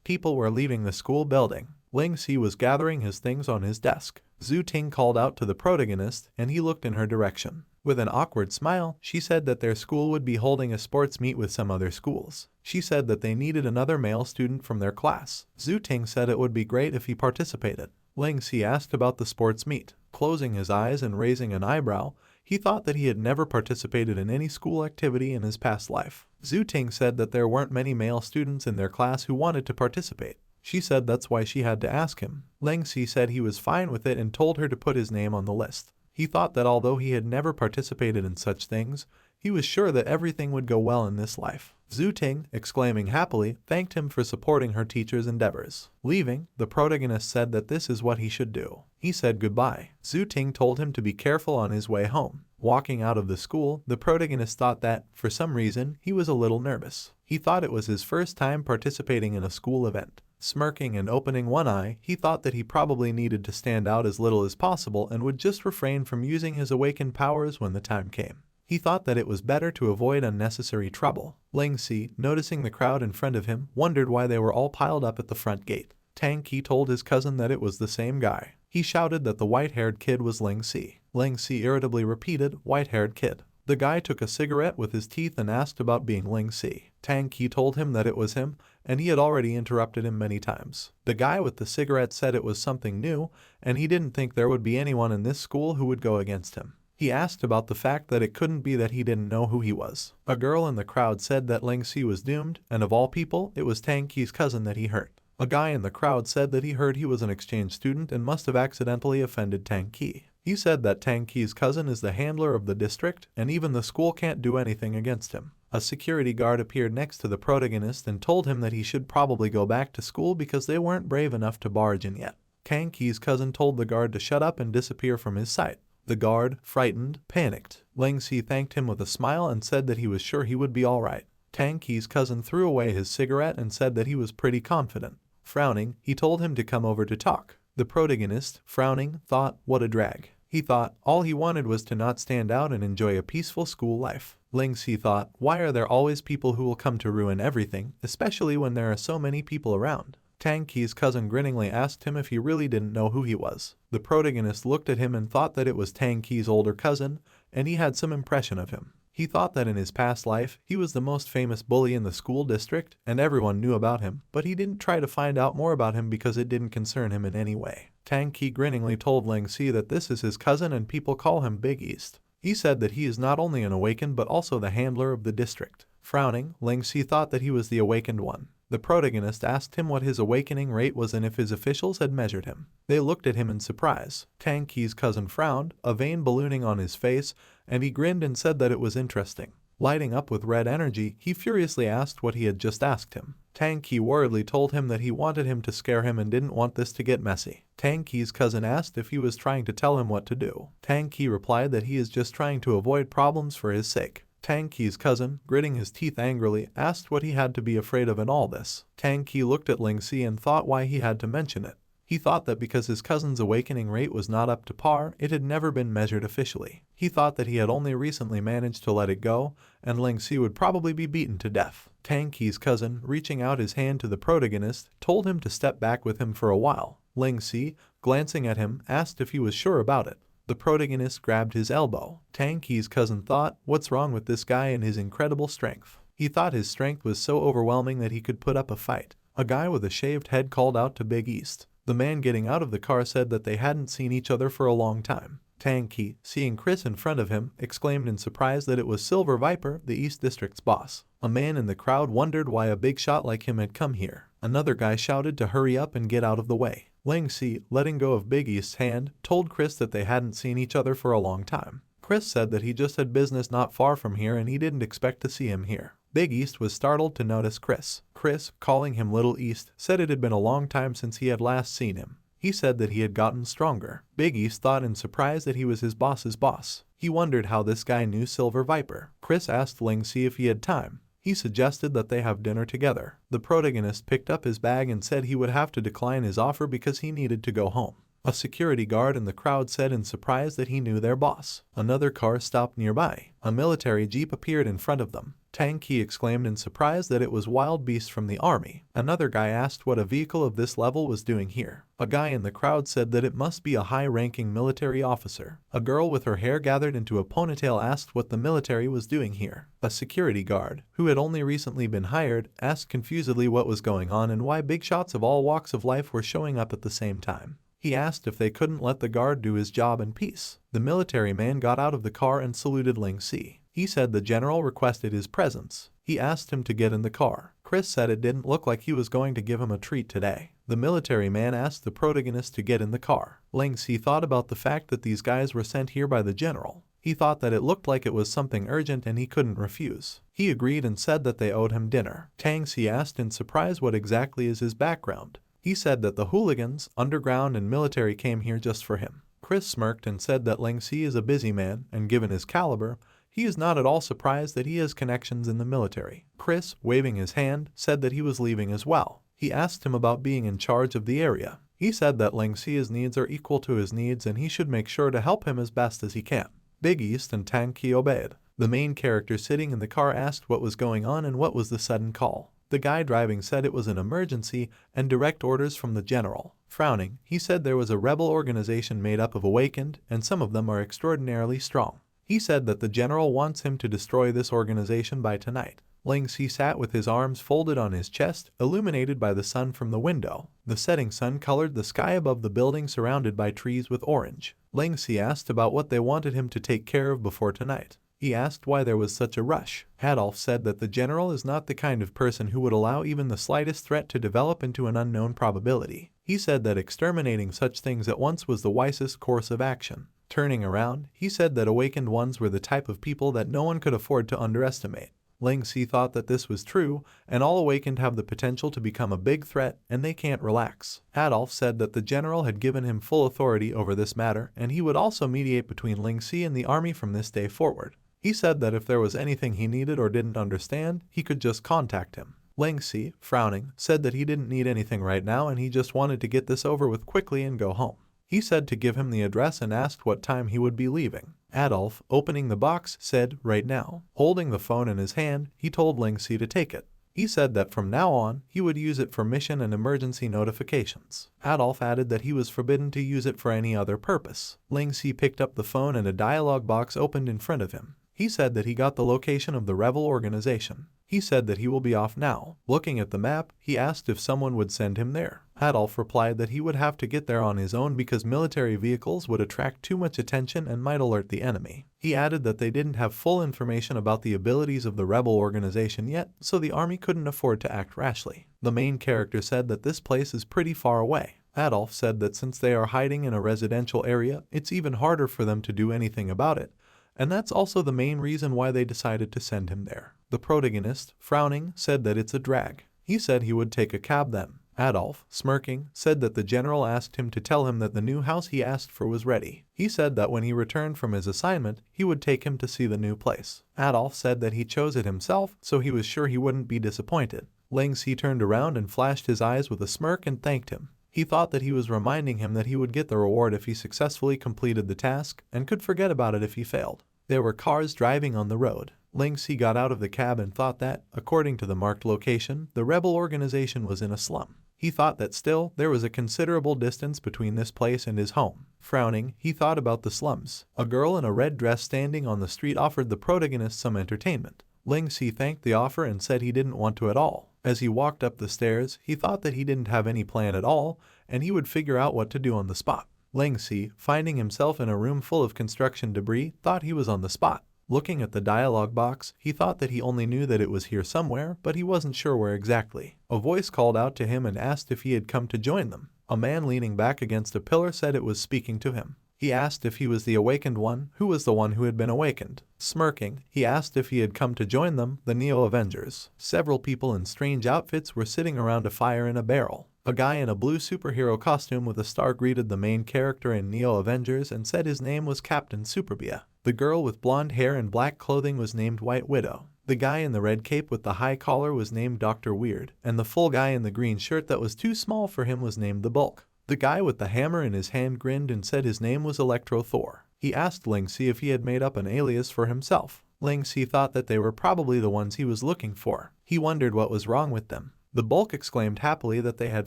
People were leaving the school building. Ling Si was gathering his things on his desk. Zhu Ting called out to the protagonist and he looked in her direction. With an awkward smile, she said that their school would be holding a sports meet with some other schools. She said that they needed another male student from their class. Zhu Ting said it would be great if he participated. Ling Si asked about the sports meet. Closing his eyes and raising an eyebrow, he thought that he had never participated in any school activity in his past life. Zhu Ting said that there weren't many male students in their class who wanted to participate. She said that's why she had to ask him. Ling Si said he was fine with it and told her to put his name on the list. He thought that although he had never participated in such things, he was sure that everything would go well in this life. Zhu Ting, exclaiming happily, thanked him for supporting her teacher's endeavors. Leaving, the protagonist said that this is what he should do. He said goodbye. Zhu Ting told him to be careful on his way home. Walking out of the school, the protagonist thought that, for some reason, he was a little nervous. He thought it was his first time participating in a school event. Smirking and opening one eye, he thought that he probably needed to stand out as little as possible and would just refrain from using his awakened powers when the time came. He thought that it was better to avoid unnecessary trouble. Ling Si, noticing the crowd in front of him, wondered why they were all piled up at the front gate. Tang Qi told his cousin that it was the same guy. He shouted that the white-haired kid was Ling Si. Ling Si irritably repeated, white-haired kid. The guy took a cigarette with his teeth and asked about being Ling Si. Tang Qi told him that it was him, and he had already interrupted him many times. The guy with the cigarette said it was something new, and he didn't think there would be anyone in this school who would go against him. He asked about the fact that it couldn't be that he didn't know who he was. A girl in the crowd said that Ling Si was doomed, and of all people, it was Tang Qi's cousin that he hurt. A guy in the crowd said that he heard he was an exchange student and must have accidentally offended Tang Qi. He said that Tang Qi's cousin is the handler of the district, and even the school can't do anything against him. A security guard appeared next to the protagonist and told him that he should probably go back to school because they weren't brave enough to barge in yet. Tang Qi's cousin told the guard to shut up and disappear from his sight. The guard, frightened, panicked. Ling Si thanked him with a smile and said that he was sure he would be all right. Tang Qi's cousin threw away his cigarette and said that he was pretty confident. Frowning, he told him to come over to talk. The protagonist, frowning, thought, what a drag. He thought all he wanted was to not stand out and enjoy a peaceful school life. Ling Si thought, why are there always people who will come to ruin everything, especially when there are so many people around? Tang Qi's cousin grinningly asked him if he really didn't know who he was. The protagonist looked at him and thought that it was Tang Qi's older cousin, and he had some impression of him. He thought that in his past life, he was the most famous bully in the school district, and everyone knew about him, but he didn't try to find out more about him because it didn't concern him in any way. Tang Qi grinningly told Ling Si that this is his cousin and people call him Big East. He said that he is not only an awakened but also the handler of the district. Frowning, Ling Si thought that he was the awakened one. The protagonist asked him what his awakening rate was and if his officials had measured him. They looked at him in surprise. Tang Qi's cousin frowned, a vein ballooning on his face, and he grinned and said that it was interesting. Lighting up with red energy, he furiously asked what he had just asked him. Tang Qi worriedly told him that he wanted him to scare him and didn't want this to get messy. Tang Qi's cousin asked if he was trying to tell him what to do. Tang Qi replied that he is just trying to avoid problems for his sake. Tang Qi's cousin, gritting his teeth angrily, asked what he had to be afraid of in all this. Tang Qi looked at Ling Si and thought why he had to mention it. He thought that because his cousin's awakening rate was not up to par, it had never been measured officially. He thought that he had only recently managed to let it go, and Ling Si would probably be beaten to death. Tang Qi's cousin, reaching out his hand to the protagonist, told him to step back with him for a while. Ling Si, glancing at him, asked if he was sure about it. The protagonist grabbed his elbow. Tang Qi's cousin thought, what's wrong with this guy and his incredible strength? He thought his strength was so overwhelming that he could put up a fight. A guy with a shaved head called out to Big East. The man getting out of the car said that they hadn't seen each other for a long time. Tang Qi, seeing Chris in front of him, exclaimed in surprise that it was Silver Viper, the East District's boss. A man in the crowd wondered why a big shot like him had come here. Another guy shouted to hurry up and get out of the way. Ling Si, letting go of Big East's hand, told Chris that they hadn't seen each other for a long time. Chris said that he just had business not far from here and he didn't expect to see him here. Big East was startled to notice Chris. Chris, calling him Little East, said it had been a long time since he had last seen him. He said that he had gotten stronger. Big East thought in surprise that he was his boss's boss. He wondered how this guy knew Silver Viper. Chris asked Ling Si if he had time. He suggested that they have dinner together. The protagonist picked up his bag and said he would have to decline his offer because he needed to go home. A security guard in the crowd said in surprise that he knew their boss. Another car stopped nearby. A military jeep appeared in front of them. Tang Qi exclaimed in surprise that it was wild beasts from the army. Another guy asked what a vehicle of this level was doing here. A guy in the crowd said that it must be a high-ranking military officer. A girl with her hair gathered into a ponytail asked what the military was doing here. A security guard, who had only recently been hired, asked confusedly what was going on and why big shots of all walks of life were showing up at the same time. He asked if they couldn't let the guard do his job in peace. The military man got out of the car and saluted Ling Si. He said the general requested his presence. He asked him to get in the car. Chris said it didn't look like he was going to give him a treat today. The military man asked the protagonist to get in the car. Ling Si thought about the fact that these guys were sent here by the general. He thought that it looked like it was something urgent and he couldn't refuse. He agreed and said that they owed him dinner. Tang Si asked in surprise what exactly is his background. He said that the hooligans, underground and military came here just for him. Chris smirked and said that Ling Si is a busy man, and given his caliber, he is not at all surprised that he has connections in the military. Chris, waving his hand, said that he was leaving as well. He asked him about being in charge of the area. He said that Ling Si's needs are equal to his needs and he should make sure to help him as best as he can. Big East and Tang Qi obeyed. The main character sitting in the car asked what was going on and what was the sudden call. The guy driving said it was an emergency and direct orders from the general. Frowning, he said there was a rebel organization made up of awakened and some of them are extraordinarily strong. He said that the general wants him to destroy this organization by tonight. Ling Si sat with his arms folded on his chest, illuminated by the sun from the window. The setting sun colored the sky above the building surrounded by trees with orange. Ling Si asked about what they wanted him to take care of before tonight. He asked why there was such a rush. Adolf said that the general is not the kind of person who would allow even the slightest threat to develop into an unknown probability. He said that exterminating such things at once was the wisest course of action. Turning around, he said that awakened ones were the type of people that no one could afford to underestimate. Ling Si thought that this was true, and all awakened have the potential to become a big threat, and they can't relax. Adolf said that the general had given him full authority over this matter, and he would also mediate between Ling Si and the army from this day forward. He said that if there was anything he needed or didn't understand, he could just contact him. Ling Si, frowning, said that he didn't need anything right now and he just wanted to get this over with quickly and go home. He said to give him the address and asked what time he would be leaving. Adolf, opening the box, said, "Right now." Holding the phone in his hand, he told Ling Si to take it. He said that from now on, he would use it for mission and emergency notifications. Adolf added that he was forbidden to use it for any other purpose. Ling Si picked up the phone and a dialogue box opened in front of him. He said that he got the location of the rebel organization. He said that he will be off now. Looking at the map, he asked if someone would send him there. Adolf replied that he would have to get there on his own because military vehicles would attract too much attention and might alert the enemy. He added that they didn't have full information about the abilities of the rebel organization yet, so the army couldn't afford to act rashly. The main character said that this place is pretty far away. Adolf said that since they are hiding in a residential area, it's even harder for them to do anything about it. And that's also the main reason why they decided to send him there. The protagonist, frowning, said that it's a drag. He said he would take a cab then. Adolf, smirking, said that the general asked him to tell him that the new house he asked for was ready. He said that when he returned from his assignment, he would take him to see the new place. Adolf said that he chose it himself, so he was sure he wouldn't be disappointed. Ling Si turned around and flashed his eyes with a smirk and thanked him. He thought that he was reminding him that he would get the reward if he successfully completed the task, and could forget about it if he failed. There were cars driving on the road. Ling Si got out of the cab and thought that, according to the marked location, the rebel organization was in a slum. He thought that still, there was a considerable distance between this place and his home. Frowning, he thought about the slums. A girl in a red dress standing on the street offered the protagonist some entertainment. Ling Si thanked the offer and said he didn't want to at all. As he walked up the stairs, he thought that he didn't have any plan at all, and he would figure out what to do on the spot. Ling Si, finding himself in a room full of construction debris, thought he was on the spot. Looking at the dialogue box, he thought that he only knew that it was here somewhere, but he wasn't sure where exactly. A voice called out to him and asked if he had come to join them. A man leaning back against a pillar said it was speaking to him. He asked if he was the awakened one, who was the one who had been awakened. Smirking, he asked if he had come to join them, the Neo-Avengers. Several people in strange outfits were sitting around a fire in a barrel. A guy in a blue superhero costume with a star greeted the main character in Neo-Avengers and said his name was Captain Superbia. The girl with blonde hair and black clothing was named White Widow. The guy in the red cape with the high collar was named Dr. Weird, and the full guy in the green shirt that was too small for him was named the Bulk. The guy with the hammer in his hand grinned and said his name was Electro Thor. He asked Ling Si if he had made up an alias for himself. Ling Si thought that they were probably the ones he was looking for. He wondered what was wrong with them. The Bulk exclaimed happily that they had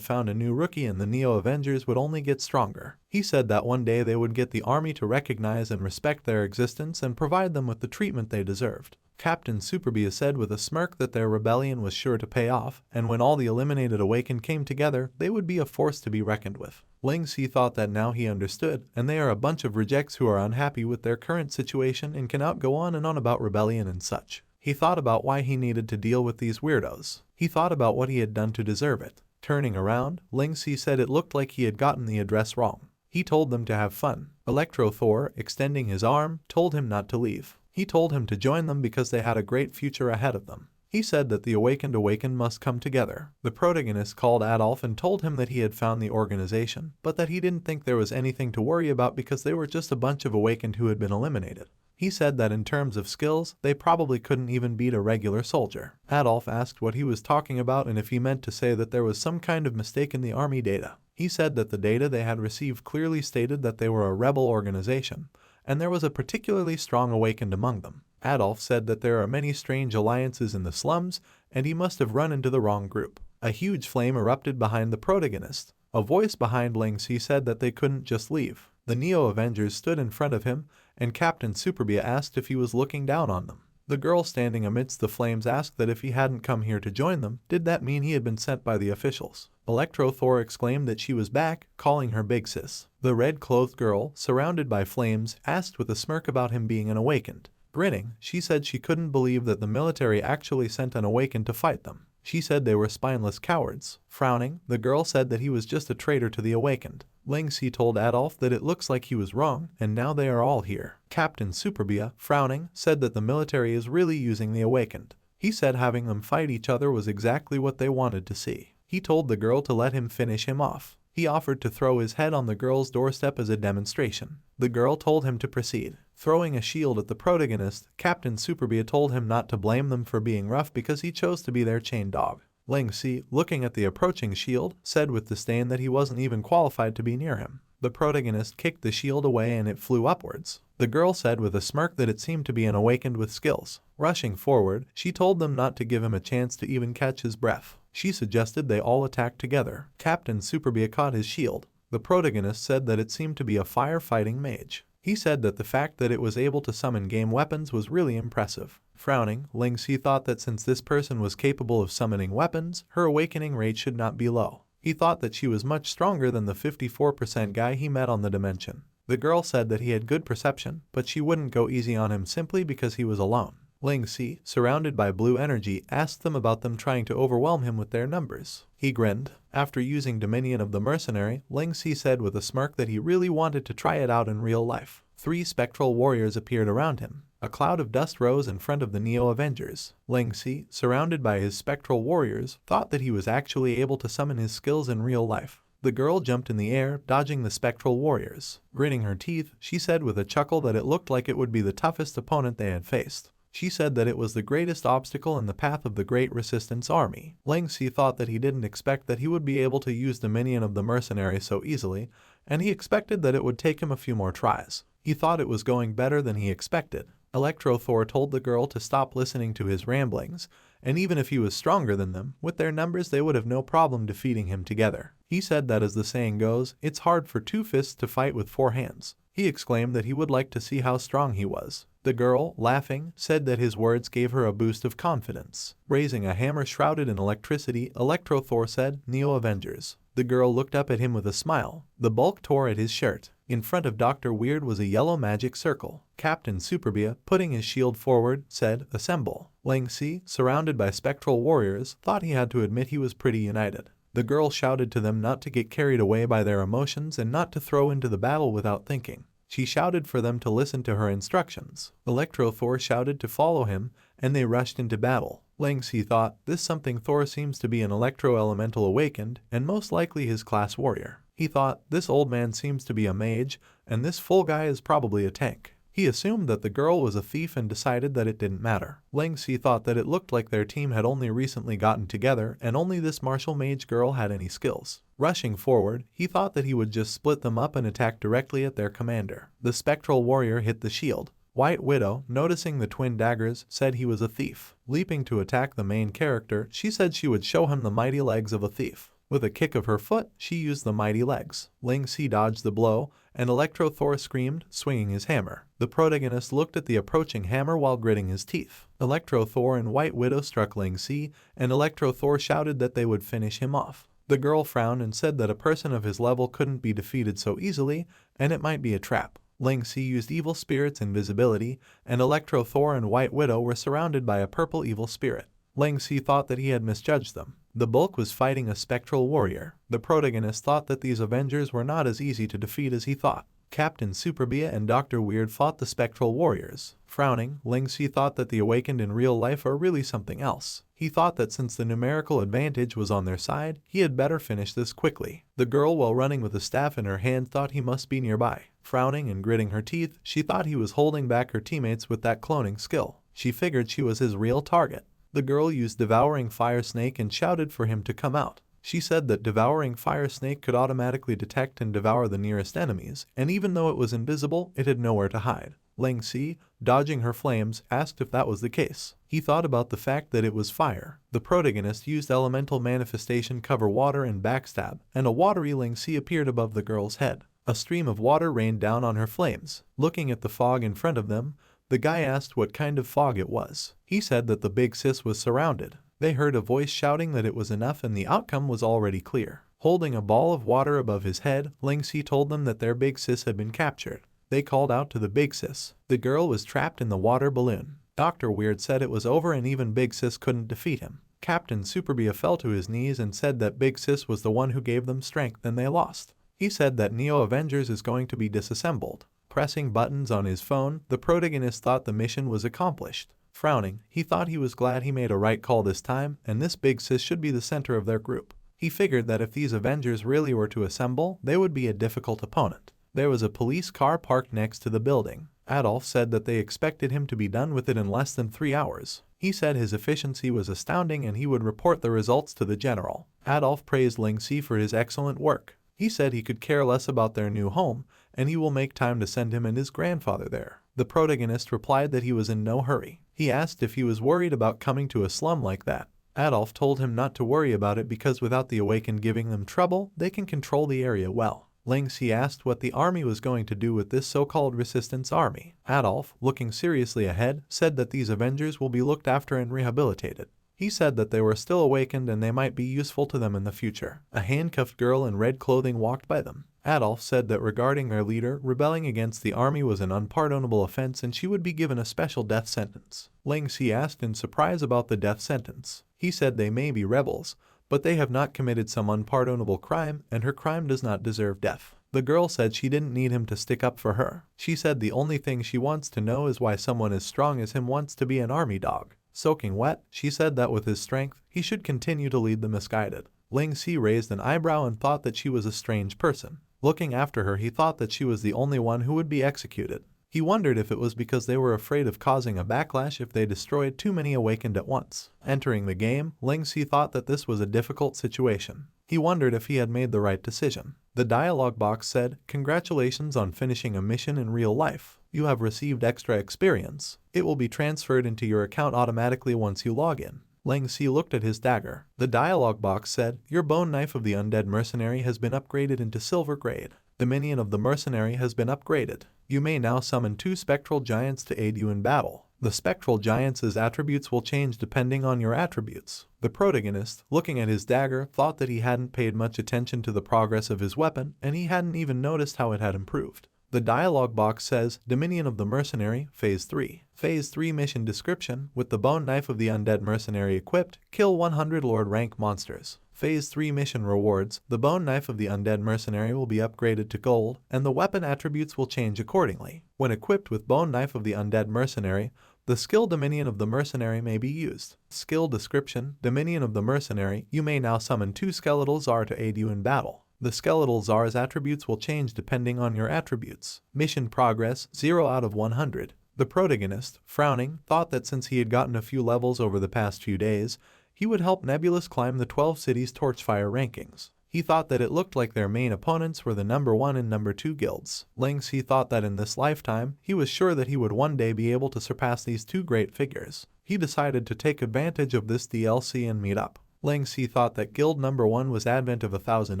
found a new rookie and the Neo Avengers would only get stronger. He said that one day they would get the army to recognize and respect their existence and provide them with the treatment they deserved. Captain Superbia said with a smirk that their rebellion was sure to pay off, and when all the eliminated Awakened came together, they would be a force to be reckoned with. Ling Si thought that now he understood, and they are a bunch of rejects who are unhappy with their current situation and cannot go on and on about rebellion and such. He thought about why he needed to deal with these weirdos. He thought about what he had done to deserve it. Turning around, Ling Si said it looked like he had gotten the address wrong. He told them to have fun. Electro Thor, extending his arm, told him not to leave. He told him to join them because they had a great future ahead of them. He said that the Awakened must come together. The protagonist called Adolf and told him that he had found the organization, but that he didn't think there was anything to worry about because they were just a bunch of Awakened who had been eliminated. He said that in terms of skills, they probably couldn't even beat a regular soldier. Adolf asked what he was talking about and if he meant to say that there was some kind of mistake in the army data. He said that the data they had received clearly stated that they were a rebel organization, and there was a particularly strong Awakened among them. Adolf said that there are many strange alliances in the slums, and he must have run into the wrong group. A huge flame erupted behind the protagonist. A voice behind Ling Si said that they couldn't just leave. The Neo Avengers stood in front of him, and Captain Superbia asked if he was looking down on them. The girl standing amidst the flames asked that if he hadn't come here to join them, did that mean he had been sent by the officials? Electro Thor exclaimed that she was back, calling her Big Sis. The red-clothed girl, surrounded by flames, asked with a smirk about him being an Awakened. Grinning, she said she couldn't believe that the military actually sent an Awakened to fight them. She said they were spineless cowards. Frowning, the girl said that he was just a traitor to the Awakened. Ling Si told Adolf that it looks like he was wrong, and now they are all here. Captain Superbia, frowning, said that the military is really using the Awakened. He said having them fight each other was exactly what they wanted to see. He told the girl to let him finish him off. He offered to throw his head on the girl's doorstep as a demonstration. The girl told him to proceed. Throwing a shield at the protagonist, Captain Superbia told him not to blame them for being rough because he chose to be their chain dog. Ling Si, looking at the approaching shield, said with disdain that he wasn't even qualified to be near him. The protagonist kicked the shield away and it flew upwards. The girl said with a smirk that it seemed to be an Awakened with skills. Rushing forward, she told them not to give him a chance to even catch his breath. She suggested they all attack together. Captain Superbia caught his shield. The protagonist said that it seemed to be a firefighting mage. He said that the fact that it was able to summon game weapons was really impressive. Frowning, Ling Si thought that since this person was capable of summoning weapons, her awakening rate should not be low. He thought that she was much stronger than the 54% guy he met on the dimension. The girl said that he had good perception, but she wouldn't go easy on him simply because he was alone. Ling Si, surrounded by blue energy, asked them about them trying to overwhelm him with their numbers. He grinned. After using Dominion of the Mercenary, Ling Si said with a smirk that he really wanted to try it out in real life. 3 spectral warriors appeared around him. A cloud of dust rose in front of the Neo Avengers. Ling Si, surrounded by his spectral warriors, thought that he was actually able to summon his skills in real life. The girl jumped in the air, dodging the spectral warriors. Gritting her teeth, she said with a chuckle that it looked like it would be the toughest opponent they had faced. She said that it was the greatest obstacle in the path of the Great Resistance Army. Ling Si thought that he didn't expect that he would be able to use Dominion of the Mercenary so easily, and he expected that it would take him a few more tries. He thought it was going better than he expected. Electro Thor told the girl to stop listening to his ramblings, and even if he was stronger than them, with their numbers they would have no problem defeating him together. He said that as the saying goes, it's hard for 2 fists to fight with 4 hands. He exclaimed that he would like to see how strong he was. The girl, laughing, said that his words gave her a boost of confidence. Raising a hammer shrouded in electricity, Electro Thor said, "Neo Avengers." The girl looked up at him with a smile. The Bulk tore at his shirt. In front of Dr. Weird was a yellow magic circle. Captain Superbia, putting his shield forward, said, "Assemble." Ling Si, surrounded by spectral warriors, thought he had to admit he was pretty united. The girl shouted to them not to get carried away by their emotions and not to throw into the battle without thinking. She shouted for them to listen to her instructions. Electro Thor shouted to follow him, and they rushed into battle. Ling Si thought, this something Thor seems to be an electro-elemental awakened, and most likely his class warrior. He thought, this old man seems to be a mage, and this full guy is probably a tank. He assumed that the girl was a thief and decided that it didn't matter. Ling Si thought that it looked like their team had only recently gotten together and only this martial mage girl had any skills. Rushing forward, he thought that he would just split them up and attack directly at their commander. The spectral warrior hit the shield. White Widow, noticing the twin daggers, said he was a thief. Leaping to attack the main character, she said she would show him the mighty legs of a thief. With a kick of her foot, she used the mighty legs. Ling Si dodged the blow, and Electro Thor screamed, swinging his hammer. The protagonist looked at the approaching hammer while gritting his teeth. Electro Thor and White Widow struck Ling Si, and Electro Thor shouted that they would finish him off. The girl frowned and said that a person of his level couldn't be defeated so easily, and it might be a trap. Ling Si used Evil Spirit's invisibility, and Electro Thor and White Widow were surrounded by a purple evil spirit. Ling Si thought that he had misjudged them. The bulk was fighting a spectral warrior. The protagonist thought that these Avengers were not as easy to defeat as he thought. Captain Superbia and Dr. Weird fought the spectral warriors. Frowning, Ling Si thought that the awakened in real life are really something else. He thought that since the numerical advantage was on their side, he had better finish this quickly. The girl, while running with a staff in her hand, thought he must be nearby. Frowning and gritting her teeth, she thought he was holding back her teammates with that cloning skill. She figured she was his real target. The girl used Devouring Fire Snake and shouted for him to come out. She said that Devouring Fire Snake could automatically detect and devour the nearest enemies, and even though it was invisible, it had nowhere to hide. Ling Si, dodging her flames, asked if that was the case. He thought about the fact that it was fire. The protagonist used Elemental Manifestation, Cover Water, and Backstab, and a watery Ling Si appeared above the girl's head. A stream of water rained down on her flames. Looking at the fog in front of them, the guy asked what kind of fog it was. He said that the big sis was surrounded. They heard a voice shouting that it was enough and the outcome was already clear. Holding a ball of water above his head, Ling Si told them that their big sis had been captured. They called out to the big sis. The girl was trapped in the water balloon. Dr. Weird said it was over and even big sis couldn't defeat him. Captain Superbia fell to his knees and said that big sis was the one who gave them strength and they lost. He said that Neo Avengers is going to be disassembled. Pressing buttons on his phone, the protagonist thought the mission was accomplished. Frowning, he thought he was glad he made a right call this time, and this big sis should be the center of their group. He figured that if these Avengers really were to assemble, they would be a difficult opponent. There was a police car parked next to the building. Adolf said that they expected him to be done with it in less than 3 hours. He said his efficiency was astounding and he would report the results to the general. Adolf praised Ling Si for his excellent work. He said he could care less about their new home, and he will make time to send him and his grandfather there. The protagonist replied that he was in no hurry. He asked if he was worried about coming to a slum like that. Adolf told him not to worry about it because without the Awakened giving them trouble, they can control the area well. Ling Si asked what the army was going to do with this so-called resistance army. Adolf, looking seriously ahead, said that these Avengers will be looked after and rehabilitated. He said that they were still awakened and they might be useful to them in the future. A handcuffed girl in red clothing walked by them. Adolf said that regarding their leader, rebelling against the army was an unpardonable offense and she would be given a special death sentence. Ling Si asked in surprise about the death sentence. He said they may be rebels, but they have not committed some unpardonable crime and her crime does not deserve death. The girl said she didn't need him to stick up for her. She said the only thing she wants to know is why someone as strong as him wants to be an army dog. Soaking wet, she said that with his strength, he should continue to lead the misguided. Ling Si raised an eyebrow and thought that she was a strange person. Looking after her, he thought that she was the only one who would be executed. He wondered if it was because they were afraid of causing a backlash if they destroyed too many Awakened at once. Entering the game, Ling Si thought that this was a difficult situation. He wondered if he had made the right decision. The dialogue box said, "Congratulations on finishing a mission in real life. You have received extra experience. It will be transferred into your account automatically once you log in." Ling Si looked at his dagger. The dialogue box said, "Your bone knife of the undead mercenary has been upgraded into silver grade. The minion of the mercenary has been upgraded. You may now summon 2 spectral giants to aid you in battle. The spectral giants' attributes will change depending on your attributes." The protagonist, looking at his dagger, thought that he hadn't paid much attention to the progress of his weapon and he hadn't even noticed how it had improved. The dialogue box says, "Dominion of the Mercenary, Phase 3. Phase 3 mission description, with the bone knife of the undead mercenary equipped, kill 100 Lord rank monsters." Phase 3 mission rewards, the bone knife of the undead mercenary will be upgraded to gold, and the weapon attributes will change accordingly. When equipped with bone knife of the undead mercenary, the skill Dominion of the Mercenary may be used. Skill description, Dominion of the Mercenary, you may now summon 2 skeletal Tsar to aid you in battle. The skeletal Tsar's attributes will change depending on your attributes. Mission progress, 0 out of 100. The protagonist, frowning, thought that since he had gotten a few levels over the past few days, he would help Nebulous climb the 12 cities Torchfire rankings. He thought that it looked like their main opponents were the number 1 and number 2 guilds. Ling Si thought that in this lifetime, he was sure that he would one day be able to surpass these two great figures. He decided to take advantage of this DLC and meet up. Ling Si thought that guild number 1 was Advent of 1,000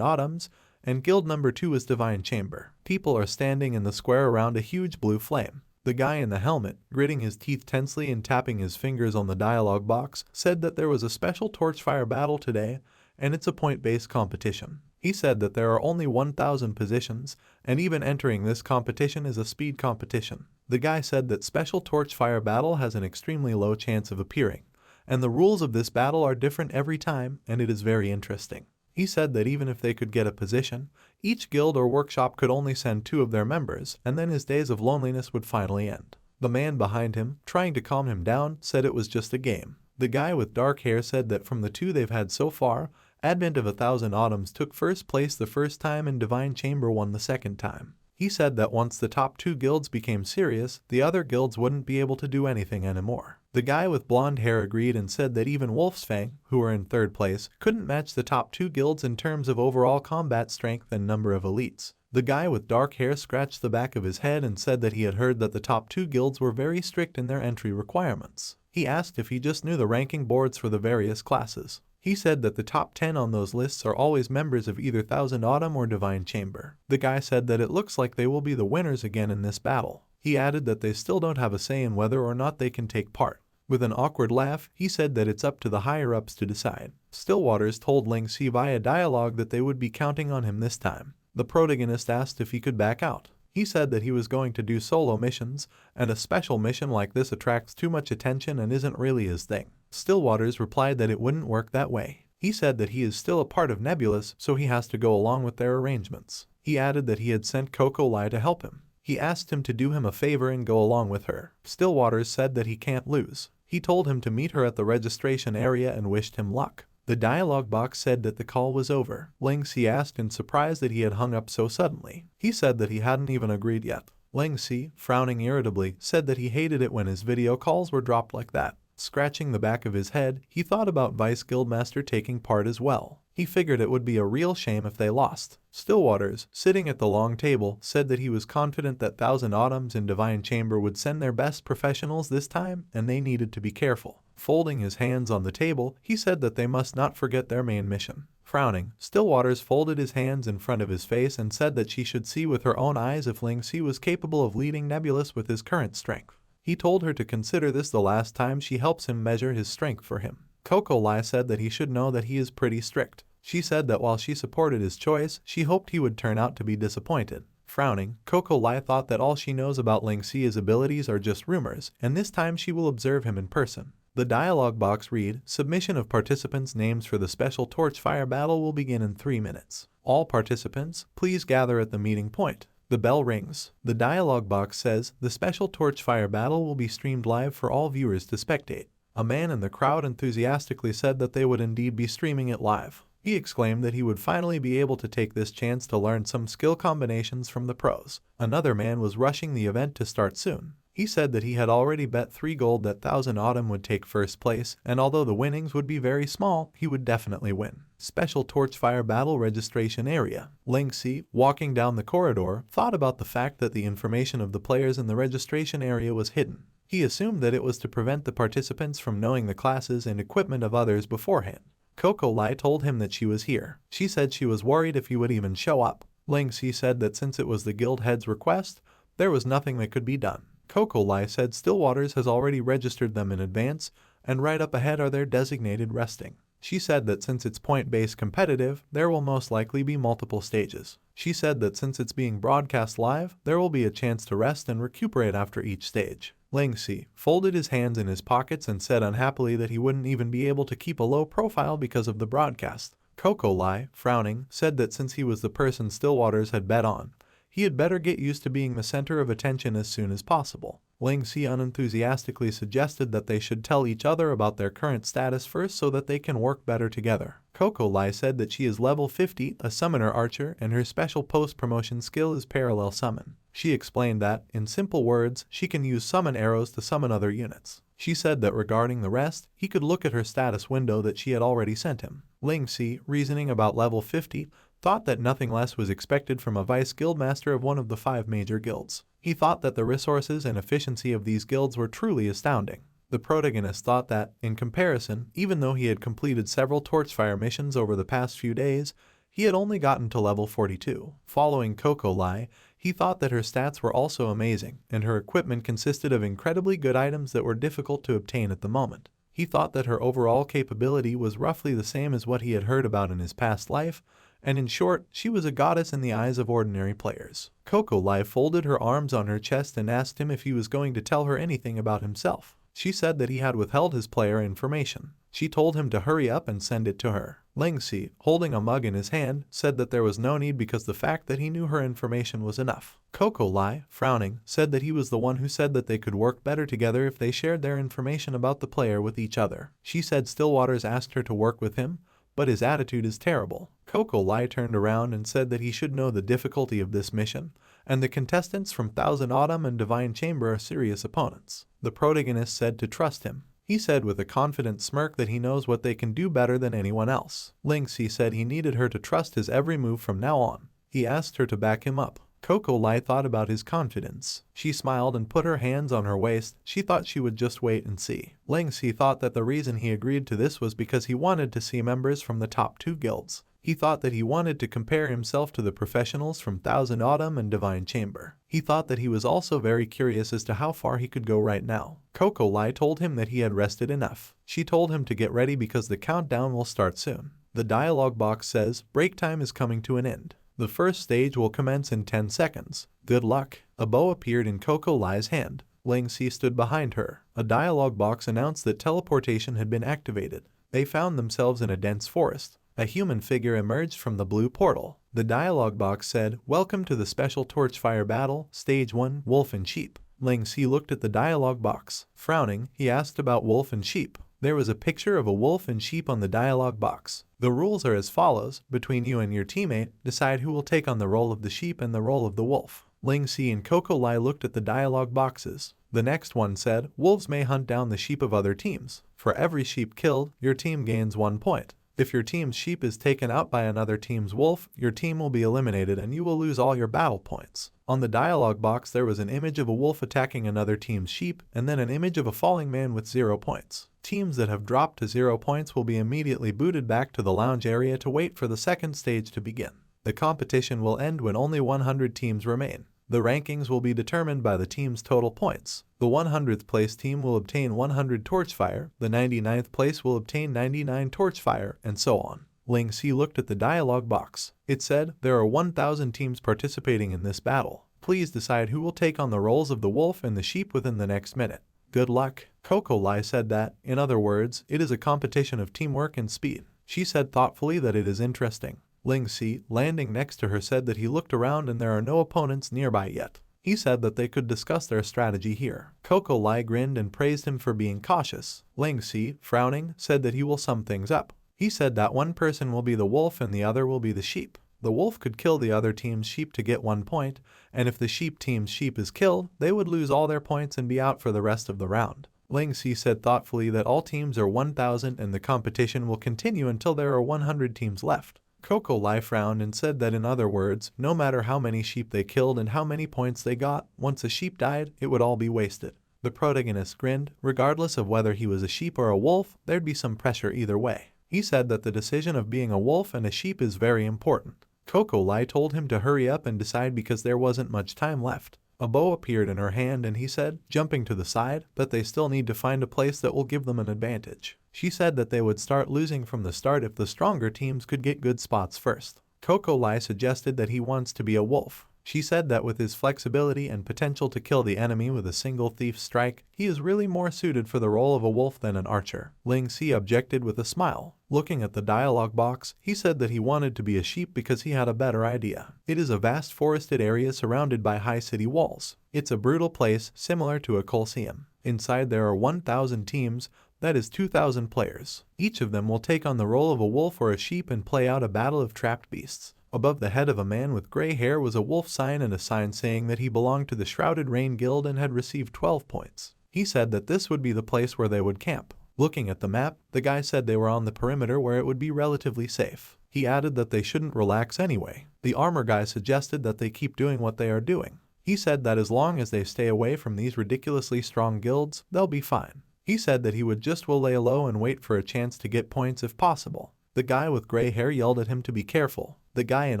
Autumns, and guild number 2 is Divine Chamber. People are standing in the square around a huge blue flame. The guy in the helmet, gritting his teeth tensely and tapping his fingers on the dialogue box, said that there was a special torchfire battle today, and it's a point-based competition. He said that there are only 1,000 positions, and even entering this competition is a speed competition. The guy said that special torchfire battle has an extremely low chance of appearing, and the rules of this battle are different every time, and it is very interesting. He said that even if they could get a position, each guild or workshop could only send 2 of their members, and then his days of loneliness would finally end. The man behind him, trying to calm him down, said it was just a game. The guy with dark hair said that from the 2 they've had so far, Advent of 1,000 Autumns took first place the first time and Divine Chamber won the second time. He said that once the top 2 guilds became serious, the other guilds wouldn't be able to do anything anymore. The guy with blonde hair agreed and said that even Wolfsfang, who were in third place, couldn't match the top 2 guilds in terms of overall combat strength and number of elites. The guy with dark hair scratched the back of his head and said that he had heard that the top 2 guilds were very strict in their entry requirements. He asked if he just knew the ranking boards for the various classes. He said that the top 10 on those lists are always members of either 1,000 Autumn or Divine Chamber. The guy said that it looks like they will be the winners again in this battle. He added that they still don't have a say in whether or not they can take part. With an awkward laugh, he said that it's up to the higher-ups to decide. Stillwaters told Ling Si via dialogue that they would be counting on him this time. The protagonist asked if he could back out. He said that he was going to do solo missions, and a special mission like this attracts too much attention and isn't really his thing. Stillwaters replied that it wouldn't work that way. He said that he is still a part of Nebulous, so he has to go along with their arrangements. He added that he had sent Coco Lai to help him. He asked him to do him a favor and go along with her. Stillwaters said that he can't lose. He told him to meet her at the registration area and wished him luck. The dialogue box said that the call was over. Ling Si asked in surprise that he had hung up so suddenly. He said that he hadn't even agreed yet. Ling Si, frowning irritably, said that he hated it when his video calls were dropped like that. Scratching the back of his head, he thought about Vice Guildmaster taking part as well. He figured it would be a real shame if they lost. Stillwaters, sitting at the long table, said that he was confident that 1,000 Autumns and Divine Chamber would send their best professionals this time, and they needed to be careful. Folding his hands on the table, he said that they must not forget their main mission. Frowning, Stillwaters folded his hands in front of his face and said that she should see with her own eyes if Ling Si was capable of leading Nebulous with his current strength. He told her to consider this the last time she helps him measure his strength for him. Coco Lai said that he should know that he is pretty strict. She said that while she supported his choice, she hoped he would turn out to be disappointed. Frowning, Coco Lai thought that all she knows about Ling Si's abilities are just rumors, and this time she will observe him in person. The dialogue box read, "Submission of participants' names for the special torchfire battle will begin in 3 minutes. All participants, please gather at the meeting point." The bell rings. The dialogue box says, "The special torchfire battle will be streamed live for all viewers to spectate." A man in the crowd enthusiastically said that they would indeed be streaming it live. He exclaimed that he would finally be able to take this chance to learn some skill combinations from the pros. Another man was rushing the event to start soon. He said that he had already bet 3 gold that 1,000 Autumn would take first place, and although the winnings would be very small, he would definitely win. Special Torchfire Battle Registration Area. Ling Si, walking down the corridor, thought about the fact that the information of the players in the registration area was hidden. He assumed that it was to prevent the participants from knowing the classes and equipment of others beforehand. Coco Lai told him that she was here. She said she was worried if he would even show up. Ling Si said that since it was the guild head's request, there was nothing that could be done. Coco Lai said Stillwaters has already registered them in advance, and right up ahead are their designated resting. She said that since it's point-based competitive, there will most likely be multiple stages. She said that since it's being broadcast live, there will be a chance to rest and recuperate after each stage. Ling Si folded his hands in his pockets and said unhappily that he wouldn't even be able to keep a low profile because of the broadcast. Coco Lai, frowning, said that since he was the person Stillwaters had bet on, he had better get used to being the center of attention as soon as possible. Ling Si unenthusiastically suggested that they should tell each other about their current status first so that they can work better together. Coco Lai said that she is level 50, a summoner archer, and her special post-promotion skill is parallel summon. She explained that, in simple words, she can use summon arrows to summon other units. She said that regarding the rest, he could look at her status window that she had already sent him. Ling Si, reasoning about level 50, thought that nothing less was expected from a vice guildmaster of one of the 5 major guilds. He thought that the resources and efficiency of these guilds were truly astounding. The protagonist thought that, in comparison, even though he had completed several Torchfire missions over the past few days, he had only gotten to level 42. Following Coco Lai, he thought that her stats were also amazing, and her equipment consisted of incredibly good items that were difficult to obtain at the moment. He thought that her overall capability was roughly the same as what he had heard about in his past life, and in short, she was a goddess in the eyes of ordinary players. Coco Lai folded her arms on her chest and asked him if he was going to tell her anything about himself. She said that he had withheld his player information. She told him to hurry up and send it to her. Ling Si, holding a mug in his hand, said that there was no need because the fact that he knew her information was enough. Coco Lai, frowning, said that he was the one who said that they could work better together if they shared their information about the player with each other. She said Stillwaters asked her to work with him, but his attitude is terrible. Coco Lai turned around and said that he should know the difficulty of this mission, and the contestants from Thousand Autumn and Divine Chamber are serious opponents. The protagonist said to trust him. He said with a confident smirk that he knows what they can do better than anyone else. Ling Si said he needed her to trust his every move from now on. He asked her to back him up. Coco Lai thought about his confidence. She smiled and put her hands on her waist. She thought she would just wait and see. Ling Si thought that the reason he agreed to this was because he wanted to see members from the top 2 guilds. He thought that he wanted to compare himself to the professionals from Thousand Autumn and Divine Chamber. He thought that he was also very curious as to how far he could go right now. Coco Lai told him that he had rested enough. She told him to get ready because the countdown will start soon. The dialogue box says, break time is coming to an end. The first stage will commence in 10 seconds. Good luck. A bow appeared in Coco Lai's hand. Ling Si stood behind her. A dialogue box announced that teleportation had been activated. They found themselves in a dense forest. A human figure emerged from the blue portal. The dialogue box said, welcome to the special Torchfire battle, Stage 1, Wolf and Sheep. Ling Si looked at the dialogue box. Frowning, he asked about wolf and sheep. There was a picture of a wolf and sheep on the dialogue box. The rules are as follows: between you and your teammate, decide who will take on the role of the sheep and the role of the wolf. Ling Si and Coco Lai looked at the dialogue boxes. The next one said, wolves may hunt down the sheep of other teams. For every sheep killed, your team gains 1 point. If your team's sheep is taken out by another team's wolf, your team will be eliminated and you will lose all your battle points. On the dialogue box there was an image of a wolf attacking another team's sheep and then an image of a falling man with 0 points. Teams that have dropped to 0 points will be immediately booted back to the lounge area to wait for the second stage to begin. The competition will end when only 100 teams remain. The rankings will be determined by the team's total points. The 100th place team will obtain 100 Torchfire, the 99th place will obtain 99 Torchfire, and so on. Ling Si looked at the dialogue box. It said, there are 1,000 teams participating in this battle. Please decide who will take on the roles of the wolf and the sheep within the next minute. Good luck. Coco Lai said that, in other words, it is a competition of teamwork and speed. She said thoughtfully that it is interesting. Ling Si, landing next to her, said that he looked around and there are no opponents nearby yet. He said that they could discuss their strategy here. Coco Lai grinned and praised him for being cautious. Ling Si, frowning, said that he will sum things up. He said that one person will be the wolf and the other will be the sheep. The wolf could kill the other team's sheep to get 1 point, and if the sheep team's sheep is killed, they would lose all their points and be out for the rest of the round. Ling Si said thoughtfully that all teams are 1,000 and the competition will continue until there are 100 teams left. Coco Lai frowned and said that in other words, no matter how many sheep they killed and how many points they got, once a sheep died, it would all be wasted. The protagonist grinned. Regardless of whether he was a sheep or a wolf, there'd be some pressure either way. He said that the decision of being a wolf and a sheep is very important. Coco Lai told him to hurry up and decide because there wasn't much time left. A bow appeared in her hand and he said, jumping to the side, but they still need to find a place that will give them an advantage. She said that they would start losing from the start if the stronger teams could get good spots first. Coco Lai suggested that he wants to be a wolf. She said that with his flexibility and potential to kill the enemy with a single thief strike, he is really more suited for the role of a wolf than an archer. Ling Si objected with a smile. Looking at the dialogue box, he said that he wanted to be a sheep because he had a better idea. It is a vast forested area surrounded by high city walls. It's a brutal place similar to a coliseum. Inside there are 1,000 teams, that is 2,000 players. Each of them will take on the role of a wolf or a sheep and play out a battle of trapped beasts. Above the head of a man with gray hair was a wolf sign and a sign saying that he belonged to the Shrouded Rain Guild and had received 12 points. He said that this would be the place where they would camp. Looking at the map, the guy said they were on the perimeter where it would be relatively safe. He added that they shouldn't relax anyway. The armor guy suggested that they keep doing what they are doing. He said that as long as they stay away from these ridiculously strong guilds, they'll be fine. He said that he would just lay low and wait for a chance to get points if possible. The guy with gray hair yelled at him to be careful. The guy in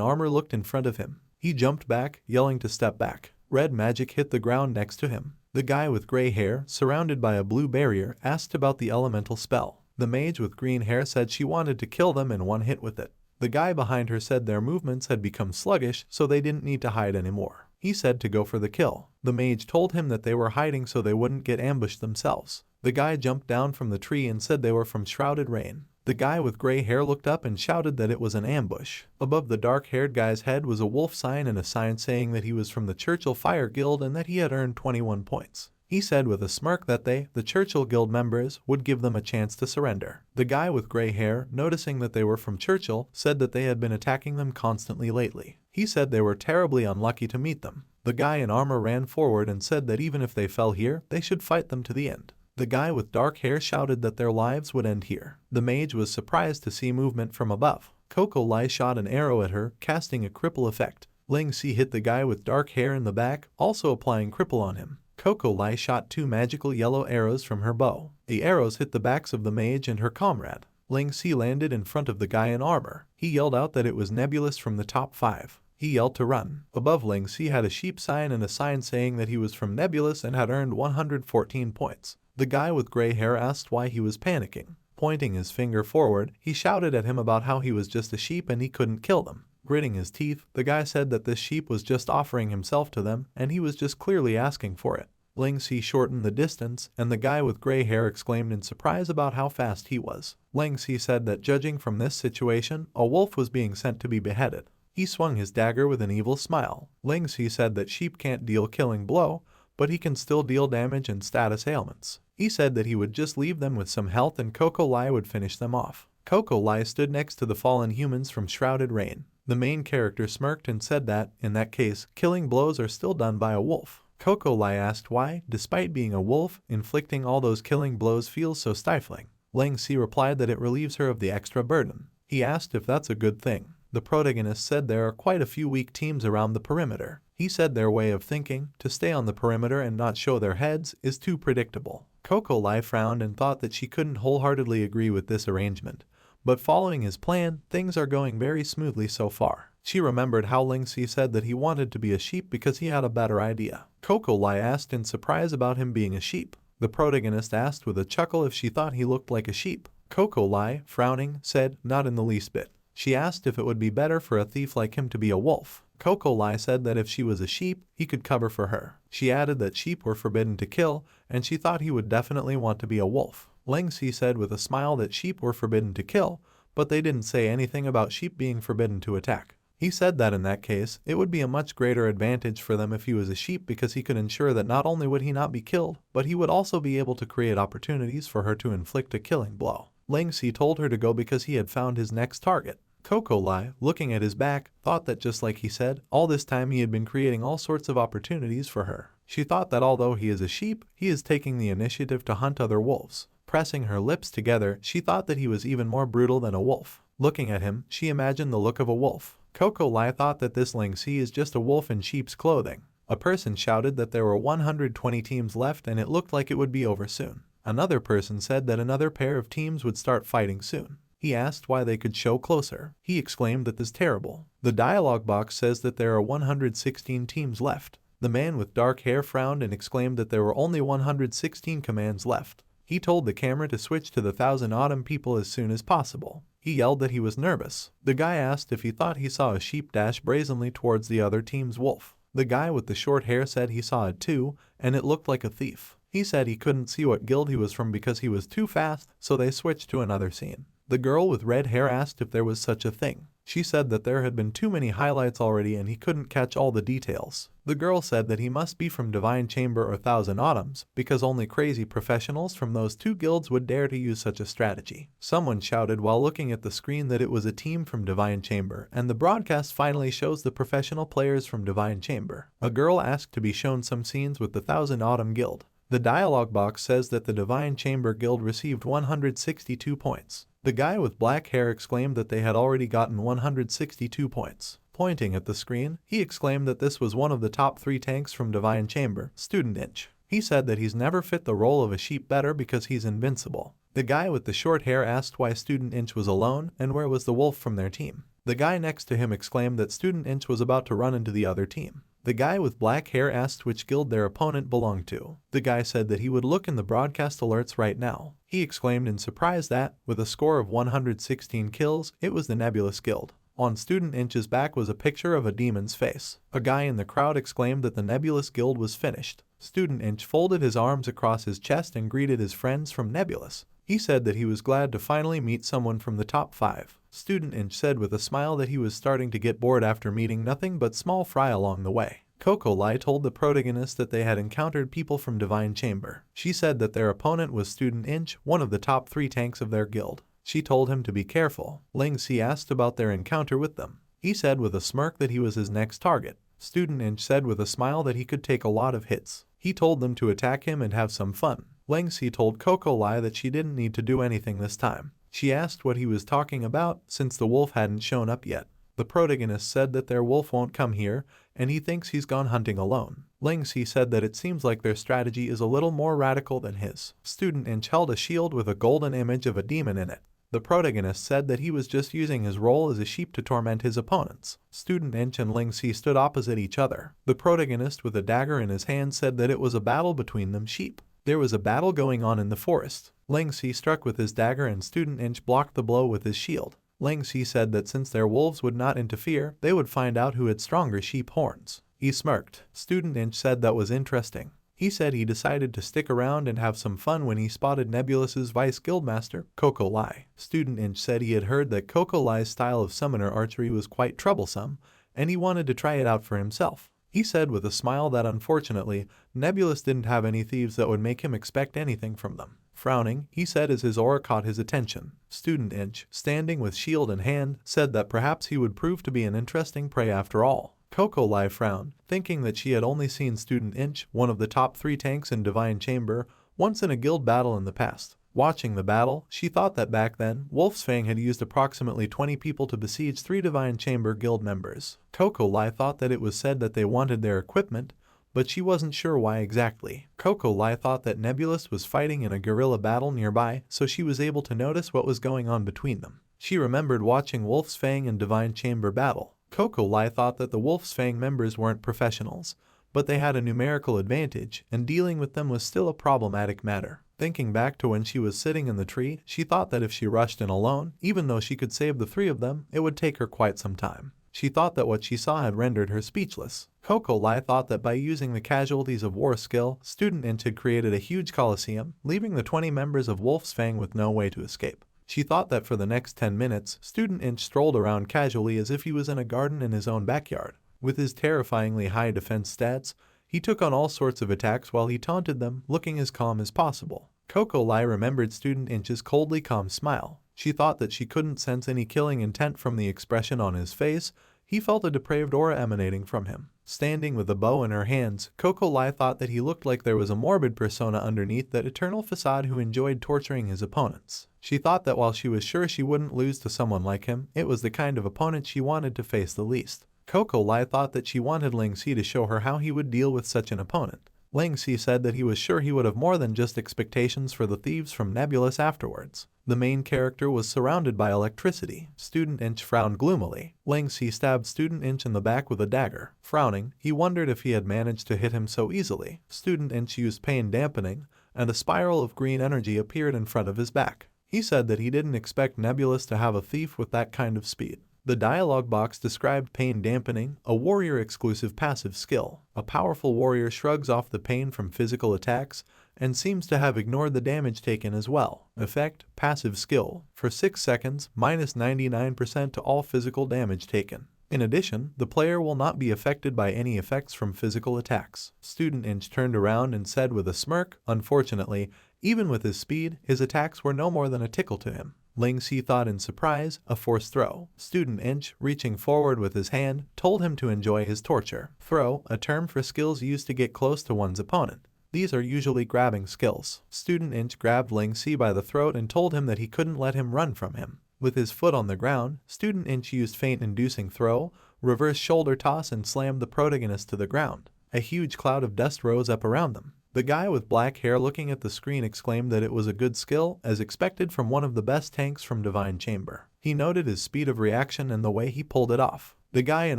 armor looked in front of him. He jumped back, yelling to step back. Red magic hit the ground next to him. The guy with gray hair, surrounded by a blue barrier, asked about the elemental spell. The mage with green hair said she wanted to kill them in one hit with it. The guy behind her said their movements had become sluggish, so they didn't need to hide anymore. He said to go for the kill. The mage told him that they were hiding so they wouldn't get ambushed themselves. The guy jumped down from the tree and said they were from Shrouded Rain. The guy with gray hair looked up and shouted that it was an ambush. Above the dark-haired guy's head was a wolf sign and a sign saying that he was from the Churchill Fire Guild and that he had earned 21 points. He said with a smirk that they, the Churchill Guild members, would give them a chance to surrender. The guy with gray hair, noticing that they were from Churchill, said that they had been attacking them constantly lately. He said they were terribly unlucky to meet them. The guy in armor ran forward and said that even if they fell here, they should fight them to the end. The guy with dark hair shouted that their lives would end here. The mage was surprised to see movement from above. Coco Lai shot an arrow at her, casting a cripple effect. Ling Si hit the guy with dark hair in the back, also applying cripple on him. Coco Lai shot 2 magical yellow arrows from her bow. The arrows hit the backs of the mage and her comrade. Ling Si landed in front of the guy in armor. He yelled out that it was Nebulous from the top 5. He yelled to run. Above Ling Si had a sheep sign and a sign saying that he was from Nebulous and had earned 114 points. The guy with gray hair asked why he was panicking. Pointing his finger forward, he shouted at him about how he was just a sheep and he couldn't kill them. Gritting his teeth, the guy said that this sheep was just offering himself to them and he was just clearly asking for it. Ling Si shortened the distance, and the guy with gray hair exclaimed in surprise about how fast he was. Ling Si said that judging from this situation, a wolf was being sent to be beheaded. He swung his dagger with an evil smile. Ling Si said that sheep can't deal killing blow, but he can still deal damage and status ailments. He said that he would just leave them with some health and Coco Lai would finish them off. Coco Lai stood next to the fallen humans from Shrouded Rain. The main character smirked and said that, in that case, killing blows are still done by a wolf. Coco Lai asked why, despite being a wolf, inflicting all those killing blows feels so stifling. Ling Si replied that it relieves her of the extra burden. He asked if that's a good thing. The protagonist said there are quite a few weak teams around the perimeter. He said their way of thinking, to stay on the perimeter and not show their heads, is too predictable. Coco Lai frowned and thought that she couldn't wholeheartedly agree with this arrangement. But following his plan, things are going very smoothly so far. She remembered how Ling Si said that he wanted to be a sheep because he had a better idea. Coco Lai asked in surprise about him being a sheep. The protagonist asked with a chuckle if she thought he looked like a sheep. Coco Lai, frowning, said, not in the least bit. She asked if it would be better for a thief like him to be a wolf. Coco Lai said that if she was a sheep, he could cover for her. She added that sheep were forbidden to kill, and she thought he would definitely want to be a wolf. Ling Si said with a smile that sheep were forbidden to kill, but they didn't say anything about sheep being forbidden to attack. He said that in that case, it would be a much greater advantage for them if he was a sheep because he could ensure that not only would he not be killed, but he would also be able to create opportunities for her to inflict a killing blow. Ling Si told her to go because he had found his next target. Coco Lai, looking at his back, thought that just like he said, all this time he had been creating all sorts of opportunities for her. She thought that although he is a sheep, he is taking the initiative to hunt other wolves. Pressing her lips together, she thought that he was even more brutal than a wolf. Looking at him, she imagined the look of a wolf. Coco Lai thought that this Ling Si is just a wolf in sheep's clothing. A person shouted that there were 120 teams left and it looked like it would be over soon. Another person said that another pair of teams would start fighting soon. He asked why they could show closer. He exclaimed that this is terrible. The dialogue box says that there are 116 teams left. The man with dark hair frowned and exclaimed that there were only 116 commands left. He told the camera to switch to the 1,000 Autumn people as soon as possible. He yelled that he was nervous. The guy asked if he thought he saw a sheep dash brazenly towards the other team's wolf. The guy with the short hair said he saw it too, and it looked like a thief. He said he couldn't see what guild he was from because he was too fast, so they switched to another scene. The girl with red hair asked if there was such a thing. She said that there had been too many highlights already and he couldn't catch all the details. The girl said that he must be from Divine Chamber or 1,000 Autumns, because only crazy professionals from those two guilds would dare to use such a strategy. Someone shouted while looking at the screen that it was a team from Divine Chamber, and the broadcast finally shows the professional players from Divine Chamber. A girl asked to be shown some scenes with the 1,000 Autumn guild. The dialogue box says that the Divine Chamber Guild received 162 points. The guy with black hair exclaimed that they had already gotten 162 points. Pointing at the screen, he exclaimed that this was one of the top 3 tanks from Divine Chamber, Student Inch. He said that he's never fit the role of a sheep better because he's invincible. The guy with the short hair asked why Student Inch was alone and where was the wolf from their team. The guy next to him exclaimed that Student Inch was about to run into the other team. The guy with black hair asked which guild their opponent belonged to. The guy said that he would look in the broadcast alerts right now. He exclaimed in surprise that, with a score of 116 kills, it was the Nebulous Guild. On Student Inch's back was a picture of a demon's face. A guy in the crowd exclaimed that the Nebulous Guild was finished. Student Inch folded his arms across his chest and greeted his friends from Nebulous. He said that he was glad to finally meet someone from the top 5. Student Inch said with a smile that he was starting to get bored after meeting nothing but small fry along the way. Coco Lai told the protagonist that they had encountered people from Divine Chamber. She said that their opponent was Student Inch, one of the top 3 tanks of their guild. She told him to be careful. Ling Si asked about their encounter with them. He said with a smirk that he was his next target. Student Inch said with a smile that he could take a lot of hits. He told them to attack him and have some fun. Ling Si told Coco Lai that she didn't need to do anything this time. She asked what he was talking about since the wolf hadn't shown up yet. The protagonist said that their wolf won't come here and he thinks he's gone hunting alone. Ling Si said that it seems like their strategy is a little more radical than his. Student Inch held a shield with a golden image of a demon in it. The protagonist said that he was just using his role as a sheep to torment his opponents. Student Inch and Ling Si stood opposite each other. The protagonist with a dagger in his hand said that it was a battle between them sheep. There was a battle going on in the forest. Ling Si struck with his dagger and Student Inch blocked the blow with his shield. Ling Si said that since their wolves would not interfere, they would find out who had stronger sheep horns. He smirked. Student Inch said that was interesting. He said he decided to stick around and have some fun when he spotted Nebulous's vice guildmaster, Coco Lai. Student Inch said he had heard that Coco Lai's style of summoner archery was quite troublesome, and he wanted to try it out for himself. He said with a smile that unfortunately, Nebulous didn't have any thieves that would make him expect anything from them. Frowning, he said as his aura caught his attention. Student Inch, standing with shield in hand, said that perhaps he would prove to be an interesting prey after all. Coco Lai frowned, thinking that she had only seen Student Inch, one of the top 3 tanks in Divine Chamber, once in a guild battle in the past. Watching the battle, she thought that back then, Wolf's Fang had used approximately 20 people to besiege 3 Divine Chamber guild members. Coco Lai thought that it was said that they wanted their equipment, but she wasn't sure why exactly. Coco Lai thought that Nebulous was fighting in a guerrilla battle nearby, so she was able to notice what was going on between them. She remembered watching Wolf's Fang and Divine Chamber battle. Coco Lai thought that the Wolf's Fang members weren't professionals, but they had a numerical advantage, and dealing with them was still a problematic matter. Thinking back to when she was sitting in the tree, she thought that if she rushed in alone, even though she could save the 3 of them, it would take her quite some time. She thought that what she saw had rendered her speechless. Coco Lai thought that by using the casualties of war skill, Student Inch had created a huge coliseum, leaving the 20 members of Wolf's Fang with no way to escape. She thought that for the next 10 minutes, Student Inch strolled around casually as if he was in a garden in his own backyard. With his terrifyingly high defense stats, he took on all sorts of attacks while he taunted them, looking as calm as possible. Coco Lai remembered Student Inch's coldly calm smile. She thought that she couldn't sense any killing intent from the expression on his face. He felt a depraved aura emanating from him. Standing with a bow in her hands, Coco Lai thought that he looked like there was a morbid persona underneath that eternal facade who enjoyed torturing his opponents. She thought that while she was sure she wouldn't lose to someone like him, it was the kind of opponent she wanted to face the least. Coco Lai thought that she wanted Ling Si to show her how he would deal with such an opponent. Ling Si said that he was sure he would have more than just expectations for the thieves from Nebulous afterwards. The main character was surrounded by electricity. Student Inch frowned gloomily. Ling Si stabbed Student Inch in the back with a dagger. Frowning, he wondered if he had managed to hit him so easily. Student Inch used pain dampening, and a spiral of green energy appeared in front of his back. He said that he didn't expect Nebulous to have a thief with that kind of speed. The dialogue box described pain dampening, a warrior-exclusive passive skill. A powerful warrior shrugs off the pain from physical attacks and seems to have ignored the damage taken as well. Effect, passive skill. For 6 seconds, minus 99% to all physical damage taken. In addition, the player will not be affected by any effects from physical attacks. Student Inch turned around and said with a smirk, unfortunately, even with his speed, his attacks were no more than a tickle to him. Ling Si thought in surprise, a forced throw. Student Inch, reaching forward with his hand, told him to enjoy his torture. Throw, a term for skills used to get close to one's opponent. These are usually grabbing skills. Student Inch grabbed Ling Si by the throat and told him that he couldn't let him run from him. With his foot on the ground, Student Inch used feint-inducing throw, reverse shoulder toss and slammed the protagonist to the ground. A huge cloud of dust rose up around them. The guy with black hair looking at the screen exclaimed that it was a good skill, as expected from one of the best tanks from Divine Chamber. He noted his speed of reaction and the way he pulled it off. The guy in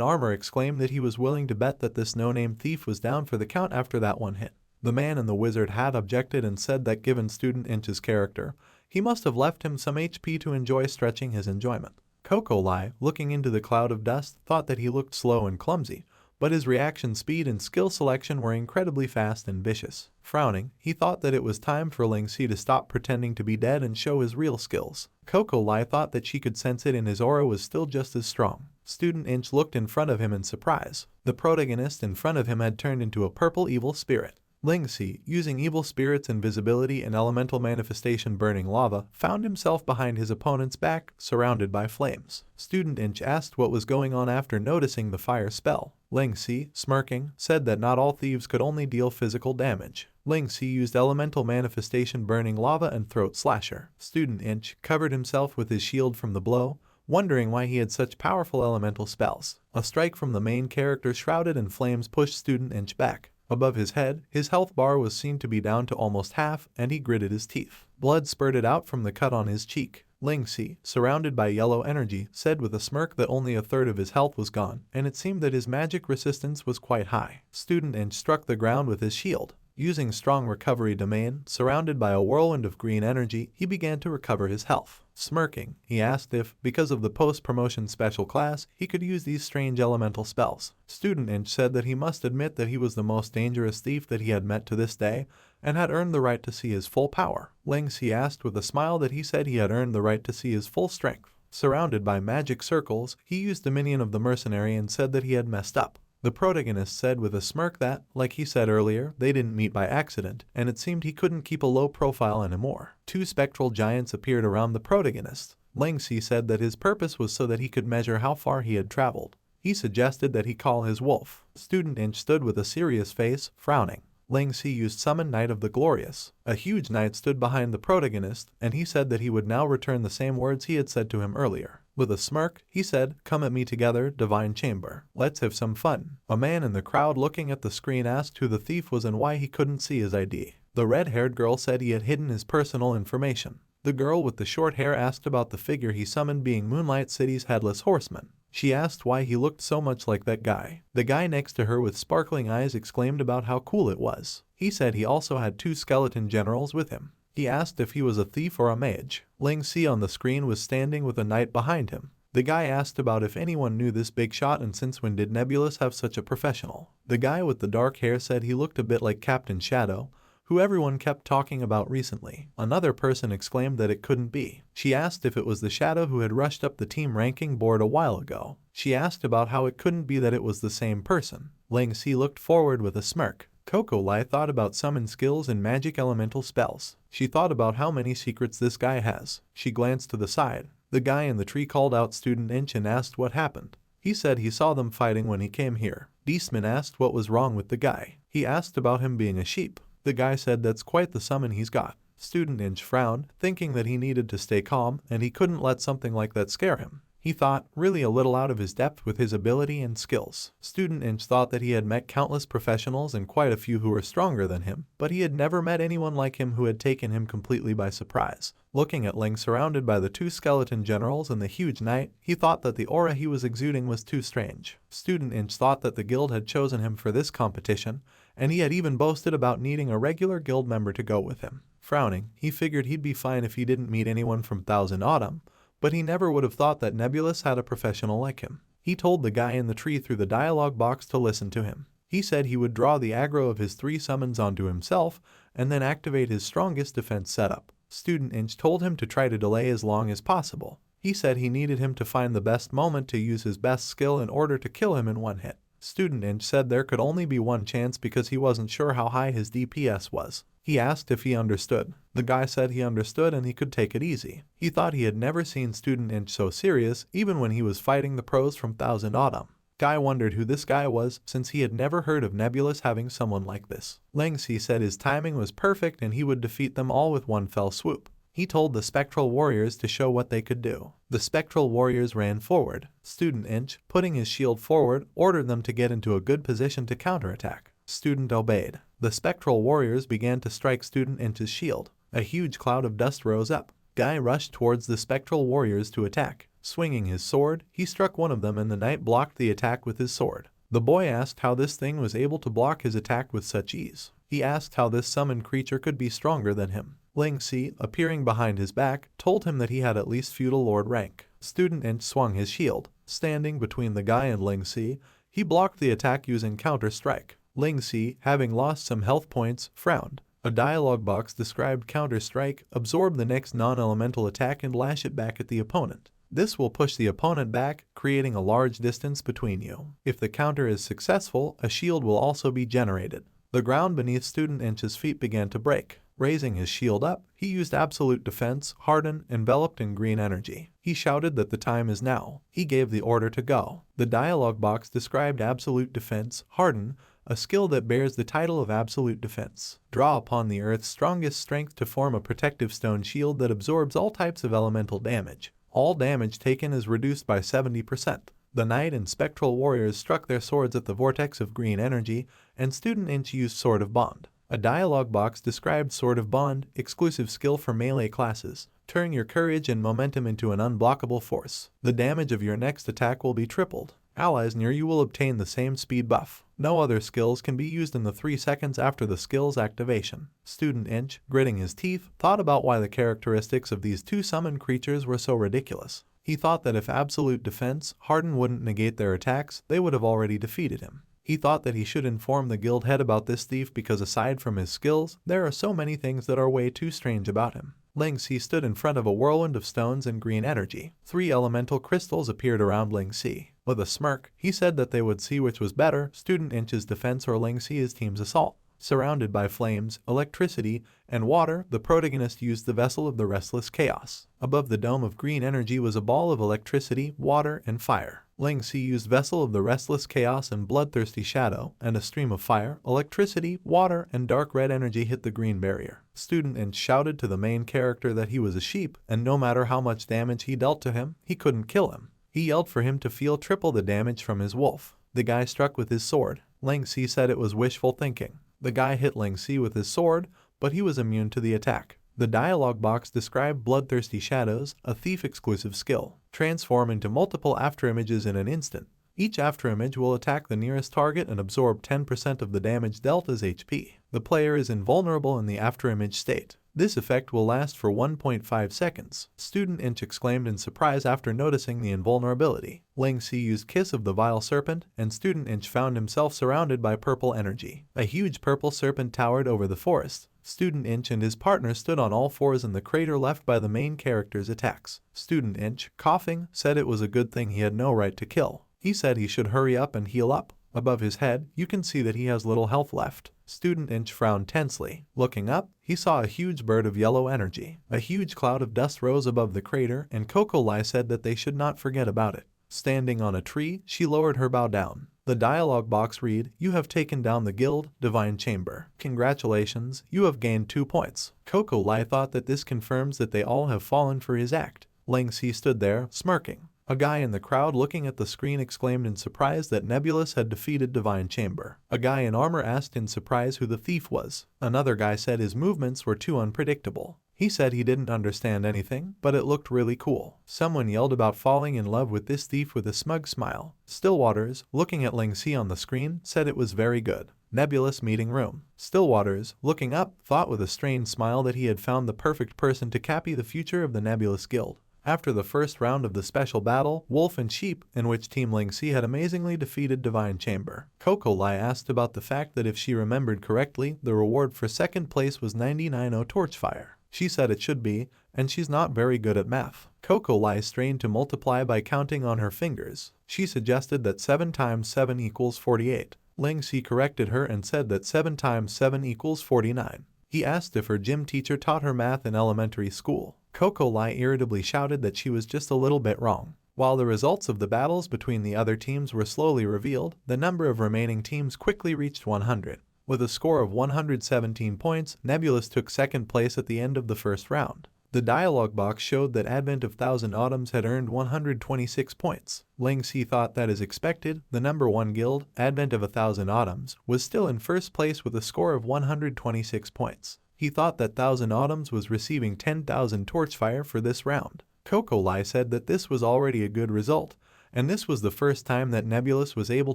armor exclaimed that he was willing to bet that this no-name thief was down for the count after that one hit. The man in the wizard hat objected and said that given Student Inch's character, he must have left him some HP to enjoy stretching his enjoyment. Coco Lai, looking into the cloud of dust, thought that he looked slow and clumsy, but his reaction speed and skill selection were incredibly fast and vicious. Frowning, he thought that it was time for Ling Si to stop pretending to be dead and show his real skills. Coco Lai thought that she could sense it and his aura was still just as strong. Student Inch looked in front of him in surprise. The protagonist in front of him had turned into a purple evil spirit. Ling Si, using evil spirit's invisibility and elemental manifestation burning lava, found himself behind his opponent's back, surrounded by flames. Student Inch asked what was going on after noticing the fire spell. Ling Si, smirking, said that not all thieves could only deal physical damage. Ling Si used elemental manifestation burning lava and throat slasher. Student Inch covered himself with his shield from the blow, wondering why he had such powerful elemental spells. A strike from the main character shrouded in flames pushed Student Inch back. Above his head, his health bar was seen to be down to almost half, and he gritted his teeth. Blood spurted out from the cut on his cheek. Ling Si, surrounded by yellow energy, said with a smirk that only a third of his health was gone, and it seemed that his magic resistance was quite high. Student Inch struck the ground with his shield. Using strong recovery domain, surrounded by a whirlwind of green energy, he began to recover his health. Smirking, he asked if, because of the post-promotion special class, he could use these strange elemental spells. Student Inch said that he must admit that he was the most dangerous thief that he had met to this day, and had earned the right to see his full power. Ling Si asked with a smile that he said he had earned the right to see his full strength. Surrounded by magic circles, he used Dominion of the Mercenary and said that he had messed up. The protagonist said with a smirk that, like he said earlier, they didn't meet by accident, and it seemed he couldn't keep a low profile anymore. Two spectral giants appeared around the protagonist. Ling Si said that his purpose was so that he could measure how far he had traveled. He suggested that he call his wolf. Student Inch stood with a serious face, frowning. Ling Si used Summon Knight of the Glorious. A huge knight stood behind the protagonist, and he said that he would now return the same words he had said to him earlier. With a smirk, he said, "Come at me together, Divine Chamber. Let's have some fun." A man in the crowd looking at the screen asked who the thief was and why he couldn't see his ID. The red-haired girl said he had hidden his personal information. The girl with the short hair asked about the figure he summoned being Moonlight City's headless horseman. She asked why he looked so much like that guy. The guy next to her with sparkling eyes exclaimed about how cool it was. He said he also had 2 skeleton generals with him. He asked if he was a thief or a mage. Ling Si on the screen was standing with a knight behind him. The guy asked about if anyone knew this big shot and since when did Nebulous have such a professional. The guy with the dark hair said he looked a bit like Captain Shadow, who everyone kept talking about recently. Another person exclaimed that it couldn't be. She asked if it was the Shadow who had rushed up the team ranking board a while ago. She asked about how it couldn't be that it was the same person. Ling Si looked forward with a smirk. Coco Lai thought about summon skills and magic elemental spells. She thought about how many secrets this guy has. She glanced to the side. The guy in the tree called out Student Inch and asked what happened. He said he saw them fighting when he came here. Deesman asked what was wrong with the guy. He asked about him being a sheep. The guy said that's quite the summon he's got. Student Inch frowned, thinking that he needed to stay calm and he couldn't let something like that scare him. He thought, really a little out of his depth with his ability and skills. Student Inch thought that he had met countless professionals and quite a few who were stronger than him, but he had never met anyone like him who had taken him completely by surprise. Looking at Ling surrounded by the 2 skeleton generals and the huge knight, he thought that the aura he was exuding was too strange. Student Inch thought that the guild had chosen him for this competition, and he had even boasted about needing a regular guild member to go with him. Frowning, he figured he'd be fine if he didn't meet anyone from Thousand Autumn, but he never would have thought that Nebulous had a professional like him. He told the guy in the tree through the dialogue box to listen to him. He said he would draw the aggro of his 3 summons onto himself and then activate his strongest defense setup. Student Inch told him to try to delay as long as possible. He said he needed him to find the best moment to use his best skill in order to kill him in one hit. Student Inch said there could only be one chance because he wasn't sure how high his DPS was. He asked if he understood. The guy said he understood and he could take it easy. He thought he had never seen Student Inch so serious even when he was fighting the pros from Thousand Autumn. Guy wondered who this guy was since he had never heard of Nebulous having someone like this. Ling Si said his timing was perfect and he would defeat them all with one fell swoop. He told the Spectral Warriors to show what they could do. The Spectral Warriors ran forward. Student Inch, putting his shield forward, ordered them to get into a good position to counterattack. Student obeyed. The Spectral Warriors began to strike Student Inch's shield. A huge cloud of dust rose up. Guy rushed towards the Spectral Warriors to attack. Swinging his sword, he struck one of them and the knight blocked the attack with his sword. The boy asked how this thing was able to block his attack with such ease. He asked how this summoned creature could be stronger than him. Ling Si, appearing behind his back, told him that he had at least feudal lord rank. Student Inch swung his shield. Standing between the guy and Ling Si, he blocked the attack using counter-strike. Ling Si, having lost some health points, frowned. A dialogue box described counter-strike, absorb the next non-elemental attack and lash it back at the opponent. This will push the opponent back, creating a large distance between you. If the counter is successful, a shield will also be generated. The ground beneath Student Inch's feet began to break. Raising his shield up, he used absolute defense, harden, enveloped in green energy. He shouted that the time is now. He gave the order to go. The dialogue box described absolute defense, harden, a skill that bears the title of absolute defense. Draw upon the earth's strongest strength to form a protective stone shield that absorbs all types of elemental damage. All damage taken is reduced by 70%. The knight and spectral warriors struck their swords at the vortex of green energy, and Student Inch used Sword of Bond. A dialogue box described Sword of Bond, exclusive skill for melee classes. Turn your courage and momentum into an unblockable force. The damage of your next attack will be tripled. Allies near you will obtain the same speed buff. No other skills can be used in the 3 seconds after the skill's activation. Student Inch, gritting his teeth, thought about why the characteristics of these two summoned creatures were so ridiculous. He thought that if absolute defense, harden wouldn't negate their attacks, they would have already defeated him. He thought that he should inform the guild head about this thief because aside from his skills, there are so many things that are way too strange about him. Ling Si stood in front of a whirlwind of stones and green energy. 3 elemental crystals appeared around Ling Si. With a smirk, he said that they would see which was better, Student Inch's defense or Ling Si's team's assault. Surrounded by flames, electricity, and water, the protagonist used the vessel of the restless chaos. Above the dome of green energy was a ball of electricity, water, and fire. Ling Si used vessel of the restless chaos and bloodthirsty shadow, and a stream of fire, electricity, water, and dark red energy hit the green barrier. Student Inch shouted to the main character that he was a sheep, and no matter how much damage he dealt to him, he couldn't kill him. He yelled for him to feel triple the damage from his wolf. The guy struck with his sword. Ling Si said it was wishful thinking. The guy hit Ling Si with his sword, but he was immune to the attack. The dialogue box described Bloodthirsty Shadows, a thief-exclusive skill. Transform into multiple afterimages in an instant. Each afterimage will attack the nearest target and absorb 10% of the damage dealt as HP. The player is invulnerable in the afterimage state. This effect will last for 1.5 seconds. Student Inch exclaimed in surprise after noticing the invulnerability. Ling Si used Kiss of the Vile Serpent, and Student Inch found himself surrounded by purple energy. A huge purple serpent towered over the forest. Student Inch and his partner stood on all fours in the crater left by the main character's attacks. Student Inch, coughing, said it was a good thing he had no right to kill. He said he should hurry up and heal up. Above his head, you can see that he has little health left. Student Inch frowned tensely. Looking up, he saw a huge bird of yellow energy. A huge cloud of dust rose above the crater, and Coco Lai said that they should not forget about it. Standing on a tree, she lowered her bow down. The dialogue box read, "You have taken down the guild, Divine Chamber. Congratulations, you have gained 2 points." Coco Lai thought that this confirms that they all have fallen for his act. Ling Si stood there, smirking. A guy in the crowd looking at the screen exclaimed in surprise that Nebulous had defeated Divine Chamber. A guy in armor asked in surprise who the thief was. Another guy said his movements were too unpredictable. He said he didn't understand anything, but it looked really cool. Someone yelled about falling in love with this thief with a smug smile. Stillwaters, looking at Ling Si on the screen, said it was very good. Nebulous meeting room. Stillwaters, looking up, thought with a strained smile that he had found the perfect person to copy the future of the Nebulous Guild. After the first round of the special battle, Wolf and Sheep, in which Team Ling Si had amazingly defeated Divine Chamber, Coco Lai asked about the fact that if she remembered correctly, the reward for second place was 99 Torchfire. She said it should be, and she's not very good at math. Coco Lai strained to multiply by counting on her fingers. She suggested that 7 times 7 equals 48. Ling Si corrected her and said that 7 times 7 equals 49. He asked if her gym teacher taught her math in elementary school. Coco Lai irritably shouted that she was just a little bit wrong. While the results of the battles between the other teams were slowly revealed, the number of remaining teams quickly reached 100. With a score of 117 points, Nebulous took second place at the end of the first round. The dialogue box showed that Advent of Thousand Autumns had earned 126 points. Ling Si thought that as expected, the number 1 guild, Advent of a Thousand Autumns, was still in first place with a score of 126 points. He thought that Thousand Autumns was receiving 10,000 Torchfire for this round. Coco Lai said that this was already a good result, and this was the first time that Nebulous was able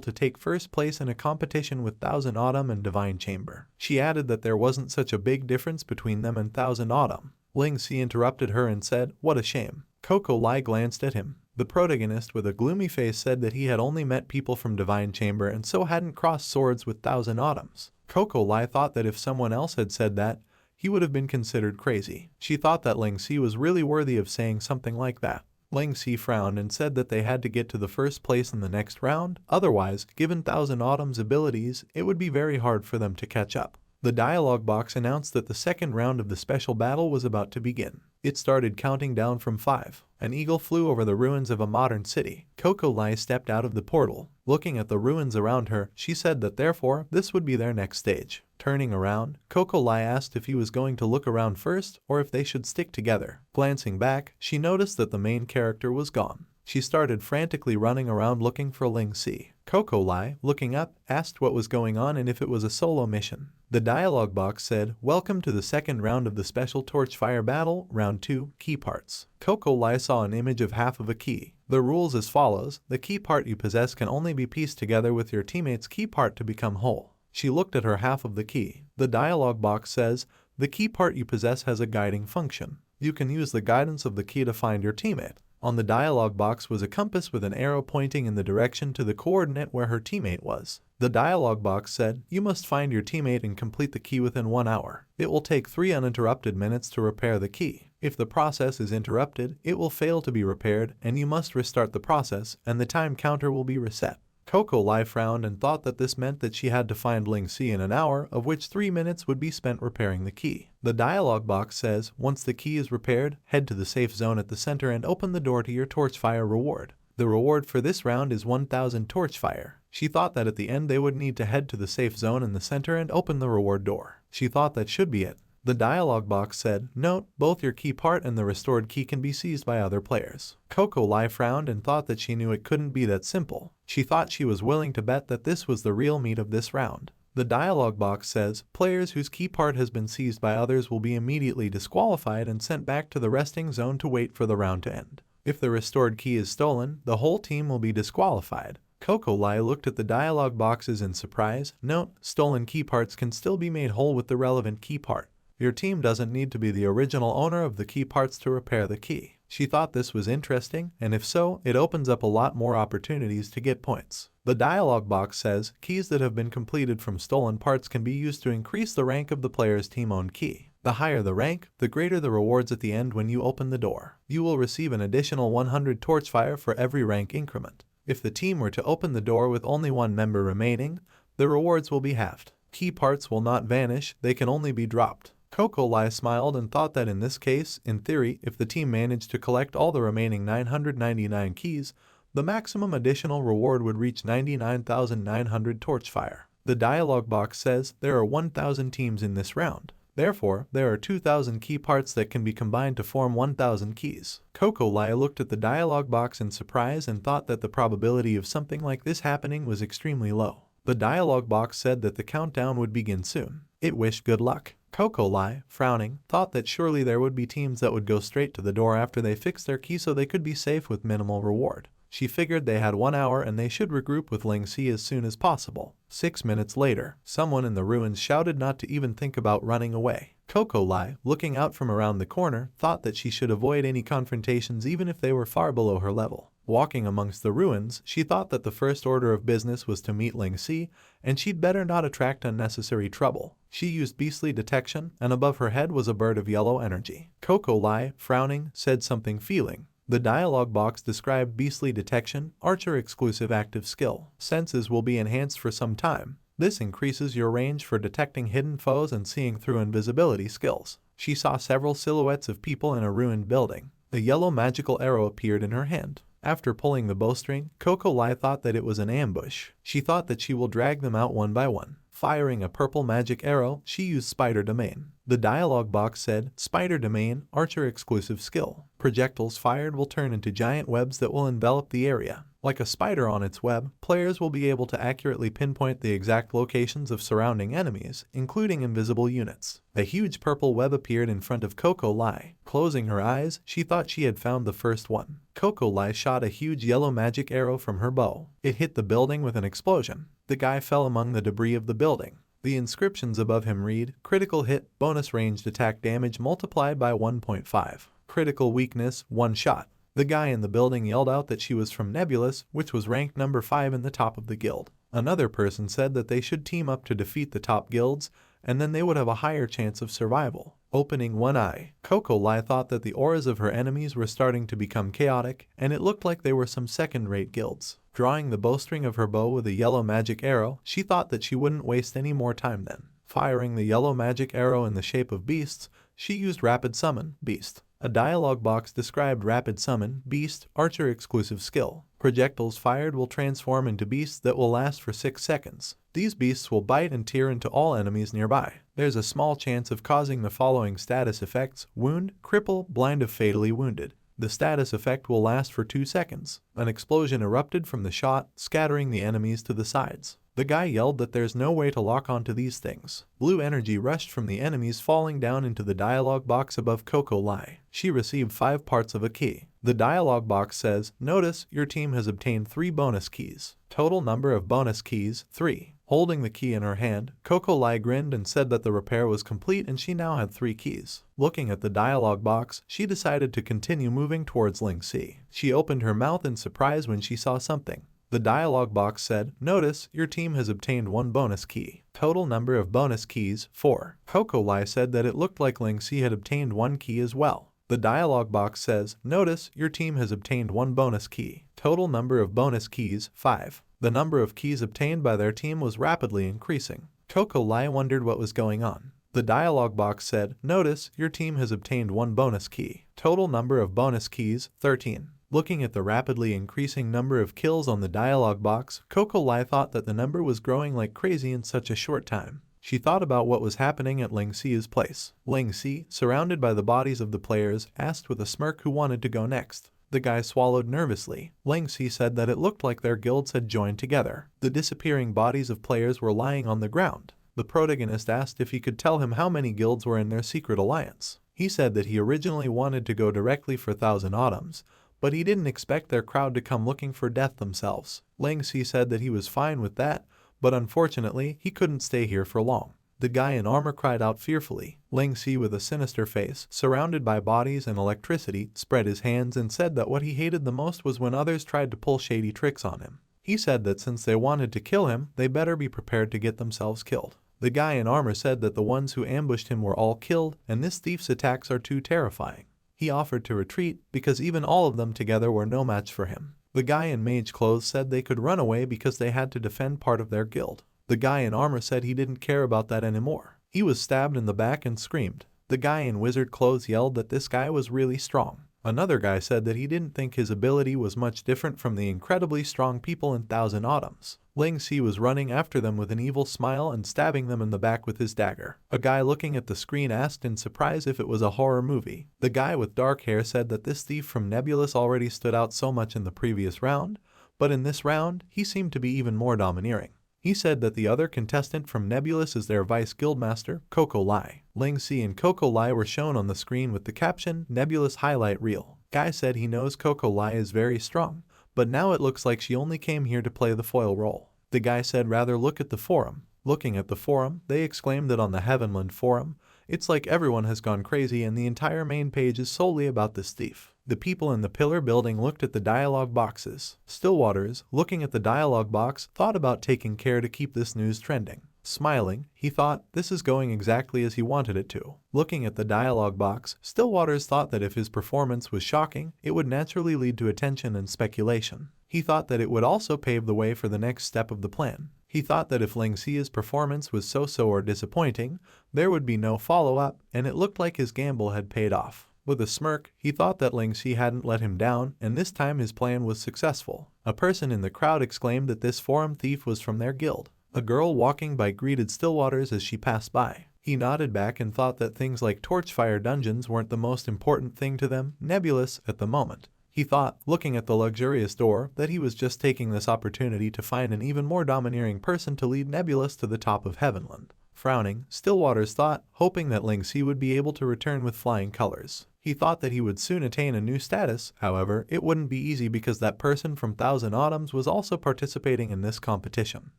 to take first place in a competition with Thousand Autumn and Divine Chamber. She added that there wasn't such a big difference between them and Thousand Autumn. Ling Si interrupted her and said, "What a shame." Coco Lai glanced at him. The protagonist with a gloomy face said that he had only met people from Divine Chamber and so hadn't crossed swords with Thousand Autumns. Coco Lai thought that if someone else had said that, he would have been considered crazy. She thought that Ling Si was really worthy of saying something like that. Ling Si frowned and said that they had to get to the first place in the next round, otherwise, given Thousand Autumn's abilities, it would be very hard for them to catch up. The dialogue box announced that the second round of the special battle was about to begin. It started counting down from 5. An eagle flew over the ruins of a modern city. Coco Lai stepped out of the portal. Looking at the ruins around her, she said that therefore, this would be their next stage. Turning around, Coco Lai asked if he was going to look around first or if they should stick together. Glancing back, she noticed that the main character was gone. She started frantically running around looking for Ling Si. Coco Lai, looking up, asked what was going on and if it was a solo mission. The dialogue box said, "Welcome to the second round of the special Torchfire battle, round 2, key parts." Coco Lai saw an image of half of a key. The rules as follows: the key part you possess can only be pieced together with your teammate's key part to become whole. She looked at her half of the key. The dialogue box says, "The key part you possess has a guiding function. You can use the guidance of the key to find your teammate." On the dialogue box was a compass with an arrow pointing in the direction to the coordinate where her teammate was. The dialogue box said, "You must find your teammate and complete the key within 1 hour. It will take 3 uninterrupted minutes to repair the key. If the process is interrupted, it will fail to be repaired and you must restart the process and the time counter will be reset." Coco Lai frowned and thought that this meant that she had to find Ling Si in an hour, of which 3 minutes would be spent repairing the key. The dialogue box says, "Once the key is repaired, head to the safe zone at the center and open the door to your Torchfire reward. The reward for this round is 1,000 Torchfire." She thought that at the end they would need to head to the safe zone in the center and open the reward door. She thought that should be it. The dialogue box said, "Note, both your key part and the restored key can be seized by other players." Coco Lai frowned and thought that she knew it couldn't be that simple. She thought she was willing to bet that this was the real meat of this round. The dialogue box says, "Players whose key part has been seized by others will be immediately disqualified and sent back to the resting zone to wait for the round to end. If the restored key is stolen, the whole team will be disqualified." Coco Lai looked at the dialogue boxes in surprise. Note, stolen key parts can still be made whole with the relevant key part. Your team doesn't need to be the original owner of the key parts to repair the key. She thought this was interesting, and if so, it opens up a lot more opportunities to get points. The dialogue box says, "Keys that have been completed from stolen parts can be used to increase the rank of the player's team-owned key. The higher the rank, the greater the rewards at the end when you open the door. You will receive an additional 100 Torchfire for every rank increment. If the team were to open the door with only 1 member remaining, the rewards will be halved. Key parts will not vanish, they can only be dropped." Coco Lai smiled and thought that in this case, in theory, if the team managed to collect all the remaining 999 keys, the maximum additional reward would reach 99,900 Torchfire. The dialogue box says there are 1,000 teams in this round. Therefore, there are 2,000 key parts that can be combined to form 1,000 keys. Coco Lai looked at the dialogue box in surprise and thought that the probability of something like this happening was extremely low. The dialogue box said that the countdown would begin soon. It wished good luck. Coco Lai, frowning, thought that surely there would be teams that would go straight to the door after they fixed their key so they could be safe with minimal reward. She figured they had 1 hour and they should regroup with Ling Si as soon as possible. 6 minutes later, someone in the ruins shouted not to even think about running away. Coco Lai, looking out from around the corner, thought that she should avoid any confrontations even if they were far below her level. Walking amongst the ruins, she thought that the first order of business was to meet Ling Si, and she'd better not attract unnecessary trouble. She used beastly detection, and above her head was a bird of yellow energy. Coco Lai, frowning, said something feeling. The dialogue box described beastly detection, archer exclusive active skill. Senses will be enhanced for some time. This increases your range for detecting hidden foes and seeing through invisibility skills. She saw several silhouettes of people in a ruined building. A yellow magical arrow appeared in her hand. After pulling the bowstring, Coco Lai thought that it was an ambush. She thought that she will drag them out one by one. Firing a purple magic arrow, she used Spider Domain. The dialogue box said, Spider Domain, Archer exclusive skill. Projectiles fired will turn into giant webs that will envelop the area. Like a spider on its web, players will be able to accurately pinpoint the exact locations of surrounding enemies, including invisible units. A huge purple web appeared in front of Coco Lai. Closing her eyes, she thought she had found the first one. Coco Lai shot a huge yellow magic arrow from her bow. It hit the building with an explosion. The guy fell among the debris of the building. The inscriptions above him read, critical hit, bonus ranged attack damage multiplied by 1.5. Critical weakness, 1 shot. The guy in the building yelled out that she was from Nebulous, which was ranked number 5 in the top of the guild. Another person said that they should team up to defeat the top guilds, and then they would have a higher chance of survival. Opening one eye, Coco Lai thought that the auras of her enemies were starting to become chaotic, and it looked like they were some second-rate guilds. Drawing the bowstring of her bow with a yellow magic arrow, she thought that she wouldn't waste any more time then. Firing the yellow magic arrow in the shape of beasts, she used Rapid Summon, Beast. A dialogue box described Rapid Summon, Beast, Archer exclusive skill. Projectiles fired will transform into beasts that will last for 6 seconds. These beasts will bite and tear into all enemies nearby. There's a small chance of causing the following status effects: wound, cripple, blind if fatally wounded. The status effect will last for 2 seconds. An explosion erupted from the shot, scattering the enemies to the sides. The guy yelled that there's no way to lock onto these things. Blue energy rushed from the enemies falling down into the dialogue box above Coco Lai. She received 5 parts of a key. The dialogue box says, notice, your team has obtained 3 bonus keys. Total number of bonus keys, 3. Holding the key in her hand, Coco Lai grinned and said that the repair was complete and she now had 3 keys. Looking at the dialogue box, she decided to continue moving towards Ling Si. She opened her mouth in surprise when she saw something. The dialogue box said, notice, your team has obtained 1 bonus key. Total number of bonus keys, 4. Coco Lai said that it looked like Ling Si had obtained 1 key as well. The dialogue box says, notice, your team has obtained 1 bonus key. Total number of bonus keys, 5. The number of keys obtained by their team was rapidly increasing. Coco Lai wondered what was going on. The dialogue box said, notice, your team has obtained 1 bonus key. Total number of bonus keys, 13. Looking at the rapidly increasing number of kills on the dialogue box, Coco Lai thought that the number was growing like crazy in such a short time. She thought about what was happening at Ling Si's place. Ling Si, surrounded by the bodies of the players, asked with a smirk who wanted to go next. The guy swallowed nervously. Ling Si said that it looked like their guilds had joined together. The disappearing bodies of players were lying on the ground. The protagonist asked if he could tell him how many guilds were in their secret alliance. He said that he originally wanted to go directly for Thousand Autumns, but he didn't expect their crowd to come looking for death themselves. Ling Si said that he was fine with that, but unfortunately, he couldn't stay here for long. The guy in armor cried out fearfully. Ling Si, with a sinister face, surrounded by bodies and electricity, spread his hands and said that what he hated the most was when others tried to pull shady tricks on him. He said that since they wanted to kill him, they better be prepared to get themselves killed. The guy in armor said that the ones who ambushed him were all killed, and this thief's attacks are too terrifying. He offered to retreat, because even all of them together were no match for him. The guy in mage clothes said they could run away because they had to defend part of their guild. The guy in armor said he didn't care about that anymore. He was stabbed in the back and screamed. The guy in wizard clothes yelled that this guy was really strong. Another guy said that he didn't think his ability was much different from the incredibly strong people in Thousand Autumns. Ling Si was running after them with an evil smile and stabbing them in the back with his dagger. A guy looking at the screen asked in surprise if it was a horror movie. The guy with dark hair said that this thief from Nebulous already stood out so much in the previous round, but in this round, he seemed to be even more domineering. He said that the other contestant from Nebulous is their vice guildmaster, Coco Lai. Ling Si and Coco Lai were shown on the screen with the caption, Nebulous highlight reel. Guy said he knows Coco Lai is very strong, but now it looks like she only came here to play the foil role. The guy said rather look at the forum. Looking at the forum, they exclaimed that on the Heavenland forum, it's like everyone has gone crazy and the entire main page is solely about this thief. The people in the pillar building looked at the dialogue boxes. Stillwaters, looking at the dialogue box, thought about taking care to keep this news trending. Smiling, he thought, this is going exactly as he wanted it to. Looking at the dialogue box, Stillwaters thought that if his performance was shocking, it would naturally lead to attention and speculation. He thought that it would also pave the way for the next step of the plan. He thought that if Ling Si's performance was so-so or disappointing, there would be no follow-up, and it looked like his gamble had paid off. With a smirk, he thought that Ling Si hadn't let him down, and this time his plan was successful. A person in the crowd exclaimed that this forum thief was from their guild. A girl walking by greeted Stillwaters as she passed by. He nodded back and thought that things like Torchfire dungeons weren't the most important thing to them, nebulous, at the moment. He thought, looking at the luxurious door, that he was just taking this opportunity to find an even more domineering person to lead Nebulous to the top of Heavenland. Frowning, Stillwaters thought, hoping that Ling Si would be able to return with flying colors. He thought that he would soon attain a new status, however, it wouldn't be easy because that person from Thousand Autumns was also participating in this competition.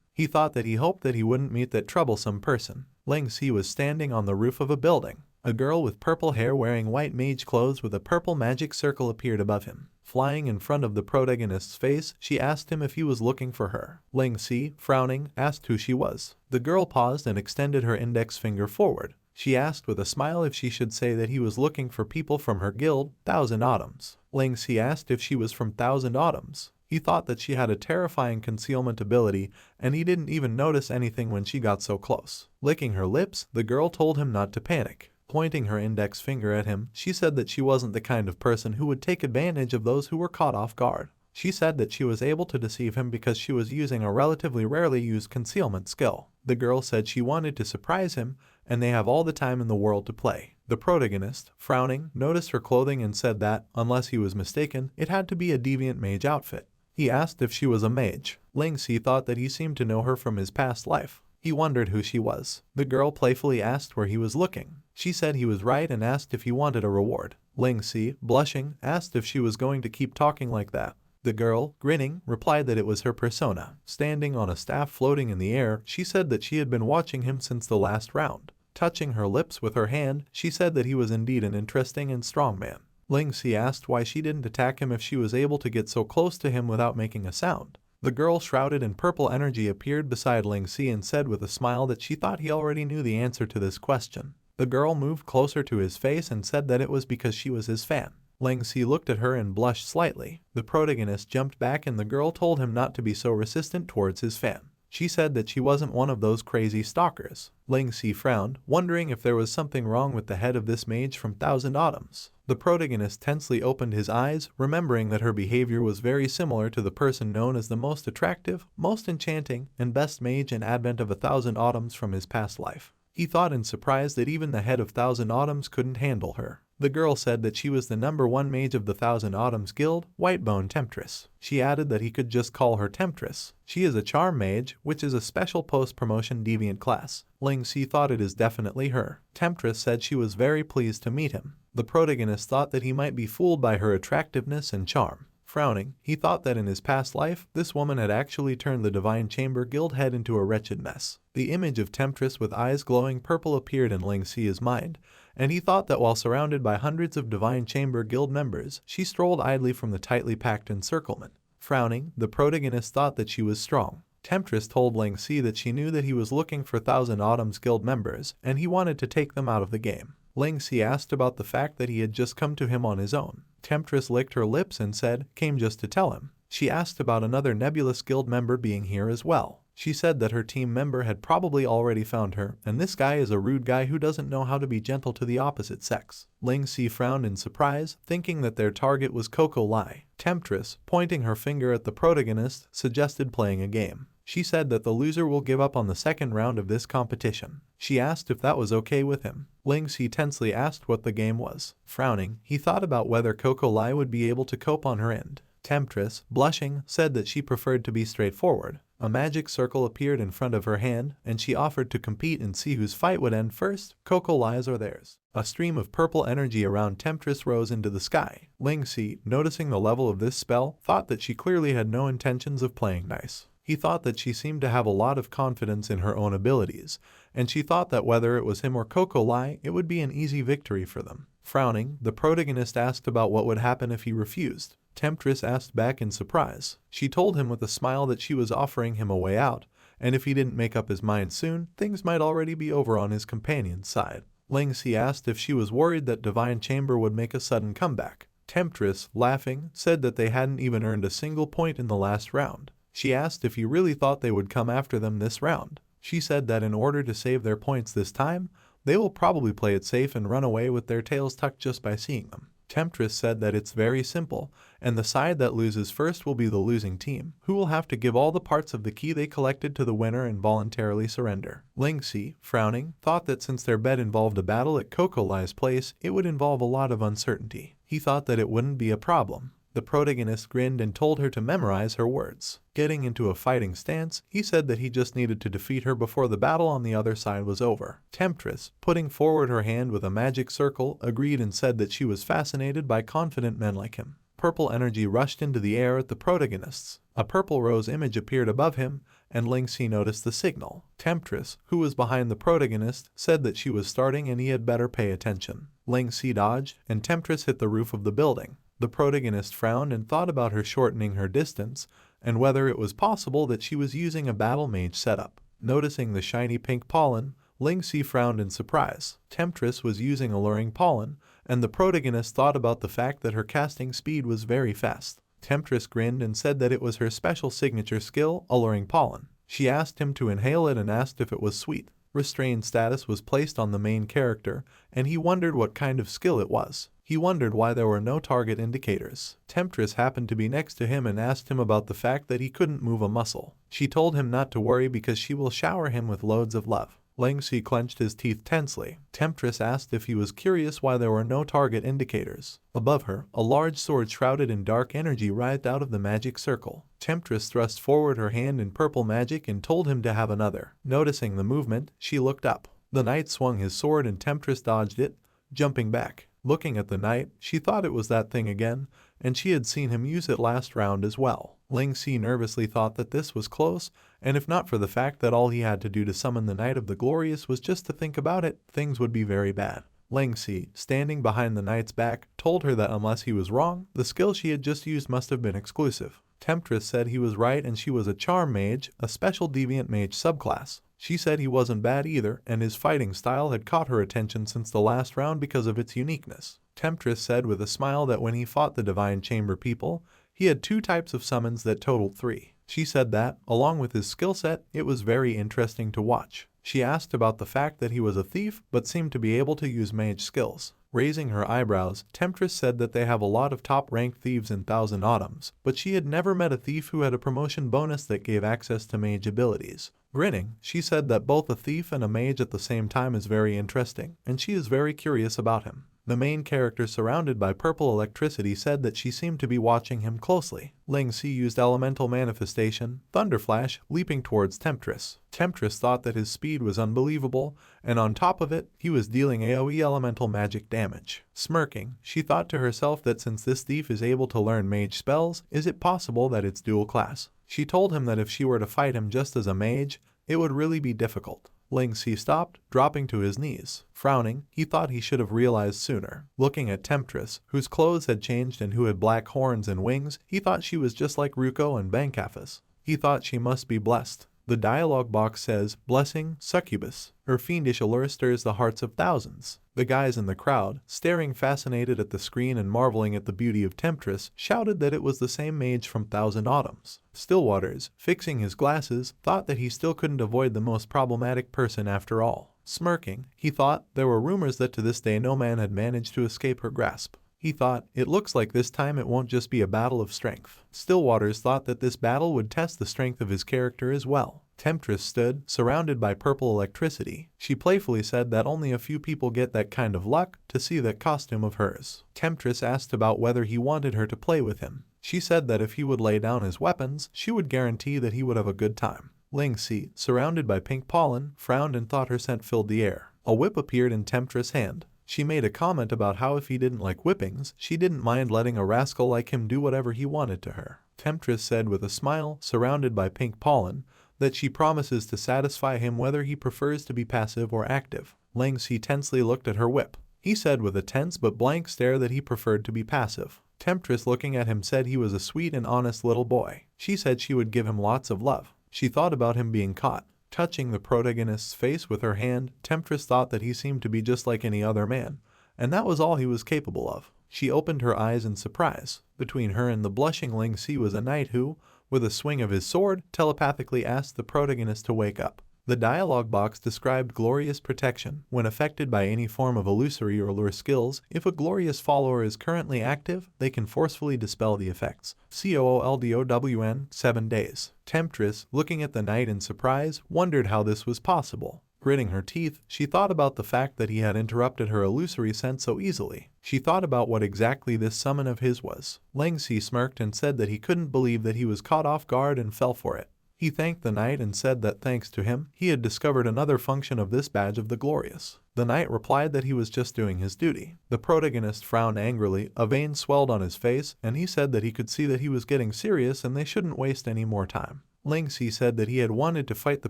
He thought that he hoped that he wouldn't meet that troublesome person. Ling Si was standing on the roof of a building. A girl with purple hair wearing white mage clothes with a purple magic circle appeared above him. Flying in front of the protagonist's face, she asked him if he was looking for her. Ling Si, frowning, asked who she was. The girl paused and extended her index finger forward. She asked with a smile if she should say that he was looking for people from her guild, Thousand Autumns. Ling Si asked if she was from Thousand Autumns. He thought that she had a terrifying concealment ability, and he didn't even notice anything when she got so close. Licking her lips, the girl told him not to panic. Pointing her index finger at him, she said that she wasn't the kind of person who would take advantage of those who were caught off guard. She said that she was able to deceive him because she was using a relatively rarely used concealment skill. The girl said she wanted to surprise him, and they have all the time in the world to play. The protagonist, frowning, noticed her clothing and said that, unless he was mistaken, it had to be a deviant mage outfit. He asked if she was a mage. Ling Si thought that he seemed to know her from his past life. He wondered who she was. The girl playfully asked where he was looking. She said he was right and asked if he wanted a reward. Ling Si, blushing, asked if she was going to keep talking like that. The girl, grinning, replied that it was her persona. Standing on a staff floating in the air, she said that she had been watching him since the last round. Touching her lips with her hand, she said that he was indeed an interesting and strong man. Ling Si asked why she didn't attack him if she was able to get so close to him without making a sound. The girl shrouded in purple energy appeared beside Ling Si and said with a smile that she thought he already knew the answer to this question. The girl moved closer to his face and said that it was because she was his fan. Ling Si looked at her and blushed slightly. The protagonist jumped back and the girl told him not to be so resistant towards his fan. She said that she wasn't one of those crazy stalkers. Ling Si frowned, wondering if there was something wrong with the head of this mage from Thousand Autumns. The protagonist tensely opened his eyes, remembering that her behavior was very similar to the person known as the most attractive, most enchanting, and best mage in Advent of 1,000 Autumns from his past life. He thought in surprise that even the head of 1,000 Autumns couldn't handle her. The girl said that she was the #1 mage of the 1,000 Autumns Guild, Whitebone Temptress. She added that he could just call her Temptress. She is a charm mage, which is a special post-promotion deviant class. Ling Si thought it is definitely her. Temptress said she was very pleased to meet him. The protagonist thought that he might be fooled by her attractiveness and charm. Frowning, he thought that in his past life, this woman had actually turned the Divine Chamber Guild head into a wretched mess. The image of Temptress with eyes glowing purple appeared in Ling Si's mind, and he thought that while surrounded by hundreds of Divine Chamber Guild members, she strolled idly from the tightly packed encirclement. Frowning, the protagonist thought that she was strong. Temptress told Ling Si that she knew that he was looking for 1,000 Autumns Guild members, and he wanted to take them out of the game. Ling Si asked about the fact that he had just come to him on his own. Temptress licked her lips and said, "Came just to tell him." She asked about another Nebulous Guild member being here as well. She said that her team member had probably already found her, and this guy is a rude guy who doesn't know how to be gentle to the opposite sex. Ling Si frowned in surprise, thinking that their target was Coco Lai. Temptress, pointing her finger at the protagonist, suggested playing a game. She said that the loser will give up on the second round of this competition. She asked if that was okay with him. Ling Si tensely asked what the game was. Frowning, he thought about whether Coco Lai would be able to cope on her end. Temptress, blushing, said that she preferred to be straightforward. A magic circle appeared in front of her hand, and she offered to compete and see whose fight would end first, Coco Lai's or theirs. A stream of purple energy around Temptress rose into the sky. Ling Si, noticing the level of this spell, thought that she clearly had no intentions of playing nice. He thought that she seemed to have a lot of confidence in her own abilities, and she thought that whether it was him or Coco Lai, it would be an easy victory for them. Frowning, the protagonist asked about what would happen if he refused. Temptress asked back in surprise. She told him with a smile that she was offering him a way out, and if he didn't make up his mind soon, things might already be over on his companion's side. Ling Si asked if she was worried that Divine Chamber would make a sudden comeback. Temptress, laughing, said that they hadn't even earned a single point in the last round. She asked if he really thought they would come after them this round. She said that in order to save their points this time, They will probably play it safe and run away with their tails tucked just by seeing them. Temptress said that it's very simple, and the side that loses first will be the losing team, who will have to give all the parts of the key they collected to the winner and voluntarily surrender. Lingxi, frowning, thought that since their bet involved a battle at Coco Lai's place, it would involve a lot of uncertainty. He thought that it wouldn't be a problem. The protagonist grinned and told her to memorize her words. Getting into a fighting stance, he said that he just needed to defeat her before the battle on the other side was over. Temptress, putting forward her hand with a magic circle, agreed and said that she was fascinated by confident men like him. Purple energy rushed into the air at the protagonists. A purple rose image appeared above him, and Lingxi noticed the signal. Temptress, who was behind the protagonist, said that she was starting and he had better pay attention. Lingxi dodged, and Temptress hit the roof of the building. The protagonist frowned and thought about her shortening her distance, and whether it was possible that she was using a battle mage setup. Noticing the shiny pink pollen, Lingxi frowned in surprise. Temptress was using alluring pollen, and the protagonist thought about the fact that her casting speed was very fast. Temptress grinned and said that it was her special signature skill, alluring pollen. She asked him to inhale it and asked if it was sweet. Restrained status was placed on the main character, and he wondered what kind of skill it was. He wondered why there were no target indicators. Temptress happened to be next to him and asked him about the fact that he couldn't move a muscle. She told him not to worry because she will shower him with loads of love. Lingxi clenched his teeth tensely. Temptress asked if he was curious why there were no target indicators. Above her, a large sword shrouded in dark energy writhed out of the magic circle. Temptress thrust forward her hand in purple magic and told him to have another. Noticing the movement, she looked up. The knight swung his sword and Temptress dodged it, jumping back. Looking at the knight, she thought it was that thing again, and she had seen him use it last round as well. Lingxi nervously thought that this was close, and if not for the fact that all he had to do to summon the Knight of the Glorious was just to think about it, things would be very bad. Lingxi, standing behind the knight's back, told her that unless he was wrong, the skill she had just used must have been exclusive. Temptress said he was right and she was a charm mage, a special deviant mage subclass. She said he wasn't bad either, and his fighting style had caught her attention since the last round because of its uniqueness. Temptress said with a smile that when he fought the Divine Chamber people, he had 2 types of summons that totaled 3. She said that, along with his skill set, it was very interesting to watch. She asked about the fact that he was a thief but seemed to be able to use mage skills. Raising her eyebrows, Temptress said that they have a lot of top-ranked thieves in Thousand Autumns, but she had never met a thief who had a promotion bonus that gave access to mage abilities. Grinning, she said that both a thief and a mage at the same time is very interesting, and she is very curious about him. The main character surrounded by purple electricity said that she seemed to be watching him closely. Lingxi used elemental manifestation, Thunderflash, leaping towards Temptress. Temptress thought that his speed was unbelievable, and on top of it, he was dealing AoE elemental magic damage. Smirking, she thought to herself that since this thief is able to learn mage spells, is it possible that it's dual class? She told him that if she were to fight him just as a mage, it would really be difficult. Lingxi stopped, dropping to his knees. Frowning, he thought he should have realized sooner. Looking at Temptress, whose clothes had changed and who had black horns and wings, he thought she was just like Ruko and Bankafis. He thought she must be blessed. The dialogue box says, "Blessing, succubus." Her fiendish allure stirs the hearts of thousands. The guys in the crowd, staring fascinated at the screen and marveling at the beauty of Temptress, shouted that it was the same mage from Thousand Autumns. Stillwaters, fixing his glasses, thought that he still couldn't avoid the most problematic person after all. Smirking, he thought there were rumors that to this day no man had managed to escape her grasp. He thought, it looks like this time it won't just be a battle of strength. Stillwaters thought that this battle would test the strength of his character as well. Temptress stood, surrounded by purple electricity. She playfully said that only a few people get that kind of luck to see that costume of hers. Temptress asked about whether he wanted her to play with him. She said that if he would lay down his weapons, she would guarantee that he would have a good time. Lingxi, surrounded by pink pollen, frowned and thought her scent filled the air. A whip appeared in Temptress' hand. She made a comment about how if he didn't like whippings, she didn't mind letting a rascal like him do whatever he wanted to her. Temptress said with a smile, surrounded by pink pollen, that she promises to satisfy him whether he prefers to be passive or active. Lingxi tensely looked at her whip. He said with a tense but blank stare that he preferred to be passive. Temptress, looking at him, said he was a sweet and honest little boy. She said she would give him lots of love. She thought about him being caught. Touching the protagonist's face with her hand, Temptress thought that he seemed to be just like any other man, and that was all he was capable of. She opened her eyes in surprise. Between her and the blushing Lingxi was a knight who, with a swing of his sword, telepathically asked the protagonist to wake up. The dialogue box described Glorious protection. When affected by any form of illusory or lure skills, if a Glorious follower is currently active, they can forcefully dispel the effects. COOLDOWN 7 days. Temptress, looking at the knight in surprise, wondered how this was possible. Gritting her teeth, she thought about the fact that he had interrupted her illusory sense so easily. She thought about what exactly this summon of his was. Lengxi smirked and said that he couldn't believe that he was caught off guard and fell for it. He thanked the knight and said that thanks to him, he had discovered another function of this badge of the Glorious. The knight replied that he was just doing his duty. The protagonist frowned angrily, a vein swelled on his face, and he said that he could see that he was getting serious and they shouldn't waste any more time. Lengxi said that he had wanted to fight the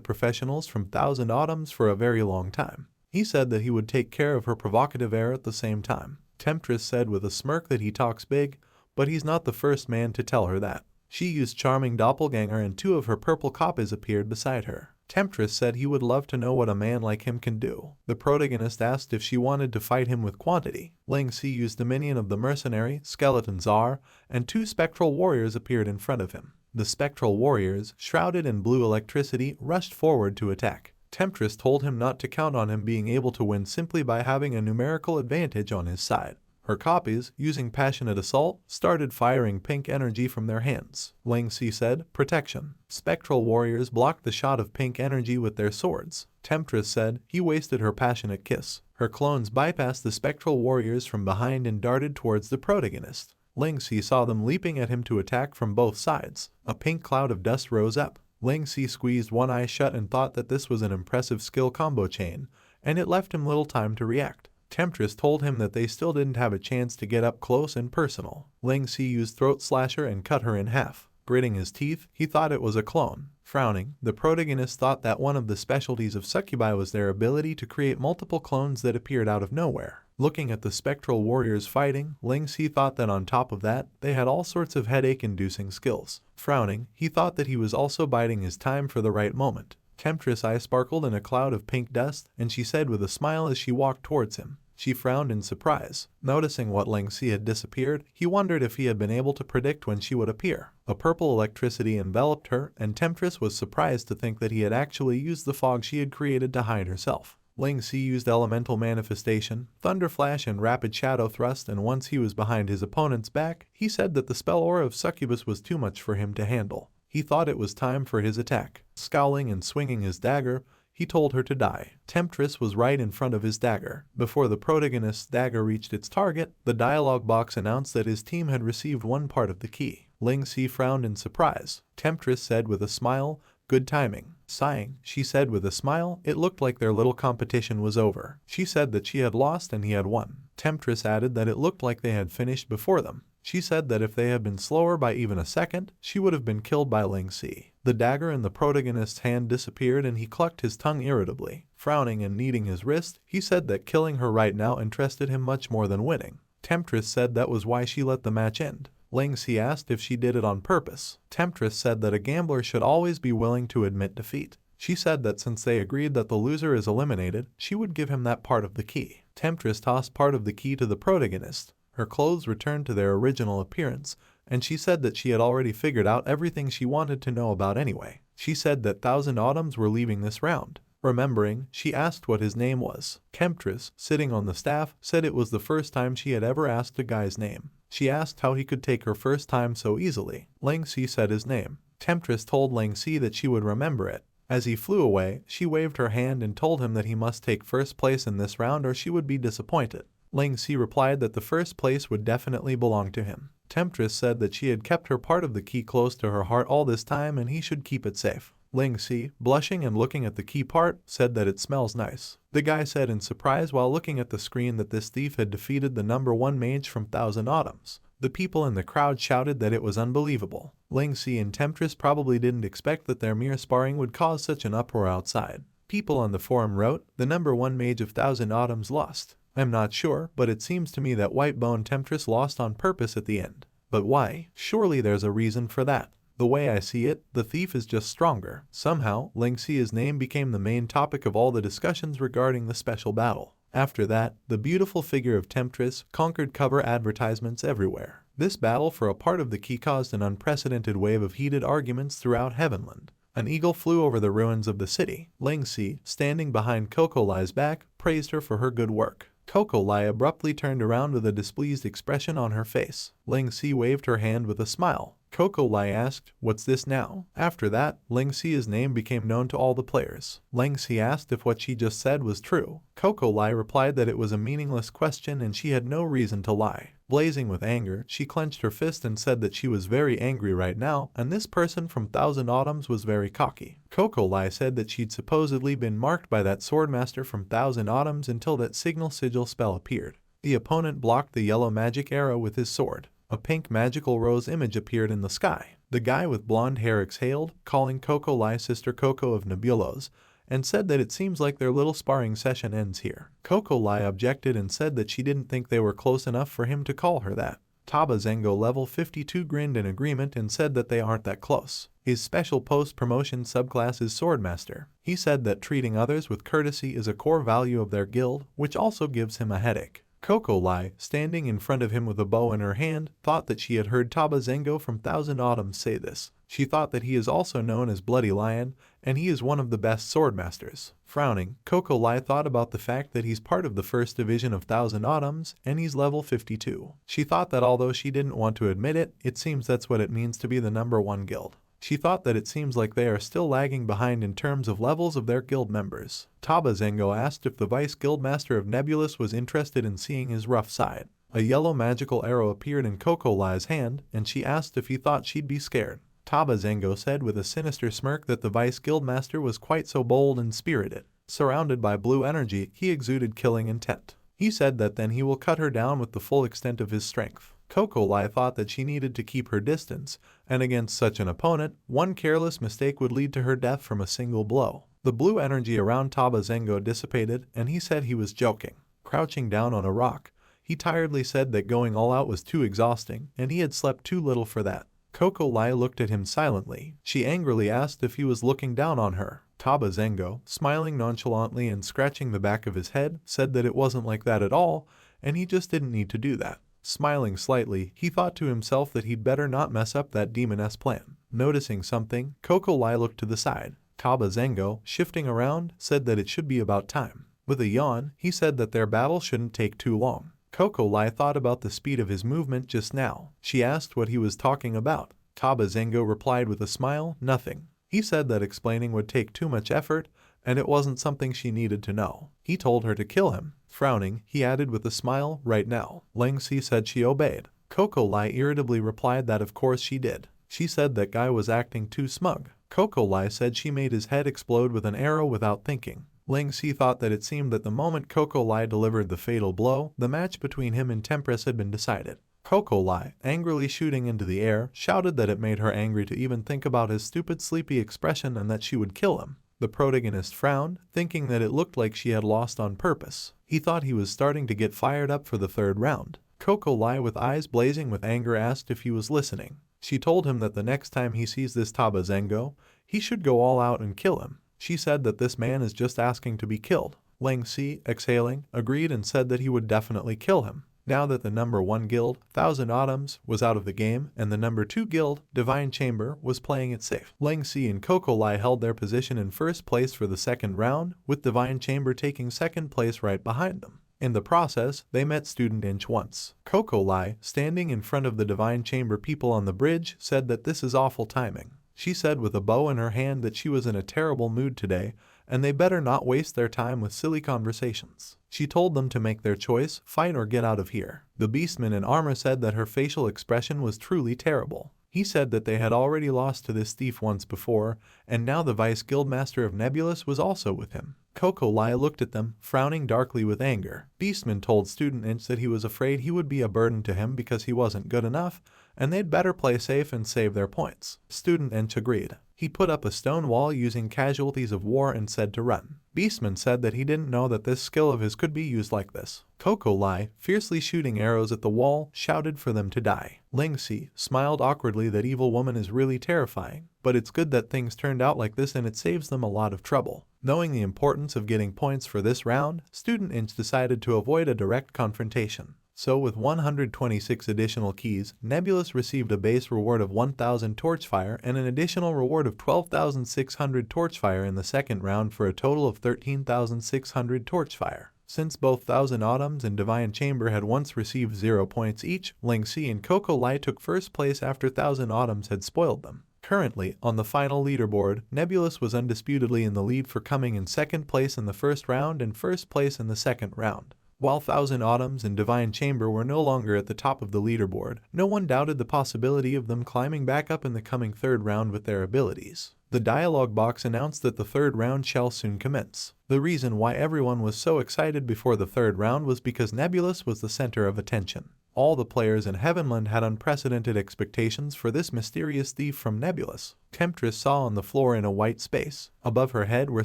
professionals from Thousand Autumns for a very long time. He said that he would take care of her provocative air at the same time. Temptress said with a smirk that he talks big, but he's not the first man to tell her that. She used Charming Doppelganger and 2 of her purple copies appeared beside her. Temptress said he would love to know what a man like him can do. The protagonist asked if she wanted to fight him with quantity. Lengxi used the minion of the mercenary, Skeleton Czar, and 2 spectral warriors appeared in front of him. The spectral warriors, shrouded in blue electricity, rushed forward to attack. Temptress told him not to count on him being able to win simply by having a numerical advantage on his side. Her copies, using passionate assault, started firing pink energy from their hands. Lengxi said, protection. Spectral warriors blocked the shot of pink energy with their swords. Temptress said, he wasted her passionate kiss. Her clones bypassed the spectral warriors from behind and darted towards the protagonist. Lengxi saw them leaping at him to attack from both sides. A pink cloud of dust rose up. Lengxi squeezed one eye shut and thought that this was an impressive skill combo chain, and it left him little time to react. Temptress told him that they still didn't have a chance to get up close and personal. Lengxi used Throat Slasher and cut her in half. Gritting his teeth, he thought it was a clone. Frowning, the protagonist thought that one of the specialties of succubi was their ability to create multiple clones that appeared out of nowhere. Looking at the spectral warriors fighting, Lengxi thought that on top of that, they had all sorts of headache-inducing skills. Frowning, he thought that he was also biding his time for the right moment. Temptress' eye sparkled in a cloud of pink dust, and she said with a smile as she walked towards him. She frowned in surprise. Noticing what Lengxi had disappeared, he wondered if he had been able to predict when she would appear. A purple electricity enveloped her, and Temptress was surprised to think that he had actually used the fog she had created to hide herself. Lengxi used Elemental Manifestation, Thunder Flash, and Rapid Shadow Thrust, and once he was behind his opponent's back, he said that the spell aura of Succubus was too much for him to handle. He thought it was time for his attack. Scowling and swinging his dagger, he told her to die. Temptress was right in front of his dagger. Before the protagonist's dagger reached its target, the dialogue box announced that his team had received one part of the key. Lengxi frowned in surprise. Temptress said with a smile, good timing. Sighing, she said with a smile, it looked like their little competition was over. She said that she had lost and he had won. Temptress added that it looked like they had finished before them. She said that if they had been slower by even a second, she would have been killed by Lengxi. The dagger in the protagonist's hand disappeared and he clucked his tongue irritably. Frowning and kneading his wrist, he said that killing her right now interested him much more than winning. Temptress said that was why she let the match end. Lengxi asked if she did it on purpose. Temptress said that a gambler should always be willing to admit defeat. She said that since they agreed that the loser is eliminated, she would give him that part of the key. Temptress tossed part of the key to the protagonist. Her clothes returned to their original appearance, and she said that she had already figured out everything she wanted to know about anyway. She said that Thousand Autumns were leaving this round. Remembering, she asked what his name was. Temptress, sitting on the staff, said it was the first time she had ever asked a guy's name. She asked how he could take her first time so easily. Lengxi said his name. Temptress told Lengxi that she would remember it. As he flew away, she waved her hand and told him that he must take first place in this round or she would be disappointed. Lengxi replied that the first place would definitely belong to him. Temptress said that she had kept her part of the key close to her heart all this time and he should keep it safe. Lengxi, blushing and looking at the key part, said that it smells nice. The guy said in surprise while looking at the screen that this thief had defeated the #1 mage from Thousand Autumns. The people in the crowd shouted that it was unbelievable. Lengxi and Temptress probably didn't expect that their mere sparring would cause such an uproar outside. People on the forum wrote, the #1 mage of Thousand Autumns lost. I'm not sure, but it seems to me that Whitebone Temptress lost on purpose at the end. But why? Surely there's a reason for that. The way I see it, the thief is just stronger. Somehow, Lengxi's name became the main topic of all the discussions regarding the special battle. After that, the beautiful figure of Temptress conquered cover advertisements everywhere. This battle for a part of the key caused an unprecedented wave of heated arguments throughout Heavenland. An eagle flew over the ruins of the city. Ling Si, standing behind Coco Lai's back, praised her for her good work. Coco Lai abruptly turned around with a displeased expression on her face. Ling Si waved her hand with a smile. Coco Lai asked, "What's this now?" After that, Ling Si's name became known to all the players. Ling Si asked if what she just said was true. Coco Lai replied that it was a meaningless question and she had no reason to lie. Blazing with anger, she clenched her fist and said that she was very angry right now, and this person from Thousand Autumns was very cocky. Coco Lai said that she'd supposedly been marked by that swordmaster from Thousand Autumns until that signal sigil spell appeared. The opponent blocked the yellow magic arrow with his sword. A pink magical rose image appeared in the sky. The guy with blonde hair exhaled, calling Coco Lai Sister Coco of Nebulos, and said that it seems like their little sparring session ends here. Coco Lai objected and said that she didn't think they were close enough for him to call her that. Taba Zengo level 52 grinned in agreement and said that they aren't that close. His special post-promotion subclass is Swordmaster. He said that treating others with courtesy is a core value of their guild, which also gives him a headache. Coco Lai, standing in front of him with a bow in her hand, thought that she had heard Taba Zengo from Thousand Autumns say this. She thought that he is also known as Bloody Lion, and he is one of the best swordmasters. Frowning, Coco Lai thought about the fact that he's part of the first division of Thousand Autumns, and he's level 52. She thought that although she didn't want to admit it, it seems that's what it means to be the #1 guild. She thought that it seems like they are still lagging behind in terms of levels of their guild members. Taba Zengo asked if the Vice Guildmaster of Nebulous was interested in seeing his rough side. A yellow magical arrow appeared in Coco Lai's hand, and she asked if he thought she'd be scared. Taba Zengo said with a sinister smirk that the Vice Guildmaster was quite so bold and spirited. Surrounded by blue energy, he exuded killing intent. He said that then he will cut her down with the full extent of his strength. Coco Lai thought that she needed to keep her distance, and against such an opponent, one careless mistake would lead to her death from a single blow. The blue energy around Taba Zengo dissipated, and he said he was joking. Crouching down on a rock, he tiredly said that going all out was too exhausting, and he had slept too little for that. Coco Lai looked at him silently. She angrily asked if he was looking down on her. Taba Zengo, smiling nonchalantly and scratching the back of his head, said that it wasn't like that at all, and he just didn't need to do that. Smiling slightly, he thought to himself that he'd better not mess up that demoness plan. Noticing something, Coco Lai looked to the side. Taba Zengo, shifting around, said that it should be about time. With a yawn, he said that their battle shouldn't take too long. Coco Lai thought about the speed of his movement just now. She asked what he was talking about. Taba Zengo replied with a smile, nothing. He said that explaining would take too much effort, and it wasn't something she needed to know. He told her to kill him. Frowning, he added with a smile, right now. Ling Si said she obeyed. Coco Lai irritably replied that of course she did. She said that guy was acting too smug. Coco Lai said she made his head explode with an arrow without thinking. Ling Si thought that it seemed that the moment Coco Lai delivered the fatal blow, the match between him and Temptress had been decided. Coco Lai, angrily shooting into the air, shouted that it made her angry to even think about his stupid sleepy expression and that she would kill him. The protagonist frowned, thinking that it looked like she had lost on purpose. He thought he was starting to get fired up for the third round. Coco Lai, with eyes blazing with anger, asked if he was listening. She told him that the next time he sees this Taba Zengo, he should go all out and kill him. She said that this man is just asking to be killed. Ling Si, exhaling, agreed and said that he would definitely kill him. Now that the #1 guild, Thousand Autumns, was out of the game, and the #2 guild, Divine Chamber, was playing it safe, Ling Si and Coco Lai held their position in first place for the second round, with Divine Chamber taking second place right behind them. In the process, they met Student Inch once. Coco Lai, standing in front of the Divine Chamber people on the bridge, said that this is awful timing. She said with a bow in her hand that she was in a terrible mood today, and they better not waste their time with silly conversations. She told them to make their choice, fight or get out of here. The beastman in armor said that her facial expression was truly terrible. He said that they had already lost to this thief once before, and now the Vice Guildmaster of Nebulous was also with him. Coco Lai looked at them, frowning darkly with anger. Beastman told Student Inch that he was afraid he would be a burden to him because he wasn't good enough, and they'd better play safe and save their points. Student Inch agreed. He put up a stone wall using casualties of war and said to run. Beastman said that he didn't know that this skill of his could be used like this. Coco Lai, fiercely shooting arrows at the wall, shouted for them to die. Ling Si smiled awkwardly that evil woman is really terrifying, but it's good that things turned out like this and it saves them a lot of trouble. Knowing the importance of getting points for this round, Student Inch decided to avoid a direct confrontation. So with 126 additional keys, Nebulous received a base reward of 1,000 Torchfire and an additional reward of 12,600 Torchfire in the second round for a total of 13,600 Torchfire. Since both Thousand Autumns and Divine Chamber had once received 0 points each, Ling Si and Coco Lai took first place after Thousand Autumns had spoiled them. Currently, on the final leaderboard, Nebulous was undisputedly in the lead for coming in second place in the first round and first place in the second round. While Thousand Autumns and Divine Chamber were no longer at the top of the leaderboard, no one doubted the possibility of them climbing back up in the coming third round with their abilities. The dialogue box announced that the third round shall soon commence. The reason why everyone was so excited before the third round was because Nebulous was the center of attention. All the players in Heavenland had unprecedented expectations for this mysterious thief from Nebulous. Temptress saw on the floor in a white space. Above her head were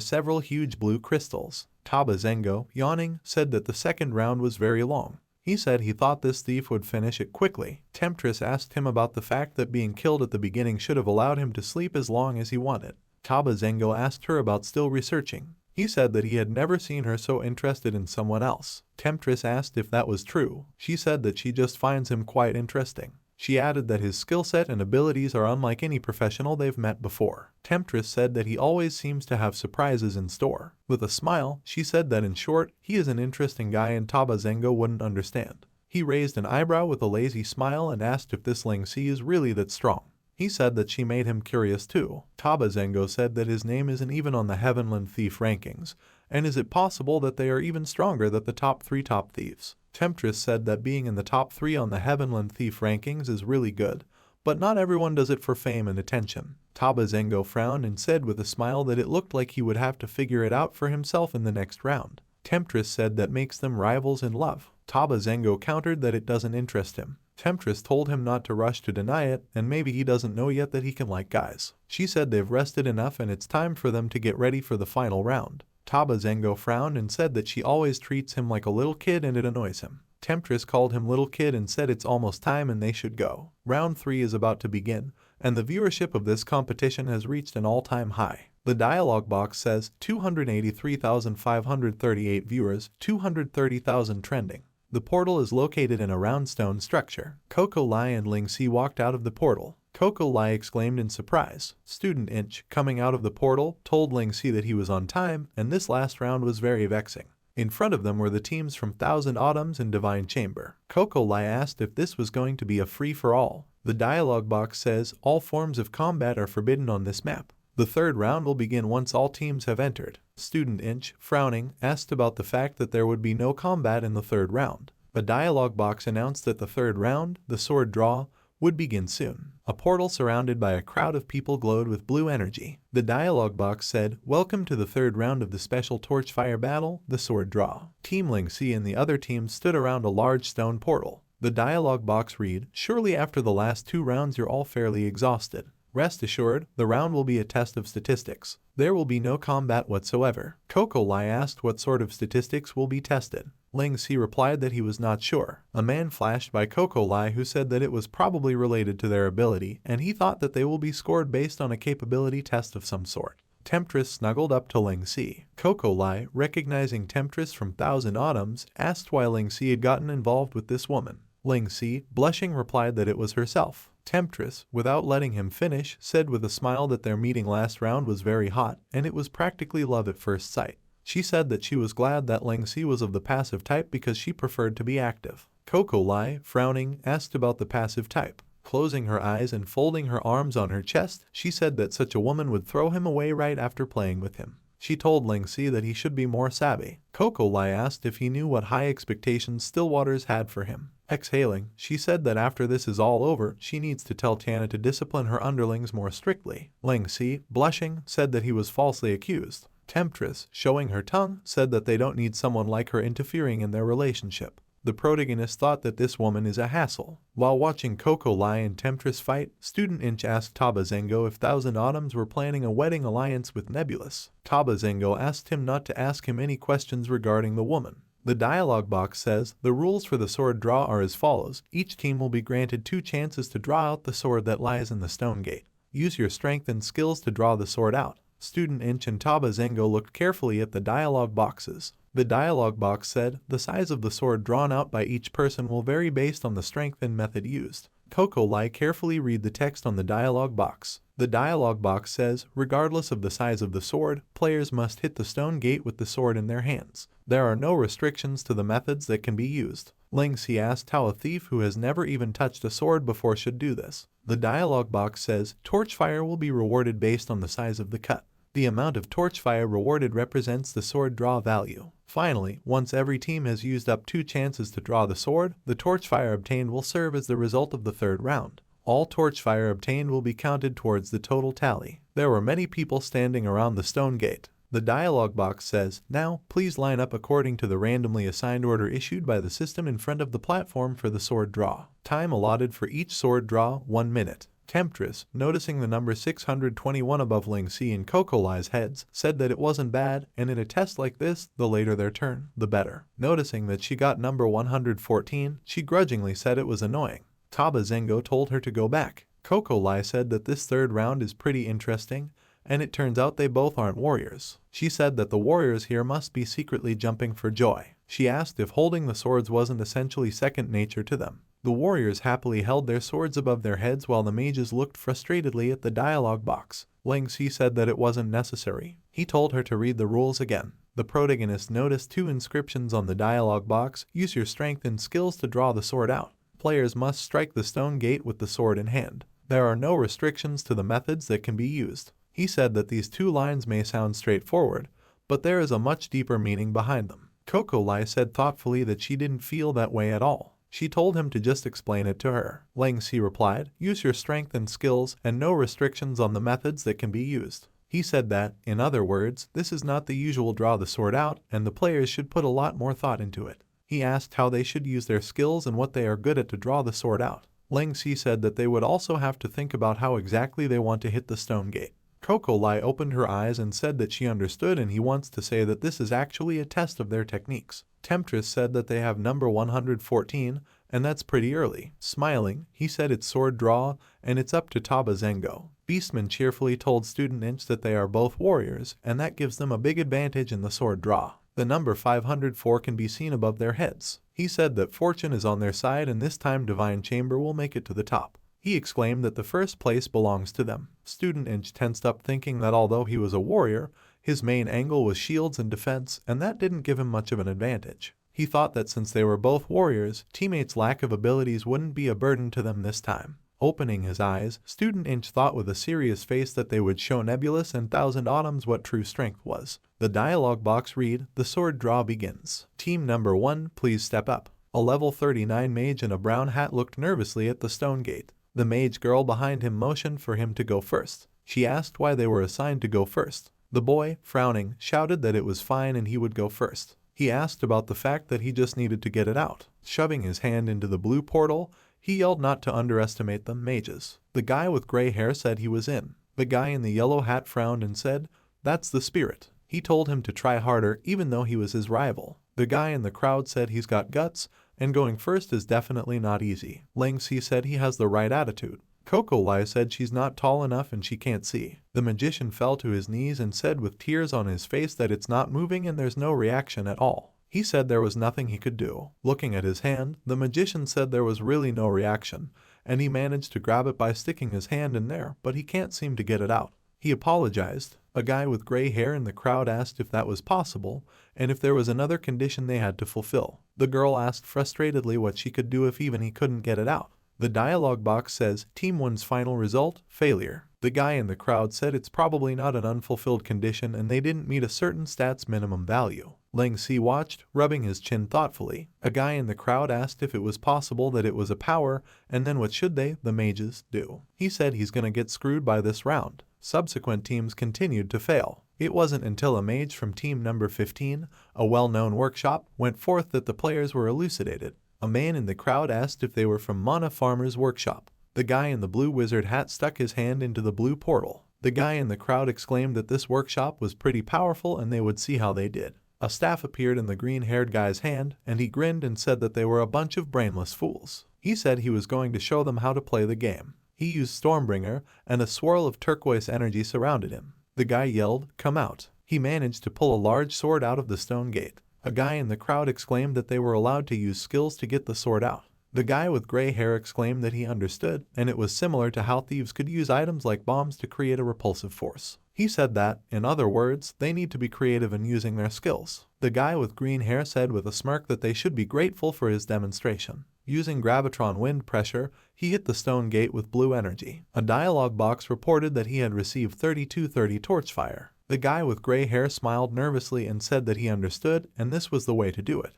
several huge blue crystals. Taba Zengo, yawning, said that the second round was very long. He said he thought this thief would finish it quickly. Temptress asked him about the fact that being killed at the beginning should have allowed him to sleep as long as he wanted. Taba Zengo asked her about still researching. He said that he had never seen her so interested in someone else. Temptress asked if that was true. She said that she just finds him quite interesting. She added that his skill set and abilities are unlike any professional they've met before. Temptress said that he always seems to have surprises in store. With a smile, she said that in short, he is an interesting guy and Taba Zengo wouldn't understand. He raised an eyebrow with a lazy smile and asked if this Ling Si is really that strong. He said that she made him curious too. Taba Zengo said that his name isn't even on the Heavenland Thief rankings, and is it possible that they are even stronger than the top 3 top thieves? Temptress said that being in the top 3 on the Heavenland Thief rankings is really good, but not everyone does it for fame and attention. Taba Zengo frowned and said with a smile that it looked like he would have to figure it out for himself in the next round. Temptress said that makes them rivals in love. Taba Zengo countered that it doesn't interest him. Temptress told him not to rush to deny it, and maybe he doesn't know yet that he can like guys. She said they've rested enough and it's time for them to get ready for the final round. Taba Zengo frowned and said that she always treats him like a little kid and it annoys him. Temptress called him little kid and said it's almost time and they should go. Round 3 is about to begin, and the viewership of this competition has reached an all-time high. The dialogue box says 283,538 viewers, 230,000 trending. The portal is located in a round stone structure. Coco Lai and Ling Si walked out of the portal. Coco Lai exclaimed in surprise. Student Inch, coming out of the portal, told Ling Si that he was on time, and this last round was very vexing. In front of them were the teams from Thousand Autumns and Divine Chamber. Coco Lai asked if this was going to be a free-for-all. The dialogue box says all forms of combat are forbidden on this map. The third round will begin once all teams have entered. Student Inch, frowning, asked about the fact that there would be no combat in the third round. A dialogue box announced that the third round, the sword draw, would begin soon. A portal surrounded by a crowd of people glowed with blue energy. The dialogue box said, "Welcome to the third round of the special Torchfire battle, the sword draw." Team Ling Si and the other teams stood around a large stone portal. The dialogue box read, "Surely after the last 2 rounds you're all fairly exhausted. Rest assured, the round will be a test of statistics. There will be no combat whatsoever." Coco Lai asked what sort of statistics will be tested. Ling Si replied that he was not sure. A man flashed by Coco Lai who said that it was probably related to their ability, and he thought that they will be scored based on a capability test of some sort. Temptress snuggled up to Ling Si. Coco Lai, recognizing Temptress from Thousand Autumns, asked why Ling Si had gotten involved with this woman. Ling Si, blushing, replied that it was herself. Temptress, without letting him finish, said with a smile that their meeting last round was very hot, and it was practically love at first sight. She said that she was glad that Ling Si was of the passive type because she preferred to be active. Coco Lai, frowning, asked about the passive type. Closing her eyes and folding her arms on her chest, she said that such a woman would throw him away right after playing with him. She told Ling Si that he should be more savvy. Coco Lai asked if he knew what high expectations Stillwaters had for him. Exhaling, she said that after this is all over, she needs to tell Tiana to discipline her underlings more strictly. Ling Si, blushing, said that he was falsely accused. Temptress, showing her tongue, said that they don't need someone like her interfering in their relationship. The protagonist thought that this woman is a hassle. While watching Coco Lai and Temptress fight, Student Inch asked Taba Zengo if Thousand Autumns were planning a wedding alliance with Nebulous. Taba Zengo asked him not to ask him any questions regarding the woman. The dialogue box says, the rules for the sword draw are as follows. Each team will be granted 2 chances to draw out the sword that lies in the stone gate. Use your strength and skills to draw the sword out. Student Inch and Taba Zengo looked carefully at the dialogue boxes. The dialogue box said, the size of the sword drawn out by each person will vary based on the strength and method used. Coco Lai carefully read the text on the dialogue box. The dialogue box says, regardless of the size of the sword, players must hit the stone gate with the sword in their hands. There are no restrictions to the methods that can be used. Ling Si asked how a thief who has never even touched a sword before should do this. The dialogue box says, torch fire will be rewarded based on the size of the cut. The amount of torch fire rewarded represents the sword draw value. Finally, once every team has used up 2 chances to draw the sword, the torch fire obtained will serve as the result of the 3rd round. All torch fire obtained will be counted towards the total tally. There were many people standing around the stone gate. The dialogue box says, now, please line up according to the randomly assigned order issued by the system in front of the platform for the sword draw. Time allotted for each sword draw, 1 minute. Temptress, noticing the number 621 above Ling Si and Coco Lai's heads, said that it wasn't bad, and in a test like this, the later their turn, the better. Noticing that she got number 114, she grudgingly said it was annoying. Taba Zengo told her to go back. Coco Lai said that this 3rd round is pretty interesting, and it turns out they both aren't warriors. She said that the warriors here must be secretly jumping for joy. She asked if holding the swords wasn't essentially second nature to them. The warriors happily held their swords above their heads while the mages looked frustratedly at the dialogue box. Ling Si said that it wasn't necessary. He told her to read the rules again. The protagonist noticed 2 inscriptions on the dialogue box. Use your strength and skills to draw the sword out. Players must strike the stone gate with the sword in hand. There are no restrictions to the methods that can be used. He said that these 2 lines may sound straightforward, but there is a much deeper meaning behind them. Coco Lai said thoughtfully that she didn't feel that way at all. She told him to just explain it to her. Ling Si replied, use your strength and skills and no restrictions on the methods that can be used. He said that, in other words, this is not the usual draw the sword out and the players should put a lot more thought into it. He asked how they should use their skills and what they are good at to draw the sword out. Ling Si said that they would also have to think about how exactly they want to hit the stone gate. Coco Lai opened her eyes and said that she understood, and he wants to say that this is actually a test of their techniques. Temptress said that they have number 114, and that's pretty early. Smiling, he said it's sword draw, and it's up to Taba Zengo. Beastman cheerfully told Student Inch that they are both warriors, and that gives them a big advantage in the sword draw. The number 504 can be seen above their heads. He said that fortune is on their side and this time Divine Chamber will make it to the top. He exclaimed that the first place belongs to them. Student Inch tensed up thinking that although he was a warrior, his main angle was shields and defense, and that didn't give him much of an advantage. He thought that since they were both warriors, teammates' lack of abilities wouldn't be a burden to them this time. Opening his eyes, Student Inch thought with a serious face that they would show Nebulous and Thousand Autumns what true strength was. The dialogue box read, the sword draw begins. Team number 1, please step up. A level 39 mage in a brown hat looked nervously at the stone gate. The mage girl behind him motioned for him to go first. She asked why they were assigned to go first. The boy, frowning, shouted that it was fine and he would go first. He asked about the fact that he just needed to get it out. Shoving his hand into the blue portal, he yelled not to underestimate the mages. The guy with gray hair said he was in. The guy in the yellow hat frowned and said, that's the spirit. He told him to try harder even though he was his rival. The guy in the crowd said he's got guts, and going first is definitely not easy. Ling Si said he has the right attitude. Coco Lai said she's not tall enough and she can't see. The magician fell to his knees and said with tears on his face that it's not moving and there's no reaction at all. He said there was nothing he could do. Looking at his hand, the magician said there was really no reaction, and he managed to grab it by sticking his hand in there, but he can't seem to get it out. He apologized. A guy with gray hair in the crowd asked if that was possible, and if there was another condition they had to fulfill. The girl asked frustratedly what she could do if even he couldn't get it out. The dialogue box says, Team 1's final result, failure. The guy in the crowd said it's probably not an unfulfilled condition and they didn't meet a certain stats minimum value. Ling Si watched, rubbing his chin thoughtfully. A guy in the crowd asked if it was possible that it was a power, and then what should they, the mages, do? He said he's gonna get screwed by this round. Subsequent teams continued to fail. It wasn't until a mage from team number 15, a well-known workshop, went forth that the players were elucidated. A man in the crowd asked if they were from Mana Farmer's workshop. The guy in the blue wizard hat stuck his hand into the blue portal. The guy in the crowd exclaimed that this workshop was pretty powerful and they would see how they did. A staff appeared in the green-haired guy's hand, and he grinned and said that they were a bunch of brainless fools. He said he was going to show them how to play the game. He used Stormbringer, and a swirl of turquoise energy surrounded him. The guy yelled, "Come out." He managed to pull a large sword out of the stone gate. A guy in the crowd exclaimed that they were allowed to use skills to get the sword out. The guy with gray hair exclaimed that he understood, and it was similar to how thieves could use items like bombs to create a repulsive force. He said that, in other words, they need to be creative in using their skills. The guy with green hair said with a smirk that they should be grateful for his demonstration. Using gravitron wind pressure, he hit the stone gate with blue energy. A dialogue box reported that he had received 3230 torch fire. The guy with gray hair smiled nervously and said that he understood, and this was the way to do it.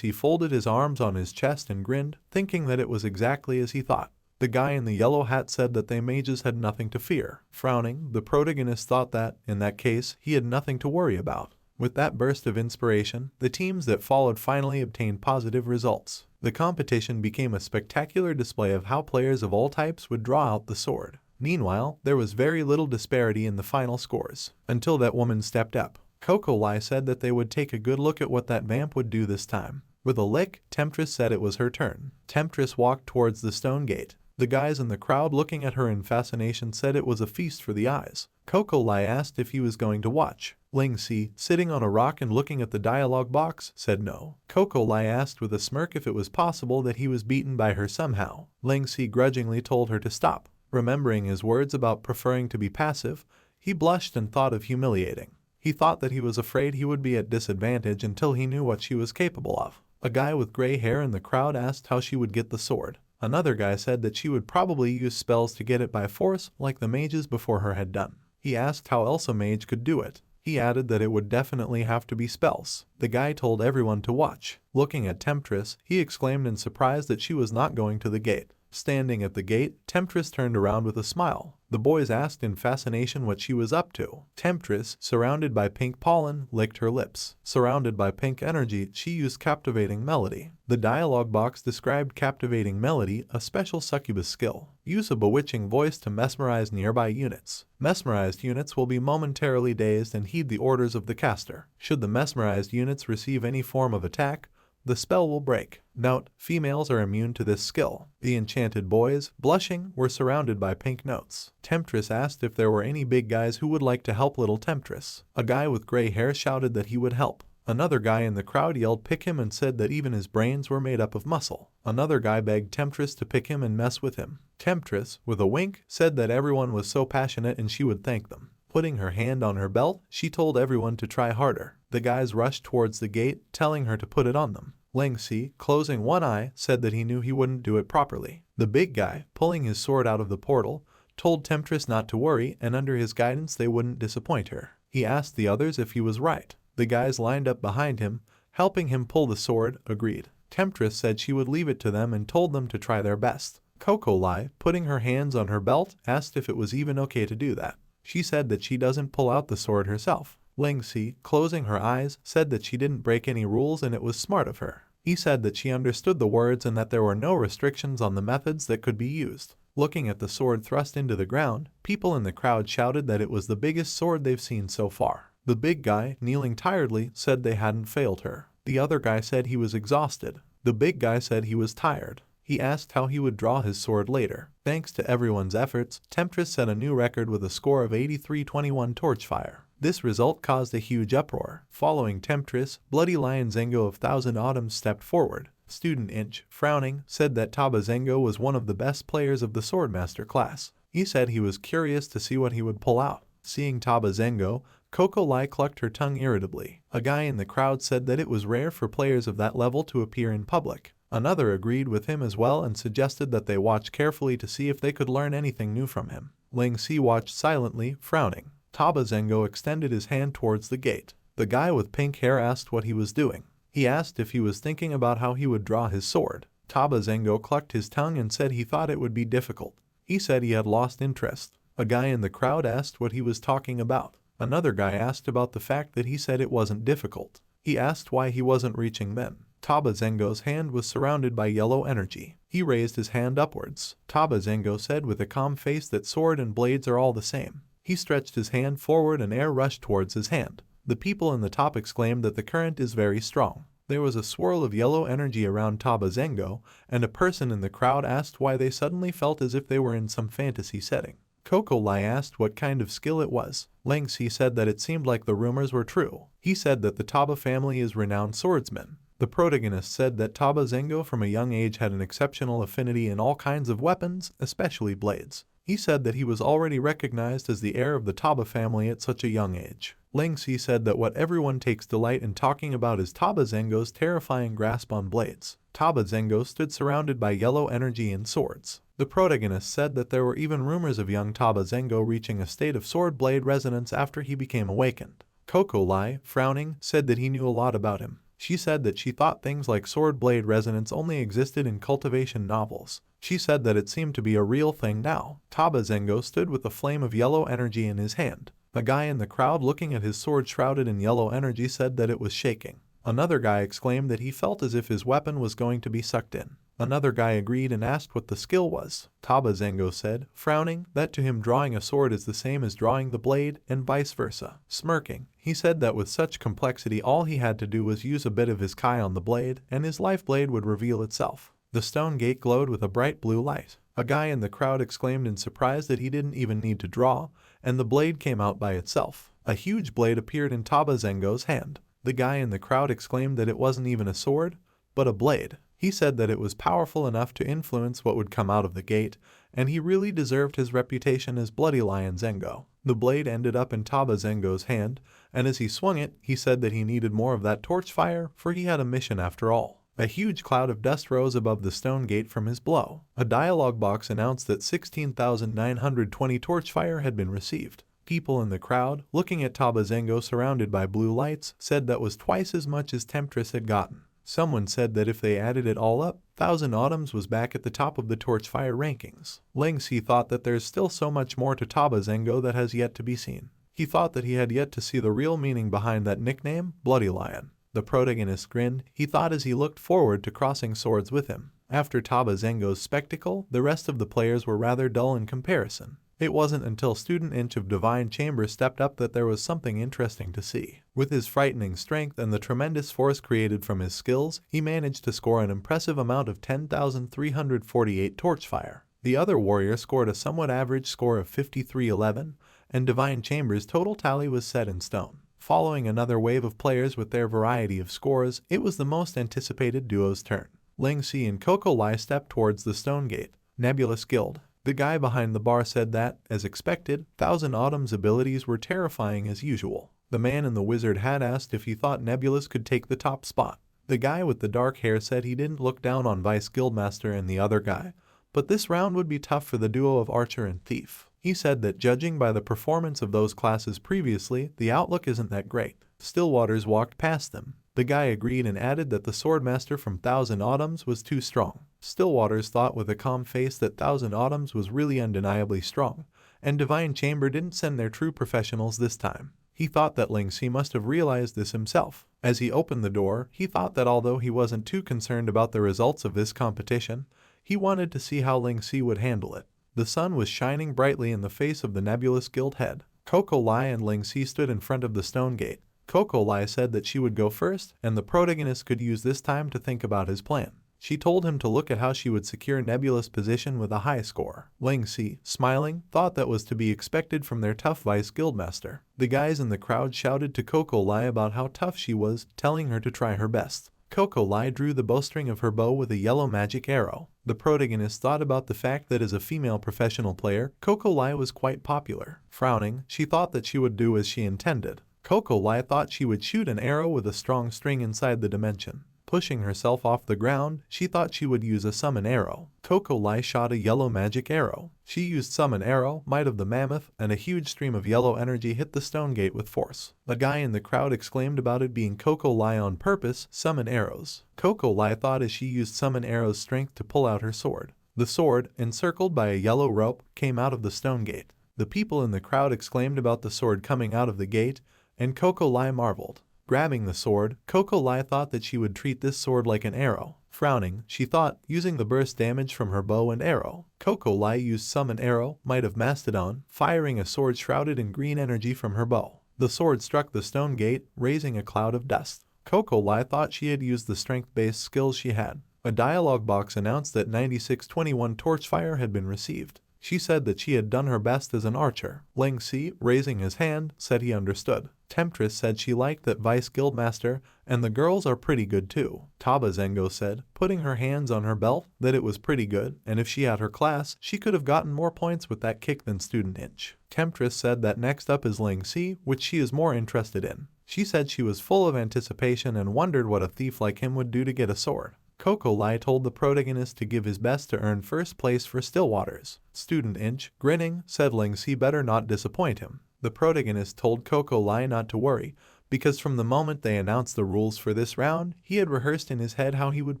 He folded his arms on his chest and grinned, thinking that it was exactly as he thought. The guy in the yellow hat said that they mages had nothing to fear. Frowning, the protagonist thought that, in that case, he had nothing to worry about. With that burst of inspiration, the teams that followed finally obtained positive results. The competition became a spectacular display of how players of all types would draw out the sword. Meanwhile, there was very little disparity in the final scores, until that woman stepped up. Coco Lai said that they would take a good look at what that vamp would do this time. With a lick, Temptress said it was her turn. Temptress walked towards the stone gate. The guys in the crowd looking at her in fascination said it was a feast for the eyes. Coco Lai asked if he was going to watch. Ling Si, sitting on a rock and looking at the dialogue box, said no. Coco Lai asked with a smirk if it was possible that he was beaten by her somehow. Ling Si grudgingly told her to stop. Remembering his words about preferring to be passive, he blushed and thought of humiliating. He thought that he was afraid he would be at disadvantage until he knew what she was capable of. A guy with gray hair in the crowd asked how she would get the sword. Another guy said that she would probably use spells to get it by force like the mages before her had done. He asked how else a mage could do it. He added that it would definitely have to be spells. The guy told everyone to watch. Looking at Temptress, he exclaimed in surprise that she was not going to the gate. Standing at the gate, Temptress turned around with a smile. The boys asked in fascination what she was up to. Temptress, surrounded by pink pollen, licked her lips. Surrounded by pink energy, she used Captivating Melody. The dialogue box described Captivating Melody, a special succubus skill. Use a bewitching voice to mesmerize nearby units. Mesmerized units will be momentarily dazed and heed the orders of the caster. Should the mesmerized units receive any form of attack, the spell will break. Note, females are immune to this skill. The enchanted boys, blushing, were surrounded by pink notes. Temptress asked if there were any big guys who would like to help little Temptress. A guy with gray hair shouted that he would help. Another guy in the crowd yelled pick him and said that even his brains were made up of muscle. Another guy begged Temptress to pick him and mess with him. Temptress, with a wink, said that everyone was so passionate and she would thank them. Putting her hand on her belt, she told everyone to try harder. The guys rushed towards the gate, telling her to put it on them. Ling Si, closing one eye, said that he knew he wouldn't do it properly. The big guy, pulling his sword out of the portal, told Temptress not to worry, and under his guidance they wouldn't disappoint her. He asked the others if he was right. The guys lined up behind him, helping him pull the sword, agreed. Temptress said she would leave it to them and told them to try their best. Coco Lai, putting her hands on her belt, asked if it was even okay to do that. She said that she doesn't pull out the sword herself. Ling Si, closing her eyes, said that she didn't break any rules and it was smart of her. He said that she understood the words and that there were no restrictions on the methods that could be used. Looking at the sword thrust into the ground, people in the crowd shouted that it was the biggest sword they've seen so far. The big guy, kneeling tiredly, said they hadn't failed her. The other guy said he was exhausted. The big guy said he was tired. He asked how he would draw his sword later. Thanks to everyone's efforts, Temptress set a new record with a score of 83-21 torch fire. This result caused a huge uproar. Following Temptress, Bloody Lion Zengo of Thousand Autumns stepped forward. Student Inch, frowning, said that Taba Zengo was one of the best players of the Swordmaster class. He said he was curious to see what he would pull out. Seeing Taba Zengo, Coco Lai clucked her tongue irritably. A guy in the crowd said that it was rare for players of that level to appear in public. Another agreed with him as well and suggested that they watch carefully to see if they could learn anything new from him. Ling Si watched silently, frowning. Taba Zengo extended his hand towards the gate. The guy with pink hair asked what he was doing. He asked if he was thinking about how he would draw his sword. Taba Zengo clucked his tongue and said he thought it would be difficult. He said he had lost interest. A guy in the crowd asked what he was talking about. Another guy asked about the fact that he said it wasn't difficult. He asked why he wasn't reaching men. Taba Zengo's hand was surrounded by yellow energy. He raised his hand upwards. Taba Zengo said with a calm face that sword and blades are all the same. He stretched his hand forward and air rushed towards his hand. The people in the top exclaimed that the current is very strong. There was a swirl of yellow energy around Taba Zengo, and a person in the crowd asked why they suddenly felt as if they were in some fantasy setting. Coco Lai asked what kind of skill it was. Ling Si said that it seemed like the rumors were true. He said that the Taba family is renowned swordsmen. The protagonist said that Taba Zengo from a young age had an exceptional affinity in all kinds of weapons, especially blades. He said that he was already recognized as the heir of the Taba family at such a young age. Ling Si said that what everyone takes delight in talking about is Taba Zengo's terrifying grasp on blades. Taba Zengo stood surrounded by yellow energy and swords. The protagonist said that there were even rumors of young Taba Zengo reaching a state of sword blade resonance after he became awakened. Coco Lai, frowning, said that he knew a lot about him. She said that she thought things like sword blade resonance only existed in cultivation novels. She said that it seemed to be a real thing now. Taba Zengo stood with a flame of yellow energy in his hand. A guy in the crowd looking at his sword shrouded in yellow energy said that it was shaking. Another guy exclaimed that he felt as if his weapon was going to be sucked in. Another guy agreed and asked what the skill was. Taba Zengo said, frowning, that to him drawing a sword is the same as drawing the blade, and vice versa. Smirking, he said that with such complexity all he had to do was use a bit of his kai on the blade, and his life blade would reveal itself. The stone gate glowed with a bright blue light. A guy in the crowd exclaimed in surprise that he didn't even need to draw, and the blade came out by itself. A huge blade appeared in Taba Zengo's hand. The guy in the crowd exclaimed that it wasn't even a sword, but a blade. He said that it was powerful enough to influence what would come out of the gate, and he really deserved his reputation as Bloody Lion Zengo. The blade ended up in Taba Zengo's hand, and as he swung it, he said that he needed more of that torch fire, for he had a mission after all. A huge cloud of dust rose above the stone gate from his blow. A dialogue box announced that 16,920 torch fire had been received. People in the crowd, looking at Taba Zengo surrounded by blue lights, said that was twice as much as Temptress had gotten. Someone said that if they added it all up, 1000 Autumns was back at the top of the Torchfire rankings. Ling Si thought that there's still so much more to Taba Zengo that has yet to be seen. He thought that he had yet to see the real meaning behind that nickname, Bloody Lion. The protagonist grinned, he thought as he looked forward to crossing swords with him. After Taba Zengo's spectacle, the rest of the players were rather dull in comparison. It wasn't until Student Inch of Divine Chamber stepped up that there was something interesting to see. With his frightening strength and the tremendous force created from his skills, he managed to score an impressive amount of 10,348 Torchfire. The other warrior scored a somewhat average score of 5311, and Divine Chamber's total tally was set in stone. Following another wave of players with their variety of scores, it was the most anticipated duo's turn. Ling Si and Coco Lai stepped towards the stone gate. Nebulous Guild. The guy behind the bar said that, as expected, 1000 Autumn's abilities were terrifying as usual. The man in the wizard hat asked if he thought Nebulous could take the top spot. The guy with the dark hair said he didn't look down on Vice Guildmaster and the other guy, but this round would be tough for the duo of Archer and Thief. He said that judging by the performance of those classes previously, the outlook isn't that great. Stillwaters walked past them. The guy agreed and added that the Swordmaster from 1000 Autumns was too strong. Stillwaters thought with a calm face that 1000 Autumns was really undeniably strong, and Divine Chamber didn't send their true professionals this time. He thought that Ling Si must have realized this himself. As he opened the door, he thought that although he wasn't too concerned about the results of this competition, he wanted to see how Ling Si would handle it. The sun was shining brightly in the face of the Nebulous Guild head. Coco Lai and Ling Si stood in front of the stone gate. Coco Lai said that she would go first, and the protagonist could use this time to think about his plan. She told him to look at how she would secure Nebulous' position with a high score. Ling Si, smiling, thought that was to be expected from their tough Vice Guildmaster. The guys in the crowd shouted to Coco Lai about how tough she was, telling her to try her best. Coco Lai drew the bowstring of her bow with a yellow magic arrow. The protagonist thought about the fact that as a female professional player, Coco Lai was quite popular. Frowning, she thought that she would do as she intended. Coco Lai thought she would shoot an arrow with a strong string inside the dimension. Pushing herself off the ground, she thought she would use a summon arrow. Coco Lai shot a yellow magic arrow. She used summon arrow, might of the mammoth, and a huge stream of yellow energy hit the stone gate with force. A guy in the crowd exclaimed about it being Coco Lai on purpose, summon arrows. Coco Lai thought as she used summon arrow's strength to pull out her sword. The sword, encircled by a yellow rope, came out of the stone gate. The people in the crowd exclaimed about the sword coming out of the gate, and Coco Lai marveled. Grabbing the sword, Coco Lai thought that she would treat this sword like an arrow. Frowning, she thought, using the burst damage from her bow and arrow. Coco Lai used summon arrow, might of Mastodon, firing a sword shrouded in green energy from her bow. The sword struck the stone gate, raising a cloud of dust. Coco Lai thought she had used the strength-based skills she had. A dialogue box announced that 9621 Torchfire had been received. She said that she had done her best as an archer. Ling Si, raising his hand, said he understood. Temptress said she liked that Vice Guildmaster, and the girls are pretty good too. Taba Zengo said, putting her hands on her belt, that it was pretty good, and if she had her class, she could have gotten more points with that kick than Student Inch. Temptress said that next up is Ling Si, which she is more interested in. She said she was full of anticipation and wondered what a thief like him would do to get a sword. Coco Lai told the protagonist to give his best to earn first place for Stillwaters. Student Inch, grinning, said Ling Si better not disappoint him. The protagonist told Coco Lai not to worry, because from the moment they announced the rules for this round, he had rehearsed in his head how he would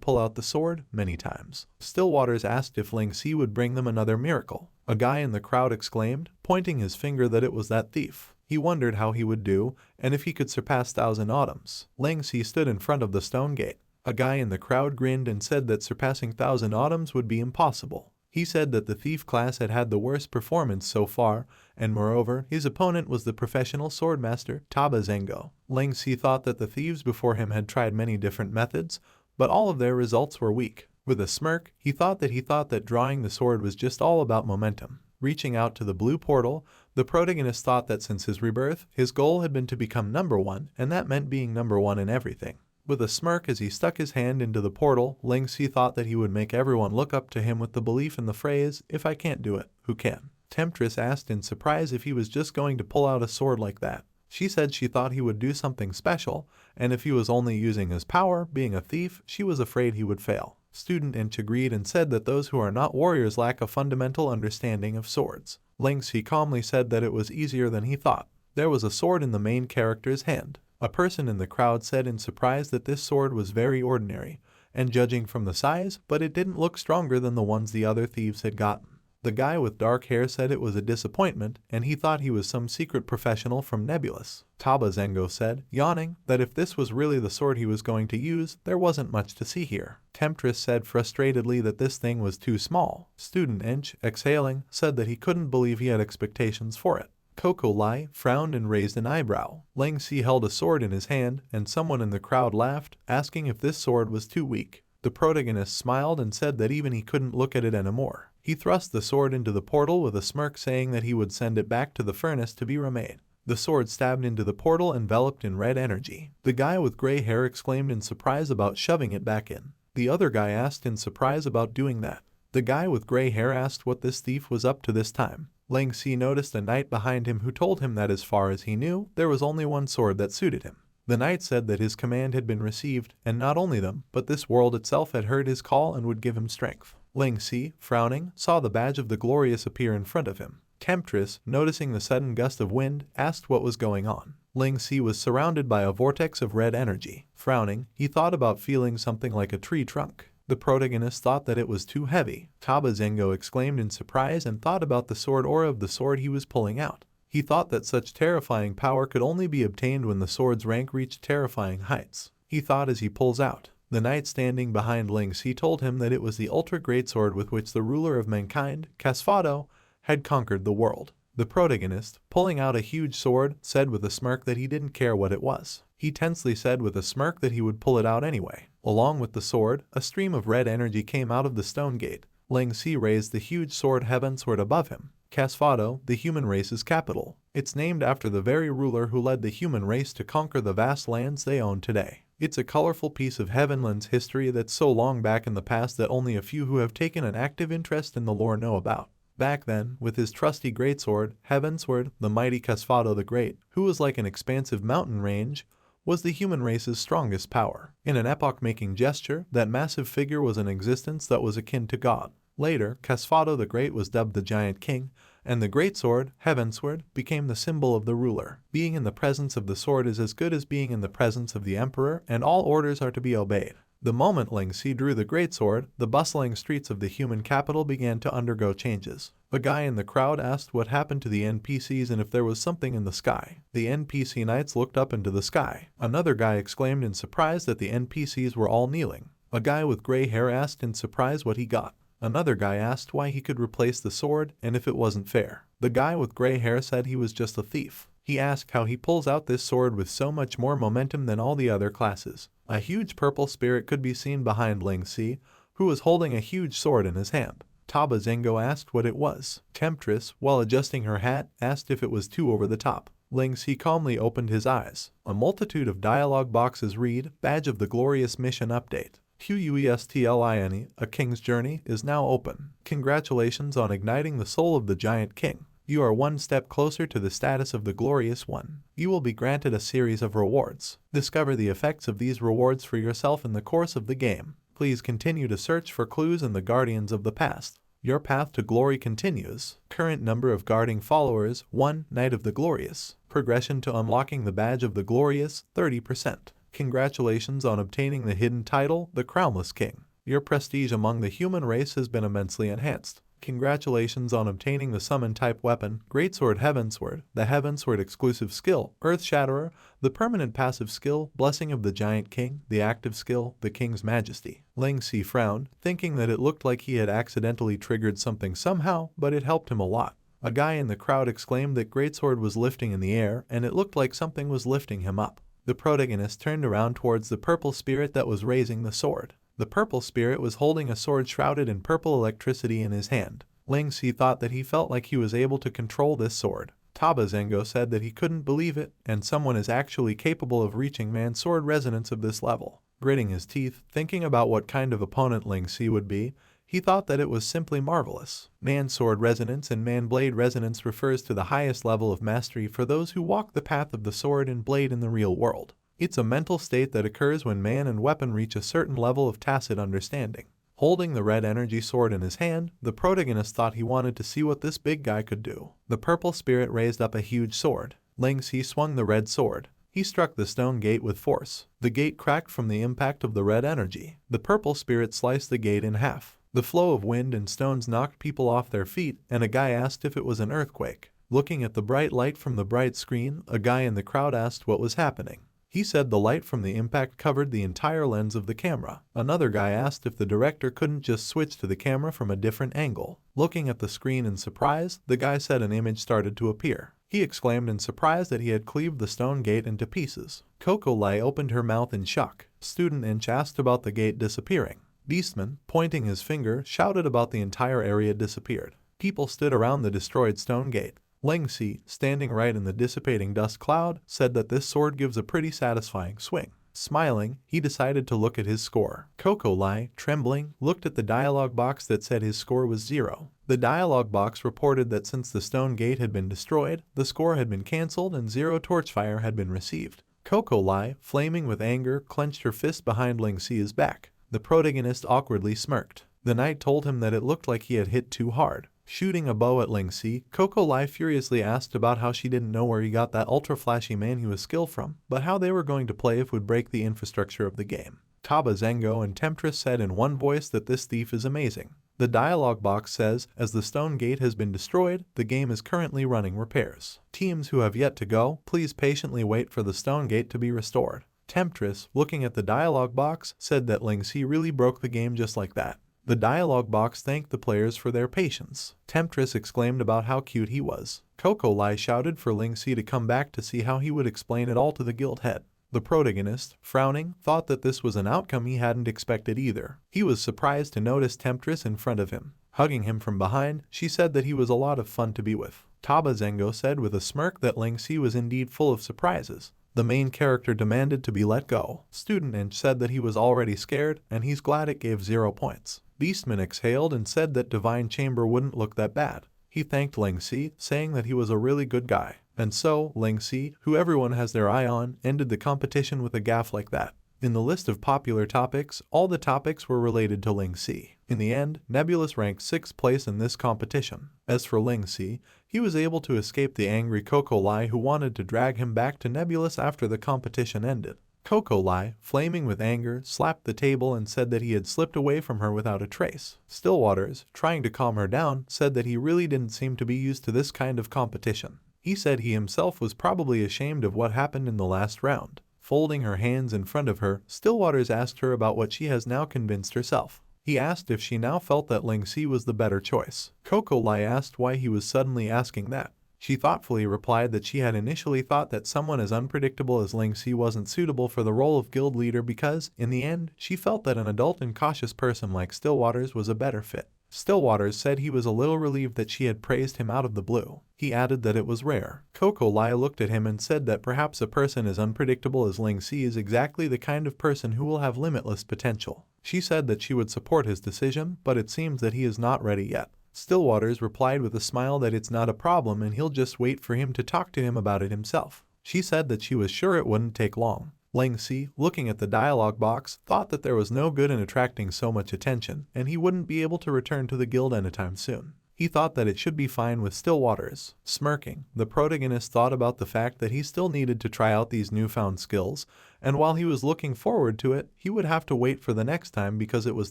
pull out the sword many times. Stillwaters asked if Ling Si would bring them another miracle. A guy in the crowd exclaimed, pointing his finger that it was that thief. He wondered how he would do, and if he could surpass 1,000 Autumns. Ling Si stood in front of the stone gate. A guy in the crowd grinned and said that surpassing 1,000 Autumns would be impossible. He said that the thief class had had the worst performance so far, and moreover, his opponent was the professional swordmaster, Taba Zengo. Ling Si thought that the thieves before him had tried many different methods, but all of their results were weak. With a smirk, he thought that drawing the sword was just all about momentum. Reaching out to the blue portal, the protagonist thought that since his rebirth, his goal had been to become #1, and that meant being #1 in everything. With a smirk as he stuck his hand into the portal, Ling Si thought that he would make everyone look up to him with the belief in the phrase, "If I can't do it, who can?" Temptress asked in surprise if he was just going to pull out a sword like that. She said she thought he would do something special, and if he was only using his power, being a thief, she was afraid he would fail. Student Inch agreed and said that those who are not warriors lack a fundamental understanding of swords. Ling Si calmly said that it was easier than he thought. There was a sword in the main character's hand. A person in the crowd said in surprise that this sword was very ordinary, and judging from the size, but it didn't look stronger than the ones the other thieves had gotten. The guy with dark hair said it was a disappointment, and he thought he was some secret professional from Nebulous. Taba Zengo said, yawning, that if this was really the sword he was going to use, there wasn't much to see here. Temptress said frustratedly that this thing was too small. Student Inch, exhaling, said that he couldn't believe he had expectations for it. Coco Lai frowned and raised an eyebrow. Ling Si held a sword in his hand, and someone in the crowd laughed, asking if this sword was too weak. The protagonist smiled and said that even he couldn't look at it anymore. He thrust the sword into the portal with a smirk, saying that he would send it back to the furnace to be remade. The sword stabbed into the portal, enveloped in red energy. The guy with gray hair exclaimed in surprise about shoving it back in. The other guy asked in surprise about doing that. The guy with gray hair asked what this thief was up to this time. Ling Si noticed a knight behind him who told him that as far as he knew, there was only one sword that suited him. The knight said that his command had been received, and not only them, but this world itself had heard his call and would give him strength. Ling Si, frowning, saw the badge of the Glorious appear in front of him. Temptress, noticing the sudden gust of wind, asked what was going on. Ling Si was surrounded by a vortex of red energy. Frowning, he thought about feeling something like a tree trunk. The protagonist thought that it was too heavy. Taba Zengo exclaimed in surprise and thought about the sword aura of the sword he was pulling out. He thought that such terrifying power could only be obtained when the sword's rank reached terrifying heights. He thought as he pulls out. The knight standing behind Ling Si told him that it was the ultra great sword with which the ruler of mankind, Casfado, had conquered the world. The protagonist, pulling out a huge sword, said with a smirk that he didn't care what it was. He tensely said with a smirk that he would pull it out anyway. Along with the sword, a stream of red energy came out of the stone gate. Ling Si raised the huge sword heavensward above him. Casfado, the human race's capital. It's named after the very ruler who led the human race to conquer the vast lands they own today. It's a colorful piece of Heavenland's history that's so long back in the past that only a few who have taken an active interest in the lore know about. Back then, with his trusty greatsword, Heavensward, the mighty Casfado the Great, who was like an expansive mountain range, was the human race's strongest power. In an epoch-making gesture, that massive figure was an existence that was akin to God. Later, Casfado the Great was dubbed the Giant King, and the greatsword, Heavensward, became the symbol of the ruler. Being in the presence of the sword is as good as being in the presence of the emperor, and all orders are to be obeyed. The moment Ling Si drew the greatsword, the bustling streets of the human capital began to undergo changes. A guy in the crowd asked what happened to the NPCs and if there was something in the sky. The NPC knights looked up into the sky. Another guy exclaimed in surprise that the NPCs were all kneeling. A guy with gray hair asked in surprise what he got. Another guy asked why he could replace the sword and if it wasn't fair. The guy with gray hair said he was just a thief. He asked how he pulls out this sword with so much more momentum than all the other classes. A huge purple spirit could be seen behind Ling Si, who was holding a huge sword in his hand. Taba Zengo asked what it was. Temptress, while adjusting her hat, asked if it was too over the top. Ling Si calmly opened his eyes. A multitude of dialogue boxes read, Badge of the Glorious Mission Update. QUESTLINE, A King's Journey, is now open. Congratulations on igniting the soul of the Giant King. You are one step closer to the status of the Glorious One. You will be granted a series of rewards. Discover the effects of these rewards for yourself in the course of the game. Please continue to search for clues in the Guardians of the Past. Your path to glory continues. Current number of guarding followers, 1, Knight of the Glorious. Progression to unlocking the Badge of the Glorious, 30%. Congratulations on obtaining the hidden title, the Crownless King. Your prestige among the human race has been immensely enhanced. Congratulations on obtaining the Summon-type weapon, Greatsword Heavensword, the Heavensword exclusive skill, Earth Shatterer, the permanent passive skill, Blessing of the Giant King, the active skill, the King's Majesty. Ling Si frowned, thinking that it looked like he had accidentally triggered something somehow, but it helped him a lot. A guy in the crowd exclaimed that Greatsword was lifting in the air, and it looked like something was lifting him up. The protagonist turned around towards the purple spirit that was raising the sword. The purple spirit was holding a sword shrouded in purple electricity in his hand. Ling Si thought that he felt like he was able to control this sword. Taba Zengo said that he couldn't believe it, and someone is actually capable of reaching man sword resonance of this level. Gritting his teeth, thinking about what kind of opponent Ling Si would be, he thought that it was simply marvelous. Man sword resonance and man blade resonance refers to the highest level of mastery for those who walk the path of the sword and blade in the real world. It's a mental state that occurs when man and weapon reach a certain level of tacit understanding. Holding the red energy sword in his hand, the protagonist thought he wanted to see what this big guy could do. The purple spirit raised up a huge sword. Ling Si swung the red sword. He struck the stone gate with force. The gate cracked from the impact of the red energy. The purple spirit sliced the gate in half. The flow of wind and stones knocked people off their feet, and a guy asked if it was an earthquake. Looking at the bright light from the bright screen, a guy in the crowd asked what was happening. He said the light from the impact covered the entire lens of the camera. Another guy asked if the director couldn't just switch to the camera from a different angle. Looking at the screen in surprise, the guy said an image started to appear. He exclaimed in surprise that he had cleaved the stone gate into pieces. Coco Lai opened her mouth in shock. Student Inch asked about the gate disappearing. Beastman, pointing his finger, shouted about the entire area disappeared. People stood around the destroyed stone gate. Ling Si, standing right in the dissipating dust cloud, said that this sword gives a pretty satisfying swing. Smiling, he decided to look at his score. Coco Lai, trembling, looked at the dialogue box that said his score was 0. The dialogue box reported that since the stone gate had been destroyed, the score had been cancelled and 0 torchfire had been received. Coco Lai, flaming with anger, clenched her fist behind Ling Si's back. The protagonist awkwardly smirked. The knight told him that it looked like he had hit too hard. Shooting a bow at Ling Si, Coco Lai furiously asked about how she didn't know where he got that ultra-flashy man-who skill from, but how they were going to play if would break the infrastructure of the game. Taba Zengo and Temptress said in one voice that this thief is amazing. The dialogue box says, as the stone gate has been destroyed, the game is currently running repairs. Teams who have yet to go, please patiently wait for the stone gate to be restored. Temptress, looking at the dialogue box, said that Ling Si really broke the game just like that. The dialogue box thanked the players for their patience. Temptress exclaimed about how cute he was. Coco Lai shouted for Ling Si to come back to see how he would explain it all to the guild head. The protagonist, frowning, thought that this was an outcome he hadn't expected either. He was surprised to notice Temptress in front of him. Hugging him from behind, she said that he was a lot of fun to be with. Taba Zengo said with a smirk that Ling Si was indeed full of surprises. The main character demanded to be let go. Student Inch said that he was already scared, and he's glad it gave 0 points. Beastman exhaled and said that Divine Chamber wouldn't look that bad. He thanked Ling Si, saying that he was a really good guy. And so, Ling Si, who everyone has their eye on, ended the competition with a gaffe like that. In the list of popular topics, all the topics were related to Ling Si. In the end, Nebulous ranked 6th place in this competition. As for Ling Si, he was able to escape the angry Coco Lai who wanted to drag him back to Nebulous after the competition ended. Coco Lai, flaming with anger, slapped the table and said that he had slipped away from her without a trace. Stillwaters, trying to calm her down, said that he really didn't seem to be used to this kind of competition. He said he himself was probably ashamed of what happened in the last round. Folding her hands in front of her, Stillwaters asked her about what she has now convinced herself. He asked if she now felt that Ling Si was the better choice. Coco Lai asked why he was suddenly asking that. She thoughtfully replied that she had initially thought that someone as unpredictable as Ling Si wasn't suitable for the role of guild leader because, in the end, she felt that an adult and cautious person like Stillwaters was a better fit. Stillwaters said he was a little relieved that she had praised him out of the blue. He added that it was rare. Coco Lai looked at him and said that perhaps a person as unpredictable as Ling Si is exactly the kind of person who will have limitless potential. She said that she would support his decision, but it seems that he is not ready yet. Stillwaters replied with a smile that it's not a problem and he'll just wait for him to talk to him about it himself. She said that she was sure it wouldn't take long. Ling Si, looking at the dialogue box, thought that there was no good in attracting so much attention, and he wouldn't be able to return to the guild anytime soon. He thought that it should be fine with Stillwaters. Smirking, the protagonist thought about the fact that he still needed to try out these newfound skills, and while he was looking forward to it, he would have to wait for the next time because it was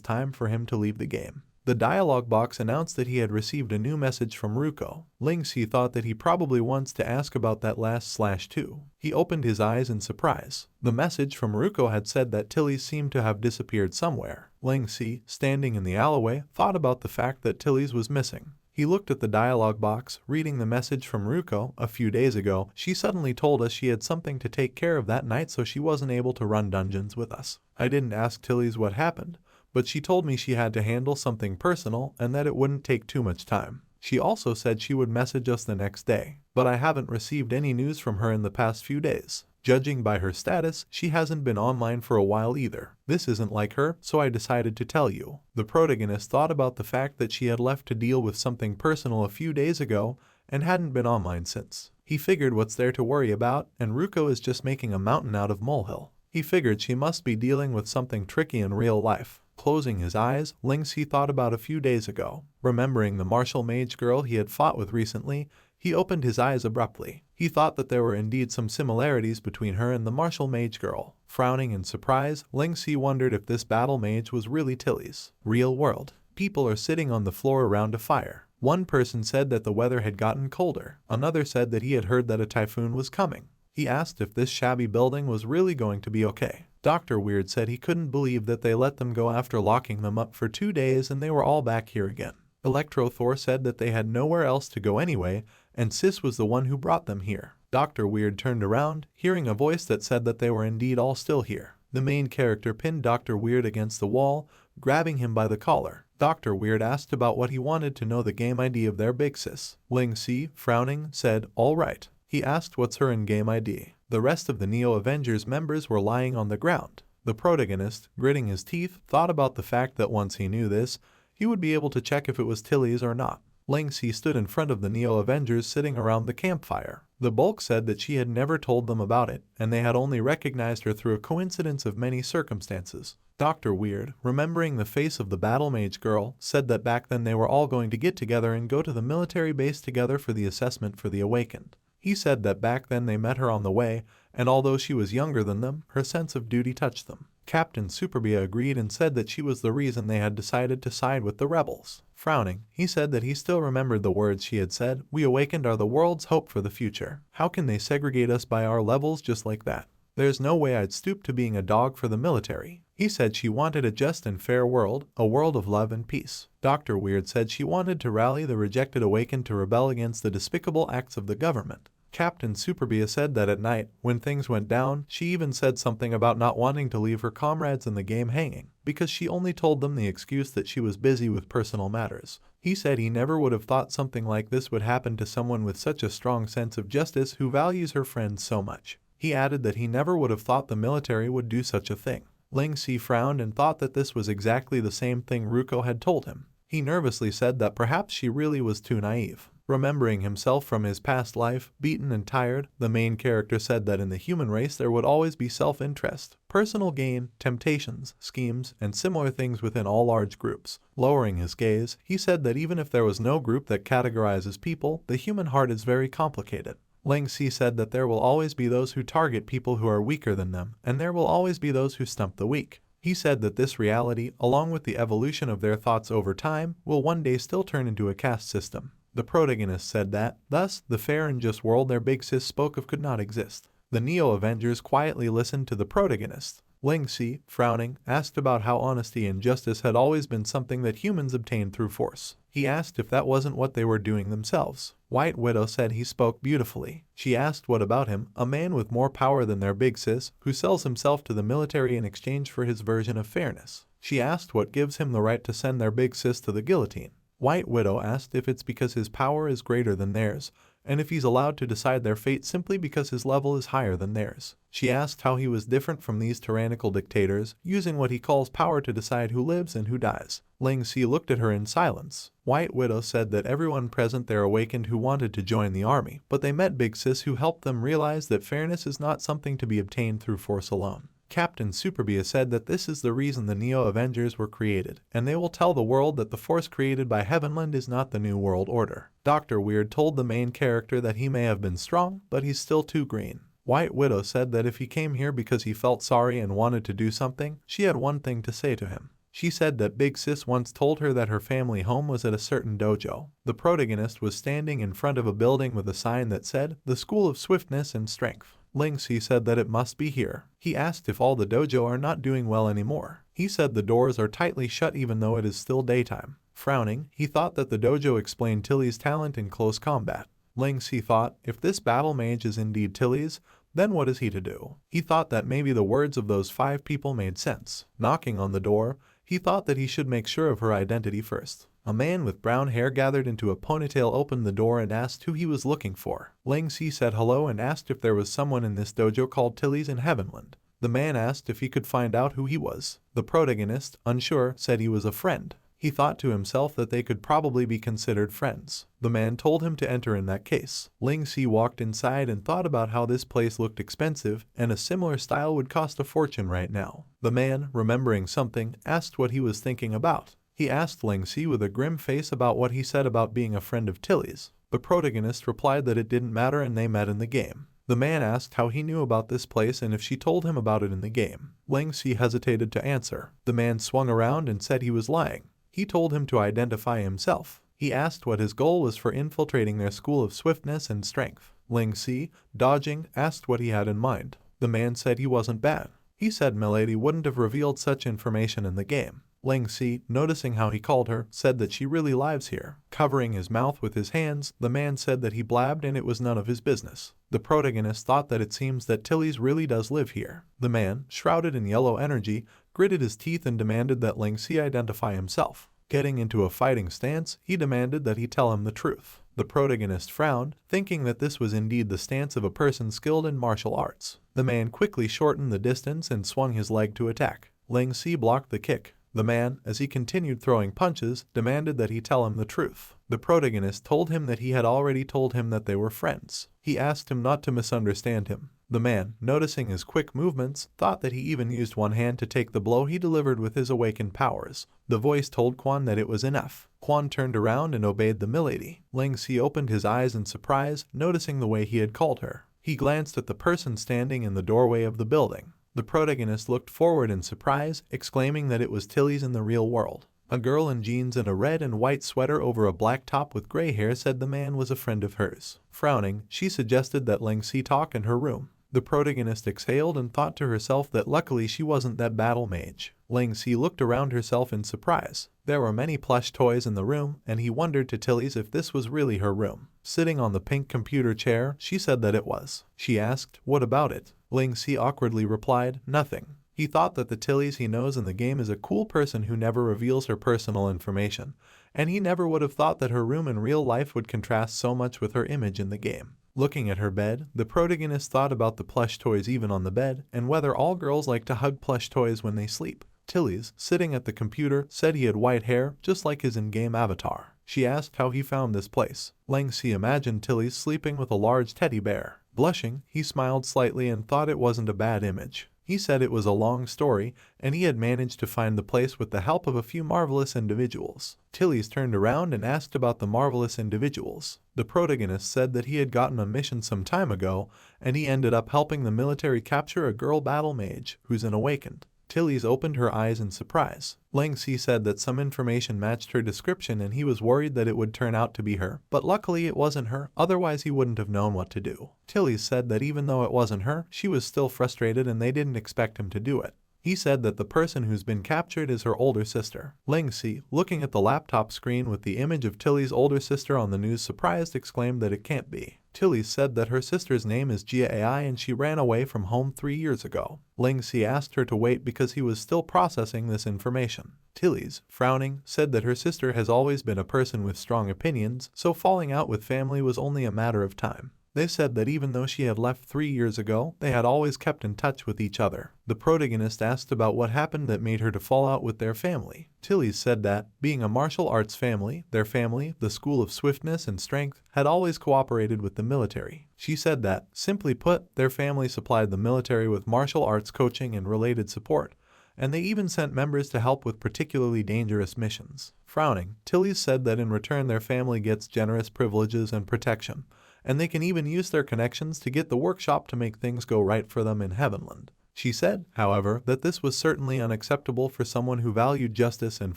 time for him to leave the game. The dialogue box announced that he had received a new message from Ruko. Ling Si thought that he probably wants to ask about that last /2. He opened his eyes in surprise. The message from Ruko had said that Tilly seemed to have disappeared somewhere. Ling Si, standing in the alleyway, thought about the fact that Tilly's was missing. He looked at the dialogue box, reading the message from Ruko. A few days ago, she suddenly told us she had something to take care of that night, so she wasn't able to run dungeons with us. I didn't ask Tilly's what happened, but she told me she had to handle something personal and that it wouldn't take too much time. She also said she would message us the next day, but I haven't received any news from her in the past few days. Judging by her status, she hasn't been online for a while either. This isn't like her, so I decided to tell you. The protagonist thought about the fact that she had left to deal with something personal a few days ago and hadn't been online since. He figured what's there to worry about, and Ruko is just making a mountain out of molehill. He figured she must be dealing with something tricky in real life. Closing his eyes, Ling Si thought about a few days ago. Remembering the martial mage girl he had fought with recently, he opened his eyes abruptly. He thought that there were indeed some similarities between her and the martial mage girl. Frowning in surprise, Ling Si wondered if this battle mage was really Tilly's. Real world. People are sitting on the floor around a fire. One person said that the weather had gotten colder. Another said that he had heard that a typhoon was coming. He asked if this shabby building was really going to be okay. Dr. Weird said he couldn't believe that they let them go after locking them up for 2 days and they were all back here again. Electro Thor said that they had nowhere else to go anyway, and Sis was the one who brought them here. Dr. Weird turned around, hearing a voice that said that they were indeed all still here. The main character pinned Dr. Weird against the wall, grabbing him by the collar. Dr. Weird asked about what he wanted to know the game ID of their big sis. Ling Si, frowning, said, "All right." He asked what's her in-game ID. The rest of the Neo Avengers members were lying on the ground. The protagonist, gritting his teeth, thought about the fact that once he knew this, he would be able to check if it was Tilly's or not. Ling Si stood in front of the Neo Avengers sitting around the campfire. The bulk said that she had never told them about it, and they had only recognized her through a coincidence of many circumstances. Dr. Weird, remembering the face of the battle mage girl, said that back then they were all going to get together and go to the military base together for the assessment for the Awakened. He said that back then they met her on the way, and although she was younger than them, her sense of duty touched them. Captain Superbia agreed and said that she was the reason they had decided to side with the rebels. Frowning, he said that he still remembered the words she had said, "We Awakened are the world's hope for the future. How can they segregate us by our levels just like that? There's no way I'd stoop to being a dog for the military." He said she wanted a just and fair world, a world of love and peace. Dr. Weird said she wanted to rally the rejected Awakened to rebel against the despicable acts of the government. Captain Superbia said that at night, when things went down, she even said something about not wanting to leave her comrades in the game hanging, because she only told them the excuse that she was busy with personal matters. He said he never would have thought something like this would happen to someone with such a strong sense of justice who values her friends so much. He added that he never would have thought the military would do such a thing. Ling Si frowned and thought that this was exactly the same thing Ruko had told him. He nervously said that perhaps she really was too naive. Remembering himself from his past life, beaten and tired, the main character said that in the human race there would always be self-interest, personal gain, temptations, schemes, and similar things within all large groups. Lowering his gaze, he said that even if there was no group that categorizes people, the human heart is very complicated. Ling Si said that there will always be those who target people who are weaker than them, and there will always be those who stump the weak. He said that this reality, along with the evolution of their thoughts over time, will one day still turn into a caste system. The protagonist said that, thus, the fair and just world their big sis spoke of could not exist. The Neo Avengers quietly listened to the protagonist. Ling Si, frowning, asked about how honesty and justice had always been something that humans obtained through force. He asked if that wasn't what they were doing themselves. White Widow said he spoke beautifully. She asked what about him, a man with more power than their big sis, who sells himself to the military in exchange for his version of fairness. She asked what gives him the right to send their big sis to the guillotine. White Widow asked if it's because his power is greater than theirs, and if he's allowed to decide their fate simply because his level is higher than theirs. She asked how he was different from these tyrannical dictators, using what he calls power to decide who lives and who dies. Ling Si looked at her in silence. White Widow said that everyone present there awakened who wanted to join the army, but they met Big Sis who helped them realize that fairness is not something to be obtained through force alone. Captain Superbia said that this is the reason the Neo Avengers were created, and they will tell the world that the force created by Heavenland is not the New World Order. Dr. Weird told the main character that he may have been strong, but he's still too green. White Widow said that if he came here because he felt sorry and wanted to do something, she had one thing to say to him. She said that Big Sis once told her that her family home was at a certain dojo. The protagonist was standing in front of a building with a sign that said, "The School of Swiftness and Strength." Ling Si said that it must be here. He asked if all the dojo are not doing well anymore. He said the doors are tightly shut even though it is still daytime. Frowning, he thought that the dojo explained Tilly's talent in close combat. Ling Si thought, if this battle mage is indeed Tilly's, then what is he to do? He thought that maybe the words of those 5 people made sense. Knocking on the door, he thought that he should make sure of her identity first. A man with brown hair gathered into a ponytail opened the door and asked who he was looking for. Ling Si said hello and asked if there was someone in this dojo called Tilly's in Heavenland. The man asked if he could find out who he was. The protagonist, unsure, said he was a friend. He thought to himself that they could probably be considered friends. The man told him to enter in that case. Ling Si walked inside and thought about how this place looked expensive, and a similar style would cost a fortune right now. The man, remembering something, asked what he was thinking about. He asked Ling Si with a grim face about what he said about being a friend of Tilly's. The protagonist replied that it didn't matter and they met in the game. The man asked how he knew about this place and if she told him about it in the game. Ling Si hesitated to answer. The man swung around and said he was lying. He told him to identify himself. He asked what his goal was for infiltrating their school of swiftness and strength. Ling Si, dodging, asked what he had in mind. The man said he wasn't bad. He said Milady wouldn't have revealed such information in the game. Ling Si, noticing how he called her, said that she really lives here. Covering his mouth with his hands, the man said that he blabbed and it was none of his business. The protagonist thought that it seems that Tilly's really does live here. The man, shrouded in yellow energy, gritted his teeth and demanded that Ling Si identify himself. Getting into a fighting stance, he demanded that he tell him the truth. The protagonist frowned, thinking that this was indeed the stance of a person skilled in martial arts. The man quickly shortened the distance and swung his leg to attack. Ling Si blocked the kick. The man, as he continued throwing punches, demanded that he tell him the truth. The protagonist told him that he had already told him that they were friends. He asked him not to misunderstand him. The man, noticing his quick movements, thought that he even used one hand to take the blow he delivered with his awakened powers. The voice told Quan that it was enough. Quan turned around and obeyed the milady. Ling Si opened his eyes in surprise, noticing the way he had called her. He glanced at the person standing in the doorway of the building. The protagonist looked forward in surprise, exclaiming that it was Tilly's in the real world. A girl in jeans and a red and white sweater over a black top with gray hair said the man was a friend of hers. Frowning, she suggested that Ling Si talk in her room. The protagonist exhaled and thought to herself that luckily she wasn't that battle mage. Ling Si looked around herself in surprise. There were many plush toys in the room, and he wondered to Tilly's if this was really her room. Sitting on the pink computer chair, she said that it was. She asked, "What about it?" Ling Si awkwardly replied, "Nothing." He thought that the Tilly's he knows in the game is a cool person who never reveals her personal information, and he never would have thought that her room in real life would contrast so much with her image in the game. Looking at her bed, the protagonist thought about the plush toys even on the bed, and whether all girls like to hug plush toys when they sleep. Tilly's, sitting at the computer, said he had white hair, just like his in-game avatar. She asked how he found this place. Ling Si imagined Tilly's sleeping with a large teddy bear. Blushing, he smiled slightly and thought it wasn't a bad image. He said it was a long story, and he had managed to find the place with the help of a few marvelous individuals. Tilly's turned around and asked about the marvelous individuals. The protagonist said that he had gotten a mission some time ago, and he ended up helping the military capture a girl battle mage, who's an awakened. Tilly's opened her eyes in surprise. Ling Si said that some information matched her description and he was worried that it would turn out to be her, but luckily it wasn't her, otherwise he wouldn't have known what to do. Tilly's said that even though it wasn't her, she was still frustrated and they didn't expect him to do it. He said that the person who's been captured is her older sister. Ling Si, looking at the laptop screen with the image of Tilly's older sister on the news, surprised exclaimed that it can't be. Tilly said that her sister's name is Jia Ai and she ran away from home 3 years ago. Ling Si asked her to wait because he was still processing this information. Tilly's, frowning, said that her sister has always been a person with strong opinions, so falling out with family was only a matter of time. They said that even though she had left 3 years ago, they had always kept in touch with each other. The protagonist asked about what happened that made her to fall out with their family. Tilly said that, being a martial arts family, their family, the School of Swiftness and Strength, had always cooperated with the military. She said that, simply put, their family supplied the military with martial arts coaching and related support, and they even sent members to help with particularly dangerous missions. Frowning, Tilly said that in return their family gets generous privileges and protection, and they can even use their connections to get the workshop to make things go right for them in Heavenland. She said, however, that this was certainly unacceptable for someone who valued justice and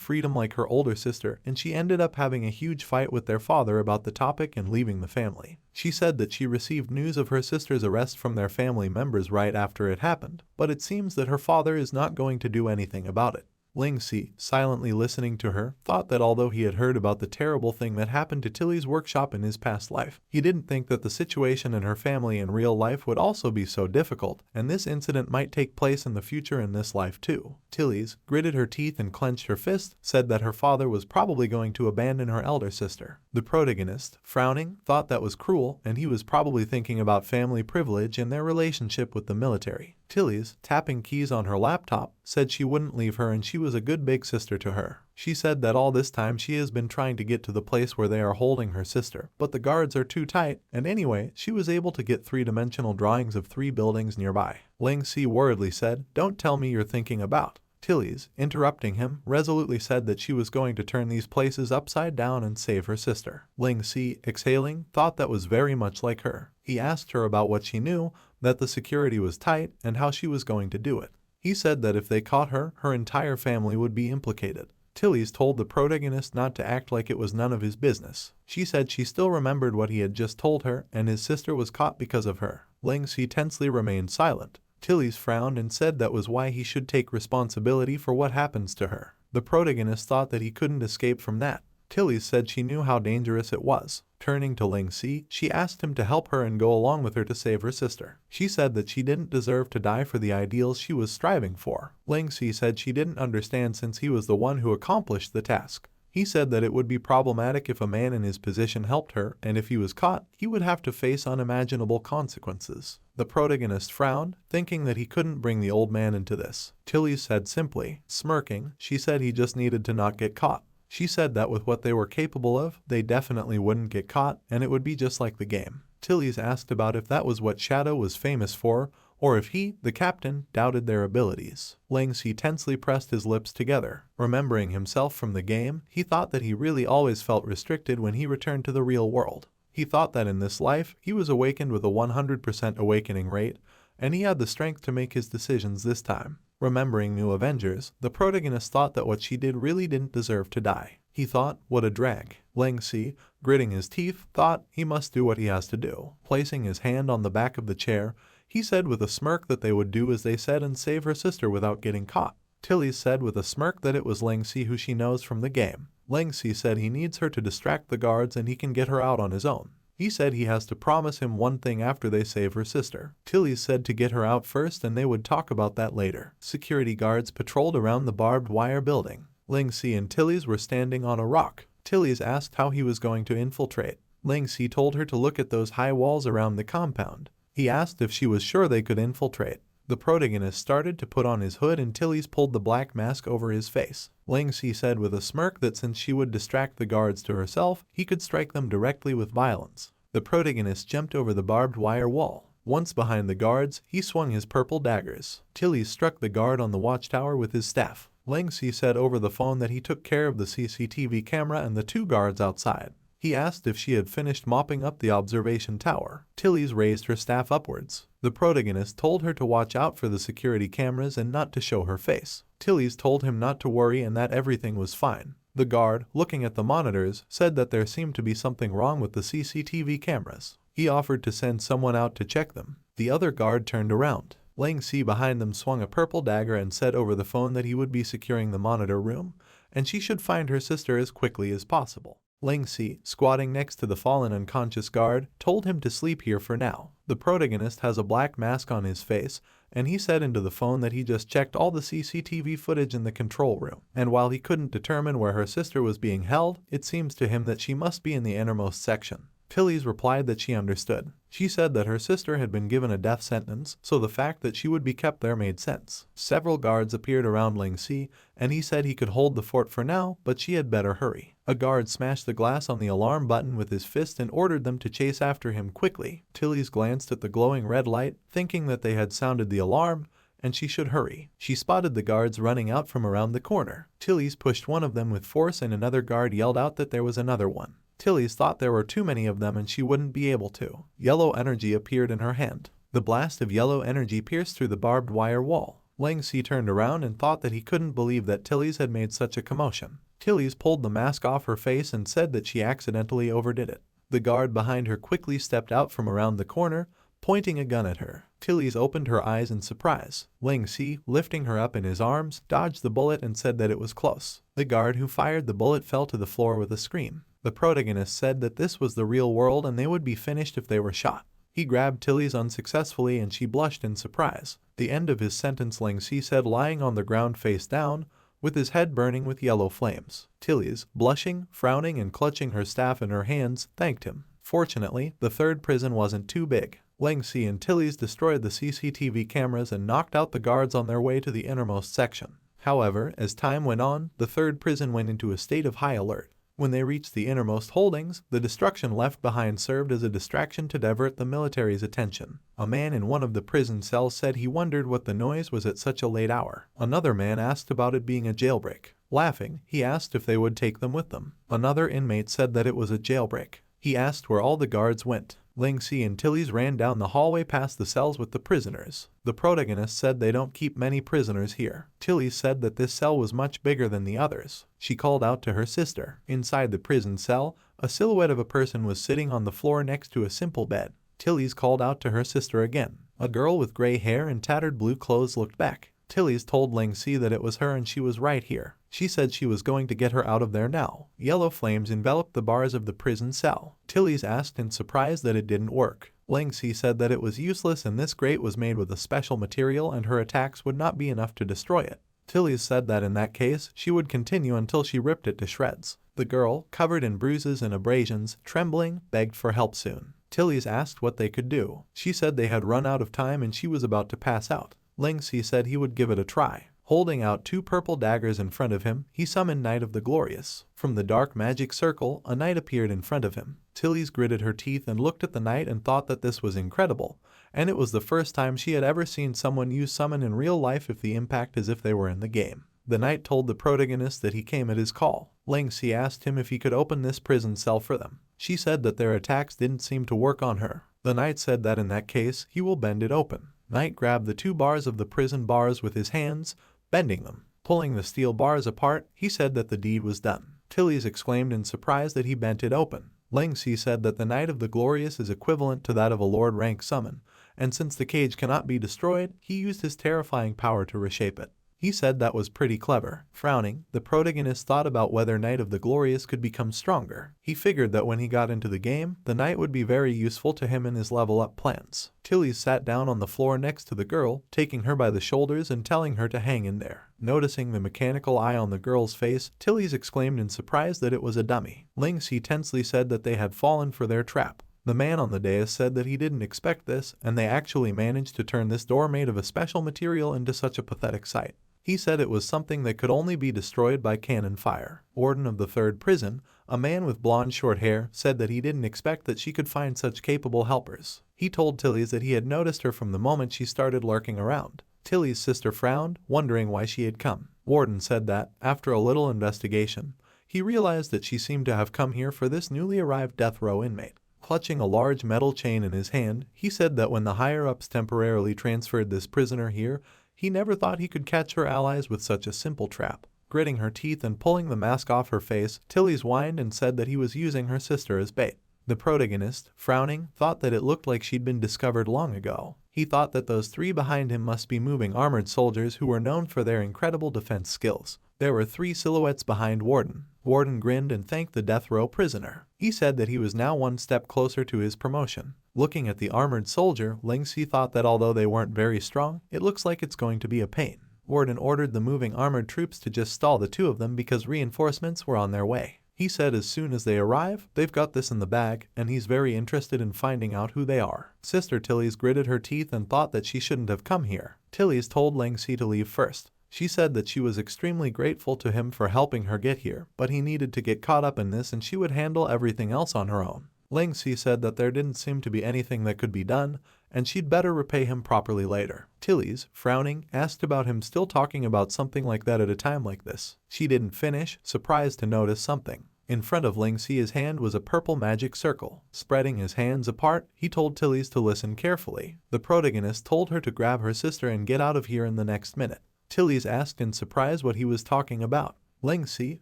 freedom like her older sister, and she ended up having a huge fight with their father about the topic and leaving the family. She said that she received news of her sister's arrest from their family members right after it happened, but it seems that her father is not going to do anything about it. Ling Si, silently listening to her, thought that although he had heard about the terrible thing that happened to Tilly's workshop in his past life, he didn't think that the situation in her family in real life would also be so difficult, and this incident might take place in the future in this life too. Tilly's gritted her teeth and clenched her fist, said that her father was probably going to abandon her elder sister. The protagonist, frowning, thought that was cruel, and he was probably thinking about family privilege and their relationship with the military. Tilly's, tapping keys on her laptop, said she wouldn't leave her and she was a good big sister to her. She said that all this time she has been trying to get to the place where they are holding her sister, but the guards are too tight, and anyway, she was able to get 3-dimensional drawings of 3 buildings nearby. Ling Si worriedly said, "Don't tell me you're thinking about." Tilly's, interrupting him, resolutely said that she was going to turn these places upside down and save her sister. Ling Si, exhaling, thought that was very much like her. He asked her about what she knew, that the security was tight, and how she was going to do it. He said that if they caught her, her entire family would be implicated. Tilly's told the protagonist not to act like it was none of his business. She said she still remembered what he had just told her, and his sister was caught because of her. Ling Si tensely remained silent. Tilly's frowned and said that was why he should take responsibility for what happens to her. The protagonist thought that he couldn't escape from that. Tilly said she knew how dangerous it was. Turning to Ling Si, she asked him to help her and go along with her to save her sister. She said that she didn't deserve to die for the ideals she was striving for. Ling Si said she didn't understand since he was the one who accomplished the task. He said that it would be problematic if a man in his position helped her, and if he was caught, he would have to face unimaginable consequences. The protagonist frowned, thinking that he couldn't bring the old man into this. Tilly said simply, smirking, she said he just needed to not get caught. She said that with what they were capable of, they definitely wouldn't get caught, and it would be just like the game. Tilly's asked about if that was what Shadow was famous for, or if he, the captain, doubted their abilities. Ling Si tensely pressed his lips together. Remembering himself from the game, he thought that he really always felt restricted when he returned to the real world. He thought that in this life, he was awakened with a 100% awakening rate, and he had the strength to make his decisions this time. Remembering New Avengers, the protagonist thought that what she did really didn't deserve to die. He thought, what a drag. Ling Si, gritting his teeth, thought he must do what he has to do. Placing his hand on the back of the chair, he said with a smirk that they would do as they said and save her sister without getting caught. Tilly said with a smirk that it was Ling Si who she knows from the game. Ling Si said he needs her to distract the guards and he can get her out on his own. He said he has to promise him one thing after they save her sister. Tilly said to get her out first and they would talk about that later. Security guards patrolled around the barbed wire building. Ling Si and Tilly's were standing on a rock. Tilly's asked how he was going to infiltrate. Ling Si told her to look at those high walls around the compound. He asked if she was sure they could infiltrate. The protagonist started to put on his hood and Tilly's pulled the black mask over his face. Ling Si said with a smirk that since she would distract the guards to herself, he could strike them directly with violence. The protagonist jumped over the barbed wire wall. Once behind the guards, he swung his purple daggers. Tilly struck the guard on the watchtower with his staff. Ling Si said over the phone that he took care of the CCTV camera and the 2 guards outside. He asked if she had finished mopping up the observation tower. Tilly's raised her staff upwards. The protagonist told her to watch out for the security cameras and not to show her face. Tilly's told him not to worry and that everything was fine. The guard, looking at the monitors, said that there seemed to be something wrong with the CCTV cameras. He offered to send someone out to check them. The other guard turned around. Ling Si behind them swung a purple dagger and said over the phone that he would be securing the monitor room, and she should find her sister as quickly as possible. Ling Si, squatting next to the fallen unconscious guard, told him to sleep here for now. The protagonist has a black mask on his face, and he said into the phone that he just checked all the CCTV footage in the control room, and while he couldn't determine where her sister was being held, it seems to him that she must be in the innermost section. Tilly's replied that she understood. She said that her sister had been given a death sentence, so the fact that she would be kept there made sense. Several guards appeared around Ling Si, and he said he could hold the fort for now, but she had better hurry. A guard smashed the glass on the alarm button with his fist and ordered them to chase after him quickly. Tilly's glanced at the glowing red light, thinking that they had sounded the alarm, and she should hurry. She spotted the guards running out from around the corner. Tilly's pushed one of them with force and another guard yelled out that there was another one. Tilly's thought there were too many of them and she wouldn't be able to. Yellow energy appeared in her hand. The blast of yellow energy pierced through the barbed wire wall. Ling Si turned around and thought that he couldn't believe that Tilly's had made such a commotion. Tilly's pulled the mask off her face and said that she accidentally overdid it. The guard behind her quickly stepped out from around the corner, pointing a gun at her. Tilly's opened her eyes in surprise. Ling Si, lifting her up in his arms, dodged the bullet and said that it was close. The guard who fired the bullet fell to the floor with a scream. The protagonist said that this was the real world and they would be finished if they were shot. He grabbed Tilly's unsuccessfully and she blushed in surprise. The end of his sentence Ling Si said lying on the ground face down, with his head burning with yellow flames. Tilly's, blushing, frowning and clutching her staff in her hands, thanked him. Fortunately, the third prison wasn't too big. Ling Si and Tilly's destroyed the CCTV cameras and knocked out the guards on their way to the innermost section. However, as time went on, the third prison went into a state of high alert. When they reached the innermost holdings, the destruction left behind served as a distraction to divert the military's attention. A man in one of the prison cells said he wondered what the noise was at such a late hour. Another man asked about it being a jailbreak. Laughing, he asked if they would take them with them. Another inmate said that it was a jailbreak. He asked where all the guards went. Ling Si and Tilly's ran down the hallway past the cells with the prisoners. The protagonist said they don't keep many prisoners here. Tilly said that this cell was much bigger than the others. She called out to her sister. Inside the prison cell, a silhouette of a person was sitting on the floor next to a simple bed. Tilly's called out to her sister again. A girl with gray hair and tattered blue clothes looked back. Tilly's told Ling Si that it was her and she was right here. She said she was going to get her out of there now. Yellow flames enveloped the bars of the prison cell. Tilly's asked in surprise that it didn't work. Ling Si said that it was useless and this grate was made with a special material and her attacks would not be enough to destroy it. Tilly's said that in that case, she would continue until she ripped it to shreds. The girl, covered in bruises and abrasions, trembling, begged for help soon. Tilly's asked what they could do. She said they had run out of time and she was about to pass out. Ling Si said he would give it a try. Holding out two purple daggers in front of him, he summoned Knight of the Glorious. From the dark magic circle, a knight appeared in front of him. Tilly's gritted her teeth and looked at the knight and thought that this was incredible, and it was the first time she had ever seen someone use summon in real life if the impact as if they were in the game. The knight told the protagonist that he came at his call. Ling Si asked him if he could open this prison cell for them. She said that their attacks didn't seem to work on her. The knight said that in that case, he will bend it open. Knight grabbed the two bars of the prison bars with his hands, bending them. Pulling the steel bars apart, he said that the deed was done. Tilly's exclaimed in surprise that he bent it open. Ling Si said that the Knight of the Glorious is equivalent to that of a Lord rank summon, and since the cage cannot be destroyed, he used his terrifying power to reshape it. He said that was pretty clever. Frowning, the protagonist thought about whether Knight of the Glorious could become stronger. He figured that when he got into the game, the knight would be very useful to him in his level up plans. Tilly sat down on the floor next to the girl, taking her by the shoulders and telling her to hang in there. Noticing the mechanical eye on the girl's face, Tilly's exclaimed in surprise that it was a dummy. Ling Si tensely said that they had fallen for their trap. The man on the dais said that he didn't expect this, and they actually managed to turn this door made of a special material into such a pathetic sight. He said it was something that could only be destroyed by cannon fire. Warden of the third prison, a man with blonde short hair, said that he didn't expect that she could find such capable helpers. He told Tilly's that he had noticed her from the moment she started lurking around. Tilly's sister frowned, wondering why she had come. Warden said that, after a little investigation, he realized that she seemed to have come here for this newly arrived death row inmate. Clutching a large metal chain in his hand, he said that when the higher-ups temporarily transferred this prisoner here, he never thought he could catch her allies with such a simple trap. Gritting her teeth and pulling the mask off her face, Tilly's whined and said that he was using her sister as bait. The protagonist, frowning, thought that it looked like she'd been discovered long ago. He thought that those three behind him must be moving armored soldiers who were known for their incredible defense skills. There were three silhouettes behind Warden. Warden grinned and thanked the death row prisoner. He said that he was now one step closer to his promotion. Looking at the armored soldier, Ling Si thought that although they weren't very strong, it looks like it's going to be a pain. Warden ordered the moving armored troops to just stall the two of them because reinforcements were on their way. He said as soon as they arrive, they've got this in the bag, and he's very interested in finding out who they are. Sister Tilly's gritted her teeth and thought that she shouldn't have come here. Tilly's told Ling Si to leave first. She said that she was extremely grateful to him for helping her get here, but he needed to get caught up in this and she would handle everything else on her own. Ling Si said that there didn't seem to be anything that could be done, and she'd better repay him properly later. Tilly's, frowning, asked about him still talking about something like that at a time like this. She didn't finish, surprised to notice something. In front of Ling Si's hand was a purple magic circle. Spreading his hands apart, he told Tilly's to listen carefully. The protagonist told her to grab her sister and get out of here in the next minute. Tilly's asked in surprise what he was talking about. Ling Si,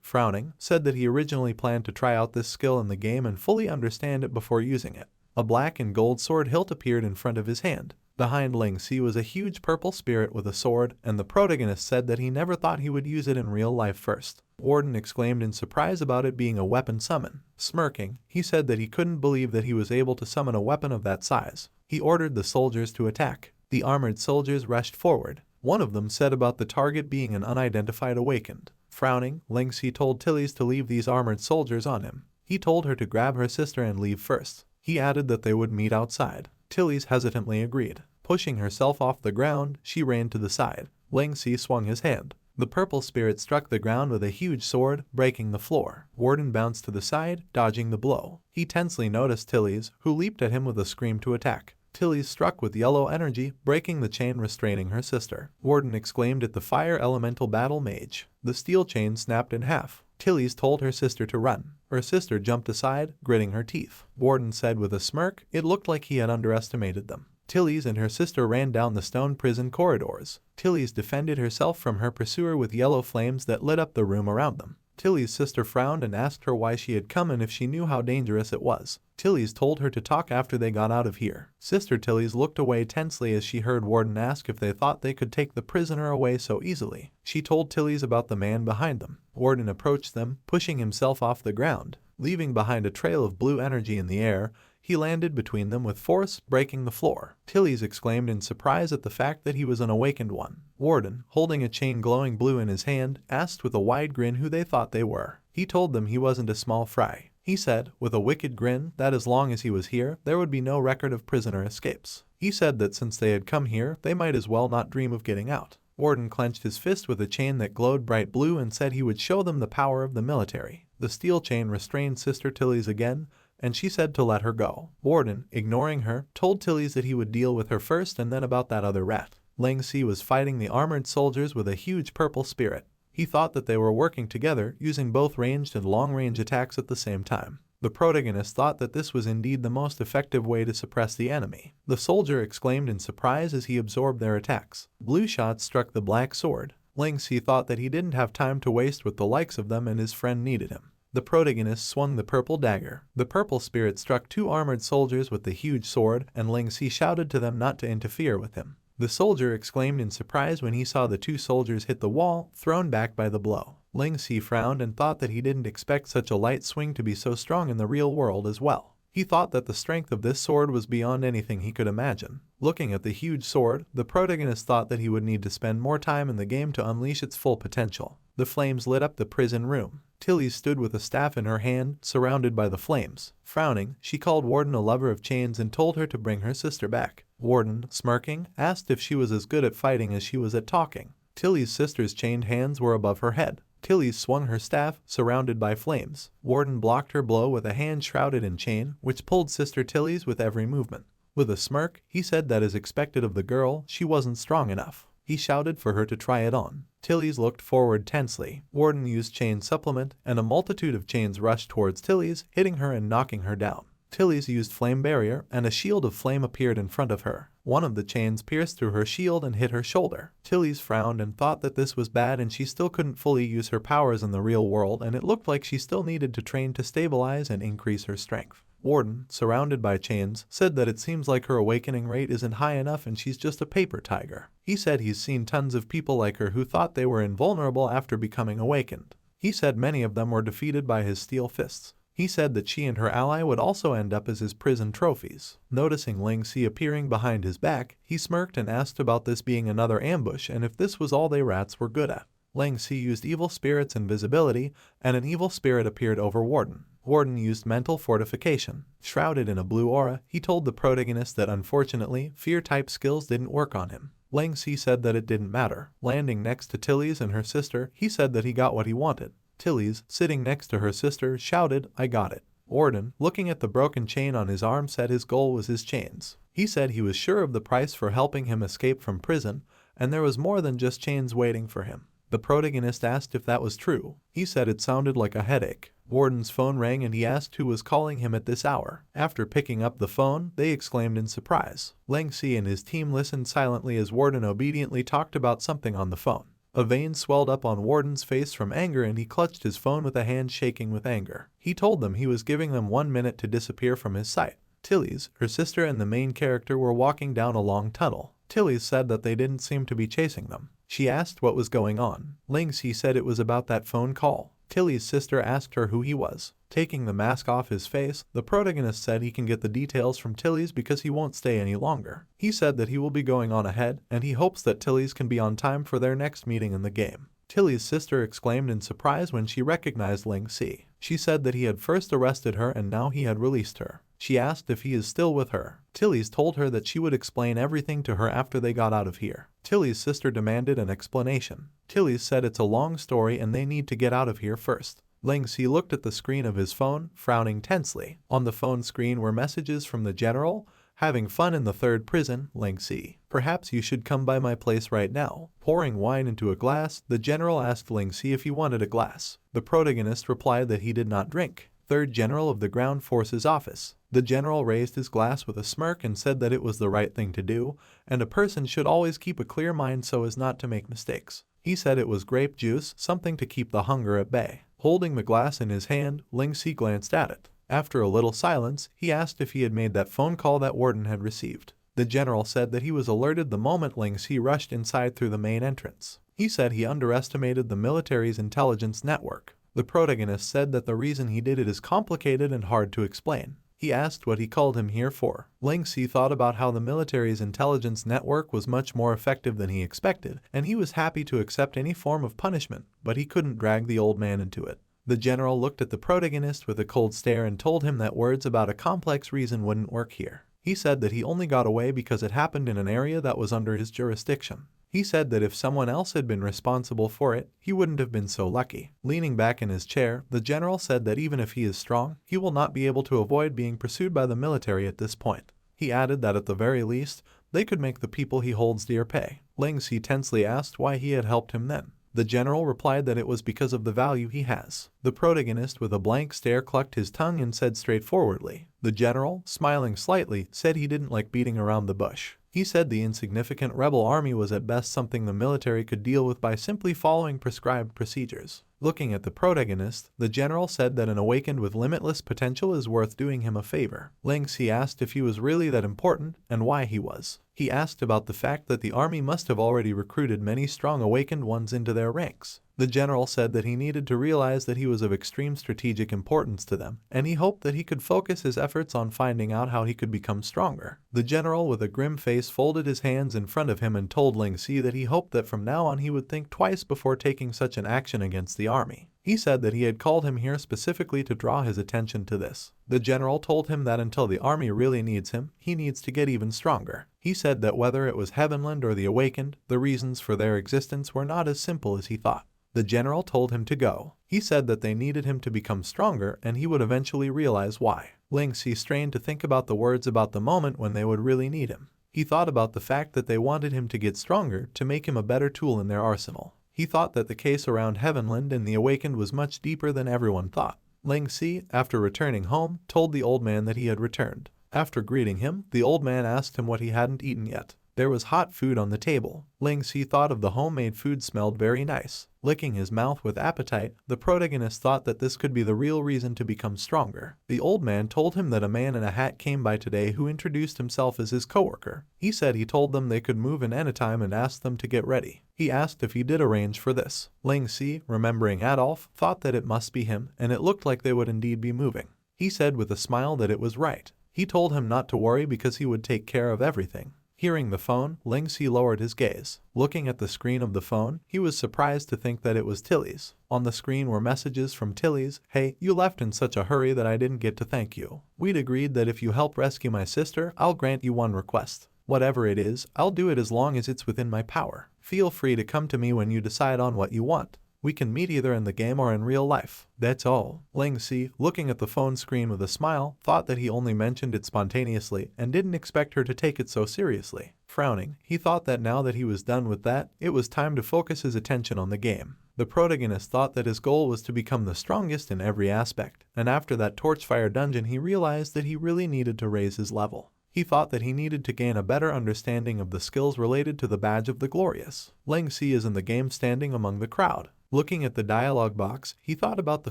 frowning, said that he originally planned to try out this skill in the game and fully understand it before using it. A black and gold sword hilt appeared in front of his hand. Behind Ling Si was a huge purple spirit with a sword, and the protagonist said that he never thought he would use it in real life first. Warden exclaimed in surprise about it being a weapon summon. Smirking, he said that he couldn't believe that he was able to summon a weapon of that size. He ordered the soldiers to attack. The armored soldiers rushed forward. One of them said about the target being an unidentified awakened. Frowning, Ling Si told Tilly's to leave these armored soldiers on him. He told her to grab her sister and leave first. He added that they would meet outside. Tilly's hesitantly agreed. Pushing herself off the ground, she ran to the side. Ling Si swung his hand. The purple spirit struck the ground with a huge sword, breaking the floor. Warden bounced to the side, dodging the blow. He tensely noticed Tilly's, who leaped at him with a scream to attack. Tilly's struck with yellow energy, breaking the chain restraining her sister. Warden exclaimed at the fire elemental battle mage. The steel chain snapped in half. Tilly's told her sister to run. Her sister jumped aside, gritting her teeth. Warden said with a smirk, it looked like he had underestimated them. Tilly's and her sister ran down the stone prison corridors. Tilly's defended herself from her pursuer with yellow flames that lit up the room around them. Tilly's sister frowned and asked her why she had come and if she knew how dangerous it was. Tilly's told her to talk after they got out of here. Sister Tilly's looked away tensely as she heard Warden ask if they thought they could take the prisoner away so easily. She told Tilly's about the man behind them. Warden approached them, pushing himself off the ground. Leaving behind a trail of blue energy in the air, he landed between them with force, breaking the floor. Tilly's exclaimed in surprise at the fact that he was an awakened one. Warden, holding a chain glowing blue in his hand, asked with a wide grin who they thought they were. He told them he wasn't a small fry. He said, with a wicked grin, that as long as he was here, there would be no record of prisoner escapes. He said that since they had come here, they might as well not dream of getting out. Warden clenched his fist with a chain that glowed bright blue and said he would show them the power of the military. The steel chain restrained Sister Tilly's again, and she said to let her go. Warden, ignoring her, told Tilly's that he would deal with her first and then about that other rat. Ling Si was fighting the armored soldiers with a huge purple spirit. He thought that they were working together, using both ranged and long-range attacks at the same time. The protagonist thought that this was indeed the most effective way to suppress the enemy. The soldier exclaimed in surprise as he absorbed their attacks. Blue shots struck the black sword. Ling Si thought that he didn't have time to waste with the likes of them and his friend needed him. The protagonist swung the purple dagger. The purple spirit struck two armored soldiers with the huge sword, and Ling Si shouted to them not to interfere with him. The soldier exclaimed in surprise when he saw the two soldiers hit the wall, thrown back by the blow. Ling Si frowned and thought that he didn't expect such a light swing to be so strong in the real world as well. He thought that the strength of this sword was beyond anything he could imagine. Looking at the huge sword, the protagonist thought that he would need to spend more time in the game to unleash its full potential. The flames lit up the prison room. Tilly stood with a staff in her hand, surrounded by the flames. Frowning, she called Warden a lover of chains and told her to bring her sister back. Warden, smirking, asked if she was as good at fighting as she was at talking. Tilly's sister's chained hands were above her head. Tilly swung her staff, surrounded by flames. Warden blocked her blow with a hand shrouded in chain, which pulled Sister Tilly's with every movement. With a smirk, he said that as expected of the girl, she wasn't strong enough. He shouted for her to try it on. Tilly's looked forward tensely. Warden used chain supplement, and a multitude of chains rushed towards Tilly's, hitting her and knocking her down. Tilly's used flame barrier, and a shield of flame appeared in front of her. One of the chains pierced through her shield and hit her shoulder. Tilly's frowned and thought that this was bad and she still couldn't fully use her powers in the real world, and it looked like she still needed to train to stabilize and increase her strength. Warden, surrounded by chains, said that it seems like her awakening rate isn't high enough and she's just a paper tiger. He said he's seen tons of people like her who thought they were invulnerable after becoming awakened. He said many of them were defeated by his steel fists. He said that she and her ally would also end up as his prison trophies. Noticing Ling Si appearing behind his back, he smirked and asked about this being another ambush and if this was all they rats were good at. Ling Si used evil spirit's invisibility, and an evil spirit appeared over Warden. Warden used mental fortification. Shrouded in a blue aura, he told the protagonist that unfortunately, fear-type skills didn't work on him. Ling Si said that it didn't matter. Landing next to Tilly's and her sister, he said that he got what he wanted. Tilly's, sitting next to her sister, shouted, "I got it." Warden, looking at the broken chain on his arm, said his goal was his chains. He said he was sure of the price for helping him escape from prison, and there was more than just chains waiting for him. The protagonist asked if that was true. He said it sounded like a headache. Warden's phone rang and he asked who was calling him at this hour. After picking up the phone, they exclaimed in surprise. Ling Si and his team listened silently as Warden obediently talked about something on the phone. A vein swelled up on Warden's face from anger and he clutched his phone with a hand shaking with anger. He told them he was giving them 1 minute to disappear from his sight. Tilly's, her sister and the main character were walking down a long tunnel. Tilly's said that they didn't seem to be chasing them. She asked what was going on. Ling Si said it was about that phone call. Tilly's sister asked her who he was. Taking the mask off his face, the protagonist said he can get the details from Tilly's because he won't stay any longer. He said that he will be going on ahead, and he hopes that Tilly's can be on time for their next meeting in the game. Tilly's sister exclaimed in surprise when she recognized Ling Si. She said that he had first arrested her and now he had released her. She asked if he is still with her. Tilly's told her that she would explain everything to her after they got out of here. Tilly's sister demanded an explanation. Tilly's said it's a long story and they need to get out of here first. Ling Si looked at the screen of his phone, frowning tensely. On the phone screen were messages from the general. "Having fun in the third prison, Ling Si. Perhaps you should come by my place right now." Pouring wine into a glass, the general asked Ling Si if he wanted a glass. The protagonist replied that he did not drink. Third General of the Ground Forces Office. The general raised his glass with a smirk and said that it was the right thing to do, and a person should always keep a clear mind so as not to make mistakes. He said it was grape juice, something to keep the hunger at bay. Holding the glass in his hand, Ling Si glanced at it. After a little silence, he asked if he had made that phone call that Warden had received. The general said that he was alerted the moment Ling Si rushed inside through the main entrance. He said he underestimated the military's intelligence network. The protagonist said that the reason he did it is complicated and hard to explain. He asked what he called him here for. Ling Si thought about how the military's intelligence network was much more effective than he expected, and he was happy to accept any form of punishment, but he couldn't drag the old man into it. The general looked at the protagonist with a cold stare and told him that words about a complex reason wouldn't work here. He said that he only got away because it happened in an area that was under his jurisdiction. He said that if someone else had been responsible for it, he wouldn't have been so lucky. Leaning back in his chair, the general said that even if he is strong, he will not be able to avoid being pursued by the military at this point. He added that at the very least, they could make the people he holds dear pay. Ling Si tensely asked why he had helped him then. The general replied that it was because of the value he has. The protagonist with a blank stare clucked his tongue and said straightforwardly. The general, smiling slightly, said he didn't like beating around the bush. He said the insignificant rebel army was at best something the military could deal with by simply following prescribed procedures. Looking at the protagonist, the general said that an awakened with limitless potential is worth doing him a favor. Ling Si asked if he was really that important and why he was. He asked about the fact that the army must have already recruited many strong awakened ones into their ranks. The general said that he needed to realize that he was of extreme strategic importance to them, and he hoped that he could focus his efforts on finding out how he could become stronger. The general with a grim face folded his hands in front of him and told Ling Si that he hoped that from now on he would think twice before taking such an action against the army. He said that he had called him here specifically to draw his attention to this. The general told him that until the army really needs him, he needs to get even stronger. He said that whether it was Heavenland or the Awakened, the reasons for their existence were not as simple as he thought. The general told him to go. He said that they needed him to become stronger and he would eventually realize why. Ling Si strained to think about the words about the moment when they would really need him. He thought about the fact that they wanted him to get stronger to make him a better tool in their arsenal. He thought that the case around Heavenland and the Awakened was much deeper than everyone thought. Ling Si, after returning home, told the old man that he had returned. After greeting him, the old man asked him what he hadn't eaten yet. There was hot food on the table. Ling Si thought of the homemade food smelled very nice. Licking his mouth with appetite, the protagonist thought that this could be the real reason to become stronger. The old man told him that a man in a hat came by today who introduced himself as his coworker. He said he told them they could move in anytime and asked them to get ready. He asked if he did arrange for this. Ling Si, remembering Adolf, thought that it must be him, and it looked like they would indeed be moving. He said with a smile that it was right. He told him not to worry because he would take care of everything. Hearing the phone, Ling Si lowered his gaze. Looking at the screen of the phone, he was surprised to think that it was Tilly's. On the screen were messages from Tilly's. "Hey, you left in such a hurry that I didn't get to thank you. We'd agreed that if you help rescue my sister, I'll grant you one request. Whatever it is, I'll do it as long as it's within my power. Feel free to come to me when you decide on what you want. We can meet either in the game or in real life. That's all." Ling Si, looking at the phone screen with a smile, thought that he only mentioned it spontaneously and didn't expect her to take it so seriously. Frowning, he thought that now that he was done with that, it was time to focus his attention on the game. The protagonist thought that his goal was to become the strongest in every aspect, and after that Torchfire dungeon he realized that he really needed to raise his level. He thought that he needed to gain a better understanding of the skills related to the Badge of the Glorious. Ling Si is in the game standing among the crowd. Looking at the dialogue box, he thought about the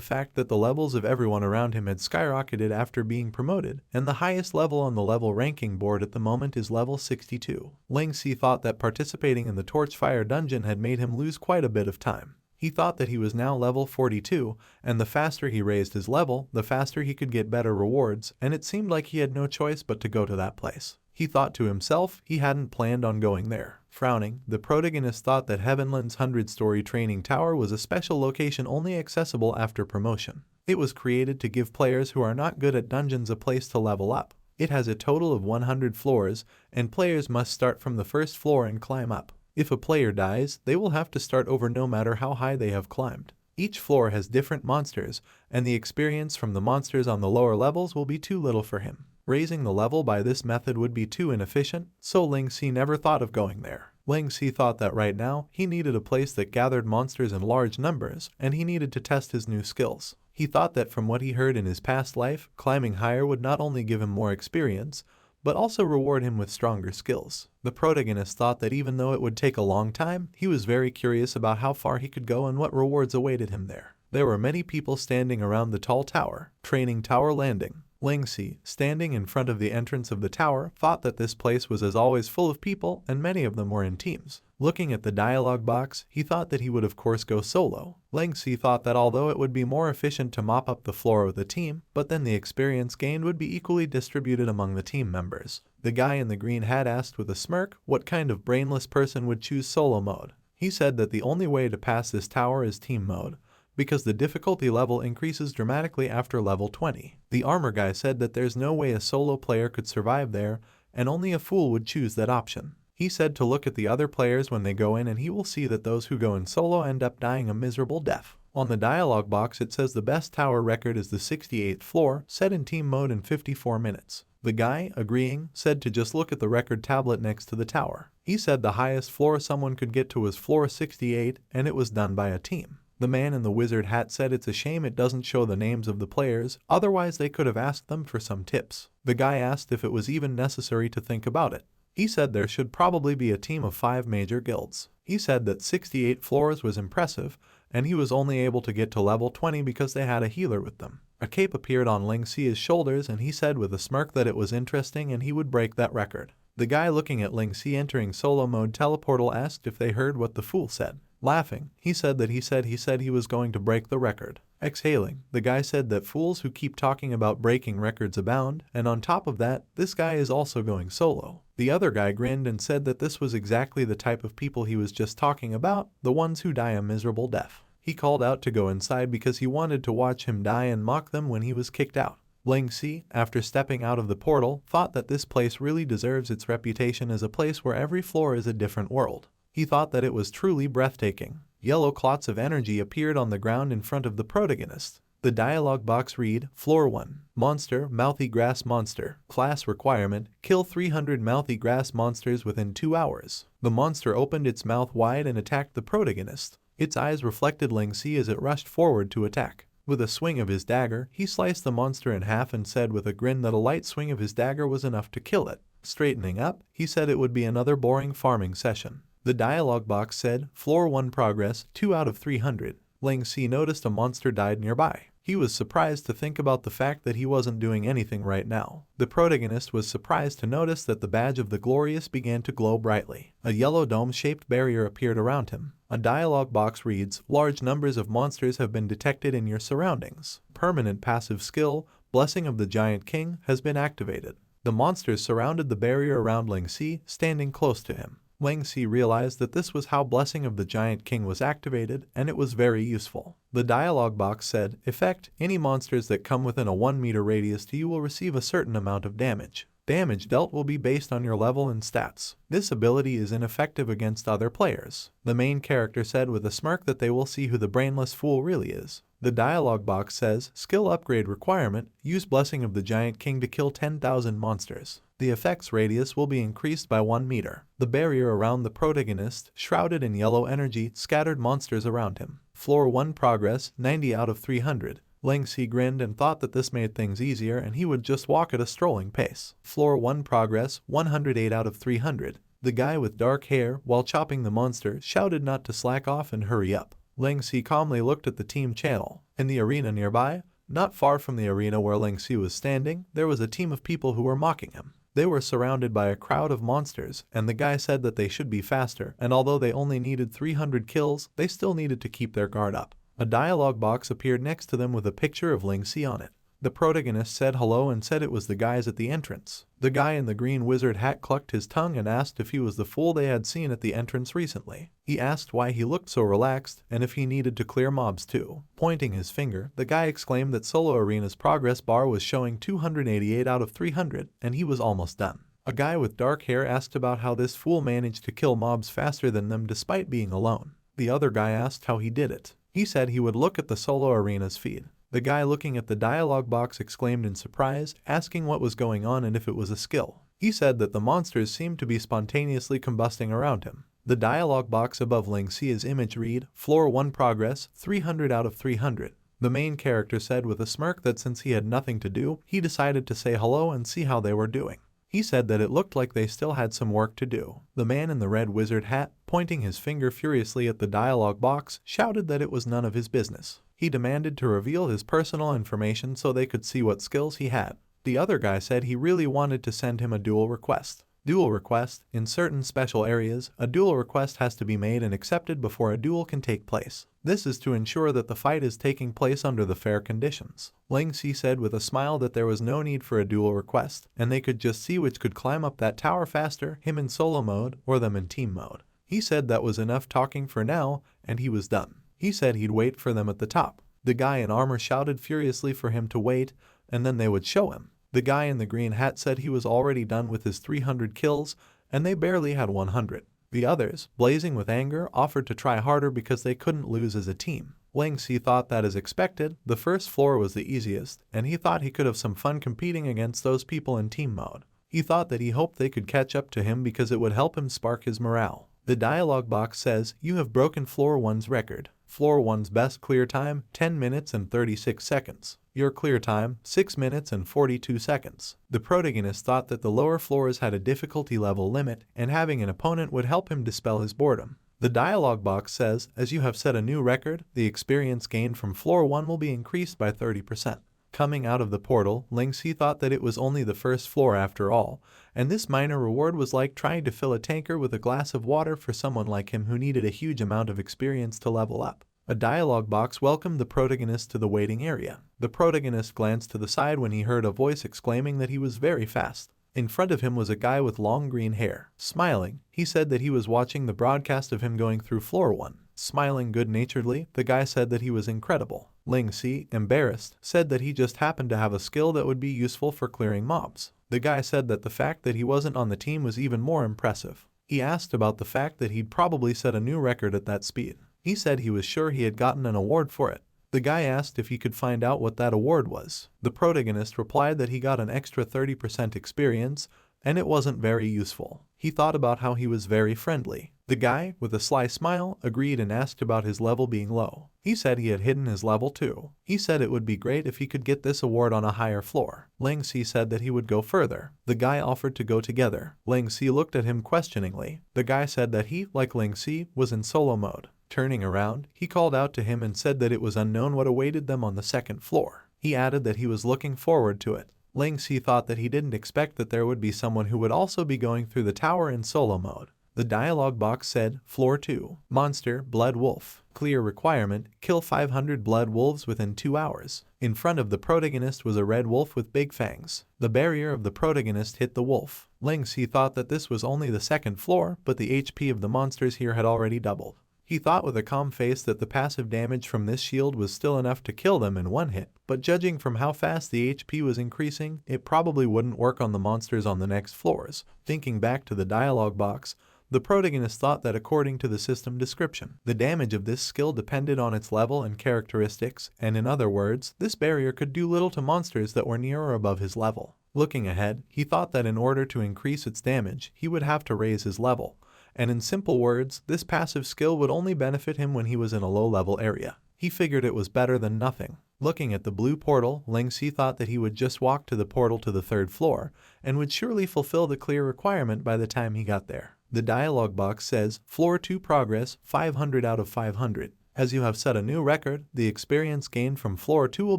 fact that the levels of everyone around him had skyrocketed after being promoted, and the highest level on the level ranking board at the moment is level 62. Ling Si thought that participating in the Torchfire dungeon had made him lose quite a bit of time. He thought that he was now level 42, and the faster he raised his level, the faster he could get better rewards, and it seemed like he had no choice but to go to that place. He thought to himself he hadn't planned on going there. Frowning, the protagonist thought that Heavenland's 100-story training tower was a special location only accessible after promotion. It was created to give players who are not good at dungeons a place to level up. It has a total of 100 floors, and players must start from the first floor and climb up. If a player dies, they will have to start over no matter how high they have climbed. Each floor has different monsters, and the experience from the monsters on the lower levels will be too little for him. Raising the level by this method would be too inefficient, so Ling Si never thought of going there. Ling Si thought that right now, he needed a place that gathered monsters in large numbers, and he needed to test his new skills. He thought that from what he heard in his past life, climbing higher would not only give him more experience, but also reward him with stronger skills. The protagonist thought that even though it would take a long time, he was very curious about how far he could go and what rewards awaited him there. There were many people standing around the tall tower, training tower landing. Ling Si, standing in front of the entrance of the tower, thought that this place was as always full of people, and many of them were in teams. Looking at the dialogue box, he thought that he would of course go solo. Ling Si thought that although it would be more efficient to mop up the floor with a team, but then the experience gained would be equally distributed among the team members. The guy in the green hat asked with a smirk what kind of brainless person would choose solo mode. He said that the only way to pass this tower is team mode, because the difficulty level increases dramatically after level 20. The armor guy said that there's no way a solo player could survive there, and only a fool would choose that option. He said to look at the other players when they go in and he will see that those who go in solo end up dying a miserable death. On the dialogue box it says the best tower record is the 68th floor, set in team mode in 54 minutes. The guy, agreeing, said to just look at the record tablet next to the tower. He said the highest floor someone could get to was floor 68, and it was done by a team. The man in the wizard hat said it's a shame it doesn't show the names of the players, otherwise they could have asked them for some tips. The guy asked if it was even necessary to think about it. He said there should probably be a team of 5 major guilds. He said that 68 floors was impressive, and he was only able to get to level 20 because they had a healer with them. A cape appeared on Ling Si's shoulders and he said with a smirk that it was interesting and he would break that record. The guy looking at Ling Si entering solo mode teleportal asked if they heard what the fool said. Laughing, he said that he was going to break the record. Exhaling, the guy said that fools who keep talking about breaking records abound, and on top of that, this guy is also going solo. The other guy grinned and said that this was exactly the type of people he was just talking about, the ones who die a miserable death. He called out to go inside because he wanted to watch him die and mock them when he was kicked out. Ling Si, after stepping out of the portal, thought that this place really deserves its reputation as a place where every floor is a different world. He thought that it was truly breathtaking. Yellow clots of energy appeared on the ground in front of the protagonist. The dialogue box read, Floor 1. Monster, Mouthy Grass Monster. Class requirement, kill 300 mouthy grass monsters within 2 hours. The monster opened its mouth wide and attacked the protagonist. Its eyes reflected Ling Si as it rushed forward to attack. With a swing of his dagger, he sliced the monster in half and said with a grin that a light swing of his dagger was enough to kill it. Straightening up, he said it would be another boring farming session. The dialogue box said, Floor 1 progress, 2 out of 300. Ling Si noticed a monster died nearby. He was surprised to think about the fact that he wasn't doing anything right now. The protagonist was surprised to notice that the badge of the Glorious began to glow brightly. A yellow dome-shaped barrier appeared around him. A dialogue box reads, large numbers of monsters have been detected in your surroundings. Permanent passive skill, Blessing of the Giant King, has been activated. The monsters surrounded the barrier around Ling Si, standing close to him. Ling Si realized that this was how Blessing of the Giant King was activated, and it was very useful. The dialogue box said, Effect, any monsters that come within a 1 meter radius to you will receive a certain amount of damage. Damage dealt will be based on your level and stats. This ability is ineffective against other players. The main character said with a smirk that they will see who the brainless fool really is. The dialogue box says, Skill upgrade requirement, use Blessing of the Giant King to kill 10,000 monsters. The effect's radius will be increased by 1 meter. The barrier around the protagonist, shrouded in yellow energy, scattered monsters around him. Floor 1 progress, 90 out of 300. Ling Si grinned and thought that this made things easier and he would just walk at a strolling pace. Floor 1 progress, 108 out of 300. The guy with dark hair, while chopping the monster, shouted not to slack off and hurry up. Ling Si calmly looked at the team channel. In the arena nearby, not far from the arena where Ling Si was standing, there was a team of people who were mocking him. They were surrounded by a crowd of monsters, and the guy said that they should be faster, and although they only needed 300 kills, they still needed to keep their guard up. A dialogue box appeared next to them with a picture of Ling Si on it. The protagonist said hello and said it was the guys at the entrance. The guy in the green wizard hat clucked his tongue and asked if he was the fool they had seen at the entrance recently. He asked why he looked so relaxed and if he needed to clear mobs too. Pointing his finger, the guy exclaimed that Solo Arena's progress bar was showing 288 out of 300 and he was almost done. A guy with dark hair asked about how this fool managed to kill mobs faster than them despite being alone. The other guy asked how he did it. He said he would look at the Solo Arena's feed. The guy looking at the dialogue box exclaimed in surprise, asking what was going on and if it was a skill. He said that the monsters seemed to be spontaneously combusting around him. The dialogue box above Ling Si's image read, Floor 1 progress, 300 out of 300. The main character said with a smirk that since he had nothing to do, he decided to say hello and see how they were doing. He said that it looked like they still had some work to do. The man in the red wizard hat, pointing his finger furiously at the dialogue box, shouted that it was none of his business. He demanded to reveal his personal information so they could see what skills he had. The other guy said he really wanted to send him a duel request. Duel request, in certain special areas, a duel request has to be made and accepted before a duel can take place. This is to ensure that the fight is taking place under the fair conditions. Ling Si said with a smile that there was no need for a duel request, and they could just see which could climb up that tower faster, him in solo mode or them in team mode. He said that was enough talking for now, and he was done. He said he'd wait for them at the top. The guy in armor shouted furiously for him to wait, and then they would show him. The guy in the green hat said he was already done with his 300 kills, and they barely had 100. The others, blazing with anger, offered to try harder because they couldn't lose as a team. Ling Si thought that as expected, the first floor was the easiest, and he thought he could have some fun competing against those people in team mode. He thought that he hoped they could catch up to him because it would help him spark his morale. The dialogue box says, you have broken Floor 1's record. Floor 1's best clear time, 10 minutes and 36 seconds. Your clear time, 6 minutes and 42 seconds. The protagonist thought that the lower floors had a difficulty level limit, and having an opponent would help him dispel his boredom. The dialogue box says, as you have set a new record, the experience gained from Floor 1 will be increased by 30%. Coming out of the portal, Ling Si thought that it was only the first floor after all, and this minor reward was like trying to fill a tanker with a glass of water for someone like him who needed a huge amount of experience to level up. A dialogue box welcomed the protagonist to the waiting area. The protagonist glanced to the side when he heard a voice exclaiming that he was very fast. In front of him was a guy with long green hair. Smiling, he said that he was watching the broadcast of him going through Floor 1. Smiling good-naturedly, the guy said that he was incredible. Ling Si, embarrassed, said that he just happened to have a skill that would be useful for clearing mobs. The guy said that the fact that he wasn't on the team was even more impressive. He asked about the fact that he'd probably set a new record at that speed. He said he was sure he had gotten an award for it. The guy asked if he could find out what that award was. The protagonist replied that he got an extra 30% experience, and it wasn't very useful. He thought about how he was very friendly. The guy, with a sly smile, agreed and asked about his level being low. He said he had hidden his level too. He said it would be great if he could get this award on a higher floor. Ling Si said that he would go further. The guy offered to go together. Ling Si looked at him questioningly. The guy said that he, like Ling Si, was in solo mode. Turning around, he called out to him and said that it was unknown what awaited them on the second floor. He added that he was looking forward to it. Ling Si thought that he didn't expect that there would be someone who would also be going through the tower in solo mode. The dialogue box said, Floor 2. Monster, Blood Wolf. Clear requirement, kill 500 blood wolves within 2 hours. In front of the protagonist was a red wolf with big fangs. The barrier of the protagonist hit the wolf. Ling Si thought that this was only the second floor, but the HP of the monsters here had already doubled. He thought with a calm face that the passive damage from this shield was still enough to kill them in one hit, but judging from how fast the HP was increasing, it probably wouldn't work on the monsters on the next floors. Thinking back to the dialogue box, the protagonist thought that according to the system description, the damage of this skill depended on its level and characteristics, and in other words, this barrier could do little to monsters that were near or above his level. Looking ahead, he thought that in order to increase its damage, he would have to raise his level. And in simple words, this passive skill would only benefit him when he was in a low-level area. He figured it was better than nothing. Looking at the blue portal, Ling Si thought that he would just walk to the portal to the third floor, and would surely fulfill the clear requirement by the time he got there. The dialogue box says, Floor 2 progress, 500 out of 500. As you have set a new record, the experience gained from Floor 2 will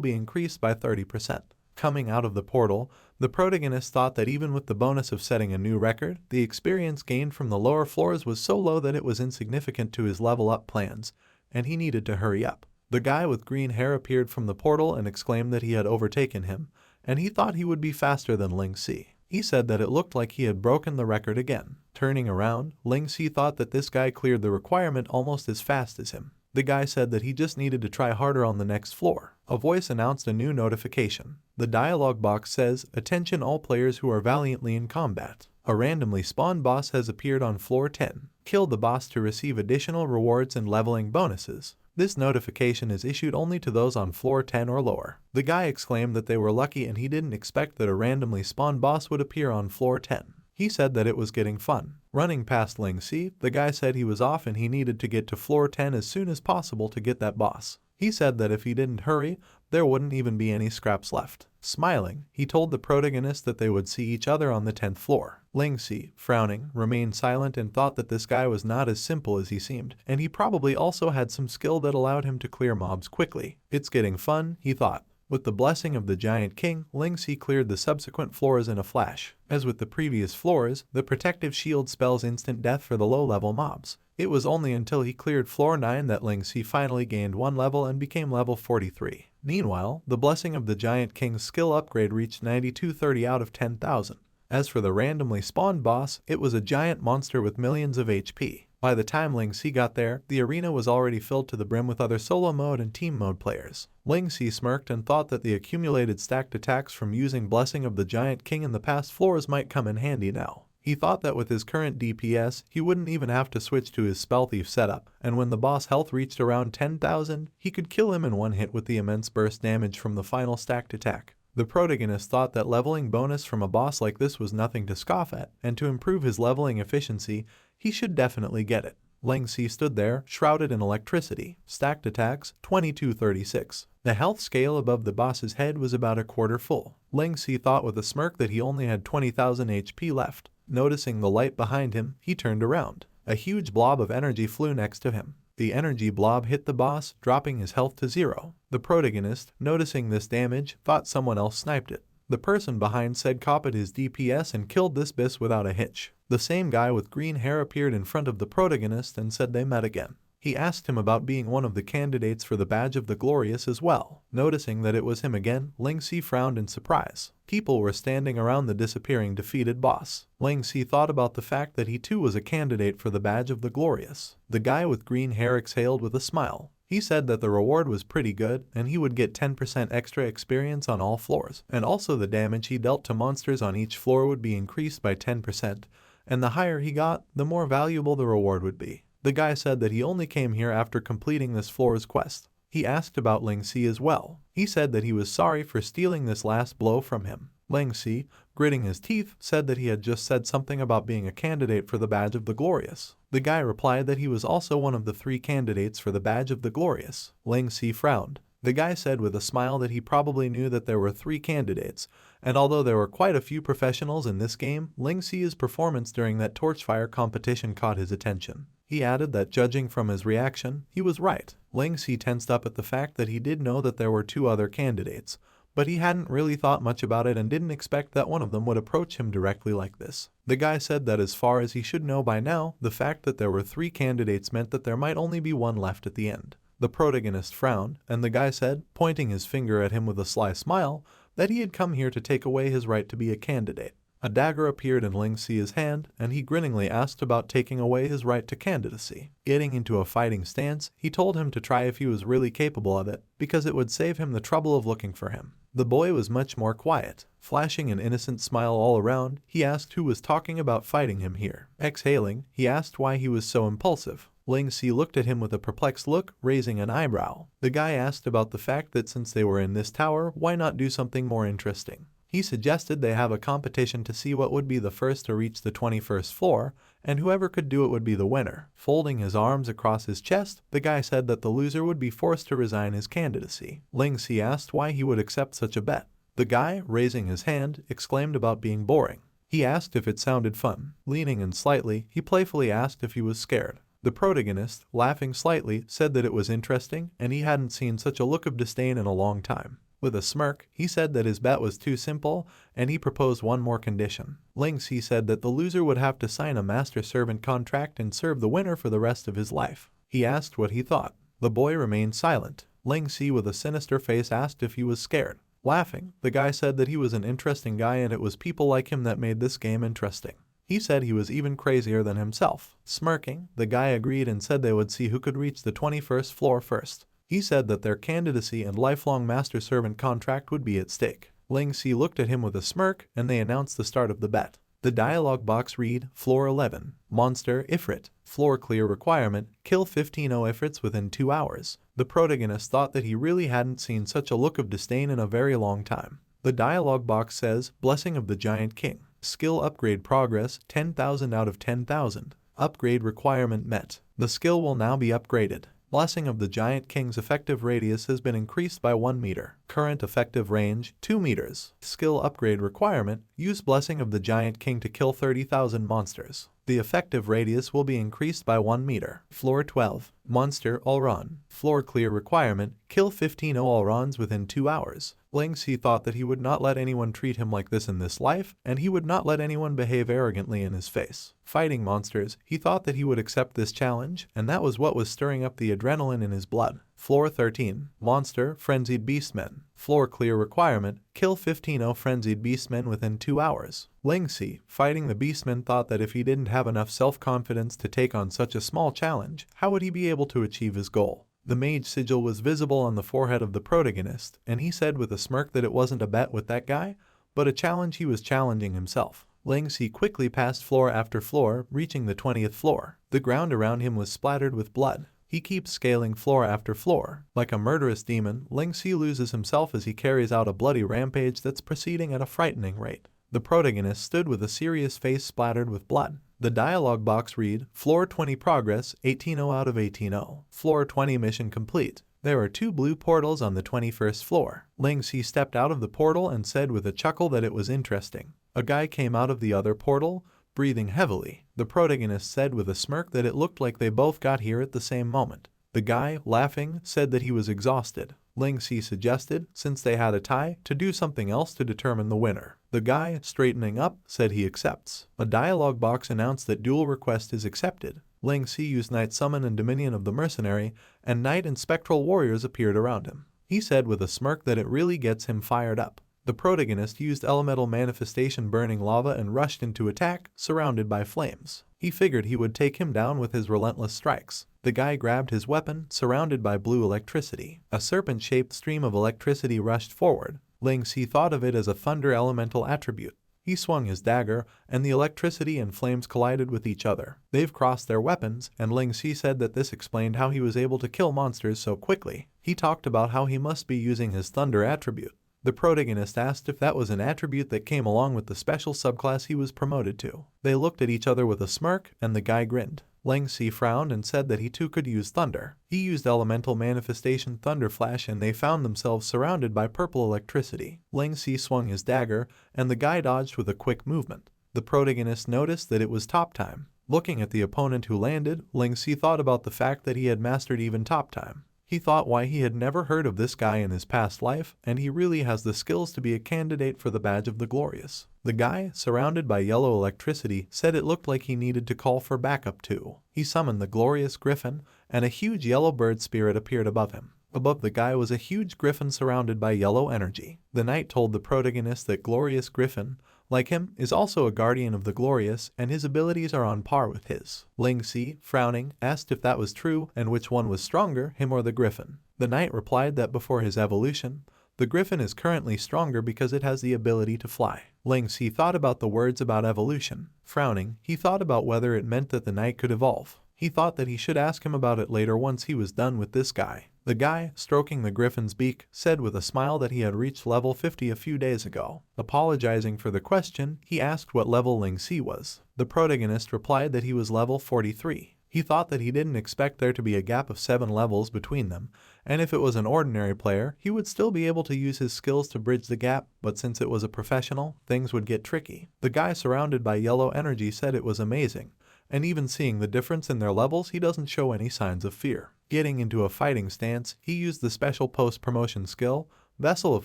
be increased by 30%. Coming out of the portal, the protagonist thought that even with the bonus of setting a new record, the experience gained from the lower floors was so low that it was insignificant to his level up plans, and he needed to hurry up. The guy with green hair appeared from the portal and exclaimed that he had overtaken him, and he thought he would be faster than Ling Si. He said that it looked like he had broken the record again. Turning around, Ling Si thought that this guy cleared the requirement almost as fast as him. The guy said that he just needed to try harder on the next floor. A voice announced a new notification. The dialogue box says, Attention all players who are valiantly in combat. A randomly spawned boss has appeared on floor 10. Kill the boss to receive additional rewards and leveling bonuses. This notification is issued only to those on floor 10 or lower. The guy exclaimed that they were lucky and he didn't expect that a randomly spawned boss would appear on floor 10. He said that it was getting fun. Running past Ling Si, the guy said he was off and he needed to get to floor 10 as soon as possible to get that boss. He said that if he didn't hurry, there wouldn't even be any scraps left. Smiling, he told the protagonist that they would see each other on the 10th floor. Ling Si, frowning, remained silent and thought that this guy was not as simple as he seemed, and he probably also had some skill that allowed him to clear mobs quickly. It's getting fun, he thought. With the blessing of the Giant King, Ling Si cleared the subsequent floors in a flash. As with the previous floors, the protective shield spells instant death for the low-level mobs. It was only until he cleared floor 9 that Ling Si finally gained 1 level and became level 43. Meanwhile, the blessing of the Giant King's skill upgrade reached 9230 out of 10,000. As for the randomly spawned boss, it was a giant monster with millions of HP. By the time Ling Si got there, the arena was already filled to the brim with other solo mode and team mode players. Ling Si smirked and thought that the accumulated stacked attacks from using Blessing of the Giant King in the past floors might come in handy now. He thought that with his current DPS, he wouldn't even have to switch to his Spell Thief setup, and when the boss health reached around 10,000, he could kill him in one hit with the immense burst damage from the final stacked attack. The protagonist thought that leveling bonus from a boss like this was nothing to scoff at, and to improve his leveling efficiency, he should definitely get it. Ling Si stood there, shrouded in electricity. Stacked attacks, 2236. The health scale above the boss's head was about a quarter full. Ling Si thought with a smirk that he only had 20,000 HP left. Noticing the light behind him, he turned around. A huge blob of energy flew next to him. The energy blob hit the boss, dropping his health to 0. The protagonist, noticing this damage, thought someone else sniped it. The person behind said copied his DPS and killed this boss without a hitch. The same guy with green hair appeared in front of the protagonist and said they met again. He asked him about being one of the candidates for the Badge of the Glorious as well. Noticing that it was him again, Ling Si frowned in surprise. People were standing around the disappearing defeated boss. Ling Si thought about the fact that he too was a candidate for the Badge of the Glorious. The guy with green hair exhaled with a smile. He said that the reward was pretty good and he would get 10% extra experience on all floors, and also the damage he dealt to monsters on each floor would be increased by 10%, and the higher he got, the more valuable the reward would be. The guy said that he only came here after completing this floor's quest. He asked about Ling Si as well. He said that he was sorry for stealing this last blow from him. Ling Si, gritting his teeth, said that he had just said something about being a candidate for the Badge of the Glorious. The guy replied that he was also one of the 3 candidates for the Badge of the Glorious. Ling Si frowned. The guy said with a smile that he probably knew that there were 3 candidates, and although there were quite a few professionals in this game, Ling Si's performance during that torchfire competition caught his attention. He added that judging from his reaction, he was right. Ling Si tensed up at the fact that he did know that there were 2 other candidates, but he hadn't really thought much about it and didn't expect that one of them would approach him directly like this. The guy said that as far as he should know by now, the fact that there were 3 candidates meant that there might only be 1 left at the end. The protagonist frowned, and the guy said, pointing his finger at him with a sly smile, that he had come here to take away his right to be a candidate. A dagger appeared in Ling Si's hand, and he grinningly asked about taking away his right to candidacy. Getting into a fighting stance, he told him to try if he was really capable of it, because it would save him the trouble of looking for him. The boy was much more quiet. Flashing an innocent smile all around, he asked who was talking about fighting him here. Exhaling, he asked why he was so impulsive. Ling Si looked at him with a perplexed look, raising an eyebrow. The guy asked about the fact that since they were in this tower, why not do something more interesting? He suggested they have a competition to see what would be the first to reach the 21st floor, and whoever could do it would be the winner. Folding his arms across his chest, the guy said that the loser would be forced to resign his candidacy. Ling Si asked why he would accept such a bet. The guy, raising his hand, exclaimed about being boring. He asked if it sounded fun. Leaning in slightly, he playfully asked if he was scared. The protagonist, laughing slightly, said that it was interesting, and he hadn't seen such a look of disdain in a long time. With a smirk, he said that his bet was too simple, and he proposed one more condition. Ling Si said that the loser would have to sign a master-servant contract and serve the winner for the rest of his life. He asked what he thought. The boy remained silent. Ling Si with a sinister face asked if he was scared. Laughing, the guy said that he was an interesting guy and it was people like him that made this game interesting. He said he was even crazier than himself. Smirking, the guy agreed and said they would see who could reach the 21st floor first. He said that their candidacy and lifelong master-servant contract would be at stake. Ling Si looked at him with a smirk, and they announced the start of the bet. The dialogue box read, Floor 11, Monster Ifrit, Floor Clear Requirement, kill 15 Ifrits within 2 hours. The protagonist thought that he really hadn't seen such a look of disdain in a very long time. The dialogue box says, Blessing of the Giant King. Skill upgrade progress, 10,000 out of 10,000. Upgrade requirement met. The skill will now be upgraded. Blessing of the Giant King's effective radius has been increased by 1 meter. Current effective range, 2 meters. Skill upgrade requirement, use Blessing of the Giant King to kill 30,000 monsters. The effective radius will be increased by 1 meter. Floor 12, Monster Ulron. Floor clear requirement, kill 15 Ulrons within 2 hours. Ling Si thought that he would not let anyone treat him like this in this life, and he would not let anyone behave arrogantly in his face. Fighting monsters, he thought that he would accept this challenge, and that was what was stirring up the adrenaline in his blood. Floor 13, Monster Frenzied Beastmen. Floor clear requirement, kill 15 Frenzied Beastmen within 2 hours. Ling Si, fighting the Beastmen, thought that if he didn't have enough self-confidence to take on such a small challenge, how would he be able to achieve his goal? The mage sigil was visible on the forehead of the protagonist, and he said with a smirk that it wasn't a bet with that guy, but a challenge he was challenging himself. Ling Si quickly passed floor after floor, reaching the 20th floor. The ground around him was splattered with blood. He keeps scaling floor after floor. Like a murderous demon, Ling Si loses himself as he carries out a bloody rampage that's proceeding at a frightening rate. The protagonist stood with a serious face splattered with blood. The dialogue box read, Floor 20 progress, 18-0 out of 18-0. Floor 20 mission complete. There are 2 blue portals on the 21st floor. Ling Si stepped out of the portal and said with a chuckle that it was interesting. A guy came out of the other portal, breathing heavily. The protagonist said with a smirk that it looked like they both got here at the same moment. The guy, laughing, said that he was exhausted. Ling Si suggested, since they had a tie, to do something else to determine the winner. The guy, straightening up, said he accepts. A dialogue box announced that duel request is accepted. Ling Si used Night Summon and Dominion of the Mercenary, and Night and Spectral Warriors appeared around him. He said with a smirk that it really gets him fired up. The protagonist used Elemental Manifestation Burning Lava and rushed into attack, surrounded by flames. He figured he would take him down with his relentless strikes. The guy grabbed his weapon, surrounded by blue electricity. A serpent-shaped stream of electricity rushed forward. Ling Si thought of it as a thunder elemental attribute. He swung his dagger, and the electricity and flames collided with each other. They've crossed their weapons, and Ling Si said that this explained how he was able to kill monsters so quickly. He talked about how he must be using his thunder attribute. The protagonist asked if that was an attribute that came along with the special subclass he was promoted to. They looked at each other with a smirk, and the guy grinned. Ling Si frowned and said that he too could use thunder. He used elemental manifestation Thunder Flash and they found themselves surrounded by purple electricity. Ling Si swung his dagger, and the guy dodged with a quick movement. The protagonist noticed that it was top time. Looking at the opponent who landed, Ling Si thought about the fact that he had mastered even top time. He thought why he had never heard of this guy in his past life, and he really has the skills to be a candidate for the Badge of the Glorious. The guy, surrounded by yellow electricity, said it looked like he needed to call for backup too. He summoned the Glorious Griffin, and a huge yellow bird spirit appeared above him. Above the guy was a huge griffin surrounded by yellow energy. The knight told the protagonist that Glorious Griffin, like him, is also a guardian of the glorious, and his abilities are on par with his. Ling Si, frowning, asked if that was true and which one was stronger, him or the griffin. The knight replied that before his evolution, the griffin is currently stronger because it has the ability to fly. Ling Si thought about the words about evolution. Frowning, he thought about whether it meant that the knight could evolve. He thought that he should ask him about it later once he was done with this guy. The guy, stroking the griffin's beak, said with a smile that he had reached level 50 a few days ago. Apologizing for the question, he asked what level Ling Si was. The protagonist replied that he was level 43. He thought that he didn't expect there to be a gap of 7 levels between them, and if it was an ordinary player, he would still be able to use his skills to bridge the gap, but since it was a professional, things would get tricky. The guy surrounded by yellow energy said it was amazing, and even seeing the difference in their levels, he doesn't show any signs of fear. Getting into a fighting stance, he used the special post-promotion skill, Vessel of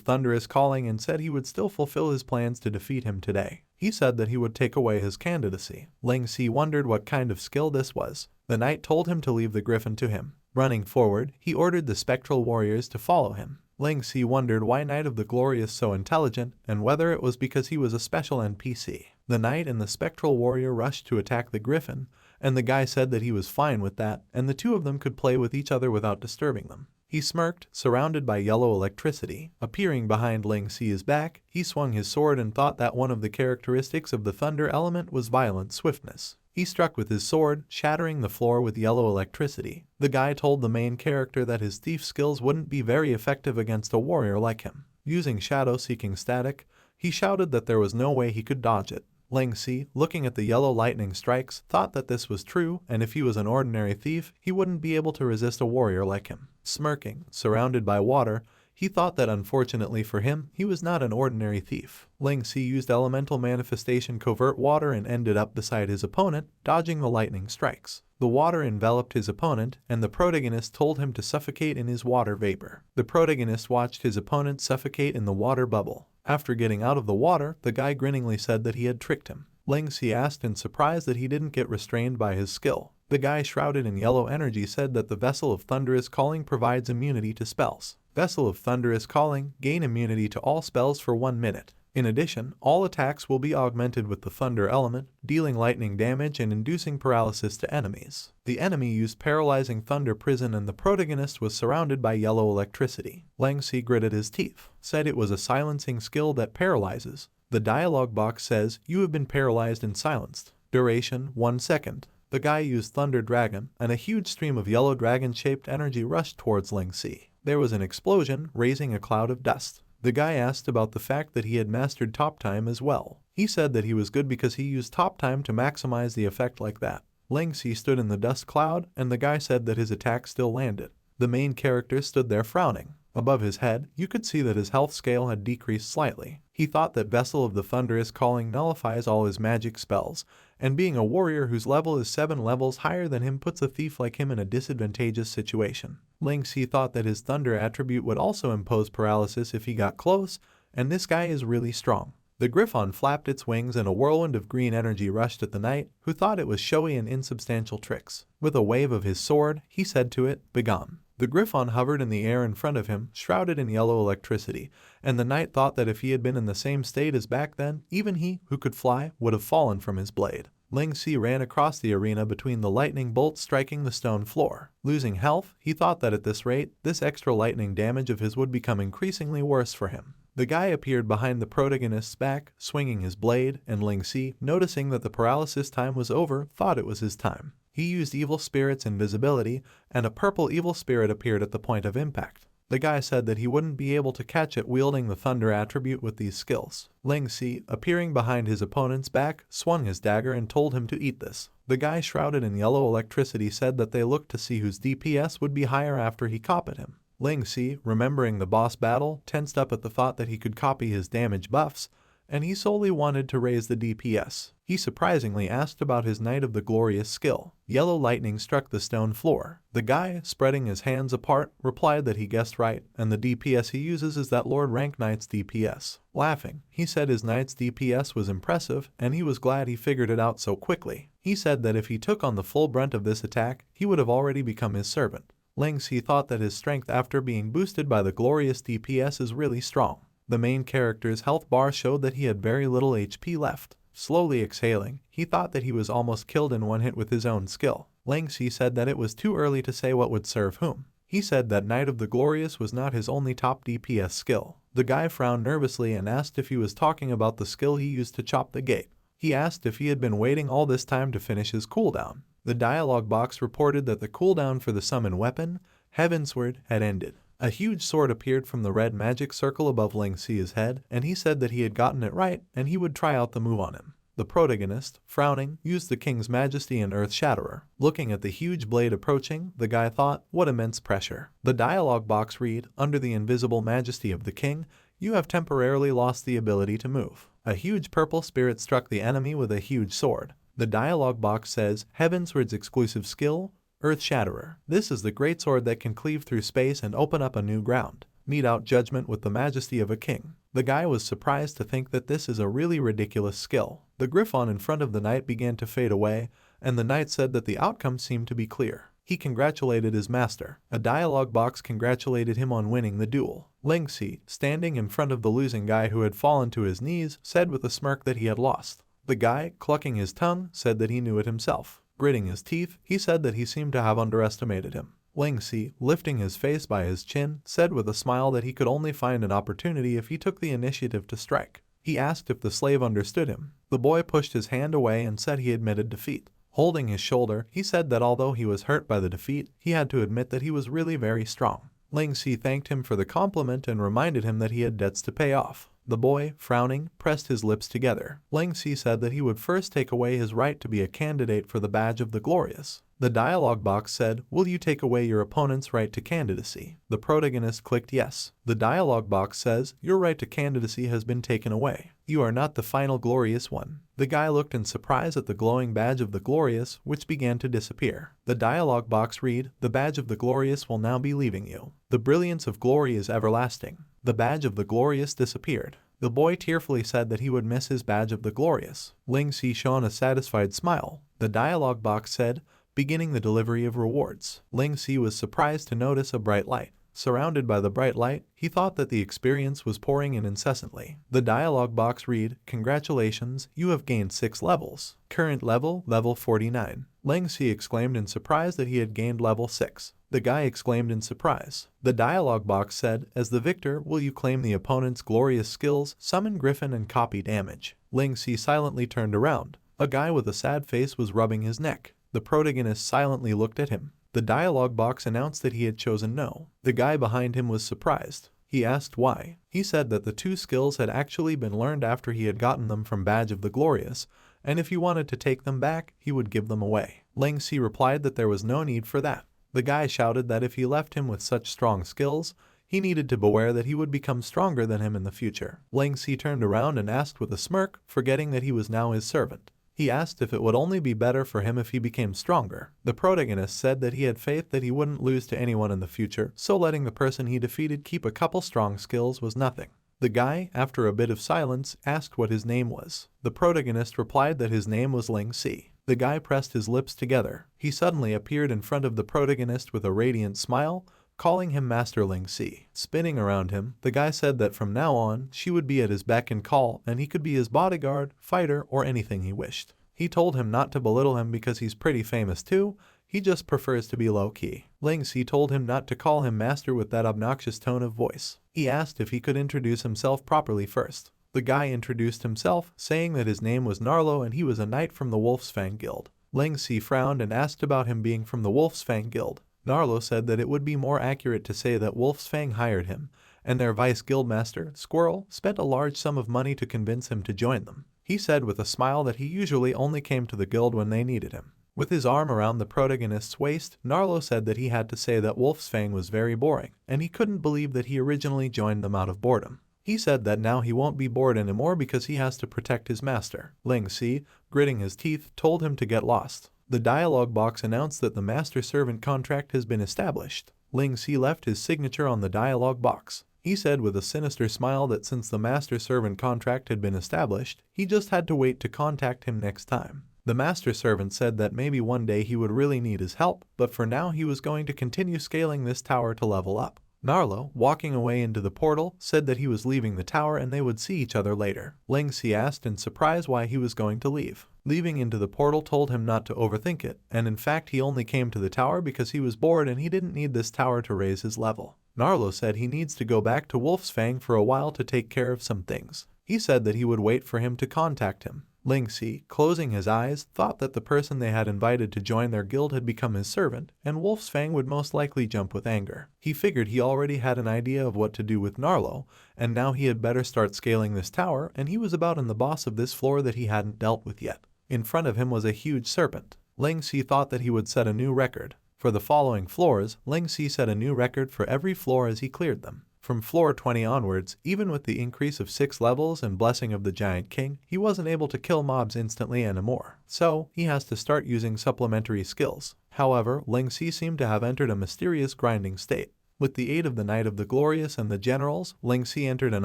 Thunderous Calling, and said he would still fulfill his plans to defeat him today. He said that he would take away his candidacy. Ling Si wondered what kind of skill this was. The knight told him to leave the griffin to him. Running forward, he ordered the spectral warriors to follow him. Ling Si wondered why Knight of the Glorious so intelligent, and whether it was because he was a special NPC. The knight and the spectral warrior rushed to attack the griffin, and the guy said that he was fine with that, and the two of them could play with each other without disturbing them. He smirked, surrounded by yellow electricity. Appearing behind Ling Si's back, he swung his sword and thought that one of the characteristics of the thunder element was violent swiftness. He struck with his sword, shattering the floor with yellow electricity. The guy told the main character that his thief skills wouldn't be very effective against a warrior like him. Using shadow-seeking static, he shouted that there was no way he could dodge it. Ling Si, looking at the yellow lightning strikes, thought that this was true, and if he was an ordinary thief, he wouldn't be able to resist a warrior like him. Smirking, surrounded by water, he thought that unfortunately for him, he was not an ordinary thief. Ling Si used elemental manifestation covert water and ended up beside his opponent, dodging the lightning strikes. The water enveloped his opponent, and the protagonist told him to suffocate in his water vapor. The protagonist watched his opponent suffocate in the water bubble. After getting out of the water, the guy grinningly said that he had tricked him. Ling Si asked in surprise that he didn't get restrained by his skill. The guy shrouded in yellow energy said that the Vessel of Thunderous Calling provides immunity to spells. Vessel of Thunderous Calling, gain immunity to all spells for 1 minute. In addition, all attacks will be augmented with the thunder element, dealing lightning damage and inducing paralysis to enemies. The enemy used paralyzing thunder prison and the protagonist was surrounded by yellow electricity. Ling Si gritted his teeth, said it was a silencing skill that paralyzes. The dialogue box says, "You have been paralyzed and silenced. Duration, 1 second. The guy used Thunder Dragon, and a huge stream of yellow dragon-shaped energy rushed towards Ling Si. There was an explosion, raising a cloud of dust. The guy asked about the fact that he had mastered top time as well. He said that he was good because he used top time to maximize the effect like that. Ling Si stood in the dust cloud, and the guy said that his attack still landed. The main character stood there frowning. Above his head, you could see that his health scale had decreased slightly. He thought that Vessel of the Thunderous Calling nullifies all his magic spells, and being a warrior whose level is 7 levels higher than him puts a thief like him in a disadvantageous situation. Ling Si thought that his thunder attribute would also impose paralysis if he got close, and this guy is really strong. The Griffon flapped its wings and a whirlwind of green energy rushed at the knight, who thought it was showy and insubstantial tricks. With a wave of his sword, he said to it, "Begone." The Griffon hovered in the air in front of him, shrouded in yellow electricity, and the knight thought that if he had been in the same state as back then, even he, who could fly, would have fallen from his blade. Ling Si ran across the arena between the lightning bolts striking the stone floor. Losing health, he thought that at this rate, this extra lightning damage of his would become increasingly worse for him. The guy appeared behind the protagonist's back, swinging his blade, and Ling Si, noticing that the paralysis time was over, thought it was his time. He used Evil Spirit's invisibility, and a purple evil spirit appeared at the point of impact. The guy said that he wouldn't be able to catch it wielding the thunder attribute with these skills. Ling Si, appearing behind his opponent's back, swung his dagger and told him to eat this. The guy shrouded in yellow electricity said that they looked to see whose DPS would be higher after he copied him. Ling Si, remembering the boss battle, tensed up at the thought that he could copy his damage buffs, and he solely wanted to raise the DPS. He surprisingly asked about his Knight of the Glorious skill. Yellow lightning struck the stone floor. The guy, spreading his hands apart, replied that he guessed right, and the DPS he uses is that Lord Rank Knight's DPS. Laughing, he said his Knight's DPS was impressive, and he was glad he figured it out so quickly. He said that if he took on the full brunt of this attack, he would have already become his servant. Ling Si thought that his strength after being boosted by the glorious DPS is really strong. The main character's health bar showed that he had very little HP left. Slowly exhaling, he thought that he was almost killed in one hit with his own skill. Ling Si said that it was too early to say what would serve whom. He said that Knight of the Glorious was not his only top DPS skill. The guy frowned nervously and asked if he was talking about the skill he used to chop the gate. He asked if he had been waiting all this time to finish his cooldown. The dialogue box reported that the cooldown for the summon weapon, Heavensward, had ended. A huge sword appeared from the red magic circle above Ling Si's head, and he said that he had gotten it right and he would try out the move on him. The protagonist, frowning, used the King's Majesty and Earth Shatterer. Looking at the huge blade approaching, the guy thought, what immense pressure. The dialogue box read, under the invisible majesty of the king, you have temporarily lost the ability to move. A huge purple spirit struck the enemy with a huge sword. The dialogue box says, Heavensward's exclusive skill, Earth Shatterer. This is the great sword that can cleave through space and open up a new ground. Mete out judgment with the majesty of a king. The guy was surprised to think that this is a really ridiculous skill. The Griffon in front of the knight began to fade away, and the knight said that the outcome seemed to be clear. He congratulated his master. A dialogue box congratulated him on winning the duel. Ling Si, standing in front of the losing guy who had fallen to his knees, said with a smirk that he had lost. The guy, clucking his tongue, said that he knew it himself. Gritting his teeth, he said that he seemed to have underestimated him. Ling Si, lifting his face by his chin, said with a smile that he could only find an opportunity if he took the initiative to strike. He asked if the slave understood him. The boy pushed his hand away and said he admitted defeat. Holding his shoulder, he said that although he was hurt by the defeat, he had to admit that he was really very strong. Ling Si thanked him for the compliment and reminded him that he had debts to pay off. The boy, frowning, pressed his lips together. Ling Si said that he would first take away his right to be a candidate for the Badge of the Glorious. The dialogue box said, will you take away your opponent's right to candidacy? The protagonist clicked yes. The dialogue box says, your right to candidacy has been taken away. You are not the final glorious one. The guy looked in surprise at the glowing Badge of the Glorious, which began to disappear. The dialogue box read, the Badge of the Glorious will now be leaving you. The brilliance of glory is everlasting. The Badge of the Glorious disappeared. The boy tearfully said that he would miss his Badge of the Glorious. Ling Si shone a satisfied smile. The dialogue box said, beginning the delivery of rewards. Ling Si was surprised to notice a bright light. Surrounded by the bright light, he thought that the experience was pouring in incessantly. The dialogue box read, congratulations, you have gained 6 levels. Current level, level 49. Ling Si exclaimed in surprise that he had gained level 6. The guy exclaimed in surprise. The dialogue box said, as the victor, will you claim the opponent's glorious skills, summon Griffin and copy damage? Ling Si silently turned around. A guy with a sad face was rubbing his neck. The protagonist silently looked at him. The dialogue box announced that he had chosen no. The guy behind him was surprised. He asked why. He said that the 2 skills had actually been learned after he had gotten them from Badge of the Glorious, and if he wanted to take them back, he would give them away. Ling Si replied that there was no need for that. The guy shouted that if he left him with such strong skills, he needed to beware that he would become stronger than him in the future. Ling Si turned around and asked with a smirk, forgetting that he was now his servant. He asked if it would only be better for him if he became stronger. The protagonist said that he had faith that he wouldn't lose to anyone in the future, so letting the person he defeated keep a couple strong skills was nothing. The guy, after a bit of silence, asked what his name was. The protagonist replied that his name was Ling Si. The guy pressed his lips together. He suddenly appeared in front of the protagonist with a radiant smile, calling him Master Ling Si. Spinning around him, the guy said that from now on, she would be at his beck and call, and he could be his bodyguard, fighter, or anything he wished. He told him not to belittle him because he's pretty famous too, he just prefers to be low-key. Ling Si told him not to call him master with that obnoxious tone of voice. He asked if he could introduce himself properly first. The guy introduced himself, saying that his name was Narlo and he was a knight from the Wolf's Fang Guild. Ling Si frowned and asked about him being from the Wolf's Fang Guild. Narlo said that it would be more accurate to say that Wolf's Fang hired him, and their vice guildmaster, Squirrel, spent a large sum of money to convince him to join them. He said with a smile that he usually only came to the guild when they needed him. With his arm around the protagonist's waist, Narlo said that he had to say that Wolf's Fang was very boring, and he couldn't believe that he originally joined them out of boredom. He said that now he won't be bored anymore because he has to protect his master. Ling Si, gritting his teeth, told him to get lost. The dialogue box announced that the master-servant contract has been established. Ling Si left his signature on the dialogue box. He said with a sinister smile that since the master-servant contract had been established, he just had to wait to contact him next time. The master-servant said that maybe one day he would really need his help, but for now he was going to continue scaling this tower to level up. Narlo, walking away into the portal, said that he was leaving the tower and they would see each other later. Ling Si asked in surprise why he was going to leave. Leaving into the portal told him not to overthink it, and in fact he only came to the tower because he was bored and he didn't need this tower to raise his level. Narlo said he needs to go back to Wolf's Fang for a while to take care of some things. He said that he would wait for him to contact him. Ling Si, closing his eyes, thought that the person they had invited to join their guild had become his servant, and Wolf's Fang would most likely jump with anger. He figured he already had an idea of what to do with Narlo, and now he had better start scaling this tower, and he was about in the boss of this floor that he hadn't dealt with yet. In front of him was a huge serpent. Ling Si thought that he would set a new record. For the following floors, Ling Si set a new record for every floor as he cleared them. From floor 20 onwards, even with the increase of 6 levels and blessing of the Giant King, he wasn't able to kill mobs instantly anymore. So, he has to start using supplementary skills. However, Ling Si seemed to have entered a mysterious grinding state. With the aid of the Knight of the Glorious and the generals, Ling Si entered an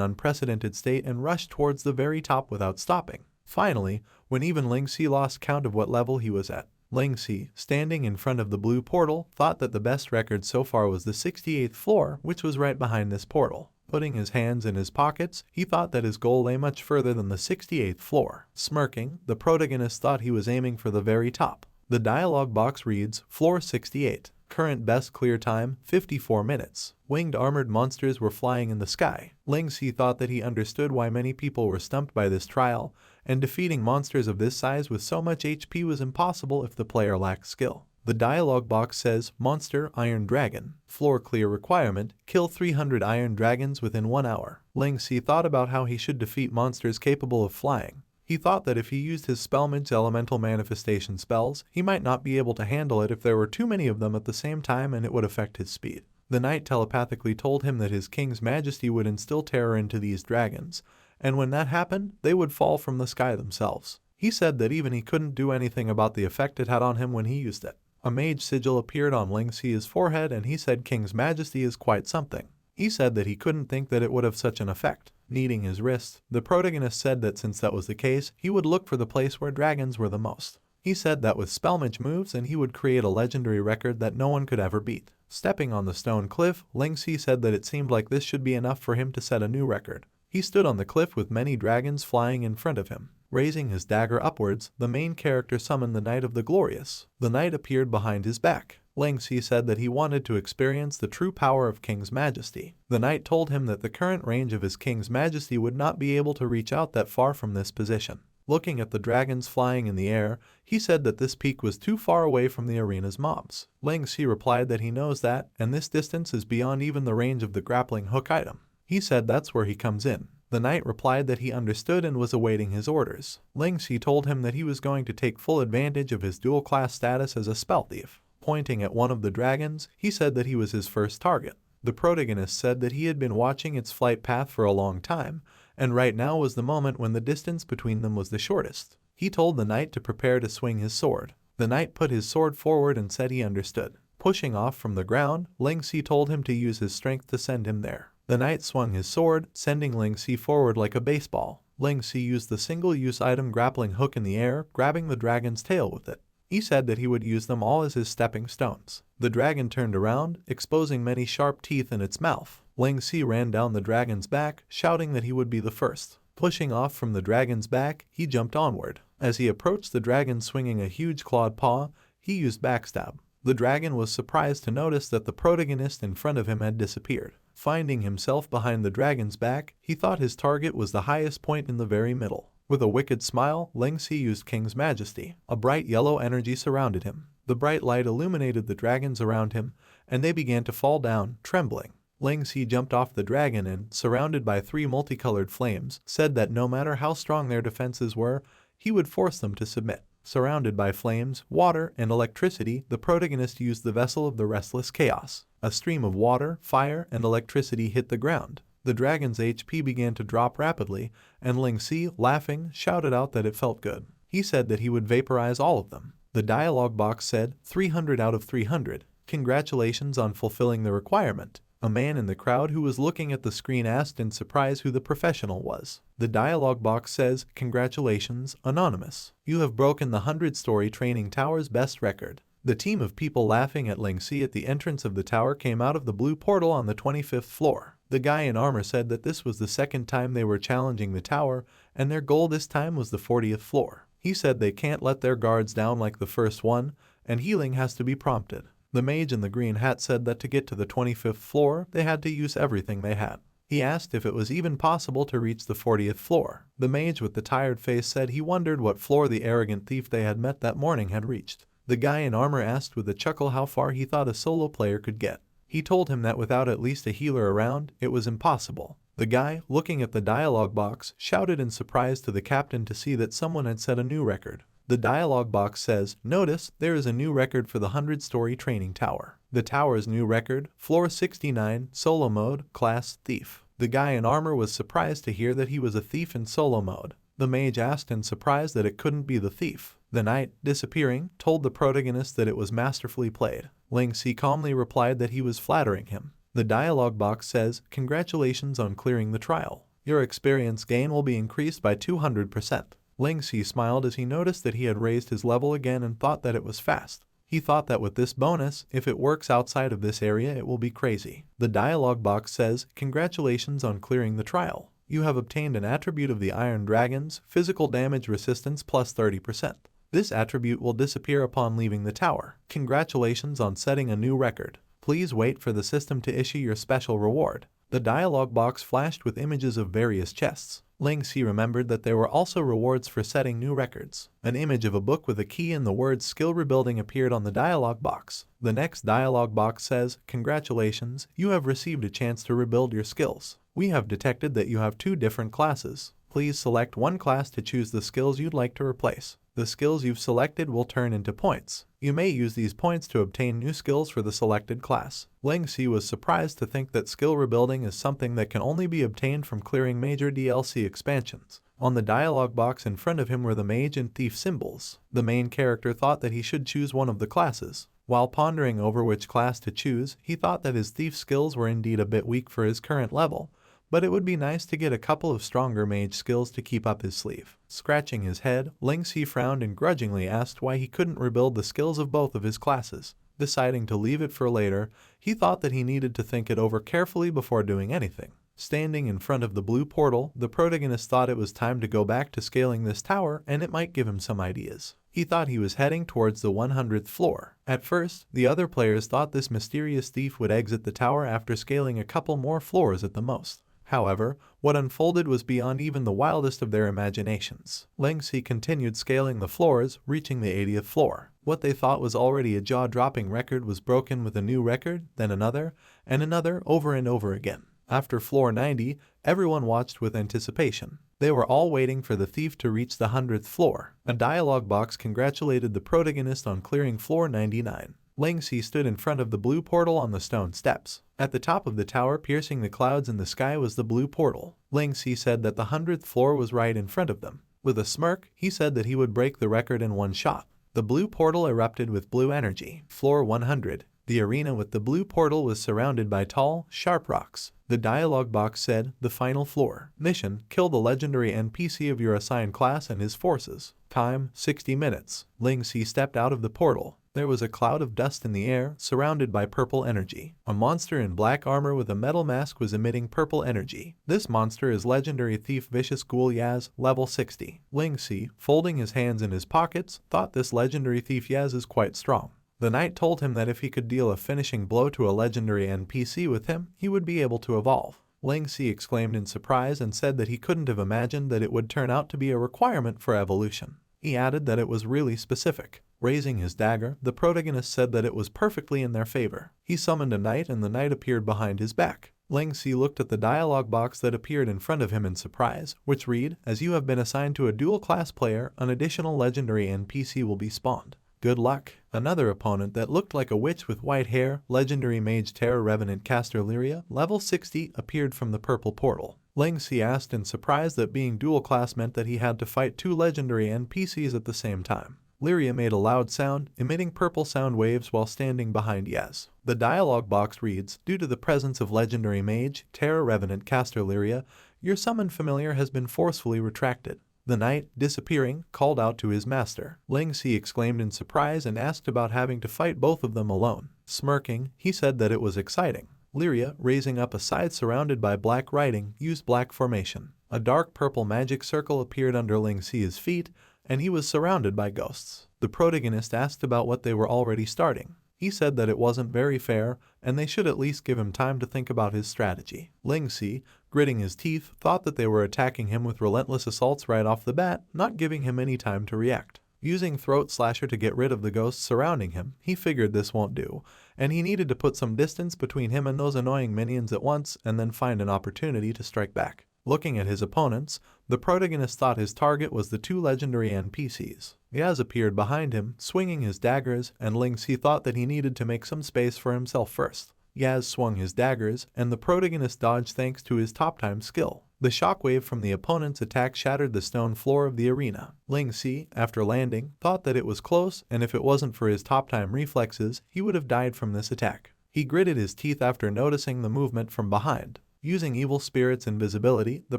unprecedented state and rushed towards the very top without stopping. Finally, when even Ling Si lost count of what level he was at, Ling Si, standing in front of the blue portal, thought that the best record so far was the 68th floor, which was right behind this portal. Putting his hands in his pockets, he thought that his goal lay much further than the 68th floor. Smirking, the protagonist thought he was aiming for the very top. The dialogue box reads, Floor 68. Current best clear time, 54 minutes. Winged armored monsters were flying in the sky. Ling Si thought that he understood why many people were stumped by this trial, and defeating monsters of this size with so much HP was impossible if the player lacked skill. The dialogue box says, Monster Iron Dragon. Floor clear requirement, kill 300 iron dragons within 1 hour. Ling Si thought about how he should defeat monsters capable of flying. He thought that if he used his Spellmage's elemental manifestation spells, he might not be able to handle it if there were too many of them at the same time and it would affect his speed. The knight telepathically told him that his king's majesty would instill terror into these dragons, and when that happened, they would fall from the sky themselves. He said that even he couldn't do anything about the effect it had on him when he used it. A mage sigil appeared on Ling Si's forehead and he said King's majesty is quite something. He said that he couldn't think that it would have such an effect. Kneading his wrist, the protagonist said that since that was the case, he would look for the place where dragons were the most. He said that with Spellmage moves and he would create a legendary record that no one could ever beat. Stepping on the stone cliff, Ling Si said that it seemed like this should be enough for him to set a new record. He stood on the cliff with many dragons flying in front of him. Raising his dagger upwards, the main character summoned the Knight of the Glorious. The knight appeared behind his back. Ling Si said that he wanted to experience the true power of King's Majesty. The knight told him that the current range of his King's Majesty would not be able to reach out that far from this position. Looking at the dragons flying in the air, he said that this peak was too far away from the arena's mobs. Ling Si replied that he knows that, and this distance is beyond even the range of the grappling hook item. He said that's where he comes in. The knight replied that he understood and was awaiting his orders. Ling Si told him that he was going to take full advantage of his dual-class status as a spell thief. Pointing at one of the dragons, he said that he was his first target. The protagonist said that he had been watching its flight path for a long time, and right now was the moment when the distance between them was the shortest. He told the knight to prepare to swing his sword. The knight put his sword forward and said he understood. Pushing off from the ground, Ling Si told him to use his strength to send him there. The knight swung his sword, sending Ling Si forward like a baseball. Ling Si used the single-use item grappling hook in the air, grabbing the dragon's tail with it. He said that he would use them all as his stepping stones. The dragon turned around, exposing many sharp teeth in its mouth. Ling Si ran down the dragon's back, shouting that he would be the first. Pushing off from the dragon's back, he jumped onward. As he approached the dragon swinging a huge clawed paw, he used backstab. The dragon was surprised to notice that the protagonist in front of him had disappeared. Finding himself behind the dragon's back, he thought his target was the highest point in the very middle. With a wicked smile, Ling Si used King's Majesty. A bright yellow energy surrounded him. The bright light illuminated the dragons around him, and they began to fall down, trembling. Ling Si jumped off the dragon and, surrounded by 3 multicolored flames, said that no matter how strong their defenses were, he would force them to submit. Surrounded by flames, water, and electricity, the protagonist used the vessel of the restless chaos. A stream of water, fire, and electricity hit the ground. The dragon's HP began to drop rapidly, and Ling Si, laughing, shouted out that it felt good. He said that he would vaporize all of them. The dialogue box said, 300 out of 300. Congratulations on fulfilling the requirement. A man in the crowd who was looking at the screen asked in surprise who the professional was. The dialogue box says, congratulations, Anonymous. You have broken the 100-story training tower's best record. The team of people laughing at Ling Si at the entrance of the tower came out of the blue portal on the 25th floor. The guy in armor said that this was the second time they were challenging the tower, and their goal this time was the 40th floor. He said they can't let their guards down like the first one, and healing has to be prompted. The mage in the green hat said that to get to the 25th floor, they had to use everything they had. He asked if it was even possible to reach the 40th floor. The mage with the tired face said he wondered what floor the arrogant thief they had met that morning had reached. The guy in armor asked with a chuckle how far he thought a solo player could get. He told him that without at least a healer around, it was impossible. The guy, looking at the dialogue box, shouted in surprise to the captain to see that someone had set a new record. The dialogue box says, notice, there is a new record for the 100-story training tower. The tower's new record, floor 69, solo mode, class, thief. The guy in armor was surprised to hear that he was a thief in solo mode. The mage asked in surprise that it couldn't be the thief. The knight, disappearing, told the protagonist that it was masterfully played. Ling Si calmly replied that he was flattering him. The dialogue box says, congratulations on clearing the trial. Your experience gain will be increased by 200%. Ling Si smiled as he noticed that he had raised his level again and thought that it was fast. He thought that with this bonus, if it works outside of this area, it will be crazy. The dialogue box says, congratulations on clearing the trial. You have obtained an attribute of the Iron Dragon's, physical damage resistance plus 30%. This attribute will disappear upon leaving the tower. Congratulations on setting a new record. Please wait for the system to issue your special reward. The dialogue box flashed with images of various chests. Ling Si remembered that there were also rewards for setting new records. An image of a book with a key and the words skill rebuilding appeared on the dialogue box. The next dialogue box says, congratulations, you have received a chance to rebuild your skills. We have detected that you have 2 different classes. Please select one class to choose the skills you'd like to replace. The skills you've selected will turn into points. You may use these points to obtain new skills for the selected class. Ling Si was surprised to think that skill rebuilding is something that can only be obtained from clearing major DLC expansions. On the dialogue box in front of him were the mage and thief symbols. The main character thought that he should choose one of the classes. While pondering over which class to choose, he thought that his thief skills were indeed a bit weak for his current level, but it would be nice to get a couple of stronger mage skills to keep up his sleeve. Scratching his head, Ling Si frowned and grudgingly asked why he couldn't rebuild the skills of both of his classes. Deciding to leave it for later, he thought that he needed to think it over carefully before doing anything. Standing in front of the blue portal, the protagonist thought it was time to go back to scaling this tower and it might give him some ideas. He thought he was heading towards the 100th floor. At first, the other players thought this mysterious thief would exit the tower after scaling a couple more floors at the most. However, what unfolded was beyond even the wildest of their imaginations. Ling Si continued scaling the floors, reaching the 80th floor. What they thought was already a jaw-dropping record was broken with a new record, then another, and another over and over again. After floor 90, everyone watched with anticipation. They were all waiting for the thief to reach the 100th floor. A dialogue box congratulated the protagonist on clearing floor 99. Ling Si stood in front of the blue portal on the stone steps. At the top of the tower, piercing the clouds in the sky, was the blue portal. Ling Si said that the 100th floor was right in front of them. With a smirk, he said that he would break the record in one shot. The blue portal erupted with blue energy. Floor 100. The arena with the blue portal was surrounded by tall, sharp rocks. The dialogue box said, the final floor. Mission, kill the legendary NPC of your assigned class and his forces. Time, 60 minutes. Ling Si stepped out of the portal. There was a cloud of dust in the air, surrounded by purple energy. A monster in black armor with a metal mask was emitting purple energy. This monster is legendary thief Vicious Ghoul Yaz, level 60. Ling Si, folding his hands in his pockets, thought this legendary thief Yaz is quite strong. The knight told him that if he could deal a finishing blow to a legendary NPC with him, he would be able to evolve. Ling Si exclaimed in surprise and said that he couldn't have imagined that it would turn out to be a requirement for evolution. He added that it was really specific. Raising his dagger, the protagonist said that it was perfectly in their favor. He summoned a knight and the knight appeared behind his back. Ling Si looked at the dialogue box that appeared in front of him in surprise, which read, "As you have been assigned to a dual-class player, an additional legendary NPC will be spawned. Good luck." Another opponent that looked like a witch with white hair, legendary mage Terra Revenant Caster Lyria, level 60, appeared from the purple portal. Ling Si asked in surprise that being dual-class meant that he had to fight two legendary NPCs at the same time. Lyria made a loud sound, emitting purple sound waves while standing behind Yaz. The dialogue box reads, "Due to the presence of legendary mage, Terra Revenant Caster Lyria, your summoned familiar has been forcefully retracted." The knight, disappearing, called out to his master. Ling Si exclaimed in surprise and asked about having to fight both of them alone. Smirking, he said that it was exciting. Lyria, raising up a side surrounded by black writing, used black formation. A dark purple magic circle appeared under Ling Si's feet, and he was surrounded by ghosts. The protagonist asked about what they were already starting. He said that it wasn't very fair, and they should at least give him time to think about his strategy. Ling Si, gritting his teeth, thought that they were attacking him with relentless assaults right off the bat, not giving him any time to react. Using Throat Slasher to get rid of the ghosts surrounding him, he figured this won't do, and he needed to put some distance between him and those annoying minions at once and then find an opportunity to strike back. Looking at his opponents, the protagonist thought his target was the two legendary NPCs. Yaz appeared behind him, swinging his daggers, and Ling Si thought that he needed to make some space for himself first. Yaz swung his daggers, and the protagonist dodged thanks to his top-time skill. The shockwave from the opponent's attack shattered the stone floor of the arena. Ling Si, after landing, thought that it was close, and if it wasn't for his top-time reflexes, he would have died from this attack. He gritted his teeth after noticing the movement from behind. Using evil spirit's invisibility, the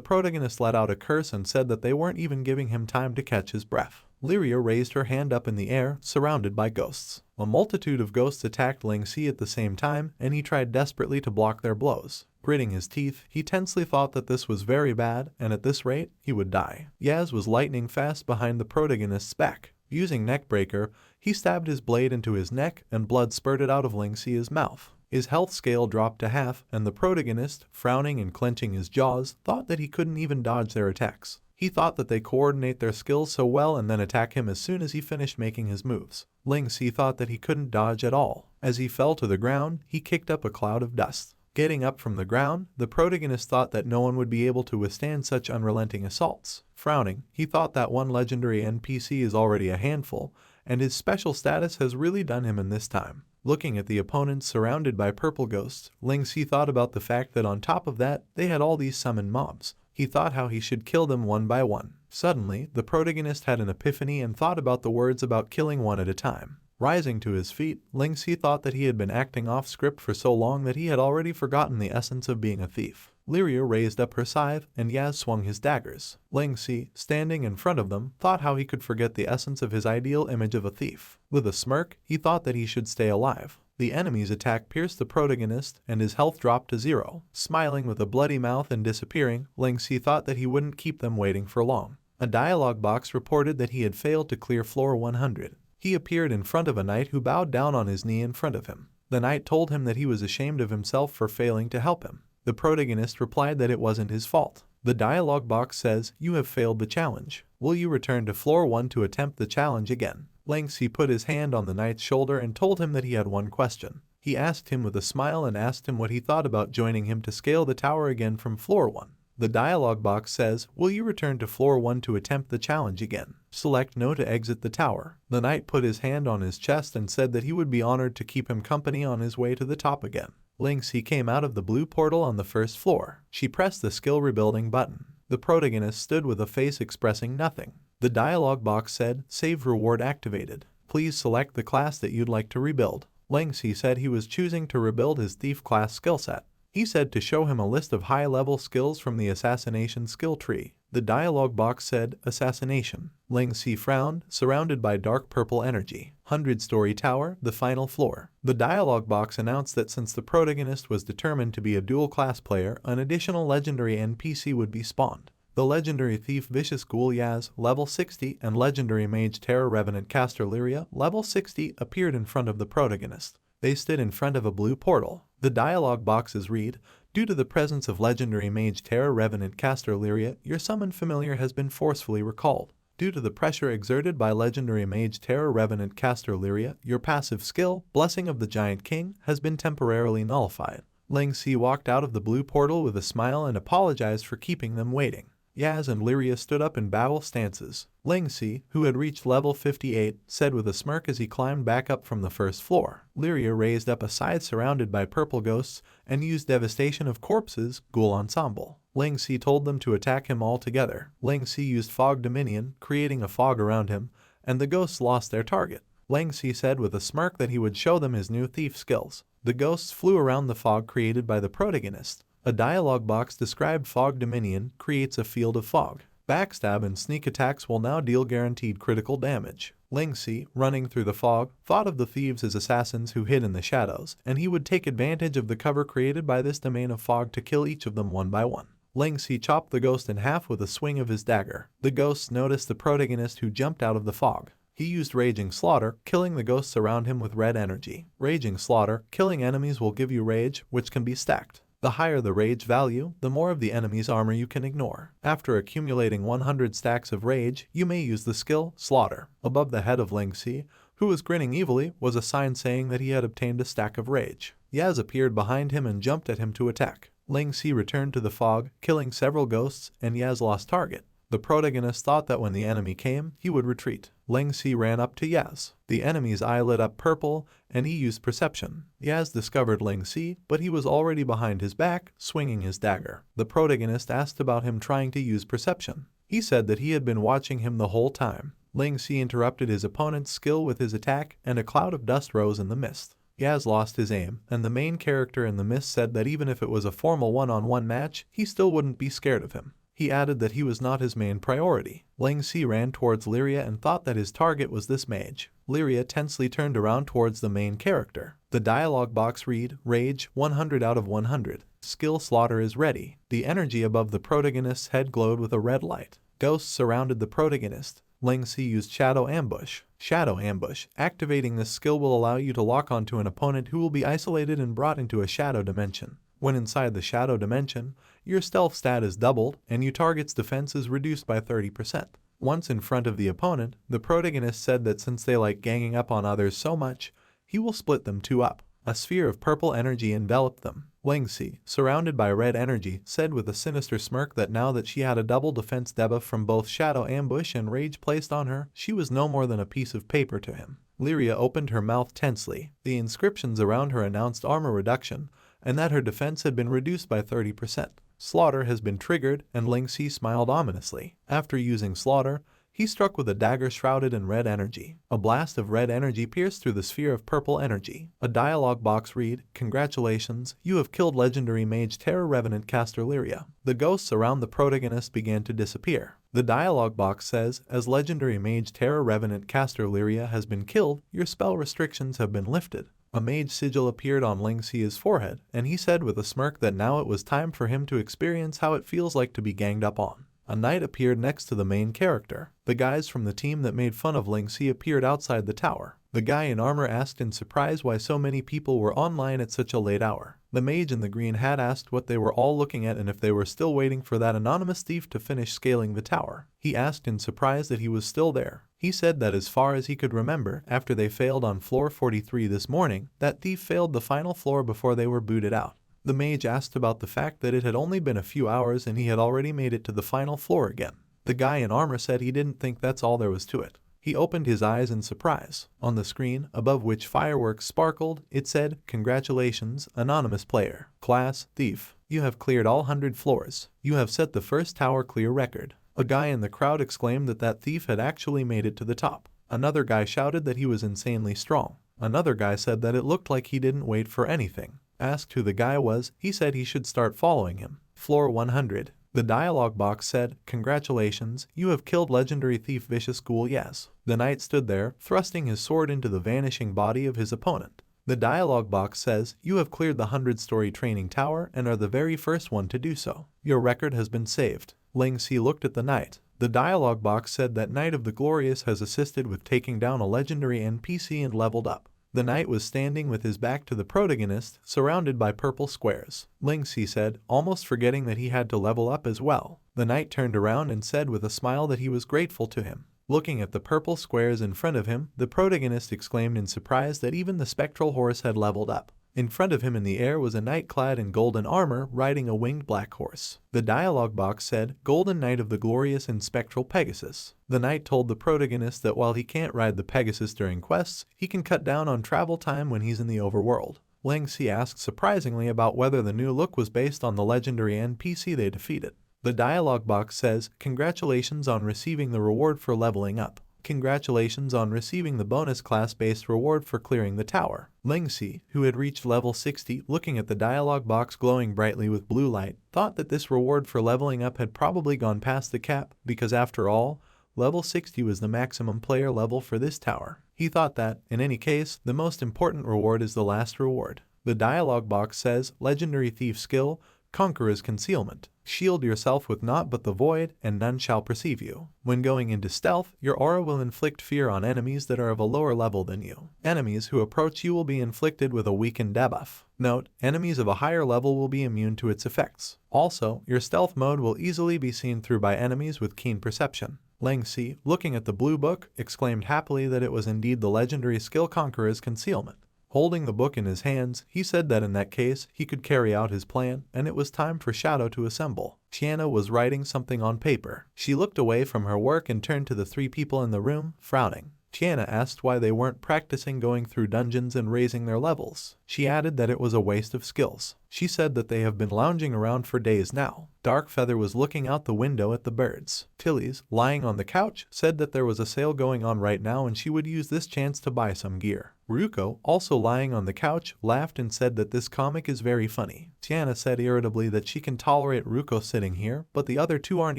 protagonist let out a curse and said that they weren't even giving him time to catch his breath. Lyria raised her hand up in the air, surrounded by ghosts. A multitude of ghosts attacked Ling Si at the same time, and he tried desperately to block their blows. Gritting his teeth, he tensely thought that this was very bad, and at this rate, he would die. Yaz was lightning fast behind the protagonist's back. Using Neckbreaker, he stabbed his blade into his neck, and blood spurted out of Ling Si's mouth. His health scale dropped to half, and the protagonist, frowning and clenching his jaws, thought that he couldn't even dodge their attacks. He thought that they coordinate their skills so well and then attack him as soon as he finished making his moves. Ling Si thought that he couldn't dodge at all. As he fell to the ground, he kicked up a cloud of dust. Getting up from the ground, the protagonist thought that no one would be able to withstand such unrelenting assaults. Frowning, he thought that one legendary NPC is already a handful, and his special status has really done him in this time. Looking at the opponents surrounded by purple ghosts, Ling Si thought about the fact that on top of that, they had all these summoned mobs. He thought how he should kill them one by one. Suddenly, the protagonist had an epiphany and thought about the words about killing one at a time. Rising to his feet, Ling Si thought that he had been acting off script for so long that he had already forgotten the essence of being a thief. Lyria raised up her scythe, and Yaz swung his daggers. Ling Si, standing in front of them, thought how he could forget the essence of his ideal image of a thief. With a smirk, he thought that he should stay alive. The enemy's attack pierced the protagonist, and his health dropped to 0. Smiling with a bloody mouth and disappearing, Ling Si thought that he wouldn't keep them waiting for long. A dialogue box reported that he had failed to clear floor 100. He appeared in front of a knight who bowed down on his knee in front of him. The knight told him that he was ashamed of himself for failing to help him. The protagonist replied that it wasn't his fault. The dialogue box says, "You have failed the challenge. Will you return to floor 1 to attempt the challenge again?" Ling Si put his hand on the knight's shoulder and told him that he had one question. He asked him with a smile and asked him what he thought about joining him to scale the tower again from floor 1. The dialogue box says, "Will you return to floor 1 to attempt the challenge again? Select no to exit the tower." The knight put his hand on his chest and said that he would be honored to keep him company on his way to the top again. Ling Si came out of the blue portal on the first floor. She pressed the skill rebuilding button. The protagonist stood with a face expressing nothing. The dialogue box said, "Save reward activated. Please select the class that you'd like to rebuild." Ling Si said he was choosing to rebuild his thief class skill set. He said to show him a list of high-level skills from the assassination skill tree. The dialogue box said, "Assassination." Ling Si frowned, surrounded by dark purple energy. 100-story tower, the final floor. The dialogue box announced that since the protagonist was determined to be a dual-class player, an additional legendary NPC would be spawned. The legendary thief Vicious Ghoul Yaz, level 60, and legendary mage Terra Revenant Caster Lyria, level 60, appeared in front of the protagonist. They stood in front of a blue portal. The dialogue boxes read, "Due to the presence of legendary mage Terra Revenant Caster Lyria, your summoned familiar has been forcefully recalled. Due to the pressure exerted by legendary mage Terra Revenant caster Lyria, your passive skill, Blessing of the Giant King, has been temporarily nullified. Ling Si walked out of the blue portal with a smile and apologized for keeping them waiting. Yaz and Lyria stood up in battle stances. Ling Si, who had reached level 58, said with a smirk as he climbed back up from the first floor. Lyria raised up a scythe surrounded by purple ghosts and used Devastation of Corpses, Ghoul Ensemble. Ling Si told them to attack him all together. Ling Si used Fog Dominion, creating a fog around him, and the ghosts lost their target. Ling Si said with a smirk that he would show them his new thief skills. The ghosts flew around the fog created by the protagonist. A dialogue box described Fog Dominion creates a field of fog. Backstab and sneak attacks will now deal guaranteed critical damage. Ling Si, running through the fog, thought of the thieves as assassins who hid in the shadows, and he would take advantage of the cover created by this domain of fog to kill each of them one by one. Ling Si chopped the ghost in half with a swing of his dagger. The ghosts noticed the protagonist who jumped out of the fog. He used Raging Slaughter, killing the ghosts around him with red energy. Raging Slaughter, killing enemies will give you rage, which can be stacked. The higher the rage value, the more of the enemy's armor you can ignore. After accumulating 100 stacks of rage, you may use the skill Slaughter. Above the head of Ling Si, who was grinning evilly, was a sign saying that he had obtained a stack of rage. Yaz appeared behind him and jumped at him to attack. Ling Si returned to the fog, killing several ghosts, and Yaz lost target. The protagonist thought that when the enemy came, he would retreat. Ling Si ran up to Yaz. The enemy's eye lit up purple, and he used perception. Yaz discovered Ling Si, but he was already behind his back, swinging his dagger. The protagonist asked about him trying to use perception. He said that he had been watching him the whole time. Ling Si interrupted his opponent's skill with his attack, and a cloud of dust rose in the mist. Yaz lost his aim, and the main character in the mist said that even if it was a formal one-on-one match, he still wouldn't be scared of him. He added that he was not his main priority. Ling Si ran towards Lyria and thought that his target was this mage. Lyria tensely turned around towards the main character. The dialogue box read, Rage, 100 out of 100. Skill Slaughter is ready. The energy above the protagonist's head glowed with a red light. Ghosts surrounded the protagonist. Ling Si used Shadow Ambush. Shadow Ambush. Activating this skill will allow you to lock onto an opponent who will be isolated and brought into a shadow dimension. When inside the shadow dimension, your stealth stat is doubled, and your target's defense is reduced by 30%. Once in front of the opponent, the protagonist said that since they like ganging up on others so much, he will split them two up. A sphere of purple energy enveloped them. Ling Si, surrounded by red energy, said with a sinister smirk that now that she had a double defense debuff from both Shadow Ambush and Rage placed on her, she was no more than a piece of paper to him. Lyria opened her mouth tensely. The inscriptions around her announced armor reduction, and that her defense had been reduced by 30%. Slaughter has been triggered, and Ling Si smiled ominously. After using Slaughter, he struck with a dagger shrouded in red energy. A blast of red energy pierced through the sphere of purple energy. A dialogue box read, Congratulations, you have killed legendary mage Terra Revenant caster Lyria. The ghosts around the protagonist began to disappear. The dialogue box says, as legendary mage Terra Revenant caster Lyria has been killed, your spell restrictions have been lifted. A mage sigil appeared on Ling Si's forehead, and he said with a smirk that now it was time for him to experience how it feels like to be ganged up on. A knight appeared next to the main character. The guys from the team that made fun of Ling Si appeared outside the tower. The guy in armor asked in surprise why so many people were online at such a late hour. The mage in the green hat asked what they were all looking at and if they were still waiting for that anonymous thief to finish scaling the tower. He asked in surprise that he was still there. He said that as far as he could remember, after they failed on floor 43 this morning, that thief failed the final floor before they were booted out. The mage asked about the fact that it had only been a few hours and he had already made it to the final floor again. The guy in armor said he didn't think that's all there was to it. He opened his eyes in surprise. On the screen, above which fireworks sparkled, it said, Congratulations, anonymous player. Class, Thief. You have cleared all 100 floors. You have set the first tower clear record. A guy in the crowd exclaimed that that thief had actually made it to the top. Another guy shouted that he was insanely strong. Another guy said that it looked like he didn't wait for anything. Asked who the guy was, he said he should start following him. Floor 100. The dialogue box said, Congratulations, you have killed legendary thief Vicious Ghoul Yes. The knight stood there, thrusting his sword into the vanishing body of his opponent. The dialogue box says, You have cleared the 100-story training tower and are the very first one to do so. Your record has been saved. Ling Si looked at the knight. The dialogue box said that Knight of the Glorious has assisted with taking down a legendary NPC and leveled up. The knight was standing with his back to the protagonist, surrounded by purple squares. Ling-Si said, almost forgetting that he had to level up as well. The knight turned around and said with a smile that he was grateful to him. Looking at the purple squares in front of him, the protagonist exclaimed in surprise that even the spectral horse had leveled up. In front of him in the air was a knight clad in golden armor riding a winged black horse. The dialogue box said, Golden Knight of the Glorious and Spectral Pegasus. The knight told the protagonist that while he can't ride the Pegasus during quests, he can cut down on travel time when he's in the overworld. Ling-Si asked surprisingly about whether the new look was based on the legendary NPC they defeated. The dialogue box says, Congratulations on receiving the reward for leveling up. Congratulations on receiving the bonus class-based reward for clearing the tower. Ling-Si, who had reached level 60, looking at the dialogue box glowing brightly with blue light, thought that this reward for leveling up had probably gone past the cap because after all, level 60 was the maximum player level for this tower. He thought that, in any case, the most important reward is the last reward. The dialogue box says, Legendary Thief Skill, Conqueror's Concealment. Shield yourself with naught but the void, and none shall perceive you. When going into stealth, your aura will inflict fear on enemies that are of a lower level than you. Enemies who approach you will be inflicted with a weakened debuff. Note, enemies of a higher level will be immune to its effects. Also, your stealth mode will easily be seen through by enemies with keen perception. Ling-Si, looking at the blue book, exclaimed happily that it was indeed the legendary skill Conqueror's Concealment. Holding the book in his hands, he said that in that case, he could carry out his plan, and it was time for Shadow to assemble. Tiana was writing something on paper. She looked away from her work and turned to the three people in the room, frowning. Tiana asked why they weren't practicing going through dungeons and raising their levels. She added that it was a waste of skills. She said that they have been lounging around for days now. Darkfeather was looking out the window at the birds. Tilly's, lying on the couch, said that there was a sale going on right now and she would use this chance to buy some gear. Ryuko, also lying on the couch, laughed and said that this comic is very funny. Tiana said irritably that she can tolerate Ryuko sitting here, but the other two aren't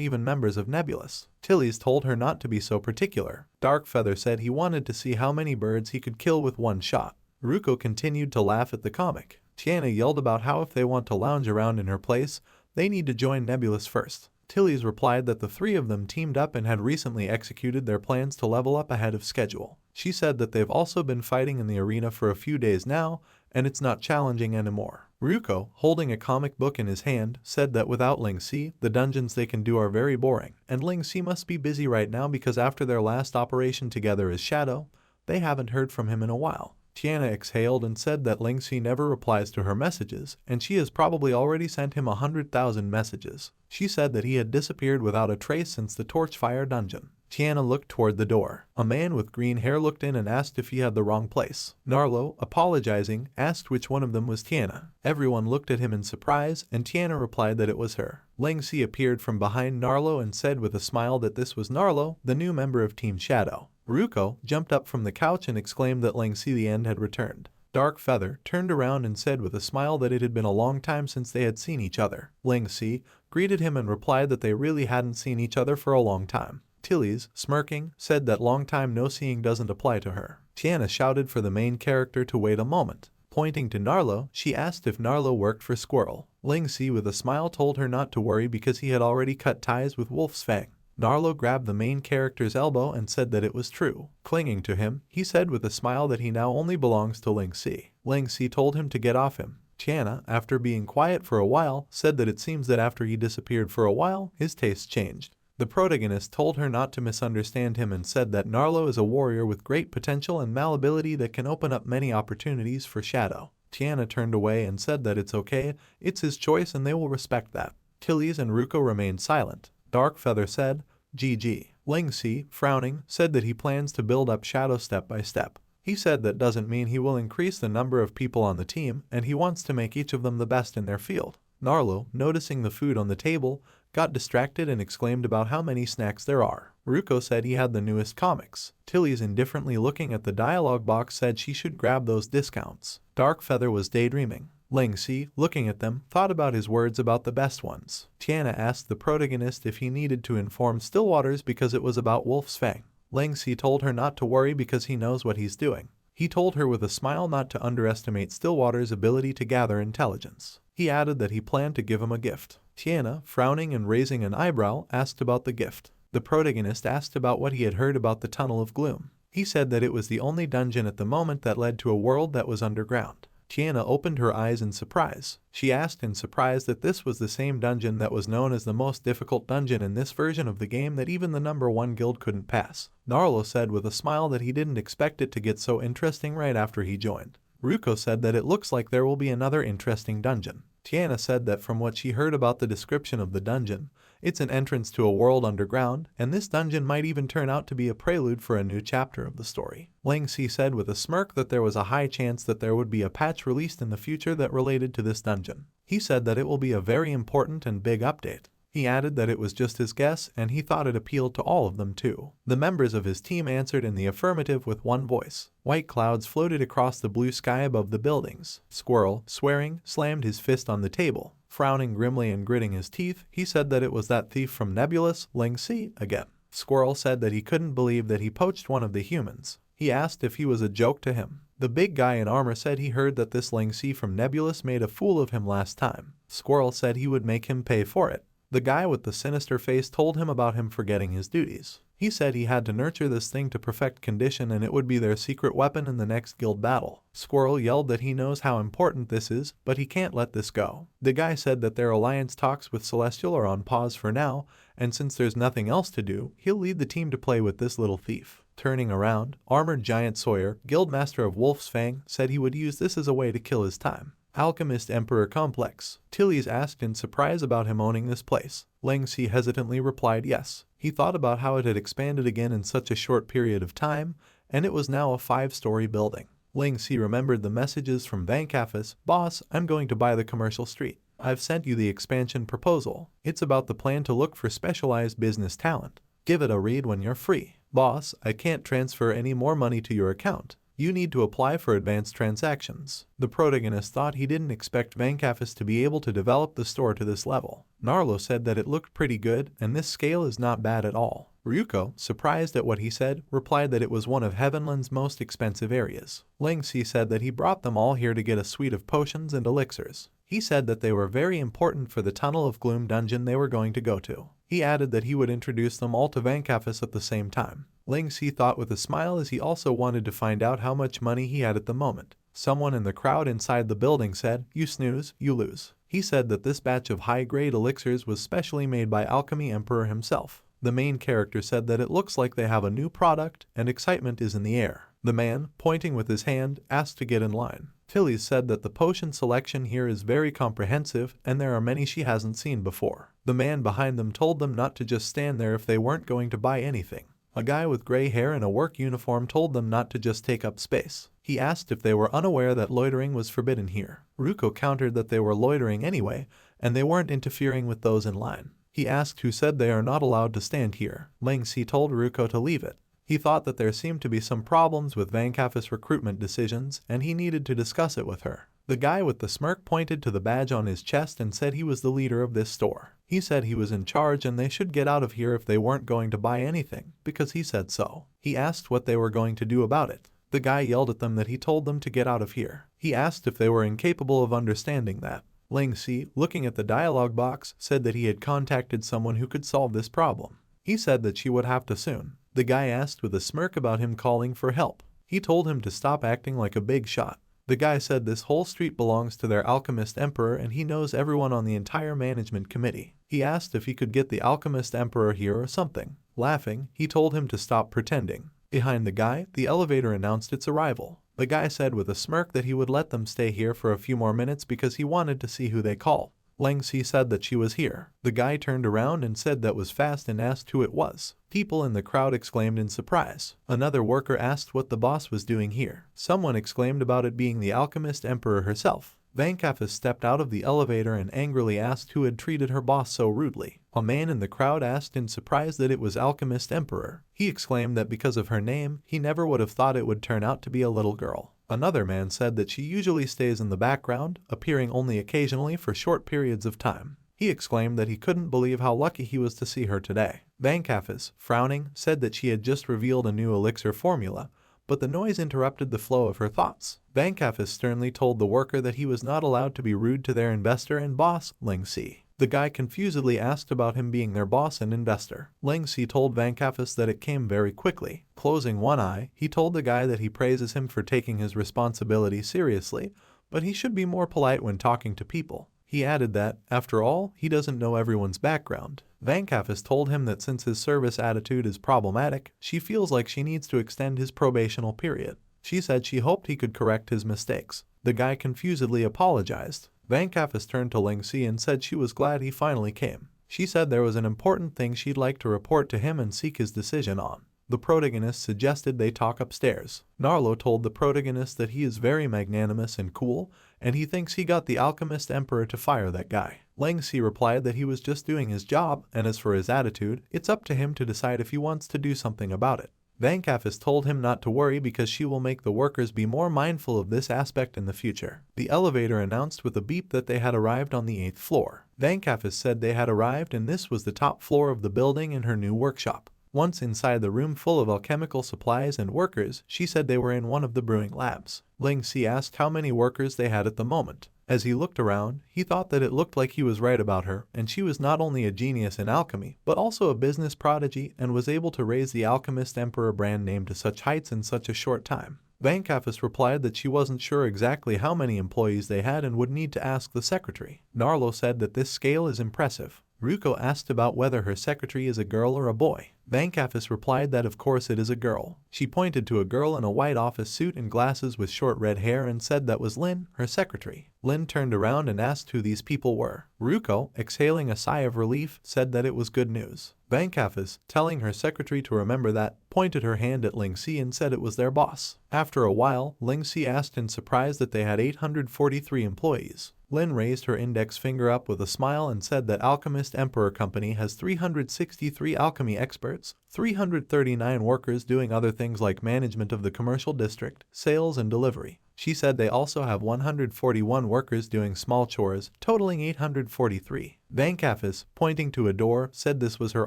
even members of Nebulous. Tilly's told her not to be so particular. Darkfeather said he wanted to see how many birds he could kill with one shot. Ryuko continued to laugh at the comic. Tiana yelled about how if they want to lounge around in her place, they need to join Nebulous first. Tilly's replied that the three of them teamed up and had recently executed their plans to level up ahead of schedule. She said that they've also been fighting in the arena for a few days now, and it's not challenging anymore. Ryuko, holding a comic book in his hand, said that without Ling-Si, the dungeons they can do are very boring, and Ling-Si must be busy right now because after their last operation together as Shadow, they haven't heard from him in a while. Tiana exhaled and said that Ling-Si never replies to her messages, and she has probably already sent him 100,000 messages. She said that he had disappeared without a trace since the Torchfire dungeon. Tiana looked toward the door. A man with green hair looked in and asked if he had the wrong place. Narlo, apologizing, asked which one of them was Tiana. Everyone looked at him in surprise, and Tiana replied that it was her. Ling-Si appeared from behind Narlo and said with a smile that this was Narlo, the new member of Team Shadow. Ryuko jumped up from the couch and exclaimed that Ling-Si the End had returned. Darkfeather turned around and said with a smile that it had been a long time since they had seen each other. Ling-Si greeted him and replied that they really hadn't seen each other for a long time. Tilly's, smirking, said that long time no seeing doesn't apply to her. Tiana shouted for the main character to wait a moment. Pointing to Narlo, she asked if Narlo worked for Squirrel. Ling-Si with a smile told her not to worry because he had already cut ties with Wolf's Fang. Narlo grabbed the main character's elbow and said that it was true. Clinging to him, he said with a smile that he now only belongs to Ling-Si. Ling-Si told him to get off him. Tiana, after being quiet for a while, said that it seems that after he disappeared for a while, his tastes changed. The protagonist told her not to misunderstand him and said that Narlo is a warrior with great potential and malleability that can open up many opportunities for Shadow. Tiana turned away and said that it's okay, it's his choice and they will respect that. Tilly's and Ryuko remained silent. Darkfeather said, GG. Ling-Si, frowning, said that he plans to build up Shadow step by step. He said that doesn't mean he will increase the number of people on the team, and he wants to make each of them the best in their field. Narlo, noticing the food on the table, got distracted and exclaimed about how many snacks there are. Ryuko said he had the newest comics. Tilly's indifferently looking at the dialogue box said she should grab those discounts. Darkfeather was daydreaming. Ling-Si, looking at them, thought about his words about the best ones. Tiana asked the protagonist if he needed to inform Stillwaters because it was about Wolf's Fang. Ling-Si told her not to worry because he knows what he's doing. He told her with a smile not to underestimate Stillwater's ability to gather intelligence. He added that he planned to give him a gift. Tiana, frowning and raising an eyebrow, asked about the gift. The protagonist asked about what he had heard about the Tunnel of Gloom. He said that it was the only dungeon at the moment that led to a world that was underground. Tiana opened her eyes in surprise. She asked in surprise that this was the same dungeon that was known as the most difficult dungeon in this version of the game that even the #1 guild couldn't pass. Narlo said with a smile that he didn't expect it to get so interesting right after he joined. Ruko said that it looks like there will be another interesting dungeon. Tiana said that from what she heard about the description of the dungeon, it's an entrance to a world underground, and this dungeon might even turn out to be a prelude for a new chapter of the story. Ling Si said with a smirk that there was a high chance that there would be a patch released in the future that related to this dungeon. He said that it will be a very important and big update. He added that it was just his guess and he thought it appealed to all of them too. The members of his team answered in the affirmative with one voice. White clouds floated across the blue sky above the buildings. Squirrel, swearing, slammed his fist on the table. Frowning grimly and gritting his teeth, he said that it was that thief from Nebulous, Ling Si, again. Squirrel said that he couldn't believe that he poached one of the humans. He asked if he was a joke to him. The big guy in armor said he heard that this Ling Si from Nebulous made a fool of him last time. Squirrel said he would make him pay for it. The guy with the sinister face told him about him forgetting his duties. He said he had to nurture this thing to perfect condition and it would be their secret weapon in the next guild battle. Squirrel yelled that he knows how important this is, but he can't let this go. The guy said that their alliance talks with Celestial are on pause for now, and since there's nothing else to do, he'll lead the team to play with this little thief. Turning around, Armored Giant Sawyer, Guildmaster of Wolf's Fang, said he would use this as a way to kill his time. Alchemist Emperor Complex. Tilly's asked in surprise about him owning this place. Ling Si hesitantly replied yes. He thought about how it had expanded again in such a short period of time, and it was now a 5-story building. Ling Si remembered the messages from Vankafis. Boss, I'm going to buy the commercial street. I've sent you the expansion proposal. It's about the plan to look for specialized business talent. Give it a read when you're free. Boss, I can't transfer any more money to your account. You need to apply for advanced transactions. The protagonist thought he didn't expect Vankafis to be able to develop the store to this level. Narlo said that it looked pretty good, and this scale is not bad at all. Ryuko, surprised at what he said, replied that it was one of Heavenland's most expensive areas. Ling Si said that he brought them all here to get a suite of potions and elixirs. He said that they were very important for the Tunnel of Gloom dungeon they were going to go to. He added that he would introduce them all to Vankafis at the same time. Ling Si thought with a smile as he also wanted to find out how much money he had at the moment. Someone in the crowd inside the building said, "You snooze, you lose." He said that this batch of high-grade elixirs was specially made by Alchemy Emperor himself. The main character said that it looks like they have a new product and excitement is in the air. The man, pointing with his hand, asked to get in line. Tilly said that the potion selection here is very comprehensive and there are many she hasn't seen before. The man behind them told them not to just stand there if they weren't going to buy anything. A guy with gray hair in a work uniform told them not to just take up space. He asked if they were unaware that loitering was forbidden here. Ruko countered that they were loitering anyway, and they weren't interfering with those in line. He asked who said they are not allowed to stand here. Ling Si told Ruko to leave it. He thought that there seemed to be some problems with Vankafis recruitment decisions, and he needed to discuss it with her. The guy with the smirk pointed to the badge on his chest and said he was the leader of this store. He said he was in charge and they should get out of here if they weren't going to buy anything, because he said so. He asked what they were going to do about it. The guy yelled at them that he told them to get out of here. He asked if they were incapable of understanding that. Ling Si, looking at the dialogue box, said that he had contacted someone who could solve this problem. He said that she would have to soon. The guy asked with a smirk about him calling for help. He told him to stop acting like a big shot. The guy said this whole street belongs to their Alchemist Emperor and he knows everyone on the entire management committee. He asked if he could get the Alchemist Emperor here or something. Laughing, he told him to stop pretending. Behind the guy, the elevator announced its arrival. The guy said with a smirk that he would let them stay here for a few more minutes because he wanted to see who they called. Ling Si said that she was here. The guy turned around and said that was fast and asked who it was. People in the crowd exclaimed in surprise. Another worker asked what the boss was doing here. Someone exclaimed about it being the Alchemist Emperor herself. Vankafis stepped out of the elevator and angrily asked who had treated her boss so rudely. A man in the crowd asked in surprise that it was Alchemist Emperor. He exclaimed that because of her name, he never would have thought it would turn out to be a little girl. Another man said that she usually stays in the background, appearing only occasionally for short periods of time. He exclaimed that he couldn't believe how lucky he was to see her today. Vankafis, frowning, said that she had just revealed a new elixir formula, but the noise interrupted the flow of her thoughts. Vankafis sternly told the worker that he was not allowed to be rude to their investor and boss, Ling Si. The guy confusedly asked about him being their boss and investor. Ling Si told Vankafis that it came very quickly. Closing one eye, he told the guy that he praises him for taking his responsibility seriously, but he should be more polite when talking to people. He added that, after all, he doesn't know everyone's background. Vankafis told him that since his service attitude is problematic, she feels like she needs to extend his probational period. She said she hoped he could correct his mistakes. The guy confusedly apologized. Vankafis turned to Ling Si and said she was glad he finally came. She said there was an important thing she'd like to report to him and seek his decision on. The protagonist suggested they talk upstairs. Narlo told the protagonist that he is very magnanimous and cool, and he thinks he got the Alchemist Emperor to fire that guy. Ling Si replied that he was just doing his job, and as for his attitude, it's up to him to decide if he wants to do something about it. Vankafis told him not to worry because she will make the workers be more mindful of this aspect in the future. The elevator announced with a beep that they had arrived on the 8th floor. Vankafis said they had arrived and this was the top floor of the building in her new workshop. Once inside the room full of alchemical supplies and workers, she said they were in one of the brewing labs. Ling Si asked how many workers they had at the moment. As he looked around, he thought that it looked like he was right about her, and she was not only a genius in alchemy, but also a business prodigy and was able to raise the Alchemist Emperor brand name to such heights in such a short time. Vankafis replied that she wasn't sure exactly how many employees they had and would need to ask the secretary. Narlo said that this scale is impressive. Ruko asked about whether her secretary is a girl or a boy. Vankafis replied that of course it is a girl. She pointed to a girl in a white office suit and glasses with short red hair and said that was Lin, her secretary. Lin turned around and asked who these people were. Ruko, exhaling a sigh of relief, said that it was good news. Vankafis, telling her secretary to remember that, pointed her hand at Ling Si and said it was their boss. After a while, Ling Si asked in surprise that they had 843 employees. Lin raised her index finger up with a smile and said that Alchemist Emperor Company has 363 alchemy experts, 339 workers doing other things like management of the commercial district, sales and delivery. She said they also have 141 workers doing small chores, totaling 843. Vankafis, pointing to a door, said this was her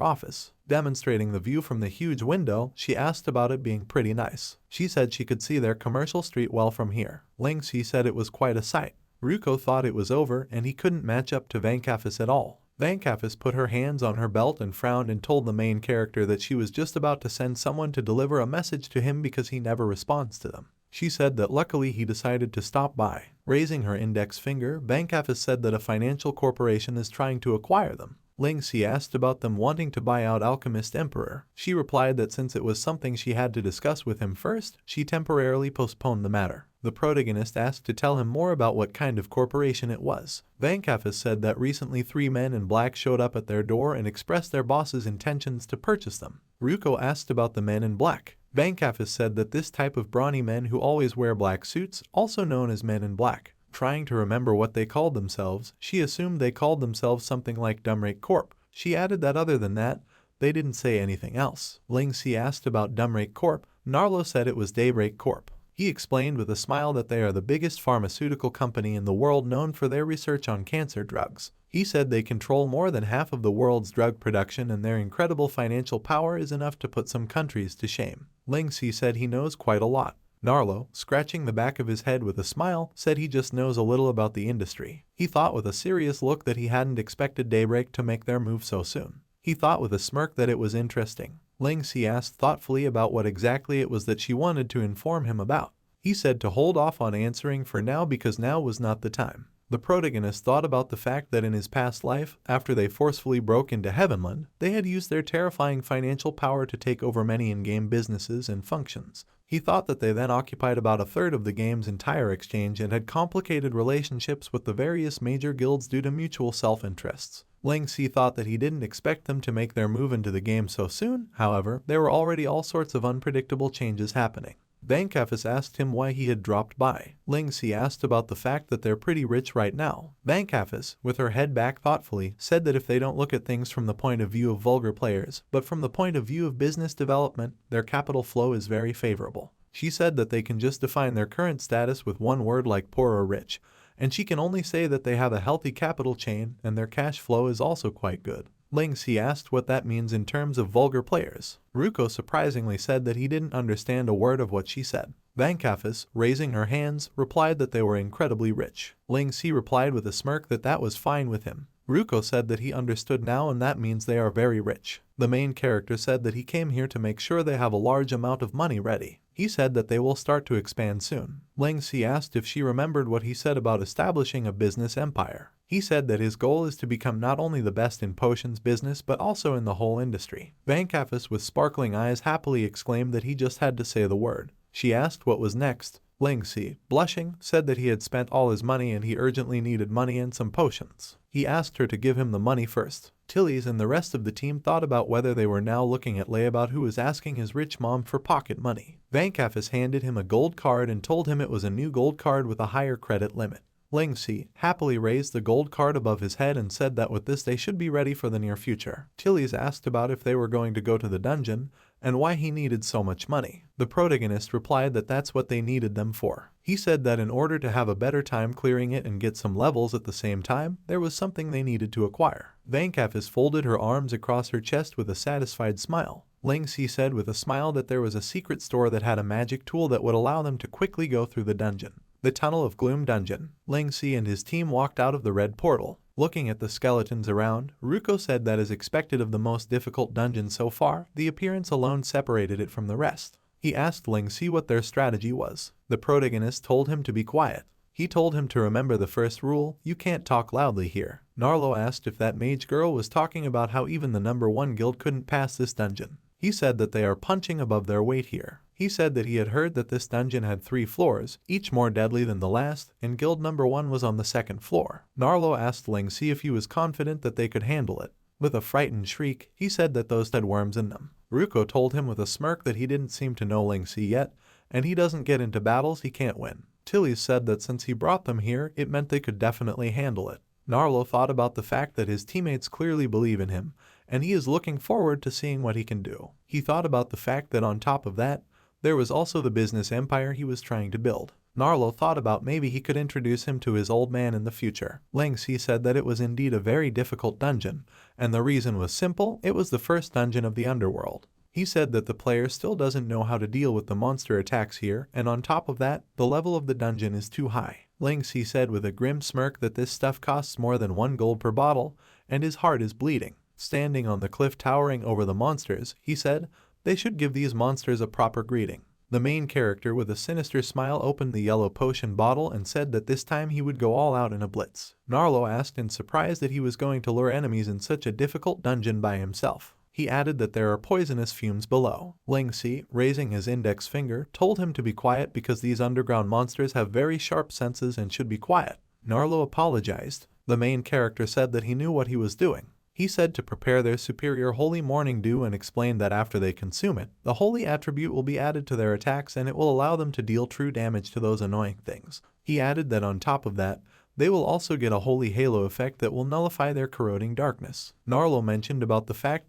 office. Demonstrating the view from the huge window, she asked about it being pretty nice. She said she could see their commercial street well from here. Ling Si said it was quite a sight. Ruko thought it was over and he couldn't match up to Vankafis at all. Vankafis put her hands on her belt and frowned and told the main character that she was just about to send someone to deliver a message to him because he never responds to them. She said that luckily he decided to stop by. Raising her index finger, Vankafis said that a financial corporation is trying to acquire them. Ling Si asked about them wanting to buy out Alchemist Emperor. She replied that since it was something she had to discuss with him first, she temporarily postponed the matter. The protagonist asked to tell him more about what kind of corporation it was. Vankafis said that recently 3 men in black showed up at their door and expressed their boss's intentions to purchase them. Ruko asked about the men in black. Vankafis said that this type of brawny men who always wear black suits, also known as men in black. Trying to remember what they called themselves, she assumed they called themselves something like Dumrake Corp. She added that other than that, they didn't say anything else. Ling Si asked about Dumrake Corp. Narlo said it was Daybreak Corp. He explained with a smile that they are the biggest pharmaceutical company in the world known for their research on cancer drugs. He said they control more than half of the world's drug production and their incredible financial power is enough to put some countries to shame. Ling Si said he knows quite a lot. Narlo, scratching the back of his head with a smile, said he just knows a little about the industry. He thought with a serious look that he hadn't expected Daybreak to make their move so soon. He thought with a smirk that it was interesting. Ling Si asked thoughtfully about what exactly it was that she wanted to inform him about. He said to hold off on answering for now because now was not the time. The protagonist thought about the fact that in his past life, after they forcefully broke into Heavenland, they had used their terrifying financial power to take over many in-game businesses and functions. He thought that they then occupied about 1/3 of the game's entire exchange and had complicated relationships with the various major guilds due to mutual self-interests. Ling Si thought that he didn't expect them to make their move into the game so soon, however, there were already all sorts of unpredictable changes happening. Vankafis asked him why he had dropped by. Ling Si asked about the fact that they're pretty rich right now. Vankafis, with her head back thoughtfully, said that if they don't look at things from the point of view of vulgar players, but from the point of view of business development, their capital flow is very favorable. She said that they can just define their current status with one word like poor or rich, and she can only say that they have a healthy capital chain and their cash flow is also quite good. Ling Si asked what that means in terms of vulgar players. Ruko surprisingly said that he didn't understand a word of what she said. Vankafis, raising her hands, replied that they were incredibly rich. Ling Si replied with a smirk that was fine with him. Ruko said that he understood now and that means they are very rich. The main character said that he came here to make sure they have a large amount of money ready. He said that they will start to expand soon. Ling Si asked if she remembered what he said about establishing a business empire. He said that his goal is to become not only the best in potions business but also in the whole industry. Vankafis with sparkling eyes happily exclaimed that he just had to say the word. She asked what was next. Ling Si, blushing, said that he had spent all his money and he urgently needed money and some potions. He asked her to give him the money first. Tilly's and the rest of the team thought about whether they were now looking at Lei about who was asking his rich mom for pocket money. Vankafis handed him a gold card and told him it was a new gold card with a higher credit limit. Ling Si happily raised the gold card above his head and said that with this they should be ready for the near future. Tilly's asked about if they were going to go to the dungeon and why he needed so much money. The protagonist replied that that's what they needed them for. He said that in order to have a better time clearing it and get some levels at the same time, there was something they needed to acquire. Vankafis folded her arms across her chest with a satisfied smile. Ling Si said with a smile that there was a secret store that had a magic tool that would allow them to quickly go through the dungeon. The Tunnel of Gloom dungeon. Ling Si and his team walked out of the red portal. Looking at the skeletons around, Ruko said that as expected of the most difficult dungeon so far, the appearance alone separated it from the rest. He asked Ling Si what their strategy was. The protagonist told him to be quiet. He told him to remember the first rule, you can't talk loudly here. Narlo asked if that mage girl was talking about how even the #1 guild couldn't pass this dungeon. He said that they are punching above their weight here. He said that he had heard that this dungeon had 3 floors, each more deadly than the last, and guild #1 was on the 2nd floor. Narlo asked Ling Si if he was confident that they could handle it. With a frightened shriek, he said that those had worms in them. Ruko told him with a smirk that he didn't seem to know Ling Si yet, and he doesn't get into battles he can't win. Tilly said that since he brought them here, it meant they could definitely handle it. Narlo thought about the fact that his teammates clearly believe in him, and he is looking forward to seeing what he can do. He thought about the fact that on top of that, there was also the business empire he was trying to build. Narlo thought about maybe he could introduce him to his old man in the future. Ling Si said that it was indeed a very difficult dungeon, and the reason was simple, it was the first dungeon of the underworld. He said that the player still doesn't know how to deal with the monster attacks here, and on top of that, the level of the dungeon is too high. Ling Si said with a grim smirk that this stuff costs more than 1 gold per bottle, and his heart is bleeding. Standing on the cliff towering over the monsters, he said, they should give these monsters a proper greeting. The main character with a sinister smile opened the yellow potion bottle and said that this time he would go all out in a blitz. Narlo asked in surprise that he was going to lure enemies in such a difficult dungeon by himself. He added that there are poisonous fumes below. Ling Si, raising his index finger, told him to be quiet because these underground monsters have very sharp senses and should be quiet. Narlo apologized. The main character said that he knew what he was doing. He said to prepare their superior holy morning dew and explained that after they consume it, the holy attribute will be added to their attacks and it will allow them to deal true damage to those annoying things. He added that on top of that, they will also get a holy halo effect that will nullify their corroding darkness. Narlo mentioned about the fact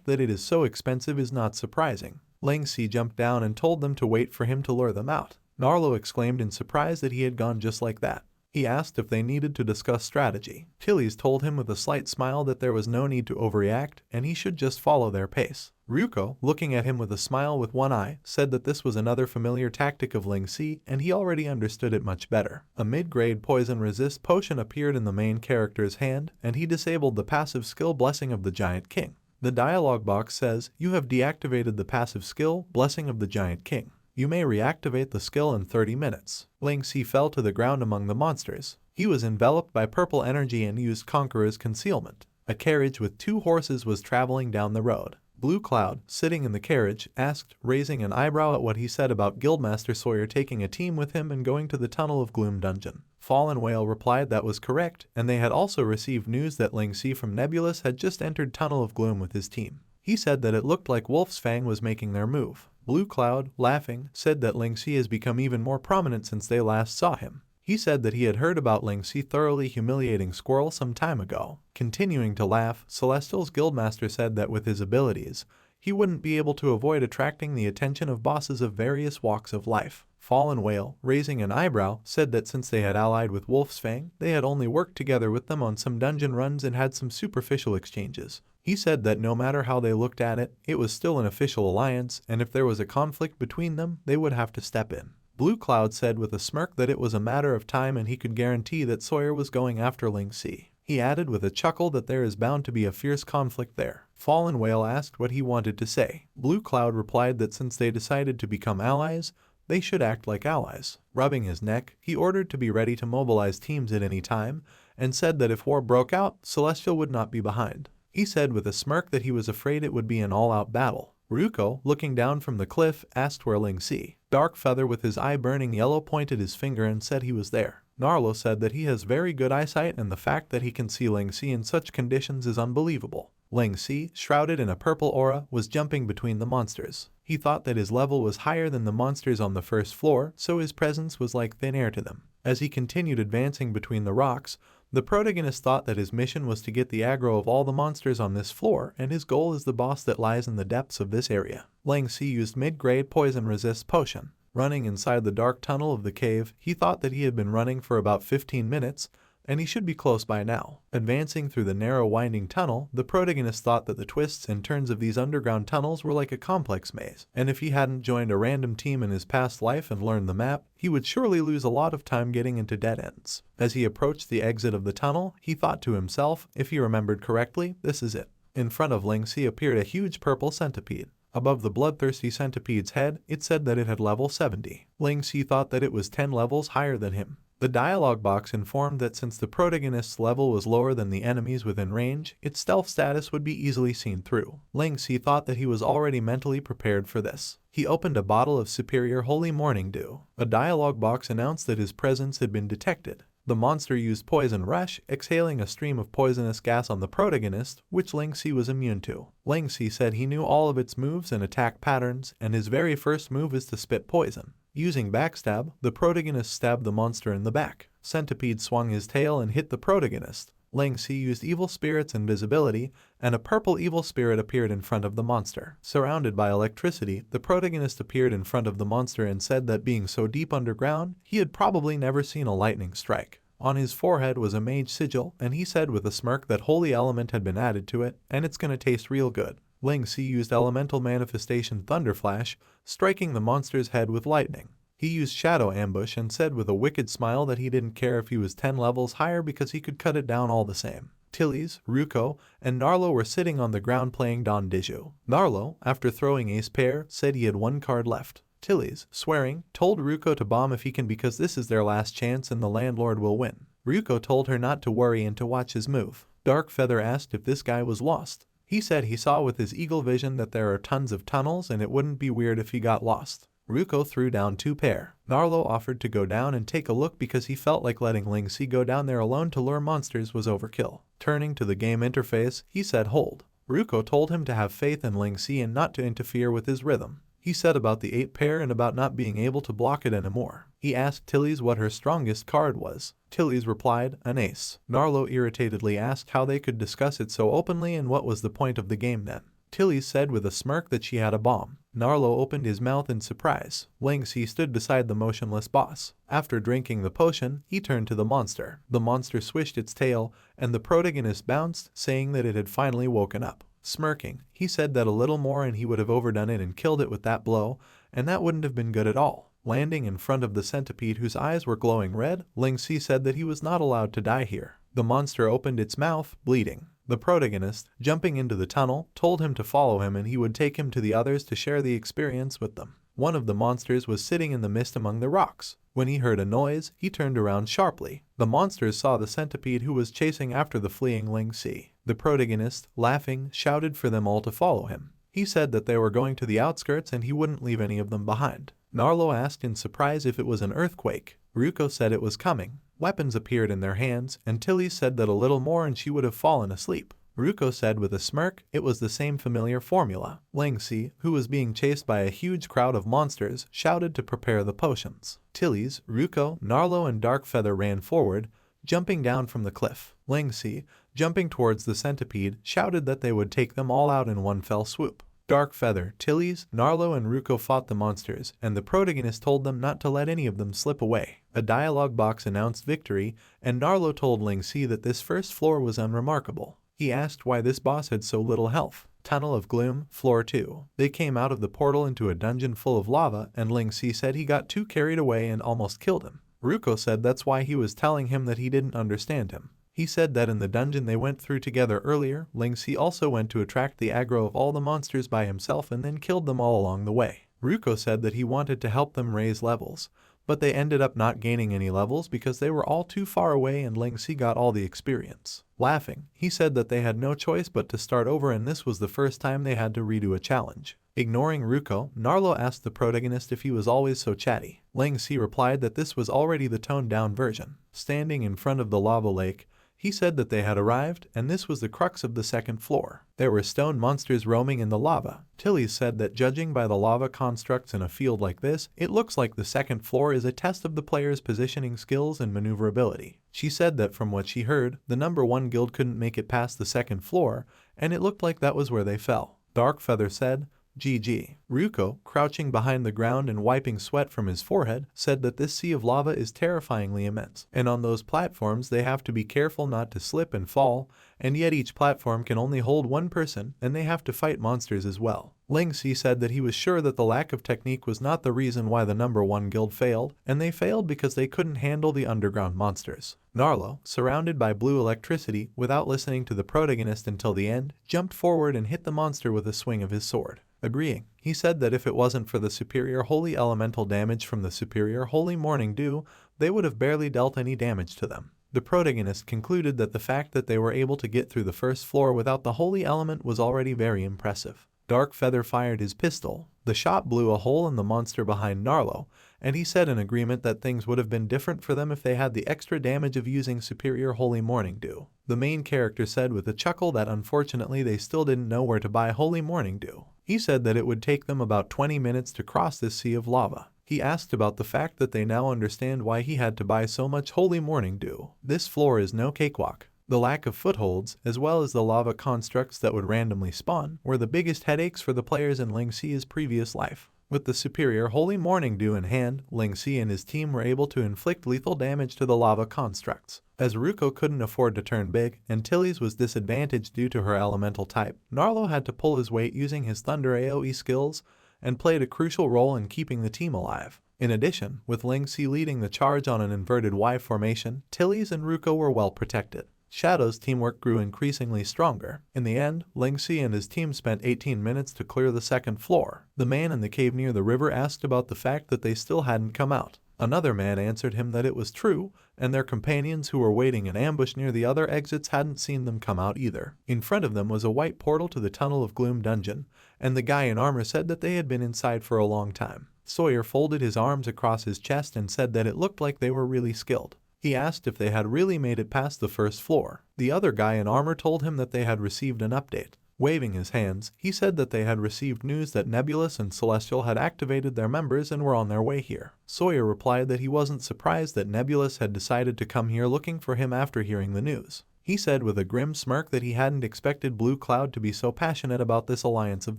that it is so expensive is not surprising. Ling Si jumped down and told them to wait for him to lure them out. Narlo exclaimed in surprise that he had gone just like that. He asked if they needed to discuss strategy. Tilly's told him with a slight smile that there was no need to overreact and he should just follow their pace. Ruko, looking at him with a smile with one eye, said that this was another familiar tactic of Ling Si and he already understood it much better. A mid-grade poison resist potion appeared in the main character's hand and he disabled the passive skill Blessing of the Giant King. The dialogue box says, you have deactivated the passive skill Blessing of the Giant King. You may reactivate the skill in 30 minutes. Ling Si fell to the ground among the monsters. He was enveloped by purple energy and used Conqueror's concealment. A carriage with 2 horses was traveling down the road. Blue Cloud, sitting in the carriage, asked, raising an eyebrow at what he said about Guildmaster Sawyer taking a team with him and going to the Tunnel of Gloom dungeon. Fallen Whale replied that was correct, and they had also received news that Ling Si from Nebulous had just entered Tunnel of Gloom with his team. He said that it looked like Wolf's Fang was making their move. Blue Cloud, laughing, said that Ling Si has become even more prominent since they last saw him. He said that he had heard about Ling Si thoroughly humiliating Squirrel some time ago. Continuing to laugh, Celestial's Guildmaster said that with his abilities, he wouldn't be able to avoid attracting the attention of bosses of various walks of life. Fallen Whale, raising an eyebrow, said that since they had allied with Wolf's Fang, they had only worked together with them on some dungeon runs and had some superficial exchanges. He said that no matter how they looked at it, it was still an official alliance, and if there was a conflict between them, they would have to step in. Blue Cloud said with a smirk that it was a matter of time and he could guarantee that Sawyer was going after Ling Si. He added with a chuckle that there is bound to be a fierce conflict there. Fallen Whale asked what he wanted to say. Blue Cloud replied that since they decided to become allies, they should act like allies. Rubbing his neck, he ordered to be ready to mobilize teams at any time, and said that if war broke out, Celestial would not be behind. He said with a smirk that he was afraid it would be an all-out battle. Ryuko, looking down from the cliff, asked where Ling Si. Dark Feather with his eye burning yellow pointed his finger and said he was there. Narlo said that he has very good eyesight and the fact that he can see Ling Si in such conditions is unbelievable. Ling Si, shrouded in a purple aura, was jumping between the monsters. He thought that his level was higher than the monsters on the first floor, so his presence was like thin air to them. As he continued advancing between the rocks, the protagonist thought that his mission was to get the aggro of all the monsters on this floor, and his goal is the boss that lies in the depths of this area. Ling Si used mid-grade poison resist potion. Running inside the dark tunnel of the cave, he thought that he had been running for about 15 minutes, and he should be close by now. Advancing through the narrow winding tunnel, the protagonist thought that the twists and turns of these underground tunnels were like a complex maze, and if he hadn't joined a random team in his past life and learned the map, he would surely lose a lot of time getting into dead ends. As he approached the exit of the tunnel, he thought to himself, if he remembered correctly, this is it. In front of Ling Si appeared a huge purple centipede. Above the bloodthirsty centipede's head, it said that it had level 70. Ling Si thought that it was 10 levels higher than him. The dialogue box informed that since the protagonist's level was lower than the enemies within range, its stealth status would be easily seen through. Ling Si thought that he was already mentally prepared for this. He opened a bottle of superior holy morning dew. A dialogue box announced that his presence had been detected. The monster used Poison Rush, exhaling a stream of poisonous gas on the protagonist, which Ling Si was immune to. Ling Si said he knew all of its moves and attack patterns, and his very first move is to spit poison. Using backstab, the protagonist stabbed the monster in the back. Centipede swung his tail and hit the protagonist. Ling Si used evil spirit's invisibility, and a purple evil spirit appeared in front of the monster. Surrounded by electricity, the protagonist appeared in front of the monster and said that being so deep underground, he had probably never seen a lightning strike. On his forehead was a mage sigil, and he said with a smirk that holy element had been added to it, and it's gonna taste real good. Ling Si used elemental manifestation Thunderflash, striking the monster's head with lightning. He used Shadow Ambush and said with a wicked smile that he didn't care if he was 10 levels higher because he could cut it down all the same. Tilly's, Ryuko, and Narlo were sitting on the ground playing Don Diju. Narlo, after throwing ace pair, said he had one card left. Tilly's, swearing, told Ryuko to bomb if he can because this is their last chance and the landlord will win. Ryuko told her not to worry and to watch his move. Dark Feather asked if this guy was lost. He said he saw with his eagle vision that there are tons of tunnels and it wouldn't be weird if he got lost. Ryuko threw down 2 pair. Narlo offered to go down and take a look because he felt like letting Ling Si go down there alone to lure monsters was overkill. Turning to the game interface, he said hold. Ryuko told him to have faith in Ling Si and not to interfere with his rhythm. He said about the 8 pair and about not being able to block it anymore. He asked Tilly's what her strongest card was. Tilly's replied, an ace. Narlo irritatedly asked how they could discuss it so openly and what was the point of the game then. Tilly said with a smirk that she had a bomb. Narlo opened his mouth in surprise. Ling Si stood beside the motionless boss. After drinking the potion, he turned to the monster. The monster swished its tail, and the protagonist bounced, saying that it had finally woken up. Smirking, he said that a little more and he would have overdone it and killed it with that blow, and that wouldn't have been good at all. Landing in front of the centipede whose eyes were glowing red, Ling Si said that he was not allowed to die here. The monster opened its mouth, bleeding. The protagonist, jumping into the tunnel, told him to follow him and he would take him to the others to share the experience with them. One of the monsters was sitting in the mist among the rocks. When he heard a noise, he turned around sharply. The monsters saw the centipede who was chasing after the fleeing Ling Si. The protagonist, laughing, shouted for them all to follow him. He said that they were going to the outskirts and he wouldn't leave any of them behind. Narlo asked in surprise if it was an earthquake. Ryuko said it was coming. Weapons appeared in their hands, and Tilly said that a little more and she would have fallen asleep. Ryuko said with a smirk it was the same familiar formula. Ling Si, who was being chased by a huge crowd of monsters, shouted to prepare the potions. Tilly's, Ryuko, Narlo, and Dark Feather ran forward, jumping down from the cliff. Ling Si, jumping towards the centipede, shouted that they would take them all out in one fell swoop. Dark Feather, Tilly's, Narlo, and Ryuko fought the monsters, and the protagonist told them not to let any of them slip away. A dialogue box announced victory, and Narlo told Ling Si that this first floor was unremarkable. He asked why this boss had so little health. Tunnel of Gloom, Floor 2. They came out of the portal into a dungeon full of lava, and Ling Si said he got too carried away and almost killed him. Ryuko said that's why he was telling him that he didn't understand him. He said that in the dungeon they went through together earlier, Ling Si also went to attract the aggro of all the monsters by himself and then killed them all along the way. Ruko said that he wanted to help them raise levels, but they ended up not gaining any levels because they were all too far away and Ling Si got all the experience. Laughing, he said that they had no choice but to start over and this was the first time they had to redo a challenge. Ignoring Ruko, Narlo asked the protagonist if he was always so chatty. Ling Si replied that this was already the toned-down version. Standing in front of the lava lake, he said that they had arrived, and this was the crux of the second floor. There were stone monsters roaming in the lava. Tilly said that judging by the lava constructs in a field like this, it looks like the second floor is a test of the player's positioning skills and maneuverability. She said that from what she heard, the number 1 guild couldn't make it past the second floor, and it looked like that was where they fell. Dark Feather said, GG. Ruko, crouching behind the ground and wiping sweat from his forehead, said that this sea of lava is terrifyingly immense, and on those platforms they have to be careful not to slip and fall, and yet each platform can only hold 1 person, and they have to fight monsters as well. Ling Si said that he was sure that the lack of technique was not the reason why the number 1 guild failed, and they failed because they couldn't handle the underground monsters. Narlo, surrounded by blue electricity, without listening to the protagonist until the end, jumped forward and hit the monster with a swing of his sword. Agreeing, he said that if it wasn't for the superior holy elemental damage from the superior holy morning dew, they would have barely dealt any damage to them. The protagonist concluded that the fact that they were able to get through the first floor without the holy element was already very impressive. Dark Feather fired his pistol. The shot blew a hole in the monster behind Narlo, and he said in agreement that things would have been different for them if they had the extra damage of using superior holy morning dew. The main character said with a chuckle that unfortunately they still didn't know where to buy holy morning dew. He said that it would take them about 20 minutes to cross this sea of lava. He asked about the fact that they now understand why he had to buy so much holy morning dew. This floor is no cakewalk. The lack of footholds, as well as the lava constructs that would randomly spawn, were the biggest headaches for the players in Ling Si's previous life. With the superior holy morning dew in hand, Ling Si and his team were able to inflict lethal damage to the lava constructs. As Ruko couldn't afford to turn big, and Tilly's was disadvantaged due to her elemental type, Narlo had to pull his weight using his Thunder AoE skills, and played a crucial role in keeping the team alive. In addition, with Ling Si leading the charge on an inverted Y formation, Tilly's and Ruko were well protected. Shadow's teamwork grew increasingly stronger. In the end, Ling Si and his team spent 18 minutes to clear the second floor. The man in the cave near the river asked about the fact that they still hadn't come out. Another man answered him that it was true, and their companions who were waiting in ambush near the other exits hadn't seen them come out either. In front of them was a white portal to the Tunnel of Gloom dungeon, and the guy in armor said that they had been inside for a long time. Sawyer folded his arms across his chest and said that it looked like they were really skilled. He asked if they had really made it past the first floor. The other guy in armor told him that they had received an update. Waving his hands, he said that they had received news that Nebulous and Celestial had activated their members and were on their way here. Sawyer replied that he wasn't surprised that Nebulous had decided to come here looking for him after hearing the news. He said with a grim smirk that he hadn't expected Blue Cloud to be so passionate about this alliance of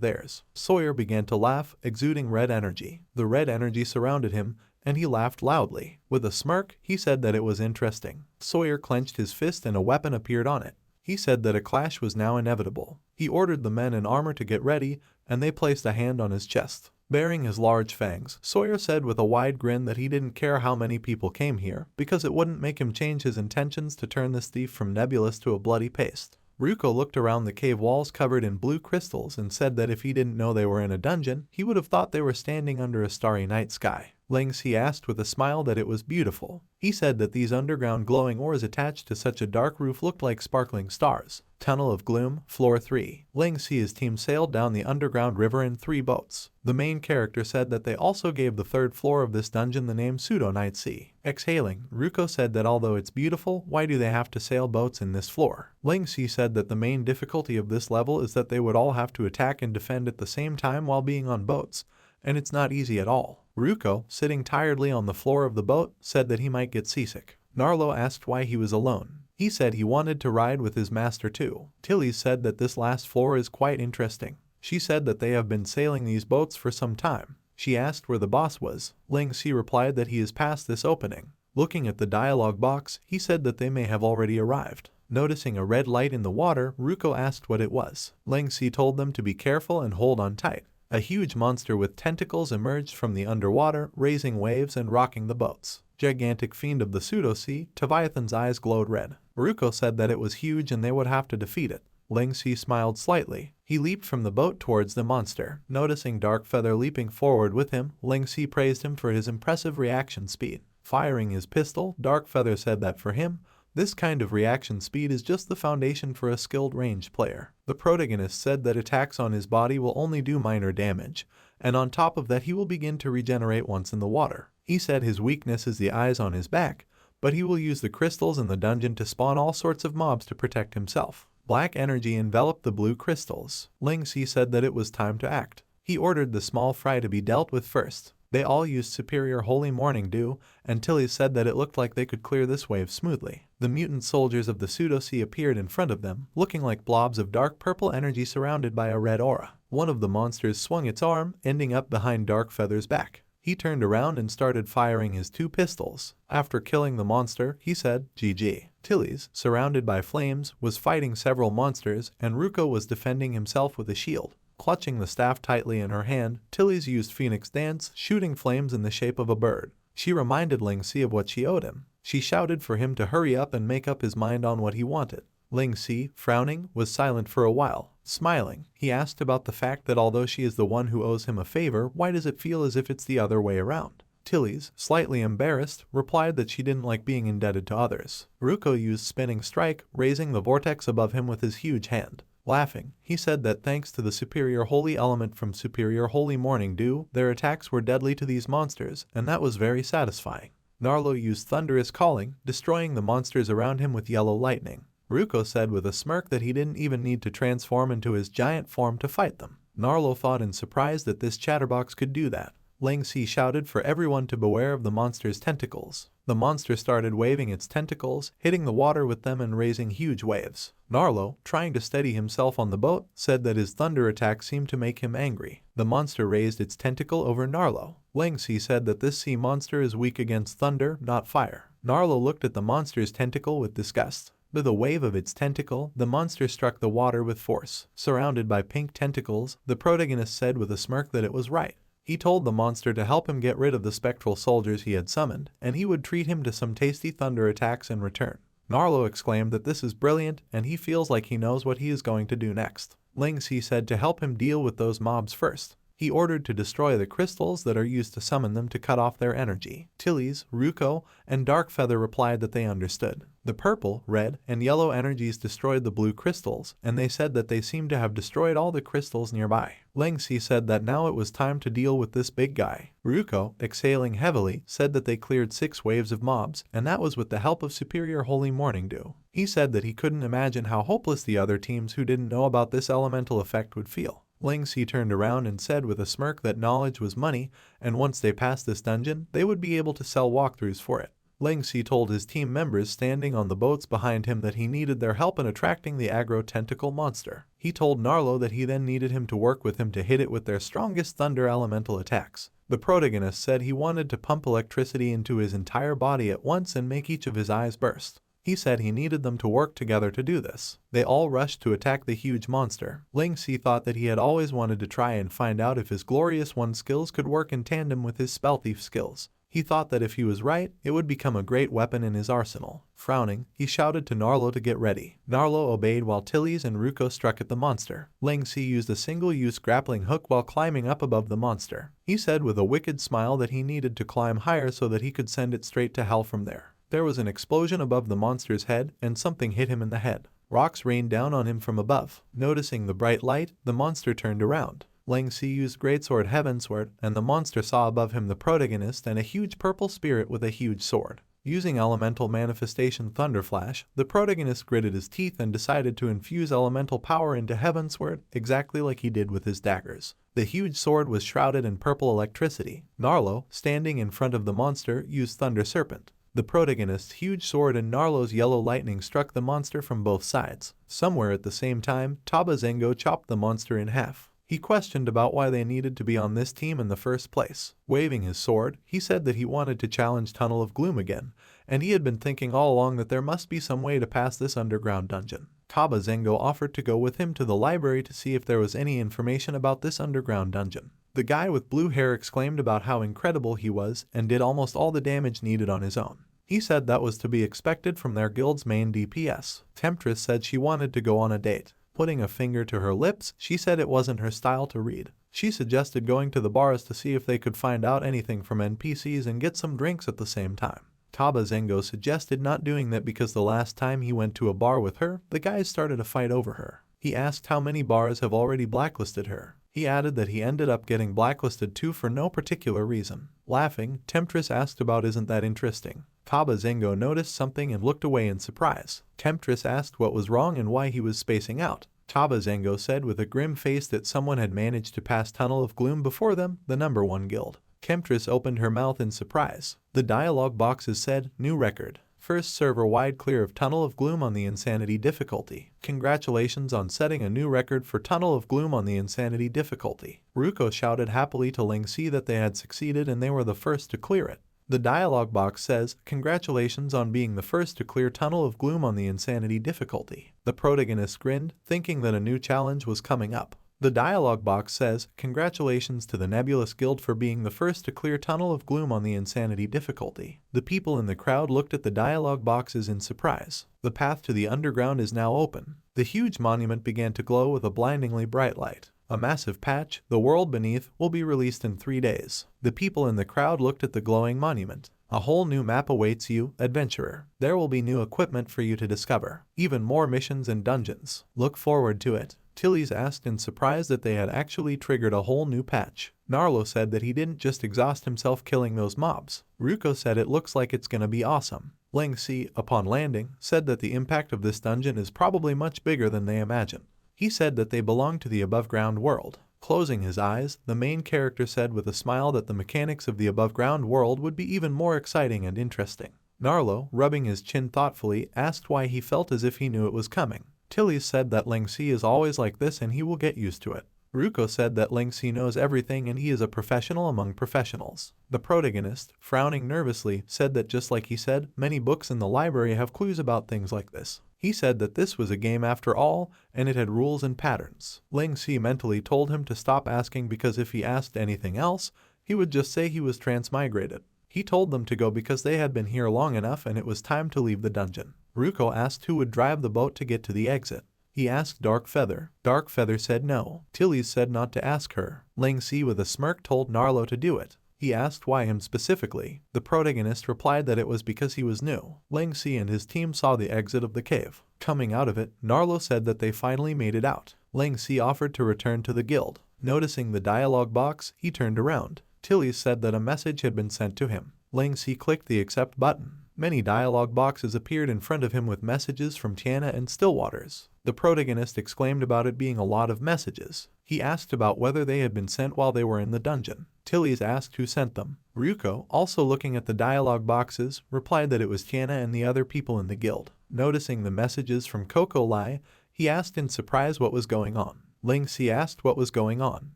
theirs. Sawyer began to laugh, exuding red energy. The red energy surrounded him, and he laughed loudly. With a smirk, he said that it was interesting. Sawyer clenched his fist and a weapon appeared on it. He said that a clash was now inevitable. He ordered the men in armor to get ready, and they placed a hand on his chest. Baring his large fangs, Sawyer said with a wide grin that he didn't care how many people came here, because it wouldn't make him change his intentions to turn this thief from Nebulous to a bloody paste. Ruko looked around the cave walls covered in blue crystals and said that if he didn't know they were in a dungeon, he would have thought they were standing under a starry night sky. Ling Si asked with a smile that it was beautiful. He said that these underground glowing ores attached to such a dark roof looked like sparkling stars. Tunnel of Gloom, Floor 3. Ling Si's team sailed down the underground river in 3 boats. The main character said that they also gave the 3rd floor of this dungeon the name Pseudo Night Sea. Exhaling, Ruko said that although it's beautiful, why do they have to sail boats in this floor? Ling Si said that the main difficulty of this level is that they would all have to attack and defend at the same time while being on boats, and it's not easy at all. Ruko, sitting tiredly on the floor of the boat, said that he might get seasick. Narlo asked why he was alone. He said he wanted to ride with his master too. Tilly said that this last floor is quite interesting. She said that they have been sailing these boats for some time. She asked where the boss was. Ling Si replied that he is past this opening. Looking at the dialogue box, he said that they may have already arrived. Noticing a red light in the water, Ruko asked what it was. Ling Si told them to be careful and hold on tight. A huge monster with tentacles emerged from the underwater, raising waves and rocking the boats. Gigantic fiend of the pseudo-sea, Leviathan's eyes glowed red. Ruko said that it was huge and they would have to defeat it. Ling Si smiled slightly. He leaped from the boat towards the monster. Noticing Darkfeather leaping forward with him, Ling Si praised him for his impressive reaction speed. Firing his pistol, Darkfeather said that for him, this kind of reaction speed is just the foundation for a skilled ranged player. The protagonist said that attacks on his body will only do minor damage, and on top of that he will begin to regenerate once in the water. He said his weakness is the eyes on his back, but he will use the crystals in the dungeon to spawn all sorts of mobs to protect himself. Black energy enveloped the blue crystals. Ling Si said that it was time to act. He ordered the small fry to be dealt with first. They all used superior holy morning dew, and Tilly said that it looked like they could clear this wave smoothly. The mutant soldiers of the pseudo-sea appeared in front of them, looking like blobs of dark purple energy surrounded by a red aura. One of the monsters swung its arm, ending up behind Darkfeather's back. He turned around and started firing his 2 pistols. After killing the monster, he said, GG. Tilly's, surrounded by flames, was fighting several monsters, and Ruko was defending himself with a shield. Clutching the staff tightly in her hand, Tilly's used Phoenix Dance, shooting flames in the shape of a bird. She reminded Ling Si of what she owed him. She shouted for him to hurry up and make up his mind on what he wanted. Ling Si, frowning, was silent for a while. Smiling, he asked about the fact that although she is the one who owes him a favor, why does it feel as if it's the other way around? Tilly's, slightly embarrassed, replied that she didn't like being indebted to others. Ruko used Spinning Strike, raising the vortex above him with his huge hand. Laughing, he said that thanks to the superior holy element from superior holy morning dew, their attacks were deadly to these monsters, and that was very satisfying. Narlo used Thunderous Calling, destroying the monsters around him with yellow lightning. Ruko said with a smirk that he didn't even need to transform into his giant form to fight them. Narlo thought in surprise that this chatterbox could do that. Ling Si shouted for everyone to beware of the monster's tentacles. The monster started waving its tentacles, hitting the water with them and raising huge waves. Narlo, trying to steady himself on the boat, said that his thunder attack seemed to make him angry. The monster raised its tentacle over Narlo. Ling Si said that this sea monster is weak against thunder, not fire. Narlo looked at the monster's tentacle with disgust. With a wave of its tentacle, the monster struck the water with force. Surrounded by pink tentacles, the protagonist said with a smirk that it was right. He told the monster to help him get rid of the spectral soldiers he had summoned, and he would treat him to some tasty thunder attacks in return. Narlo exclaimed that this is brilliant, and he feels like he knows what he is going to do next. Ling Si said to help him deal with those mobs first. He ordered to destroy the crystals that are used to summon them to cut off their energy. Tilly's, Ruko, and Darkfeather replied that they understood. The purple, red, and yellow energies destroyed the blue crystals, and they said that they seemed to have destroyed all the crystals nearby. Ling Si said that now it was time to deal with this big guy. Ruko, exhaling heavily, said that they cleared 6 waves of mobs, and that was with the help of superior holy morning dew. He said that he couldn't imagine how hopeless the other teams who didn't know about this elemental effect would feel. Ling Si turned around and said with a smirk that knowledge was money, and once they passed this dungeon, they would be able to sell walkthroughs for it. Ling Si told his team members standing on the boats behind him that he needed their help in attracting the aggro tentacle monster. He told Narlo that he then needed him to work with him to hit it with their strongest thunder elemental attacks. The protagonist said he wanted to pump electricity into his entire body at once and make each of his eyes burst. He said he needed them to work together to do this. They all rushed to attack the huge monster. Ling Si thought that he had always wanted to try and find out if his Glorious One skills could work in tandem with his Spell Thief skills. He thought that if he was right, it would become a great weapon in his arsenal. Frowning, he shouted to Narlo to get ready. Narlo obeyed while Tilly's and Ruko struck at the monster. Ling Si used a single-use grappling hook while climbing up above the monster. He said with a wicked smile that he needed to climb higher so that he could send it straight to hell from there. There was an explosion above the monster's head, and something hit him in the head. Rocks rained down on him from above. Noticing the bright light, the monster turned around. Ling Si used Greatsword Heavensward, and the monster saw above him the protagonist and a huge purple spirit with a huge sword. Using Elemental Manifestation Thunderflash, the protagonist gritted his teeth and decided to infuse elemental power into Heavensward, exactly like he did with his daggers. The huge sword was shrouded in purple electricity. Narlo, standing in front of the monster, used Thunder Serpent. The protagonist's huge sword and Narlo's yellow lightning struck the monster from both sides. Somewhere at the same time, Taba Zengo chopped the monster in half. He questioned about why they needed to be on this team in the first place. Waving his sword, he said that he wanted to challenge Tunnel of Gloom again, and he had been thinking all along that there must be some way to pass this underground dungeon. Taba Zengo offered to go with him to the library to see if there was any information about this underground dungeon. The guy with blue hair exclaimed about how incredible he was and did almost all the damage needed on his own. He said that was to be expected from their guild's main DPS. Temptress said she wanted to go on a date. Putting a finger to her lips, she said it wasn't her style to read. She suggested going to the bars to see if they could find out anything from NPCs and get some drinks at the same time. Taba Zengo suggested not doing that because the last time he went to a bar with her, the guys started a fight over her. He asked how many bars have already blacklisted her. He added that he ended up getting blacklisted too for no particular reason. Laughing, Temptress asked about isn't that interesting. Taba Zengo noticed something and looked away in surprise. Temptress asked what was wrong and why he was spacing out. Taba Zengo said with a grim face that someone had managed to pass Tunnel of Gloom before them, the #1 guild. Temptress opened her mouth in surprise. The dialogue boxes said, "New record. First server-wide clear of Tunnel of Gloom on the Insanity difficulty. Congratulations on setting a new record for Tunnel of Gloom on the Insanity difficulty." Ruko shouted happily to Ling Si that they had succeeded and they were the first to clear it. The dialogue box says, "Congratulations on being the first to clear Tunnel of Gloom on the Insanity difficulty." The protagonist grinned, thinking that a new challenge was coming up. The dialogue box says, "Congratulations to the Nebulous Guild for being the first to clear Tunnel of Gloom on the Insanity difficulty." The people in the crowd looked at the dialogue boxes in surprise. The path to the underground is now open. The huge monument began to glow with a blindingly bright light. A massive patch, The World Beneath, will be released in 3 days. The people in the crowd looked at the glowing monument. A whole new map awaits you, adventurer. There will be new equipment for you to discover. Even more missions and dungeons. Look forward to it. Tilly's asked in surprise that they had actually triggered a whole new patch. Narlo said that he didn't just exhaust himself killing those mobs. Ruko said it looks like it's gonna be awesome. Ling Si, upon landing, said that the impact of this dungeon is probably much bigger than they imagined. He said that they belong to the above-ground world. Closing his eyes, the main character said with a smile that the mechanics of the above-ground world would be even more exciting and interesting. Narlo, rubbing his chin thoughtfully, asked why he felt as if he knew it was coming. Tilly said that Ling Si is always like this and he will get used to it. Ruko said that Ling Si knows everything and he is a professional among professionals. The protagonist, frowning nervously, said that just like he said, many books in the library have clues about things like this. He said that this was a game after all, and it had rules and patterns. Ling Si mentally told him to stop asking because if he asked anything else, he would just say he was transmigrated. He told them to go because they had been here long enough and it was time to leave the dungeon. Ruko asked who would drive the boat to get to the exit. He asked Dark Feather. Dark Feather said no. Tilly said not to ask her. Ling Si with a smirk told Narlo to do it. He asked why him specifically. The protagonist replied that it was because he was new. Ling Si and his team saw the exit of the cave. Coming out of it, Narlo said that they finally made it out. Ling Si offered to return to the guild. Noticing the dialogue box, he turned around. Tilly said that a message had been sent to him. Ling Si clicked the accept button. Many dialogue boxes appeared in front of him with messages from Tiana and Stillwaters. The protagonist exclaimed about it being a lot of messages. He asked about whether they had been sent while they were in the dungeon. Tilly's asked who sent them. Ryuko, also looking at the dialogue boxes, replied that it was Tiana and the other people in the guild. Noticing the messages from Coco Lai, he asked in surprise what was going on. Ling Si asked what was going on.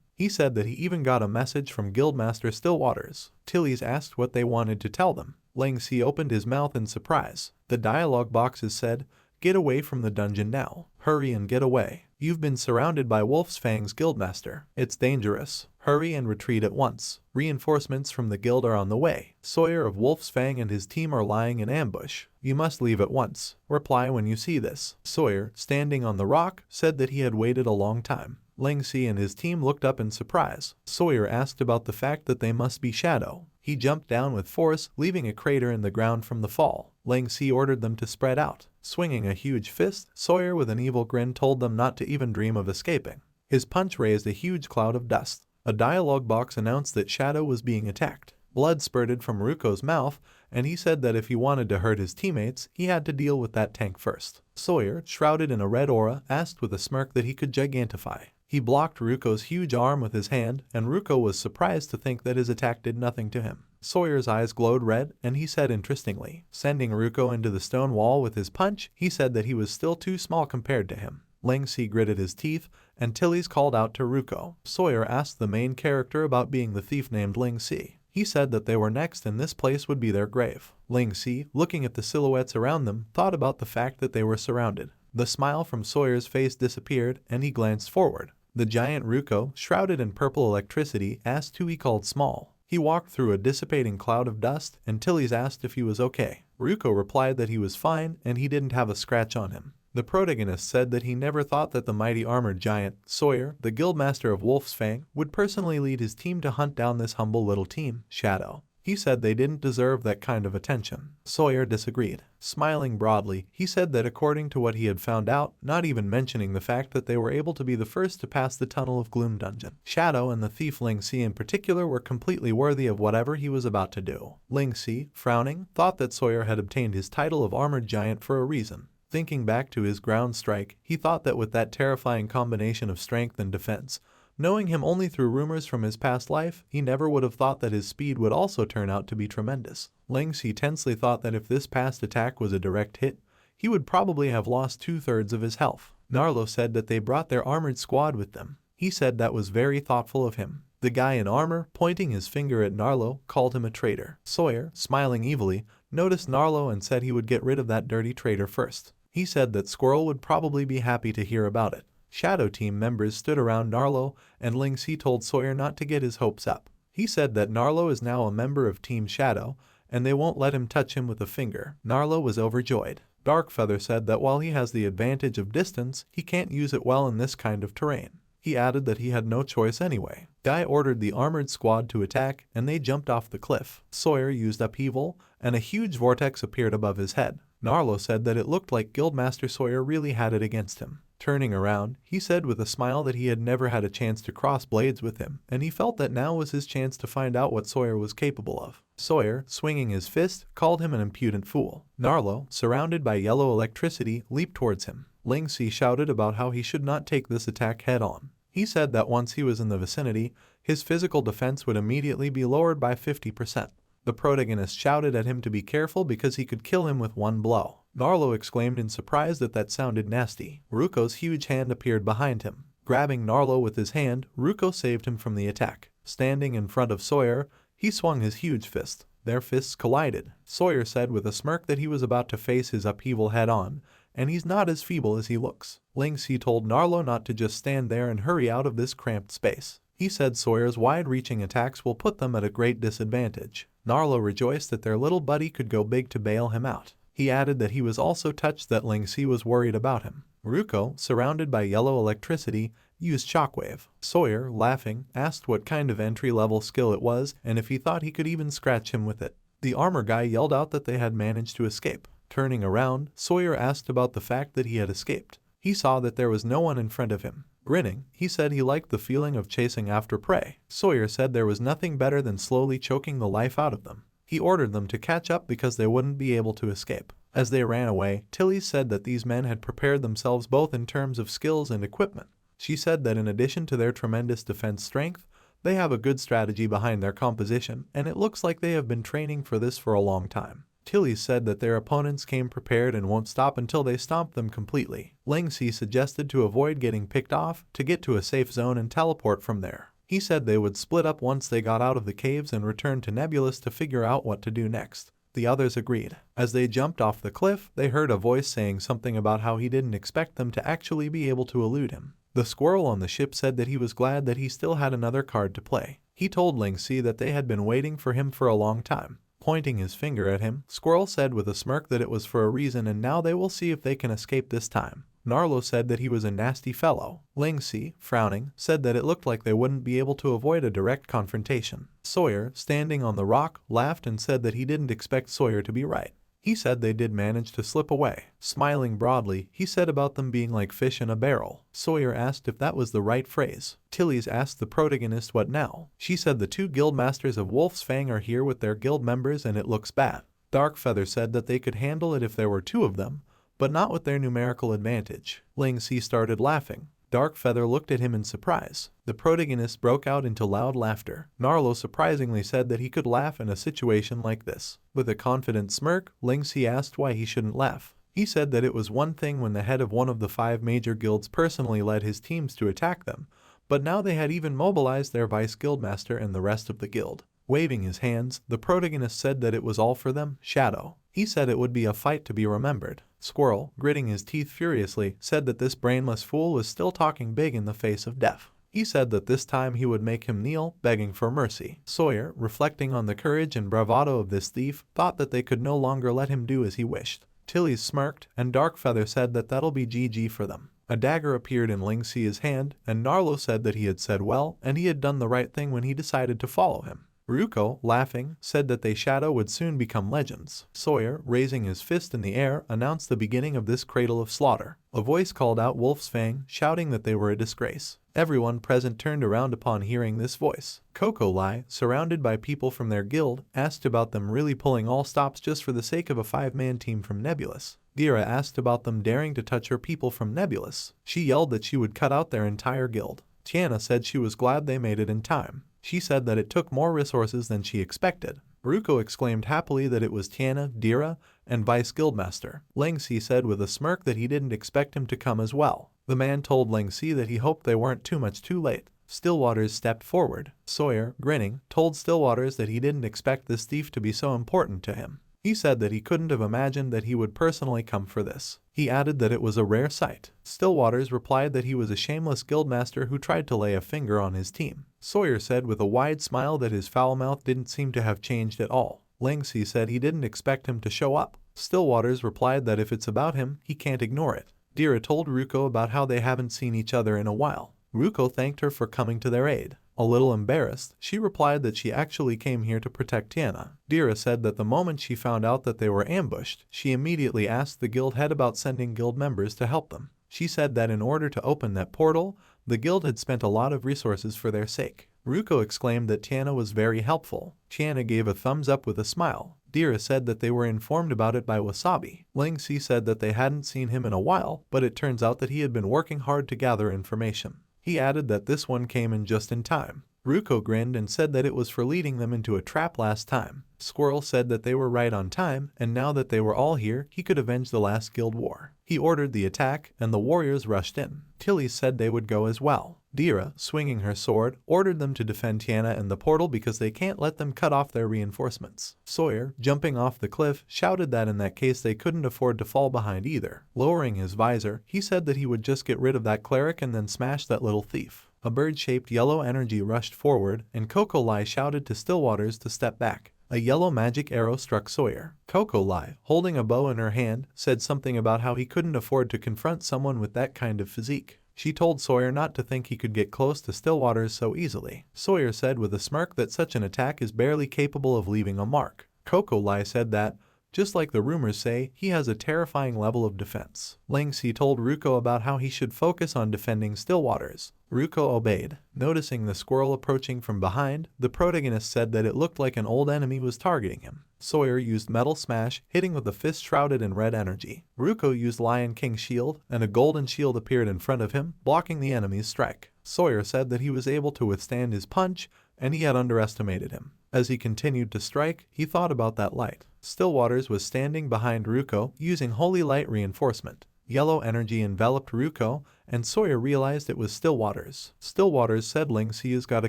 He said that he even got a message from Guildmaster Stillwaters. Tilly's asked what they wanted to tell them. Ling Si opened his mouth in surprise. The dialogue boxes said, "Get away from the dungeon now. Hurry and get away. You've been surrounded by Wolf's Fang's Guildmaster. It's dangerous. Hurry and retreat at once. Reinforcements from the guild are on the way. Sawyer of Wolf's Fang and his team are lying in ambush. You must leave at once. Reply when you see this." Sawyer, standing on the rock, said that he had waited a long time. Ling Si and his team looked up in surprise. Sawyer asked about the fact that they must be Shadow. He jumped down with force, leaving a crater in the ground from the fall. Ling Si ordered them to spread out. Swinging a huge fist, Sawyer with an evil grin told them not to even dream of escaping. His punch raised a huge cloud of dust. A dialogue box announced that Shadow was being attacked. Blood spurted from Ruko's mouth, and he said that if he wanted to hurt his teammates, he had to deal with that tank first. Sawyer, shrouded in a red aura, asked with a smirk that he could gigantify. He blocked Ruko's huge arm with his hand, and Ruko was surprised to think that his attack did nothing to him. Sawyer's eyes glowed red, and he said interestingly, sending Ruko into the stone wall with his punch, he said that he was still too small compared to him. Ling Si gritted his teeth, and Tilly's called out to Ruko. Sawyer asked the main character about being the thief named Ling Si. He said that they were next and this place would be their grave. Ling Si, looking at the silhouettes around them, thought about the fact that they were surrounded. The smile from Sawyer's face disappeared, and he glanced forward. The giant Ruko, shrouded in purple electricity, asked who he called small. He walked through a dissipating cloud of dust, and Tilly's asked if he was okay. Ruko replied that he was fine and he didn't have a scratch on him. The protagonist said that he never thought that the mighty armored giant, Sawyer, the guildmaster of Wolf's Fang, would personally lead his team to hunt down this humble little team, Shadow. He said they didn't deserve that kind of attention. Sawyer disagreed. Smiling broadly, he said that according to what he had found out, not even mentioning the fact that they were able to be the first to pass the Tunnel of Gloom dungeon, Shadow and the thief Ling Si in particular were completely worthy of whatever he was about to do. Ling Si, frowning, thought that Sawyer had obtained his title of armored giant for a reason. Thinking back to his ground strike, he thought that with that terrifying combination of strength and defense, knowing him only through rumors from his past life, he never would have thought that his speed would also turn out to be tremendous. Ling Si tensely thought that if this past attack was a direct hit, he would probably have lost 2/3 of his health. Narlo said that they brought their armored squad with them. He said that was very thoughtful of him. The guy in armor, pointing his finger at Narlo, called him a traitor. Sawyer, smiling evilly, noticed Narlo and said he would get rid of that dirty traitor first. He said that Squirrel would probably be happy to hear about it. Shadow team members stood around Narlo, and Ling Si told Sawyer not to get his hopes up. He said that Narlo is now a member of Team Shadow, and they won't let him touch him with a finger. Narlo was overjoyed. Darkfeather said that while he has the advantage of distance, he can't use it well in this kind of terrain. He added that he had no choice anyway. Guy ordered the armored squad to attack, and they jumped off the cliff. Sawyer used upheaval, and a huge vortex appeared above his head. Narlo said that it looked like Guildmaster Sawyer really had it against him. Turning around, he said with a smile that he had never had a chance to cross blades with him, and he felt that now was his chance to find out what Sawyer was capable of. Sawyer, swinging his fist, called him an impudent fool. Narlo, surrounded by yellow electricity, leaped towards him. Ling Si shouted about how he should not take this attack head-on. He said that once he was in the vicinity, his physical defense would immediately be lowered by 50%. The protagonist shouted at him to be careful because he could kill him with one blow. Narlo exclaimed in surprise that that sounded nasty. Ruko's huge hand appeared behind him. Grabbing Narlo with his hand, Ruko saved him from the attack. Standing in front of Sawyer, he swung his huge fist. Their fists collided. Sawyer said with a smirk that he was about to face his upheaval head-on, and he's not as feeble as he looks. Ling Si told Narlo not to just stand there and hurry out of this cramped space. He said Sawyer's wide-reaching attacks will put them at a great disadvantage. Narlo rejoiced that their little buddy could go big to bail him out. He added that he was also touched that Ling Si was worried about him. Ruko, surrounded by yellow electricity, used shockwave. Sawyer, laughing, asked what kind of entry-level skill it was and if he thought he could even scratch him with it. The armor guy yelled out that they had managed to escape. Turning around, Sawyer asked about the fact that he had escaped. He saw that there was no one in front of him. Grinning, he said he liked the feeling of chasing after prey. Sawyer said there was nothing better than slowly choking the life out of them. He ordered them to catch up because they wouldn't be able to escape. As they ran away, Tilly said that these men had prepared themselves both in terms of skills and equipment. She said that in addition to their tremendous defense strength, they have a good strategy behind their composition, and it looks like they have been training for this for a long time. Tilly said that their opponents came prepared and won't stop until they stomp them completely. Ling Si suggested to avoid getting picked off, to get to a safe zone and teleport from there. He said they would split up once they got out of the caves and return to Nebulous to figure out what to do next. The others agreed. As they jumped off the cliff, they heard a voice saying something about how he didn't expect them to actually be able to elude him. The squirrel on the ship said that he was glad that he still had another card to play. He told Ling Si that they had been waiting for him for a long time. Pointing his finger at him, Squirrel said with a smirk that it was for a reason and now they will see if they can escape this time. Narlo said that he was a nasty fellow. Ling Si, frowning, said that it looked like they wouldn't be able to avoid a direct confrontation. Sawyer, standing on the rock, laughed and said that he didn't expect Sawyer to be right. He said they did manage to slip away. Smiling broadly, he said about them being like fish in a barrel. Sawyer asked if that was the right phrase. Tilly's asked the protagonist what now. She said the two guildmasters of Wolf's Fang are here with their guild members and it looks bad. Darkfeather said that they could handle it if there were two of them, but not with their numerical advantage. Ling Si started laughing. Darkfeather looked at him in surprise. The protagonist broke out into loud laughter. Narlo surprisingly said that he could laugh in a situation like this. With a confident smirk, Ling Si asked why he shouldn't laugh. He said that it was one thing when the head of one of the 5 major guilds personally led his teams to attack them, but now they had even mobilized their vice guildmaster and the rest of the guild. Waving his hands, the protagonist said that it was all for them, Shadow. He said it would be a fight to be remembered. Squirrel, gritting his teeth furiously, said that this brainless fool was still talking big in the face of death. He said that this time he would make him kneel, begging for mercy. Sawyer, reflecting on the courage and bravado of this thief, thought that they could no longer let him do as he wished. Tilly smirked, and Darkfeather said that that'll be GG for them. A dagger appeared in Ling Xi's hand, and Narlo said that he had said well, and he had done the right thing when he decided to follow him. Ruko, laughing, said that they Shadow would soon become legends. Sawyer, raising his fist in the air, announced the beginning of this cradle of slaughter. A voice called out Wolf's Fang, shouting that they were a disgrace. Everyone present turned around upon hearing this voice. Coco Lai, surrounded by people from their guild, asked about them really pulling all stops just for the sake of a 5-man team from Nebulous. Dira asked about them daring to touch her people from Nebulous. She yelled that she would cut out their entire guild. Tiana said she was glad they made it in time. She said that it took more resources than she expected. Ruko exclaimed happily that it was Tiana, Dira, and Vice Guildmaster. Ling Si said with a smirk that he didn't expect him to come as well. The man told Ling Si that he hoped they weren't too late. Stillwaters stepped forward. Sawyer, grinning, told Stillwaters that he didn't expect this thief to be so important to him. He said that he couldn't have imagined that he would personally come for this. He added that it was a rare sight. Stillwaters replied that he was a shameless guildmaster who tried to lay a finger on his team. Sawyer said with a wide smile that his foul mouth didn't seem to have changed at all. Ling Si said he didn't expect him to show up. Stillwaters replied that if it's about him, he can't ignore it. Dira told Ruko about how they haven't seen each other in a while. Ruko thanked her for coming to their aid. A little embarrassed, she replied that she actually came here to protect Tiana. Dira said that the moment she found out that they were ambushed, she immediately asked the guild head about sending guild members to help them. She said that in order to open that portal, the guild had spent a lot of resources for their sake. Ruko exclaimed that Tiana was very helpful. Tiana gave a thumbs up with a smile. Dira said that they were informed about it by Wasabi. Ling Si said that they hadn't seen him in a while, but it turns out that he had been working hard to gather information. He added that this one came in just in time. Ruko grinned and said that it was for leading them into a trap last time. Squirrel said that they were right on time, and now that they were all here, he could avenge the last guild war. He ordered the attack, and the warriors rushed in. Tilly said they would go as well. Dira, swinging her sword, ordered them to defend Tiana and the portal because they can't let them cut off their reinforcements. Sawyer, jumping off the cliff, shouted that in that case they couldn't afford to fall behind either. Lowering his visor, he said that he would just get rid of that cleric and then smash that little thief. A bird-shaped yellow energy rushed forward, and Coco Lai shouted to Stillwaters to step back. A yellow magic arrow struck Sawyer. Coco Lai, holding a bow in her hand, said something about how he couldn't afford to confront someone with that kind of physique. She told Sawyer not to think he could get close to Stillwaters so easily. Sawyer said with a smirk that such an attack is barely capable of leaving a mark. Coco Lai said that, just like the rumors say, he has a terrifying level of defense. Ling Si told Ruko about how he should focus on defending Stillwaters. Ruko obeyed. Noticing the squirrel approaching from behind, the protagonist said that it looked like an old enemy was targeting him. Sawyer used Metal Smash, hitting with a fist shrouded in red energy. Ruko used Lion King's shield, and a golden shield appeared in front of him, blocking the enemy's strike. Sawyer said that he was able to withstand his punch, and he had underestimated him. As he continued to strike, he thought about that light. Stillwaters was standing behind Ruko, using Holy Light reinforcement. Yellow energy enveloped Ruko, and Sawyer realized it was Stillwaters. Stillwaters said Ling Si has got a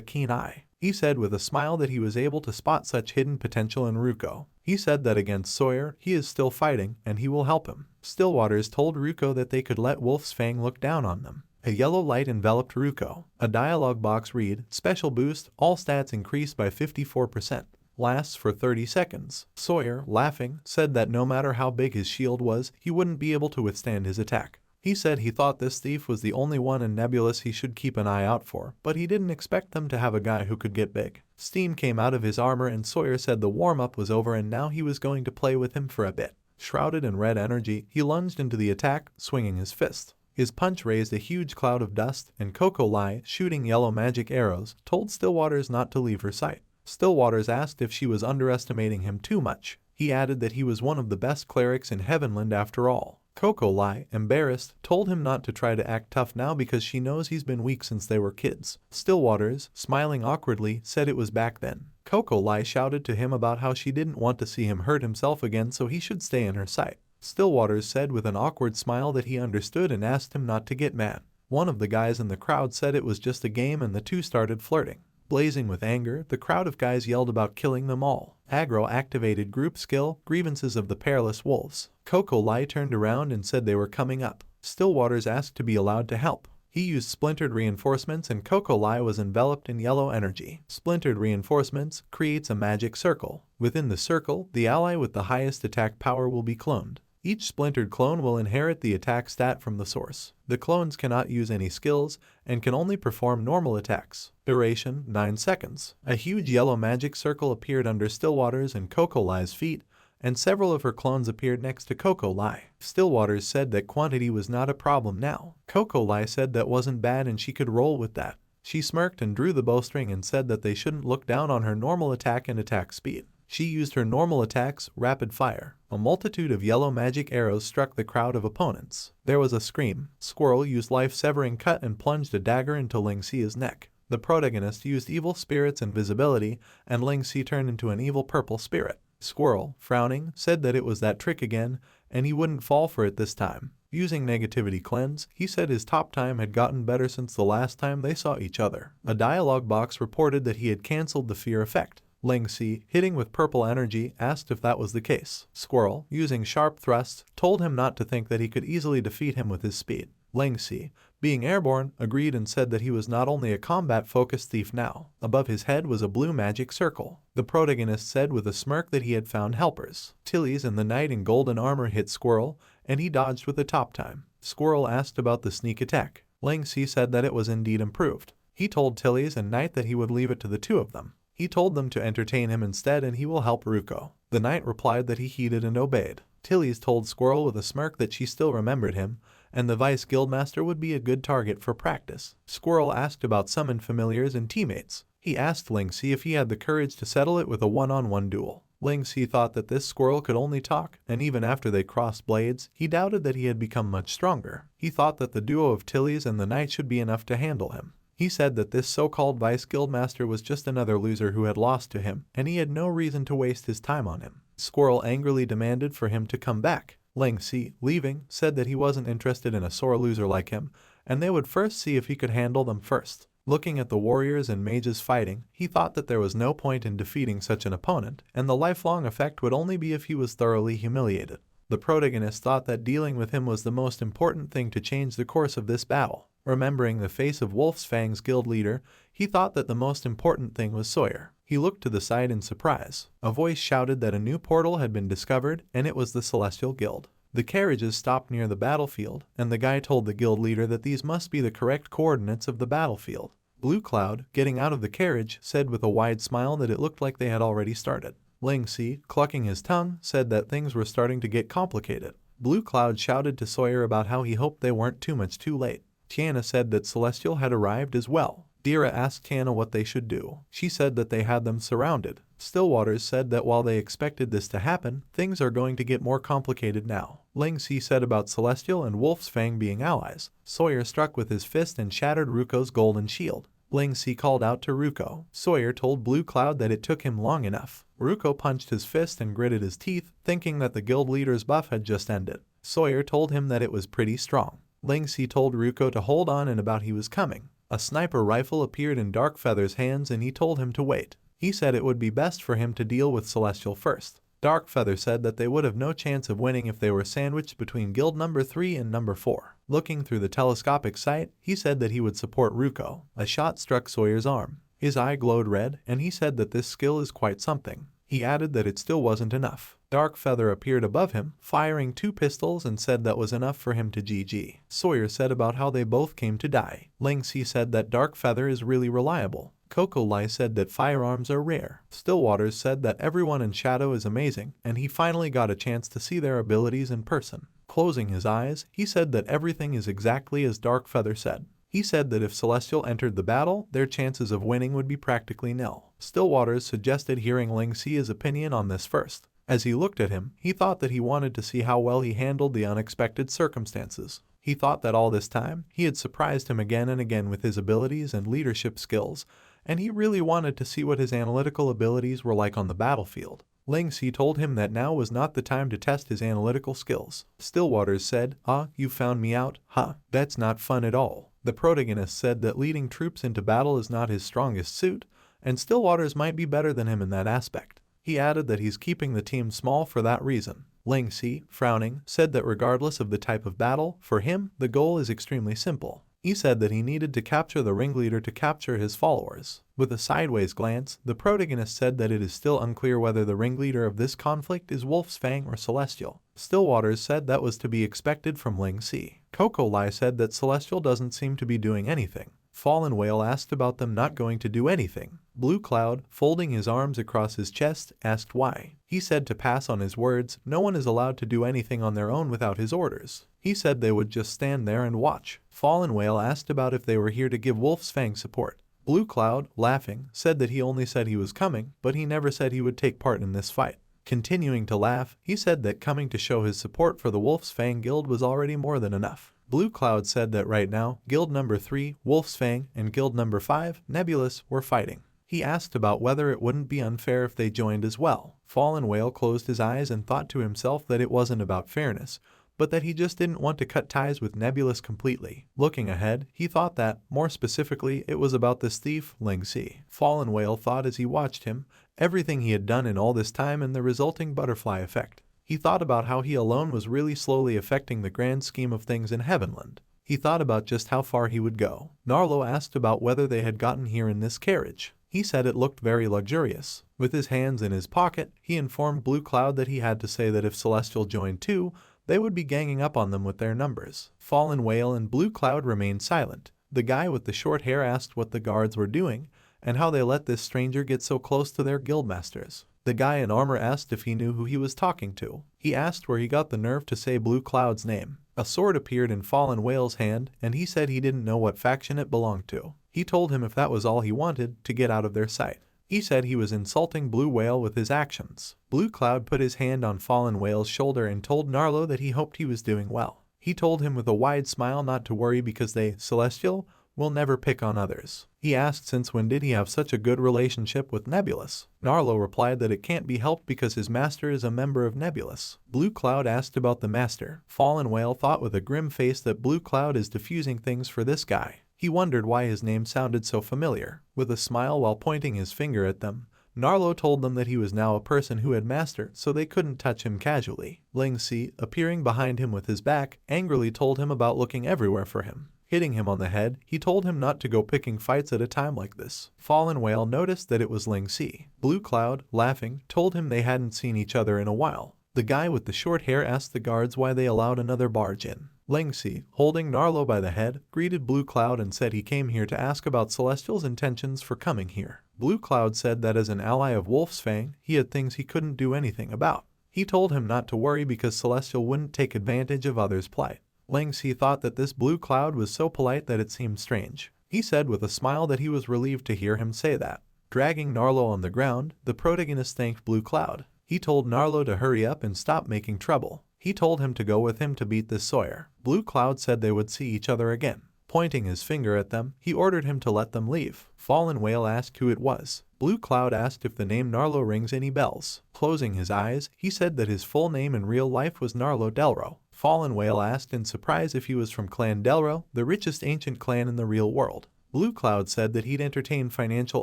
keen eye. He said with a smile that he was able to spot such hidden potential in Ruko. He said that against Sawyer, he is still fighting, and he will help him. Stillwaters told Ruko that they could let Wolf's Fang look down on them. A yellow light enveloped Ruko. A dialogue box read, "Special boost, all stats increased by 54%. Lasts for 30 seconds. Sawyer, laughing, said that no matter how big his shield was, he wouldn't be able to withstand his attack. He said he thought this thief was the only one in Nebulous he should keep an eye out for, but he didn't expect them to have a guy who could get big. Steam came out of his armor, and Sawyer said the warm-up was over and now he was going to play with him for a bit. Shrouded in red energy, he lunged into the attack, swinging his fist. His punch raised a huge cloud of dust, and Coco Lai, shooting yellow magic arrows, told Stillwaters not to leave her sight. Stillwaters asked if she was underestimating him too much. He added that he was one of the best clerics in Heavenland after all. Coco Lai, embarrassed, told him not to try to act tough now because she knows he's been weak since they were kids. Stillwaters, smiling awkwardly, said it was back then. Coco Lai shouted to him about how she didn't want to see him hurt himself again, so he should stay in her sight. Stillwaters said with an awkward smile that he understood and asked him not to get mad. One of the guys in the crowd said it was just a game, and the two started flirting. Blazing with anger, the crowd of guys yelled about killing them all. Aggro activated group skill, Grievances of the Perilous Wolves. Coco Lai turned around and said they were coming up. Stillwaters asked to be allowed to help. He used splintered reinforcements and Coco Lai was enveloped in yellow energy. Splintered reinforcements creates a magic circle. Within the circle, the ally with the highest attack power will be cloned. Each splintered clone will inherit the attack stat from the source. The clones cannot use any skills and can only perform normal attacks. Duration 9 seconds. A huge yellow magic circle appeared under Stillwater's and Coco Lai's feet, and several of her clones appeared next to Coco Lai. Stillwater said that quantity was not a problem now. Coco Lai said that wasn't bad and she could roll with that. She smirked and drew the bowstring and said that they shouldn't look down on her normal attack and attack speed. She used her normal attacks, rapid fire. A multitude of yellow magic arrows struck the crowd of opponents. There was a scream. Squirrel used life-severing cut and plunged a dagger into Ling Xi's neck. The protagonist used evil spirits and visibility, and Ling Xi turned into an evil purple spirit. Squirrel, frowning, said that it was that trick again, and he wouldn't fall for it this time. Using negativity cleanse, he said his top time had gotten better since the last time they saw each other. A dialogue box reported that he had cancelled the fear effect. Ling Xi, hitting with purple energy, asked if that was the case. Squirrel, using sharp thrusts, told him not to think that he could easily defeat him with his speed. Ling Xi, being airborne, agreed and said that he was not only a combat-focused thief now. Above his head was a blue magic circle. The protagonist said with a smirk that he had found helpers. Tilly's and the knight in golden armor hit Squirrel, and he dodged with a top time. Squirrel asked about the sneak attack. Ling Xi said that it was indeed improved. He told Tilly's and Knight that he would leave it to the two of them. He told them to entertain him instead and he will help Ruko. The knight replied that he heeded and obeyed. Tilly's told Squirrel with a smirk that she still remembered him, and the vice guildmaster would be a good target for practice. Squirrel asked about summoned familiars and teammates. He asked Ling Xi if he had the courage to settle it with a one-on-one duel. Ling Xi thought that this squirrel could only talk, and even after they crossed blades, he doubted that he had become much stronger. He thought that the duo of Tilly's and the knight should be enough to handle him. He said that this so-called vice guildmaster was just another loser who had lost to him, and he had no reason to waste his time on him. Squirrel angrily demanded for him to come back. Ling Xi, leaving, said that he wasn't interested in a sore loser like him, and they would first see if he could handle them first. Looking at the warriors and mages fighting, he thought that there was no point in defeating such an opponent, and the lifelong effect would only be if he was thoroughly humiliated. The protagonist thought that dealing with him was the most important thing to change the course of this battle. Remembering the face of Wolf's Fang's guild leader, he thought that the most important thing was Sawyer. He looked to the side in surprise. A voice shouted that a new portal had been discovered, and it was the Celestial Guild. The carriages stopped near the battlefield, and the guy told the guild leader that these must be the correct coordinates of the battlefield. Blue Cloud, getting out of the carriage, said with a wide smile that it looked like they had already started. Ling Xi, clucking his tongue, said that things were starting to get complicated. Blue Cloud shouted to Sawyer about how he hoped they weren't too much too late. Tiana said that Celestial had arrived as well. Dira asked Tiana what they should do. She said that they had them surrounded. Stillwaters said that while they expected this to happen, things are going to get more complicated now. Ling Xi said about Celestial and Wolf's Fang being allies. Sawyer struck with his fist and shattered Ruko's golden shield. Ling Xi called out to Ruko. Sawyer told Blue Cloud that it took him long enough. Ruko punched his fist and gritted his teeth, thinking that the guild leader's buff had just ended. Sawyer told him that it was pretty strong. Ling Xi told Ruko to hold on and about he was coming. A sniper rifle appeared in Darkfeather's hands and he told him to wait. He said it would be best for him to deal with Celestial first. Darkfeather said that they would have no chance of winning if they were sandwiched between guild number 3 and number 4. Looking through the telescopic sight, he said that he would support Ruko. A shot struck Sawyer's arm. His eye glowed red, and he said that this skill is quite something. He added that it still wasn't enough. Darkfeather appeared above him, firing 2 pistols and said that was enough for him to GG. Sawyer said about how they both came to die. Ling Xi said that Darkfeather is really reliable. Coco Lai said that firearms are rare. Stillwaters said that everyone in Shadow is amazing, and he finally got a chance to see their abilities in person. Closing his eyes, he said that everything is exactly as Darkfeather said. He said that if Celestial entered the battle, their chances of winning would be practically nil. Stillwaters suggested hearing Ling Xi's opinion on this first. As he looked at him, he thought that he wanted to see how well he handled the unexpected circumstances. He thought that all this time, he had surprised him again and again with his abilities and leadership skills, and he really wanted to see what his analytical abilities were like on the battlefield. Ling Xi told him that now was not the time to test his analytical skills. Stillwaters said, "Ah, you found me out? Huh, that's not fun at all." The protagonist said that leading troops into battle is not his strongest suit, and Stillwaters might be better than him in that aspect. He added that he's keeping the team small for that reason. Ling Xi, frowning, said that regardless of the type of battle, for him, the goal is extremely simple. He said that he needed to capture the ringleader to capture his followers. With a sideways glance, the protagonist said that it is still unclear whether the ringleader of this conflict is Wolf's Fang or Celestial. Stillwaters said that was to be expected from Ling Si. Coco Lai said that Celestial doesn't seem to be doing anything. Fallen Whale asked about them not going to do anything. Blue Cloud, folding his arms across his chest, asked why. He said to pass on his words, no one is allowed to do anything on their own without his orders. He said they would just stand there and watch. Fallen Whale asked about if they were here to give Wolf's Fang support. Blue Cloud, laughing, said that he only said he was coming, but he never said he would take part in this fight. Continuing to laugh, he said that coming to show his support for the Wolf's Fang Guild was already more than enough. Blue Cloud said that right now, Guild number 3, Wolf's Fang, and Guild number 5, Nebulous, were fighting. He asked about whether it wouldn't be unfair if they joined as well. Fallen Whale closed his eyes and thought to himself that it wasn't about fairness, but that he just didn't want to cut ties with Nebulous completely. Looking ahead, he thought that, more specifically, it was about this thief, Ling Si. Fallen Whale thought as he watched him, everything he had done in all this time and the resulting butterfly effect. He thought about how he alone was really slowly affecting the grand scheme of things in Heavenland. He thought about just how far he would go. Narlo asked about whether they had gotten here in this carriage. He said it looked very luxurious. With his hands in his pocket, he informed Blue Cloud that he had to say that if Celestial joined too, they would be ganging up on them with their numbers. Fallen Whale and Blue Cloud remained silent. The guy with the short hair asked what the guards were doing, and how they let this stranger get so close to their guildmasters. The guy in armor asked if he knew who he was talking to. He asked where he got the nerve to say Blue Cloud's name. A sword appeared in Fallen Whale's hand, and he said he didn't know what faction it belonged to. He told him if that was all he wanted, to get out of their sight. He said he was insulting Blue Whale with his actions. Blue Cloud put his hand on Fallen Whale's shoulder and told Narlo that he hoped he was doing well. He told him with a wide smile not to worry because they, Celestial, will never pick on others. He asked since when did he have such a good relationship with Nebulous. Narlo replied that it can't be helped because his master is a member of Nebulous. Blue Cloud asked about the master. Fallen Whale thought with a grim face that Blue Cloud is diffusing things for this guy. He wondered why his name sounded so familiar. With a smile while pointing his finger at them, Narlo told them that he was now a person who had master, so they couldn't touch him casually. Ling Si, appearing behind him with his back, angrily told him about looking everywhere for him. Hitting him on the head, he told him not to go picking fights at a time like this. Fallen Whale noticed that it was Ling Si. Blue Cloud, laughing, told him they hadn't seen each other in a while. The guy with the short hair asked the guards why they allowed another barge in. Ling Si, holding Narlo by the head, greeted Blue Cloud and said he came here to ask about Celestial's intentions for coming here. Blue Cloud said that as an ally of Wolf's Fang, he had things he couldn't do anything about. He told him not to worry because Celestial wouldn't take advantage of others' plight. Ling Si thought that this Blue Cloud was so polite that it seemed strange. He said with a smile that he was relieved to hear him say that. Dragging Narlo on the ground, the protagonist thanked Blue Cloud. He told Narlo to hurry up and stop making trouble. He told him to go with him to beat this Sawyer. Blue Cloud said they would see each other again. Pointing his finger at them, he ordered him to let them leave. Fallen Whale asked who it was. Blue Cloud asked if the name Narlo rings any bells. Closing his eyes, he said that his full name in real life was Narlo Delro. Fallen Whale asked in surprise if he was from Clan Delro, the richest ancient clan in the real world. Blue Cloud said that he'd entertain financial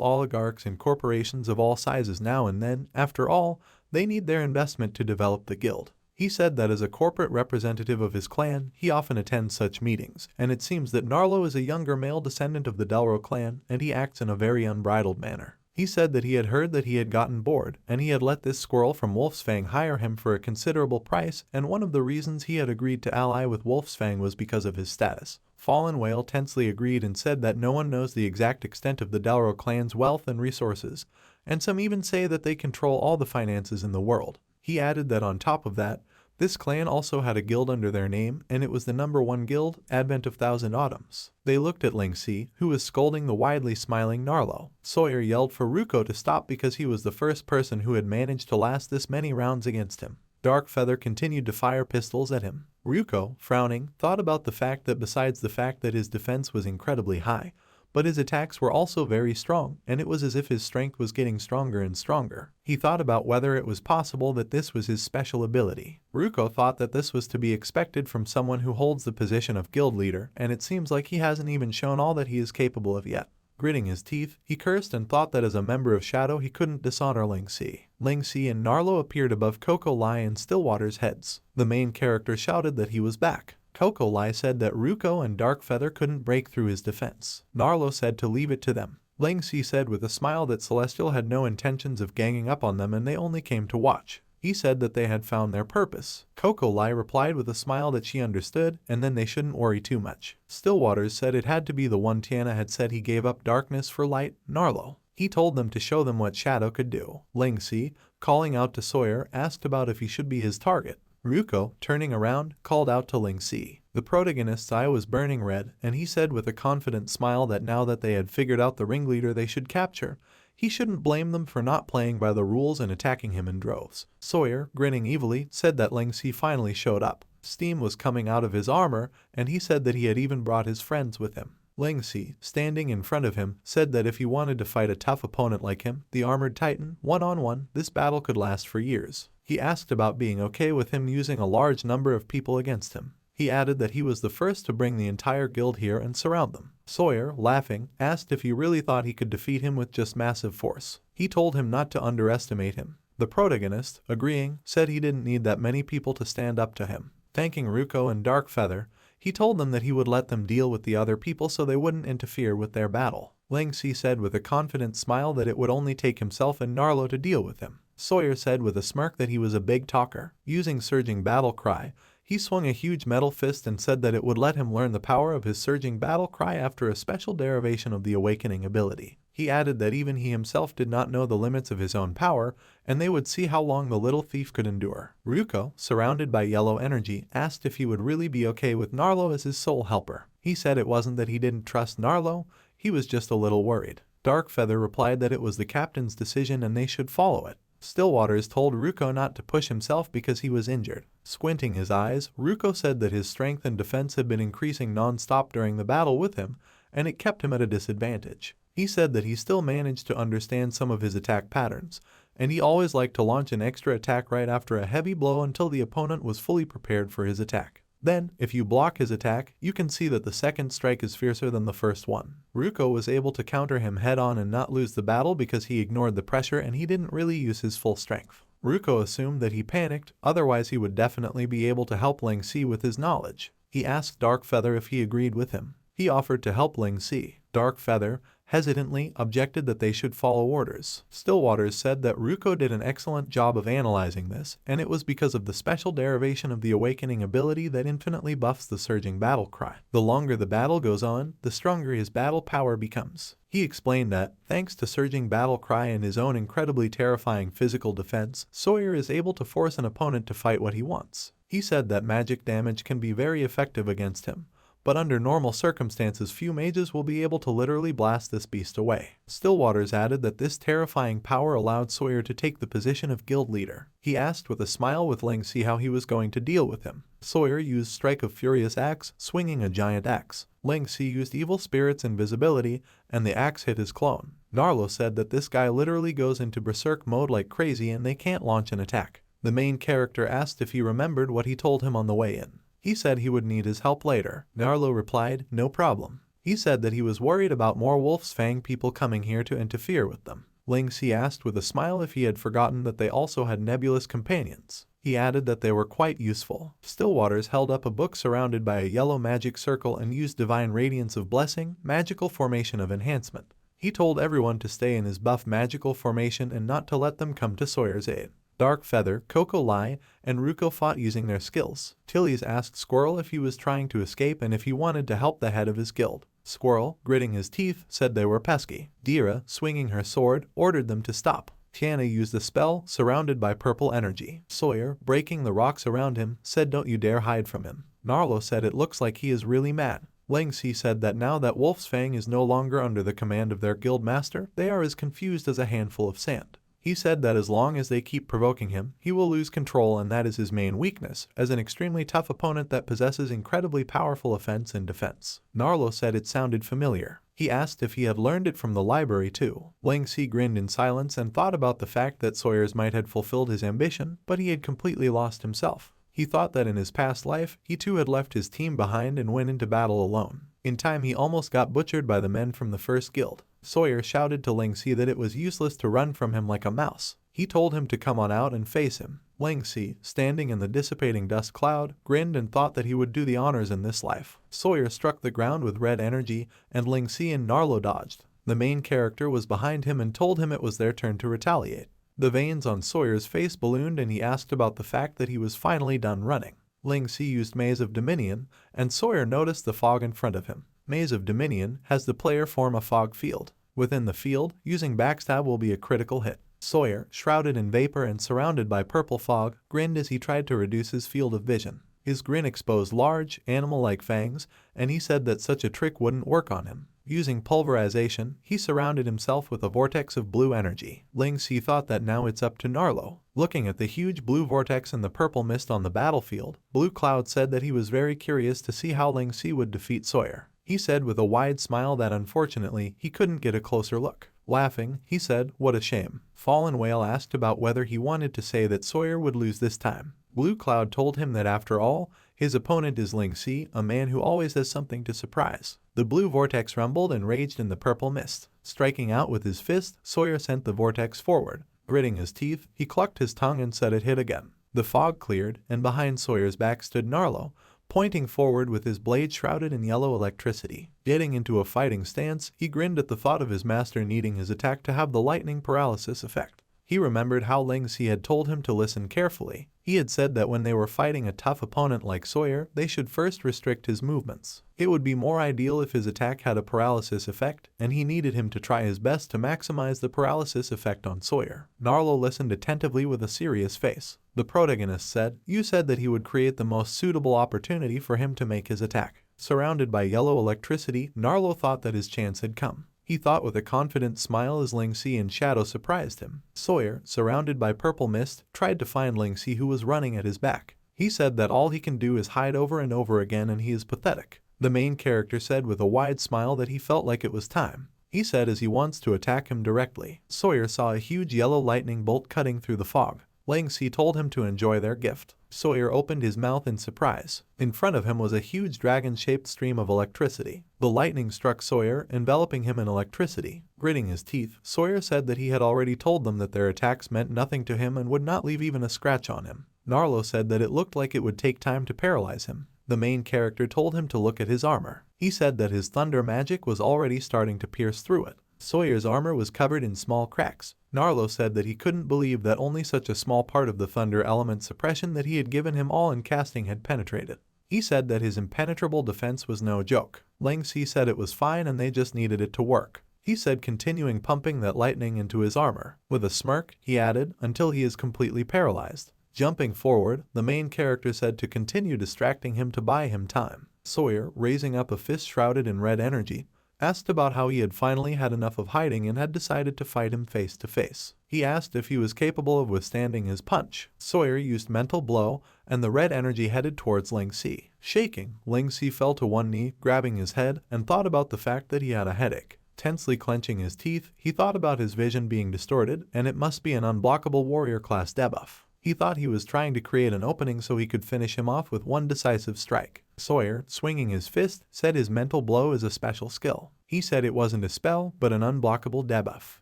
oligarchs and corporations of all sizes now and then. After all, they need their investment to develop the guild. He said that as a corporate representative of his clan, he often attends such meetings, and it seems that Narlo is a younger male descendant of the Delro clan, and he acts in a very unbridled manner. He said that he had heard that he had gotten bored, and he had let this squirrel from Wolf's Fang hire him for a considerable price, and one of the reasons he had agreed to ally with Wolf's Fang was because of his status. Fallen Whale tensely agreed and said that no one knows the exact extent of the Delro clan's wealth and resources, and some even say that they control all the finances in the world. He added that on top of that, this clan also had a guild under their name, and it was the #1 guild, Advent of Thousand Autumns. They looked at Ling Si, who was scolding the widely smiling Narlo. Sawyer yelled for Ruko to stop because he was the first person who had managed to last this many rounds against him. Dark Feather continued to fire pistols at him. Ruko, frowning, thought about the fact that besides the fact that his defense was incredibly high, but his attacks were also very strong, and it was as if his strength was getting stronger and stronger. He thought about whether it was possible that this was his special ability. Ruko thought that this was to be expected from someone who holds the position of guild leader, and it seems like he hasn't even shown all that he is capable of yet. Gritting his teeth, he cursed and thought that as a member of Shadow he couldn't dishonor Ling Si. Ling Si and Narlo appeared above Coco Lai and Stillwater's heads. The main character shouted that he was back. Coco Lai said that Ruko and Darkfeather couldn't break through his defense. Narlo said to leave it to them. Ling Si said with a smile that Celestial had no intentions of ganging up on them and they only came to watch. He said that they had found their purpose. Coco Lai replied with a smile that she understood and then they shouldn't worry too much. Stillwaters said it had to be the one Tiana had said he gave up darkness for light, Narlo. He told them to show them what Shadow could do. Ling Si, calling out to Sawyer, asked about if he should be his target. Ruko, turning around, called out to Ling Si. The protagonist's eye was burning red, and he said with a confident smile that now that they had figured out the ringleader they should capture, he shouldn't blame them for not playing by the rules and attacking him in droves. Sawyer, grinning evilly, said that Ling Si finally showed up. Steam was coming out of his armor, and he said that he had even brought his friends with him. Ling Si, standing in front of him, said that if he wanted to fight a tough opponent like him, the Armored Titan, one-on-one, this battle could last for years. He asked about being okay with him using a large number of people against him. He added that he was the first to bring the entire guild here and surround them. Sawyer, laughing, asked if he really thought he could defeat him with just massive force. He told him not to underestimate him. The protagonist, agreeing, said he didn't need that many people to stand up to him. Thanking Ruko and Darkfeather, he told them that he would let them deal with the other people so they wouldn't interfere with their battle. Ling Si said with a confident smile that it would only take himself and Narlo to deal with him. Sawyer said with a smirk that he was a big talker. Using Surging Battle Cry, he swung a huge metal fist and said that it would let him learn the power of his Surging Battle Cry after a special derivation of the Awakening ability. He added that even he himself did not know the limits of his own power, and they would see how long the little thief could endure. Ruko, surrounded by yellow energy, asked if he would really be okay with Narlo as his sole helper. He said it wasn't that he didn't trust Narlo, he was just a little worried. Darkfeather replied that it was the captain's decision and they should follow it. Stillwaters told Ruko not to push himself because he was injured. Squinting his eyes, Ruko said that his strength and defense had been increasing non-stop during the battle with him, and it kept him at a disadvantage. He said that he still managed to understand some of his attack patterns, and he always liked to launch an extra attack right after a heavy blow until the opponent was fully prepared for his attack. Then, if you block his attack, you can see that the second strike is fiercer than the first one. Ruko was able to counter him head-on and not lose the battle because he ignored the pressure and he didn't really use his full strength. Ruko assumed that he panicked, otherwise he would definitely be able to help Ling Si with his knowledge. He asked Darkfeather if he agreed with him. He offered to help Ling Si. Darkfeather, hesitantly, objected that they should follow orders. Stillwaters said that Ruko did an excellent job of analyzing this, and it was because of the special derivation of the Awakening ability that infinitely buffs the Surging Battle Cry. The longer the battle goes on, the stronger his battle power becomes. He explained that, thanks to Surging Battle Cry and his own incredibly terrifying physical defense, Sawyer is able to force an opponent to fight what he wants. He said that magic damage can be very effective against him, but under normal circumstances few mages will be able to literally blast this beast away. Stillwaters added that this terrifying power allowed Sawyer to take the position of guild leader. He asked with a smile with Ling Si how he was going to deal with him. Sawyer used Strike of Furious Axe, swinging a giant axe. Ling Si used Evil Spirit's invisibility, and the axe hit his clone. Narlo said that this guy literally goes into berserk mode like crazy and they can't launch an attack. The main character asked if he remembered what he told him on the way in. He said he would need his help later. Narlo replied, no problem. He said that he was worried about more Wolf's Fang people coming here to interfere with them. Ling Si asked with a smile if he had forgotten that they also had nebulous companions. He added that they were quite useful. Stillwaters held up a book surrounded by a yellow magic circle and used Divine Radiance of Blessing, Magical Formation of Enhancement. He told everyone to stay in his buff magical formation and not to let them come to Sawyer's aid. Darkfeather, Coco Lai, and Ruko fought using their skills. Tillies asked Squirrel if he was trying to escape and if he wanted to help the head of his guild. Squirrel, gritting his teeth, said they were pesky. Dira, swinging her sword, ordered them to stop. Tiana used a spell, surrounded by purple energy. Sawyer, breaking the rocks around him, said don't you dare hide from him. Narlo said it looks like he is really mad. Ling Si said that now that Wolf's Fang is no longer under the command of their guild master, they are as confused as a handful of sand. He said that as long as they keep provoking him, he will lose control and that is his main weakness, as an extremely tough opponent that possesses incredibly powerful offense and defense. Narlo said it sounded familiar. He asked if he had learned it from the library too. Ling Si grinned in silence and thought about the fact that Sawyer's might had fulfilled his ambition, but he had completely lost himself. He thought that in his past life, he too had left his team behind and went into battle alone. In time he almost got butchered by the men from the first guild. Sawyer shouted to Ling Si that it was useless to run from him like a mouse. He told him to come on out and face him. Ling Si, standing in the dissipating dust cloud, grinned and thought that he would do the honors in this life. Sawyer struck the ground with red energy, and Ling Si and Narlo dodged. The main character was behind him and told him it was their turn to retaliate. The veins on Sawyer's face ballooned and he asked about the fact that he was finally done running. Ling Si used Maze of Dominion, and Sawyer noticed the fog in front of him. Maze of Dominion has the player form a fog field. Within the field, using backstab will be a critical hit. Sawyer, shrouded in vapor and surrounded by purple fog, grinned as he tried to reduce his field of vision. His grin exposed large, animal-like fangs, and he said that such a trick wouldn't work on him. Using pulverization, he surrounded himself with a vortex of blue energy. Ling Si thought that now it's up to Narlo. Looking at the huge blue vortex and the purple mist on the battlefield, Blue Cloud said that he was very curious to see how Ling Si would defeat Sawyer. He said with a wide smile that unfortunately he couldn't get a closer look. Laughing, he said, "What a shame." Fallen Whale asked about whether he wanted to say that Sawyer would lose this time. Blue Cloud told him that after all, his opponent is Ling Si, a man who always has something to surprise. The blue vortex rumbled and raged in the purple mist. Striking out with his fist, Sawyer sent the vortex forward. Gritting his teeth, he clucked his tongue and said it hit again. The fog cleared, and behind Sawyer's back stood Narlo, pointing forward with his blade shrouded in yellow electricity. Getting into a fighting stance, he grinned at the thought of his master needing his attack to have the lightning paralysis effect. He remembered how Ling Si had told him to listen carefully. He had said that when they were fighting a tough opponent like Sawyer, they should first restrict his movements. It would be more ideal if his attack had a paralysis effect, and he needed him to try his best to maximize the paralysis effect on Sawyer. Narlo listened attentively with a serious face. The protagonist said, "You said that he would create the most suitable opportunity for him to make his attack." Surrounded by yellow electricity, Narlo thought that his chance had come. He thought with a confident smile as Ling Si in shadow surprised him. Sawyer, surrounded by purple mist, tried to find Ling Si who was running at his back. He said that all he can do is hide over and over again and he is pathetic. The main character said with a wide smile that he felt like it was time. He said as he wants to attack him directly. Sawyer saw a huge yellow lightning bolt cutting through the fog. Ling Si told him to enjoy their gift. Sawyer opened his mouth in surprise. In front of him was a huge dragon-shaped stream of electricity. The lightning struck Sawyer, enveloping him in electricity. Gritting his teeth, Sawyer said that he had already told them that their attacks meant nothing to him and would not leave even a scratch on him. Narlo said that it looked like it would take time to paralyze him. The main character told him to look at his armor. He said that his thunder magic was already starting to pierce through it. Sawyer's armor was covered in small cracks. Narlo said that he couldn't believe that only such a small part of the thunder element suppression that he had given him all in casting had penetrated. He said that his impenetrable defense was no joke. Ling Si said it was fine and they just needed it to work. He said continuing pumping that lightning into his armor. With a smirk, he added, "until he is completely paralyzed." Jumping forward, the main character said to continue distracting him to buy him time. Sawyer, raising up a fist shrouded in red energy, asked about how he had finally had enough of hiding and had decided to fight him face to face. He asked if he was capable of withstanding his punch. Sawyer used mental blow, and the red energy headed towards Ling Si. Shaking, Ling Si fell to one knee, grabbing his head, and thought about the fact that he had a headache. Tensely clenching his teeth, he thought about his vision being distorted, and it must be an unblockable warrior class debuff. He thought he was trying to create an opening so he could finish him off with one decisive strike. Sawyer, swinging his fist, said his mental blow is a special skill. He said it wasn't a spell, but an unblockable debuff.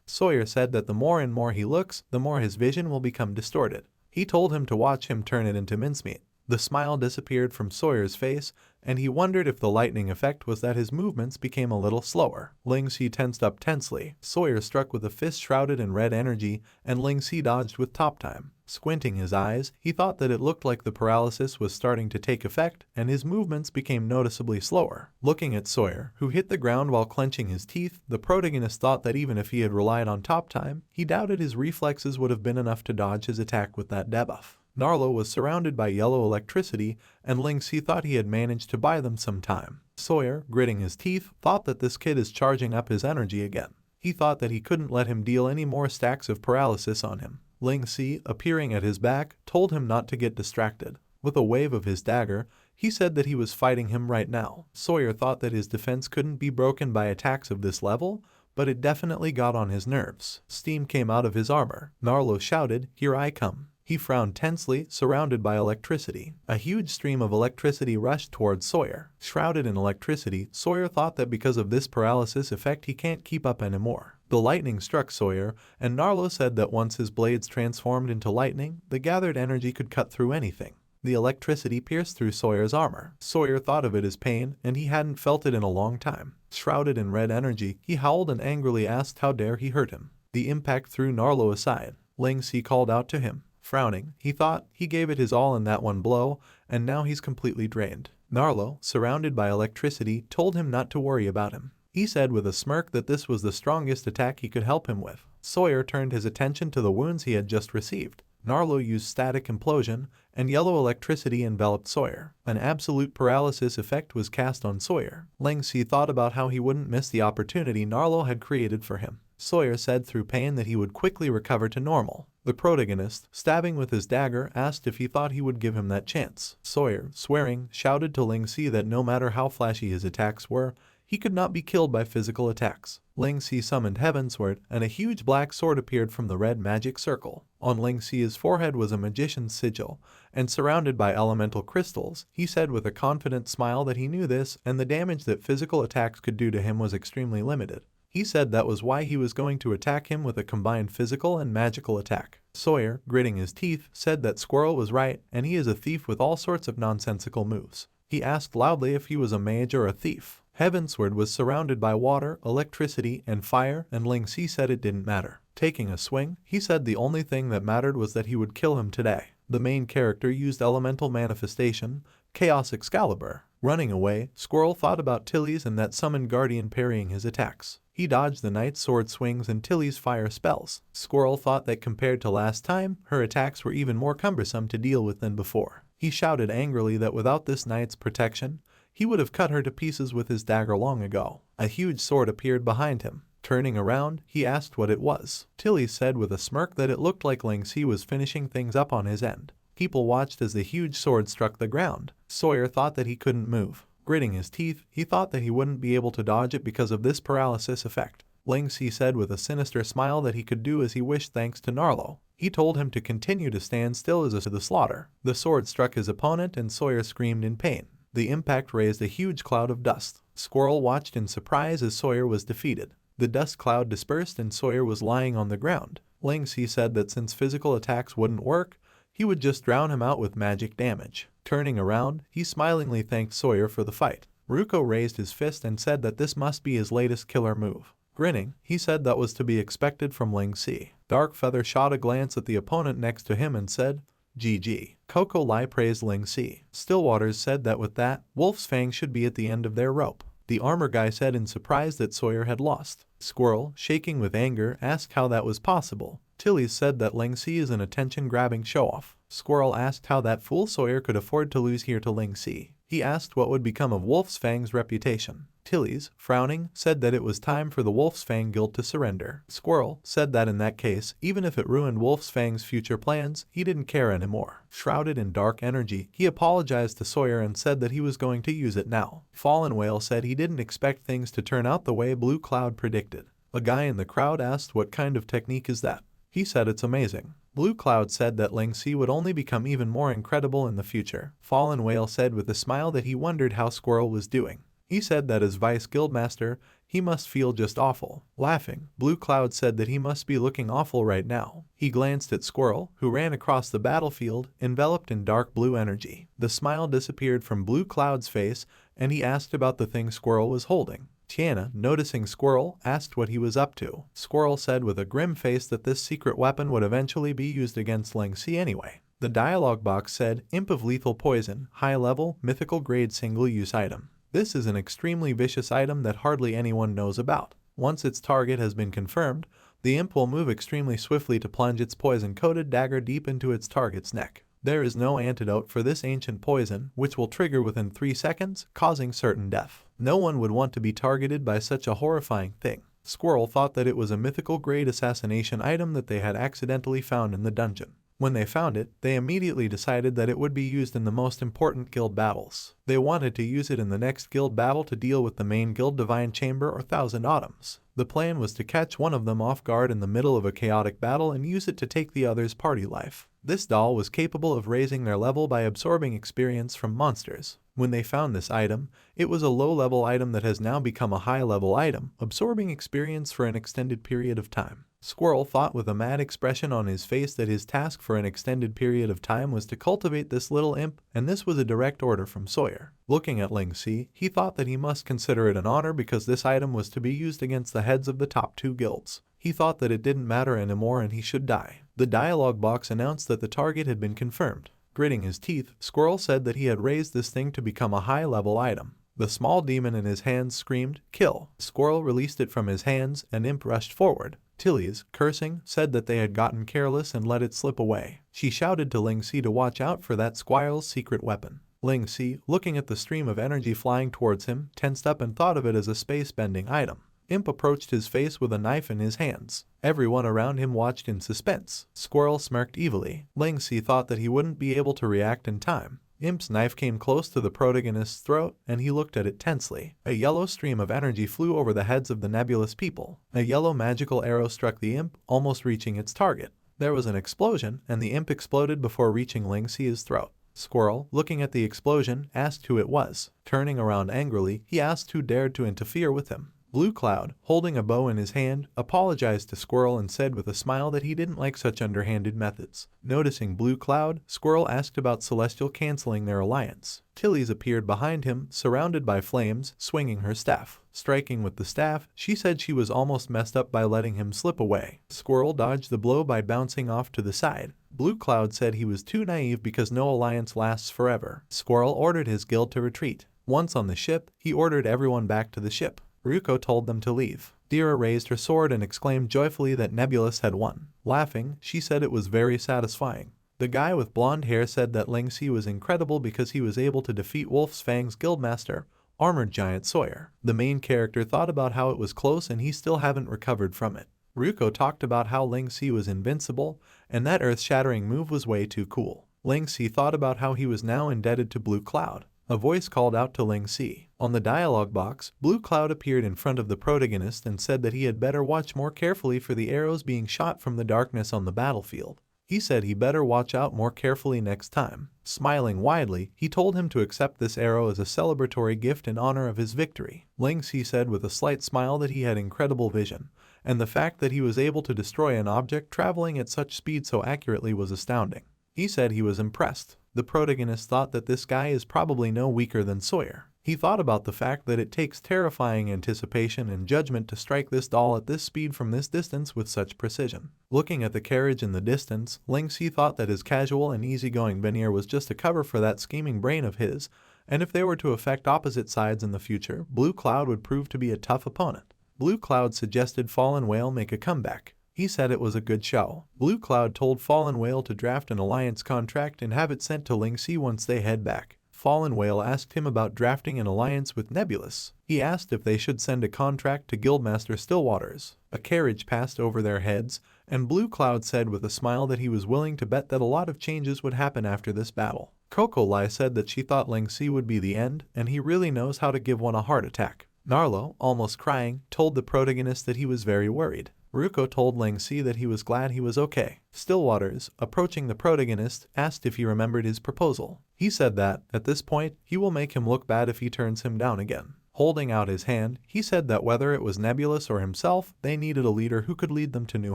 Sawyer said that the more and more he looks, the more his vision will become distorted. He told him to watch him turn it into mincemeat. The smile disappeared from Sawyer's face, and he wondered if the lightning effect was that his movements became a little slower. Ling Si tensed up tensely. Sawyer struck with a fist shrouded in red energy, and Ling Si dodged with top time. Squinting his eyes, he thought that it looked like the paralysis was starting to take effect, and his movements became noticeably slower. Looking at Sawyer, who hit the ground while clenching his teeth, the protagonist thought that even if he had relied on top time, he doubted his reflexes would have been enough to dodge his attack with that debuff. Narlo was surrounded by yellow electricity, and Ling Si thought he had managed to buy them some time. Sawyer, gritting his teeth, thought that this kid is charging up his energy again. He thought that he couldn't let him deal any more stacks of paralysis on him. Ling Si, appearing at his back, told him not to get distracted. With a wave of his dagger, he said that he was fighting him right now. Sawyer thought that his defense couldn't be broken by attacks of this level, but it definitely got on his nerves. Steam came out of his armor. Narlo shouted, "Here I come." He frowned tensely, surrounded by electricity. A huge stream of electricity rushed towards Sawyer. Shrouded in electricity, Sawyer thought that because of this paralysis effect he can't keep up anymore. The lightning struck Sawyer, and Narlo said that once his blades transformed into lightning, the gathered energy could cut through anything. The electricity pierced through Sawyer's armor. Sawyer thought of it as pain, and he hadn't felt it in a long time. Shrouded in red energy, he howled and angrily asked how dare he hurt him. The impact threw Narlo aside. Ling Si called out to him. Frowning, he thought he gave it his all in that one blow, and now he's completely drained. Narlo, surrounded by electricity, told him not to worry about him. He said with a smirk that this was the strongest attack he could help him with. Sawyer turned his attention to the wounds he had just received. Narlo used static implosion, and yellow electricity enveloped Sawyer. An absolute paralysis effect was cast on Sawyer. Ling Si thought about how he wouldn't miss the opportunity Narlo had created for him. Sawyer said through pain that he would quickly recover to normal. The protagonist, stabbing with his dagger, asked if he thought he would give him that chance. Sawyer, swearing, shouted to Ling Si that no matter how flashy his attacks were, he could not be killed by physical attacks. Ling Si summoned Heavensward, and a huge black sword appeared from the red magic circle. On Ling Si's forehead was a magician's sigil, and surrounded by elemental crystals, he said with a confident smile that he knew this, and the damage that physical attacks could do to him was extremely limited. He said that was why he was going to attack him with a combined physical and magical attack. Sawyer, gritting his teeth, said that Squirrel was right, and he is a thief with all sorts of nonsensical moves. He asked loudly if he was a mage or a thief. Heavensward was surrounded by water, electricity, and fire, and Ling Si said it didn't matter. Taking a swing, he said the only thing that mattered was that he would kill him today. The main character used elemental manifestation, Chaos Excalibur. Running away, Squirrel thought about Tilly's and that summoned guardian parrying his attacks. He dodged the knight's sword swings and Tilly's fire spells. Squirrel thought that compared to last time, her attacks were even more cumbersome to deal with than before. He shouted angrily that without this knight's protection, he would have cut her to pieces with his dagger long ago. A huge sword appeared behind him. Turning around, he asked what it was. Tilly said with a smirk that it looked like Ling Si was finishing things up on his end. People watched as the huge sword struck the ground. Sawyer thought that he couldn't move. Gritting his teeth, he thought that he wouldn't be able to dodge it because of this paralysis effect. Ling Si said with a sinister smile that he could do as he wished thanks to Narlo. He told him to continue to stand still as to the slaughter. The sword struck his opponent and Sawyer screamed in pain. The impact raised a huge cloud of dust. Squirrel watched in surprise as Sawyer was defeated. The dust cloud dispersed and Sawyer was lying on the ground. Ling Si said that since physical attacks wouldn't work, he would just drown him out with magic damage. Turning around, he smilingly thanked Sawyer for the fight. Ruko raised his fist and said that this must be his latest killer move. Grinning, he said that was to be expected from Ling Si. Darkfeather shot a glance at the opponent next to him and said, GG. Coco Lai praised Ling Si. Stillwaters said that with that, Wolf's Fang should be at the end of their rope. The armor guy said in surprise that Sawyer had lost. Squirrel, shaking with anger, asked how that was possible. Tilly said that Ling Si is an attention-grabbing show-off. Squirrel asked how that fool Sawyer could afford to lose here to Ling Si. He asked what would become of Wolf's Fang's reputation. Tilly's, frowning, said that it was time for the Wolf's Fang guild to surrender. Squirrel said that in that case, even if it ruined Wolf's Fang's future plans, he didn't care anymore. Shrouded in dark energy, he apologized to Sawyer and said that he was going to use it now. Fallen Whale said he didn't expect things to turn out the way Blue Cloud predicted. A guy in the crowd asked what kind of technique is that. He said it's amazing. Blue Cloud said that Ling Si would only become even more incredible in the future. Fallen Whale said with a smile that he wondered how Squirrel was doing. He said that as Vice Guildmaster, he must feel just awful. Laughing, Blue Cloud said that he must be looking awful right now. He glanced at Squirrel, who ran across the battlefield, enveloped in dark blue energy. The smile disappeared from Blue Cloud's face, and he asked about the thing Squirrel was holding. Tiana, noticing Squirrel, asked what he was up to. Squirrel said with a grim face that this secret weapon would eventually be used against Ling Si anyway. The dialogue box said, Imp of Lethal Poison, High Level, Mythical Grade Single-Use Item. This is an extremely vicious item that hardly anyone knows about. Once its target has been confirmed, the imp will move extremely swiftly to plunge its poison-coated dagger deep into its target's neck. There is no antidote for this ancient poison, which will trigger within 3 seconds, causing certain death. No one would want to be targeted by such a horrifying thing. Squirrel thought that it was a mythical grade assassination item that they had accidentally found in the dungeon. When they found it, they immediately decided that it would be used in the most important guild battles. They wanted to use it in the next guild battle to deal with the main guild Divine Chamber or Thousand Autumns. The plan was to catch one of them off guard in the middle of a chaotic battle and use it to take the other's party life. This doll was capable of raising their level by absorbing experience from monsters. When they found this item, it was a low-level item that has now become a high-level item, absorbing experience for an extended period of time. Squirrel thought with a mad expression on his face that his task for an extended period of time was to cultivate this little imp, and this was a direct order from Sawyer. Looking at Ling Si, he thought that he must consider it an honor because this item was to be used against the heads of the top 2 guilds. He thought that it didn't matter anymore and he should die. The dialogue box announced that the target had been confirmed. Gritting his teeth, Squirrel said that he had raised this thing to become a high-level item. The small demon in his hands screamed, "Kill!" Squirrel released it from his hands and Imp rushed forward. Tilly's, cursing, said that they had gotten careless and let it slip away. She shouted to Ling Si to watch out for that Squirrel's secret weapon. Ling Si, looking at the stream of energy flying towards him, tensed up and thought of it as a space-bending item. Imp approached his face with a knife in his hands. Everyone around him watched in suspense. Squirrel smirked evilly. Ling Si thought that he wouldn't be able to react in time. Imp's knife came close to the protagonist's throat, and he looked at it tensely. A yellow stream of energy flew over the heads of the nebulous people. A yellow magical arrow struck the imp, almost reaching its target. There was an explosion, and the imp exploded before reaching Ling Si's throat. Squirrel, looking at the explosion, asked who it was. Turning around angrily, he asked who dared to interfere with him. Blue Cloud, holding a bow in his hand, apologized to Squirrel and said with a smile that he didn't like such underhanded methods. Noticing Blue Cloud, Squirrel asked about Celestial canceling their alliance. Tilly's appeared behind him, surrounded by flames, swinging her staff. Striking with the staff, she said she was almost messed up by letting him slip away. Squirrel dodged the blow by bouncing off to the side. Blue Cloud said he was too naive because no alliance lasts forever. Squirrel ordered his guild to retreat. Once on the ship, he ordered everyone back to the ship. Ryuko told them to leave. Dira raised her sword and exclaimed joyfully that Nebulous had won. Laughing, she said it was very satisfying. The guy with blonde hair said that Ling Si was incredible because he was able to defeat Wolf's Fang's guildmaster, Armored Giant Sawyer. The main character thought about how it was close and he still haven't recovered from it. Ryuko talked about how Ling Si was invincible, and that earth-shattering move was way too cool. Ling Si thought about how he was now indebted to Blue Cloud. A voice called out to Ling Si. On the dialogue box, Blue Cloud appeared in front of the protagonist and said that he had better watch more carefully for the arrows being shot from the darkness on the battlefield. He said he better watch out more carefully next time. Smiling widely, he told him to accept this arrow as a celebratory gift in honor of his victory. Ling Si said with a slight smile that he had incredible vision, and the fact that he was able to destroy an object traveling at such speed so accurately was astounding. He said he was impressed. The protagonist thought that this guy is probably no weaker than Sawyer. He thought about the fact that it takes terrifying anticipation and judgment to strike this doll at this speed from this distance with such precision. Looking at the carriage in the distance, Ling Si thought that his casual and easygoing veneer was just a cover for that scheming brain of his, and if they were to affect opposite sides in the future, Blue Cloud would prove to be a tough opponent. Blue Cloud suggested Fallen Whale make a comeback. He said it was a good show. Blue Cloud told Fallen Whale to draft an alliance contract and have it sent to Ling Si once they head back. Fallen Whale asked him about drafting an alliance with Nebulous. He asked if they should send a contract to Guildmaster Stillwaters. A carriage passed over their heads, and Blue Cloud said with a smile that he was willing to bet that a lot of changes would happen after this battle. Coco Lai said that she thought Ling Si would be the end, and he really knows how to give one a heart attack. Narlo, almost crying, told the protagonist that he was very worried. Ryuko told Ling Si that he was glad he was okay. Stillwaters, approaching the protagonist, asked if he remembered his proposal. He said that, at this point, he will make him look bad if he turns him down again. Holding out his hand, he said that whether it was Nebulous or himself, they needed a leader who could lead them to new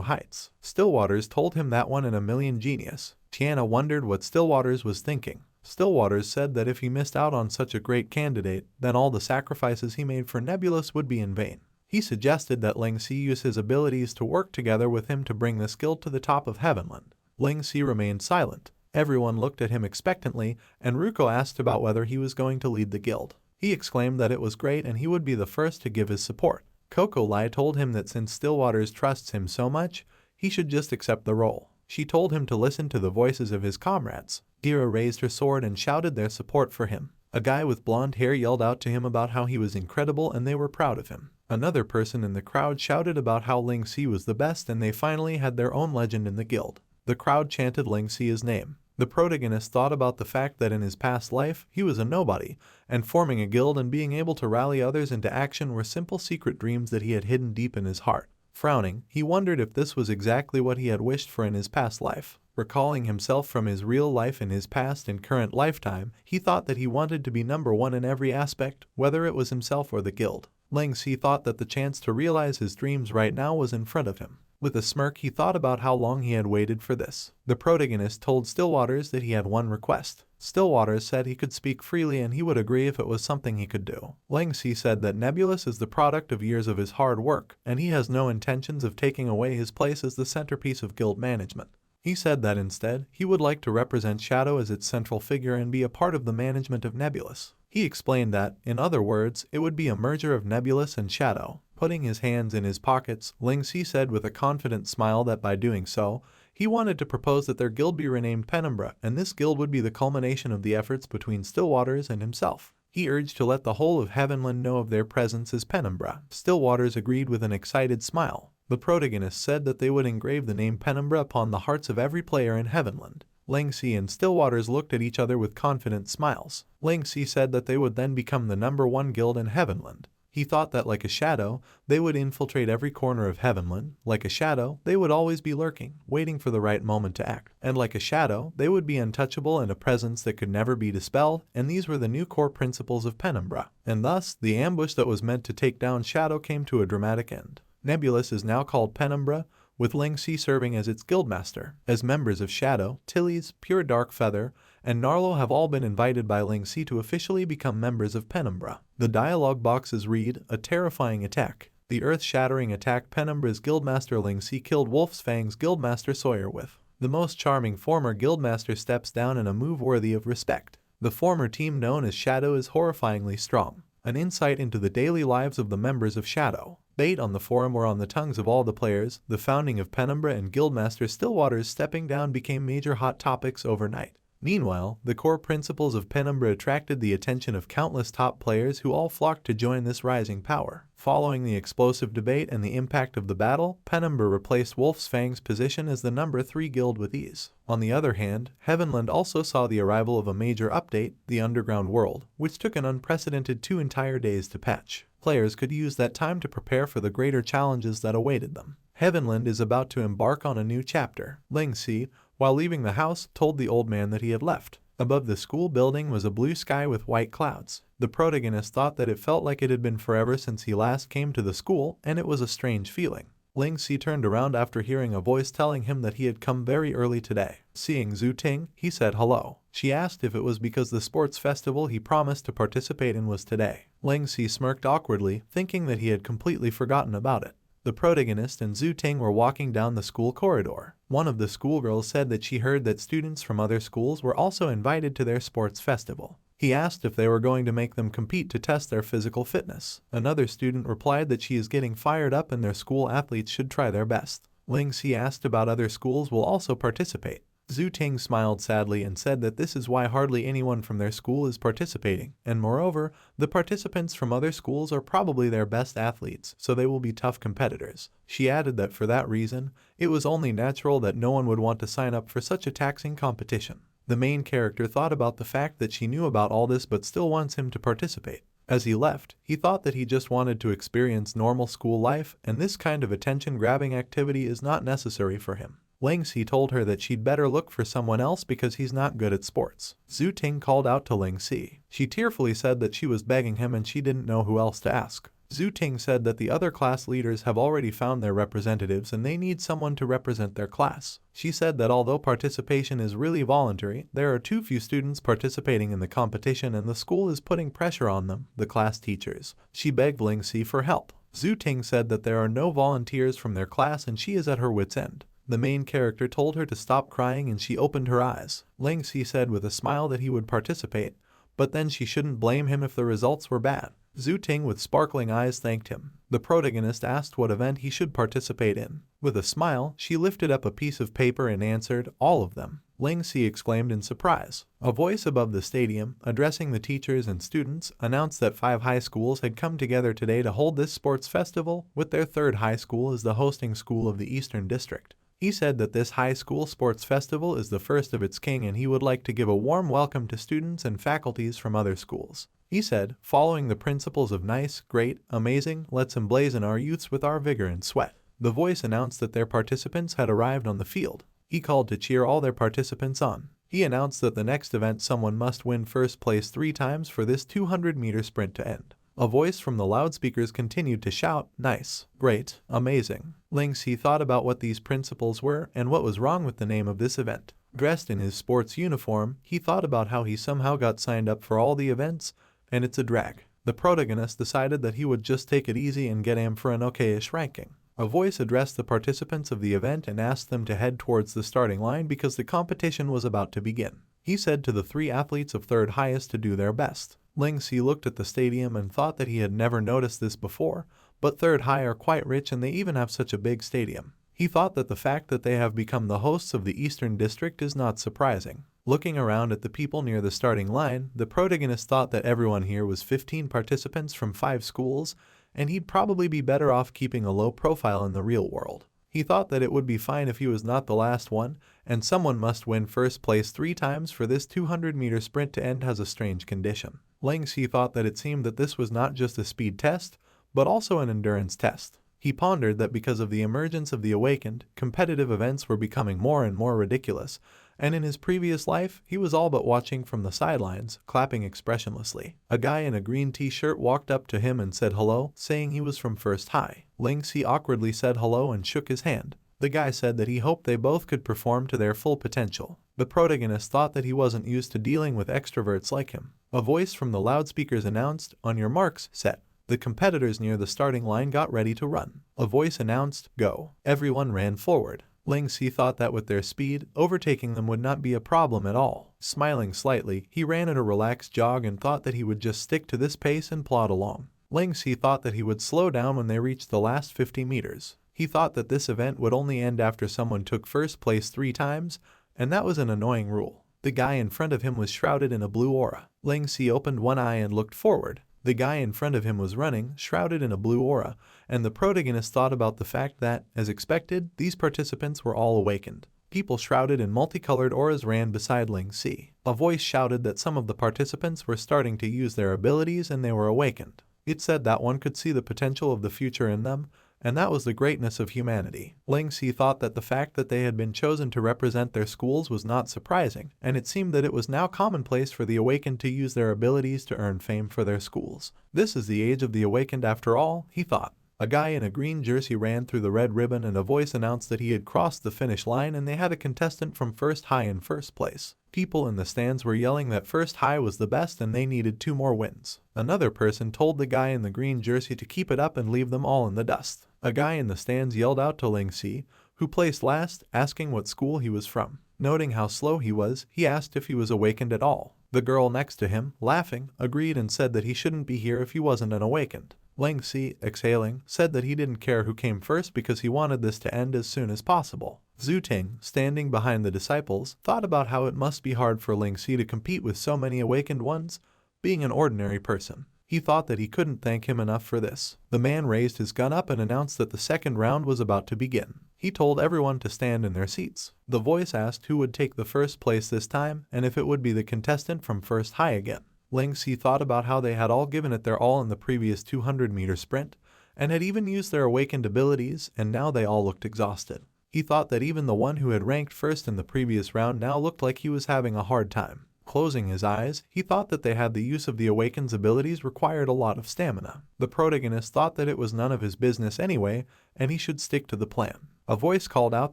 heights. Stillwaters told him that 1 in a million genius. Tiana wondered what Stillwaters was thinking. Stillwaters said that if he missed out on such a great candidate, then all the sacrifices he made for Nebulous would be in vain. He suggested that Ling Si use his abilities to work together with him to bring this guild to the top of Heavenland. Ling Si remained silent. Everyone looked at him expectantly, and Ryuko asked about whether he was going to lead the guild. He exclaimed that it was great and he would be the first to give his support. Coco Lai told him that since Stillwaters trusts him so much, he should just accept the role. She told him to listen to the voices of his comrades. Dira raised her sword and shouted their support for him. A guy with blonde hair yelled out to him about how he was incredible and they were proud of him. Another person in the crowd shouted about how Ling Si was the best and they finally had their own legend in the guild. The crowd chanted Ling Si's name. The protagonist thought about the fact that in his past life, he was a nobody, and forming a guild and being able to rally others into action were simple secret dreams that he had hidden deep in his heart. Frowning, he wondered if this was exactly what he had wished for in his past life. Recalling himself from his real life in his past and current lifetime, he thought that he wanted to be number one in every aspect, whether it was himself or the guild. Ling-Si thought that the chance to realize his dreams right now was in front of him. With a smirk, he thought about how long he had waited for this. The protagonist told Stillwaters that he had one request. Stillwaters said he could speak freely and he would agree if it was something he could do. Ling-Si said that Nebulous is the product of years of his hard work, and he has no intentions of taking away his place as the centerpiece of guild management. He said that instead, he would like to represent Shadow as its central figure and be a part of the management of Nebulous. He explained that, in other words, it would be a merger of Nebulous and Shadow. Putting his hands in his pockets, Ling-Si said with a confident smile that by doing so, he wanted to propose that their guild be renamed Penumbra, and this guild would be the culmination of the efforts between Stillwaters and himself. He urged to let the whole of Heavenland know of their presence as Penumbra. Stillwaters agreed with an excited smile. The protagonist said that they would engrave the name Penumbra upon the hearts of every player in Heavenland. Ling-Si and Stillwaters looked at each other with confident smiles. Ling-Si said that they would then become the number one guild in Heavenland. He thought that like a shadow, they would infiltrate every corner of Heavenland. Like a shadow, they would always be lurking, waiting for the right moment to act. And like a shadow, they would be untouchable and a presence that could never be dispelled, and these were the new core principles of Penumbra. And thus, the ambush that was meant to take down Shadow came to a dramatic end. Nebulous is now called Penumbra, with Ling-Si serving as its guildmaster. As members of Shadow, Tilly's, Pure Dark Feather, and Narlo have all been invited by Ling-Si to officially become members of Penumbra. The dialogue boxes read, "A terrifying attack. The earth-shattering attack Penumbra's guildmaster Ling-Si killed Wolf's Fang's guildmaster Sawyer with. The most charming former guildmaster steps down in a move worthy of respect. The former team known as Shadow is horrifyingly strong. An insight into the daily lives of the members of Shadow. Debate on the forum were on the tongues of all the players. The founding of Penumbra and Guildmaster Stillwaters stepping down became major hot topics overnight. Meanwhile, the core principles of Penumbra attracted the attention of countless top players who all flocked to join this rising power. Following the explosive debate and the impact of the battle, Penumbra replaced Wolf's Fang's position as the number 3 guild with ease. On the other hand, Heavenland also saw the arrival of a major update, the Underground World, which took an unprecedented 2 entire days to patch. Players could use that time to prepare for the greater challenges that awaited them. Heavenland is about to embark on a new chapter. Ling-Si, while leaving the house, told the old man that he had left. Above the school building was a blue sky with white clouds. The protagonist thought that it felt like it had been forever since he last came to the school, and it was a strange feeling. Ling-Si turned around after hearing a voice telling him that he had come very early today. Seeing Zhu Ting, he said hello. She asked if it was because the sports festival he promised to participate in was today. Ling-Si smirked awkwardly, thinking that he had completely forgotten about it. The protagonist and Zhu Ting were walking down the school corridor. One of the schoolgirls said that she heard that students from other schools were also invited to their sports festival. He asked if they were going to make them compete to test their physical fitness. Another student replied that she is getting fired up and their school athletes should try their best. Ling-Si asked about other schools will also participate. Zhu Ting smiled sadly and said that this is why hardly anyone from their school is participating, and moreover, the participants from other schools are probably their best athletes, so they will be tough competitors. She added that for that reason, it was only natural that no one would want to sign up for such a taxing competition. The main character thought about the fact that she knew about all this but still wants him to participate. As he left, he thought that he just wanted to experience normal school life, and this kind of attention-grabbing activity is not necessary for him. Ling-Si told her that she'd better look for someone else because he's not good at sports. Zhu Ting called out to Ling-Si. She tearfully said that she was begging him and she didn't know who else to ask. Zhu Ting said that the other class leaders have already found their representatives and they need someone to represent their class. She said that although participation is really voluntary, there are too few students participating in the competition and the school is putting pressure on them, the class teachers. She begged Ling-Si for help. Zhu Ting said that there are no volunteers from their class and she is at her wit's end. The main character told her to stop crying and she opened her eyes. Ling-Si said with a smile that he would participate, but then she shouldn't blame him if the results were bad. Zhu Ting with sparkling eyes thanked him. The protagonist asked what event he should participate in. With a smile, she lifted up a piece of paper and answered, all of them. Ling-Si exclaimed in surprise. A voice above the stadium, addressing the teachers and students, announced that 5 high schools had come together today to hold this sports festival, with their 3rd high school as the hosting school of the Eastern District. He said that this high school sports festival is the first of its kind and he would like to give a warm welcome to students and faculties from other schools. He said, following the principles of nice, great, amazing, let's emblazon our youths with our vigor and sweat. The voice announced that their participants had arrived on the field. He called to cheer all their participants on. He announced that the next event someone must win first place 3 times for this 200-meter sprint to end. A voice from the loudspeakers continued to shout, nice, great, amazing. Ling Si thought about what these principles were and what was wrong with the name of this event. Dressed in his sports uniform, he thought about how he somehow got signed up for all the events, and it's a drag. The protagonist decided that he would just take it easy and get aim for an okay-ish ranking. A voice addressed the participants of the event and asked them to head towards the starting line because the competition was about to begin. He said to the 3 athletes of third highest to do their best. Ling Si looked at the stadium and thought that he had never noticed this before, but third high are quite rich and they even have such a big stadium. He thought that the fact that they have become the hosts of the Eastern District is not surprising. Looking around at the people near the starting line, the protagonist thought that everyone here was 15 participants from 5 schools, and he'd probably be better off keeping a low profile in the real world. He thought that it would be fine if he was not the last one, and someone must win first place 3 times for this 200-meter sprint to end has a strange condition. Ling Si thought that it seemed that this was not just a speed test, but also an endurance test. He pondered that because of the emergence of the Awakened, competitive events were becoming more and more ridiculous, and in his previous life, he was all but watching from the sidelines, clapping expressionlessly. A guy in a green t-shirt walked up to him and said hello, saying he was from First High. Ling Si awkwardly said hello and shook his hand. The guy said that he hoped they both could perform to their full potential. The protagonist thought that he wasn't used to dealing with extroverts like him. A voice from the loudspeakers announced, on your marks, set. The competitors near the starting line got ready to run. A voice announced, go. Everyone ran forward. Ling Si thought that with their speed, overtaking them would not be a problem at all. Smiling slightly, he ran at a relaxed jog and thought that he would just stick to this pace and plod along. Ling Si thought that he would slow down when they reached the last 50 meters. He thought that this event would only end after someone took first place 3 times, and that was an annoying rule. The guy in front of him was shrouded in a blue aura. Ling Si opened one eye and looked forward. The guy in front of him was running, shrouded in a blue aura, and the protagonist thought about the fact that, as expected, these participants were all awakened. People shrouded in multicolored auras ran beside Ling Si. A voice shouted that some of the participants were starting to use their abilities and they were awakened. It said that one could see the potential of the future in them, and that was the greatness of humanity. Ling Si thought that the fact that they had been chosen to represent their schools was not surprising, and it seemed that it was now commonplace for the Awakened to use their abilities to earn fame for their schools. This is the age of the Awakened after all, he thought. A guy in a green jersey ran through the red ribbon and a voice announced that he had crossed the finish line and they had a contestant from First High in first place. People in the stands were yelling that First High was the best and they needed 2 more wins. Another person told the guy in the green jersey to keep it up and leave them all in the dust. A guy in the stands yelled out to Ling Si, who placed last, asking what school he was from. Noting how slow he was, he asked if he was awakened at all. The girl next to him, laughing, agreed and said that he shouldn't be here if he wasn't an awakened. Ling Si, exhaling, said that he didn't care who came first because he wanted this to end as soon as possible. Zhu Ting, standing behind the disciples, thought about how it must be hard for Ling Si to compete with so many awakened ones, being an ordinary person. He thought that he couldn't thank him enough for this. The man raised his gun up and announced that the second round was about to begin. He told everyone to stand in their seats. The voice asked who would take the first place this time and if it would be the contestant from First High again. Ling Si thought about how they had all given it their all in the previous 200-meter sprint and had even used their awakened abilities, and now they all looked exhausted. He thought that even the one who had ranked first in the previous round now looked like he was having a hard time. Closing his eyes, he thought that they had the use of the Awakened's abilities required a lot of stamina. The protagonist thought that it was none of his business anyway, and he should stick to the plan. A voice called out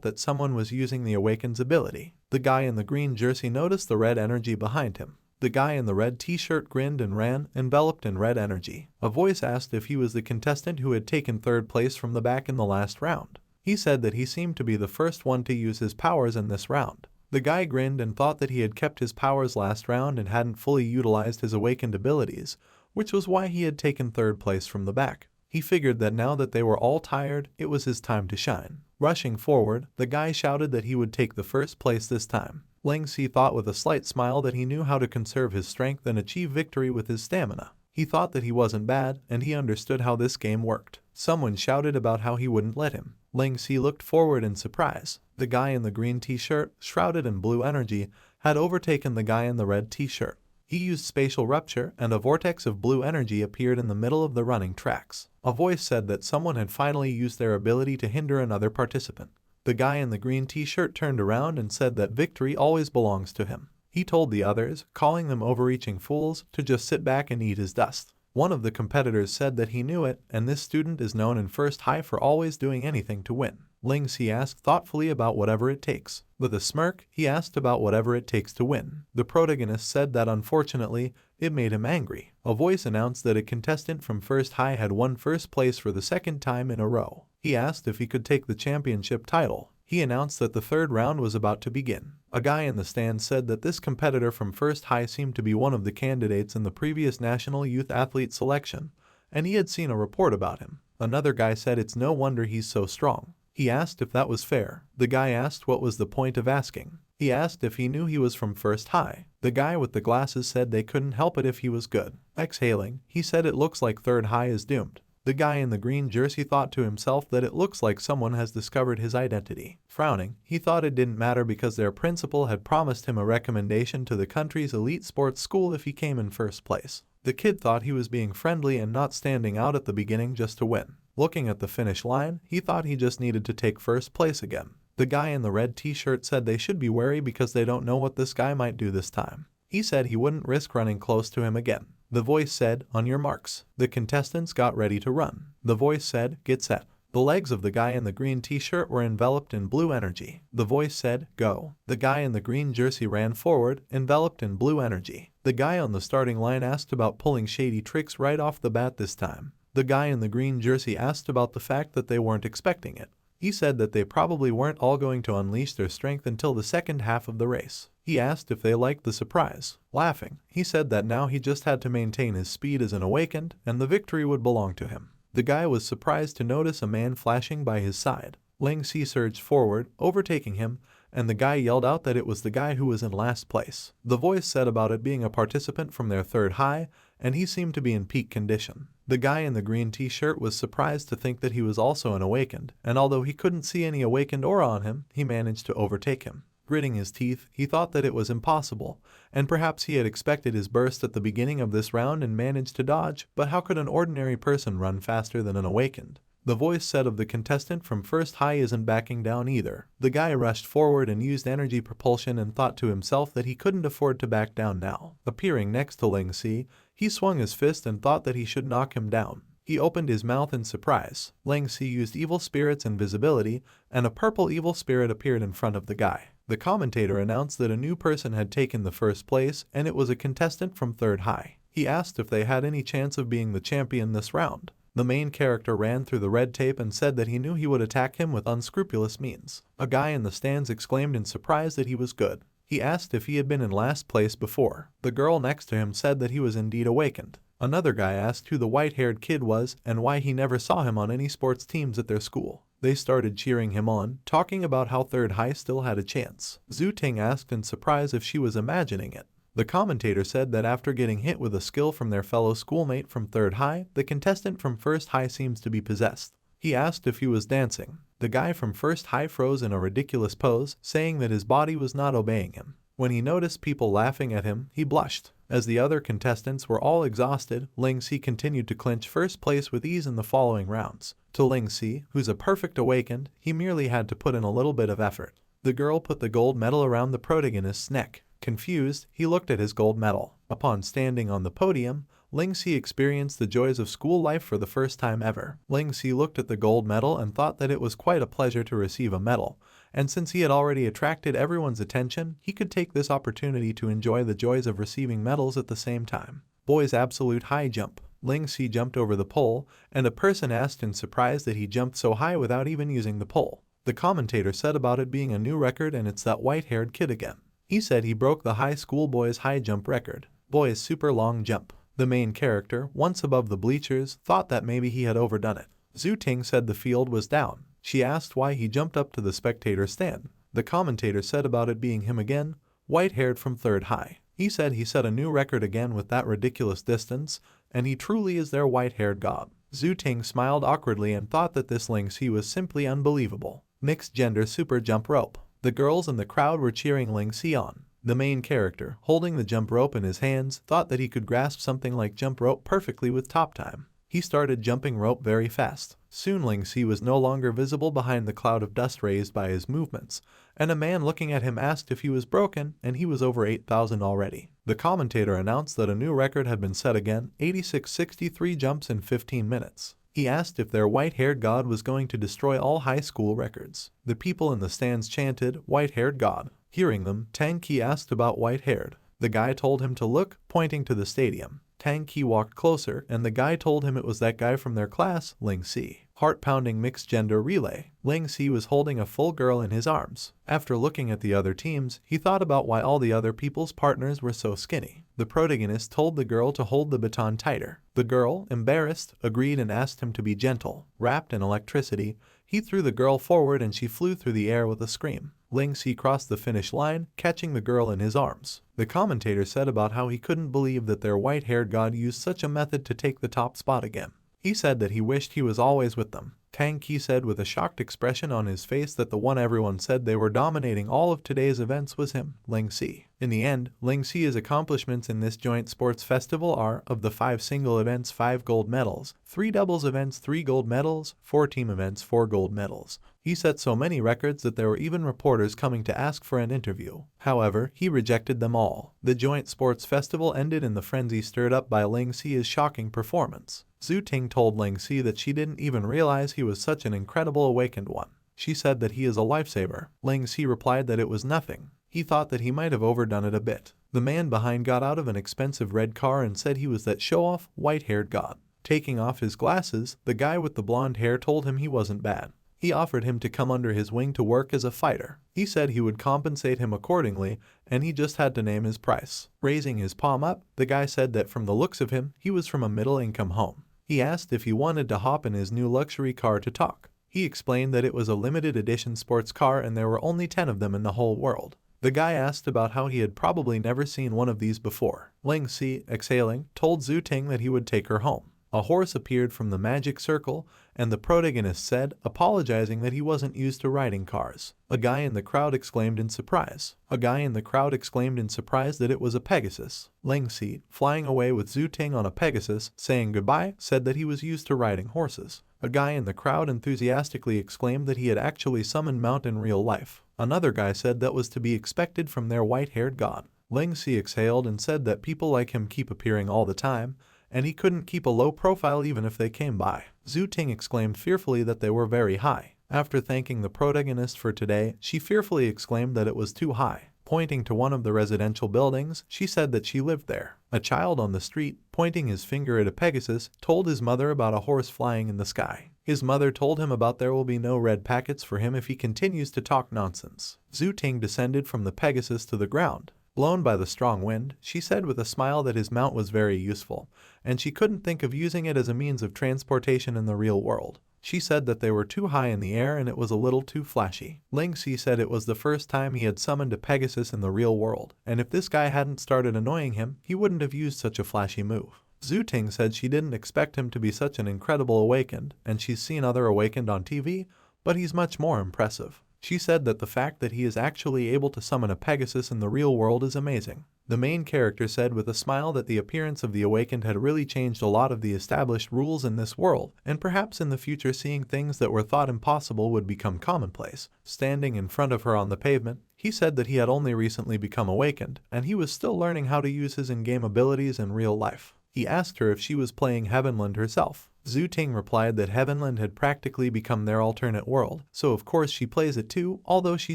that someone was using the Awakened's ability. The guy in the green jersey noticed the red energy behind him. The guy in the red t-shirt grinned and ran, enveloped in red energy. A voice asked if he was the contestant who had taken third place from the back in the last round. He said that he seemed to be the first one to use his powers in this round. The guy grinned and thought that he had kept his powers last round and hadn't fully utilized his awakened abilities, which was why he had taken third place from the back. He figured that now that they were all tired, it was his time to shine. Rushing forward, the guy shouted that he would take the first place this time. Ling Si thought with a slight smile that he knew how to conserve his strength and achieve victory with his stamina. He thought that he wasn't bad, and he understood how this game worked. Someone shouted about how he wouldn't let him. Ling Si looked forward in surprise. The guy in the green t-shirt, shrouded in blue energy, had overtaken the guy in the red t-shirt. He used spatial rupture, and a vortex of blue energy appeared in the middle of the running tracks. A voice said that someone had finally used their ability to hinder another participant. The guy in the green t-shirt turned around and said that victory always belongs to him. He told the others, calling them overreaching fools, to just sit back and eat his dust. One of the competitors said that he knew it, and this student is known in First High for always doing anything to win. Ling Si asked thoughtfully about whatever it takes. With a smirk, he asked about whatever it takes to win. The protagonist said that unfortunately, it made him angry. A voice announced that a contestant from First High had won first place for the second time in a row. He asked if he could take the championship title. He announced that the third round was about to begin. A guy in the stand said that this competitor from First High seemed to be one of the candidates in the previous National Youth Athlete selection, and he had seen a report about him. Another guy said it's no wonder he's so strong. He asked if that was fair. The guy asked what was the point of asking. He asked if he knew he was from First High. The guy with the glasses said they couldn't help it if he was good. Exhaling, he said it looks like Third High is doomed. The guy in the green jersey thought to himself that it looks like someone has discovered his identity. Frowning, he thought it didn't matter because their principal had promised him a recommendation to the country's elite sports school if he came in first place. The kid thought he was being friendly and not standing out at the beginning just to win. Looking at the finish line, he thought he just needed to take first place again. The guy in the red t-shirt said they should be wary because they don't know what this guy might do this time. He said he wouldn't risk running close to him again. The voice said, "On your marks." The contestants got ready to run. The voice said, "Get set." The legs of the guy in the green t-shirt were enveloped in blue energy. The voice said, "Go." The guy in the green jersey ran forward, enveloped in blue energy. The guy on the starting line asked about pulling shady tricks right off the bat this time. The guy in the green jersey asked about the fact that they weren't expecting it. He said that they probably weren't all going to unleash their strength until the second half of the race. He asked if they liked the surprise. Laughing, he said that now he just had to maintain his speed as an awakened, and the victory would belong to him. The guy was surprised to notice a man flashing by his side. Ling Si surged forward, overtaking him, and the guy yelled out that it was the guy who was in last place. The voice said about it being a participant from their Third High, and he seemed to be in peak condition. The guy in the green t-shirt was surprised to think that he was also an awakened, and although he couldn't see any awakened aura on him, he managed to overtake him. Gritting his teeth, he thought that it was impossible, and perhaps he had expected his burst at the beginning of this round and managed to dodge, but how could an ordinary person run faster than an awakened? The voice said of the contestant from First High isn't backing down either. The guy rushed forward and used energy propulsion and thought to himself that he couldn't afford to back down now. Appearing next to Ling Si, he swung his fist and thought that he should knock him down. He opened his mouth in surprise. Ling Si used evil spirit's invisibility, and a purple evil spirit appeared in front of the guy. The commentator announced that a new person had taken the first place, and it was a contestant from Third High. He asked if they had any chance of being the champion this round. The main character ran through the red tape and said that he knew he would attack him with unscrupulous means. A guy in the stands exclaimed in surprise that he was good. He asked if he had been in last place before. The girl next to him said that he was indeed awakened. Another guy asked who the white-haired kid was and why he never saw him on any sports teams at their school. They started cheering him on, talking about how Third High still had a chance. Zhu Ting asked in surprise if she was imagining it. The commentator said that after getting hit with a skill from their fellow schoolmate from Third High, the contestant from First High seems to be possessed. He asked if he was dancing. The guy from First High froze in a ridiculous pose, saying that his body was not obeying him. When he noticed people laughing at him, he blushed. As the other contestants were all exhausted, Ling Si continued to clinch first place with ease in the following rounds. To Ling Si, who's a perfect awakened, he merely had to put in a little bit of effort. The girl put the gold medal around the protagonist's neck. Confused, he looked at his gold medal. Upon standing on the podium, Ling Si experienced the joys of school life for the first time ever. Ling Si looked at the gold medal and thought that it was quite a pleasure to receive a medal, and since he had already attracted everyone's attention, he could take this opportunity to enjoy the joys of receiving medals at the same time. Boys absolute high jump. Ling Si jumped over the pole, and a person asked in surprise that he jumped so high without even using the pole. The commentator said about it being a new record and it's that white-haired kid again. He said he broke the high school boys' high jump record. Boys' super long jump. The main character, once above the bleachers, thought that maybe he had overdone it. Zhu Ting said the field was down. She asked why he jumped up to the spectator stand. The commentator said about it being him again, white-haired from Third High. He said he set a new record again with that ridiculous distance, and he truly is their white-haired god. Zhu Ting smiled awkwardly and thought that this Ling Si was simply unbelievable. Mixed gender super jump rope. The girls in the crowd were cheering Ling Si on. The main character, holding the jump rope in his hands, thought that he could grasp something like jump rope perfectly with top time. He started jumping rope very fast. Soon Ling Si was no longer visible behind the cloud of dust raised by his movements, and a man looking at him asked if he was broken, and he was over 8,000 already. The commentator announced that a new record had been set again, 8663 jumps in 15 minutes. He asked if their white-haired god was going to destroy all high school records. The people in the stands chanted, "White-haired god." Hearing them, Tang Qi asked about white-haired. The guy told him to look, pointing to the stadium. Tang Qi walked closer, and the guy told him it was that guy from their class, Ling Si. Heart-pounding mixed-gender relay. Ling Si was holding a full girl in his arms. After looking at the other teams, he thought about why all the other people's partners were so skinny. The protagonist told the girl to hold the baton tighter. The girl, embarrassed, agreed and asked him to be gentle. Wrapped in electricity, he threw the girl forward and she flew through the air with a scream. Ling Si crossed the finish line, catching the girl in his arms. The commentator said about how he couldn't believe that their white-haired god used such a method to take the top spot again. He said that he wished he was always with them. Tang Qi said with a shocked expression on his face that the one everyone said they were dominating all of today's events was him, Ling Si. In the end, Ling Si's accomplishments in this joint sports festival are, of the 5 single events 5 gold medals, 3 doubles events 3 gold medals, 4 team events 4 gold medals. He set so many records that there were even reporters coming to ask for an interview. However, he rejected them all. The joint sports festival ended in the frenzy stirred up by Ling Si's shocking performance. Zhu Ting told Ling Si that she didn't even realize he was such an incredible awakened one. She said that he is a lifesaver. Ling Si replied that it was nothing. He thought that he might have overdone it a bit. The man behind got out of an expensive red car and said he was that show-off, white-haired god. Taking off his glasses, the guy with the blonde hair told him he wasn't bad. He offered him to come under his wing to work as a fighter. He said he would compensate him accordingly, and he just had to name his price. Raising his palm up, the guy said that from the looks of him, he was from a middle-income home. He asked if he wanted to hop in his new luxury car to talk. He explained that it was a limited edition sports car and there were only 10 of them in the whole world. The guy asked about how he had probably never seen one of these before. Ling Si, exhaling, told Zhu Ting that he would take her home. A horse appeared from the magic circle, and the protagonist said, apologizing that he wasn't used to riding cars. A guy in the crowd exclaimed in surprise. That it was a Pegasus. Ling Si, flying away with Zhu Ting on a Pegasus, saying goodbye, said that he was used to riding horses. A guy in the crowd enthusiastically exclaimed that he had actually summoned Mount in real life. Another guy said that was to be expected from their white-haired god. Ling Si exhaled and said that people like him keep appearing all the time, and he couldn't keep a low profile even if they came by. Zhu Ting exclaimed fearfully that they were very high. After thanking the protagonist for today, she fearfully exclaimed that it was too high. Pointing to one of the residential buildings, she said that she lived there. A child on the street, pointing his finger at a Pegasus, told his mother about a horse flying in the sky. His mother told him about there will be no red packets for him if he continues to talk nonsense. Zhu Ting descended from the Pegasus to the ground. Blown by the strong wind, she said with a smile that his mount was very useful, and she couldn't think of using it as a means of transportation in the real world. She said that they were too high in the air and it was a little too flashy. Ling Si said it was the first time he had summoned a Pegasus in the real world, and if this guy hadn't started annoying him, he wouldn't have used such a flashy move. Zhu Ting said she didn't expect him to be such an incredible awakened, and she's seen other awakened on TV, but he's much more impressive. She said that the fact that he is actually able to summon a Pegasus in the real world is amazing. The main character said with a smile that the appearance of the awakened had really changed a lot of the established rules in this world, and perhaps in the future seeing things that were thought impossible would become commonplace. Standing in front of her on the pavement, he said that he had only recently become awakened, and he was still learning how to use his in-game abilities in real life. He asked her if she was playing Heavenland herself. Zhu Ting replied that Heavenland had practically become their alternate world, so of course she plays it too, although she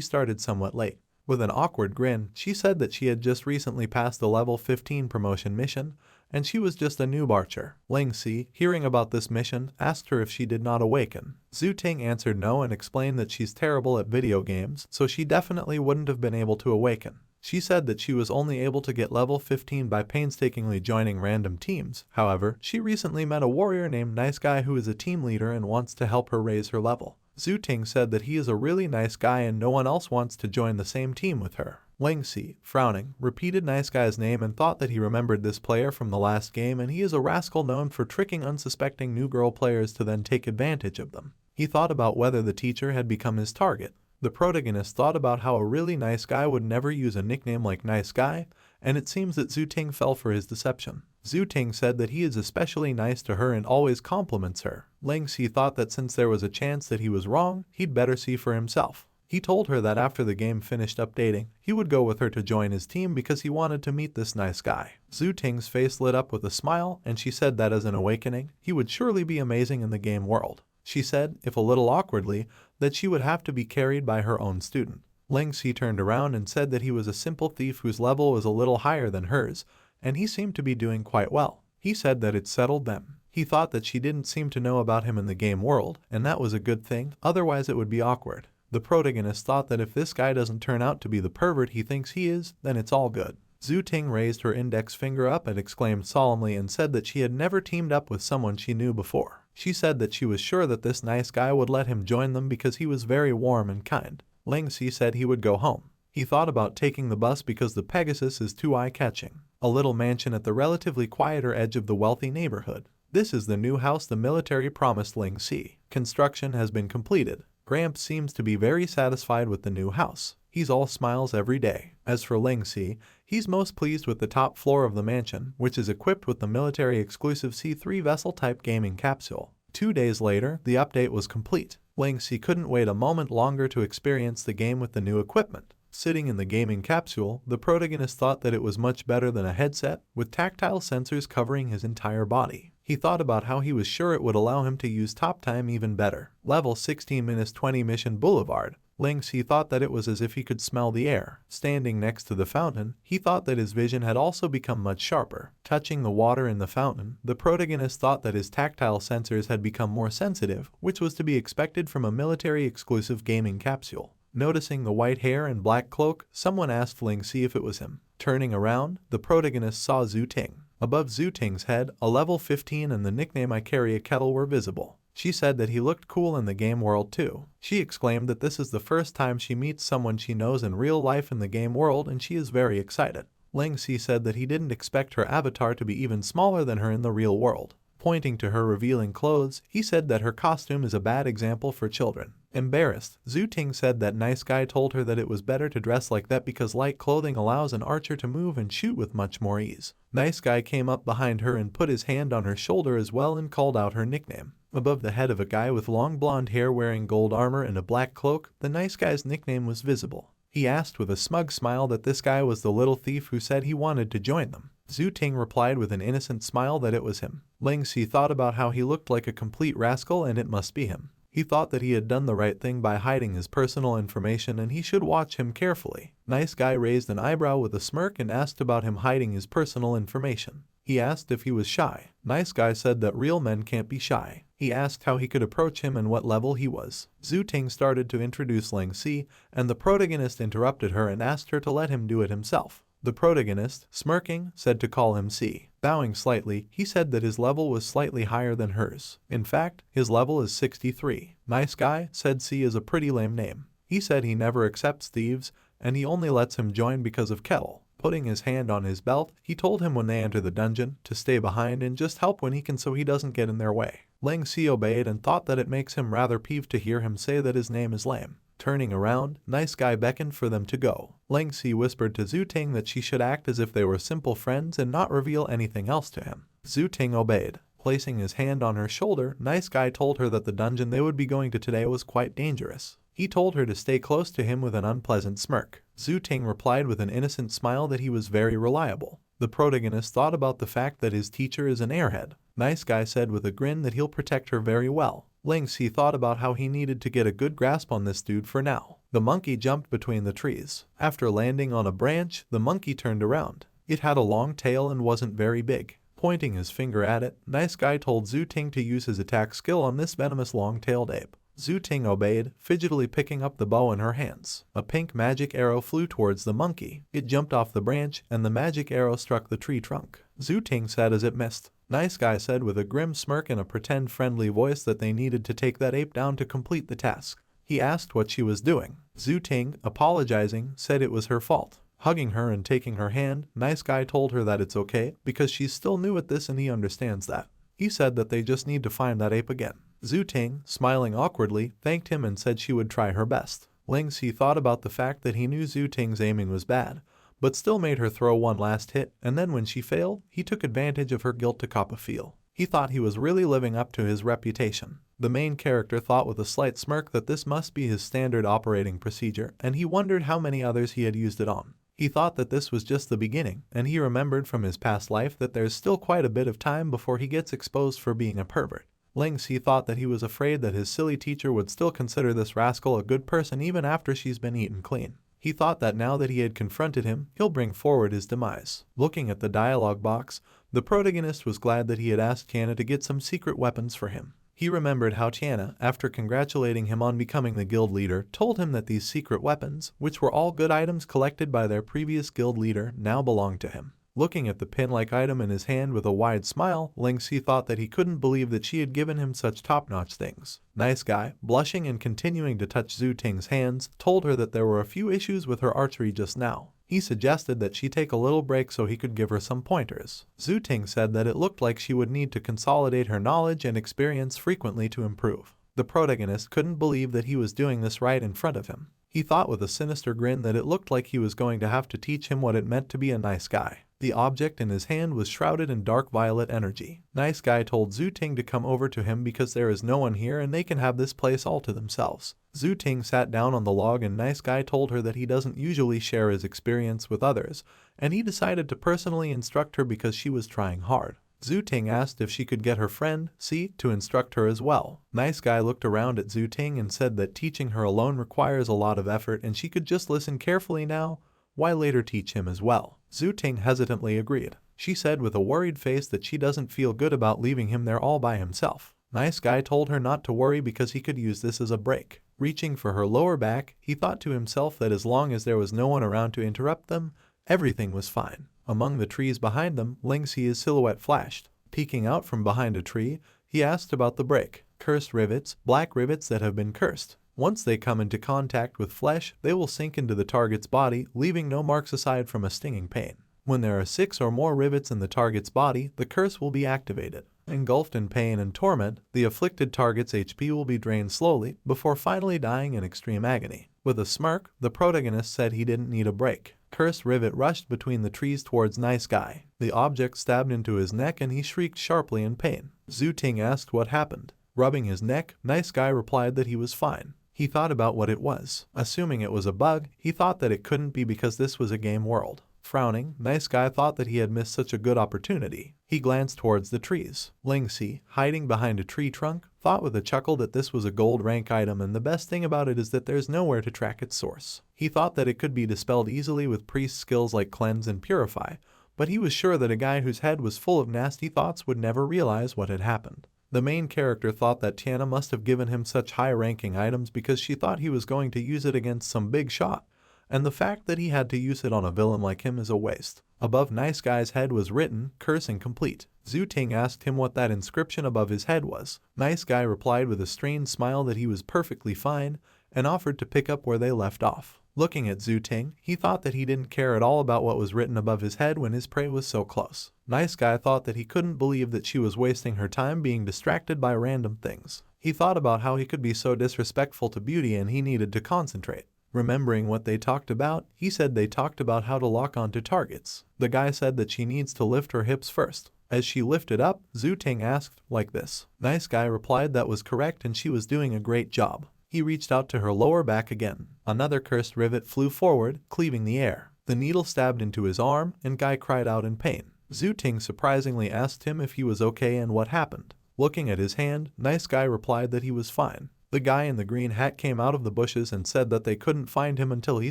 started somewhat late. With an awkward grin, she said that she had just recently passed the level 15 promotion mission, and she was just a noob archer. Ling Si, hearing about this mission, asked her if she did not awaken. Zhu Ting answered no and explained that she's terrible at video games, so she definitely wouldn't have been able to awaken. She said that she was only able to get level 15 by painstakingly joining random teams. However, she recently met a warrior named Nice Guy who is a team leader and wants to help her raise her level. Zhu Ting said that he is a really nice guy and no one else wants to join the same team with her. Ling Si, frowning, repeated Nice Guy's name and thought that he remembered this player from the last game, and he is a rascal known for tricking unsuspecting new girl players to then take advantage of them. He thought about whether the teacher had become his target. The protagonist thought about how a really nice guy would never use a nickname like Nice Guy, and it seems that Zhu Ting fell for his deception. Zhu Ting said that he is especially nice to her and always compliments her. Ling Si thought that since there was a chance that he was wrong, he'd better see for himself. He told her that after the game finished updating, he would go with her to join his team because he wanted to meet this nice guy. Zhu Ting's face lit up with a smile, and she said that as an awakening, he would surely be amazing in the game world. She said, if a little awkwardly, that she would have to be carried by her own student. Ling Si turned around and said that he was a simple thief whose level was a little higher than hers, and he seemed to be doing quite well. He said that it settled them. He thought that she didn't seem to know about him in the game world, and that was a good thing, otherwise it would be awkward. The protagonist thought that if this guy doesn't turn out to be the pervert he thinks he is, then it's all good. Zhu Ting raised her index finger up and exclaimed solemnly and said that she had never teamed up with someone she knew before. She said that she was sure that this nice guy would let him join them because he was very warm and kind. Ling Si said he would go home. He thought about taking the bus because the Pegasus is too eye-catching. A little mansion at the relatively quieter edge of the wealthy neighborhood. This is the new house the military promised Ling Si. Construction has been completed. Gramps seems to be very satisfied with the new house. He's all smiles every day. As for Ling Si, he's most pleased with the top floor of the mansion, which is equipped with the military-exclusive C3 vessel-type gaming capsule. 2 days later, the update was complete. Ling Si couldn't wait a moment longer to experience the game with the new equipment. Sitting in the gaming capsule, the protagonist thought that it was much better than a headset, with tactile sensors covering his entire body. He thought about how he was sure it would allow him to use top time even better. Level 16-20 Mission Boulevard. Ling Si thought that it was as if he could smell the air. Standing next to the fountain, he thought that his vision had also become much sharper. Touching the water in the fountain, the protagonist thought that his tactile sensors had become more sensitive, which was to be expected from a military-exclusive gaming capsule. Noticing the white hair and black cloak, someone asked Ling Si if it was him. Turning around, the protagonist saw Zhu Ting. Above Zhu Ting's head, a level 15 and the nickname "I carry a kettle" were visible. She said that he looked cool in the game world too. She exclaimed that this is the first time she meets someone she knows in real life in the game world, and she is very excited. Ling Si said that he didn't expect her avatar to be even smaller than her in the real world. Pointing to her revealing clothes, he said that her costume is a bad example for children. Embarrassed, Zhu Ting said that Nice Guy told her that it was better to dress like that because light clothing allows an archer to move and shoot with much more ease. Nice Guy came up behind her and put his hand on her shoulder as well and called out her nickname. Above the head of a guy with long blonde hair wearing gold armor and a black cloak, the nice guy's nickname was visible. He asked with a smug smile that this guy was the little thief who said he wanted to join them. Zhu Ting replied with an innocent smile that it was him. Ling Si thought about how he looked like a complete rascal and it must be him. He thought that he had done the right thing by hiding his personal information and he should watch him carefully. Nice Guy raised an eyebrow with a smirk and asked about him hiding his personal information. He asked if he was shy. Nice Guy said that real men can't be shy. He asked how he could approach him and what level he was. Zhu Ting started to introduce Ling Si, and the protagonist interrupted her and asked her to let him do it himself. The protagonist, smirking, said to call him Si. Bowing slightly, he said that his level was slightly higher than hers. In fact, his level is 63. Nice Guy said Si is a pretty lame name. He said he never accepts thieves, and he only lets him join because of Kettle. Putting his hand on his belt, he told him when they enter the dungeon to stay behind and just help when he can so he doesn't get in their way. Ling Si obeyed and thought that it makes him rather peeved to hear him say that his name is lame. Turning around, Nice Guy beckoned for them to go. Ling Si whispered to Zhu Ting that she should act as if they were simple friends and not reveal anything else to him. Zhu Ting obeyed. Placing his hand on her shoulder, Nice Guy told her that the dungeon they would be going to today was quite dangerous. He told her to stay close to him with an unpleasant smirk. Zhu Ting replied with an innocent smile that he was very reliable. The protagonist thought about the fact that his teacher is an airhead. Nice Guy said with a grin that he'll protect her very well. Ling Si thought about how he needed to get a good grasp on this dude for now. The monkey jumped between the trees. After landing on a branch, the monkey turned around. It had a long tail and wasn't very big. Pointing his finger at it, Nice Guy told Zhu Ting to use his attack skill on this venomous long-tailed ape. Zhu Ting obeyed, fidgetily picking up the bow in her hands. A pink magic arrow flew towards the monkey. It jumped off the branch, and the magic arrow struck the tree trunk. Zhu Ting said as it missed. Nice Guy said with a grim smirk and a pretend friendly voice that they needed to take that ape down to complete the task. He asked what she was doing. Zhu Ting, apologizing, said it was her fault. Hugging her and taking her hand, Nice Guy told her that it's okay because she's still new at this and he understands that. He said that they just need to find that ape again. Zhu Ting, smiling awkwardly, thanked him and said she would try her best. Ling Si thought about the fact that he knew Zhu Ting's aiming was bad, but still made her throw one last hit, and then when she failed, he took advantage of her guilt to cop a feel. He thought he was really living up to his reputation. The main character thought with a slight smirk that this must be his standard operating procedure, and he wondered how many others he had used it on. He thought that this was just the beginning, and he remembered from his past life that there's still quite a bit of time before he gets exposed for being a pervert. Ling Si thought that he was afraid that his silly teacher would still consider this rascal a good person even after she's been eaten clean. He thought that now that he had confronted him, he'll bring forward his demise. Looking at the dialogue box, the protagonist was glad that he had asked Tiana to get some secret weapons for him. He remembered how Tiana, after congratulating him on becoming the guild leader, told him that these secret weapons, which were all good items collected by their previous guild leader, now belonged to him. Looking at the pin-like item in his hand with a wide smile, Ling Si thought that he couldn't believe that she had given him such top-notch things. Nice Guy, blushing and continuing to touch Zhu Ting's hands, told her that there were a few issues with her archery just now. He suggested that she take a little break so he could give her some pointers. Zhu Ting said that it looked like she would need to consolidate her knowledge and experience frequently to improve. The protagonist couldn't believe that he was doing this right in front of him. He thought with a sinister grin that it looked like he was going to have to teach him what it meant to be a nice guy. The object in his hand was shrouded in dark violet energy. Nice Guy told Zhu Ting to come over to him because there is no one here and they can have this place all to themselves. Zhu Ting sat down on the log and Nice Guy told her that he doesn't usually share his experience with others, and he decided to personally instruct her because she was trying hard. Zhu Ting asked if she could get her friend, Si, to instruct her as well. Nice Guy looked around at Zhu Ting and said that teaching her alone requires a lot of effort and she could just listen carefully now, why later teach him as well. Zhu Ting hesitantly agreed. She said with a worried face that she doesn't feel good about leaving him there all by himself. Nice Guy told her not to worry because he could use this as a break. Reaching for her lower back, he thought to himself that as long as there was no one around to interrupt them, everything was fine. Among the trees behind them, Ling Si's silhouette flashed. Peeking out from behind a tree, he asked about the break. Cursed rivets, black rivets that have been cursed. Once they come into contact with flesh, they will sink into the target's body, leaving no marks aside from a stinging pain. When there are 6 or more rivets in the target's body, the curse will be activated. Engulfed in pain and torment, the afflicted target's HP will be drained slowly, before finally dying in extreme agony. With a smirk, the protagonist said he didn't need a break. Cursed rivet rushed between the trees towards Nice Guy. The object stabbed into his neck and he shrieked sharply in pain. Zhu Ting asked what happened. Rubbing his neck, Nice Guy replied that he was fine. He thought about what it was. Assuming it was a bug, he thought that it couldn't be because this was a game world. Frowning, Nice Guy thought that he had missed such a good opportunity. He glanced towards the trees. Ling Si, hiding behind a tree trunk, thought with a chuckle that this was a gold rank item and the best thing about it is that there's nowhere to track its source. He thought that it could be dispelled easily with priest skills like cleanse and purify, but he was sure that a guy whose head was full of nasty thoughts would never realize what had happened. The main character thought that Tiana must have given him such high-ranking items because she thought he was going to use it against some big shot, and the fact that he had to use it on a villain like him is a waste. Above Nice Guy's head was written, "Curse Incomplete." Zhu Ting asked him what that inscription above his head was. Nice Guy replied with a strained smile that he was perfectly fine, and offered to pick up where they left off. Looking at Zhu Ting, he thought that he didn't care at all about what was written above his head when his prey was so close. Nice Guy thought that he couldn't believe that she was wasting her time being distracted by random things. He thought about how he could be so disrespectful to Beauty and he needed to concentrate. Remembering what they talked about, he said they talked about how to lock onto targets. The guy said that she needs to lift her hips first. As she lifted up, Zhu Ting asked, like this. Nice Guy replied that was correct and she was doing a great job. He reached out to her lower back again. Another cursed rivet flew forward, cleaving the air. The needle stabbed into his arm, and Guy cried out in pain. Zhu Ting surprisingly asked him if he was okay and what happened. Looking at his hand, Nice Guy replied that he was fine. The guy in the green hat came out of the bushes and said that they couldn't find him until he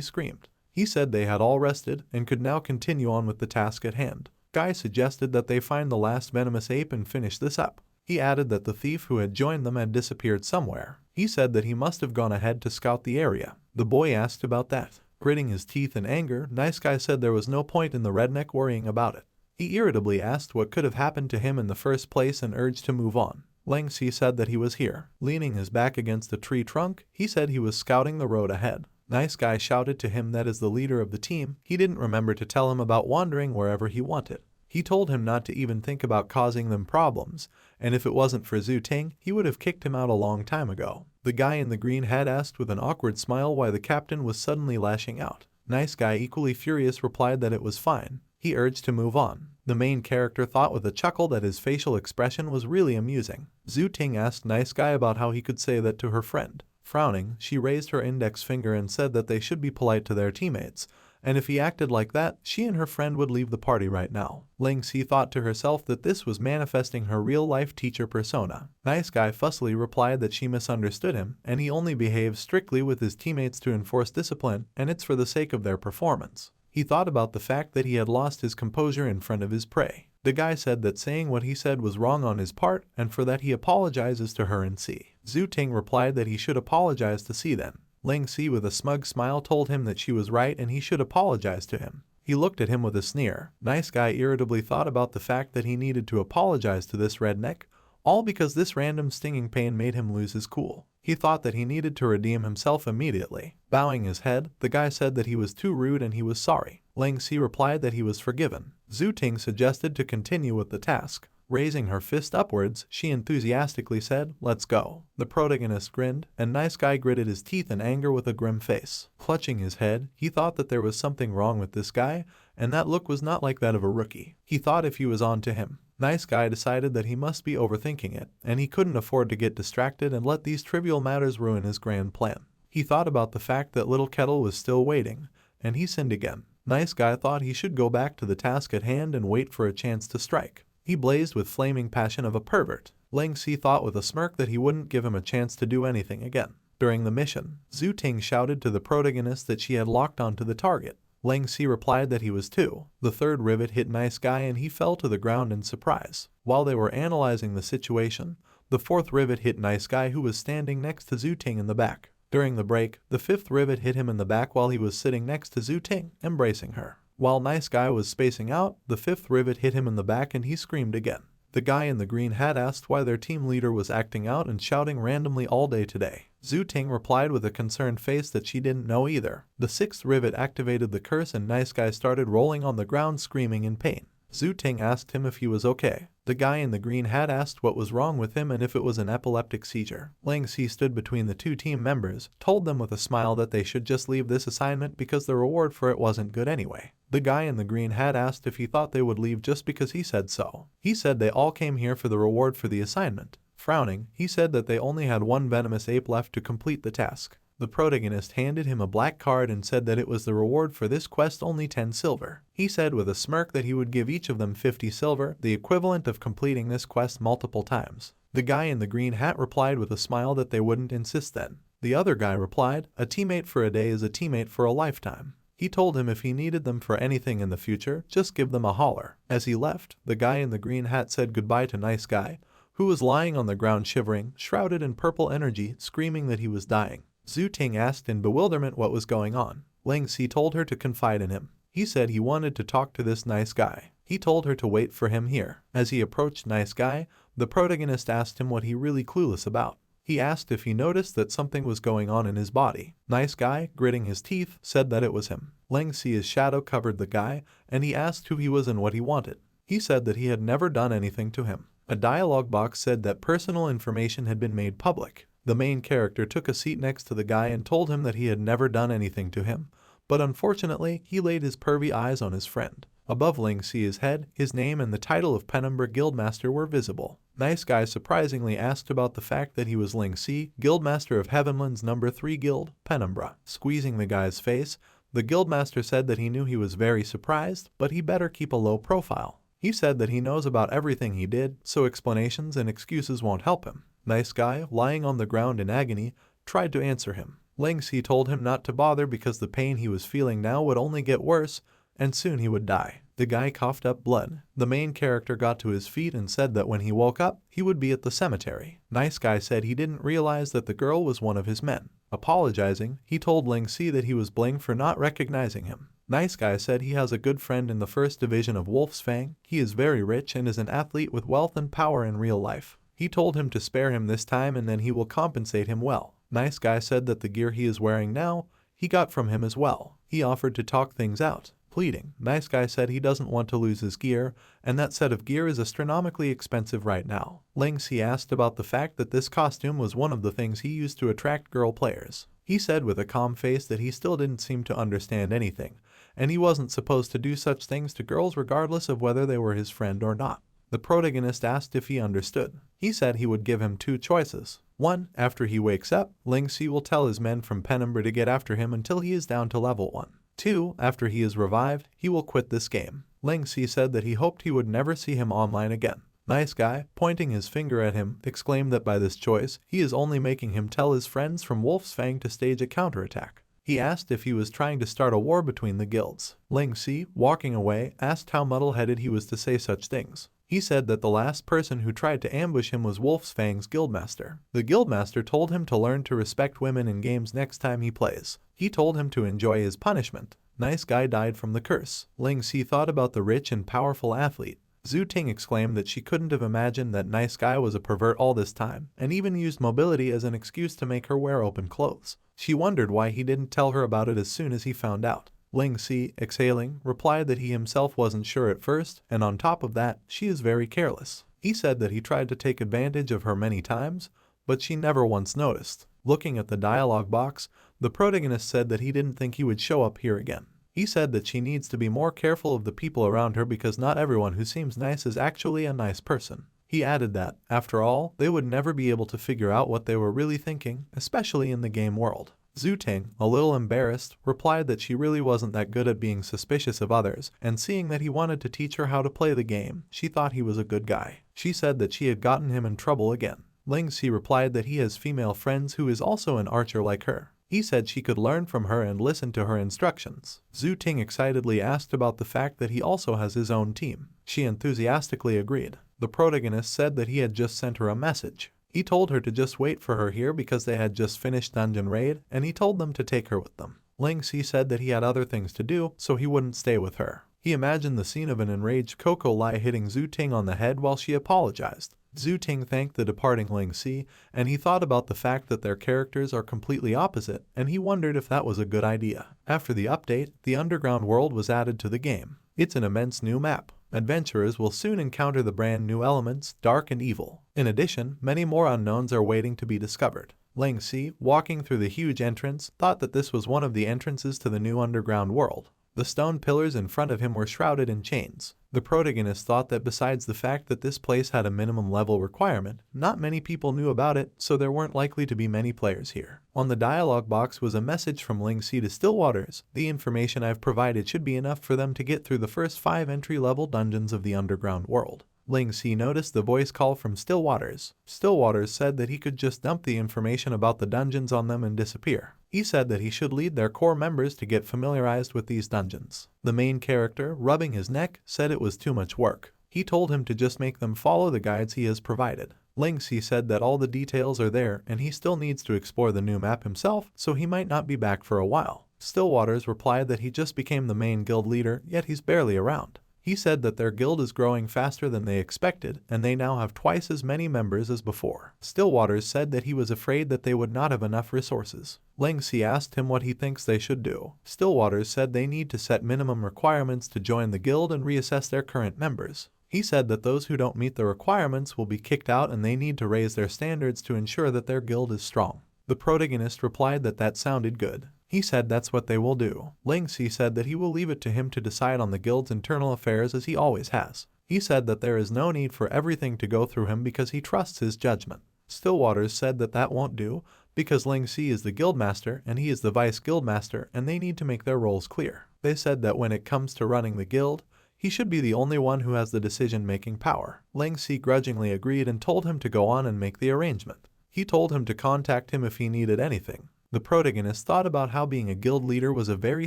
screamed. He said they had all rested and could now continue on with the task at hand. Guy suggested that they find the last venomous ape and finish this up. He added that the thief who had joined them had disappeared somewhere. He said that he must have gone ahead to scout the area. The boy asked about that. Gritting his teeth in anger, Nice Guy said there was no point in the redneck worrying about it. He irritably asked what could have happened to him in the first place and urged to move on. Ling Si said that he was here. Leaning his back against a tree trunk, he said he was scouting the road ahead. Nice Guy shouted to him that as the leader of the team, he didn't remember to tell him about wandering wherever he wanted. He told him not to even think about causing them problems, and if it wasn't for Zhu Ting, he would have kicked him out a long time ago. The guy in the green hat asked with an awkward smile why the captain was suddenly lashing out. Nice Guy, equally furious, replied that it was fine. He urged to move on. The main character thought with a chuckle that his facial expression was really amusing. Zhu Ting asked Nice Guy about how he could say that to her friend. Frowning, she raised her index finger and said that they should be polite to their teammates, and if he acted like that, she and her friend would leave the party right now. Ling Si thought to herself that this was manifesting her real-life teacher persona. Nice Guy fussily replied that she misunderstood him, and he only behaves strictly with his teammates to enforce discipline, and it's for the sake of their performance. He thought about the fact that he had lost his composure in front of his prey. The guy said that saying what he said was wrong on his part, and for that he apologizes to her and Si. Zhu Ting replied that he should apologize to Si then. Ling Si with a smug smile told him that she was right and he should apologize to him. He looked at him with a sneer. Nice Guy irritably thought about the fact that he needed to apologize to this redneck, all because this random stinging pain made him lose his cool. He thought that he needed to redeem himself immediately. Bowing his head, the guy said that he was too rude and he was sorry. Ling Si replied that he was forgiven. Zhu Ting suggested to continue with the task. Raising her fist upwards, she enthusiastically said, "Let's go." The protagonist grinned, and Nice Guy gritted his teeth in anger with a grim face. Clutching his head, he thought that there was something wrong with this guy, and that look was not like that of a rookie. He thought if he was on to him. Nice Guy decided that he must be overthinking it, and he couldn't afford to get distracted and let these trivial matters ruin his grand plan. He thought about the fact that Little Kettle was still waiting, and he sinned again. Nice Guy thought he should go back to the task at hand and wait for a chance to strike. He blazed with flaming passion of a pervert. Ling Si thought with a smirk that he wouldn't give him a chance to do anything again. During the mission, Zhu Ting shouted to the protagonist that she had locked onto the target. Ling Si replied that he was too. The third rivet hit Nice Guy and he fell to the ground in surprise. While they were analyzing the situation, the fourth rivet hit Nice Guy, who was standing next to Zhu Ting in the back. During the break, the fifth rivet hit him in the back while he was sitting next to Zhu Ting, embracing her. While Nice Guy was spacing out, the fifth rivet hit him in the back and he screamed again. The guy in the green hat asked why their team leader was acting out and shouting randomly all day today. Zhu Ting replied with a concerned face that she didn't know either. The sixth rivet activated the curse and Nice Guy started rolling on the ground screaming in pain. Zhu Ting asked him if he was okay. The guy in the green hat asked what was wrong with him and if it was an epileptic seizure. Ling Si stood between the two team members, told them with a smile that they should just leave this assignment because the reward for it wasn't good anyway. The guy in the green hat asked if he thought they would leave just because he said so. He said they all came here for the reward for the assignment. Frowning, he said that they only had one venomous ape left to complete the task. The protagonist handed him a black card and said that it was the reward for this quest, only 10 silver. He said with a smirk that he would give each of them 50 silver, the equivalent of completing this quest multiple times. The guy in the green hat replied with a smile that they wouldn't insist then. The other guy replied, "A teammate for a day is a teammate for a lifetime." He told him if he needed them for anything in the future, just give them a holler. As he left, the guy in the green hat said goodbye to Nice Guy, who was lying on the ground shivering, shrouded in purple energy, screaming that he was dying. Zhu Ting asked in bewilderment what was going on. Ling Si told her to confide in him. He said he wanted to talk to this Nice Guy. He told her to wait for him here. As he approached Nice Guy, the protagonist asked him what he really clueless about. He asked if he noticed that something was going on in his body. Nice Guy, gritting his teeth, said that it was him. Ling Si's shadow covered the guy, and he asked who he was and what he wanted. He said that he had never done anything to him. A dialogue box said that personal information had been made public. The main character took a seat next to the guy and told him that he had never done anything to him, but unfortunately, he laid his pervy eyes on his friend. Above Ling Si's head, his name and the title of Penumbra Guildmaster were visible. Nice Guy surprisingly asked about the fact that he was Ling Si, Guildmaster of Heavenland's number 3 guild, Penumbra. Squeezing the guy's face, the Guildmaster said that he knew he was very surprised, but he better keep a low profile. He said that he knows about everything he did, so explanations and excuses won't help him. Nice Guy, lying on the ground in agony, tried to answer him. Ling Si told him not to bother because the pain he was feeling now would only get worse, and soon he would die. The guy coughed up blood. The main character got to his feet and said that when he woke up, he would be at the cemetery. Nice Guy said he didn't realize that the girl was one of his men. Apologizing, he told Ling Si that he was blamed for not recognizing him. Nice Guy said he has a good friend in the first division of Wolf's Fang. He is very rich and is an athlete with wealth and power in real life. He told him to spare him this time and then he will compensate him well. Nice Guy said that the gear he is wearing now, he got from him as well. He offered to talk things out, pleading. Nice Guy said he doesn't want to lose his gear, and that set of gear is astronomically expensive right now. Ling Si asked about the fact that this costume was one of the things he used to attract girl players. He said with a calm face that he still didn't seem to understand anything, and he wasn't supposed to do such things to girls regardless of whether they were his friend or not. The protagonist asked if he understood. He said he would give him two choices. 1. After he wakes up, Ling Si will tell his men from Penumbra to get after him until he is down to level 1. 2. After he is revived, he will quit this game. Ling Si said that he hoped he would never see him online again. Nice Guy, pointing his finger at him, exclaimed that by this choice, he is only making him tell his friends from Wolf's Fang to stage a counterattack. He asked if he was trying to start a war between the guilds. Ling Si, walking away, asked how muddle-headed he was to say such things. He said that the last person who tried to ambush him was Wolf's Fang's guildmaster. The guildmaster told him to learn to respect women in games next time he plays. He told him to enjoy his punishment. Nice Guy died from the curse. Ling Si thought about the rich and powerful athlete. Zhu Ting exclaimed that she couldn't have imagined that Nice Guy was a pervert all this time, and even used mobility as an excuse to make her wear open clothes. She wondered why he didn't tell her about it as soon as he found out. Ling Si, exhaling, replied that he himself wasn't sure at first, and on top of that, she is very careless. He said that he tried to take advantage of her many times, but she never once noticed. Looking at the dialogue box, the protagonist said that he didn't think he would show up here again. He said that she needs to be more careful of the people around her because not everyone who seems nice is actually a nice person. He added that, after all, they would never be able to figure out what they were really thinking, especially in the game world. Zhu Ting, a little embarrassed, replied that she really wasn't that good at being suspicious of others, and seeing that he wanted to teach her how to play the game, she thought he was a good guy. She said that she had gotten him in trouble again. Ling Si replied that he has female friends who is also an archer like her. He said she could learn from her and listen to her instructions. Zhu Ting excitedly asked about the fact that he also has his own team. She enthusiastically agreed. The protagonist said that he had just sent her a message. He told her to just wait for her here because they had just finished Dungeon Raid, and he told them to take her with them. Ling Si said that he had other things to do, so he wouldn't stay with her. He imagined the scene of an enraged Coco Lai hitting Zhu Ting on the head while she apologized. Zhu Ting thanked the departing Ling Si, and he thought about the fact that their characters are completely opposite, and he wondered if that was a good idea. After the update, the underground world was added to the game. It's an immense new map. Adventurers will soon encounter the brand new elements, dark and evil. In addition, many more unknowns are waiting to be discovered. Ling Si, walking through the huge entrance, thought that this was one of the entrances to the new underground world. The stone pillars in front of him were shrouded in chains. The protagonist thought that besides the fact that this place had a minimum level requirement, not many people knew about it, so there weren't likely to be many players here. On the dialogue box was a message from Ling Si to Stillwaters. The information I've provided should be enough for them to get through the first 5 entry-level dungeons of the underground world. Ling Si noticed the voice call from Stillwaters. Stillwaters said that he could just dump the information about the dungeons on them and disappear. He said that he should lead their core members to get familiarized with these dungeons. The main character, rubbing his neck, said it was too much work. He told him to just make them follow the guides he has provided. Ling Si said that all the details are there and he still needs to explore the new map himself, so he might not be back for a while. Stillwaters replied that he just became the main guild leader, yet he's barely around. He said that their guild is growing faster than they expected, and they now have twice as many members as before. Stillwaters said that he was afraid that they would not have enough resources. Ling Si asked him what he thinks they should do. Stillwaters said they need to set minimum requirements to join the guild and reassess their current members. He said that those who don't meet the requirements will be kicked out and they need to raise their standards to ensure that their guild is strong. The protagonist replied that that sounded good. He said that's what they will do. Ling Si said that he will leave it to him to decide on the guild's internal affairs as he always has. He said that there is no need for everything to go through him because he trusts his judgment. Stillwaters said that that won't do because Ling Si is the guildmaster and he is the vice guildmaster and they need to make their roles clear. They said that when it comes to running the guild, he should be the only one who has the decision-making power. Ling Si grudgingly agreed and told him to go on and make the arrangement. He told him to contact him if he needed anything. The protagonist thought about how being a guild leader was a very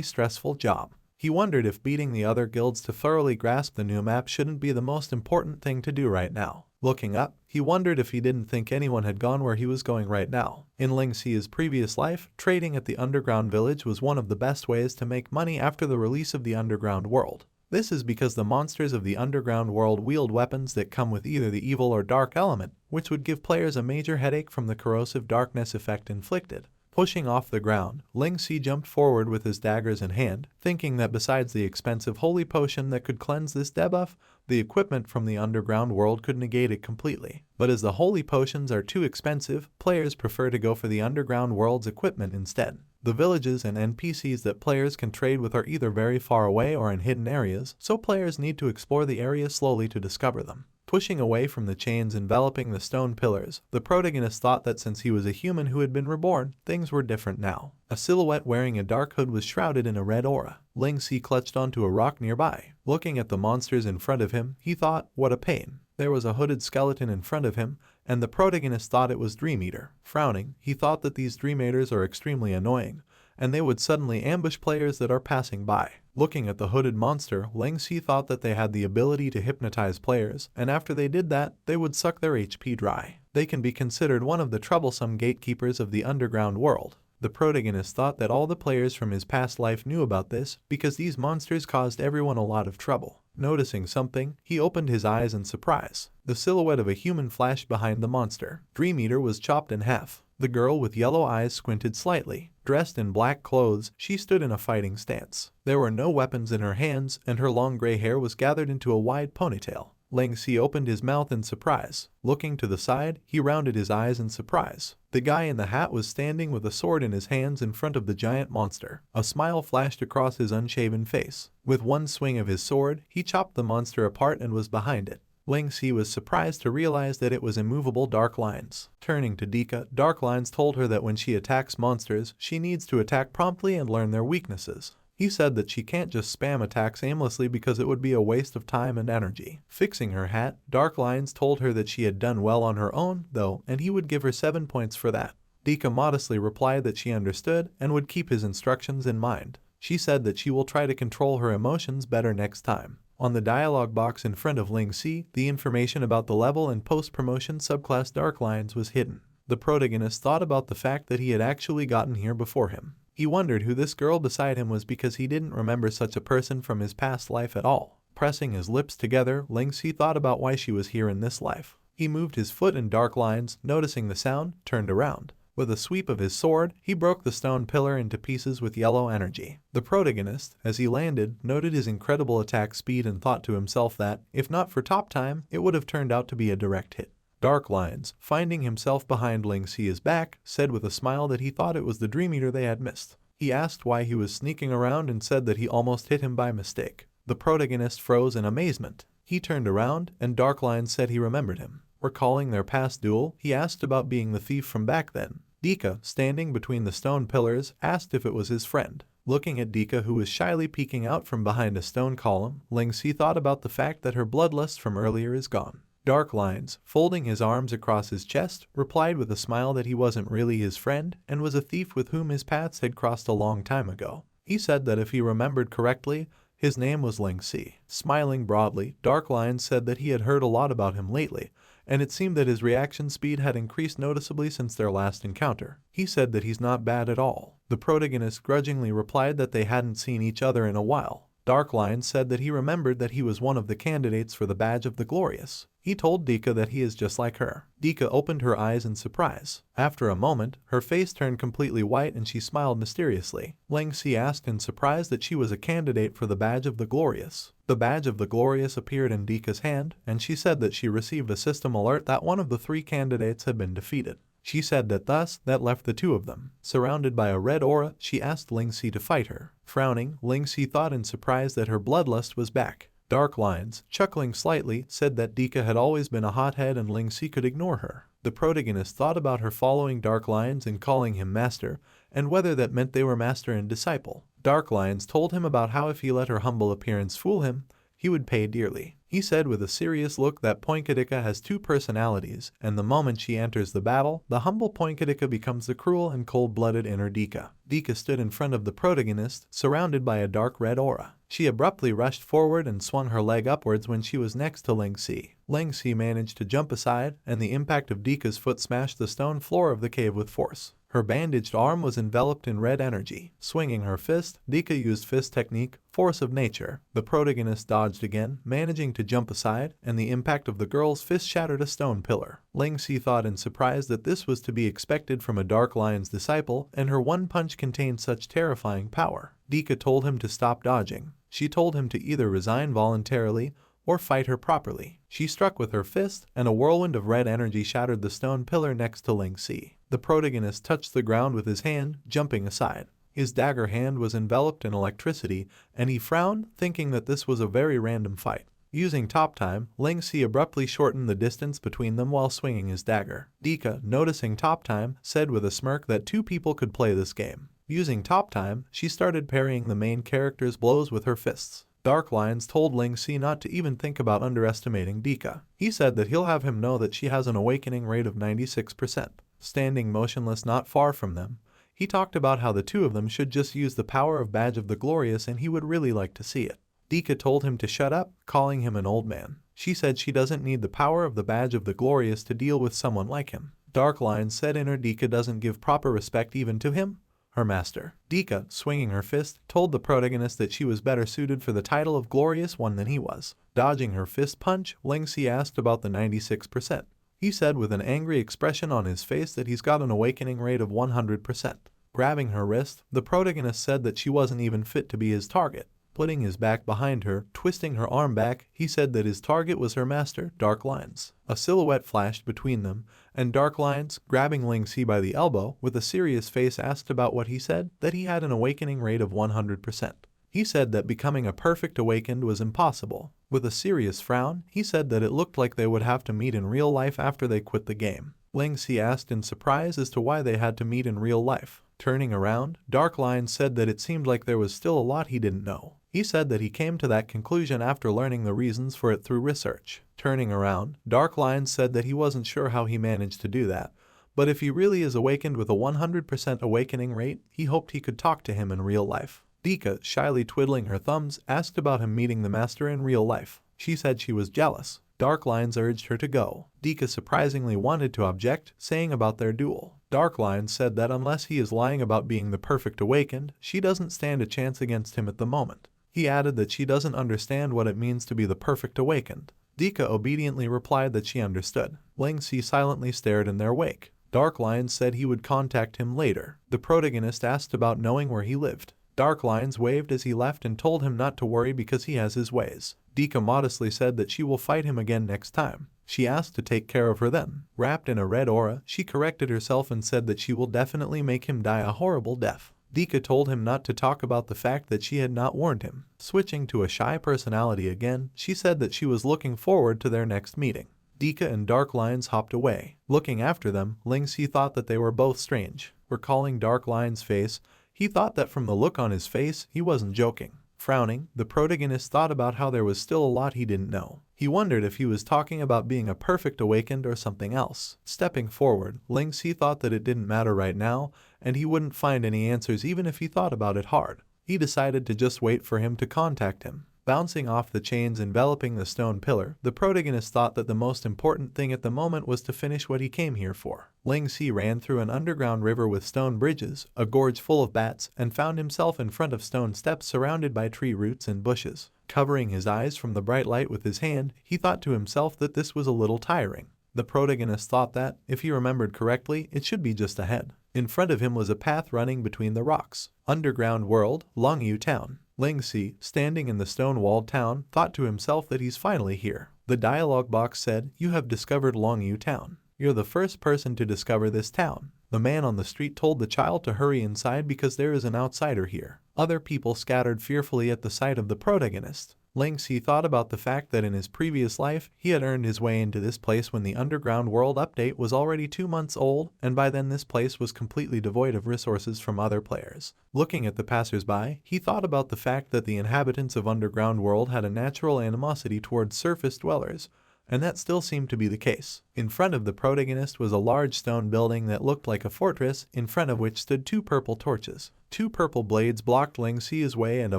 stressful job. He wondered if beating the other guilds to thoroughly grasp the new map shouldn't be the most important thing to do right now. Looking up, he wondered if he didn't think anyone had gone where he was going right now. In Ling Si's previous life, trading at the underground village was one of the best ways to make money after the release of the underground world. This is because the monsters of the underground world wield weapons that come with either the evil or dark element, which would give players a major headache from the corrosive darkness effect inflicted. Pushing off the ground, Ling Si jumped forward with his daggers in hand, thinking that besides the expensive holy potion that could cleanse this debuff, the equipment from the underground world could negate it completely. But as the holy potions are too expensive, players prefer to go for the underground world's equipment instead. The villages and NPCs that players can trade with are either very far away or in hidden areas, so players need to explore the area slowly to discover them. Pushing away from the chains enveloping the stone pillars, the protagonist thought that since he was a human who had been reborn, things were different now. A silhouette wearing a dark hood was shrouded in a red aura. Ling Si clutched onto a rock nearby. Looking at the monsters in front of him, he thought, what a pain. There was a hooded skeleton in front of him, and the protagonist thought it was Dream Eater. Frowning, he thought that these Dream Eaters are extremely annoying, and they would suddenly ambush players that are passing by. Looking at the hooded monster, Ling Si thought that they had the ability to hypnotize players, and after they did that, they would suck their HP dry. They can be considered one of the troublesome gatekeepers of the underground world. The protagonist thought that all the players from his past life knew about this because these monsters caused everyone a lot of trouble. Noticing something, he opened his eyes in surprise. The silhouette of a human flashed behind the monster. Dream Eater was chopped in half. The girl with yellow eyes squinted slightly. Dressed in black clothes, she stood in a fighting stance. There were no weapons in her hands, and her long gray hair was gathered into a wide ponytail. Ling Si opened his mouth in surprise. Looking to the side, he rounded his eyes in surprise. The guy in the hat was standing with a sword in his hands in front of the giant monster. A smile flashed across his unshaven face. With one swing of his sword, he chopped the monster apart and was behind it. Ling Si was surprised to realize that it was immovable Dark Lines. Turning to Dika, Dark Lines told her that when she attacks monsters, she needs to attack promptly and learn their weaknesses. He said that she can't just spam attacks aimlessly because it would be a waste of time and energy. Fixing her hat, Dark Lines told her that she had done well on her own, though, and he would give her 7 points for that. Dika modestly replied that she understood and would keep his instructions in mind. She said that she will try to control her emotions better next time. On the dialogue box in front of Ling Si, the information about the level and post-promotion subclass Dark Lines was hidden. The protagonist thought about the fact that he had actually gotten here before him. He wondered who this girl beside him was because he didn't remember such a person from his past life at all. Pressing his lips together, Ling Si thought about why she was here in this life. He moved his foot in Dark Lines, noticing the sound, turned around. With a sweep of his sword, he broke the stone pillar into pieces with yellow energy. The protagonist, as he landed, noted his incredible attack speed and thought to himself that, if not for top time, it would have turned out to be a direct hit. Dark Lines, finding himself behind Ling Si's back, said with a smile that he thought it was the Dream Eater they had missed. He asked why he was sneaking around and said that he almost hit him by mistake. The protagonist froze in amazement. He turned around, and Dark Lines said he remembered him. Recalling their past duel, he asked about being the thief from back then. Dika, standing between the stone pillars, asked if it was his friend. Looking at Dika, who was shyly peeking out from behind a stone column, Ling Si thought about the fact that her bloodlust from earlier is gone. Dark Lines, folding his arms across his chest, replied with a smile that he wasn't really his friend and was a thief with whom his paths had crossed a long time ago. He said that if he remembered correctly, his name was Ling Si. Smiling broadly, Dark Lines said that he had heard a lot about him lately, and it seemed that his reaction speed had increased noticeably since their last encounter. He said that he's not bad at all. The protagonist grudgingly replied that they hadn't seen each other in a while. Dark Lines said that he remembered that he was one of the candidates for the Badge of the Glorious. He told Dika that he is just like her. Dika opened her eyes in surprise. After a moment, her face turned completely white and she smiled mysteriously. Ling Si asked in surprise that she was a candidate for the Badge of the Glorious. The Badge of the Glorious appeared in Dika's hand, and she said that she received a system alert that one of the 3 candidates had been defeated. She said that thus, that left the 2 of them. Surrounded by a red aura, she asked Ling Si to fight her. Frowning, Ling Si thought in surprise that her bloodlust was back. Dark Lines, chuckling slightly, said that Dika had always been a hothead and Ling Si could ignore her. The protagonist thought about her following Dark Lines and calling him master, and whether that meant they were master and disciple. Dark Lines told him about how if he let her humble appearance fool him, he would pay dearly. He said with a serious look that Poinkadika has 2 personalities, and the moment she enters the battle, the humble Poinkadika becomes the cruel and cold-blooded inner Dika. Dika stood in front of the protagonist, surrounded by a dark red aura. She abruptly rushed forward and swung her leg upwards when she was next to Ling Si. Ling Si managed to jump aside, and the impact of Dika's foot smashed the stone floor of the cave with force. Her bandaged arm was enveloped in red energy. Swinging her fist, Dika used fist technique, force of nature. The protagonist dodged again, managing to jump aside, and the impact of the girl's fist shattered a stone pillar. Ling Si thought in surprise that this was to be expected from a Dark Lion's disciple, and her one punch contained such terrifying power. Dika told him to stop dodging. She told him to either resign voluntarily or fight her properly. She struck with her fist, and a whirlwind of red energy shattered the stone pillar next to Ling Si. The protagonist touched the ground with his hand, jumping aside. His dagger hand was enveloped in electricity, and he frowned, thinking that this was a very random fight. Using top time, Ling Si abruptly shortened the distance between them while swinging his dagger. Dika, noticing top time, said with a smirk that two people could play this game. Using top time, she started parrying the main character's blows with her fists. Dark Lions told Ling Si not to even think about underestimating Dika. He said that he'll have him know that she has an awakening rate of 96%. Standing motionless not far from them, he talked about how the two of them should just use the power of Badge of the Glorious and he would really like to see it. Dika told him to shut up, calling him an old man. She said she doesn't need the power of the Badge of the Glorious to deal with someone like him. Dark Lions said inner Dika doesn't give proper respect even to him, her master. Dika, swinging her fist, told the protagonist that she was better suited for the title of Glorious One than he was. Dodging her fist punch, Ling Si asked about the 96%. He said with an angry expression on his face that he's got an awakening rate of 100%. Grabbing her wrist, the protagonist said that she wasn't even fit to be his target. Putting his back behind her, twisting her arm back, he said that his target was her master, Dark Lions. A silhouette flashed between them, and Dark Lions, grabbing Ling Si by the elbow, with a serious face asked about what he said, that he had an awakening rate of 100%. He said that becoming a perfect awakened was impossible. With a serious frown, he said that it looked like they would have to meet in real life after they quit the game. Ling Si asked in surprise as to why they had to meet in real life. Turning around, Dark Lion said that it seemed like there was still a lot he didn't know. He said that he came to that conclusion after learning the reasons for it through research. Turning around, Dark Lion said that he wasn't sure how he managed to do that, but if he really is awakened with a 100% awakening rate, he hoped he could talk to him in real life. Dika, shyly twiddling her thumbs, asked about him meeting the master in real life. She said she was jealous. Dark Lions urged her to go. Dika surprisingly wanted to object, saying about their duel. Dark Lions said that unless he is lying about being the perfect awakened, she doesn't stand a chance against him at the moment. He added that she doesn't understand what it means to be the perfect awakened. Dika obediently replied that she understood. Ling Si silently stared in their wake. Dark Lions said he would contact him later. The protagonist asked about knowing where he lived. Dark Lions waved as he left and told him not to worry because he has his ways. Dika modestly said that she will fight him again next time. She asked to take care of her then. Wrapped in a red aura, she corrected herself and said that she will definitely make him die a horrible death. Dika told him not to talk about the fact that she had not warned him. Switching to a shy personality again, she said that she was looking forward to their next meeting. Dika and Dark Lions hopped away. Looking after them, Ling Si thought that they were both strange. Recalling Dark Lion's face, he thought that from the look on his face, he wasn't joking. Frowning, the protagonist thought about how there was still a lot he didn't know. He wondered if he was talking about being a perfect awakened or something else. Stepping forward, Ling Si thought that it didn't matter right now, and he wouldn't find any answers even if he thought about it hard. He decided to just wait for him to contact him. Bouncing off the chains enveloping the stone pillar, the protagonist thought that the most important thing at the moment was to finish what he came here for. Ling Si ran through an underground river with stone bridges, a gorge full of bats, and found himself in front of stone steps surrounded by tree roots and bushes. Covering his eyes from the bright light with his hand, he thought to himself that this was a little tiring. The protagonist thought that, if he remembered correctly, it should be just ahead. In front of him was a path running between the rocks. Underground world, Longyu Town. Ling Si, standing in the stone-walled town, thought to himself that he's finally here. The dialogue box said, "You have discovered Longyu Town. You're the first person to discover this town." The man on the street told the child to hurry inside because there is an outsider here. Other people scattered fearfully at the sight of the protagonist. Ling Si thought about the fact that in his previous life, he had earned his way into this place when the Underground World update was already 2 months old, and by then this place was completely devoid of resources from other players. Looking at the passers-by, he thought about the fact that the inhabitants of Underground World had a natural animosity towards surface dwellers, and that still seemed to be the case. In front of the protagonist was a large stone building that looked like a fortress, in front of which stood 2 purple torches. 2 purple blades blocked Ling Si's way and a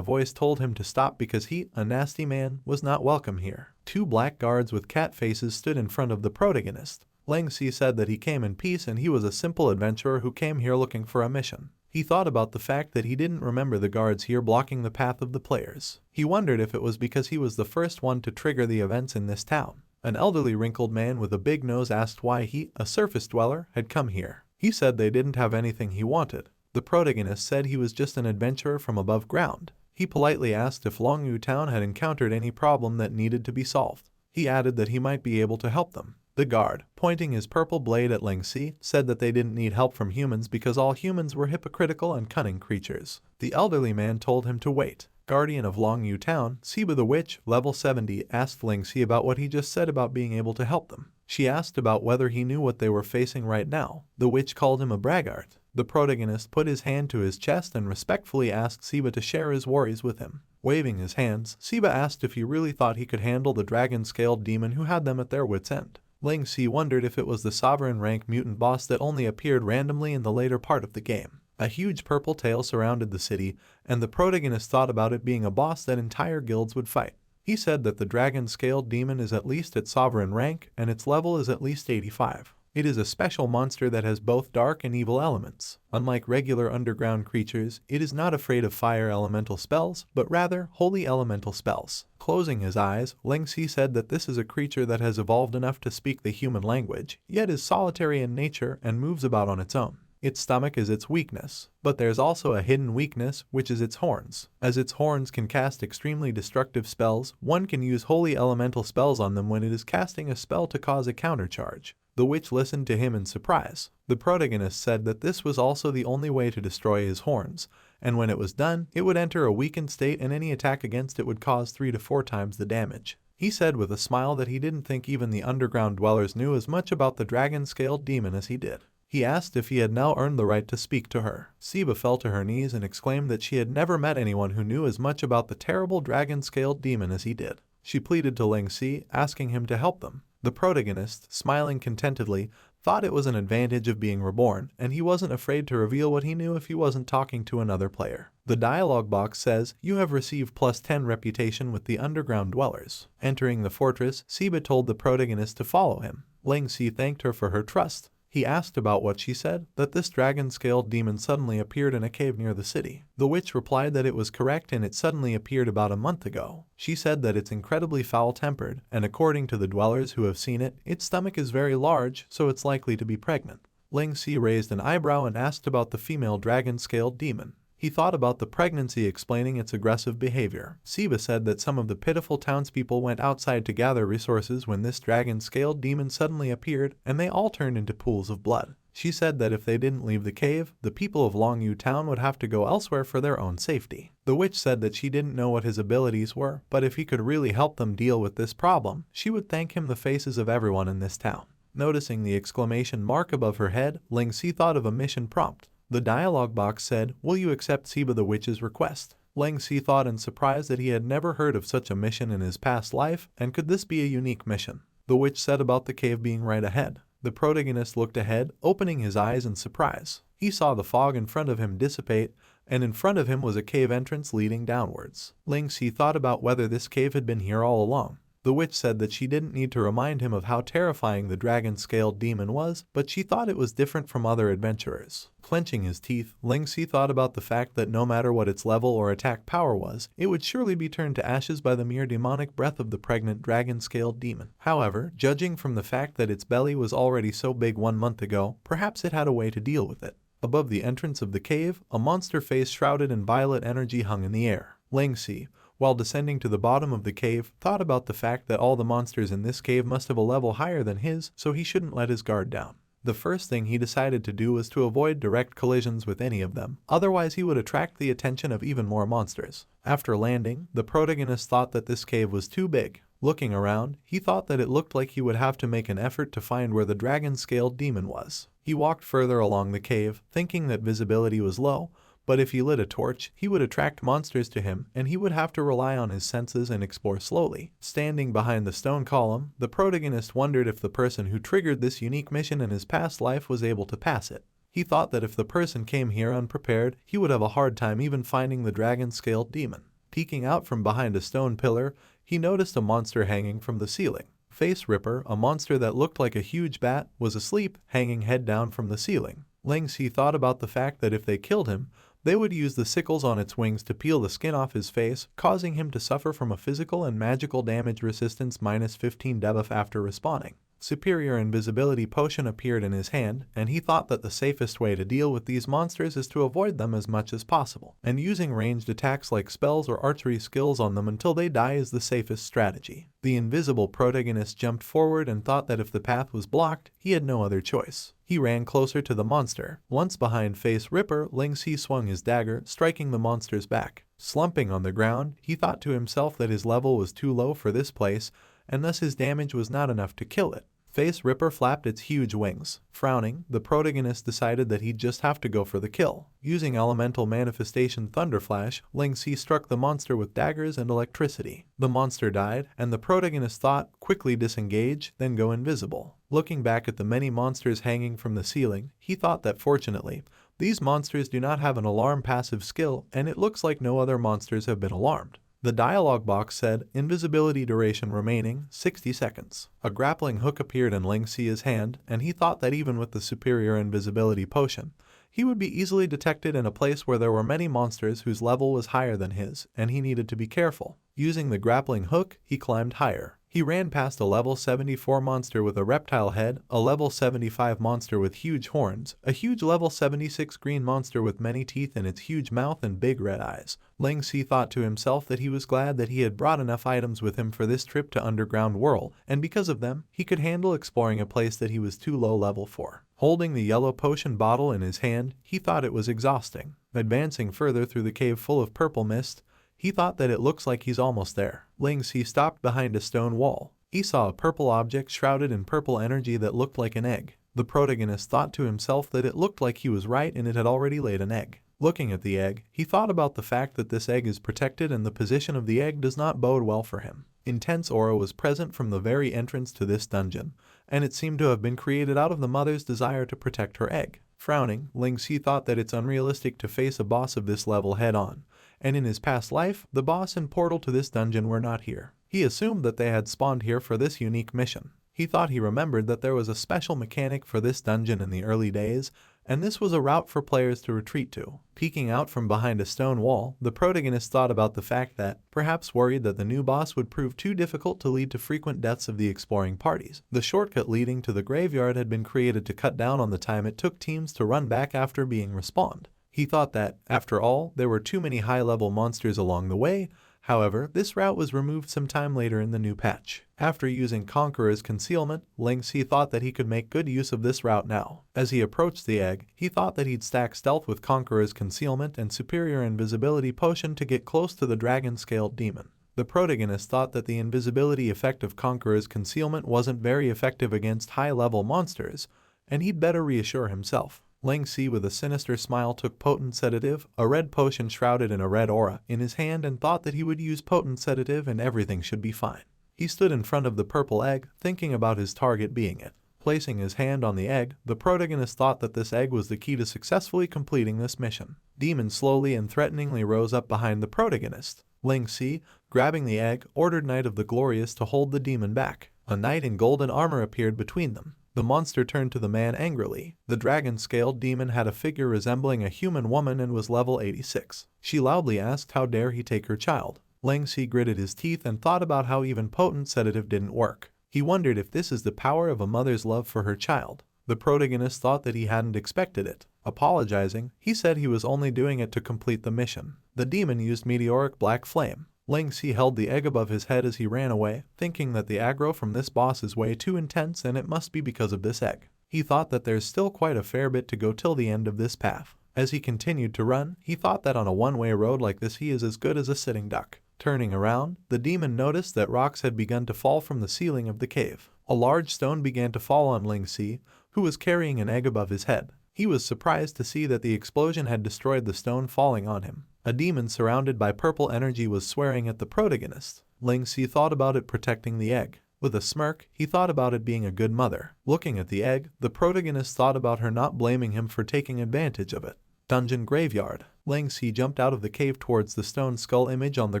voice told him to stop because he, a nasty man, was not welcome here. 2 black guards with cat faces stood in front of the protagonist. Ling Si said that he came in peace and he was a simple adventurer who came here looking for a mission. He thought about the fact that he didn't remember the guards here blocking the path of the players. He wondered if it was because he was the first one to trigger the events in this town. An elderly wrinkled man with a big nose asked why he, a surface dweller, had come here. He said they didn't have anything he wanted. The protagonist said he was just an adventurer from above ground. He politely asked if Longyu Town had encountered any problem that needed to be solved. He added that he might be able to help them. The guard, pointing his purple blade at Ling Si, said that they didn't need help from humans because all humans were hypocritical and cunning creatures. The elderly man told him to wait. Guardian of Longyu Town, Siba the Witch, level 70, asked Ling Si about what he just said about being able to help them. She asked about whether he knew what they were facing right now. The witch called him a braggart. The protagonist put his hand to his chest and respectfully asked Siba to share his worries with him. Waving his hands, Siba asked if he really thought he could handle the dragon-scaled demon who had them at their wits' end. Ling Si wondered if it was the sovereign rank mutant boss that only appeared randomly in the later part of the game. A huge purple tail surrounded the city, and the protagonist thought about it being a boss that entire guilds would fight. He said that the dragon-scaled demon is at least at sovereign rank, and its level is at least 85. It is a special monster that has both dark and evil elements. Unlike regular underground creatures, it is not afraid of fire elemental spells, but rather holy elemental spells. Closing his eyes, Ling Si said that this is a creature that has evolved enough to speak the human language, yet is solitary in nature and moves about on its own. Its stomach is its weakness, but there's also a hidden weakness, which is its horns. As its horns can cast extremely destructive spells, one can use holy elemental spells on them when it is casting a spell to cause a countercharge. The witch listened to him in surprise. The protagonist said that this was also the only way to destroy his horns, and when it was done, it would enter a weakened state and any attack against it would cause 3 to 4 times the damage. He said with a smile that he didn't think even the underground dwellers knew as much about the dragon-scaled demon as he did. He asked if he had now earned the right to speak to her. Siba fell to her knees and exclaimed that she had never met anyone who knew as much about the terrible dragon-scaled demon as he did. She pleaded to Ling Si, asking him to help them. The protagonist, smiling contentedly, thought it was an advantage of being reborn, and he wasn't afraid to reveal what he knew if he wasn't talking to another player. The dialogue box says, "You have received +10 reputation with the underground dwellers." Entering the fortress, Siba told the protagonist to follow him. Ling Si thanked her for her trust. He asked about what she said, that this dragon-scaled demon suddenly appeared in a cave near the city. The witch replied that it was correct and it suddenly appeared about a month ago. She said that it's incredibly foul-tempered, and according to the dwellers who have seen it, its stomach is very large, so it's likely to be pregnant. Ling Si raised an eyebrow and asked about the female dragon-scaled demon. He thought about the pregnancy explaining its aggressive behavior. Siba said that some of the pitiful townspeople went outside to gather resources when this dragon-scaled demon suddenly appeared, and they all turned into pools of blood. She said that if they didn't leave the cave, the people of Longyu Town would have to go elsewhere for their own safety. The witch said that she didn't know what his abilities were, but if he could really help them deal with this problem, she would thank him the faces of everyone in this town. Noticing the exclamation mark above her head, Ling Si thought of a mission prompt. The dialogue box said, "Will you accept Siba the Witch's request?" Ling Si thought in surprise that he had never heard of such a mission in his past life, and could this be a unique mission? The witch said about the cave being right ahead. The protagonist looked ahead, opening his eyes in surprise. He saw the fog in front of him dissipate, and in front of him was a cave entrance leading downwards. Ling Si thought about whether this cave had been here all along. The witch said that she didn't need to remind him of how terrifying the dragon-scaled demon was, but she thought it was different from other adventurers. Clenching his teeth, Ling Si thought about the fact that no matter what its level or attack power was, it would surely be turned to ashes by the mere demonic breath of the pregnant dragon-scaled demon. However, judging from the fact that its belly was already so big 1 month ago, perhaps it had a way to deal with it. Above the entrance of the cave, a monster face shrouded in violet energy hung in the air. Ling Si, while descending to the bottom of the cave, thought about the fact that all the monsters in this cave must have a level higher than his, so he shouldn't let his guard down. The first thing he decided to do was to avoid direct collisions with any of them, otherwise he would attract the attention of even more monsters. After landing, the protagonist thought that this cave was too big. Looking around, he thought that it looked like he would have to make an effort to find where the dragon-scaled demon was. He walked further along the cave, thinking that visibility was low, but if he lit a torch, he would attract monsters to him, and he would have to rely on his senses and explore slowly. Standing behind the stone column, the protagonist wondered if the person who triggered this unique mission in his past life was able to pass it. He thought that if the person came here unprepared, he would have a hard time even finding the dragon-scaled demon. Peeking out from behind a stone pillar, he noticed a monster hanging from the ceiling. Face Ripper, a monster that looked like a huge bat, was asleep, hanging head down from the ceiling. Ling Si thought about the fact that if they killed him, they would use the sickles on its wings to peel the skin off his face, causing him to suffer from a physical and magical damage resistance -15 debuff after respawning. Superior Invisibility Potion appeared in his hand, and he thought that the safest way to deal with these monsters is to avoid them as much as possible, and using ranged attacks like spells or archery skills on them until they die is the safest strategy. The invisible protagonist jumped forward and thought that if the path was blocked, he had no other choice. He ran closer to the monster. Once behind Face Ripper, Ling Si swung his dagger, striking the monster's back. Slumping on the ground, he thought to himself that his level was too low for this place, and thus his damage was not enough to kill it. Face Ripper flapped its huge wings. Frowning, the protagonist decided that he'd just have to go for the kill. Using Elemental Manifestation Thunderflash, Ling Si struck the monster with daggers and electricity. The monster died, and the protagonist thought, quickly disengage, then go invisible. Looking back at the many monsters hanging from the ceiling, he thought that fortunately, these monsters do not have an alarm passive skill, and it looks like no other monsters have been alarmed. The dialog box said, invisibility duration remaining, 60 seconds. A grappling hook appeared in Ling Si's hand, and he thought that even with the superior invisibility potion, he would be easily detected in a place where there were many monsters whose level was higher than his, and he needed to be careful. Using the grappling hook, he climbed higher. He ran past a level 74 monster with a reptile head, a level 75 monster with huge horns, a huge level 76 green monster with many teeth in its huge mouth and big red eyes. Ling Si thought to himself that he was glad that he had brought enough items with him for this trip to Underground World, and because of them, he could handle exploring a place that he was too low level for. Holding the yellow potion bottle in his hand, he thought it was exhausting. Advancing further through the cave full of purple mist, he thought that it looks like he's almost there. Ling Si stopped behind a stone wall. He saw a purple object shrouded in purple energy that looked like an egg. The protagonist thought to himself that it looked like he was right and it had already laid an egg. Looking at the egg, he thought about the fact that this egg is protected and the position of the egg does not bode well for him. Intense aura was present from the very entrance to this dungeon, and it seemed to have been created out of the mother's desire to protect her egg. Frowning, Ling Si thought that it's unrealistic to face a boss of this level head-on, and in his past life, the boss and portal to this dungeon were not here. He assumed that they had spawned here for this unique mission. He thought he remembered that there was a special mechanic for this dungeon in the early days, and this was a route for players to retreat to. Peeking out from behind a stone wall, the protagonist thought about the fact that, perhaps worried that the new boss would prove too difficult to lead to frequent deaths of the exploring parties. The shortcut leading to the graveyard had been created to cut down on the time it took teams to run back after being respawned. He thought that, after all, there were too many high-level monsters along the way. However, this route was removed some time later in the new patch. After using Conqueror's Concealment, Ling Si thought that he could make good use of this route now. As he approached the egg, he thought that he'd stack Stealth with Conqueror's Concealment and Superior Invisibility Potion to get close to the dragon-scaled demon. The protagonist thought that the invisibility effect of Conqueror's Concealment wasn't very effective against high-level monsters, and he'd better reassure himself. Ling Si with a sinister smile took Potent Sedative, a red potion shrouded in a red aura, in his hand and thought that he would use Potent Sedative and everything should be fine. He stood in front of the purple egg, thinking about his target being it. Placing his hand on the egg, the protagonist thought that this egg was the key to successfully completing this mission. Demon slowly and threateningly rose up behind the protagonist. Ling Si, grabbing the egg, ordered Knight of the Glorious to hold the demon back. A knight in golden armor appeared between them. The monster turned to the man angrily. The dragon-scaled demon had a figure resembling a human woman and was level 86. She loudly asked how dare he take her child. Ling Si gritted his teeth and thought about how even Potent Sedative didn't work. He wondered if this is the power of a mother's love for her child. The protagonist thought that he hadn't expected it. Apologizing, he said he was only doing it to complete the mission. The demon used Meteoric Black Flame. Ling Si held the egg above his head as he ran away, thinking that the aggro from this boss is way too intense and it must be because of this egg. He thought that there's still quite a fair bit to go till the end of this path. As he continued to run, he thought that on a one-way road like this he is as good as a sitting duck. Turning around, the demon noticed that rocks had begun to fall from the ceiling of the cave. A large stone began to fall on Ling Si, who was carrying an egg above his head. He was surprised to see that the explosion had destroyed the stone falling on him. A demon surrounded by purple energy was swearing at the protagonist. Ling Si thought about it protecting the egg. With a smirk, he thought about it being a good mother. Looking at the egg, the protagonist thought about her not blaming him for taking advantage of it. Dungeon Graveyard. Ling Si jumped out of the cave towards the stone skull image on the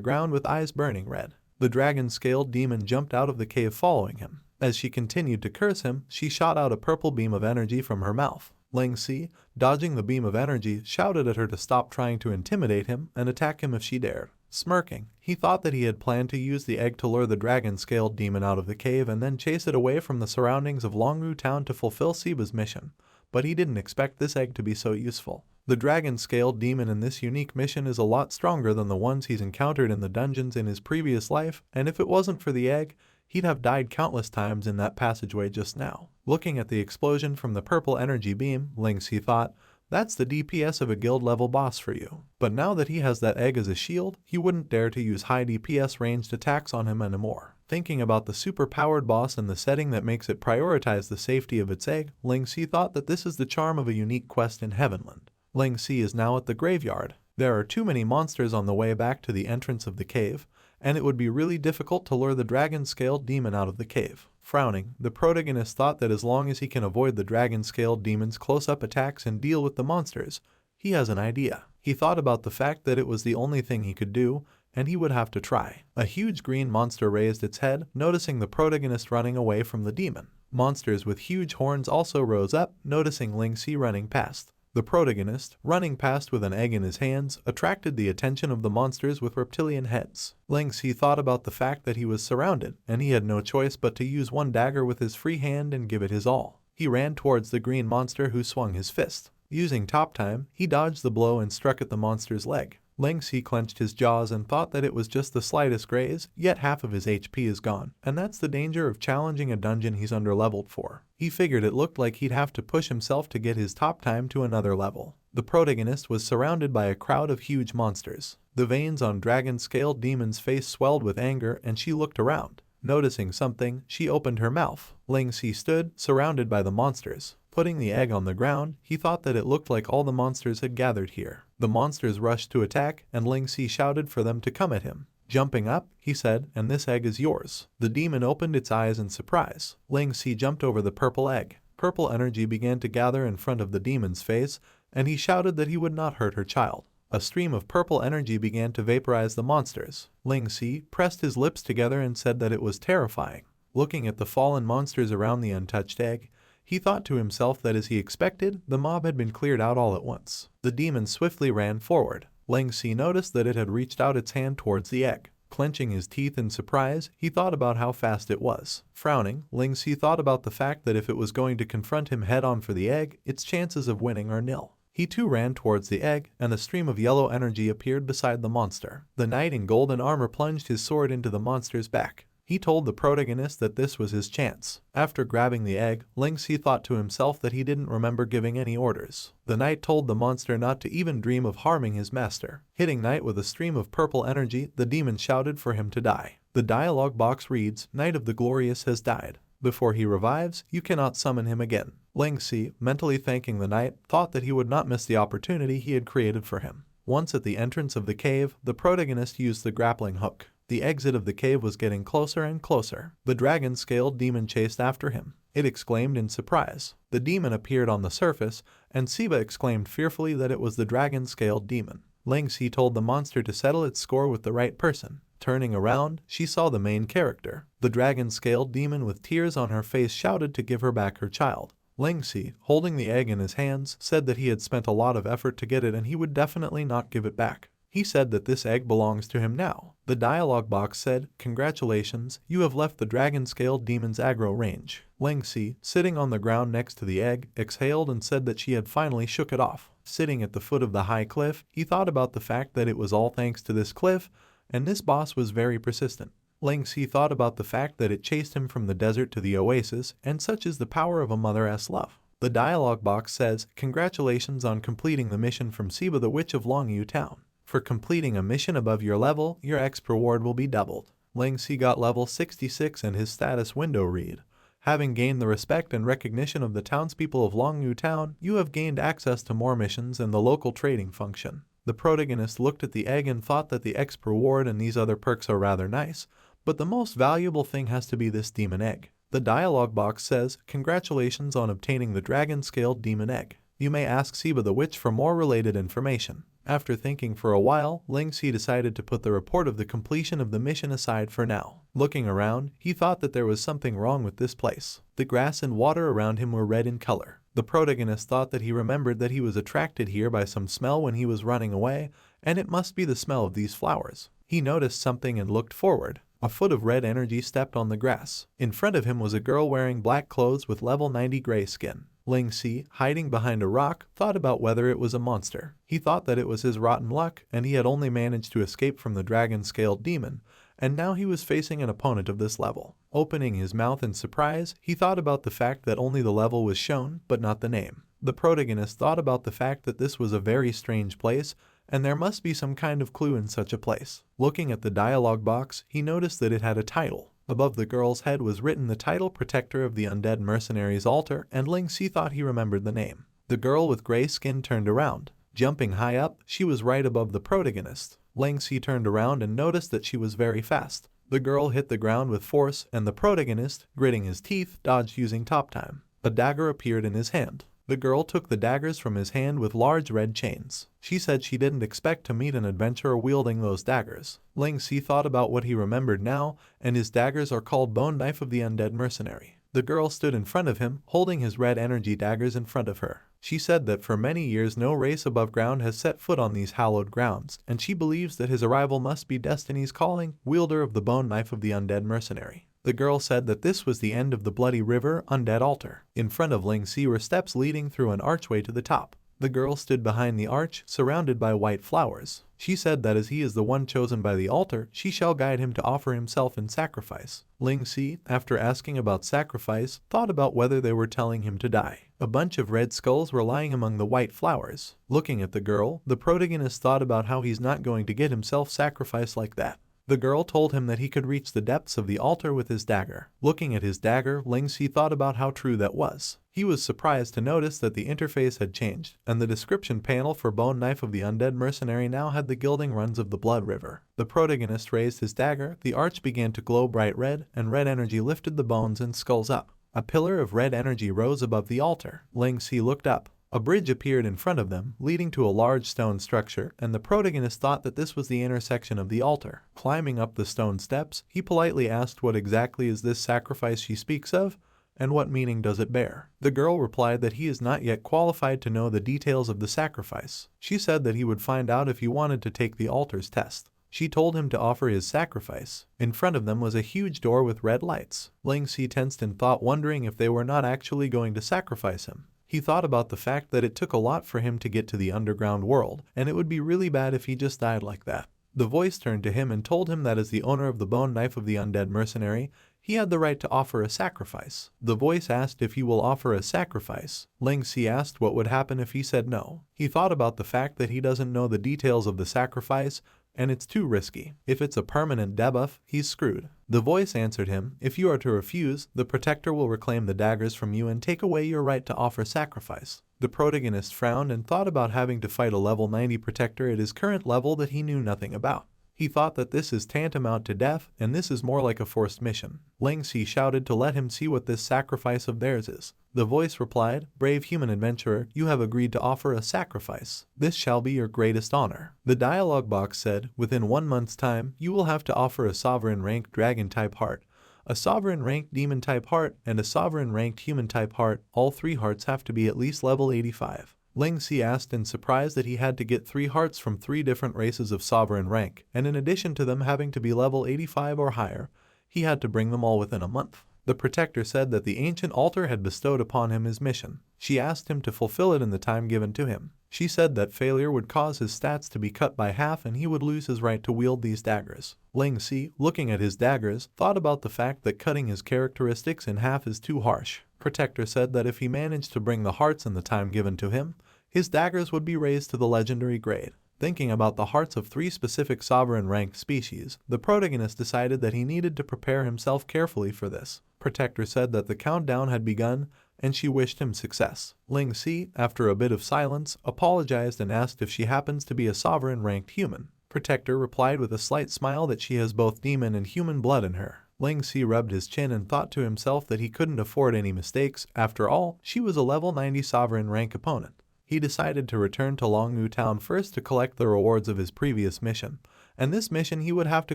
ground with eyes burning red. The dragon-scaled demon jumped out of the cave following him. As she continued to curse him, she shot out a purple beam of energy from her mouth. Ling Si, dodging the beam of energy, shouted at her to stop trying to intimidate him and attack him if she dared. Smirking, he thought that he had planned to use the egg to lure the dragon-scaled demon out of the cave and then chase it away from the surroundings of Longwu Town to fulfill Siba's mission, but he didn't expect this egg to be so useful. The dragon-scaled demon in this unique mission is a lot stronger than the ones he's encountered in the dungeons in his previous life, and if it wasn't for the egg, he'd have died countless times in that passageway just now. Looking at the explosion from the purple energy beam, Ling Si thought, that's the DPS of a guild-level boss for you. But now that he has that egg as a shield, he wouldn't dare to use high DPS ranged attacks on him anymore. Thinking about the super-powered boss and the setting that makes it prioritize the safety of its egg, Ling Si thought that this is the charm of a unique quest in Heavenland. Ling Si is now at the graveyard. There are too many monsters on the way back to the entrance of the cave, and it would be really difficult to lure the dragon-scaled demon out of the cave. Frowning, the protagonist thought that as long as he can avoid the dragon-scaled demon's close-up attacks and deal with the monsters, he has an idea. He thought about the fact that it was the only thing he could do, and he would have to try. A huge green monster raised its head, noticing the protagonist running away from the demon. Monsters with huge horns also rose up, noticing Ling Si running past. The protagonist, running past with an egg in his hands, attracted the attention of the monsters with reptilian heads. Ling Si thought about the fact that he was surrounded, and he had no choice but to use one dagger with his free hand and give it his all. He ran towards the green monster who swung his fist. Using top time, he dodged the blow and struck at the monster's leg. Ling Si clenched his jaws and thought that it was just the slightest graze, yet half of his HP is gone, and that's the danger of challenging a dungeon he's underleveled for. He figured it looked like he'd have to push himself to get his top time to another level. The protagonist was surrounded by a crowd of huge monsters. The veins on dragon-scaled demon's face swelled with anger, and she looked around. Noticing something, she opened her mouth. Ling Si stood, surrounded by the monsters. Putting the egg on the ground, he thought that it looked like all the monsters had gathered here. The monsters rushed to attack, and Ling Si shouted for them to come at him. Jumping up, he said, and this egg is yours. The demon opened its eyes in surprise. Ling Si jumped over the purple egg. Purple energy began to gather in front of the demon's face, and he shouted that he would not hurt her child. A stream of purple energy began to vaporize the monsters. Ling Si pressed his lips together and said that it was terrifying. Looking at the fallen monsters around the untouched egg, he thought to himself that as he expected, the mob had been cleared out all at once. The demon swiftly ran forward. Ling Si noticed that it had reached out its hand towards the egg. Clenching his teeth in surprise, he thought about how fast it was. Frowning, Ling Si thought about the fact that if it was going to confront him head-on for the egg, its chances of winning are nil. He too ran towards the egg, and a stream of yellow energy appeared beside the monster. The knight in golden armor plunged his sword into the monster's back. He told the protagonist that this was his chance. After grabbing the egg, Ling Si thought to himself that he didn't remember giving any orders. The knight told the monster not to even dream of harming his master. Hitting Knight with a stream of purple energy, the demon shouted for him to die. The dialogue box reads, "Knight of the Glorious has died. Before he revives, you cannot summon him again." Ling Si, mentally thanking the knight, thought that he would not miss the opportunity he had created for him. Once at the entrance of the cave, the protagonist used the grappling hook. The exit of the cave was getting closer and closer. The dragon-scaled demon chased after him. It exclaimed in surprise. The demon appeared on the surface, and Siba exclaimed fearfully that it was the dragon-scaled demon. Ling Si told the monster to settle its score with the right person. Turning around, she saw the main character. The dragon-scaled demon with tears on her face shouted to give her back her child. Ling Si, holding the egg in his hands, said that he had spent a lot of effort to get it and he would definitely not give it back. He said that this egg belongs to him now. The dialogue box said, "Congratulations, you have left the dragon-scaled demon's aggro range." Ling Si, sitting on the ground next to the egg, exhaled and said that she had finally shook it off. Sitting at the foot of the high cliff, he thought about the fact that it was all thanks to this cliff, and this boss was very persistent. Ling Si thought about the fact that it chased him from the desert to the oasis, and such is the power of a mother's love. The dialogue box says, "Congratulations on completing the mission from Siba the Witch of Longwu Town. For completing a mission above your level, your exp reward will be doubled." Ling Si got level 66 and his status window read, "Having gained the respect and recognition of the townspeople of Longwu Town, you have gained access to more missions and the local trading function." The protagonist looked at the egg and thought that the exp reward and these other perks are rather nice, but the most valuable thing has to be this demon egg. The dialogue box says, "Congratulations on obtaining the dragon-scaled demon egg. You may ask Siba the Witch for more related information." After thinking for a while, Ling Si decided to put the report of the completion of the mission aside for now. Looking around, he thought that there was something wrong with this place. The grass and water around him were red in color. The protagonist thought that he remembered that he was attracted here by some smell when he was running away, and it must be the smell of these flowers. He noticed something and looked forward. A foot of red energy stepped on the grass. In front of him was a girl wearing black clothes with level 90 gray skin. Ling Si, hiding behind a rock, thought about whether it was a monster. He thought that it was his rotten luck, and he had only managed to escape from the dragon-scaled demon, and now he was facing an opponent of this level. Opening his mouth in surprise, he thought about the fact that only the level was shown, but not the name. The protagonist thought about the fact that this was a very strange place, and there must be some kind of clue in such a place. Looking at the dialogue box, he noticed that it had a title. Above the girl's head was written the title Protector of the Undead Mercenaries Altar, and Ling Si thought he remembered the name. The girl with gray skin turned around. Jumping high up, she was right above the protagonist. Ling Si turned around and noticed that she was very fast. The girl hit the ground with force, and the protagonist, gritting his teeth, dodged using top time. A dagger appeared in his hand. The girl took the daggers from his hand with large red chains. She said she didn't expect to meet an adventurer wielding those daggers. Ling Si thought about what he remembered now, and his daggers are called Bone Knife of the Undead Mercenary. The girl stood in front of him, holding his red energy daggers in front of her. She said that for many years no race above ground has set foot on these hallowed grounds, and she believes that his arrival must be Destiny's calling, wielder of the Bone Knife of the Undead Mercenary. The girl said that this was the end of the Bloody River Undead Altar. In front of Ling Si were steps leading through an archway to the top. The girl stood behind the arch, surrounded by white flowers. She said that as he is the one chosen by the altar, she shall guide him to offer himself in sacrifice. Ling Si, after asking about sacrifice, thought about whether they were telling him to die. A bunch of red skulls were lying among the white flowers. Looking at the girl, the protagonist thought about how he's not going to get himself sacrificed like that. The girl told him that he could reach the depths of the altar with his dagger. Looking at his dagger, Ling Si thought about how true that was. He was surprised to notice that the interface had changed, and the description panel for Bone Knife of the Undead Mercenary now had the gilding runs of the Blood River. The protagonist raised his dagger, the arch began to glow bright red, and red energy lifted the bones and skulls up. A pillar of red energy rose above the altar. Ling Si looked up. A bridge appeared in front of them, leading to a large stone structure, and the protagonist thought that this was the intersection of the altar. Climbing up the stone steps, he politely asked what exactly is this sacrifice she speaks of, and what meaning does it bear? The girl replied that he is not yet qualified to know the details of the sacrifice. She said that he would find out if he wanted to take the altar's test. She told him to offer his sacrifice. In front of them was a huge door with red lights. Ling Si tensed in thought, wondering if they were not actually going to sacrifice him. He thought about the fact that it took a lot for him to get to the underground world, and it would be really bad if he just died like that. The voice turned to him and told him that as the owner of the Bone Knife of the Undead Mercenary, he had the right to offer a sacrifice. The voice asked if he will offer a sacrifice. Ling Si asked what would happen if he said no. He thought about the fact that he doesn't know the details of the sacrifice, and it's too risky. If it's a permanent debuff, he's screwed. The voice answered him, if you are to refuse, the Protector will reclaim the daggers from you and take away your right to offer sacrifice. The protagonist frowned and thought about having to fight a level 90 Protector at his current level that he knew nothing about. He thought that this is tantamount to death, and this is more like a forced mission. Ling Si shouted to let him see what this sacrifice of theirs is. The voice replied, brave human adventurer, you have agreed to offer a sacrifice. This shall be your greatest honor. The dialogue box said, within 1 month's time, you will have to offer a sovereign-ranked dragon-type heart, a sovereign-ranked demon-type heart, and a sovereign-ranked human-type heart. All 3 hearts have to be at least level 85. Ling Si asked in surprise that he had to get 3 hearts from 3 different races of sovereign rank, and in addition to them having to be level 85 or higher, he had to bring them all within a month. The Protector said that the ancient altar had bestowed upon him his mission. She asked him to fulfill it in the time given to him. She said that failure would cause his stats to be cut by half and he would lose his right to wield these daggers. Ling Si, looking at his daggers, thought about the fact that cutting his characteristics in half is too harsh. Protector said that if he managed to bring the hearts in the time given to him, his daggers would be raised to the legendary grade. Thinking about the hearts of 3 specific sovereign-ranked species, the protagonist decided that he needed to prepare himself carefully for this. Protector said that the countdown had begun, and she wished him success. Ling Si, after a bit of silence, apologized and asked if she happens to be a sovereign-ranked human. Protector replied with a slight smile that she has both demon and human blood in her. Ling Si rubbed his chin and thought to himself that he couldn't afford any mistakes. After all, she was a level 90 sovereign rank opponent. He decided to return to Longnu Town first to collect the rewards of his previous mission, and this mission he would have to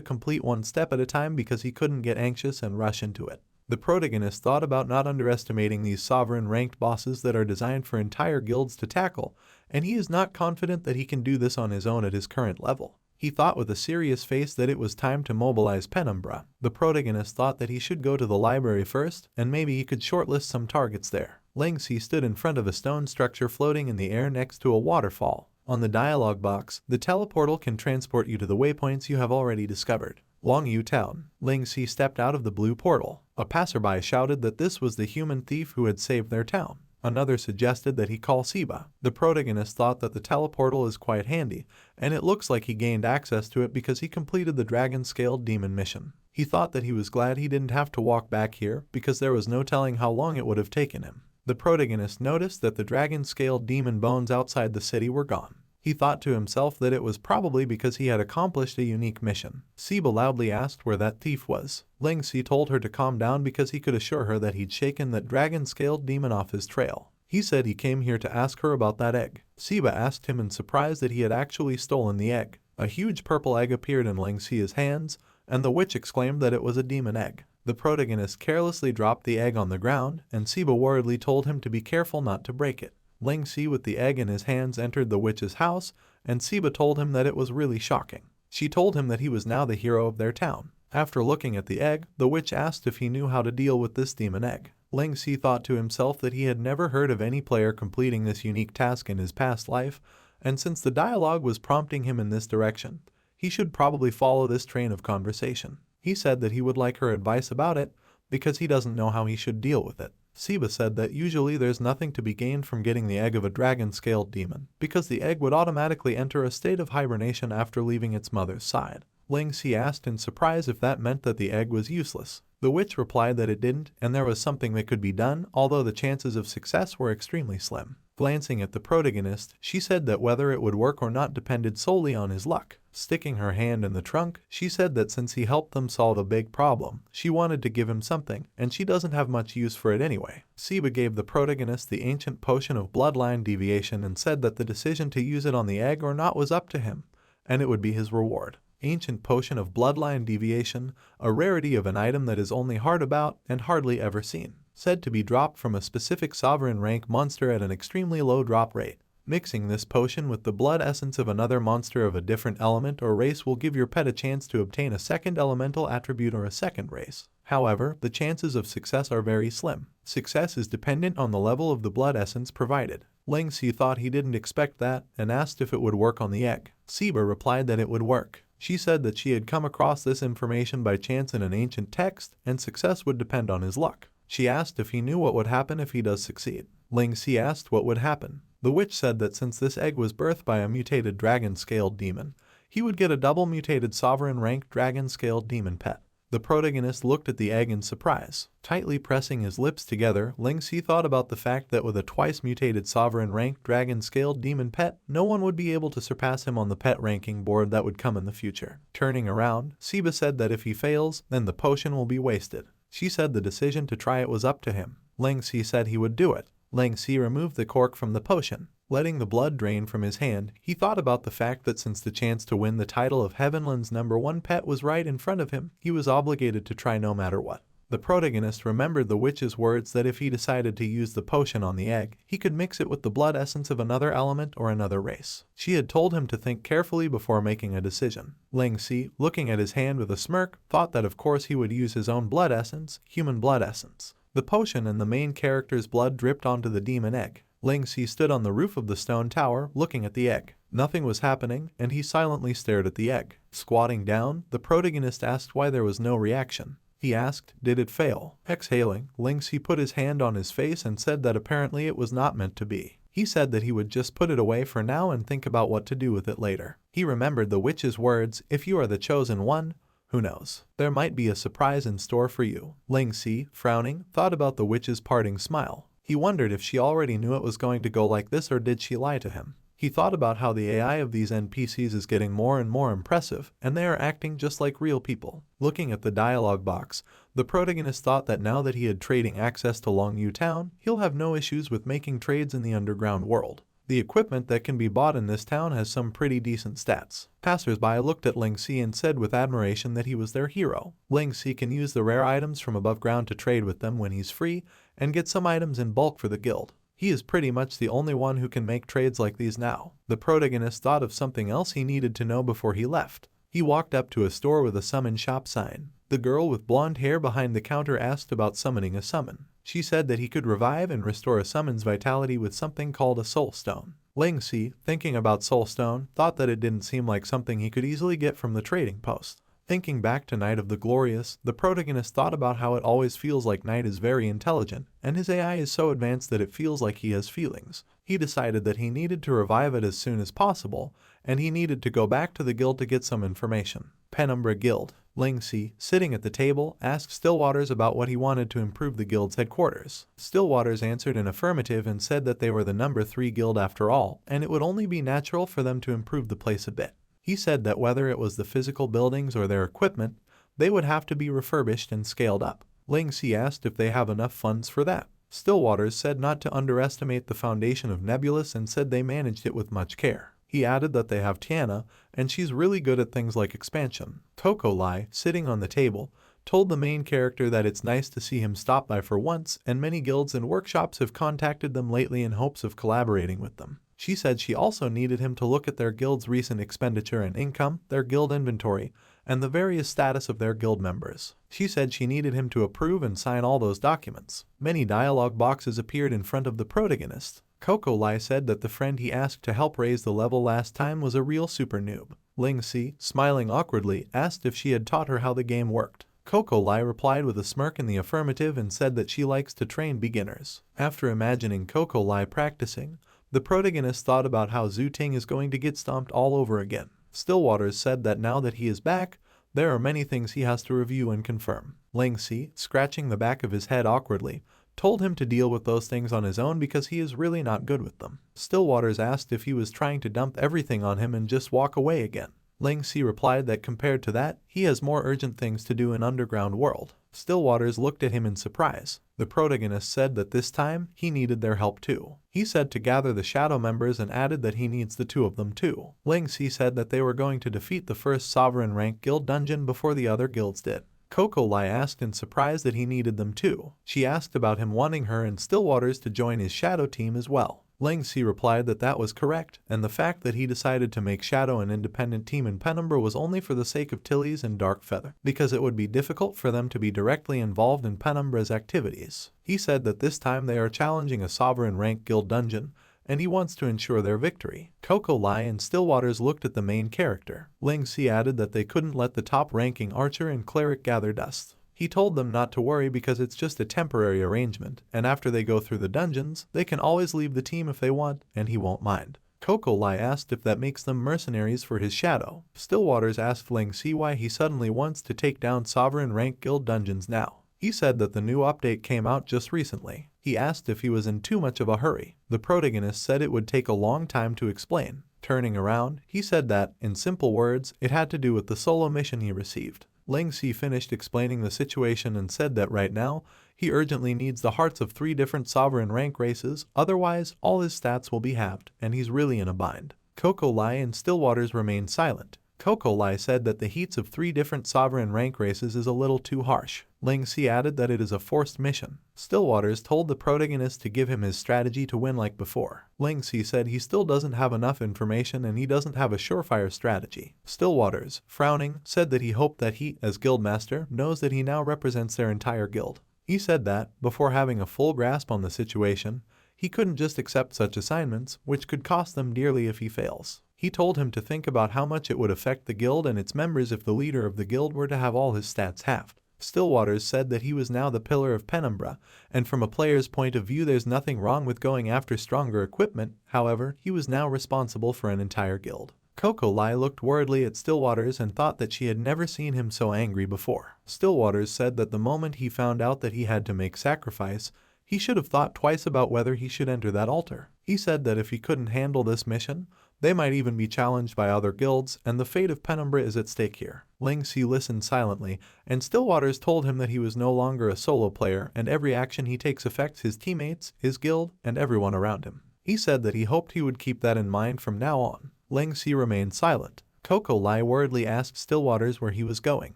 complete one step at a time because he couldn't get anxious and rush into it. The protagonist thought about not underestimating these sovereign ranked bosses that are designed for entire guilds to tackle, and he is not confident that he can do this on his own at his current level. He thought with a serious face that it was time to mobilize Penumbra. The protagonist thought that he should go to the library first, and maybe he could shortlist some targets there. Lingxi stood in front of a stone structure floating in the air next to a waterfall. On the dialogue box, the teleportal can transport you to the waypoints you have already discovered. Longyu Town. Lingxi stepped out of the blue portal. A passerby shouted that this was the human thief who had saved their town. Another suggested that he call Siba. The protagonist thought that the teleportal is quite handy, and it looks like he gained access to it because he completed the dragon-scaled demon mission. He thought that he was glad he didn't have to walk back here because there was no telling how long it would have taken him. The protagonist noticed that the dragon-scaled demon bones outside the city were gone. He thought to himself that it was probably because he had accomplished a unique mission. Siba loudly asked where that thief was. Lingxi told her to calm down because he could assure her that he'd shaken that dragon-scaled demon off his trail. He said he came here to ask her about that egg. Siba asked him in surprise that he had actually stolen the egg. A huge purple egg appeared in Lingxi's hands, and the witch exclaimed that it was a demon egg. The protagonist carelessly dropped the egg on the ground, and Siba worriedly told him to be careful not to break it. Lingxi with the egg in his hands entered the witch's house, and Siba told him that it was really shocking. She told him that he was now the hero of their town. After looking at the egg, the witch asked if he knew how to deal with this demon egg. Lingxi thought to himself that he had never heard of any player completing this unique task in his past life, and since the dialogue was prompting him in this direction, he should probably follow this train of conversation. He said that he would like her advice about it because he doesn't know how he should deal with it. Siba said that usually there's nothing to be gained from getting the egg of a dragon-scaled demon, because the egg would automatically enter a state of hibernation after leaving its mother's side. Lingxi asked in surprise if that meant that the egg was useless. The witch replied that it didn't, and there was something that could be done, although the chances of success were extremely slim. Glancing at the protagonist, she said that whether it would work or not depended solely on his luck. Sticking her hand in the trunk, she said that since he helped them solve a big problem, she wanted to give him something, and she doesn't have much use for it anyway. Siba gave the protagonist the ancient potion of bloodline deviation and said that the decision to use it on the egg or not was up to him, and it would be his reward. Ancient potion of bloodline deviation, a rarity of an item that is only heard about and hardly ever seen. Said to be dropped from a specific sovereign rank monster at an extremely low drop rate. Mixing this potion with the blood essence of another monster of a different element or race will give your pet a chance to obtain a second elemental attribute or a second race. However, the chances of success are very slim. Success is dependent on the level of the blood essence provided. Lingxi thought he didn't expect that and asked if it would work on the egg. Siba replied that it would work. She said that she had come across this information by chance in an ancient text and success would depend on his luck. She asked if he knew what would happen if he does succeed. Lingxi asked what would happen. The witch said that since this egg was birthed by a mutated dragon-scaled demon, he would get a double mutated sovereign-ranked dragon-scaled demon pet. The protagonist looked at the egg in surprise. Tightly pressing his lips together, Lingxi thought about the fact that with a twice-mutated sovereign-ranked dragon-scaled demon pet, no one would be able to surpass him on the pet ranking board that would come in the future. Turning around, Siba said that if he fails, then the potion will be wasted. She said the decision to try it was up to him. Lingxi said he would do it. Lingxi removed the cork from the potion. Letting the blood drain from his hand, he thought about the fact that since the chance to win the title of Heavenland's #1 pet was right in front of him, he was obligated to try no matter what. The protagonist remembered the witch's words that if he decided to use the potion on the egg, he could mix it with the blood essence of another element or another race. She had told him to think carefully before making a decision. Lingxi, looking at his hand with a smirk, thought that of course he would use his own blood essence, human blood essence. The potion and the main character's blood dripped onto the demon egg. Lingxi stood on the roof of the stone tower, looking at the egg. Nothing was happening, and he silently stared at the egg. Squatting down, the protagonist asked why there was no reaction. He asked, did it fail? Exhaling, Lingxi put his hand on his face and said that apparently it was not meant to be. He said that he would just put it away for now and think about what to do with it later. He remembered the witch's words, if you are the chosen one, who knows? There might be a surprise in store for you. Lingxi, frowning, thought about the witch's parting smile. He wondered if she already knew it was going to go like this or did she lie to him. He thought about how the AI of these NPCs is getting more and more impressive, and they are acting just like real people. Looking at the dialogue box, the protagonist thought that now that he had trading access to Longyu Town, he'll have no issues with making trades in the underground world. The equipment that can be bought in this town has some pretty decent stats. Passersby looked at Ling Si and said with admiration that he was their hero. Ling Si can use the rare items from above ground to trade with them when he's free and get some items in bulk for the guild. He is pretty much the only one who can make trades like these now. The protagonist thought of something else he needed to know before he left. He walked up to a store with a summon shop sign. The girl with blonde hair behind the counter asked about summoning a summon. She said that he could revive and restore a summon's vitality with something called a soul stone. Ling Si, thinking about soul stone, thought that it didn't seem like something he could easily get from the trading post. Thinking back to Night of the Glorious, the protagonist thought about how it always feels like Night is very intelligent, and his AI is so advanced that it feels like he has feelings. He decided that he needed to revive it as soon as possible, and he needed to go back to the guild to get some information. Penumbra Guild. Ling Si, sitting at the table, asked Stillwaters about what he wanted to improve the guild's headquarters. Stillwaters answered an affirmative and said that they were the number 3 guild after all, and it would only be natural for them to improve the place a bit. He said that whether it was the physical buildings or their equipment, they would have to be refurbished and scaled up. Ling Si asked if they have enough funds for that. Stillwaters said not to underestimate the foundation of Nebulous and said they managed it with much care. He added that they have Tiana, and she's really good at things like expansion. Coco Lai, sitting on the table, told the main character that it's nice to see him stop by for once, and many guilds and workshops have contacted them lately in hopes of collaborating with them. She said she also needed him to look at their guild's recent expenditure and income, their guild inventory, and the various status of their guild members. She said she needed him to approve and sign all those documents. Many dialogue boxes appeared in front of the protagonist. Coco Lai said that the friend he asked to help raise the level last time was a real super noob. Ling Si, smiling awkwardly, asked if she had taught her how the game worked. Coco Lai replied with a smirk in the affirmative and said that she likes to train beginners. After imagining Coco Lai practicing, the protagonist thought about how Zhu Ting is going to get stomped all over again. Stillwaters said that now that he is back, there are many things he has to review and confirm. Ling Si, scratching the back of his head awkwardly, told him to deal with those things on his own because he is really not good with them. Stillwaters asked if he was trying to dump everything on him and just walk away again. Ling Si replied that compared to that, he has more urgent things to do in Underground World. Stillwaters looked at him in surprise. The protagonist said that this time, he needed their help too. He said to gather the shadow members and added that he needs the 2 of them too. Ling Si said that they were going to defeat the first Sovereign Rank Guild dungeon before the other guilds did. Coco Lai asked in surprise that he needed them too. She asked about him wanting her and Stillwaters to join his shadow team as well. Ling Si replied that that was correct, and the fact that he decided to make Shadow an independent team in Penumbra was only for the sake of Tilly's and Darkfeather, because it would be difficult for them to be directly involved in Penumbra's activities. He said that this time they are challenging a Sovereign Rank Guild dungeon, and he wants to ensure their victory. Coco Lai and Stillwaters looked at the main character. Ling Si added that they couldn't let the top-ranking archer and cleric gather dust. He told them not to worry because it's just a temporary arrangement, and after they go through the dungeons, they can always leave the team if they want, and he won't mind. Coco Lai asked if that makes them mercenaries for his shadow. Stillwaters asked Ling Si why he suddenly wants to take down Sovereign Rank Guild dungeons now. He said that the new update came out just recently. He asked if he was in too much of a hurry. The protagonist said it would take a long time to explain. Turning around, he said that, in simple words, it had to do with the solo mission he received. Ling Si finished explaining the situation and said that right now, he urgently needs the hearts of 3 different sovereign rank races, otherwise all his stats will be halved, and he's really in a bind. Coco Lai and Stillwaters remained silent. Coco Lai said that the heats of 3 different sovereign rank races is a little too harsh. Ling Si added that it is a forced mission. Stillwaters told the protagonist to give him his strategy to win like before. Ling Si said he still doesn't have enough information and he doesn't have a surefire strategy. Stillwaters, frowning, said that he hoped that he, as guildmaster, knows that he now represents their entire guild. He said that, before having a full grasp on the situation, he couldn't just accept such assignments, which could cost them dearly if he fails. He told him to think about how much it would affect the guild and its members if the leader of the guild were to have all his stats halved. Stillwaters said that he was now the pillar of Penumbra, and from a player's point of view there's nothing wrong with going after stronger equipment, however, he was now responsible for an entire guild. Coco Lai looked worriedly at Stillwaters and thought that she had never seen him so angry before. Stillwaters said that the moment he found out that he had to make sacrifice, he should have thought twice about whether he should enter that altar. He said that if he couldn't handle this mission, they might even be challenged by other guilds, and the fate of Penumbra is at stake here. Ling Si listened silently, and Stillwaters told him that he was no longer a solo player and every action he takes affects his teammates, his guild, and everyone around him. He said that he hoped he would keep that in mind from now on. Ling Si remained silent. Coco Lai worriedly asked Stillwaters where he was going.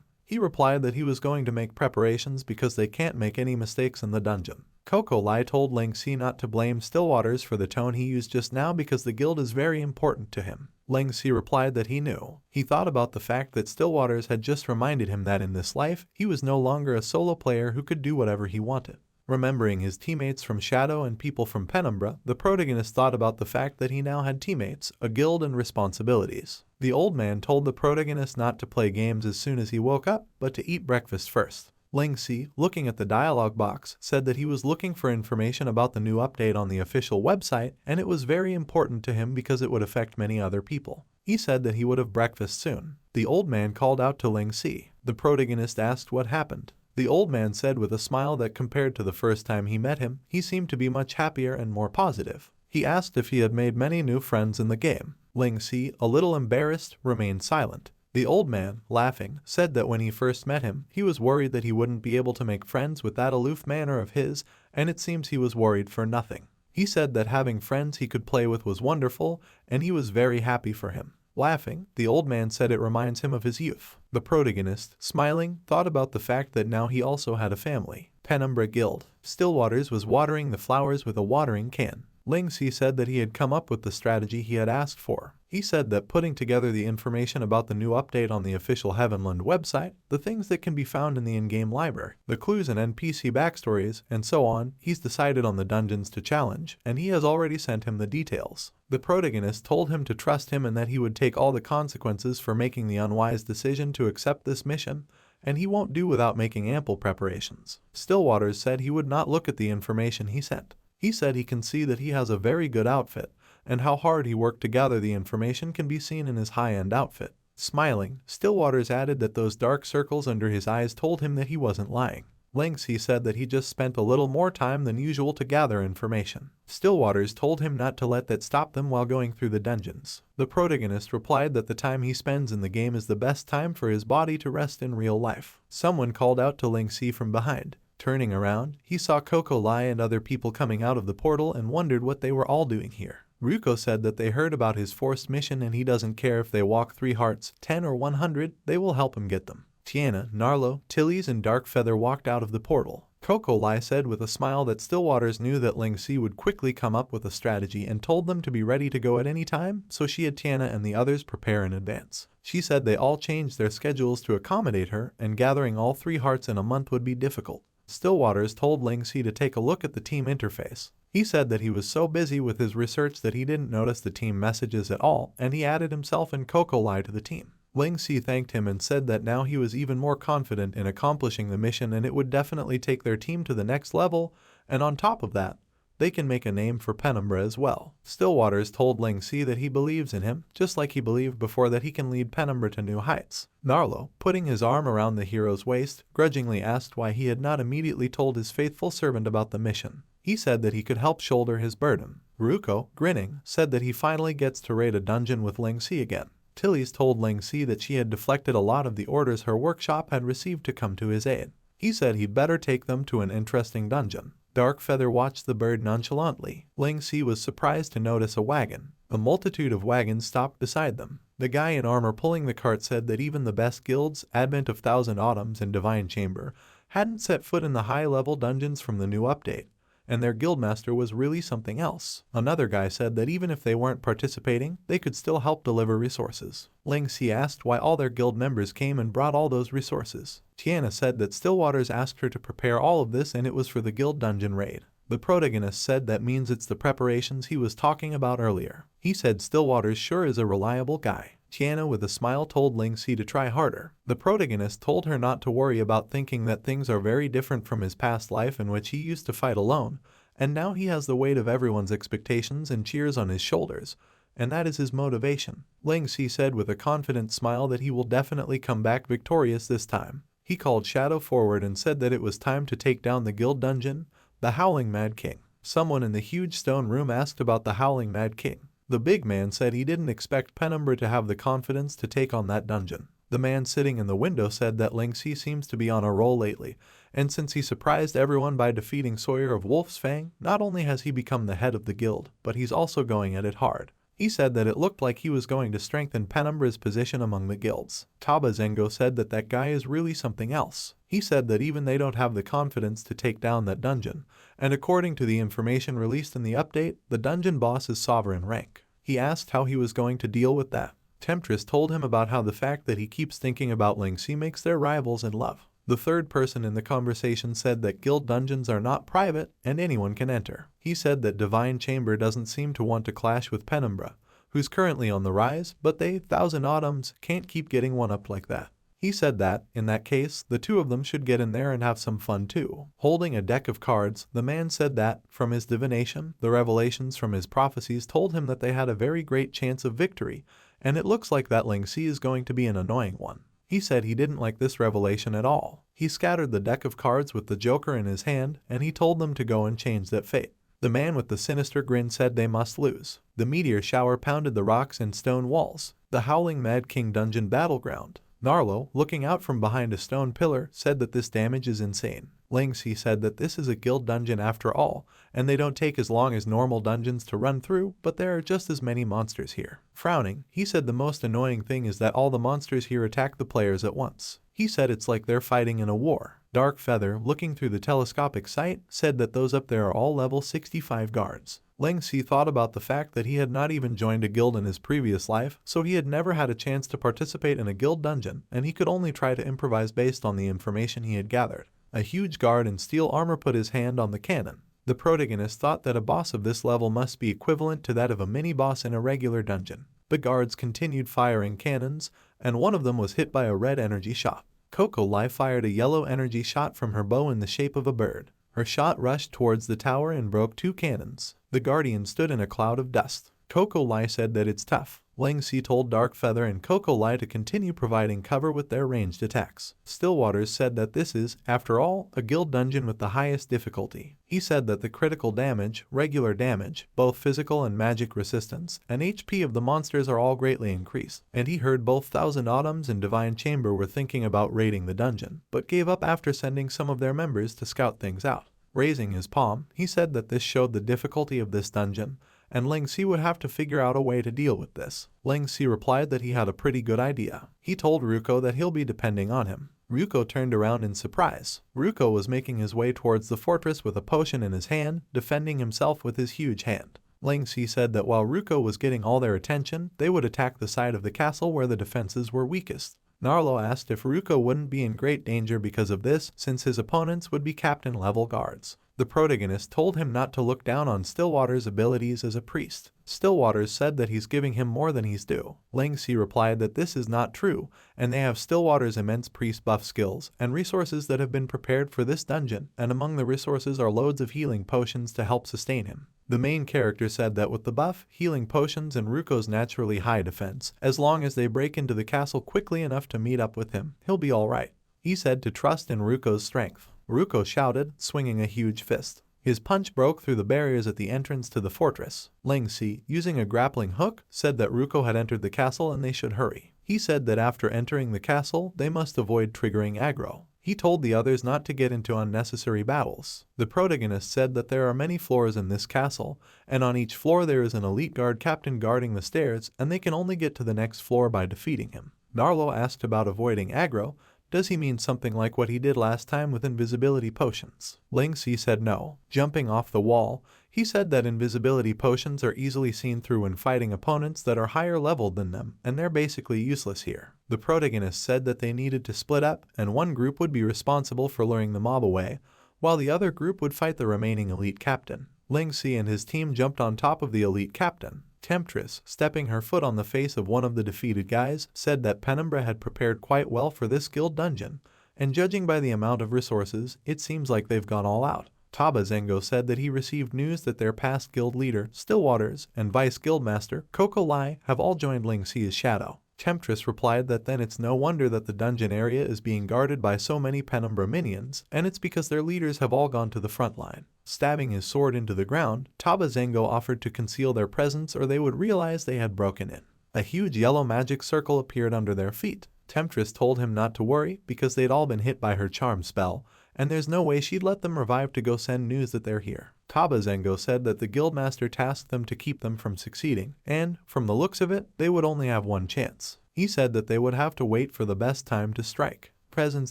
He replied that he was going to make preparations because they can't make any mistakes in the dungeon. Coco Lai told Ling Si not to blame Stillwaters for the tone he used just now because the guild is very important to him. Ling Si replied that he knew. He thought about the fact that Stillwaters had just reminded him that in this life, he was no longer a solo player who could do whatever he wanted. Remembering his teammates from Shadow and people from Penumbra, the protagonist thought about the fact that he now had teammates, a guild, and responsibilities. The old man told the protagonist not to play games as soon as he woke up, but to eat breakfast first. Ling Si, looking at the dialogue box, said that he was looking for information about the new update on the official website, and it was very important to him because it would affect many other people. He said that he would have breakfast soon. The old man called out to Ling Si. The protagonist asked what happened. The old man said with a smile that compared to the first time he met him, he seemed to be much happier and more positive. He asked if he had made many new friends in the game. Ling Si, a little embarrassed, remained silent. The old man, laughing, said that when he first met him, he was worried that he wouldn't be able to make friends with that aloof manner of his, and it seems he was worried for nothing. He said that having friends he could play with was wonderful, and he was very happy for him. Laughing, the old man said it reminds him of his youth. The protagonist, smiling, thought about the fact that now he also had a family. Penumbra Guild. Stillwaters was watering the flowers with a watering can. Ling Si said that he had come up with the strategy he had asked for. He said that putting together the information about the new update on the official Heavenland website, the things that can be found in the in-game library, the clues and NPC backstories, and so on, he's decided on the dungeons to challenge, and he has already sent him the details. The protagonist told him to trust him and that he would take all the consequences for making the unwise decision to accept this mission, and he won't do without making ample preparations. Stillwaters said he would not look at the information he sent. He said he can see that he has a very good outfit, and how hard he worked to gather the information can be seen in his high-end outfit. Smiling, Stillwaters added that those dark circles under his eyes told him that he wasn't lying. Ling Si said that he just spent a little more time than usual to gather information. Stillwaters told him not to let that stop them while going through the dungeons. The protagonist replied that the time he spends in the game is the best time for his body to rest in real life. Someone called out to Ling Si from behind. Turning around, he saw Coco Lai and other people coming out of the portal and wondered what they were all doing here. Ryuko said that they heard about his forced mission and he doesn't care if they walk 3 hearts, 10 or 100, they will help him get them. Tiana, Narlo, Tillies and Darkfeather walked out of the portal. Coco Lai said with a smile that Stillwaters knew that Ling Si would quickly come up with a strategy and told them to be ready to go at any time, so she had Tiana and the others prepare in advance. She said they all changed their schedules to accommodate her, and gathering all 3 hearts in a month would be difficult. Stillwaters told Ling Si to take a look at the team interface. He said that he was so busy with his research that he didn't notice the team messages at all, and he added himself and Coco Lai to the team. Ling Si thanked him and said that now he was even more confident in accomplishing the mission and it would definitely take their team to the next level, and on top of that, they can make a name for Penumbra as well. Stillwaters told Ling Si that he believes in him, just like he believed before that he can lead Penumbra to new heights. Narlo, putting his arm around the hero's waist, grudgingly asked why he had not immediately told his faithful servant about the mission. He said that he could help shoulder his burden. Ruko, grinning, said that he finally gets to raid a dungeon with Ling Si again. Tillies told Ling Si that she had deflected a lot of the orders her workshop had received to come to his aid. He said he'd better take them to an interesting dungeon. Darkfeather watched the bird nonchalantly. Ling Si was surprised to notice a wagon. A multitude of wagons stopped beside them. The guy in armor pulling the cart said that even the best guilds, Advent of Thousand Autumns and Divine Chamber, hadn't set foot in the high-level dungeons from the new update, and their guildmaster was really something else. Another guy said that even if they weren't participating, they could still help deliver resources. Ling Si asked why all their guild members came and brought all those resources. Tiana said that Stillwaters asked her to prepare all of this and it was for the guild dungeon raid. The protagonist said that means it's the preparations he was talking about earlier. He said Stillwaters sure is a reliable guy. Tiana with a smile told Ling Si to try harder. The protagonist told her not to worry about thinking that things are very different from his past life in which he used to fight alone, and now he has the weight of everyone's expectations and cheers on his shoulders, and that is his motivation. Ling Si said with a confident smile that he will definitely come back victorious this time. He called Shadow forward and said that it was time to take down the guild dungeon, the Howling Mad King. Someone in the huge stone room asked about the Howling Mad King. The big man said he didn't expect Penumbra to have the confidence to take on that dungeon. The man sitting in the window said that Ling Si seems to be on a roll lately, and since he surprised everyone by defeating Sawyer of Wolf's Fang, not only has he become the head of the guild, but he's also going at it hard. He said that it looked like he was going to strengthen Penumbra's position among the guilds. Taba Zengo said that that guy is really something else. He said that even they don't have the confidence to take down that dungeon, and according to the information released in the update, the dungeon boss is sovereign rank. He asked how he was going to deal with that. Temptress told him about how the fact that he keeps thinking about Ling Si makes their rivals in love. The third person in the conversation said that guild dungeons are not private and anyone can enter. He said that Divine Chamber doesn't seem to want to clash with Penumbra, who's currently on the rise, but they, Thousand Autumns, can't keep getting one up like that. He said that, in that case, the two of them should get in there and have some fun too. Holding a deck of cards, the man said that, from his divination, the revelations from his prophecies told him that they had a very great chance of victory, and it looks like that Ling Si is going to be an annoying one. He said he didn't like this revelation at all. He scattered the deck of cards with the Joker in his hand, and he told them to go and change that fate. The man with the sinister grin said they must lose. The meteor shower pounded the rocks and stone walls. The Howling Mad King dungeon battleground. Narlo, looking out from behind a stone pillar, said that this damage is insane. Ling Si said that this is a guild dungeon after all, and they don't take as long as normal dungeons to run through, but there are just as many monsters here. Frowning, he said the most annoying thing is that all the monsters here attack the players at once. He said it's like they're fighting in a war. Dark Feather, looking through the telescopic sight, said that those up there are all level 65 guards. Ling Si thought about the fact that he had not even joined a guild in his previous life, so he had never had a chance to participate in a guild dungeon, and he could only try to improvise based on the information he had gathered. A huge guard in steel armor put his hand on the cannon. The protagonist thought that a boss of this level must be equivalent to that of a mini-boss in a regular dungeon. The guards continued firing cannons, and one of them was hit by a red energy shot. Coco Lai fired a yellow energy shot from her bow in the shape of a bird. Her shot rushed towards the tower and broke two cannons. The Guardian stood in a cloud of dust. Coco Lai said that it's tough. Ling Si told Dark Feather and Coco Lai to continue providing cover with their ranged attacks. Stillwaters said that this is, after all, a guild dungeon with the highest difficulty. He said that the critical damage, regular damage, both physical and magic resistance, and HP of the monsters are all greatly increased, and he heard both Thousand Autumns and Divine Chamber were thinking about raiding the dungeon, but gave up after sending some of their members to scout things out. Raising his palm, he said that this showed the difficulty of this dungeon, and Ling Si would have to figure out a way to deal with this. Ling Si replied that he had a pretty good idea. He told Ruko that he'll be depending on him. Ruko turned around in surprise. Ruko was making his way towards the fortress with a potion in his hand, defending himself with his huge hand. Ling Si said that while Ruko was getting all their attention, they would attack the side of the castle where the defenses were weakest. Narlo asked if Ruko wouldn't be in great danger because of this, since his opponents would be captain-level guards. The protagonist told him not to look down on Stillwater's abilities as a priest. Stillwater said that he's giving him more than he's due. Ling Si replied that this is not true, and they have Stillwater's immense priest buff skills and resources that have been prepared for this dungeon, and among the resources are loads of healing potions to help sustain him. The main character said that with the buff, healing potions, and Ruko's naturally high defense, as long as they break into the castle quickly enough to meet up with him, he'll be alright. He said to trust in Ruko's strength. Ruko shouted, swinging a huge fist. His punch broke through the barriers at the entrance to the fortress. Ling Si, using a grappling hook, said that Ruko had entered the castle and they should hurry. He said that after entering the castle, they must avoid triggering aggro. He told the others not to get into unnecessary battles. The protagonist said that there are many floors in this castle, and on each floor there is an elite guard captain guarding the stairs, and they can only get to the next floor by defeating him. Narlo asked about avoiding aggro. Does he mean something like what he did last time with invisibility potions? Ling Si said no. Jumping off the wall, he said that invisibility potions are easily seen through when fighting opponents that are higher leveled than them, and they're basically useless here. The protagonist said that they needed to split up, and one group would be responsible for luring the mob away, while the other group would fight the remaining elite captain. Ling Si and his team jumped on top of the elite captain. Temptress, stepping her foot on the face of one of the defeated guys, said that Penumbra had prepared quite well for this guild dungeon, and judging by the amount of resources, it seems like they've gone all out. Taba Zengo said that he received news that their past guild leader, Stillwaters, and vice guildmaster, Coco Lai, have all joined Ling Si's shadow. Temptress replied that then it's no wonder that the dungeon area is being guarded by so many Penumbra minions, and it's because their leaders have all gone to the front line. Stabbing his sword into the ground, Taba Zengo offered to conceal their presence or they would realize they had broken in. A huge yellow magic circle appeared under their feet. Temptress told him not to worry because they'd all been hit by her charm spell, and there's no way she'd let them revive to go send news that they're here. Taba Zengo said that the guildmaster tasked them to keep them from succeeding, and, from the looks of it, they would only have one chance. He said that they would have to wait for the best time to strike. Presence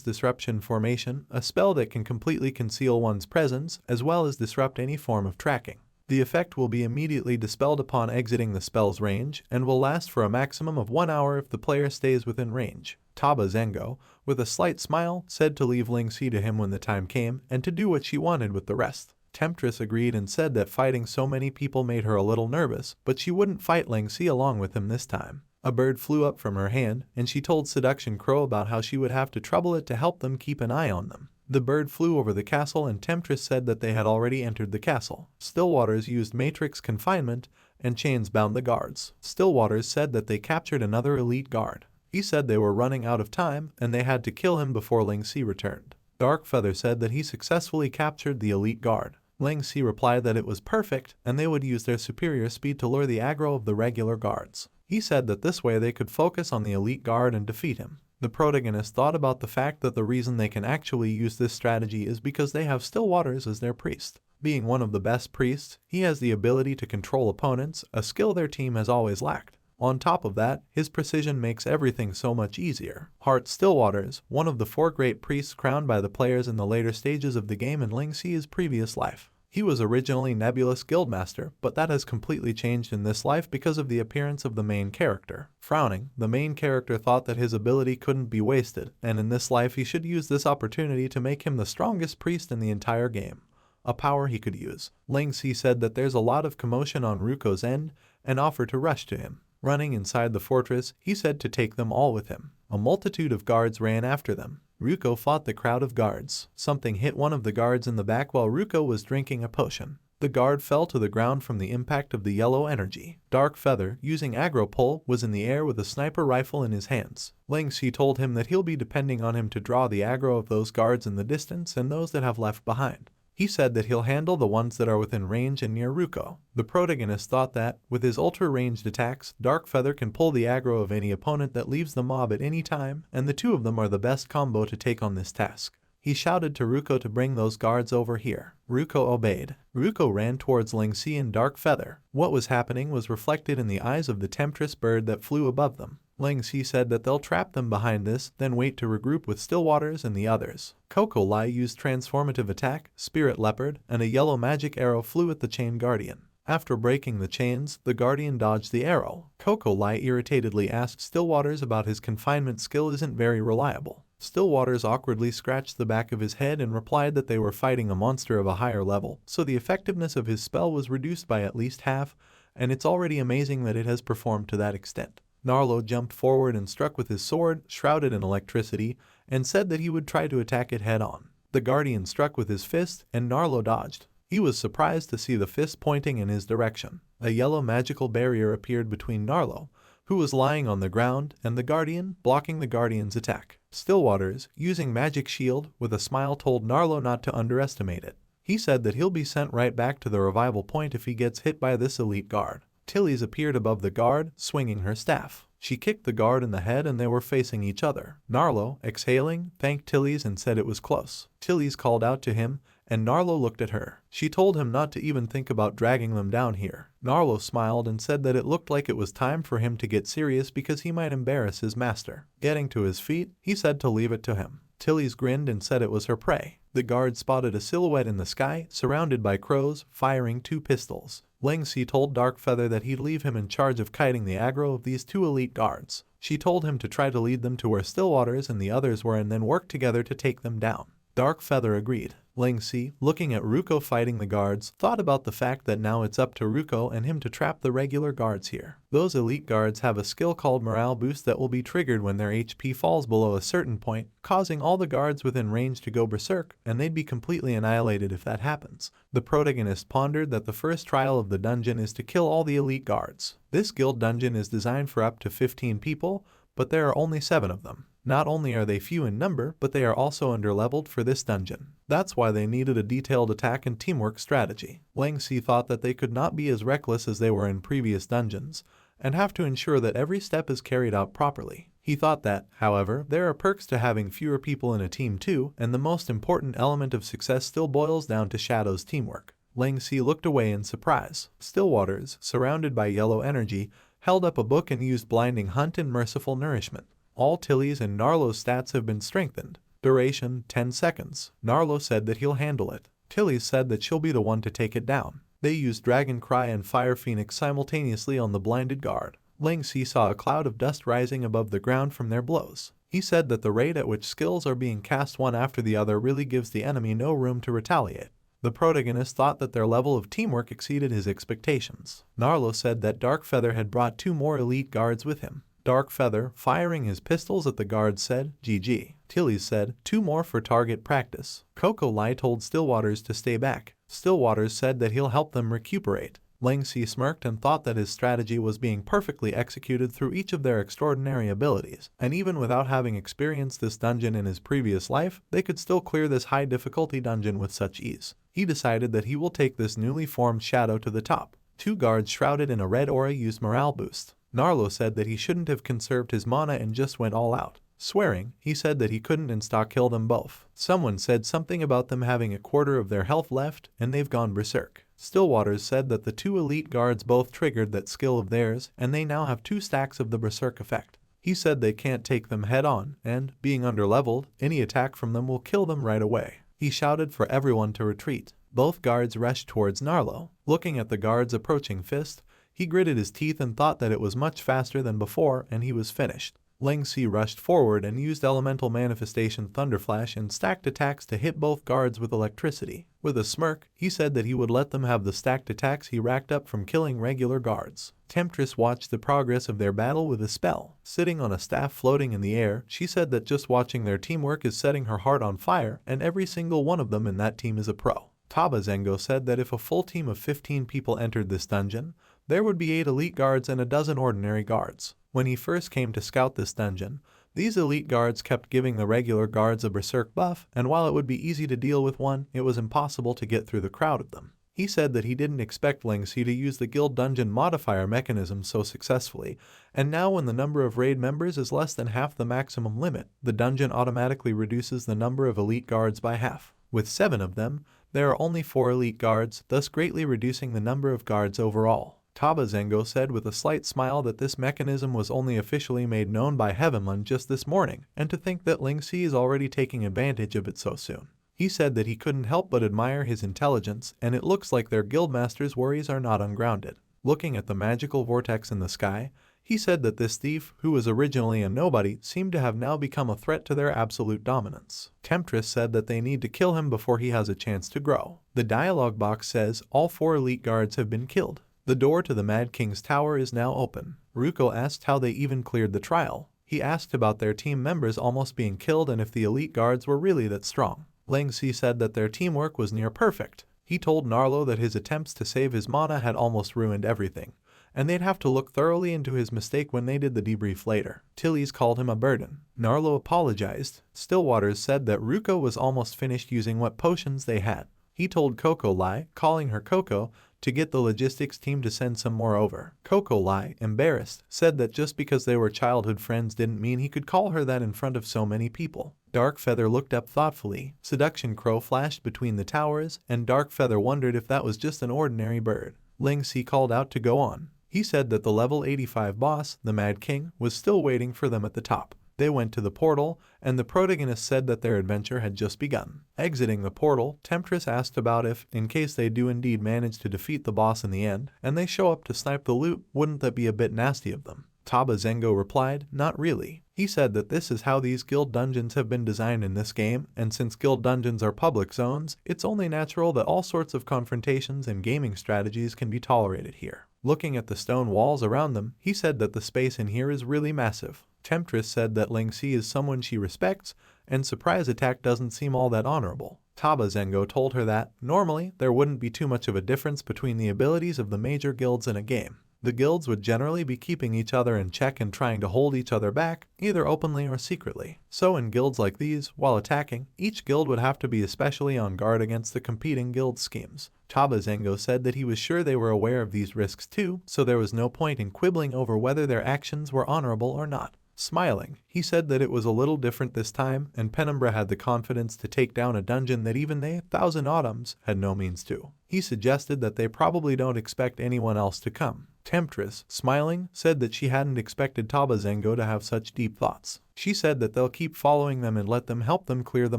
Disruption Formation, a spell that can completely conceal one's presence as well as disrupt any form of tracking. The effect will be immediately dispelled upon exiting the spell's range and will last for a maximum of 1 hour if the player stays within range. Taba Zengo, with a slight smile, said to leave Ling Si to him when the time came and to do what she wanted with the rest. Temptress agreed and said that fighting so many people made her a little nervous, but she wouldn't fight Ling Si along with him this time. A bird flew up from her hand, and she told Seduction Crow about how she would have to trouble it to help them keep an eye on them. The bird flew over the castle and Temptress said that they had already entered the castle. Stillwaters used matrix confinement and chains bound the guards. Stillwaters said that they captured another elite guard. He said they were running out of time and they had to kill him before Ling Si returned. Darkfeather said that he successfully captured the elite guard. Ling Si replied that it was perfect and they would use their superior speed to lure the aggro of the regular guards. He said that this way they could focus on the elite guard and defeat him. The protagonist thought about the fact that the reason they can actually use this strategy is because they have Stillwaters as their priest. Being one of the best priests, he has the ability to control opponents, a skill their team has always lacked. On top of that, his precision makes everything so much easier. Heart Stillwaters, one of the 4 great priests crowned by the players in the later stages of the game in Ling Si's previous life. He was originally Nebulous Guildmaster, but that has completely changed in this life because of the appearance of the main character. Frowning, the main character thought that his ability couldn't be wasted, and in this life he should use this opportunity to make him the strongest priest in the entire game. A power he could use. Ling Si said that there's a lot of commotion on Ruko's end, and offered to rush to him. Running inside the fortress, he said to take them all with him. A multitude of guards ran after them. Ruko fought the crowd of guards. Something hit one of the guards in the back while Ruko was drinking a potion. The guard fell to the ground from the impact of the yellow energy. Darkfeather, using aggro pull, was in the air with a sniper rifle in his hands. Ling Si told him that he'll be depending on him to draw the aggro of those guards in the distance and those that have left behind. He said that he'll handle the ones that are within range and near Ruko. The protagonist thought that, with his ultra-ranged attacks, Darkfeather can pull the aggro of any opponent that leaves the mob at any time, and the two of them are the best combo to take on this task. He shouted to Ruko to bring those guards over here. Ruko obeyed. Ruko ran towards Ling Si and Darkfeather. What was happening was reflected in the eyes of the temptress bird that flew above them. Ling Si said that they'll trap them behind this, then wait to regroup with Stillwaters and the others. Coco Lai used Transformative Attack, Spirit Leopard, and a yellow magic arrow flew at the Chain Guardian. After breaking the chains, the Guardian dodged the arrow. Coco Lai irritatedly asked Stillwaters about his confinement skill isn't very reliable. Stillwaters awkwardly scratched the back of his head and replied that they were fighting a monster of a higher level, so the effectiveness of his spell was reduced by at least half, and it's already amazing that it has performed to that extent. Narlo jumped forward and struck with his sword, shrouded in electricity, and said that he would try to attack it head-on. The Guardian struck with his fist, and Narlo dodged. He was surprised to see the fist pointing in his direction. A yellow magical barrier appeared between Narlo, who was lying on the ground, and the Guardian, blocking the Guardian's attack. Stillwaters, using Magic Shield, with a smile told Narlo not to underestimate it. He said that he'll be sent right back to the revival point if he gets hit by this elite guard. Tilly's appeared above the guard, swinging her staff. She kicked the guard in the head and they were facing each other. Narlo, exhaling, thanked Tilly's and said it was close. Tilly's called out to him, and Narlo looked at her. She told him not to even think about dragging them down here. Narlo smiled and said that it looked like it was time for him to get serious because he might embarrass his master. Getting to his feet, he said to leave it to him. Tilly's grinned and said it was her prey. The guard spotted a silhouette in the sky, surrounded by crows, firing 2 pistols. Ling Si told Darkfeather that he'd leave him in charge of kiting the aggro of these 2 elite guards. She told him to try to lead them to where Stillwaters and the others were and then work together to take them down. Darkfeather agreed. Ling Si, looking at Ruko fighting the guards, thought about the fact that now it's up to Ruko and him to trap the regular guards here. Those elite guards have a skill called Morale Boost that will be triggered when their HP falls below a certain point, causing all the guards within range to go berserk, and they'd be completely annihilated if that happens. The protagonist pondered that the first trial of the dungeon is to kill all the elite guards. This guild dungeon is designed for up to 15 people, but there are only 7 of them. Not only are they few in number, but they are also underleveled for this dungeon. That's why they needed a detailed attack and teamwork strategy. Ling Si thought that they could not be as reckless as they were in previous dungeons, and have to ensure that every step is carried out properly. He thought that, however, there are perks to having fewer people in a team too, and the most important element of success still boils down to Shadow's teamwork. Ling Si looked away in surprise. Stillwaters, surrounded by yellow energy, held up a book and used Blinding Hunt and Merciful Nourishment. All Tilly's and Narlo's stats have been strengthened. Duration, 10 seconds. Narlo said that he'll handle it. Tilly said that she'll be the one to take it down. They used Dragon Cry and Fire Phoenix simultaneously on the blinded guard. Ling Si saw a cloud of dust rising above the ground from their blows. He said that the rate at which skills are being cast one after the other really gives the enemy no room to retaliate. The protagonist thought that their level of teamwork exceeded his expectations. Narlo said that Darkfeather had brought 2 more elite guards with him. Darkfeather, firing his pistols at the guards, said, "GG." Tilly said, 2 more for target practice. Coco Lai told Stillwaters to stay back. Stillwaters said that he'll help them recuperate. Ling Si smirked and thought that his strategy was being perfectly executed through each of their extraordinary abilities, and even without having experienced this dungeon in his previous life, they could still clear this high difficulty dungeon with such ease. He decided that he will take this newly formed Shadow to the top. 2 guards shrouded in a red aura used morale boost. Narlo said that he shouldn't have conserved his mana and just went all out. Swearing, he said that he couldn't insta-kill them both. Someone said something about them having a quarter of their health left, and they've gone berserk. Stillwaters said that the 2 elite guards both triggered that skill of theirs, and they now have 2 stacks of the berserk effect. He said they can't take them head on, and, being underleveled, any attack from them will kill them right away. He shouted for everyone to retreat. Both guards rushed towards Narlo. Looking at the guard's approaching fist, he gritted his teeth and thought that it was much faster than before, and he was finished. Ling Si rushed forward and used Elemental Manifestation Thunderflash and stacked attacks to hit both guards with electricity. With a smirk, he said that he would let them have the stacked attacks he racked up from killing regular guards. Temptress watched the progress of their battle with a spell. Sitting on a staff floating in the air, she said that just watching their teamwork is setting her heart on fire, and every single one of them in that team is a pro. Taba Zengo said that if a full team of 15 people entered this dungeon, there would be 8 elite guards and a dozen ordinary guards. When he first came to scout this dungeon, these elite guards kept giving the regular guards a berserk buff, and while it would be easy to deal with one, it was impossible to get through the crowd of them. He said that he didn't expect Ling Si to use the guild dungeon modifier mechanism so successfully, and now when the number of raid members is less than half the maximum limit, the dungeon automatically reduces the number of elite guards by half. With 7 of them, there are only 4 elite guards, thus greatly reducing the number of guards overall. Taba Zengo said with a slight smile that this mechanism was only officially made known by Heavenland just this morning, and to think that Ling Si is already taking advantage of it so soon. He said that he couldn't help but admire his intelligence, and it looks like their guildmaster's worries are not ungrounded. Looking at the magical vortex in the sky, he said that this thief, who was originally a nobody, seemed to have now become a threat to their absolute dominance. Temptress said that they need to kill him before he has a chance to grow. The dialogue box says all 4 elite guards have been killed. The door to the Mad King's tower is now open. Ruko asked how they even cleared the trial. He asked about their team members almost being killed and if the elite guards were really that strong. Ling Si said that their teamwork was near perfect. He told Narlo that his attempts to save his mana had almost ruined everything, and they'd have to look thoroughly into his mistake when they did the debrief later. Tilly's called him a burden. Narlo apologized. Stillwaters said that Ruko was almost finished using what potions they had. He told Coco Lai, calling her Coco, to get the logistics team to send some more over. Coco Lai, embarrassed, said that just because they were childhood friends didn't mean he could call her that in front of so many people. Darkfeather looked up thoughtfully. Seduction Crow flashed between the towers, and Darkfeather wondered if that was just an ordinary bird. Ling Si called out to go on. He said that the level 85 boss, the Mad King, was still waiting for them at the top. They went to the portal, and the protagonist said that their adventure had just begun. Exiting the portal, Temptress asked about if, in case they do indeed manage to defeat the boss in the end, and they show up to snipe the loot, wouldn't that be a bit nasty of them? Taba Zengo replied, not really. He said that this is how these guild dungeons have been designed in this game, and since guild dungeons are public zones, it's only natural that all sorts of confrontations and gaming strategies can be tolerated here. Looking at the stone walls around them, he said that the space in here is really massive. Temptress said that Ling Si is someone she respects, and surprise attack doesn't seem all that honorable. Taba Zengo told her that, normally, there wouldn't be too much of a difference between the abilities of the major guilds in a game. The guilds would generally be keeping each other in check and trying to hold each other back, either openly or secretly. So in guilds like these, while attacking, each guild would have to be especially on guard against the competing guild schemes. Taba Zengo said that he was sure they were aware of these risks too, so there was no point in quibbling over whether their actions were honorable or not. Smiling, he said that it was a little different this time, and Penumbra had the confidence to take down a dungeon that even they, Thousand Autumns, had no means to. He suggested that they probably don't expect anyone else to come. Temptress, smiling, said that she hadn't expected Taba Zengo to have such deep thoughts. She said that they'll keep following them and let them help them clear the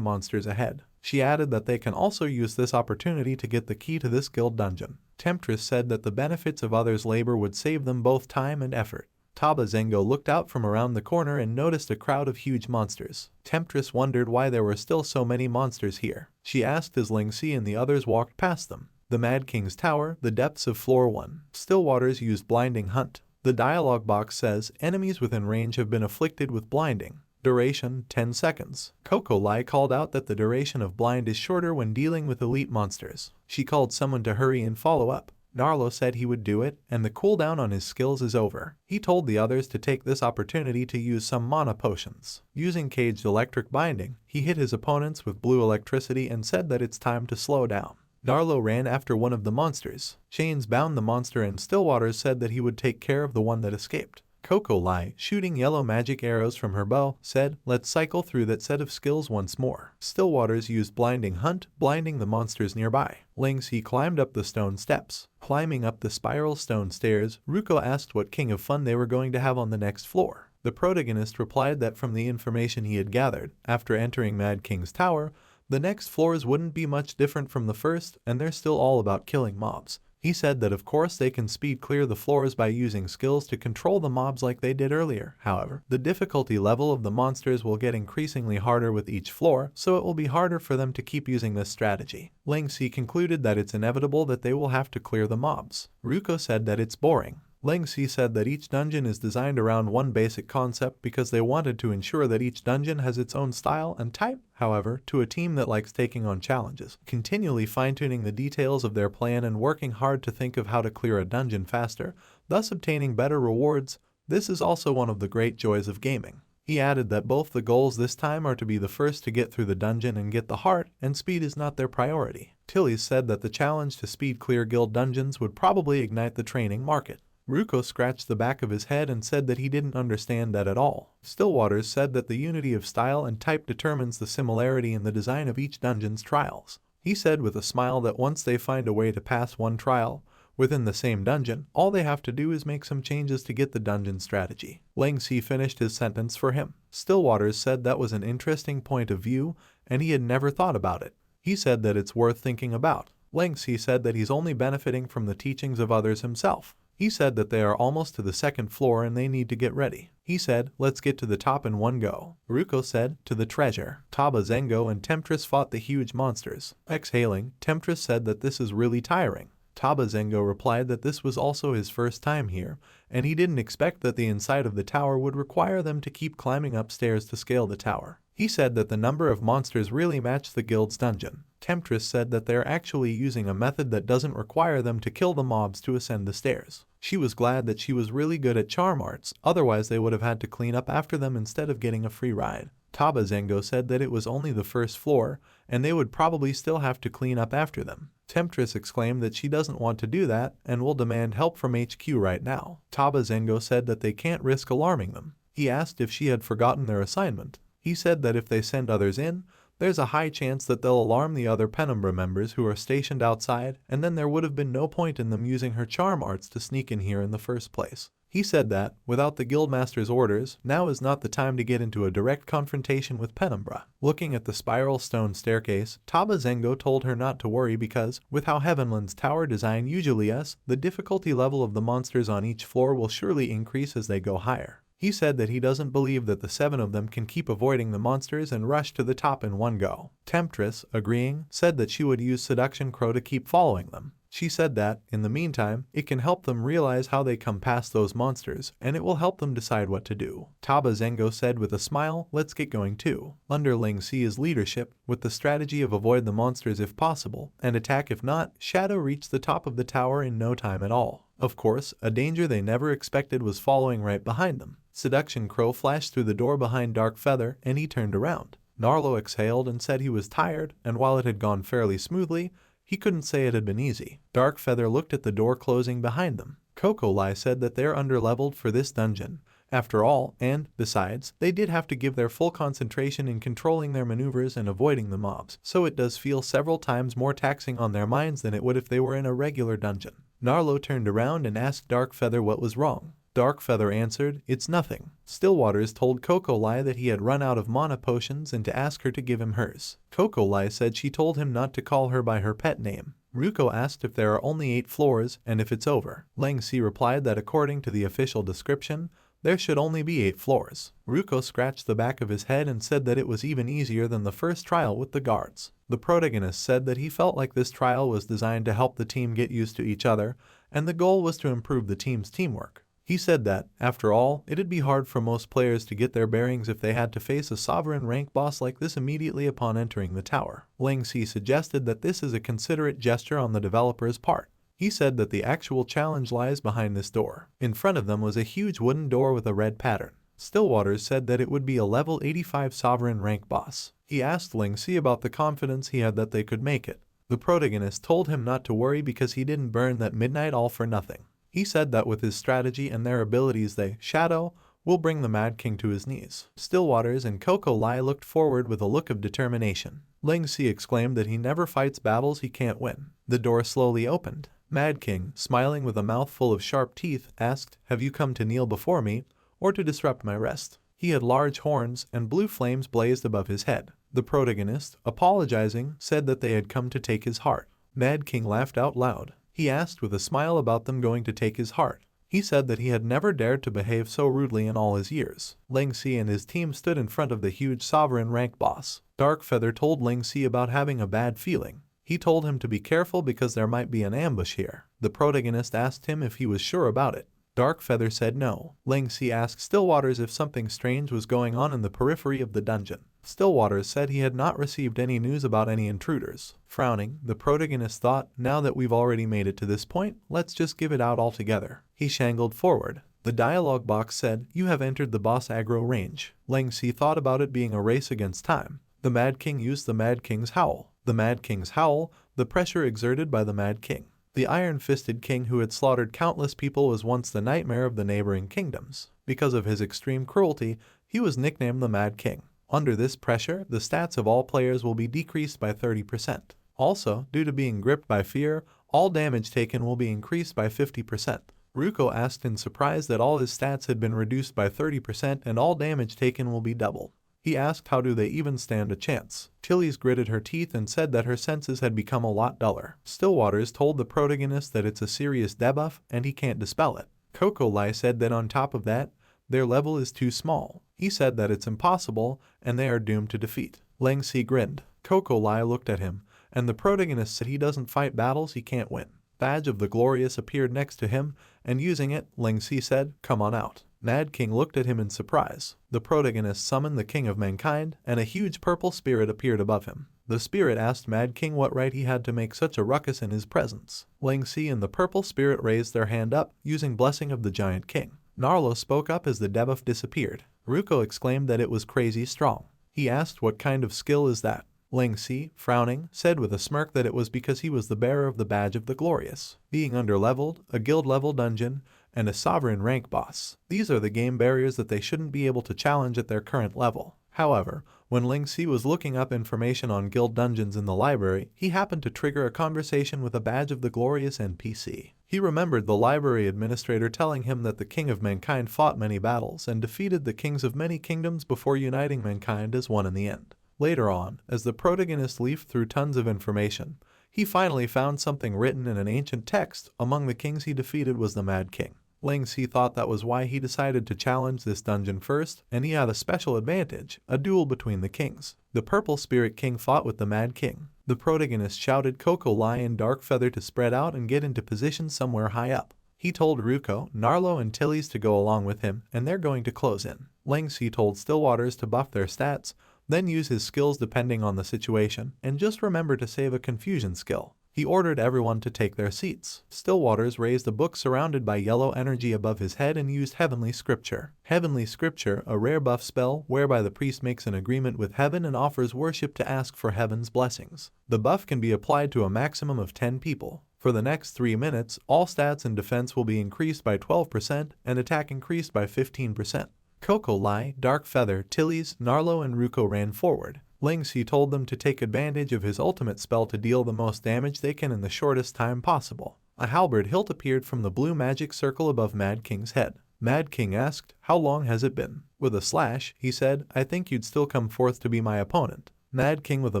monsters ahead. She added that they can also use this opportunity to get the key to this guild dungeon. Temptress said that the benefits of others' labor would save them both time and effort. Taba Zengo looked out from around the corner and noticed a crowd of huge monsters. Temptress wondered why there were still so many monsters here. She asked as Ling Si and the others walked past them. The Mad King's Tower, the depths of floor 1. Stillwaters used blinding hunt. The dialogue box says, enemies within range have been afflicted with blinding. Duration, 10 seconds. Coco Lai called out that the duration of blind is shorter when dealing with elite monsters. She called someone to hurry and follow up. Narlo said he would do it, and the cooldown on his skills is over. He told the others to take this opportunity to use some mana potions. Using caged electric binding, he hit his opponents with blue electricity and said that it's time to slow down. Narlo ran after one of the monsters. Chains bound the monster and Stillwaters said that he would take care of the one that escaped. Coco Lai, shooting yellow magic arrows from her bow, said, let's cycle through that set of skills once more. Stillwaters used blinding hunt, blinding the monsters nearby. Ling Si climbed up the stone steps. Climbing up the spiral stone stairs, Ruko asked what king of fun they were going to have on the next floor. The protagonist replied that from the information he had gathered, after entering Mad King's Tower, the next floors wouldn't be much different from the first, and they're still all about killing mobs. He said that of course they can speed clear the floors by using skills to control the mobs like they did earlier. However, the difficulty level of the monsters will get increasingly harder with each floor, so it will be harder for them to keep using this strategy. Ling Si concluded that it's inevitable that they will have to clear the mobs. Ruko said that it's boring. Ling Si said that each dungeon is designed around one basic concept because they wanted to ensure that each dungeon has its own style and type. However, to a team that likes taking on challenges, continually fine-tuning the details of their plan and working hard to think of how to clear a dungeon faster, thus obtaining better rewards, this is also one of the great joys of gaming. He added that both the goals this time are to be the first to get through the dungeon and get the heart, and speed is not their priority. Tilly said that the challenge to speed clear guild dungeons would probably ignite the training market. Ruko scratched the back of his head and said that he didn't understand that at all. Stillwaters said that the unity of style and type determines the similarity in the design of each dungeon's trials. He said with a smile that once they find a way to pass one trial within the same dungeon, all they have to do is make some changes to get the dungeon strategy. Ling Si finished his sentence for him. Stillwaters said that was an interesting point of view and he had never thought about it. He said that it's worth thinking about. Ling Si said that he's only benefiting from the teachings of others himself. He said that they are almost to the second floor and they need to get ready. He said, let's get to the top in one go. Ruko said, to the treasure. Taba Zengo and Temptress fought the huge monsters. Exhaling, Temptress said that this is really tiring. Taba Zengo replied that this was also his first time here, and he didn't expect that the inside of the tower would require them to keep climbing upstairs to scale the tower. He said that the number of monsters really matched the guild's dungeon. Temptress said that they're actually using a method that doesn't require them to kill the mobs to ascend the stairs. She was glad that she was really good at charm arts, otherwise they would have had to clean up after them instead of getting a free ride. Taba Zengo said that it was only the first floor, and they would probably still have to clean up after them. Temptress exclaimed that she doesn't want to do that and will demand help from HQ right now. Taba Zengo said that they can't risk alarming them. He asked if she had forgotten their assignment. He said that if they send others in, there's a high chance that they'll alarm the other Penumbra members who are stationed outside, and then there would have been no point in them using her charm arts to sneak in here in the first place. He said that, without the Guildmaster's orders, now is not the time to get into a direct confrontation with Penumbra. Looking at the spiral stone staircase, Taba Zengo told her not to worry because, with how Heavenland's tower design usually is, the difficulty level of the monsters on each floor will surely increase as they go higher. He said that he doesn't believe that the 7 of them can keep avoiding the monsters and rush to the top in one go. Temptress, agreeing, said that she would use Seduction Crow to keep following them. She said that, in the meantime, it can help them realize how they come past those monsters, and it will help them decide what to do. Taba Zengo said with a smile, let's get going too. Under Ling Xi's leadership, with the strategy of avoid the monsters if possible, and attack if not, Shadow reached the top of the tower in no time at all. Of course, a danger they never expected was following right behind them. Seduction Crow flashed through the door behind Dark Feather, and he turned around. Narlo exhaled and said he was tired, and while it had gone fairly smoothly, he couldn't say it had been easy. Dark Feather looked at the door closing behind them. Coco Lai said that they're underleveled for this dungeon, after all, and, besides, they did have to give their full concentration in controlling their maneuvers and avoiding the mobs, so it does feel several times more taxing on their minds than it would if they were in a regular dungeon. Narlo turned around and asked Dark Feather what was wrong. Dark Feather answered, it's nothing. Stillwaters told Coco Lai that he had run out of mana potions and to ask her to give him hers. Coco Lai said she told him not to call her by her pet name. Ruko asked if there are only 8 floors and if it's over. Ling Xi replied that according to the official description, there should only be 8 floors. Ruko scratched the back of his head and said that it was even easier than the first trial with the guards. The protagonist said that he felt like this trial was designed to help the team get used to each other, and the goal was to improve the team's teamwork. He said that, after all, it'd be hard for most players to get their bearings if they had to face a sovereign rank boss like this immediately upon entering the tower. Ling Xi suggested that this is a considerate gesture on the developer's part. He said that the actual challenge lies behind this door. In front of them was a huge wooden door with a red pattern. Stillwaters said that it would be a level 85 sovereign rank boss. He asked Ling Xi about the confidence he had that they could make it. The protagonist told him not to worry because he didn't burn that midnight all for nothing. He said that with his strategy and their abilities Shadow, will bring the Mad King to his knees. Stillwaters and Coco Lai looked forward with a look of determination. Ling Xi exclaimed that he never fights battles he can't win. The door slowly opened. Mad King, smiling with a mouth full of sharp teeth, asked, have you come to kneel before me, or to disrupt my rest? He had large horns, and blue flames blazed above his head. The protagonist, apologizing, said that they had come to take his heart. Mad King laughed out loud. He asked with a smile about them going to take his heart. He said that he had never dared to behave so rudely in all his years. Ling Xi and his team stood in front of the huge sovereign rank boss. Dark Feather told Ling Xi about having a bad feeling. He told him to be careful because there might be an ambush here. The protagonist asked him if he was sure about it. Dark Feather said no. Ling Xi asked Stillwaters if something strange was going on in the periphery of the dungeon. Stillwaters said he had not received any news about any intruders. Frowning, the protagonist thought, now that we've already made it to this point, let's just give it out altogether. He shangled forward. The dialogue box said, you have entered the boss aggro range. Ling Xi thought about it being a race against time. The Mad King used the Mad King's howl. The Mad King's howl, the pressure exerted by the Mad King. The iron-fisted king who had slaughtered countless people was once the nightmare of the neighboring kingdoms. Because of his extreme cruelty, he was nicknamed the Mad King. Under this pressure, the stats of all players will be decreased by 30%. Also, due to being gripped by fear, all damage taken will be increased by 50%. Ruko asked in surprise that all his stats had been reduced by 30% and all damage taken will be doubled. He asked how do they even stand a chance. Tilly's gritted her teeth and said that her senses had become a lot duller. Stillwaters told the protagonist that it's a serious debuff and he can't dispel it. Coco Lai said that on top of that, their level is too small. He said that it's impossible and they are doomed to defeat. Ling Xi grinned. Coco Lai looked at him, and the protagonist said he doesn't fight battles he can't win. Badge of the Glorious appeared next to him, and using it, Ling Xi said, come on out. Mad King looked at him in surprise. The protagonist summoned the King of Mankind, and a huge purple spirit appeared above him. The spirit asked Mad King what right he had to make such a ruckus in his presence. Ling Xi and the purple spirit raised their hand up, using Blessing of the Giant King. Narlo spoke up as the debuff disappeared. Ruko exclaimed that it was crazy strong. He asked what kind of skill is that. Ling Xi, frowning, said with a smirk that it was because he was the bearer of the Badge of the Glorious. Being underleveled, a guild-level dungeon, and a sovereign rank boss. These are the game barriers that they shouldn't be able to challenge at their current level. However, when Ling Xi was looking up information on guild dungeons in the library, he happened to trigger a conversation with a Badge of the Glorious NPC. He remembered the library administrator telling him that the King of Mankind fought many battles and defeated the kings of many kingdoms before uniting mankind as one in the end. Later on, as the protagonist leafed through tons of information, he finally found something written in an ancient text. Among the kings he defeated was the Mad King. Ling Si thought that was why he decided to challenge this dungeon first, and he had a special advantage, a duel between the kings. The Purple Spirit King fought with the Mad King. The protagonist shouted Coco Lai and Dark Feather to spread out and get into position somewhere high up. He told Ruko, Narlo and Tilly's to go along with him, and they're going to close in. Ling Si told Stillwaters to buff their stats, then use his skills depending on the situation, and just remember to save a confusion skill. He ordered everyone to take their seats. Stillwaters raised a book surrounded by yellow energy above his head and used Heavenly Scripture. Heavenly Scripture, a rare buff spell whereby the priest makes an agreement with heaven and offers worship to ask for heaven's blessings. The buff can be applied to a maximum of 10 people. For the next 3 minutes, all stats and defense will be increased by 12% and attack increased by 15%. Coco Lai, Dark Feather, Tilly's, Narlo and Ruko ran forward. Ling Si told them to take advantage of his ultimate spell to deal the most damage they can in the shortest time possible. A halberd hilt appeared from the blue magic circle above Mad King's head. Mad King asked, "How long has it been?" With a slash, he said, "I think you'd still come forth to be my opponent." Mad King with a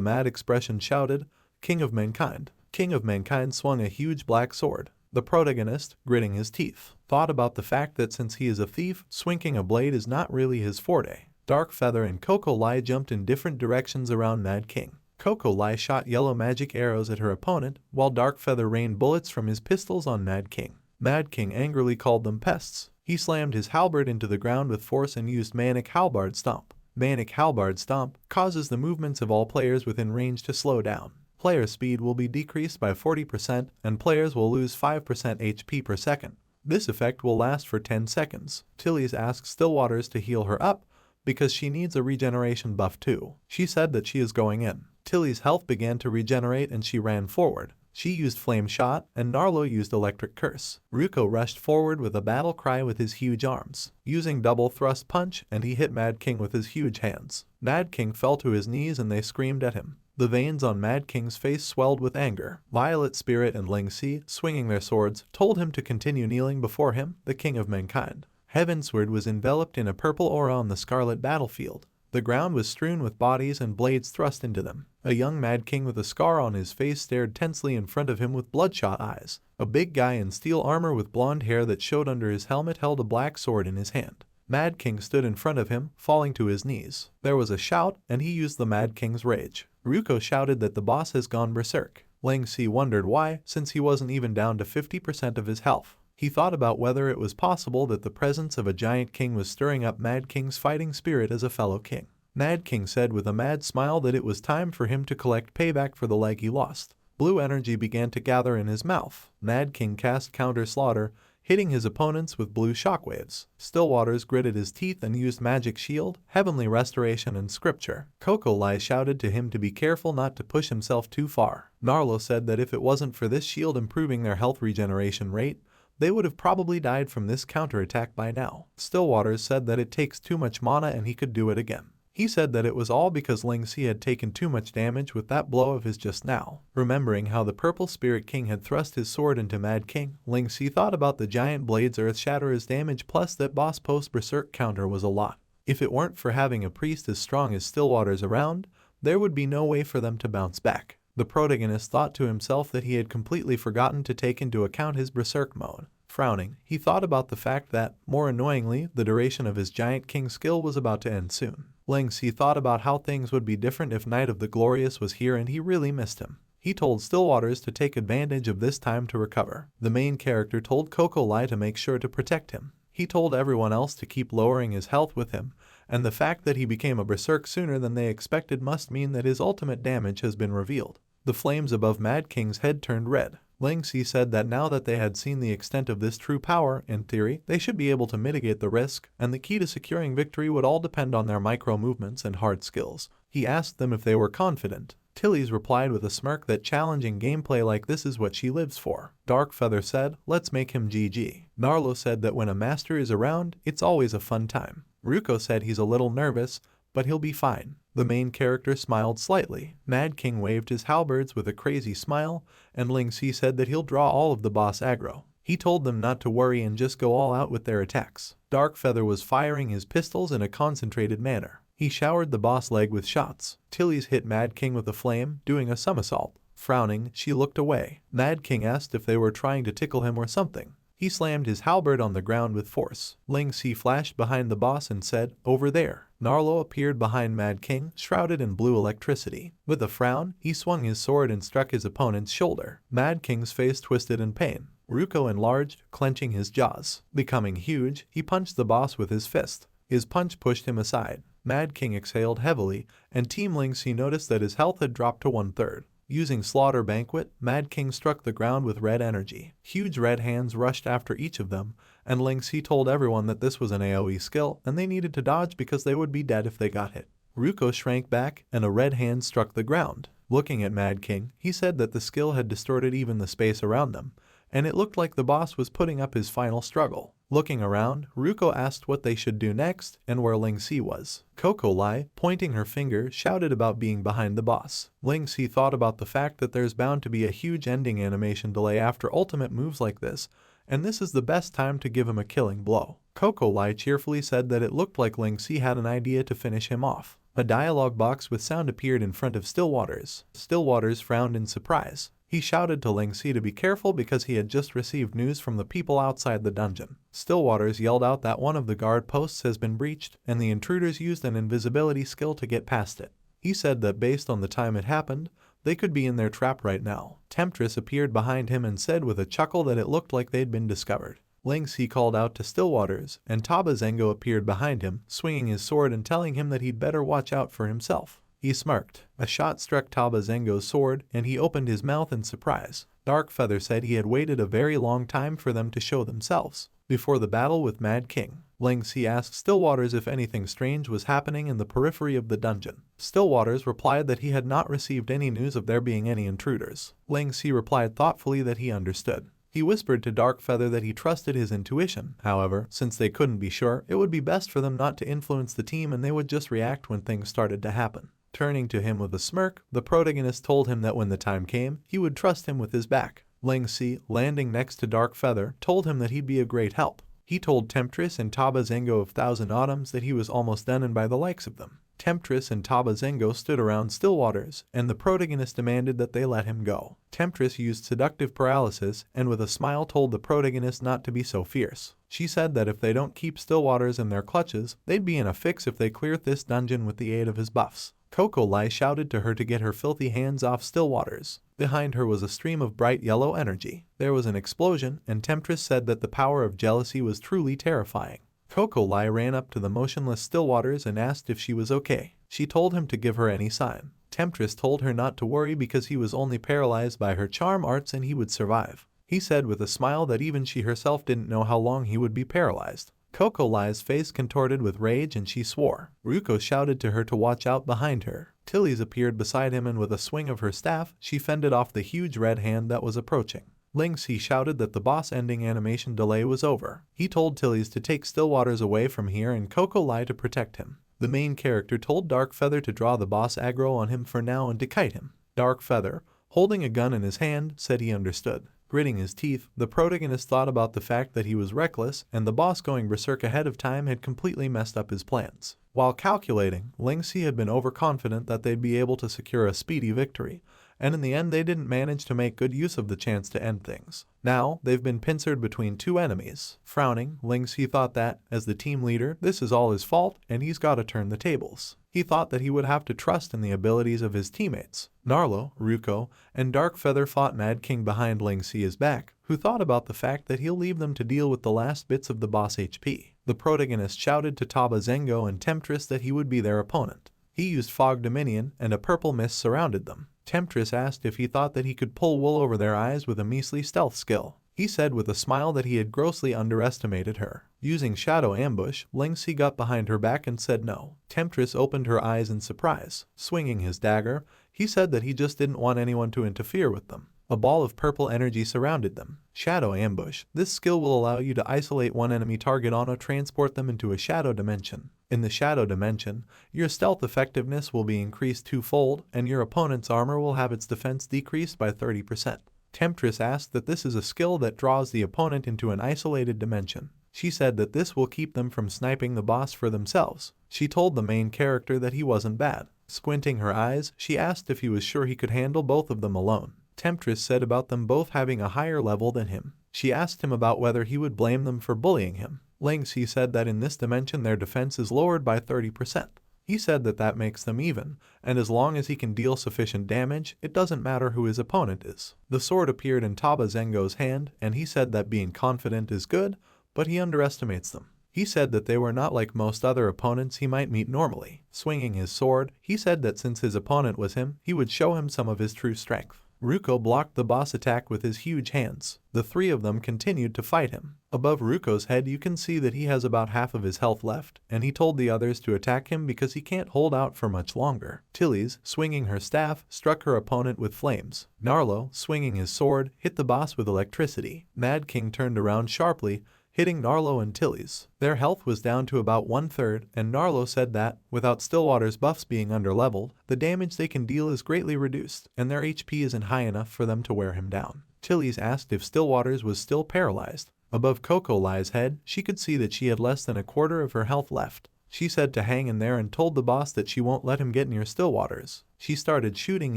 mad expression shouted, "King of Mankind." King of Mankind swung a huge black sword. The protagonist, gritting his teeth, thought about the fact that since he is a thief, swinging a blade is not really his forte. Dark Feather and Coco Lai jumped in different directions around Mad King. Coco Lai shot yellow magic arrows at her opponent, while Dark Feather rained bullets from his pistols on Mad King. Mad King angrily called them pests. He slammed his halberd into the ground with force and used Manic Halberd Stomp. Manic Halberd Stomp causes the movements of all players within range to slow down. Player speed will be decreased by 40% and players will lose 5% HP per second. This effect will last for 10 seconds. Tilly's asked Stillwaters to heal her up because she needs a regeneration buff too. She said that she is going in. Tilly's health began to regenerate and she ran forward. She used Flame Shot and Narlo used Electric Curse. Ruko rushed forward with a battle cry with his huge arms, using Double Thrust Punch, and he hit Mad King with his huge hands. Mad King fell to his knees and they screamed at him. The veins on Mad King's face swelled with anger. Violet Spirit and Ling Si, swinging their swords, told him to continue kneeling before him, the King of Mankind. Heavensward was enveloped in a purple aura on the scarlet battlefield. The ground was strewn with bodies and blades thrust into them. A young Mad King with a scar on his face stared tensely in front of him with bloodshot eyes. A big guy in steel armor with blonde hair that showed under his helmet held a black sword in his hand. Mad King stood in front of him, falling to his knees. There was a shout, and he used the Mad King's rage. Ruko shouted that the boss has gone berserk. Ling Si wondered why, since he wasn't even down to 50% of his health. He thought about whether it was possible that the presence of a giant king was stirring up Mad King's fighting spirit as a fellow king. Mad King said with a mad smile that it was time for him to collect payback for the leg he lost. Blue energy began to gather in his mouth. Mad King cast Counter Slaughter, hitting his opponents with blue shockwaves. Stillwaters gritted his teeth and used Magic Shield, Heavenly Restoration and Scripture. Coco Lai shouted to him to be careful not to push himself too far. Narlo said that if it wasn't for this shield improving their health regeneration rate, they would have probably died from this counterattack by now. Stillwaters said that it takes too much mana and he could do it again. He said that it was all because Ling Si had taken too much damage with that blow of his just now. Remembering how the Purple Spirit King had thrust his sword into Mad King, Ling Si thought about the giant blade's Earth Shatterer's damage plus that boss post berserk counter was a lot. If it weren't for having a priest as strong as Stillwaters around, there would be no way for them to bounce back. The protagonist thought to himself that he had completely forgotten to take into account his berserk mode. Frowning, he thought about the fact that, more annoyingly, the duration of his giant king skill was about to end soon. Ling Si thought about how things would be different if Knight of the Glorious was here and he really missed him. He told Stillwaters to take advantage of this time to recover. The main character told Coco Lai to make sure to protect him. He told everyone else to keep lowering his health with him, and the fact that he became a berserk sooner than they expected must mean that his ultimate damage has been revealed. The flames above Mad King's head turned red. Ling Si said that now that they had seen the extent of this true power, in theory, they should be able to mitigate the risk, and the key to securing victory would all depend on their micro-movements and hard skills. He asked them if they were confident. Tilly's replied with a smirk that challenging gameplay like this is what she lives for. Dark Feather said, "Let's make him GG." Narlo said that when a master is around, it's always a fun time. Ruko said he's a little nervous, but he'll be fine. The main character smiled slightly. Mad King waved his halberds with a crazy smile, and Ling Si said that he'll draw all of the boss aggro. He told them not to worry and just go all out with their attacks. Dark Feather was firing his pistols in a concentrated manner. He showered the boss leg with shots. Tilly's hit Mad King with a flame, doing a somersault. Frowning, she looked away. Mad King asked if they were trying to tickle him or something. He slammed his halberd on the ground with force. Ling Si flashed behind the boss and said, "Over there." Narlo appeared behind Mad King, shrouded in blue electricity. With a frown, he swung his sword and struck his opponent's shoulder. Mad King's face twisted in pain. Ruko enlarged, clenching his jaws. Becoming huge, he punched the boss with his fist. His punch pushed him aside. Mad King exhaled heavily, and Team Ling Si noticed that his health had dropped to 1/3. Using Slaughter Banquet, Mad King struck the ground with red energy. Huge red hands rushed after each of them, and Ling Si told everyone that this was an AoE skill and they needed to dodge because they would be dead if they got hit. Ruko shrank back and a red hand struck the ground. Looking at Mad King, he said that the skill had distorted even the space around them, and it looked like the boss was putting up his final struggle. Looking around, Ruko asked what they should do next and where Ling Si was. Coco Lai, pointing her finger, shouted about being behind the boss. Ling Si thought about the fact that there's bound to be a huge ending animation delay after ultimate moves like this, and this is the best time to give him a killing blow. Coco Lai cheerfully said that it looked like Ling Si had an idea to finish him off. A dialogue box with sound appeared in front of Stillwaters. Stillwaters frowned in surprise. He shouted to Ling Si to be careful because he had just received news from the people outside the dungeon. Stillwaters yelled out that one of the guard posts has been breached and the intruders used an invisibility skill to get past it. He said that based on the time it happened, they could be in their trap right now. Temptress appeared behind him and said with a chuckle that it looked like they'd been discovered. Ling Si called out to Stillwaters, and Taba Zengo appeared behind him, swinging his sword and telling him that he'd better watch out for himself. He smirked. A shot struck Taba Zengo's sword, and he opened his mouth in surprise. Dark Feather said he had waited a very long time for them to show themselves. Before the battle with Mad King, Ling Si asked Stillwaters if anything strange was happening in the periphery of the dungeon. Stillwaters replied that he had not received any news of there being any intruders. Ling Si replied thoughtfully that he understood. He whispered to Dark Feather that he trusted his intuition. However, since they couldn't be sure, it would be best for them not to influence the team and they would just react when things started to happen. Turning to him with a smirk, the protagonist told him that when the time came, he would trust him with his back. Ling Si, landing next to Dark Feather, told him that he'd be a great help. He told Temptress and Taba Zengo of Thousand Autumns that he was almost done and by the likes of them. Temptress and Taba Zengo stood around Stillwaters, and the protagonist demanded that they let him go. Temptress used seductive paralysis and with a smile told the protagonist not to be so fierce. She said that if they don't keep Stillwaters in their clutches, they'd be in a fix if they cleared this dungeon with the aid of his buffs. Coco Lai shouted to her to get her filthy hands off Stillwaters. Behind her was a stream of bright yellow energy. There was an explosion, and Temptress said that the power of jealousy was truly terrifying. Coco Lai ran up to the motionless Stillwaters and asked if she was okay. She told him to give her any sign. Temptress told her not to worry because he was only paralyzed by her charm arts and he would survive. He said with a smile that even she herself didn't know how long he would be paralyzed. Coco Lai's face contorted with rage and she swore. Ruko shouted to her to watch out behind her. Tilly's appeared beside him and with a swing of her staff, she fended off the huge red hand that was approaching. Ling Si shouted that the boss ending animation delay was over. He told Tilly's to take Stillwaters away from here and Coco Lai to protect him. The main character told Dark Feather to draw the boss aggro on him for now and to kite him. Dark Feather, holding a gun in his hand, said he understood. Gritting his teeth, the protagonist thought about the fact that he was reckless and the boss going berserk ahead of time had completely messed up his plans. While calculating, Ling Si had been overconfident that they'd be able to secure a speedy victory, and in the end they didn't manage to make good use of the chance to end things. Now, they've been pincered between two enemies. Frowning, Ling Si thought that, as the team leader, this is all his fault and he's got to turn the tables. He thought that he would have to trust in the abilities of his teammates. Narlo, Ruko, and Dark Feather fought Mad King behind Ling Si's back, who thought about the fact that he'll leave them to deal with the last bits of the boss HP. The protagonist shouted to Taba Zengo and Temptress that he would be their opponent. He used Fog Dominion and a purple mist surrounded them. Temptress asked if he thought that he could pull wool over their eyes with a measly stealth skill. He said with a smile that he had grossly underestimated her. Using Shadow Ambush, Ling Si got behind her back and said no. Temptress opened her eyes in surprise. Swinging his dagger, he said that he just didn't want anyone to interfere with them. A ball of purple energy surrounded them. Shadow Ambush. This skill will allow you to isolate one enemy target or transport them into a shadow dimension. In the shadow dimension, your stealth effectiveness will be increased twofold and your opponent's armor will have its defense decreased by 30%. Temptress asked that this is a skill that draws the opponent into an isolated dimension. She said that this will keep them from sniping the boss for themselves. She told the main character that he wasn't bad. Squinting her eyes, she asked if he was sure he could handle both of them alone. Temptress said about them both having a higher level than him. She asked him about whether he would blame them for bullying him. Ling Si said that in this dimension their defense is lowered by 30%. He said that that makes them even, and as long as he can deal sufficient damage, it doesn't matter who his opponent is. The sword appeared in Taba Zengo's hand, and he said that being confident is good, but he underestimates them. He said that they were not like most other opponents he might meet normally. Swinging his sword, he said that since his opponent was him, he would show him some of his true strength. Ruko blocked the boss attack with his huge hands. The three of them continued to fight him. Above Ruko's head you can see that he has about half of his health left, and he told the others to attack him because he can't hold out for much longer. Tilly's, swinging her staff, struck her opponent with flames. Narlo, swinging his sword, hit the boss with electricity. Mad King turned around sharply, hitting Narlo and Tilly's. Their health was down to about 1/3, and Narlo said that, without Stillwater's buffs being underleveled, the damage they can deal is greatly reduced, and their HP isn't high enough for them to wear him down. Tilly's asked if Stillwater's was still paralyzed. Above Coco Lai's head, she could see that she had less than 1/4 of her health left. She said to hang in there and told the boss that she won't let him get near Stillwater's. She started shooting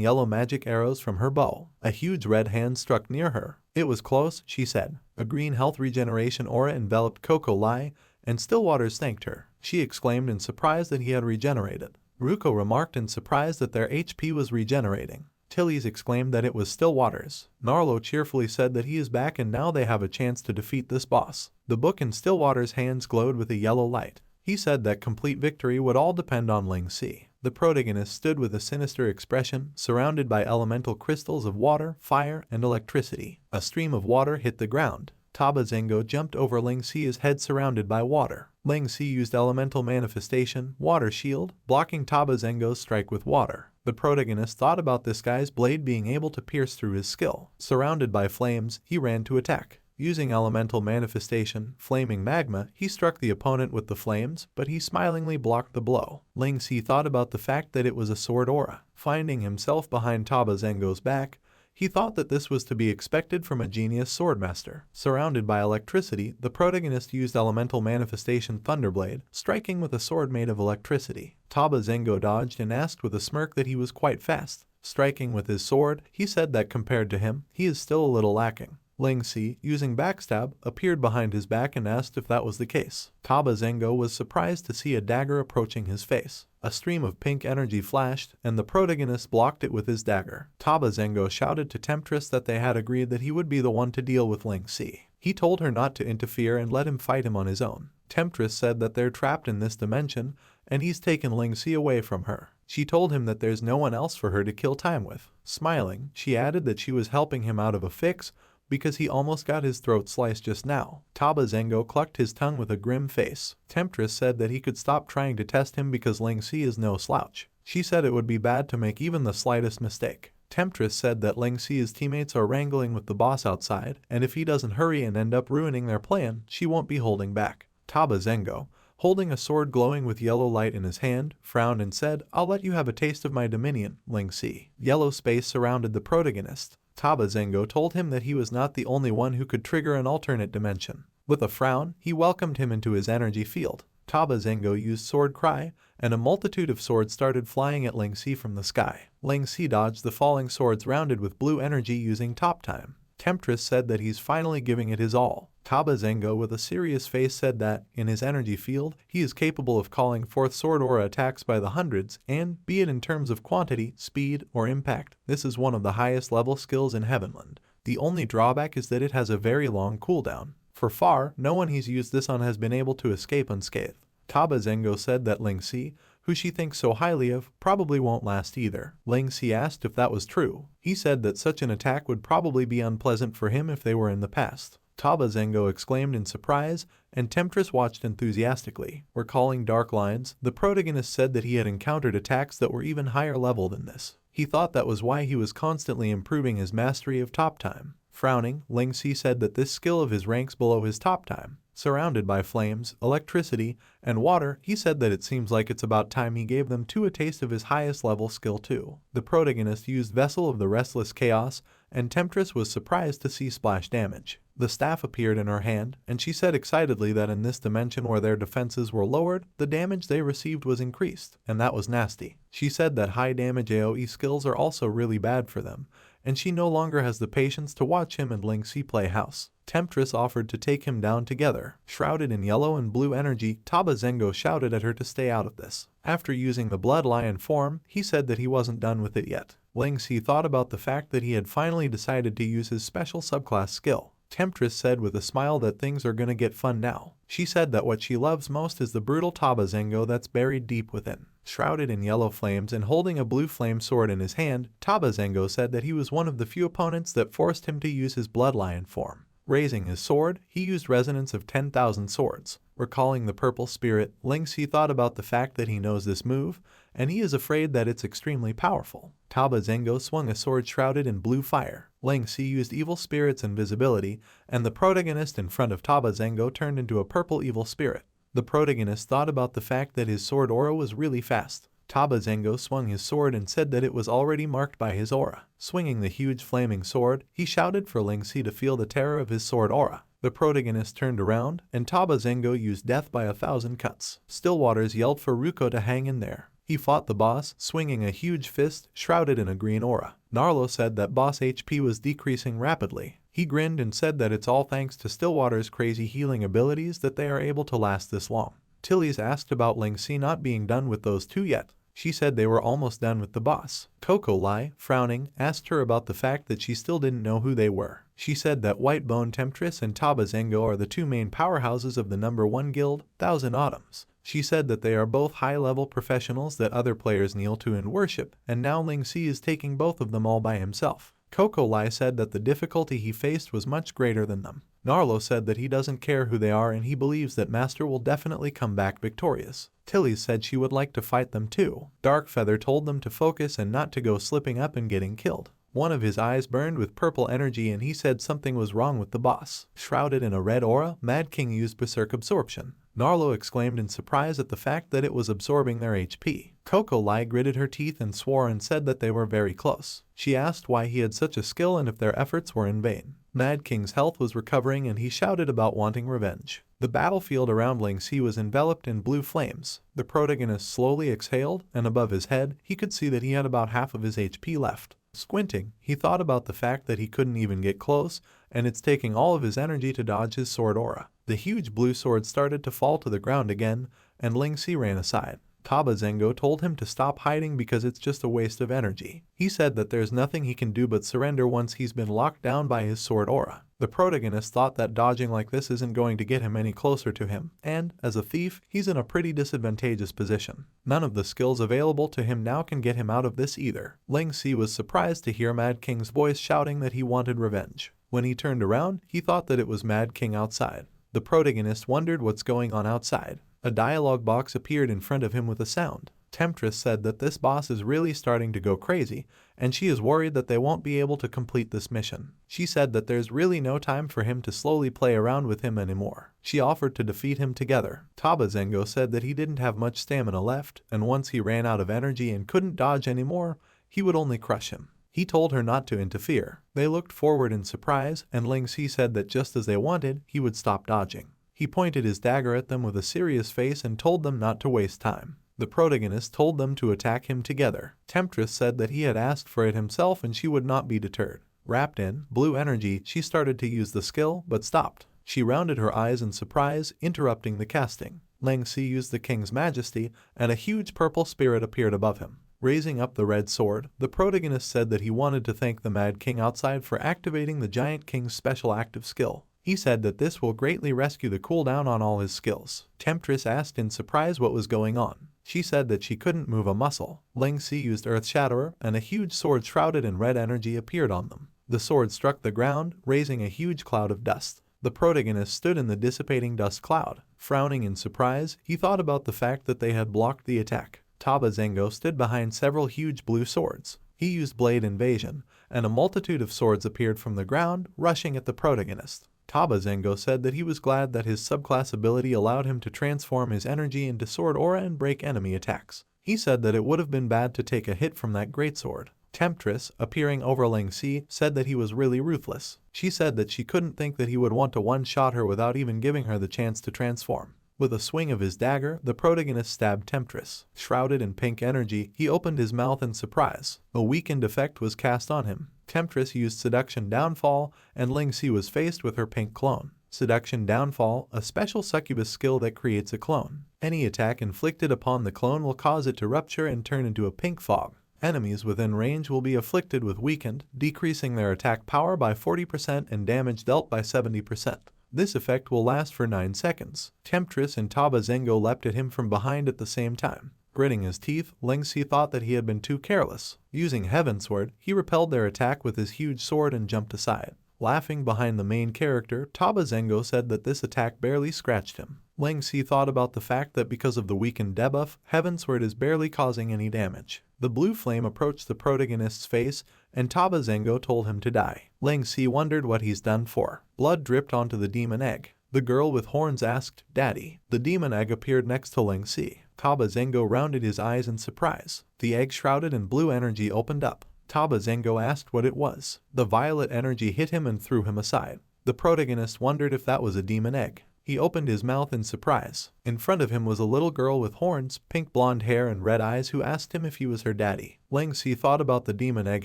yellow magic arrows from her bow. A huge red hand struck near her. It was close, she said. A green health regeneration aura enveloped Coco Lai, and Stillwater's thanked her. She exclaimed in surprise that he had regenerated. Ruko remarked in surprise that their HP was regenerating. Tilly's exclaimed that it was Stillwater's. Narlo cheerfully said that he is back and now they have a chance to defeat this boss. The book in Stillwater's hands glowed with a yellow light. He said that complete victory would all depend on Ling Si. The protagonist stood with a sinister expression, surrounded by elemental crystals of water, fire, and electricity. A stream of water hit the ground. Taba Zengo jumped over Ling Si's head surrounded by water. Ling Si used elemental manifestation, water shield, blocking Taba Zengo's strike with water. The protagonist thought about this guy's blade being able to pierce through his skill. Surrounded by flames, he ran to attack. Using elemental manifestation, flaming magma, he struck the opponent with the flames, but he smilingly blocked the blow. Ling Si thought about the fact that it was a sword aura. Finding himself behind Taba Zengo's back, he thought that this was to be expected from a genius swordmaster. Surrounded by electricity, the protagonist used elemental manifestation Thunderblade, striking with a sword made of electricity. Taba Zengo dodged and asked with a smirk that he was quite fast. Striking with his sword, he said that compared to him, he is still a little lacking. Ling Si, using backstab, appeared behind his back and asked if that was the case. Taba Zengo was surprised to see a dagger approaching his face. A stream of pink energy flashed, and the protagonist blocked it with his dagger. Taba Zengo shouted to Temptress that they had agreed that he would be the one to deal with Ling Si. He told her not to interfere and let him fight him on his own. Temptress said that they're trapped in this dimension, and he's taken Ling Si away from her. She told him that there's no one else for her to kill time with. Smiling, she added that she was helping him out of a fix, because he almost got his throat sliced just now. Taba Zengo clucked his tongue with a grim face. Temptress said that he could stop trying to test him because Ling Si is no slouch. She said it would be bad to make even the slightest mistake. Temptress said that Ling Si's teammates are wrangling with the boss outside, and if he doesn't hurry and end up ruining their plan, she won't be holding back. Taba Zengo, holding a sword glowing with yellow light in his hand, frowned and said, "I'll let you have a taste of my dominion, Ling Si." Yellow space surrounded the protagonist. Taba Zengo told him that he was not the only one who could trigger an alternate dimension. With a frown, he welcomed him into his energy field. Taba Zengo used Sword Cry, and a multitude of swords started flying at Ling Si from the sky. Ling Si dodged the falling swords rounded with blue energy using Top Time. Temptress said that he's finally giving it his all. Taba Zengo with a serious face said that, in his energy field, he is capable of calling forth sword aura attacks by the hundreds, and, be it in terms of quantity, speed, or impact, this is one of the highest level skills in Heavenland. The only drawback is that it has a very long cooldown. For far, no one he's used this on has been able to escape unscathed. Taba Zengo said that Ling Si, who she thinks so highly of, probably won't last either. Ling Si asked if that was true. He said that such an attack would probably be unpleasant for him if they were in the past. Taba Zengo exclaimed in surprise, and Temptress watched enthusiastically. Recalling Dark Lines, the protagonist said that he had encountered attacks that were even higher level than this. He thought that was why he was constantly improving his mastery of Top Time. Frowning, Ling Si said that this skill of his ranks below his Top Time. Surrounded by flames, electricity, and water, he said that it seems like it's about time he gave them too a taste of his highest level skill too. The protagonist used Vessel of the Restless Chaos, and Temptress was surprised to see splash damage. The staff appeared in her hand, and she said excitedly that in this dimension where their defenses were lowered, the damage they received was increased, and that was nasty. She said that high damage AoE skills are also really bad for them, and she no longer has the patience to watch him and Ling Si play house. Temptress offered to take him down together. Shrouded in yellow and blue energy, Taba Zengo shouted at her to stay out of this. After using the Blood Lion form, he said that he wasn't done with it yet. Ling Si thought about the fact that he had finally decided to use his special subclass skill. Temptress said with a smile that things are gonna get fun now. She said that what she loves most is the brutal Taba Zengo that's buried deep within. Shrouded in yellow flames and holding a blue flame sword in his hand, Taba Zengo said that he was one of the few opponents that forced him to use his Blood Lion form. Raising his sword, he used resonance of 10,000 swords. Recalling the purple spirit, Ling Si thought about the fact that he knows this move, and he is afraid that it's extremely powerful. Taba Zengo swung a sword shrouded in blue fire. Ling Si used evil spirit's invisibility, and the protagonist in front of Taba Zengo turned into a purple evil spirit. The protagonist thought about the fact that his sword aura was really fast. Taba Zengo swung his sword and said that it was already marked by his aura. Swinging the huge flaming sword, he shouted for Ling Si to feel the terror of his sword aura. The protagonist turned around, and Taba Zengo used death by 1,000 cuts. Stillwaters yelled for Ruko to hang in there. He fought the boss, swinging a huge fist shrouded in a green aura. Narlo said that boss HP was decreasing rapidly. He grinned and said that it's all thanks to Stillwater's crazy healing abilities that they are able to last this long. Tilly's asked about Ling Si not being done with those two yet. She said they were almost done with the boss. Coco Lai, frowning, asked her about the fact that she still didn't know who they were. She said that White Bone Temptress and Taba Zengo are the two main powerhouses of the #1 guild, Thousand Autumns. She said that they are both high-level professionals that other players kneel to and worship, and now Ling Si is taking both of them all by himself. Coco Lai said that the difficulty he faced was much greater than them. Narlo said that he doesn't care who they are and he believes that Master will definitely come back victorious. Tilly said she would like to fight them too. Darkfeather told them to focus and not to go slipping up and getting killed. One of his eyes burned with purple energy and he said something was wrong with the boss. Shrouded in a red aura, Mad King used Berserk Absorption. Narlo exclaimed in surprise at the fact that it was absorbing their HP. Coco Lai gritted her teeth and swore and said that they were very close. She asked why he had such a skill and if their efforts were in vain. Mad King's health was recovering and he shouted about wanting revenge. The battlefield around Ling Si was enveloped in blue flames. The protagonist slowly exhaled, and above his head, he could see that he had about half of his HP left. Squinting, he thought about the fact that he couldn't even get close, and it's taking all of his energy to dodge his sword aura. The huge blue sword started to fall to the ground again, and Ling Si ran aside. Taba Zengo told him to stop hiding because it's just a waste of energy. He said that there's nothing he can do but surrender once he's been locked down by his sword aura. The protagonist thought that dodging like this isn't going to get him any closer to him, and, as a thief, he's in a pretty disadvantageous position. None of the skills available to him now can get him out of this either. Ling Si was surprised to hear Mad King's voice shouting that he wanted revenge. When he turned around, he thought that it was Mad King outside. The protagonist wondered what's going on outside. A dialogue box appeared in front of him with a sound. Temptress said that this boss is really starting to go crazy, and she is worried that they won't be able to complete this mission. She said that there's really no time for him to slowly play around with him anymore. She offered to defeat him together. Taba Zengo said that he didn't have much stamina left, and once he ran out of energy and couldn't dodge anymore, he would only crush him. He told her not to interfere. They looked forward in surprise, and Ling Si said that just as they wanted, he would stop dodging. He pointed his dagger at them with a serious face and told them not to waste time. The protagonist told them to attack him together. Temptress said that he had asked for it himself and she would not be deterred. Wrapped in blue energy, she started to use the skill, but stopped. She rounded her eyes in surprise, interrupting the casting. Ling Si used the King's Majesty, and a huge purple spirit appeared above him. Raising up the red sword, the protagonist said that he wanted to thank the Mad King outside for activating the Giant King's special active skill. He said that this will greatly rescue the cooldown on all his skills. Temptress asked in surprise what was going on. She said that she couldn't move a muscle. Ling Si used Earth Shatterer, and a huge sword shrouded in red energy appeared on them. The sword struck the ground, raising a huge cloud of dust. The protagonist stood in the dissipating dust cloud. Frowning in surprise, he thought about the fact that they had blocked the attack. Taba Zengo stood behind several huge blue swords. He used Blade Invasion, and a multitude of swords appeared from the ground, rushing at the protagonist. Taba Zengo said that he was glad that his subclass ability allowed him to transform his energy into sword aura and break enemy attacks. He said that it would have been bad to take a hit from that greatsword. Temptress, appearing over Ling Si, said that he was really ruthless. She said that she couldn't think that he would want to one-shot her without even giving her the chance to transform. With a swing of his dagger, the protagonist stabbed Temptress. Shrouded in pink energy, he opened his mouth in surprise. A weakened effect was cast on him. Temptress used Seduction Downfall, and Ling Si was faced with her pink clone. Seduction Downfall, a special succubus skill that creates a clone. Any attack inflicted upon the clone will cause it to rupture and turn into a pink fog. Enemies within range will be afflicted with weakened, decreasing their attack power by 40% and damage dealt by 70%. This effect will last for 9 seconds. Temptress and Taba Zengo leapt at him from behind at the same time. Gritting his teeth, Ling Si thought that he had been too careless. Using Heavensward, he repelled their attack with his huge sword and jumped aside. Laughing behind the main character, Taba Zengo said that this attack barely scratched him. Ling Si thought about the fact that because of the weakened debuff, Heavensward is barely causing any damage. The blue flame approached the protagonist's face, and Taba Zengo told him to die. Ling Si wondered what he's done for. Blood dripped onto the demon egg. The girl with horns asked, "Daddy." The demon egg appeared next to Ling Si. Taba Zengo rounded his eyes in surprise. The egg shrouded in blue energy opened up. Taba Zengo asked what it was. The violet energy hit him and threw him aside. The protagonist wondered if that was a demon egg. He opened his mouth in surprise. In front of him was a little girl with horns, pink blonde hair and red eyes who asked him if he was her daddy. Ling Si thought about the demon egg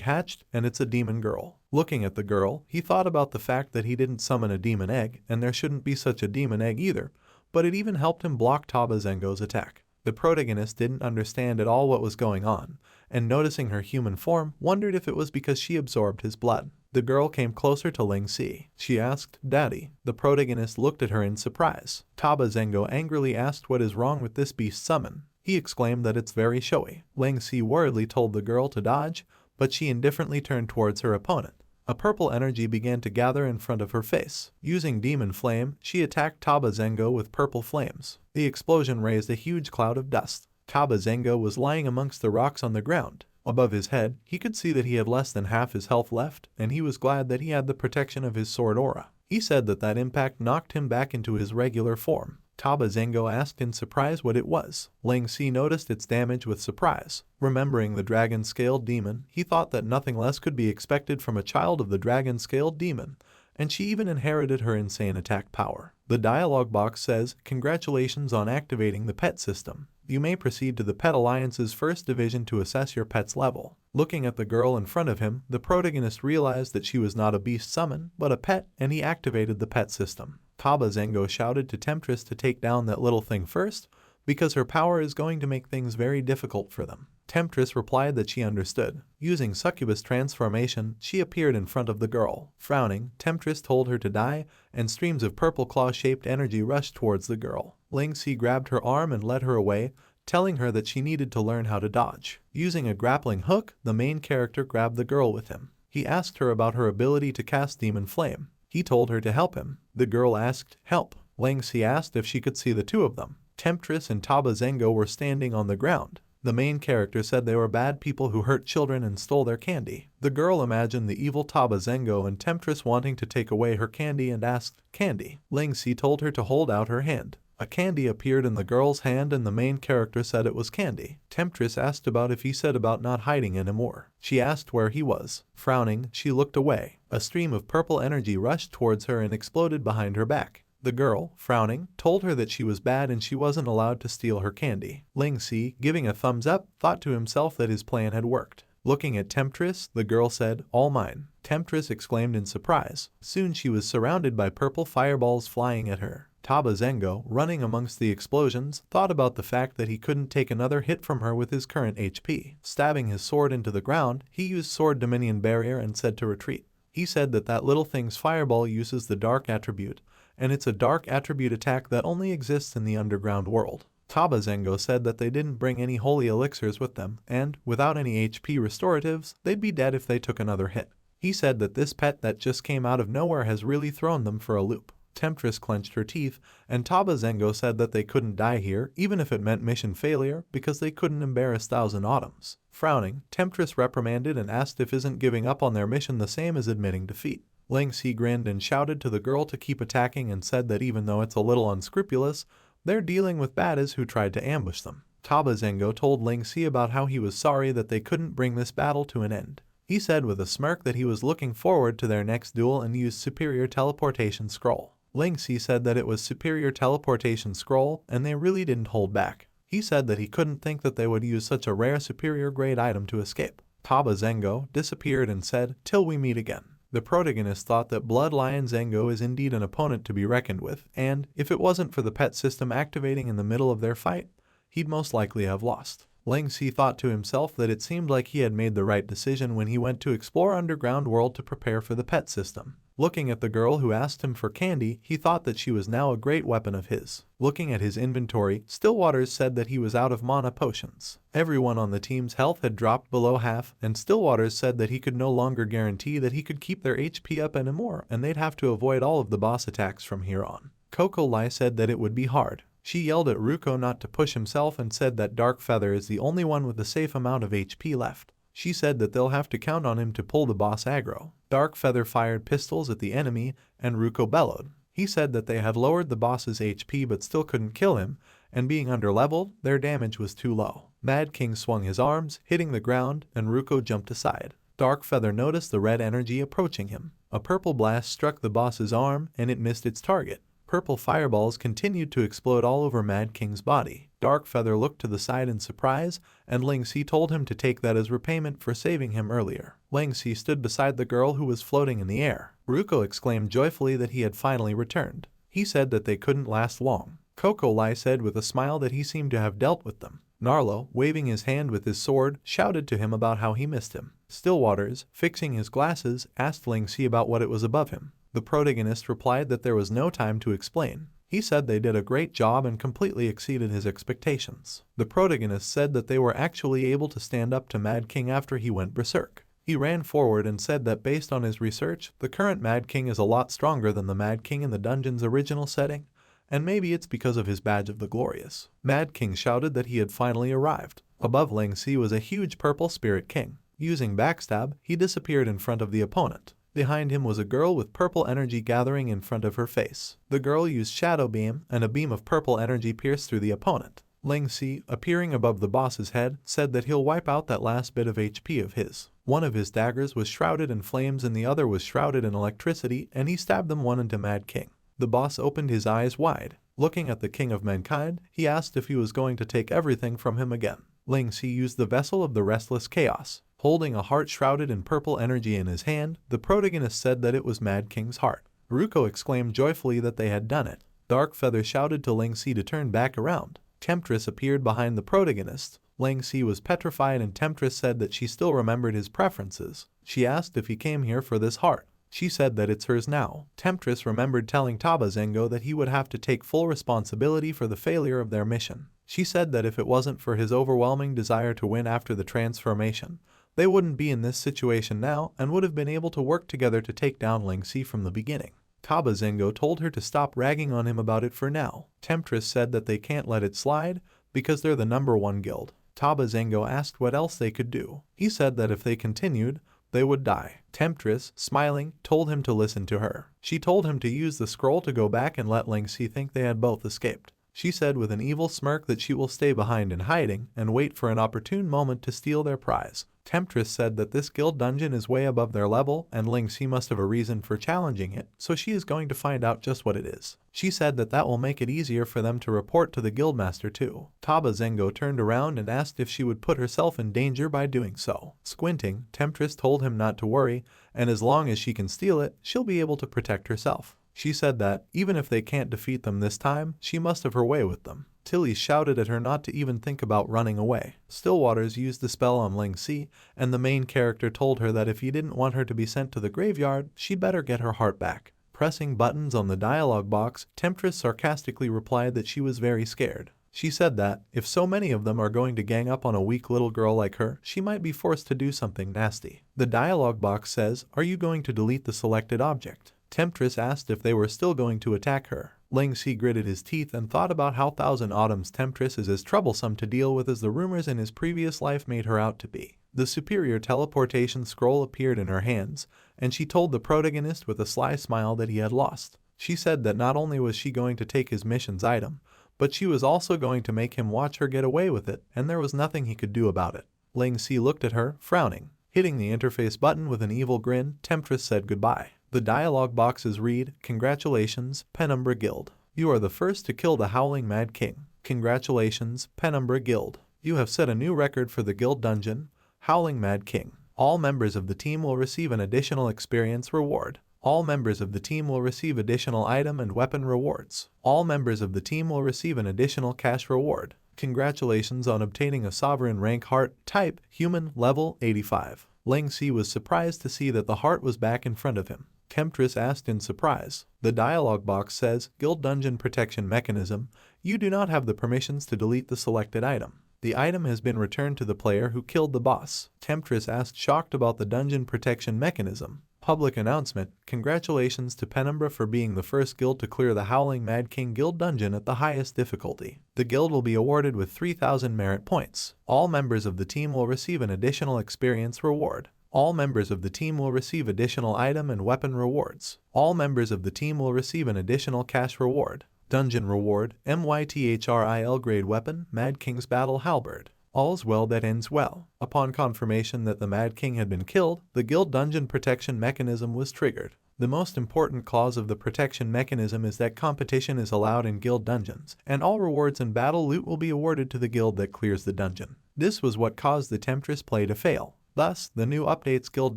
hatched, and it's a demon girl. Looking at the girl, he thought about the fact that he didn't summon a demon egg, and there shouldn't be such a demon egg either, but it even helped him block Taba Zengo's attack. The protagonist didn't understand at all what was going on, and noticing her human form, wondered if it was because she absorbed his blood. The girl came closer to Ling Si. She asked, "Daddy." The protagonist looked at her in surprise. Taba Zengo angrily asked what is wrong with this beast summon. He exclaimed that it's very showy. Ling Si worriedly told the girl to dodge, but she indifferently turned towards her opponent. A purple energy began to gather in front of her face. Using Demon Flame, she attacked Taba Zengo with purple flames. The explosion raised a huge cloud of dust. Taba Zengo was lying amongst the rocks on the ground. Above his head, he could see that he had less than half his health left, and he was glad that he had the protection of his sword aura. He said that that impact knocked him back into his regular form. Taba Zengo asked in surprise what it was. Ling Si noticed its damage with surprise. Remembering the dragon-scaled demon, he thought that nothing less could be expected from a child of the dragon-scaled demon, and she even inherited her insane attack power. The dialogue box says, "Congratulations on activating the pet system. You may proceed to the Pet Alliance's first division to assess your pet's level." Looking at the girl in front of him, the protagonist realized that she was not a beast summon, but a pet, and he activated the pet system. Taba Zengo shouted to Temptress to take down that little thing first, because her power is going to make things very difficult for them. Temptress replied that she understood. Using succubus transformation, she appeared in front of the girl. Frowning, Temptress told her to die, and streams of purple claw-shaped energy rushed towards the girl. Ling Si grabbed her arm and led her away, telling her that she needed to learn how to dodge. Using a grappling hook, the main character grabbed the girl with him. He asked her about her ability to cast Demon Flame. He told her to help him. The girl asked, "Help." Ling Si asked if she could see the two of them. Temptress and Taba Zengo were standing on the ground. The main character said they were bad people who hurt children and stole their candy. The girl imagined the evil Taba Zengo and Temptress wanting to take away her candy and asked, "Candy?" Ling Si told her to hold out her hand. A candy appeared in the girl's hand and the main character said it was candy. Temptress asked about if he said about not hiding anymore. She asked where he was. Frowning, she looked away. A stream of purple energy rushed towards her and exploded behind her back. The girl, frowning, told her that she was bad and she wasn't allowed to steal her candy. Ling Si, giving a thumbs up, thought to himself that his plan had worked. Looking at Temptress, the girl said, "All mine." Temptress exclaimed in surprise. Soon she was surrounded by purple fireballs flying at her. Taba Zengo, running amongst the explosions, thought about the fact that he couldn't take another hit from her with his current HP. Stabbing his sword into the ground, he used Sword Dominion Barrier and said to retreat. He said that that little thing's fireball uses the dark attribute, and it's a dark attribute attack that only exists in the underground world. Taba Zengo said that they didn't bring any holy elixirs with them, and, without any HP restoratives, they'd be dead if they took another hit. He said that this pet that just came out of nowhere has really thrown them for a loop. Temptress clenched her teeth, and Taba Zengo said that they couldn't die here, even if it meant mission failure, because they couldn't embarrass Thousand Autumns. Frowning, Temptress reprimanded and asked if isn't giving up on their mission the same as admitting defeat. Ling Si grinned and shouted to the girl to keep attacking and said that even though it's a little unscrupulous, they're dealing with baddies who tried to ambush them. Taba Zengo told Ling Si about how he was sorry that they couldn't bring this battle to an end. He said with a smirk that he was looking forward to their next duel and used Superior Teleportation Scroll. Ling Si said that it was Superior Teleportation Scroll and they really didn't hold back. He said that he couldn't think that they would use such a rare superior grade item to escape. Taba Zengo disappeared and said, "Till we meet again." The protagonist thought that Blood Lion Zengo is indeed an opponent to be reckoned with, and, if it wasn't for the pet system activating in the middle of their fight, he'd most likely have lost. Ling Si thought to himself that it seemed like he had made the right decision when he went to explore Underground World to prepare for the pet system. Looking at the girl who asked him for candy, he thought that she was now a great weapon of his. Looking at his inventory, Stillwaters said that he was out of mana potions. Everyone on the team's health had dropped below half, and Stillwaters said that he could no longer guarantee that he could keep their HP up anymore, and they'd have to avoid all of the boss attacks from here on. Coco Lai said that it would be hard. She yelled at Ruko not to push himself and said that Dark Feather is the only one with a safe amount of HP left. She said that they'll have to count on him to pull the boss aggro. Dark Feather fired pistols at the enemy, and Ruko bellowed. He said that they had lowered the boss's HP but still couldn't kill him, and being underleveled, their damage was too low. Mad King swung his arms, hitting the ground, and Ruko jumped aside. Dark Feather noticed the red energy approaching him. A purple blast struck the boss's arm, and it missed its target. Purple fireballs continued to explode all over Mad King's body. Dark Feather looked to the side in surprise, and Ling Si told him to take that as repayment for saving him earlier. Ling Si stood beside the girl who was floating in the air. Ruko exclaimed joyfully that he had finally returned. He said that they couldn't last long. Coco Lai said with a smile that he seemed to have dealt with them. Narlo, waving his hand with his sword, shouted to him about how he missed him. Stillwaters, fixing his glasses, asked Ling Si about what it was above him. The protagonist replied that there was no time to explain. He said they did a great job and completely exceeded his expectations. The protagonist said that they were actually able to stand up to Mad King after he went berserk. He ran forward and said that based on his research, the current Mad King is a lot stronger than the Mad King in the dungeon's original setting, and maybe it's because of his badge of the Glorious. Mad King shouted that he had finally arrived. Above Ling Si was a huge purple Spirit King. Using backstab, he disappeared in front of the opponent. Behind him was a girl with purple energy gathering in front of her face. The girl used Shadow Beam, and a beam of purple energy pierced through the opponent. Ling Si, appearing above the boss's head, said that he'll wipe out that last bit of HP of his. One of his daggers was shrouded in flames and the other was shrouded in electricity, and he stabbed them one into Mad King. The boss opened his eyes wide. Looking at the King of Mankind, he asked if he was going to take everything from him again. Ling Si used the Vessel of the Restless Chaos. Holding a heart shrouded in purple energy in his hand, the protagonist said that it was Mad King's heart. Ruko exclaimed joyfully that they had done it. Dark Feather shouted to Ling Si to turn back around. Temptress appeared behind the protagonist. Ling Si was petrified and Temptress said that she still remembered his preferences. She asked if he came here for this heart. She said that it's hers now. Temptress remembered telling Taba Zengo that he would have to take full responsibility for the failure of their mission. She said that if it wasn't for his overwhelming desire to win after the transformation, they wouldn't be in this situation now and would have been able to work together to take down Ling Si from the beginning. Taba Zengo told her to stop ragging on him about it for now. Temptress said that they can't let it slide because they're the #1 guild. Taba Zengo asked what else they could do. He said that if they continued, they would die. Temptress, smiling, told him to listen to her. She told him to use the scroll to go back and let Ling Si think they had both escaped. She said with an evil smirk that she will stay behind in hiding and wait for an opportune moment to steal their prize. Temptress said that this guild dungeon is way above their level and Ling Si must have a reason for challenging it, so she is going to find out just what it is. She said that that will make it easier for them to report to the guildmaster too. Taba Zengo turned around and asked if she would put herself in danger by doing so. Squinting, Temptress told him not to worry, and as long as she can steal it, she'll be able to protect herself. She said that, even if they can't defeat them this time, she must have her way with them. Tilly shouted at her not to even think about running away. Stillwaters used the spell on Ling Si, and the main character told her that if he didn't want her to be sent to the graveyard, she'd better get her heart back. Pressing buttons on the dialogue box, Temptress sarcastically replied that she was very scared. She said that, if so many of them are going to gang up on a weak little girl like her, she might be forced to do something nasty. The dialogue box says, "Are you going to delete the selected object?" Temptress asked if they were still going to attack her. Ling Si gritted his teeth and thought about how Thousand Autumn's Temptress is as troublesome to deal with as the rumors in his previous life made her out to be. The superior teleportation scroll appeared in her hands, and she told the protagonist with a sly smile that he had lost. She said that not only was she going to take his mission's item, but she was also going to make him watch her get away with it, and there was nothing he could do about it. Ling Si looked at her, frowning. Hitting the interface button with an evil grin, Temptress said goodbye. The dialogue boxes read, "Congratulations, Penumbra Guild. You are the first to kill the Howling Mad King. Congratulations, Penumbra Guild. You have set a new record for the guild dungeon. Howling Mad King. All members of the team will receive an additional experience reward. All members of the team will receive additional item and weapon rewards. All members of the team will receive an additional cash reward. Congratulations on obtaining a sovereign rank heart, type, human, level 85. Ling Si was surprised to see that the heart was back in front of him. Temptress asked in surprise. The dialog box says, Guild Dungeon Protection Mechanism, you do not have the permissions to delete the selected item. The item has been returned to the player who killed the boss. Temptress asked, shocked about the dungeon protection mechanism. Public announcement, congratulations to Penumbra for being the first guild to clear the Howling Mad King Guild dungeon at the highest difficulty. The guild will be awarded with 3,000 merit points. All members of the team will receive an additional experience reward. All members of the team will receive additional item and weapon rewards. All members of the team will receive an additional cash reward. Dungeon reward, MYTHRIL grade weapon, Mad King's Battle Halberd. All's well that ends well. Upon confirmation that the Mad King had been killed, the guild dungeon protection mechanism was triggered. The most important clause of the protection mechanism is that competition is allowed in guild dungeons, and all rewards and battle loot will be awarded to the guild that clears the dungeon. This was what caused the Temptress play to fail. Thus, the new updates Guild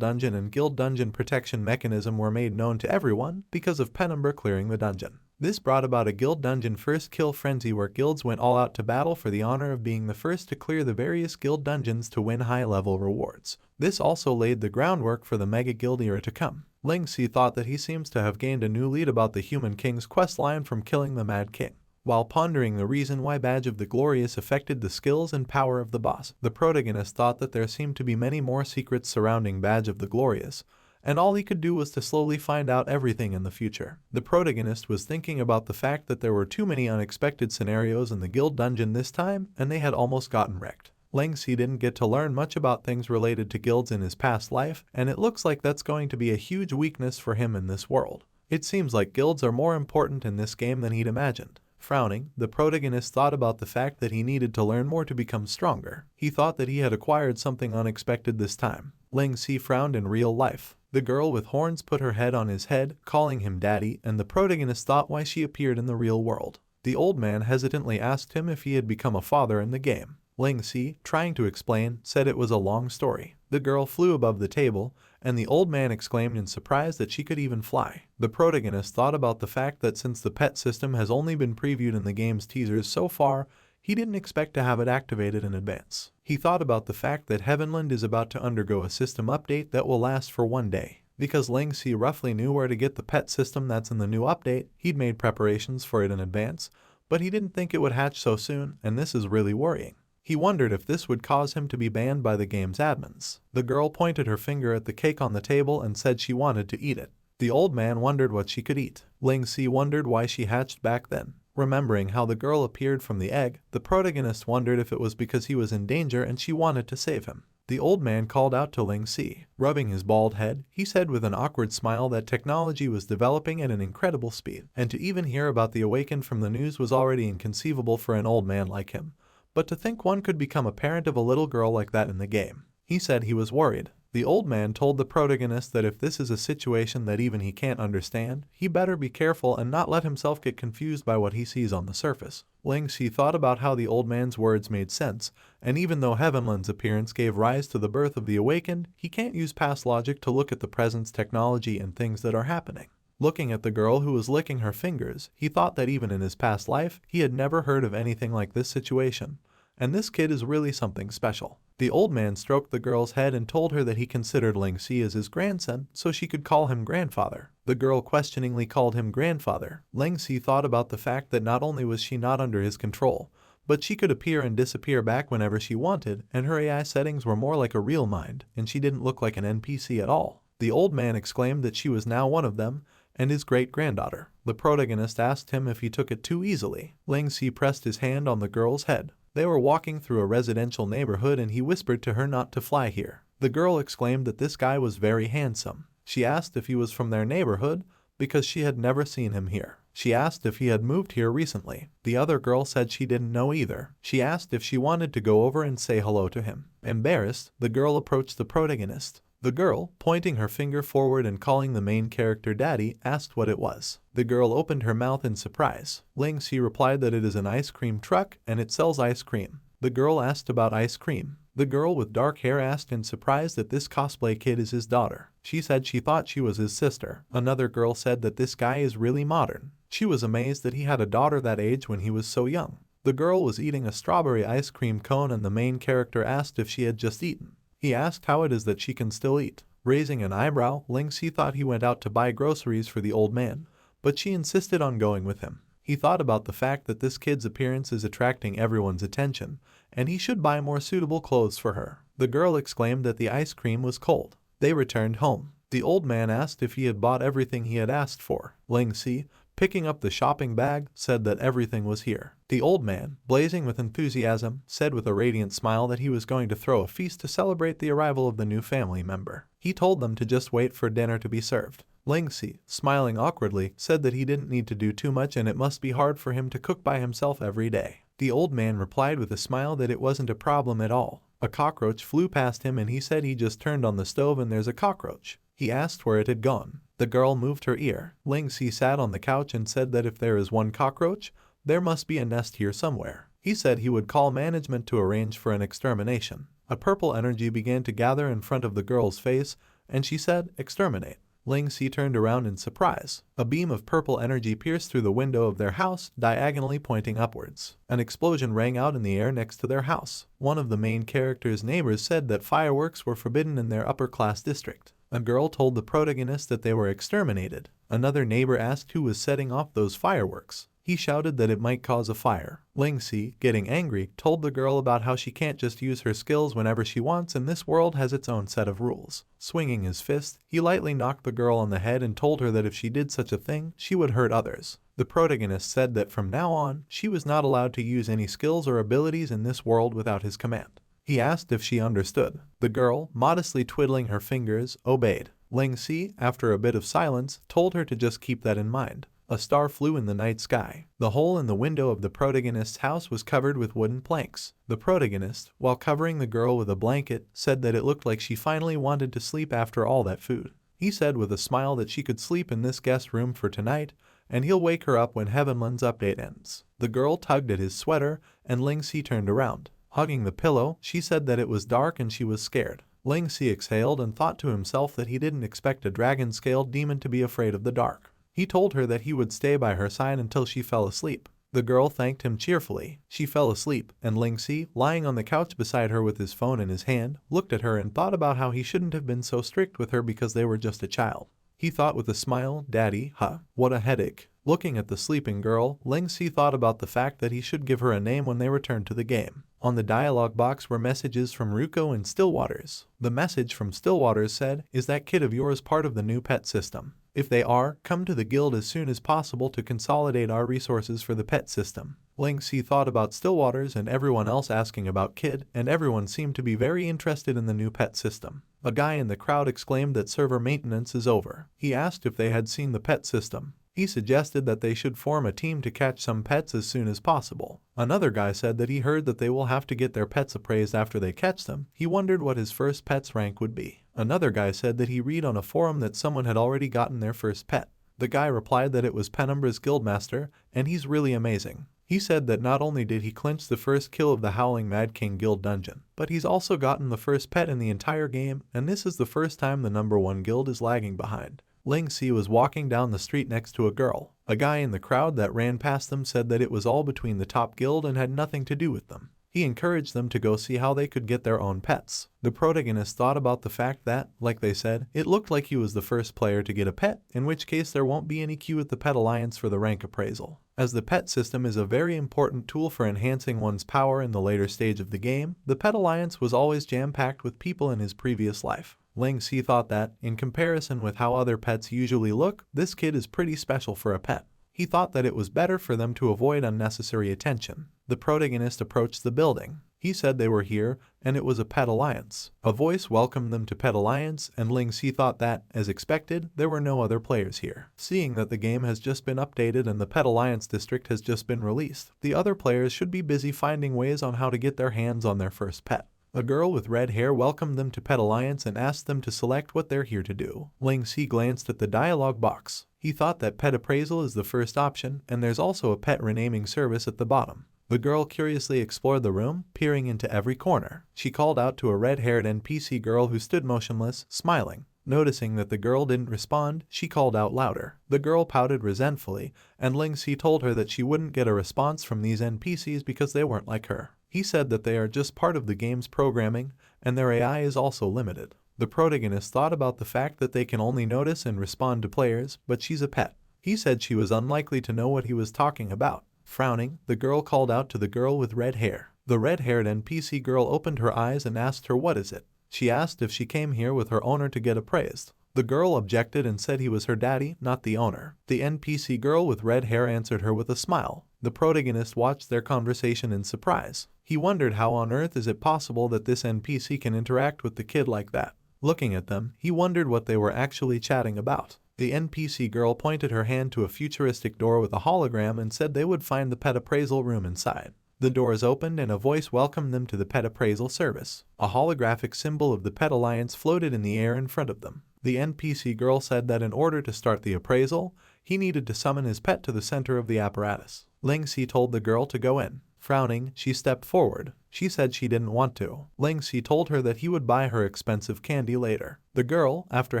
Dungeon and Guild Dungeon Protection Mechanism were made known to everyone because of Penumbra clearing the dungeon. This brought about a Guild Dungeon first kill frenzy where guilds went all out to battle for the honor of being the first to clear the various guild dungeons to win high-level rewards. This also laid the groundwork for the Mega Guild era to come. Ling Si thought that he seems to have gained a new lead about the Human King's questline from killing the Mad King. While pondering the reason why Badge of the Glorious affected the skills and power of the boss, the protagonist thought that there seemed to be many more secrets surrounding Badge of the Glorious, and all he could do was to slowly find out everything in the future. The protagonist was thinking about the fact that there were too many unexpected scenarios in the guild dungeon this time, and they had almost gotten wrecked. Ling Si didn't get to learn much about things related to guilds in his past life, and it looks like that's going to be a huge weakness for him in this world. It seems like guilds are more important in this game than he'd imagined. Frowning, the protagonist thought about the fact that he needed to learn more to become stronger. He thought that he had acquired something unexpected this time. Ling Si frowned in real life. The girl with horns put her head on his head, calling him daddy, and the protagonist thought why she appeared in the real world. The old man hesitantly asked him if he had become a father in the game. Ling Si, trying to explain, said it was a long story. The girl flew above the table, and the old man exclaimed in surprise that she could even fly. The protagonist thought about the fact that since the pet system has only been previewed in the game's teasers so far, he didn't expect to have it activated in advance. He thought about the fact that Heavenland is about to undergo a system update that will last for one day. Because Ling Si roughly knew where to get the pet system that's in the new update, he'd made preparations for it in advance, but he didn't think it would hatch so soon, and this is really worrying. He wondered if this would cause him to be banned by the game's admins. The girl pointed her finger at the cake on the table and said she wanted to eat it. The old man wondered what she could eat. Ling Si wondered why she hatched back then. Remembering how the girl appeared from the egg, the protagonist wondered if it was because he was in danger and she wanted to save him. The old man called out to Ling Si. Rubbing his bald head, he said with an awkward smile that technology was developing at an incredible speed, and to even hear about the awakened from the news was already inconceivable for an old man like him. But to think one could become a parent of a little girl like that in the game. He said he was worried. The old man told the protagonist that if this is a situation that even he can't understand, he better be careful and not let himself get confused by what he sees on the surface. Ling Si thought about how the old man's words made sense, and even though Heavenland's appearance gave rise to the birth of the awakened, he can't use past logic to look at the present's technology and things that are happening. Looking at the girl who was licking her fingers, he thought that even in his past life, he had never heard of anything like this situation. And this kid is really something special. The old man stroked the girl's head and told her that he considered Ling Si as his grandson, so she could call him grandfather. The girl questioningly called him grandfather. Ling Si thought about the fact that not only was she not under his control, but she could appear and disappear back whenever she wanted, and her AI settings were more like a real mind, and she didn't look like an NPC at all. The old man exclaimed that she was now one of them, and his great-granddaughter. The protagonist asked him if he took it too easily. Ling Si pressed his hand on the girl's head. They were walking through a residential neighborhood and he whispered to her not to fly here. The girl exclaimed that this guy was very handsome. She asked if he was from their neighborhood because she had never seen him here. She asked if he had moved here recently. The other girl said she didn't know either. She asked if she wanted to go over and say hello to him. Embarrassed, the girl approached the protagonist. The girl, pointing her finger forward and calling the main character daddy, asked what it was. The girl opened her mouth in surprise. Ling Si replied that it is an ice cream truck and it sells ice cream. The girl asked about ice cream. The girl with dark hair asked in surprise that this cosplay kid is his daughter. She said she thought she was his sister. Another girl said that this guy is really modern. She was amazed that he had a daughter that age when he was so young. The girl was eating a strawberry ice cream cone and the main character asked if she had just eaten. He asked how it is that she can still eat. Raising an eyebrow, Ling-Si thought he went out to buy groceries for the old man, but she insisted on going with him. He thought about the fact that this kid's appearance is attracting everyone's attention, and he should buy more suitable clothes for her. The girl exclaimed that the ice cream was cold. They returned home. The old man asked if he had bought everything he had asked for. Ling-Si, picking up the shopping bag, said that everything was here. The old man, blazing with enthusiasm, said with a radiant smile that he was going to throw a feast to celebrate the arrival of the new family member. He told them to just wait for dinner to be served. Ling-Si, smiling awkwardly, said that he didn't need to do too much and it must be hard for him to cook by himself every day. The old man replied with a smile that it wasn't a problem at all. A cockroach flew past him and he said he just turned on the stove and there's a cockroach. He asked where it had gone. The girl moved her ear. Ling-Si sat on the couch and said that if there is one cockroach, there must be a nest here somewhere. He said he would call management to arrange for an extermination. A purple energy began to gather in front of the girl's face and she said, "Exterminate." Ling-Si turned around in surprise. A beam of purple energy pierced through the window of their house, diagonally pointing upwards. An explosion rang out in the air next to their house. One of the main character's neighbors said that fireworks were forbidden in their upper-class district. A girl told the protagonist that they were exterminated. Another neighbor asked who was setting off those fireworks. He shouted that it might cause a fire. Ling-Si, getting angry, told the girl about how she can't just use her skills whenever she wants and this world has its own set of rules. Swinging his fist, he lightly knocked the girl on the head and told her that if she did such a thing, she would hurt others. The protagonist said that from now on, she was not allowed to use any skills or abilities in this world without his command. He asked if she understood. The girl, modestly twiddling her fingers, obeyed. Ling-Si, after a bit of silence, told her to just keep that in mind. A star flew in the night sky. The hole in the window of the protagonist's house was covered with wooden planks. The protagonist, while covering the girl with a blanket, said that it looked like she finally wanted to sleep after all that food. He said with a smile that she could sleep in this guest room for tonight, and he'll wake her up when Heavenland's update ends. The girl tugged at his sweater, and Ling-Si turned around. Hugging the pillow, she said that it was dark and she was scared. Ling-Si exhaled and thought to himself that he didn't expect a dragon-scaled demon to be afraid of the dark. He told her that he would stay by her side until she fell asleep. The girl thanked him cheerfully. She fell asleep, and Ling-Si, lying on the couch beside her with his phone in his hand, looked at her and thought about how he shouldn't have been so strict with her because they were just a child. He thought with a smile, "Daddy, huh, what a headache." Looking at the sleeping girl, Ling-Si thought about the fact that he should give her a name when they returned to the game. On the dialogue box were messages from Ruko and Stillwaters. The message from Stillwaters said, "Is that kid of yours part of the new pet system? If they are, come to the guild as soon as possible to consolidate our resources for the pet system." Ling-Si thought about Stillwaters and everyone else asking about Kid, and everyone seemed to be very interested in the new pet system. A guy in the crowd exclaimed that server maintenance is over. He asked if they had seen the pet system. He suggested that they should form a team to catch some pets as soon as possible. Another guy said that he heard that they will have to get their pets appraised after they catch them. He wondered what his first pet's rank would be. Another guy said that he read on a forum that someone had already gotten their first pet. The guy replied that it was Penumbra's guildmaster, and he's really amazing. He said that not only did he clinch the first kill of the Howling Mad King guild dungeon, but he's also gotten the first pet in the entire game, and this is the first time the #1 guild is lagging behind. Ling-Si was walking down the street next to a girl. A guy in the crowd that ran past them said that it was all between the top guild and had nothing to do with them. He encouraged them to go see how they could get their own pets. The protagonist thought about the fact that, like they said, it looked like he was the first player to get a pet, in which case there won't be any queue at the Pet Alliance for the rank appraisal. As the pet system is a very important tool for enhancing one's power in the later stage of the game, the Pet Alliance was always jam-packed with people in his previous life. Ling-Si thought that, in comparison with how other pets usually look, this kid is pretty special for a pet. He thought that it was better for them to avoid unnecessary attention. The protagonist approached the building. He said they were here, and it was a Pet Alliance. A voice welcomed them to Pet Alliance, and Ling-Si thought that, as expected, there were no other players here. Seeing that the game has just been updated and the Pet Alliance district has just been released, the other players should be busy finding ways on how to get their hands on their first pet. A girl with red hair welcomed them to Pet Alliance and asked them to select what they're here to do. Ling-Si glanced at the dialogue box. He thought that pet appraisal is the first option, and there's also a pet renaming service at the bottom. The girl curiously explored the room, peering into every corner. She called out to a red-haired NPC girl who stood motionless, smiling. Noticing that the girl didn't respond, she called out louder. The girl pouted resentfully, and Ling Si told her that she wouldn't get a response from these NPCs because they weren't like her. He said that they are just part of the game's programming, and their AI is also limited. The protagonist thought about the fact that they can only notice and respond to players, but she's a pet. He said she was unlikely to know what he was talking about. Frowning, the girl called out to the girl with red hair. The red-haired NPC girl opened her eyes and asked her what is it. She asked if she came here with her owner to get appraised. The girl objected and said he was her daddy, not the owner. The NPC girl with red hair answered her with a smile. The protagonist watched their conversation in surprise. He wondered how on earth is it possible that this NPC can interact with the kid like that. Looking at them, he wondered what they were actually chatting about. The NPC girl pointed her hand to a futuristic door with a hologram and said they would find the pet appraisal room inside. The doors opened and a voice welcomed them to the pet appraisal service. A holographic symbol of the Pet Alliance floated in the air in front of them. The NPC girl said that in order to start the appraisal, he needed to summon his pet to the center of the apparatus. Ling Si told the girl to go in. Frowning, she stepped forward. She said she didn't want to. Ling Si told her that he would buy her expensive candy later. The girl, after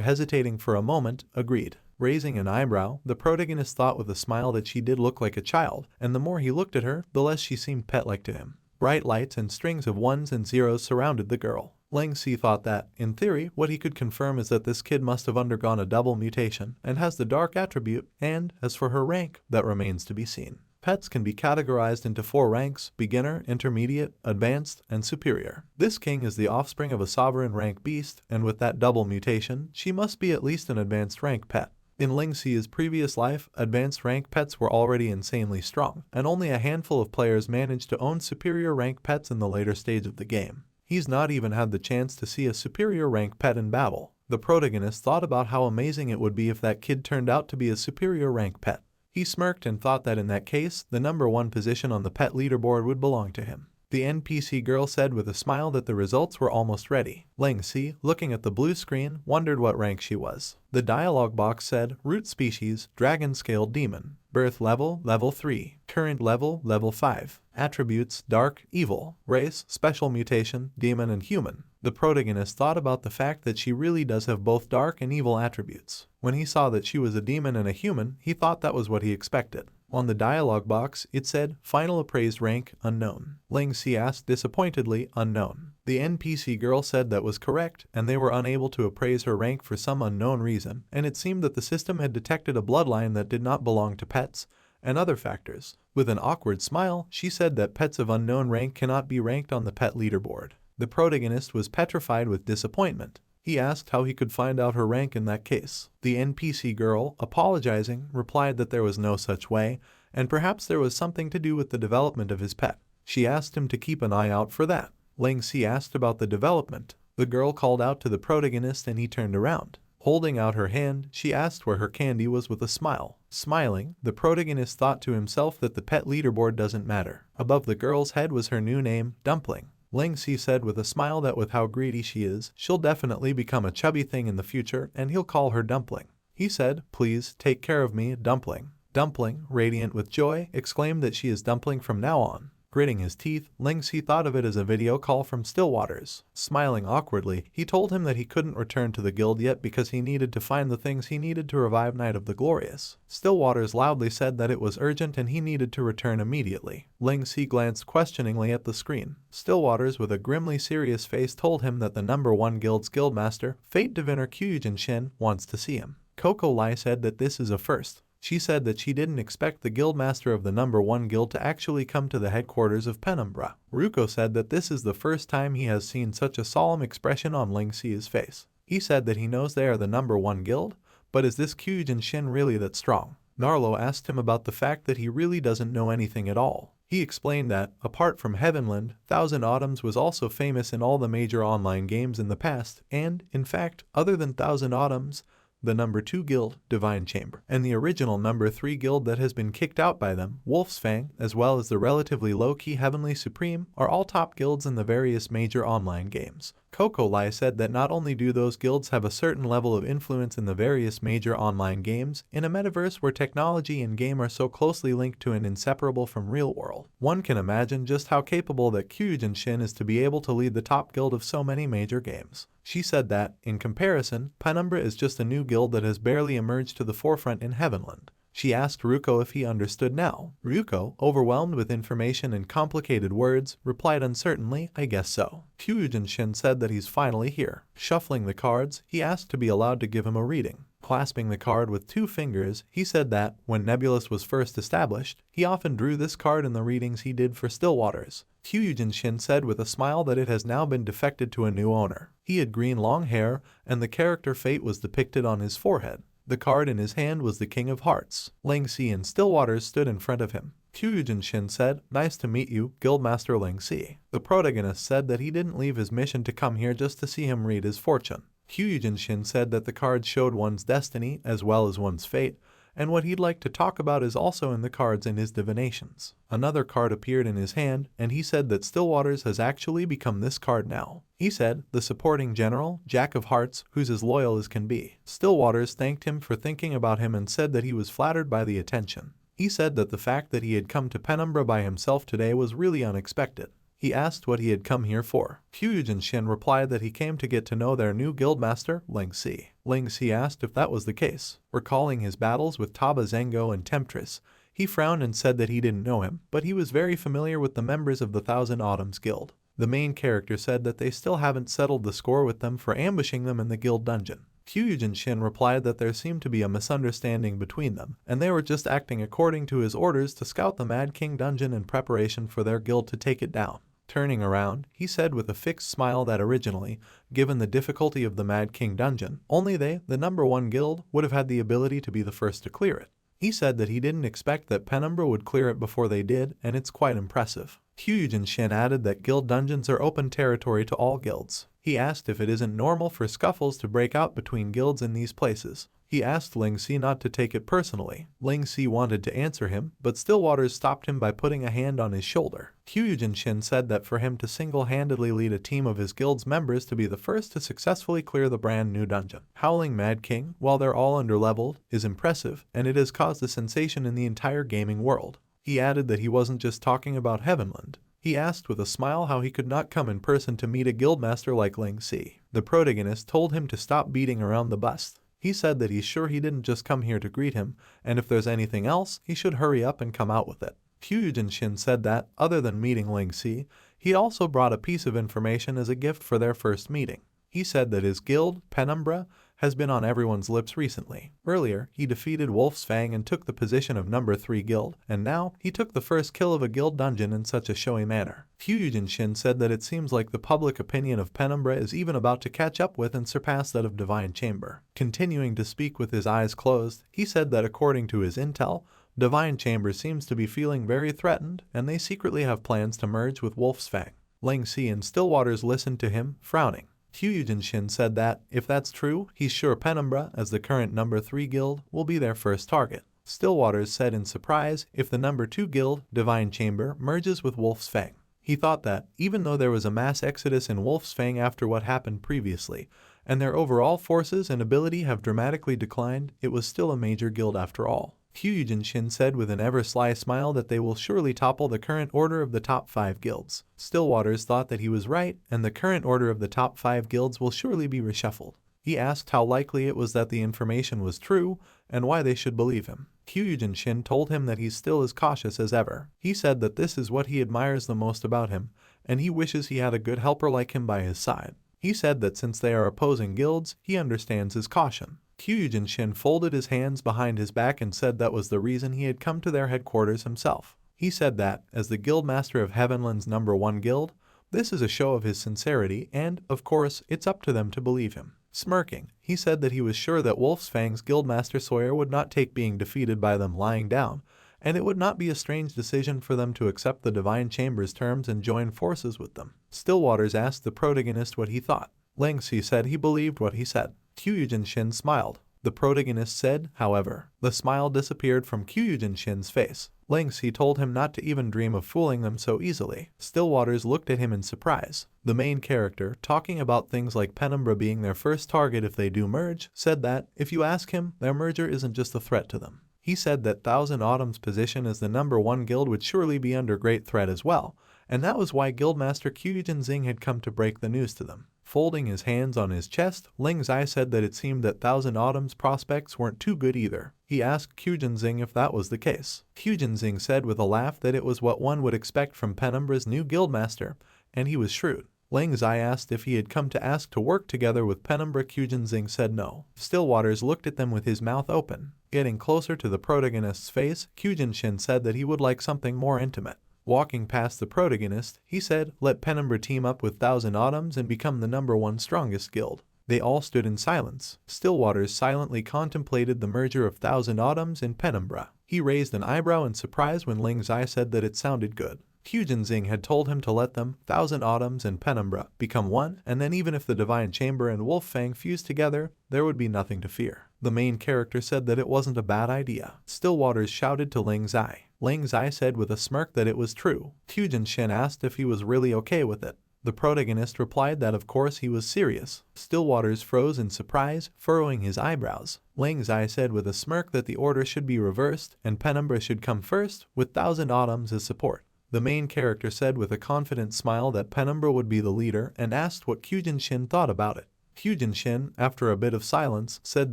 hesitating for a moment, agreed. Raising an eyebrow, the protagonist thought with a smile that she did look like a child, and the more he looked at her, the less she seemed pet-like to him. Bright lights and strings of ones and zeros surrounded the girl. Ling Si thought that, in theory, what he could confirm is that this kid must have undergone a double mutation and has the dark attribute, and, as for her rank, that remains to be seen. Pets can be categorized into 4 ranks: beginner, intermediate, advanced, and superior. This king is the offspring of a sovereign rank beast, and with that double mutation, she must be at least an advanced rank pet. In Ling Si's previous life, advanced rank pets were already insanely strong, and only a handful of players managed to own superior rank pets in the later stage of the game. He's not even had the chance to see a superior rank pet in battle. The protagonist thought about how amazing it would be if that kid turned out to be a superior rank pet. He smirked and thought that in that case, the number 1 position on the pet leaderboard would belong to him. The NPC girl said with a smile that the results were almost ready. Ling Si, looking at the blue screen, wondered what rank she was. The dialogue box said, root species, dragon-scaled demon. Birth level, level 3. Current level, level 5. Attributes, dark, evil. Race, special mutation, demon and human. The protagonist thought about the fact that she really does have both dark and evil attributes. When he saw that she was a demon and a human, he thought that was what he expected. On the dialogue box, it said, final appraised rank, unknown. Ling Si asked disappointedly, unknown. The NPC girl said that was correct, and they were unable to appraise her rank for some unknown reason, and it seemed that the system had detected a bloodline that did not belong to pets, and other factors. With an awkward smile, she said that pets of unknown rank cannot be ranked on the pet leaderboard. The protagonist was petrified with disappointment. He asked how he could find out her rank in that case. The NPC girl, apologizing, replied that there was no such way, and perhaps there was something to do with the development of his pet. She asked him to keep an eye out for that. Ling Si asked about the development. The girl called out to the protagonist and he turned around. Holding out her hand, she asked where her candy was with a smile. Smiling, the protagonist thought to himself that the pet leaderboard doesn't matter. Above the girl's head was her new name, Dumpling. Ling Si said with a smile that with how greedy she is, she'll definitely become a chubby thing in the future and he'll call her Dumpling. He said, please, take care of me, Dumpling. Dumpling, radiant with joy, exclaimed that she is Dumpling from now on. Gritting his teeth, Ling Si thought of it as a video call from Stillwaters. Smiling awkwardly, he told him that he couldn't return to the guild yet because he needed to find the things he needed to revive Night of the Glorious. Stillwaters loudly said that it was urgent and he needed to return immediately. Ling Si glanced questioningly at the screen. Stillwaters, with a grimly serious face, told him that the number 1 guild's guildmaster, Fate Diviner Kyujin Shin, wants to see him. Coco Lai said that this is a first. She said that she didn't expect the guildmaster of the number 1 guild to actually come to the headquarters of Penumbra. Ruko said that this is the first time he has seen such a solemn expression on Ling Si's face. He said that he knows they are the number 1 guild, but is this Kyujin Shin really that strong? Narlo asked him about the fact that he really doesn't know anything at all. He explained that, apart from Heavenland, Thousand Autumns was also famous in all the major online games in the past, and, in fact, other than Thousand Autumns, the number 2 guild, Divine Chamber, and the original number 3 guild that has been kicked out by them, Wolf's Fang, as well as the relatively low-key Heavenly Supreme, are all top guilds in the various major online games. Coco Lai said that not only do those guilds have a certain level of influence in the various major online games, in a metaverse where technology and game are so closely linked to and inseparable from real world, one can imagine just how capable that Kyujin Shin is to be able to lead the top guild of so many major games. She said that, in comparison, Penumbra is just a new guild that has barely emerged to the forefront in Heavenland. She asked Ryuko if he understood now. Ryuko, overwhelmed with information and complicated words, replied uncertainly, "I guess so." Kyujin Shin said that he's finally here. Shuffling the cards, he asked to be allowed to give him a reading. Clasping the card with 2 fingers, he said that, when Nebulous was first established, he often drew this card in the readings he did for Stillwaters. Kyujin Shin said with a smile that it has now been defected to a new owner. He had green long hair, and the character Fate was depicted on his forehead. The card in his hand was the King of Hearts. Ling Si and Stillwaters stood in front of him. Kyujin Shin said, "Nice to meet you, Guildmaster Ling Si." The protagonist said that he didn't leave his mission to come here just to see him read his fortune. Kyujin Shin said that the cards showed one's destiny as well as one's fate, and what he'd like to talk about is also in the cards in his divinations. Another card appeared in his hand, and he said that Stillwaters has actually become this card now. He said, "The supporting general, Jack of Hearts, who's as loyal as can be." Stillwaters thanked him for thinking about him and said that he was flattered by the attention. He said that the fact that he had come to Penumbra by himself today was really unexpected. He asked what he had come here for. Kyujin Shin replied that he came to get to know their new guildmaster, Ling Si. Ling Si asked if that was the case. Recalling his battles with Taba Zengo and Temptress, he frowned and said that he didn't know him, but he was very familiar with the members of the Thousand Autumns Guild. The main character said that they still haven't settled the score with them for ambushing them in the guild dungeon. Kyujin Shin replied that there seemed to be a misunderstanding between them, and they were just acting according to his orders to scout the Mad King dungeon in preparation for their guild to take it down. Turning around, he said with a fixed smile that originally, given the difficulty of the Mad King dungeon, only they, the number 1 guild, would have had the ability to be the first to clear it. He said that he didn't expect that Penumbra would clear it before they did, and it's quite impressive. Kyujin Shin added that guild dungeons are open territory to all guilds. He asked if it isn't normal for scuffles to break out between guilds in these places. He asked Ling Si not to take it personally. Ling Si wanted to answer him, but Stillwaters stopped him by putting a hand on his shoulder. Kyujin Shin said that for him to single-handedly lead a team of his guild's members to be the first to successfully clear the brand new dungeon, Howling Mad King, while they're all underleveled, is impressive, and it has caused a sensation in the entire gaming world. He added that he wasn't just talking about Heavenland. He asked with a smile how he could not come in person to meet a guildmaster like Ling Si. The protagonist told him to stop beating around the bust. He said that he's sure he didn't just come here to greet him, and if there's anything else, he should hurry up and come out with it. Kyujin Shin said that, other than meeting Ling Si, he'd also brought a piece of information as a gift for their first meeting. He said that his guild, Penumbra, has been on everyone's lips recently. Earlier, he defeated Wolf's Fang and took the position of number 3 guild, and now, he took the first kill of a guild dungeon in such a showy manner. Kyujin Shin said that it seems like the public opinion of Penumbra is even about to catch up with and surpass that of Divine Chamber. Continuing to speak with his eyes closed, he said that according to his intel, Divine Chamber seems to be feeling very threatened, and they secretly have plans to merge with Wolf's Fang. Ling Si and Stillwaters listened to him, frowning. Kyujin Shin said that, if that's true, he's sure Penumbra, as the current number 3 guild, will be their first target. Stillwaters said in surprise if the number 2 guild, Divine Chamber, merges with Wolf's Fang. He thought that, even though there was a mass exodus in Wolf's Fang after what happened previously, and their overall forces and ability have dramatically declined, it was still a major guild after all. Kyujin Shin said with an ever-sly smile that they will surely topple the current order of the top 5 guilds. Stillwaters thought that he was right, and the current order of the top 5 guilds will surely be reshuffled. He asked how likely it was that the information was true, and why they should believe him. Kyujin Shin told him that he's still as cautious as ever. He said that this is what he admires the most about him, and he wishes he had a good helper like him by his side. He said that since they are opposing guilds, he understands his caution. Kyujin Shin folded his hands behind his back and said that was the reason he had come to their headquarters himself. He said that, as the guildmaster of Heavenland's number 1 guild, this is a show of his sincerity and, of course, it's up to them to believe him. Smirking, he said that he was sure that Wolf's Fang's guildmaster Sawyer would not take being defeated by them lying down, and it would not be a strange decision for them to accept the Divine Chamber's terms and join forces with them. Stillwaters asked the protagonist what he thought. Ling Si said he believed what he said. Kyujin Shin smiled. The protagonist said, however. The smile disappeared from Kyujin Shin's face. Ling Si told him not to even dream of fooling them so easily. Stillwaters looked at him in surprise. The main character, talking about things like Penumbra being their first target if they do merge, said that, if you ask him, their merger isn't just a threat to them. He said that Thousand Autumn's position as the #1 guild would surely be under great threat as well, and that was why Guildmaster Kyujin Xing had come to break the news to them. Folding his hands on his chest, Ling Zai said that it seemed that Thousand Autumn's prospects weren't too good either. He asked Kyujin Xing if that was the case. Kyujin Xing said with a laugh that it was what one would expect from Penumbra's new guildmaster, and he was shrewd. Ling Zai asked if he had come to ask to work together with Penumbra. Kyujin Xing said no. Stillwaters looked at them with his mouth open. Getting closer to the protagonist's face, Kyujin Shin said that he would like something more intimate. Walking past the protagonist, he said, let Penumbra team up with Thousand Autumns and become the #1 strongest guild. They all stood in silence. Stillwaters silently contemplated the merger of Thousand Autumns and Penumbra. He raised an eyebrow in surprise when Ling Zai said that it sounded good. Kyujin Xing had told him to let them, Thousand Autumns and Penumbra, become one, and then even if the Divine Chamber and Wolf Fang fused together, there would be nothing to fear. The main character said that it wasn't a bad idea. Stillwaters shouted to Ling Zai. Ling Zai said with a smirk that it was true. Kyujin Shin asked if he was really okay with it. The protagonist replied that of course he was serious. Stillwaters froze in surprise, furrowing his eyebrows. Ling Zai said with a smirk that the order should be reversed and Penumbra should come first, with Thousand Autumns as support. The main character said with a confident smile that Penumbra would be the leader and asked what Kyujin Shin thought about it. Kyujin Shin, after a bit of silence, said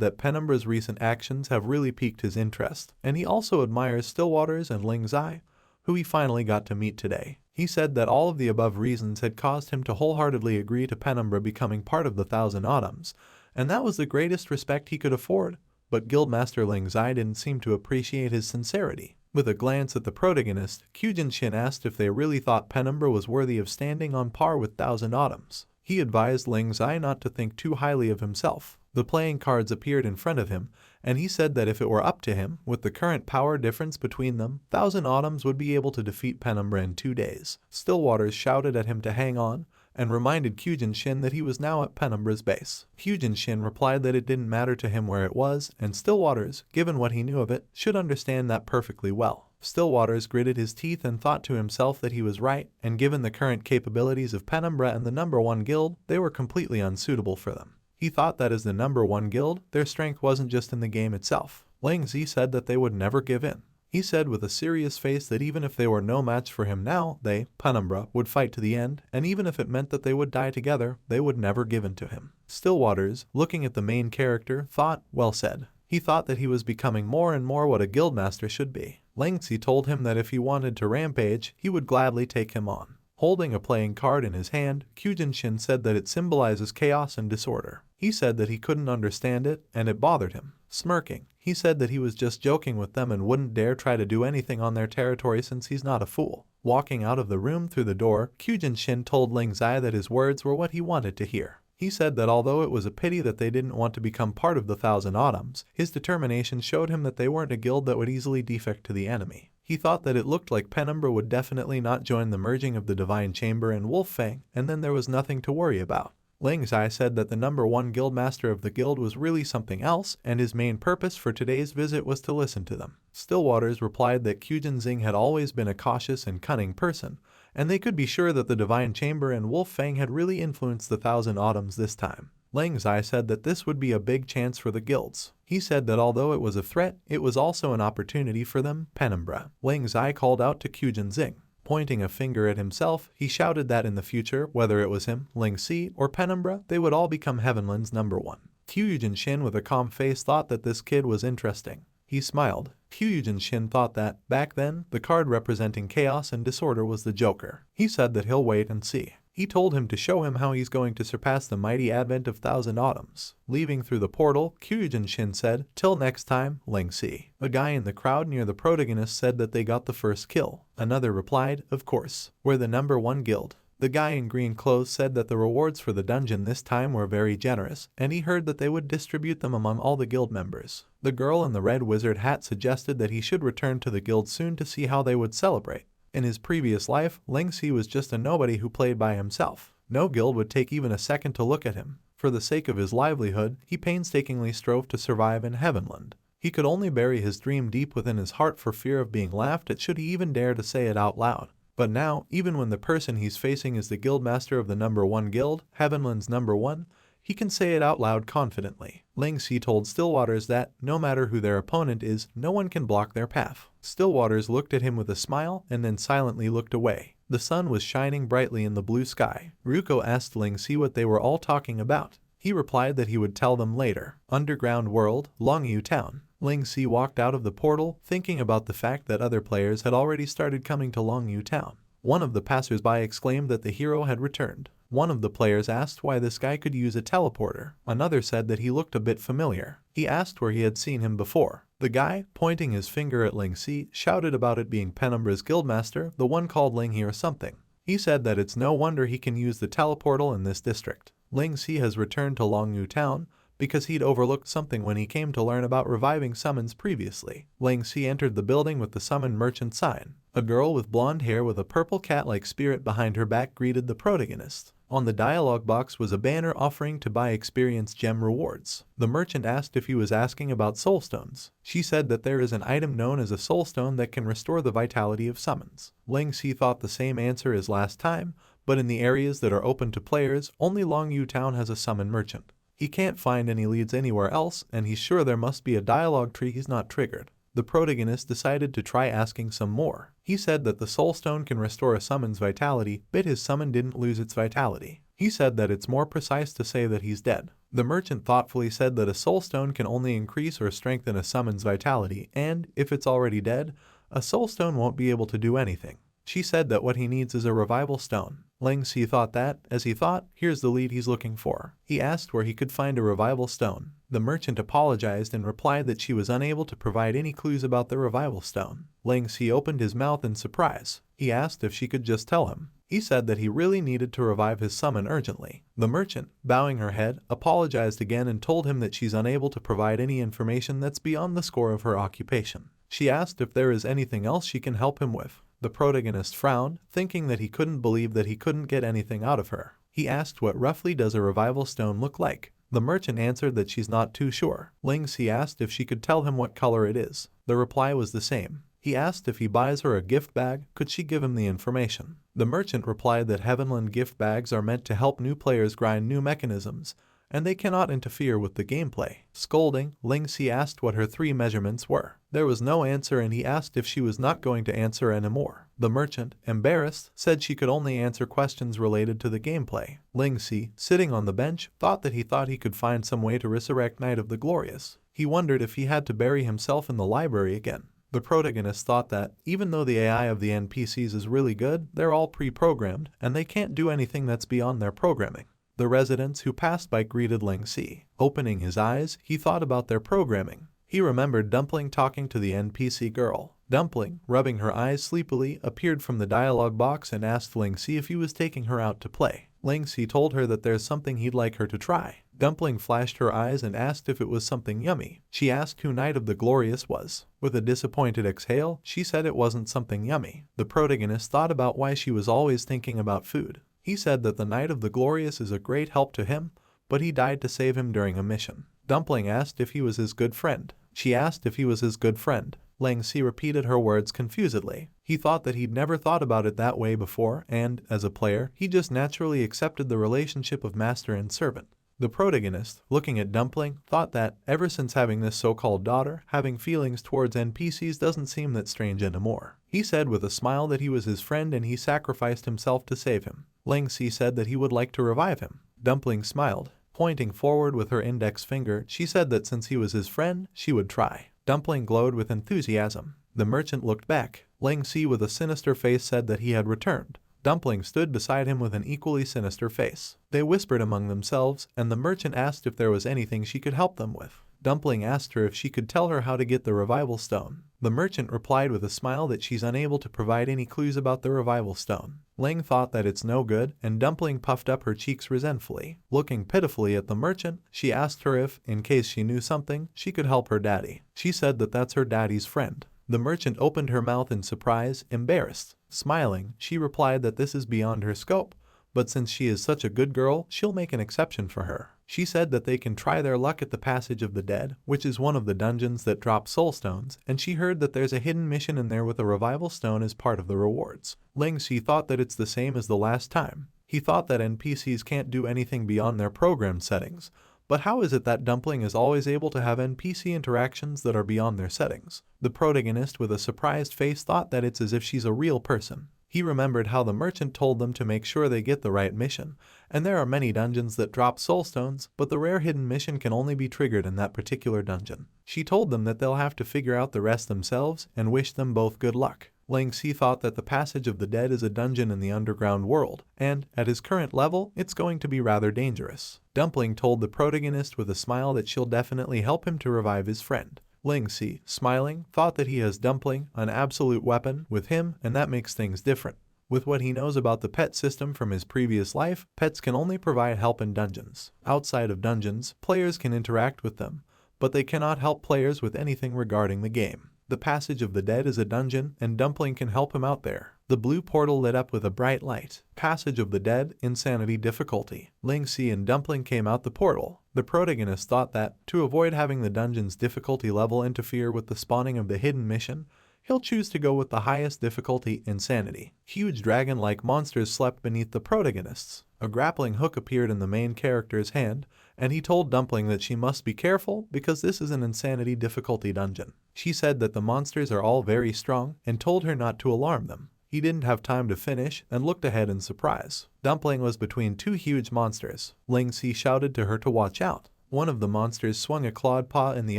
that Penumbra's recent actions have really piqued his interest, and he also admires Stillwaters and Ling Zai, who he finally got to meet today. He said that all of the above reasons had caused him to wholeheartedly agree to Penumbra becoming part of the Thousand Autumns, and that was the greatest respect he could afford, but Guildmaster Ling Zai didn't seem to appreciate his sincerity. With a glance at the protagonist, Kyujin Shin asked if they really thought Penumbra was worthy of standing on par with Thousand Autumns. He advised Ling Zai not to think too highly of himself. The playing cards appeared in front of him, and he said that if it were up to him, with the current power difference between them, Thousand Autumns would be able to defeat Penumbra in 2 days. Stillwaters shouted at him to hang on, and reminded Kyujin Shin that he was now at Penumbra's base. Kyujin Shin replied that it didn't matter to him where it was, and Stillwaters, given what he knew of it, should understand that perfectly well. Stillwaters gritted his teeth and thought to himself that he was right, and given the current capabilities of Penumbra and the #1 guild, they were completely unsuitable for them. He thought that as the #1 guild, their strength wasn't just in the game itself. Ling Zi said that they would never give in. He said with a serious face that even if they were no match for him now, they, Penumbra, would fight to the end, and even if it meant that they would die together, they would never give in to him. Stillwaters, looking at the main character, thought, well said. He thought that he was becoming more and more what a guildmaster should be. Ling Zi told him that if he wanted to rampage, he would gladly take him on. Holding a playing card in his hand, Kyujin Shin said that it symbolizes chaos and disorder. He said that he couldn't understand it, and it bothered him. Smirking, he said that he was just joking with them and wouldn't dare try to do anything on their territory since he's not a fool. Walking out of the room through the door, Kyujin Shin told Ling Zai that his words were what he wanted to hear. He said that although it was a pity that they didn't want to become part of the Thousand Autumns, his determination showed him that they weren't a guild that would easily defect to the enemy. He thought that it looked like Penumbra would definitely not join the merging of the Divine Chamber and Wolf Fang, and then there was nothing to worry about. Ling Zai said that the #1 guildmaster of the guild was really something else, and his main purpose for today's visit was to listen to them. Stillwaters replied that Kyujin Xing had always been a cautious and cunning person, and they could be sure that the Divine Chamber and Wolf Fang had really influenced the Thousand Autumns this time. Ling Zai said that this would be a big chance for the guilds. He said that although it was a threat, it was also an opportunity for them, Penumbra. Ling Zai called out to Kyujin Xing. Pointing a finger at himself, he shouted that in the future, whether it was him, Ling Si, or Penumbra, they would all become Heavenland's #1. Kyujin Shin with a calm face thought that this kid was interesting. He smiled. Kyujin Shin thought that, back then, the card representing chaos and disorder was the Joker. He said that he'll wait and see. He told him to show him how he's going to surpass the mighty advent of Thousand Autumns. Leaving through the portal, Kyujin Shin said, "Till next time, Ling Si." A guy in the crowd near the protagonist said that they got the first kill. Another replied, "Of course. We're the #1 guild." The guy in green clothes said that the rewards for the dungeon this time were very generous, and he heard that they would distribute them among all the guild members. The girl in the red wizard hat suggested that he should return to the guild soon to see how they would celebrate. In his previous life, Ling Si was just a nobody who played by himself. No guild would take even a second to look at him. For the sake of his livelihood, he painstakingly strove to survive in Heavenland. He could only bury his dream deep within his heart for fear of being laughed at should he even dare to say it out loud. But now, even when the person he's facing is the guildmaster of the #1 guild, Heavenland's #1, he can say it out loud confidently. Ling Si told Stillwaters that, no matter who their opponent is, no one can block their path. Stillwaters looked at him with a smile and then silently looked away. The sun was shining brightly in the blue sky. Ryuko asked Ling Si what they were all talking about. He replied that he would tell them later. Underground world, Longyu Town. Ling Si walked out of the portal, thinking about the fact that other players had already started coming to Longyu Town. One of the passers-by exclaimed that the hero had returned. One of the players asked why this guy could use a teleporter. Another said that he looked a bit familiar. He asked where he had seen him before. The guy, pointing his finger at Ling Si, shouted about it being Penumbra's guildmaster, the one called Ling He or something. He said that it's no wonder he can use the teleportal in this district. Ling Si has returned to Longyu Town because he'd overlooked something when he came to learn about reviving summons previously. Ling Si entered the building with the summon merchant sign. A girl with blonde hair with a purple cat-like spirit behind her back greeted the protagonist. On the dialogue box was a banner offering to buy experience gem rewards. The merchant asked if he was asking about soulstones. She said that there is an item known as a soulstone that can restore the vitality of summons. Ling Si thought the same answer as last time, but in the areas that are open to players, only Longyu Town has a summon merchant. He can't find any leads anywhere else, and he's sure there must be a dialogue tree he's not triggered. The protagonist decided to try asking some more. He said that the soulstone can restore a summon's vitality, but his summon didn't lose its vitality. He said that it's more precise to say that he's dead. The merchant thoughtfully said that a soulstone can only increase or strengthen a summon's vitality, and, if it's already dead, a soulstone won't be able to do anything. She said that what he needs is a revival stone. Ling Si thought that, as he thought, here's the lead he's looking for. He asked where he could find a revival stone. The merchant apologized and replied that she was unable to provide any clues about the revival stone. Ling Si opened his mouth in surprise. He asked if she could just tell him. He said that he really needed to revive his summon urgently. The merchant, bowing her head, apologized again and told him that she's unable to provide any information that's beyond the score of her occupation. She asked if there is anything else she can help him with. The protagonist frowned, thinking that he couldn't believe that he couldn't get anything out of her. He asked what roughly does a revival stone look like. The merchant answered that she's not too sure. Ling Si asked if she could tell him what color it is. The reply was the same. He asked if he buys her a gift bag, could she give him the information. The merchant replied that Heavenland gift bags are meant to help new players grind new mechanisms, and they cannot interfere with the gameplay. Scolding, Ling Si asked what her 3 measurements were. There was no answer and he asked if she was not going to answer anymore. The merchant, embarrassed, said she could only answer questions related to the gameplay. Ling Si, sitting on the bench, thought he could find some way to resurrect Night of the Glorious. He wondered if he had to bury himself in the library again. The protagonist thought that, even though the AI of the NPCs is really good, they're all pre-programmed, and they can't do anything that's beyond their programming. The residents who passed by greeted Ling Si. Opening his eyes, he thought about their programming. He remembered Dumpling talking to the NPC girl. Dumpling, rubbing her eyes sleepily, appeared from the dialogue box and asked Ling Si if he was taking her out to play. Ling Si told her that there's something he'd like her to try. Dumpling flashed her eyes and asked if it was something yummy. She asked who Night of the Glorious was. With a disappointed exhale, she said it wasn't something yummy. The protagonist thought about why she was always thinking about food. He said that the Night of the Glorious is a great help to him, but he died to save him during a mission. Dumpling asked if he was his good friend. She asked if he was his good friend. Ling Si repeated her words confusedly. He thought that he'd never thought about it that way before, and, as a player, he just naturally accepted the relationship of master and servant. The protagonist, looking at Dumpling, thought that, ever since having this so-called daughter, having feelings towards NPCs doesn't seem that strange anymore. He said with a smile that he was his friend and he sacrificed himself to save him. Ling Si said that he would like to revive him. Dumpling smiled. Pointing forward with her index finger, she said that since he was his friend, she would try. Dumpling glowed with enthusiasm. The merchant looked back. Ling Si with a sinister face said that he had returned. Dumpling stood beside him with an equally sinister face. They whispered among themselves, and the merchant asked if there was anything she could help them with. Dumpling asked her if she could tell her how to get the revival stone. The merchant replied with a smile that she's unable to provide any clues about the revival stone. Ling thought that it's no good, and Dumpling puffed up her cheeks resentfully. Looking pitifully at the merchant, she asked her if, in case she knew something, she could help her daddy. She said that that's her daddy's friend. The merchant opened her mouth in surprise, embarrassed. Smiling, she replied that this is beyond her scope, but since she is such a good girl, she'll make an exception for her. She said that they can try their luck at the Passage of the Dead, which is one of the dungeons that drop soul stones, and she heard that there's a hidden mission in there with a revival stone as part of the rewards. Ling Si thought that it's the same as the last time. He thought that NPCs can't do anything beyond their programmed settings, but how is it that Dumpling is always able to have NPC interactions that are beyond their settings? The protagonist with a surprised face thought that it's as if she's a real person. He remembered how the merchant told them to make sure they get the right mission, and there are many dungeons that drop soul stones, but the rare hidden mission can only be triggered in that particular dungeon. She told them that they'll have to figure out the rest themselves and wished them both good luck. Ling Si thought that the Passage of the Dead is a dungeon in the underground world, and, at his current level, it's going to be rather dangerous. Dumpling told the protagonist with a smile that she'll definitely help him to revive his friend. Ling Si, smiling, thought that he has Dumpling, an absolute weapon, with him, and that makes things different. With what he knows about the pet system from his previous life, pets can only provide help in dungeons. Outside of dungeons, players can interact with them, but they cannot help players with anything regarding the game. The Passage of the Dead is a dungeon, and Dumpling can help him out there. The blue portal lit up with a bright light. Passage of the Dead, Insanity difficulty. Ling Si and Dumpling came out the portal. The protagonist thought that, to avoid having the dungeon's difficulty level interfere with the spawning of the hidden mission, he'll choose to go with the highest difficulty, Insanity. Huge dragon-like monsters slept beneath the protagonists. A grappling hook appeared in the main character's hand, and he told Dumpling that she must be careful because this is an Insanity difficulty dungeon. She said that the monsters are all very strong and told her not to alarm them. He didn't have time to finish and looked ahead in surprise. Dumpling was between two huge monsters. Ling Si shouted to her to watch out. One of the monsters swung a clawed paw and the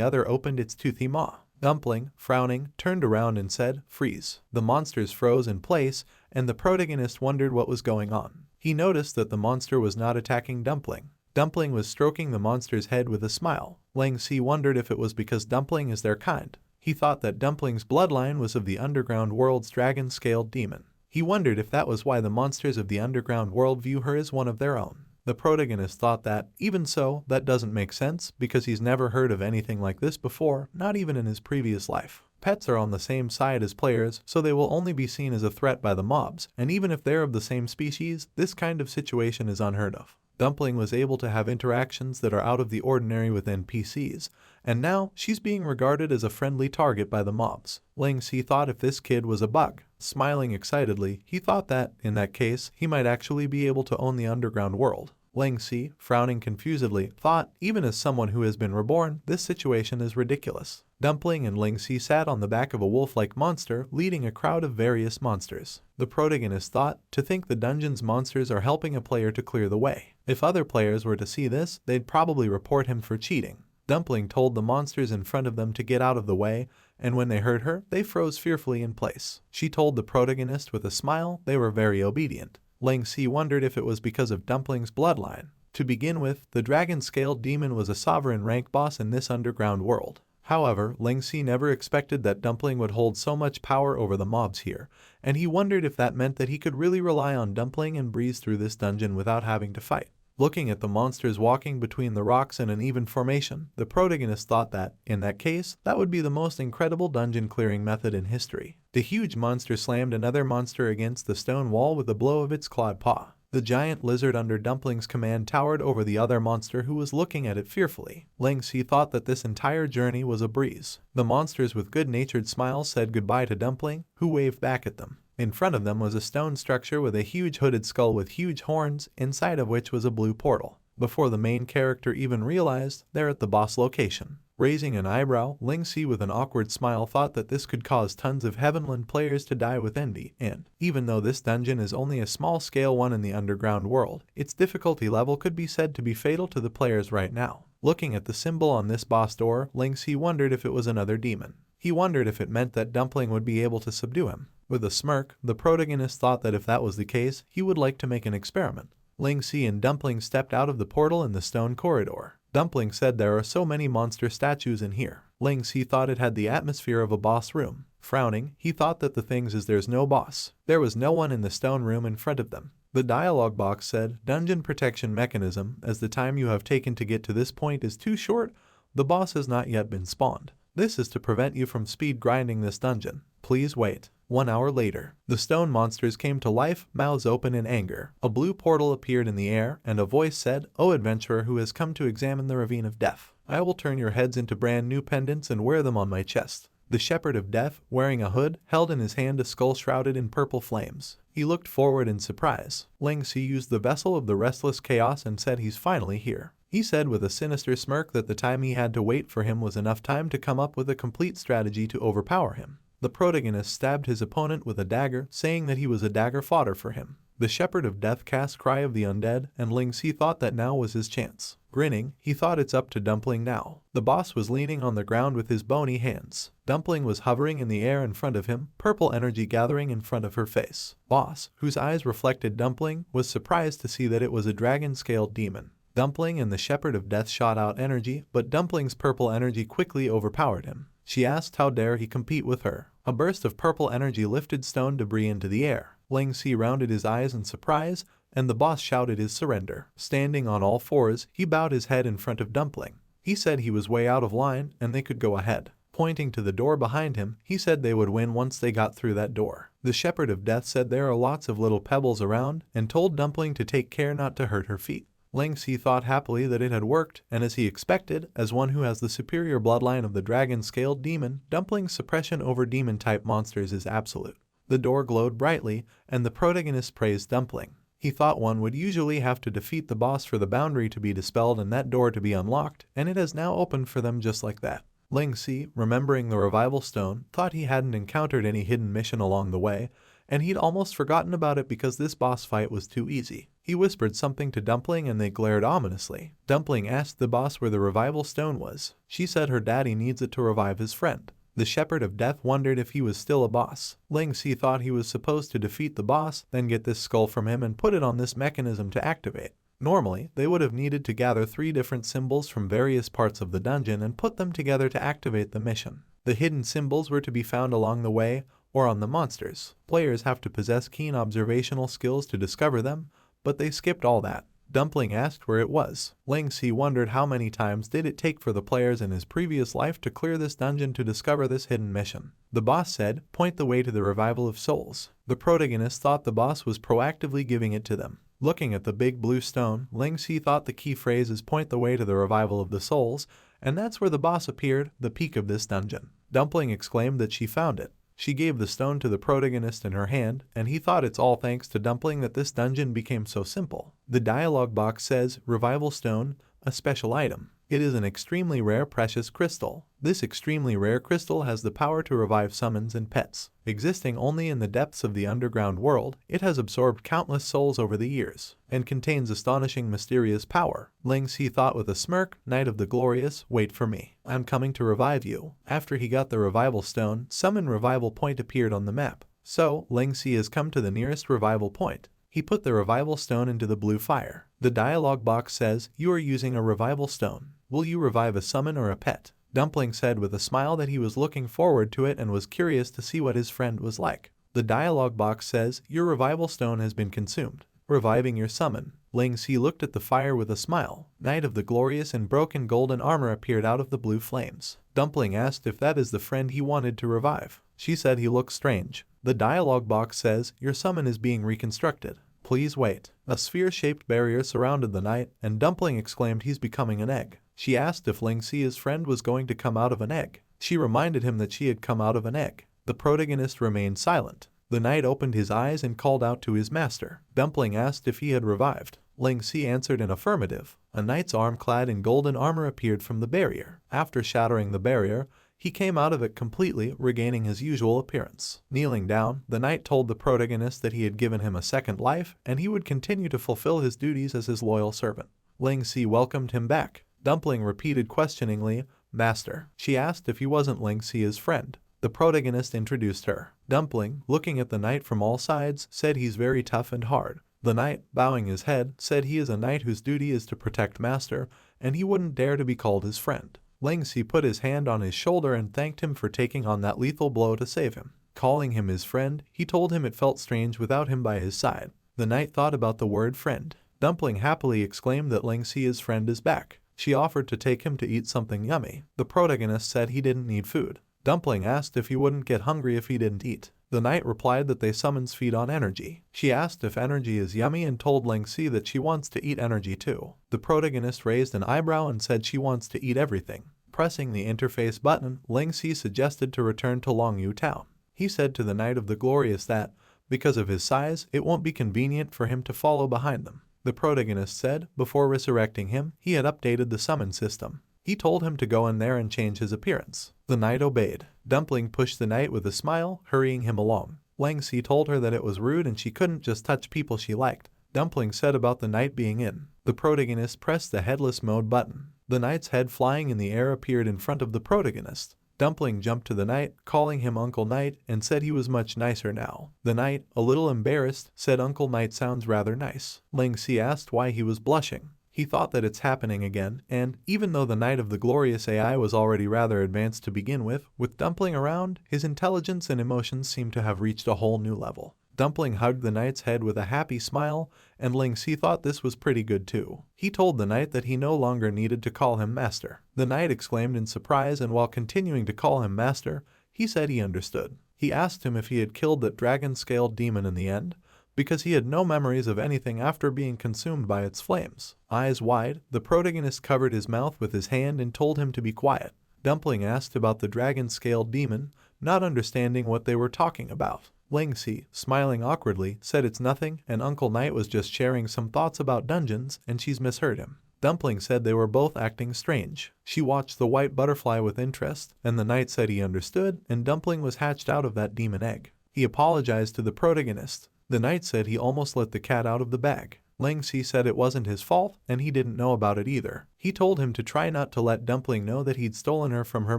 other opened its toothy maw. Dumpling, frowning, turned around and said, "Freeze." The monsters froze in place, and the protagonist wondered what was going on. He noticed that the monster was not attacking Dumpling. Dumpling was stroking the monster's head with a smile. Ling Si wondered if it was because Dumpling is their kind. He thought that Dumpling's bloodline was of the underground world's dragon-scaled demon. He wondered if that was why the monsters of the underground world view her as one of their own. The protagonist thought that, even so, that doesn't make sense because he's never heard of anything like this before, not even in his previous life. Pets are on the same side as players, so they will only be seen as a threat by the mobs, and even if they're of the same species, this kind of situation is unheard of. Dumpling was able to have interactions that are out of the ordinary with NPCs, and now she's being regarded as a friendly target by the mobs. Ling Si thought if this kid was a bug. Smiling excitedly, he thought that, in that case, he might actually be able to own the underground world. Ling Si, frowning confusedly, thought, even as someone who has been reborn, this situation is ridiculous. Dumpling and Ling Si sat on the back of a wolf-like monster, leading a crowd of various monsters. The protagonist thought, to think the dungeon's monsters are helping a player to clear the way. If other players were to see this, they'd probably report him for cheating. Dumpling told the monsters in front of them to get out of the way, and when they heard her, they froze fearfully in place. She told the protagonist with a smile they were very obedient. Ling Si wondered if it was because of Dumpling's bloodline. To begin with, the dragon-scaled demon was a sovereign rank boss in this underground world. However, Ling Si never expected that Dumpling would hold so much power over the mobs here, and he wondered if that meant that he could really rely on Dumpling and breeze through this dungeon without having to fight. Looking at the monsters walking between the rocks in an even formation, the protagonist thought that, in that case, that would be the most incredible dungeon clearing method in history. The huge monster slammed another monster against the stone wall with a blow of its clawed paw. The giant lizard under Dumpling's command towered over the other monster who was looking at it fearfully. Ling Si thought that this entire journey was a breeze. The monsters with good-natured smiles said goodbye to Dumpling, who waved back at them. In front of them was a stone structure with a huge hooded skull with huge horns, inside of which was a blue portal. Before the main character even realized, they're at the boss location. Raising an eyebrow, Ling Si with an awkward smile thought that this could cause tons of Heavenland players to die with envy, and, even though this dungeon is only a small-scale one in the underground world, its difficulty level could be said to be fatal to the players right now. Looking at the symbol on this boss door, Ling Si wondered if it was another demon. He wondered if it meant that Dumpling would be able to subdue him. With a smirk, the protagonist thought that if that was the case, he would like to make an experiment. Ling Si and Dumpling stepped out of the portal in the stone corridor. Dumpling said there are so many monster statues in here. Ling Si thought it had the atmosphere of a boss room. Frowning, he thought that the thing is there's no boss. There was no one in the stone room in front of them. The dialogue box said, "Dungeon protection mechanism, as the time you have taken to get to this point is too short, the boss has not yet been spawned. This is to prevent you from speed grinding this dungeon. Please wait." 1 hour later, the stone monsters came to life, mouths open in anger. A blue portal appeared in the air, and a voice said, "O adventurer who has come to examine the ravine of death, I will turn your heads into brand new pendants and wear them on my chest." The shepherd of death, wearing a hood, held in his hand a skull shrouded in purple flames. He looked forward in surprise. Ling Si used the vessel of the restless chaos and said, "He's finally here." He said with a sinister smirk that the time he had to wait for him was enough time to come up with a complete strategy to overpower him. The protagonist stabbed his opponent with a dagger, saying that he was a dagger fodder for him. The shepherd of death cast Cry of the Undead, and Ling Si thought that now was his chance. Grinning, he thought it's up to Dumpling now. The boss was leaning on the ground with his bony hands. Dumpling was hovering in the air in front of him, purple energy gathering in front of her face. Boss, whose eyes reflected Dumpling, was surprised to see that it was a dragon-scaled demon. Dumpling and the shepherd of death shot out energy, but Dumpling's purple energy quickly overpowered him. She asked how dare he compete with her. A burst of purple energy lifted stone debris into the air. Ling Si rounded his eyes in surprise, and the boss shouted his surrender. Standing on all fours, he bowed his head in front of Dumpling. He said he was way out of line and they could go ahead. Pointing to the door behind him, he said they would win once they got through that door. The shepherd of death said there are lots of little pebbles around and told Dumpling to take care not to hurt her feet. Ling Si thought happily that it had worked, and as he expected, as one who has the superior bloodline of the dragon-scaled demon, Dumpling's suppression over demon-type monsters is absolute. The door glowed brightly, and the protagonist praised Dumpling. He thought one would usually have to defeat the boss for the boundary to be dispelled and that door to be unlocked, and it has now opened for them just like that. Ling Si, remembering the revival stone, thought he hadn't encountered any hidden mission along the way, and he'd almost forgotten about it because this boss fight was too easy. He whispered something to Dumpling and they glared ominously. Dumpling asked the boss where the revival stone was. She said her daddy needs it to revive his friend. The shepherd of death wondered if he was still a boss. Ling Si thought he was supposed to defeat the boss, then get this skull from him and put it on this mechanism to activate. Normally, they would have needed to gather 3 different symbols from various parts of the dungeon and put them together to activate the mission. The hidden symbols were to be found along the way or on the monsters. Players have to possess keen observational skills to discover them, but they skipped all that. Dumpling asked where it was. Ling Si wondered how many times did it take for the players in his previous life to clear this dungeon to discover this hidden mission. The boss said, "Point the way to the revival of souls." The protagonist thought the boss was proactively giving it to them. Looking at the big blue stone, Ling Si thought the key phrase is "point the way to the revival of the souls," and that's where the boss appeared, the peak of this dungeon. Dumpling exclaimed that she found it. She gave the stone to the protagonist in her hand, and he thought it's all thanks to Dumpling that this dungeon became so simple. The dialogue box says, "Revival Stone, a special item. It is an extremely rare precious crystal. This extremely rare crystal has the power to revive summons and pets. Existing only in the depths of the underground world, it has absorbed countless souls over the years, and contains astonishing mysterious power." Ling Si thought with a smirk, "Knight of the Glorious, wait for me. I'm coming to revive you." After he got the revival stone, Summon Revival Point appeared on the map. So, Ling Si has come to the nearest revival point. He put the revival stone into the blue fire. The dialogue box says, "You are using a revival stone. Will you revive a summon or a pet?" Dumpling said with a smile that he was looking forward to it and was curious to see what his friend was like. The dialogue box says, "Your revival stone has been consumed. Reviving your summon." Ling Si looked at the fire with a smile. Knight of the Glorious in broken golden armor appeared out of the blue flames. Dumpling asked if that is the friend he wanted to revive. She said he looked strange. The dialogue box says, "Your summon is being reconstructed. Please wait." A sphere-shaped barrier surrounded the knight, and Dumpling exclaimed he's becoming an egg. She asked if Ling Si's friend was going to come out of an egg. She reminded him that she had come out of an egg. The protagonist remained silent. The knight opened his eyes and called out to his master. Dumpling asked if he had revived. Ling Si answered in affirmative. A knight's arm clad in golden armor appeared from the barrier. After shattering the barrier, he came out of it completely, regaining his usual appearance. Kneeling down, the knight told the protagonist that he had given him a second life, and he would continue to fulfill his duties as his loyal servant. Ling Si welcomed him back. Dumpling repeated questioningly, "Master." She asked if he wasn't Ling Si's friend. The protagonist introduced her. Dumpling, looking at the knight from all sides, said he's very tough and hard. The knight, bowing his head, said he is a knight whose duty is to protect master, and he wouldn't dare to be called his friend. Ling Si put his hand on his shoulder and thanked him for taking on that lethal blow to save him. Calling him his friend, he told him it felt strange without him by his side. The knight thought about the word friend. Dumpling happily exclaimed that Ling Si's friend is back. She offered to take him to eat something yummy. The protagonist said he didn't need food. Dumpling asked if he wouldn't get hungry if he didn't eat. The knight replied that they summons feed on energy. She asked if energy is yummy and told Lingxi that she wants to eat energy too. The protagonist raised an eyebrow and said she wants to eat everything. Pressing the interface button, Lingxi suggested to return to Longyu Town. He said to the Knight of the Glorious that, because of his size, it won't be convenient for him to follow behind them. The protagonist said, before resurrecting him, he had updated the summon system. He told him to go in there and change his appearance. The knight obeyed. Dumpling pushed the knight with a smile, hurrying him along. Lingxi told her that it was rude and she couldn't just touch people she liked. Dumpling said about the knight being in. The protagonist pressed the headless mode button. The knight's head flying in the air appeared in front of the protagonist. Dumpling jumped to the knight, calling him Uncle Knight, and said he was much nicer now. The knight, a little embarrassed, said Uncle Knight sounds rather nice. Lingxi asked why he was blushing. He thought that it's happening again, and even though the Knight of the Glorious AI was already rather advanced to begin with Dumpling around, his intelligence and emotions seemed to have reached a whole new level. Dumpling hugged the knight's head with a happy smile, and Lingxi thought this was pretty good too. He told the knight that he no longer needed to call him master. The knight exclaimed in surprise, and while continuing to call him master, he said he understood. He asked him if he had killed that dragon-scaled demon in the end, because he had no memories of anything after being consumed by its flames. Eyes wide, the protagonist covered his mouth with his hand and told him to be quiet. Dumpling asked about the dragon-scaled demon, not understanding what they were talking about. Lingxi, smiling awkwardly, said it's nothing and Uncle Knight was just sharing some thoughts about dungeons and she's misheard him. Dumpling said they were both acting strange. She watched the white butterfly with interest, and the knight said he understood, and Dumpling was hatched out of that demon egg. He apologized to the protagonist. The knight said he almost let the cat out of the bag. Lingxi said it wasn't his fault, and he didn't know about it either. He told him to try not to let Dumpling know that he'd stolen her from her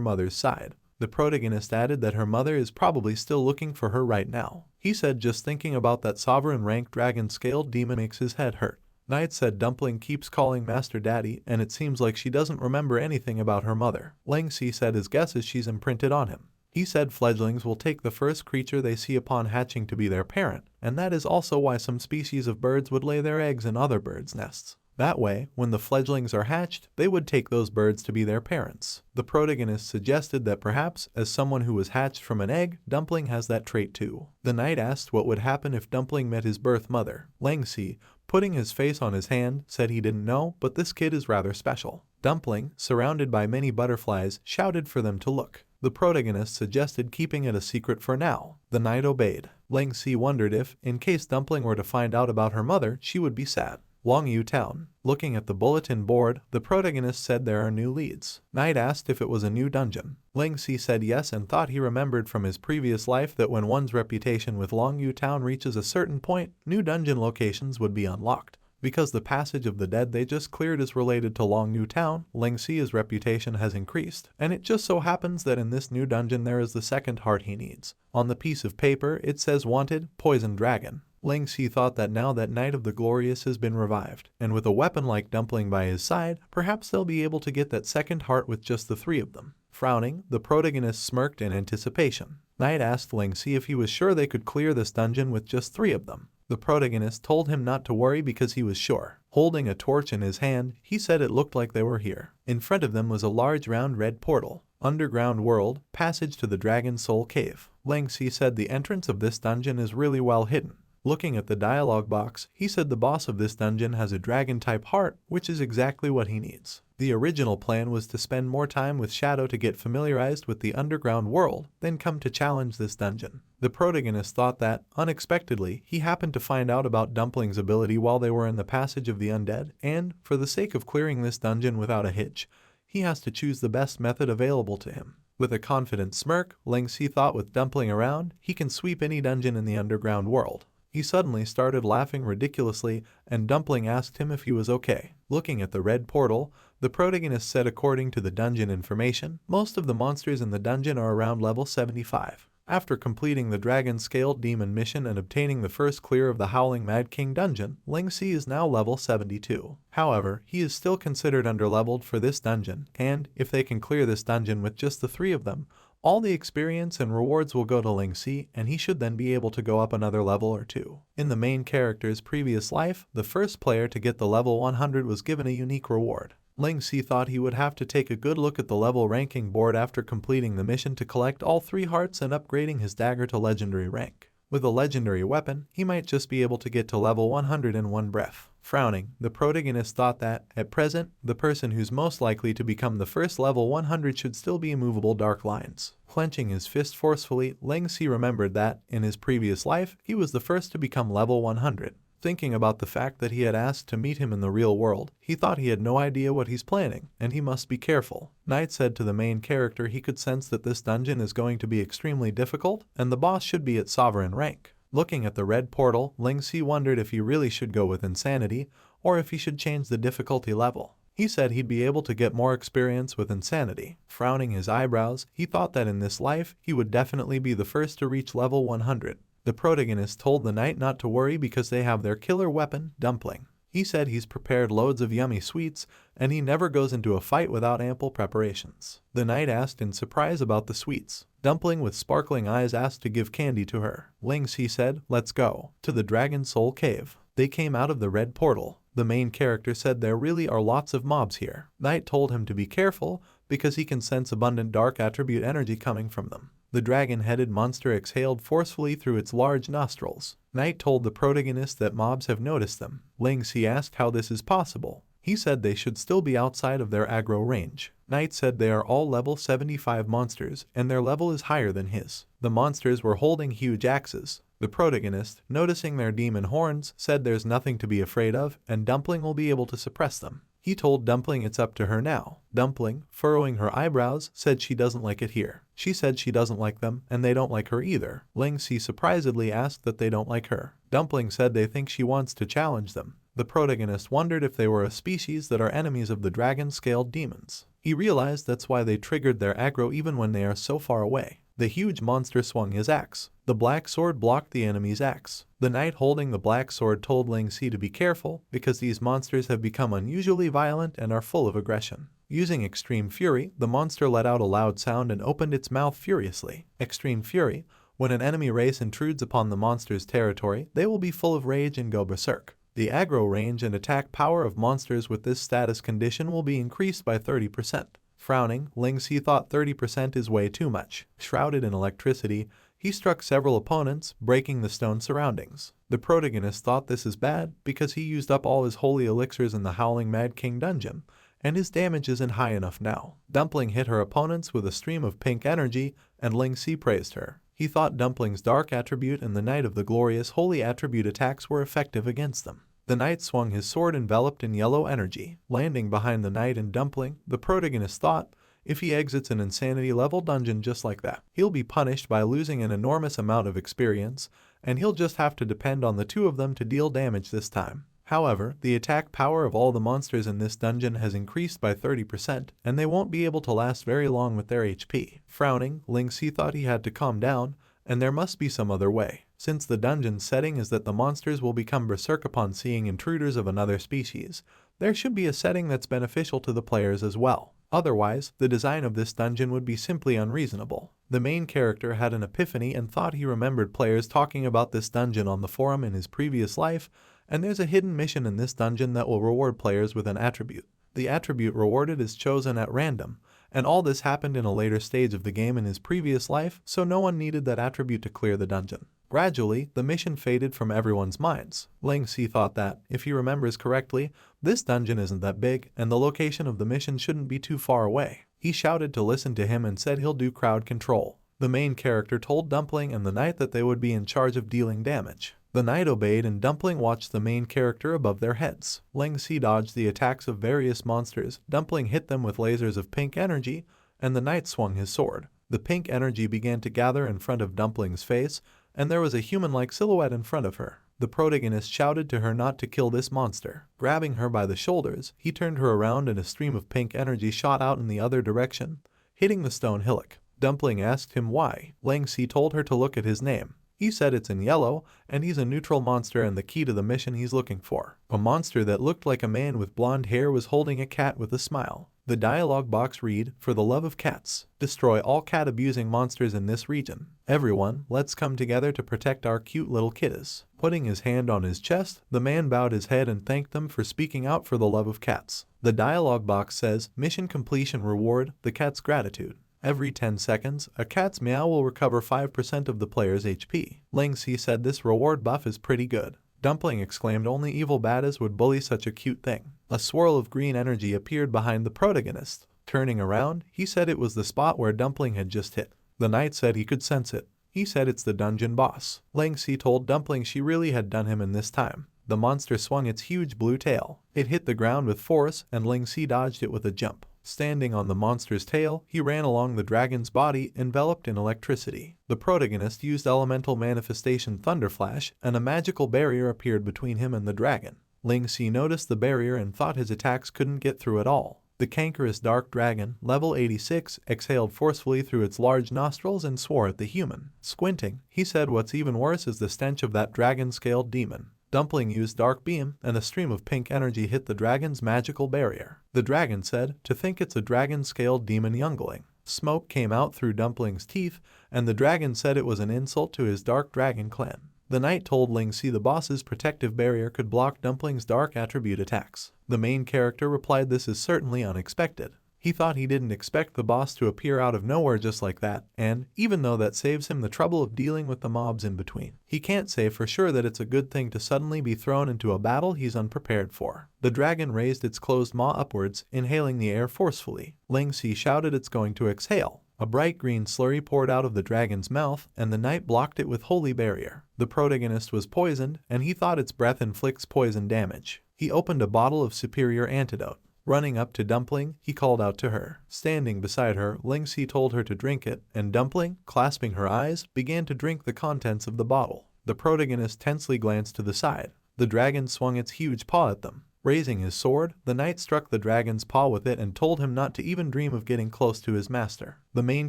mother's side. The protagonist added that her mother is probably still looking for her right now. He said just thinking about that sovereign-ranked dragon-scaled demon makes his head hurt. Knight said Dumpling keeps calling Master Daddy, and it seems like she doesn't remember anything about her mother. Lingxi said his guess is she's imprinted on him. He said fledglings will take the first creature they see upon hatching to be their parent, and that is also why some species of birds would lay their eggs in other birds' nests. That way, when the fledglings are hatched, they would take those birds to be their parents. The protagonist suggested that perhaps, as someone who was hatched from an egg, Dumpling has that trait too. The knight asked what would happen if Dumpling met his birth mother. Lingxi, putting his face on his hand, said he didn't know, but this kid is rather special. Dumpling, surrounded by many butterflies, shouted for them to look. The protagonist suggested keeping it a secret for now. The knight obeyed. Lingxi wondered if, in case Dumpling were to find out about her mother, she would be sad. Longyu Town. Looking at the bulletin board, the protagonist said there are new leads. Knight asked if it was a new dungeon. Lingxi said yes and thought he remembered from his previous life that when one's reputation with Longyu Town reaches a certain point, new dungeon locations would be unlocked. Because the passage of the dead they just cleared is related to Longyu Town, Lingxi's reputation has increased, and it just so happens that in this new dungeon there is the second heart he needs. On the piece of paper it says wanted, poison dragon. Lingxi thought that now that Knight of the Glorious has been revived, and with a weapon like Dumpling by his side, perhaps they'll be able to get that second heart with just the three of them. Frowning, the protagonist smirked in anticipation. Knight asked Lingxi if he was sure they could clear this dungeon with just three of them. The protagonist told him not to worry because he was sure. Holding a torch in his hand, he said it looked like they were here. In front of them was a large round red portal. Underground world, passage to the Dragon Soul Cave. Lingxi said the entrance of this dungeon is really well hidden. Looking at the dialogue box, he said the boss of this dungeon has a dragon-type heart, which is exactly what he needs. The original plan was to spend more time with Shadow to get familiarized with the underground world, then come to challenge this dungeon. The protagonist thought that, unexpectedly, he happened to find out about Dumpling's ability while they were in the passage of the undead, and, for the sake of clearing this dungeon without a hitch, he has to choose the best method available to him. With a confident smirk, Lingxi thought with Dumpling around, he can sweep any dungeon in the underground world. He suddenly started laughing ridiculously, and Dumpling asked him if he was okay. Looking at the red portal, the protagonist said according to the dungeon information, most of the monsters in the dungeon are around level 75. After completing the dragon-scaled demon mission and obtaining the first clear of the Howling Mad King dungeon, Lingxi is now level 72. However, he is still considered underleveled for this dungeon, and if they can clear this dungeon with just the three of them, all the experience and rewards will go to Lingxi, and he should then be able to go up another level or two. In the main character's previous life, the first player to get the level 100 was given a unique reward. Ling Si thought he would have to take a good look at the level ranking board after completing the mission to collect all 3 hearts and upgrading his dagger to legendary rank. With a legendary weapon, he might just be able to get to level 100 in one breath. Frowning, the protagonist thought that, at present, the person who's most likely to become the first level 100 should still be immovable dark lines. Clenching his fist forcefully, Ling Si remembered that, in his previous life, he was the first to become level 100. Thinking about the fact that he had asked to meet him in the real world, he thought he had no idea what he's planning, and he must be careful. Knight said to the main character he could sense that this dungeon is going to be extremely difficult, and the boss should be at sovereign rank. Looking at the red portal, Ling Si wondered if he really should go with insanity, or if he should change the difficulty level. He said he'd be able to get more experience with insanity. Frowning his eyebrows, he thought that in this life, he would definitely be the first to reach level 100. The protagonist told the knight not to worry because they have their killer weapon, Dumpling. He said he's prepared loads of yummy sweets, and he never goes into a fight without ample preparations. The knight asked in surprise about the sweets. Dumpling with sparkling eyes asked to give candy to her. Ling Si said, "Let's go." To the Dragon Soul Cave. They came out of the red portal. The main character said there really are lots of mobs here. Knight told him to be careful because he can sense abundant dark attribute energy coming from them. The dragon-headed monster exhaled forcefully through its large nostrils. Knight told the protagonist that mobs have noticed them. Ling Si asked how this is possible. He said they should still be outside of their aggro range. Knight said they are all level 75 monsters, and their level is higher than his. The monsters were holding huge axes. The protagonist, noticing their demon horns, said there's nothing to be afraid of, and Dumpling will be able to suppress them. He told Dumpling it's up to her now. Dumpling, furrowing her eyebrows, said she doesn't like it here. She said she doesn't like them, and they don't like her either. Ling Si surprisedly asked that they don't like her. Dumpling said they think she wants to challenge them. The protagonist wondered if they were a species that are enemies of the dragon-scaled demons. He realized that's why they triggered their aggro even when they are so far away. The huge monster swung his axe. The black sword blocked the enemy's axe. The knight holding the black sword told Ling Si to be careful because these monsters have become unusually violent and are full of aggression. Using extreme fury, the monster let out a loud sound and opened its mouth furiously. Extreme fury, when an enemy race intrudes upon the monster's territory, they will be full of rage and go berserk. The aggro range and attack power of monsters with this status condition will be increased by 30%. Frowning, Ling Si thought 30% is way too much. Shrouded in electricity, he struck several opponents, breaking the stone surroundings. The protagonist thought this is bad because he used up all his holy elixirs in the Howling Mad King dungeon, and his damage isn't high enough now. Dumpling hit her opponents with a stream of pink energy, and Ling Si praised her. He thought Dumpling's dark attribute and the Knight of the Glorious Holy attribute attacks were effective against them. The knight swung his sword enveloped in yellow energy, landing behind the knight and Dumpling. The protagonist thought, if he exits an insanity-level dungeon just like that, he'll be punished by losing an enormous amount of experience, and he'll just have to depend on the two of them to deal damage this time. However, the attack power of all the monsters in this dungeon has increased by 30%, and they won't be able to last very long with their HP. Frowning, Ling Si thought he had to calm down, and there must be some other way. Since the dungeon's setting is that the monsters will become berserk upon seeing intruders of another species, there should be a setting that's beneficial to the players as well. Otherwise, the design of this dungeon would be simply unreasonable. The main character had an epiphany and thought he remembered players talking about this dungeon on the forum in his previous life, and there's a hidden mission in this dungeon that will reward players with an attribute. The attribute rewarded is chosen at random, and all this happened in a later stage of the game in his previous life, so no one needed that attribute to clear the dungeon. Gradually, the mission faded from everyone's minds. Ling Si thought that, if he remembers correctly, this dungeon isn't that big, and the location of the mission shouldn't be too far away. He shouted to listen to him and said he'll do crowd control. The main character told Dumpling and the knight that they would be in charge of dealing damage. The knight obeyed and Dumpling watched the main character above their heads. Ling Si dodged the attacks of various monsters, Dumpling hit them with lasers of pink energy, and the knight swung his sword. The pink energy began to gather in front of Dumpling's face, and there was a human-like silhouette in front of her. The protagonist shouted to her not to kill this monster. Grabbing her by the shoulders, he turned her around and a stream of pink energy shot out in the other direction, hitting the stone hillock. Dumpling asked him why. Ling Si told her to look at his name. He said it's in yellow, and he's a neutral monster and the key to the mission he's looking for. A monster that looked like a man with blonde hair was holding a cat with a smile. The dialogue box read, "For the love of cats, destroy all cat-abusing monsters in this region. Everyone, let's come together to protect our cute little kitties." Putting his hand on his chest, the man bowed his head and thanked them for speaking out for the love of cats. The dialogue box says, "Mission completion reward, the cat's gratitude. Every 10 seconds, a cat's meow will recover 5% of the player's HP." Ling Si said this reward buff is pretty good. Dumpling exclaimed only evil baddies would bully such a cute thing. A swirl of green energy appeared behind the protagonist. Turning around, he said it was the spot where Dumpling had just hit. The knight said he could sense it. He said it's the dungeon boss. Ling Si told Dumpling she really had done him in this time. The monster swung its huge blue tail. It hit the ground with force, and Ling Si dodged it with a jump. Standing on the monster's tail, he ran along the dragon's body, enveloped in electricity. The protagonist used elemental manifestation Thunderflash, and a magical barrier appeared between him and the dragon. Ling Si noticed the barrier and thought his attacks couldn't get through at all. The cankerous dark dragon, level 86, exhaled forcefully through its large nostrils and swore at the human. Squinting, he said what's even worse is the stench of that dragon-scaled demon. Dumpling used Dark Beam, and a stream of pink energy hit the dragon's magical barrier. The dragon said, "To think it's a dragon-scaled demon youngling." Smoke came out through Dumpling's teeth, and the dragon said it was an insult to his dark dragon clan. The knight told Ling Si the boss's protective barrier could block Dumpling's dark attribute attacks. The main character replied this is certainly unexpected. He thought he didn't expect the boss to appear out of nowhere just like that, and, even though that saves him the trouble of dealing with the mobs in between, he can't say for sure that it's a good thing to suddenly be thrown into a battle he's unprepared for. The dragon raised its closed maw upwards, inhaling the air forcefully. Ling Si shouted it's going to exhale. A bright green slurry poured out of the dragon's mouth, and the knight blocked it with Holy Barrier. The protagonist was poisoned, and he thought its breath inflicts poison damage. He opened a bottle of superior antidote. Running up to Dumpling, he called out to her. Standing beside her, Ling Si told her to drink it, and Dumpling, clasping her eyes, began to drink the contents of the bottle. The protagonist tensely glanced to the side. The dragon swung its huge paw at them. Raising his sword, the knight struck the dragon's paw with it and told him not to even dream of getting close to his master. The main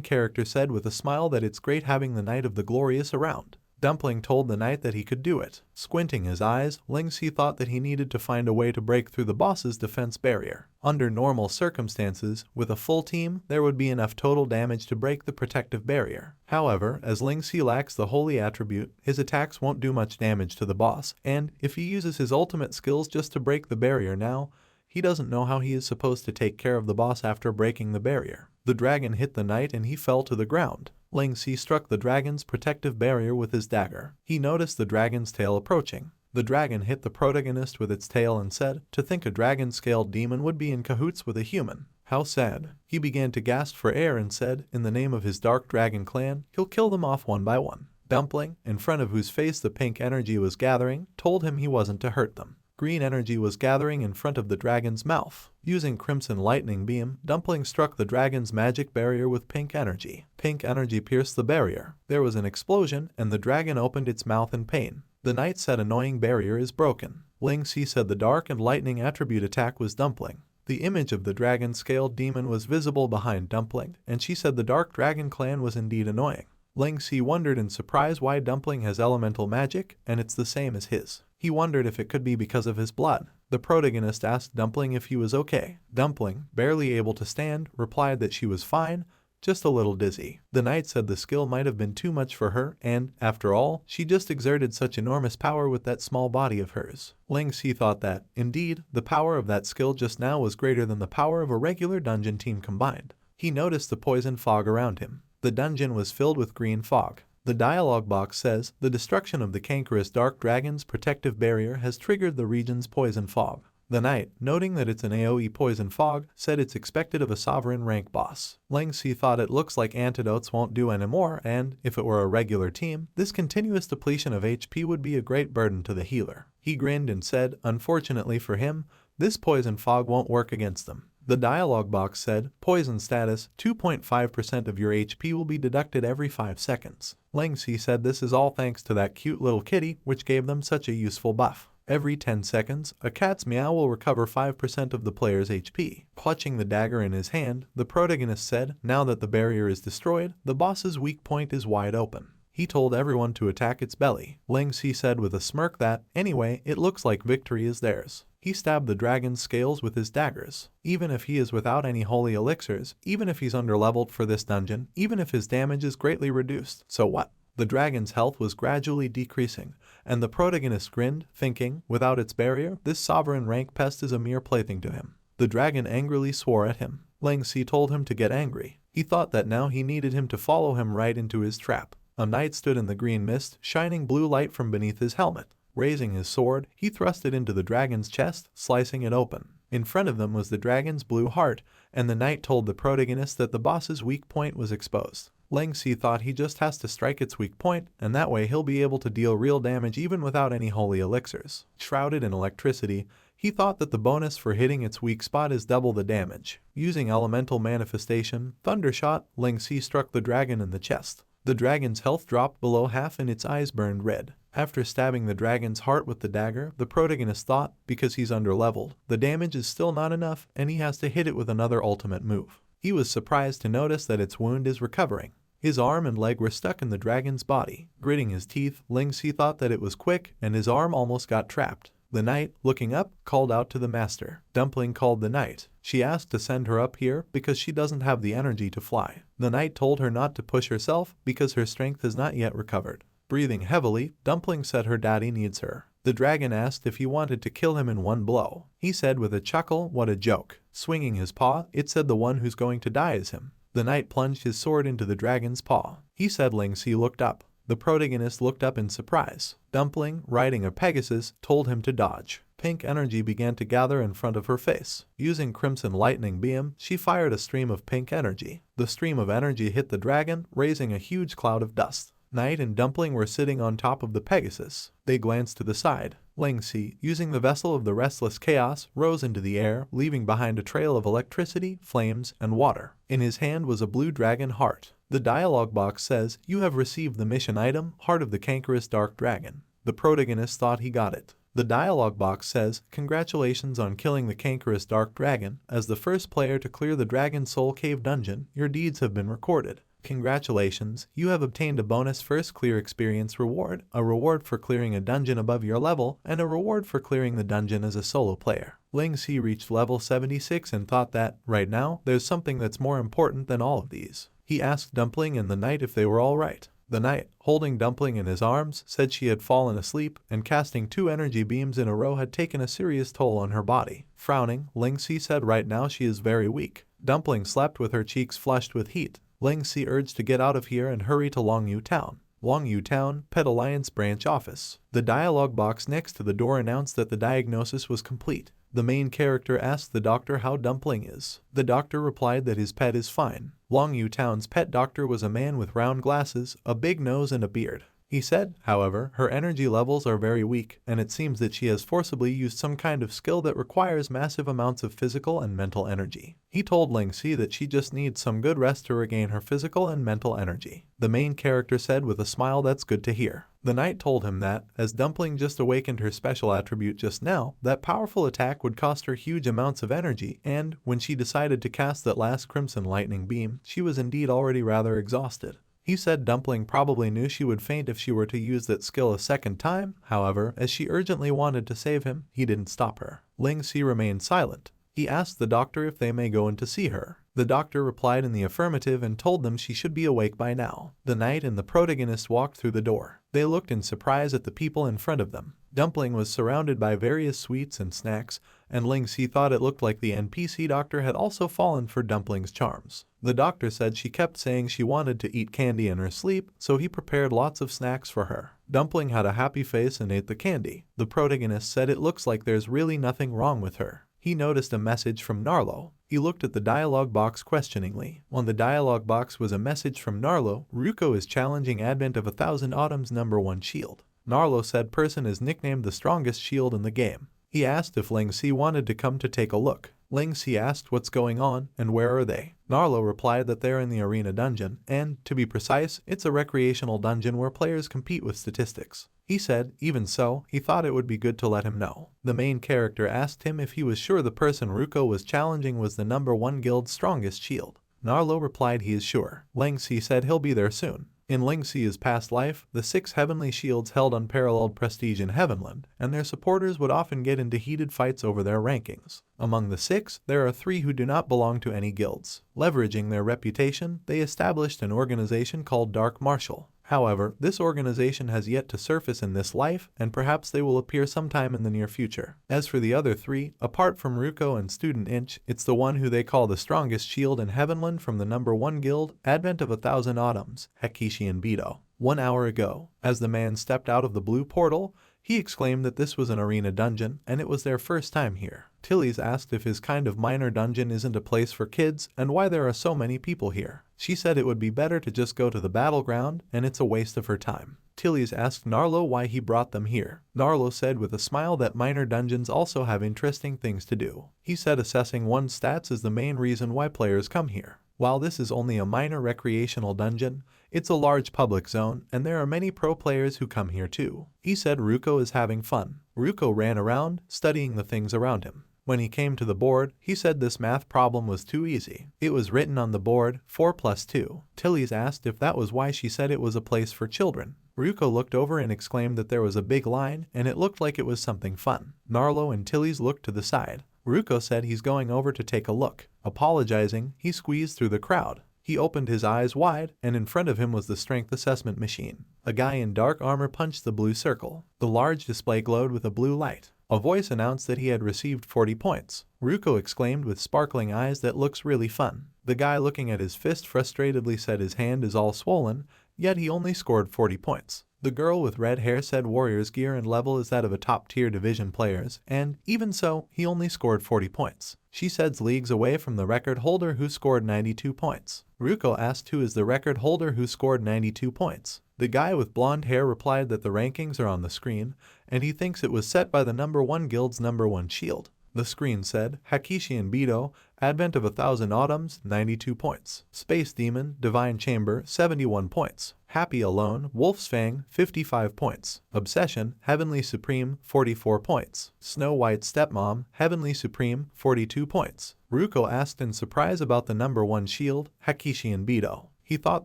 character said with a smile that it's great having the Knight of the Glorious around. Dumpling told the knight that he could do it. Squinting his eyes, Ling Si thought that he needed to find a way to break through the boss's defense barrier. Under normal circumstances, with a full team, there would be enough total damage to break the protective barrier. However, as Ling Si lacks the holy attribute, his attacks won't do much damage to the boss, and if he uses his ultimate skills just to break the barrier now, he doesn't know how he is supposed to take care of the boss after breaking the barrier. The dragon hit the knight and he fell to the ground. Ling Si struck the dragon's protective barrier with his dagger. He noticed the dragon's tail approaching. The dragon hit the protagonist with its tail and said, "To think a dragon-scaled demon would be in cahoots with a human. How sad." He began to gasp for air and said, in the name of his dark dragon clan, he'll kill them off one by one. Dumpling, in front of whose face the pink energy was gathering, told him he wasn't to hurt them. Green energy was gathering in front of the dragon's mouth. Using Crimson Lightning Beam, Dumpling struck the dragon's magic barrier with pink energy. Pink energy pierced the barrier. There was an explosion, and the dragon opened its mouth in pain. The knight said annoying barrier is broken. Ling Si said the dark and lightning attribute attack was Dumpling. The image of the dragon-scaled demon was visible behind Dumpling, and she said the dark dragon clan was indeed annoying. Ling Si wondered in surprise why Dumpling has elemental magic, and it's the same as his. He wondered if it could be because of his blood. The protagonist asked Dumpling if he was okay. Dumpling, barely able to stand, replied that she was fine, just a little dizzy. The knight said the skill might have been too much for her, and, after all, she just exerted such enormous power with that small body of hers. Ling Si thought that, indeed, the power of that skill just now was greater than the power of a regular dungeon team combined. He noticed the poison fog around him. The dungeon was filled with green fog. The dialogue box says, the destruction of the cankerous dark dragon's protective barrier has triggered the region's poison fog. The knight, noting that it's an AoE poison fog, said it's expected of a sovereign rank boss. Ling Si thought it looks like antidotes won't do anymore, and, if it were a regular team, this continuous depletion of HP would be a great burden to the healer. He grinned and said, unfortunately for him, this poison fog won't work against them. The dialogue box said, poison status, 2.5% of your HP will be deducted every 5 seconds. Ling Si said this is all thanks to that cute little kitty, which gave them such a useful buff. Every 10 seconds, a cat's meow will recover 5% of the player's HP. Clutching the dagger in his hand, the protagonist said, now that the barrier is destroyed, the boss's weak point is wide open. He told everyone to attack its belly. Ling Si said with a smirk that, anyway, it looks like victory is theirs. He stabbed the dragon's scales with his daggers. Even if he is without any holy elixirs, even if he's underleveled for this dungeon, even if his damage is greatly reduced, so what? The dragon's health was gradually decreasing, and the protagonist grinned, thinking, without its barrier, this sovereign rank pest is a mere plaything to him. The dragon angrily swore at him. Ling Si told him to get angry. He thought that now he needed him to follow him right into his trap. A knight stood in the green mist, shining blue light from beneath his helmet. Raising his sword, he thrust it into the dragon's chest, slicing it open. In front of them was the dragon's blue heart, and the knight told the protagonist that the boss's weak point was exposed. Ling Si thought he just has to strike its weak point, and that way he'll be able to deal real damage even without any holy elixirs. Shrouded in electricity, he thought that the bonus for hitting its weak spot is double the damage. Using elemental manifestation, Thundershot, Ling Si struck the dragon in the chest. The dragon's health dropped below half and its eyes burned red. After stabbing the dragon's heart with the dagger, the protagonist thought, because he's underleveled, the damage is still not enough and he has to hit it with another ultimate move. He was surprised to notice that its wound is recovering. His arm and leg were stuck in the dragon's body. Gritting his teeth, Ling Si thought that it was quick and his arm almost got trapped. The knight, looking up, called out to the master. Dumpling called the knight. She asked to send her up here because she doesn't have the energy to fly. The knight told her not to push herself because her strength has not yet recovered. Breathing heavily, Dumpling said her daddy needs her. The dragon asked if he wanted to kill him in one blow. He said with a chuckle, what a joke. Swinging his paw, it said the one who's going to die is him. The knight plunged his sword into the dragon's paw. He said Ling Si looked up. The protagonist looked up in surprise. Dumpling, riding a Pegasus, told him to dodge. Pink energy began to gather in front of her face. Using Crimson Lightning Beam, she fired a stream of pink energy. The stream of energy hit the dragon, raising a huge cloud of dust. Knight and Dumpling were sitting on top of the Pegasus. They glanced to the side. Ling Si, using the vessel of the restless chaos, rose into the air, leaving behind a trail of electricity, flames, and water. In his hand was a blue dragon heart. The dialogue box says, "You have received the mission item, Heart of the Cankerous Dark Dragon." The protagonist thought he got it. The dialogue box says, "Congratulations on killing the Cankerous Dark Dragon. As the first player to clear the Dragon Soul Cave dungeon, your deeds have been recorded. Congratulations, you have obtained a bonus first clear experience reward, a reward for clearing a dungeon above your level, and a reward for clearing the dungeon as a solo player." Ling Si reached level 76 and thought that, right now, there's something that's more important than all of these. He asked Dumpling and the knight if they were all right. The knight, holding Dumpling in his arms, said she had fallen asleep, and casting 2 energy beams in a row had taken a serious toll on her body. Frowning, Ling Si said right now she is very weak. Dumpling slept with her cheeks flushed with heat. Ling Si urged to get out of here and hurry to Longyu Town. Longyu Town, Pet Alliance Branch Office. The dialogue box next to the door announced that the diagnosis was complete. The main character asked the doctor how Dumpling is. The doctor replied that his pet is fine. Longyu Town's pet doctor was a man with round glasses, a big nose and a beard. He said, however, her energy levels are very weak, and it seems that she has forcibly used some kind of skill that requires massive amounts of physical and mental energy. He told Ling Si that she just needs some good rest to regain her physical and mental energy. The main character said with a smile, "That's good to hear." The knight told him that, as Dumpling just awakened her special attribute just now, that powerful attack would cost her huge amounts of energy, and, when she decided to cast that last Crimson Lightning Beam, she was indeed already rather exhausted. He said Dumpling probably knew she would faint if she were to use that skill a second time, however, as she urgently wanted to save him, he didn't stop her. Ling Si remained silent. He asked the doctor if they may go in to see her. The doctor replied in the affirmative and told them she should be awake by now. The knight and the protagonist walked through the door. They looked in surprise at the people in front of them. Dumpling was surrounded by various sweets and snacks, and Ling Si thought it looked like the NPC doctor had also fallen for Dumpling's charms. The doctor said she kept saying she wanted to eat candy in her sleep, so he prepared lots of snacks for her. Dumpling had a happy face and ate the candy. The protagonist said it looks like there's really nothing wrong with her. He noticed a message from Narlo. He looked at the dialogue box questioningly. On the dialogue box was a message from Narlo. Ruko is challenging Advent of 1000 Autumn's #1 shield. Narlo said person is nicknamed the strongest shield in the game. He asked if Ling Si wanted to come to take a look. Ling Si asked what's going on and where are they. Narlo replied that they're in the arena dungeon, and, to be precise, it's a recreational dungeon where players compete with statistics. He said, even so, he thought it would be good to let him know. The main character asked him if he was sure the person Ruko was challenging was the #1 guild's strongest shield. Narlo replied he is sure. Ling Si said he'll be there soon. In Ling Xi's past life, the 6 heavenly shields held unparalleled prestige in Heavenland, and their supporters would often get into heated fights over their rankings. Among the 6, there are 3 who do not belong to any guilds. Leveraging their reputation, they established an organization called Dark Martial. However, this organization has yet to surface in this life, and perhaps they will appear sometime in the near future. As for the other 3, apart from Ruko and Student Inch, it's the one who they call the strongest shield in Heavenland from the number 1 guild, Advent of 1,000 Autumns, Hakishi and Beto. 1 hour ago, as the man stepped out of the blue portal, he exclaimed that this was an arena dungeon, and it was their first time here. Tilly's asked if his kind of minor dungeon isn't a place for kids, and why there are so many people here. She said it would be better to just go to the battleground, and it's a waste of her time. Tilly's asked Narlo why he brought them here. Narlo said with a smile that minor dungeons also have interesting things to do. He said assessing one's stats is the main reason why players come here. While this is only a minor recreational dungeon, it's a large public zone, and there are many pro players who come here too. He said Ruko is having fun. Ruko ran around, studying the things around him. When he came to the board, he said this math problem was too easy. It was written on the board, 4 + 2. Tilly's asked if that was why she said it was a place for children. Ruko looked over and exclaimed that there was a big line, and it looked like it was something fun. Narlo and Tilly's looked to the side. Ruko said he's going over to take a look. Apologizing, he squeezed through the crowd. He opened his eyes wide, and in front of him was the strength assessment machine. A guy in dark armor punched the blue circle. The large display glowed with a blue light. A voice announced that he had received 40 points. Ruko exclaimed with sparkling eyes that looks really fun. The guy looking at his fist frustratedly said his hand is all swollen, yet he only scored 40 points. The girl with red hair said Warrior's gear and level is that of a top-tier division players, and even so, he only scored 40 points. She said leagues away from the record holder who scored 92 points. Ruko asked who is the record holder who scored 92 points. The guy with blonde hair replied that the rankings are on the screen, and he thinks it was set by the number 1 guild's number 1 shield. The screen said, Hakishi and Beto, Advent of 1,000 Autumns, 92 points. Space Demon, Divine Chamber, 71 points. Happy Alone, Wolf's Fang, 55 points. Obsession, Heavenly Supreme, 44 points. Snow White Stepmom, Heavenly Supreme, 42 points. Ruko asked in surprise about the number 1 shield, Hakishi and Beto. He thought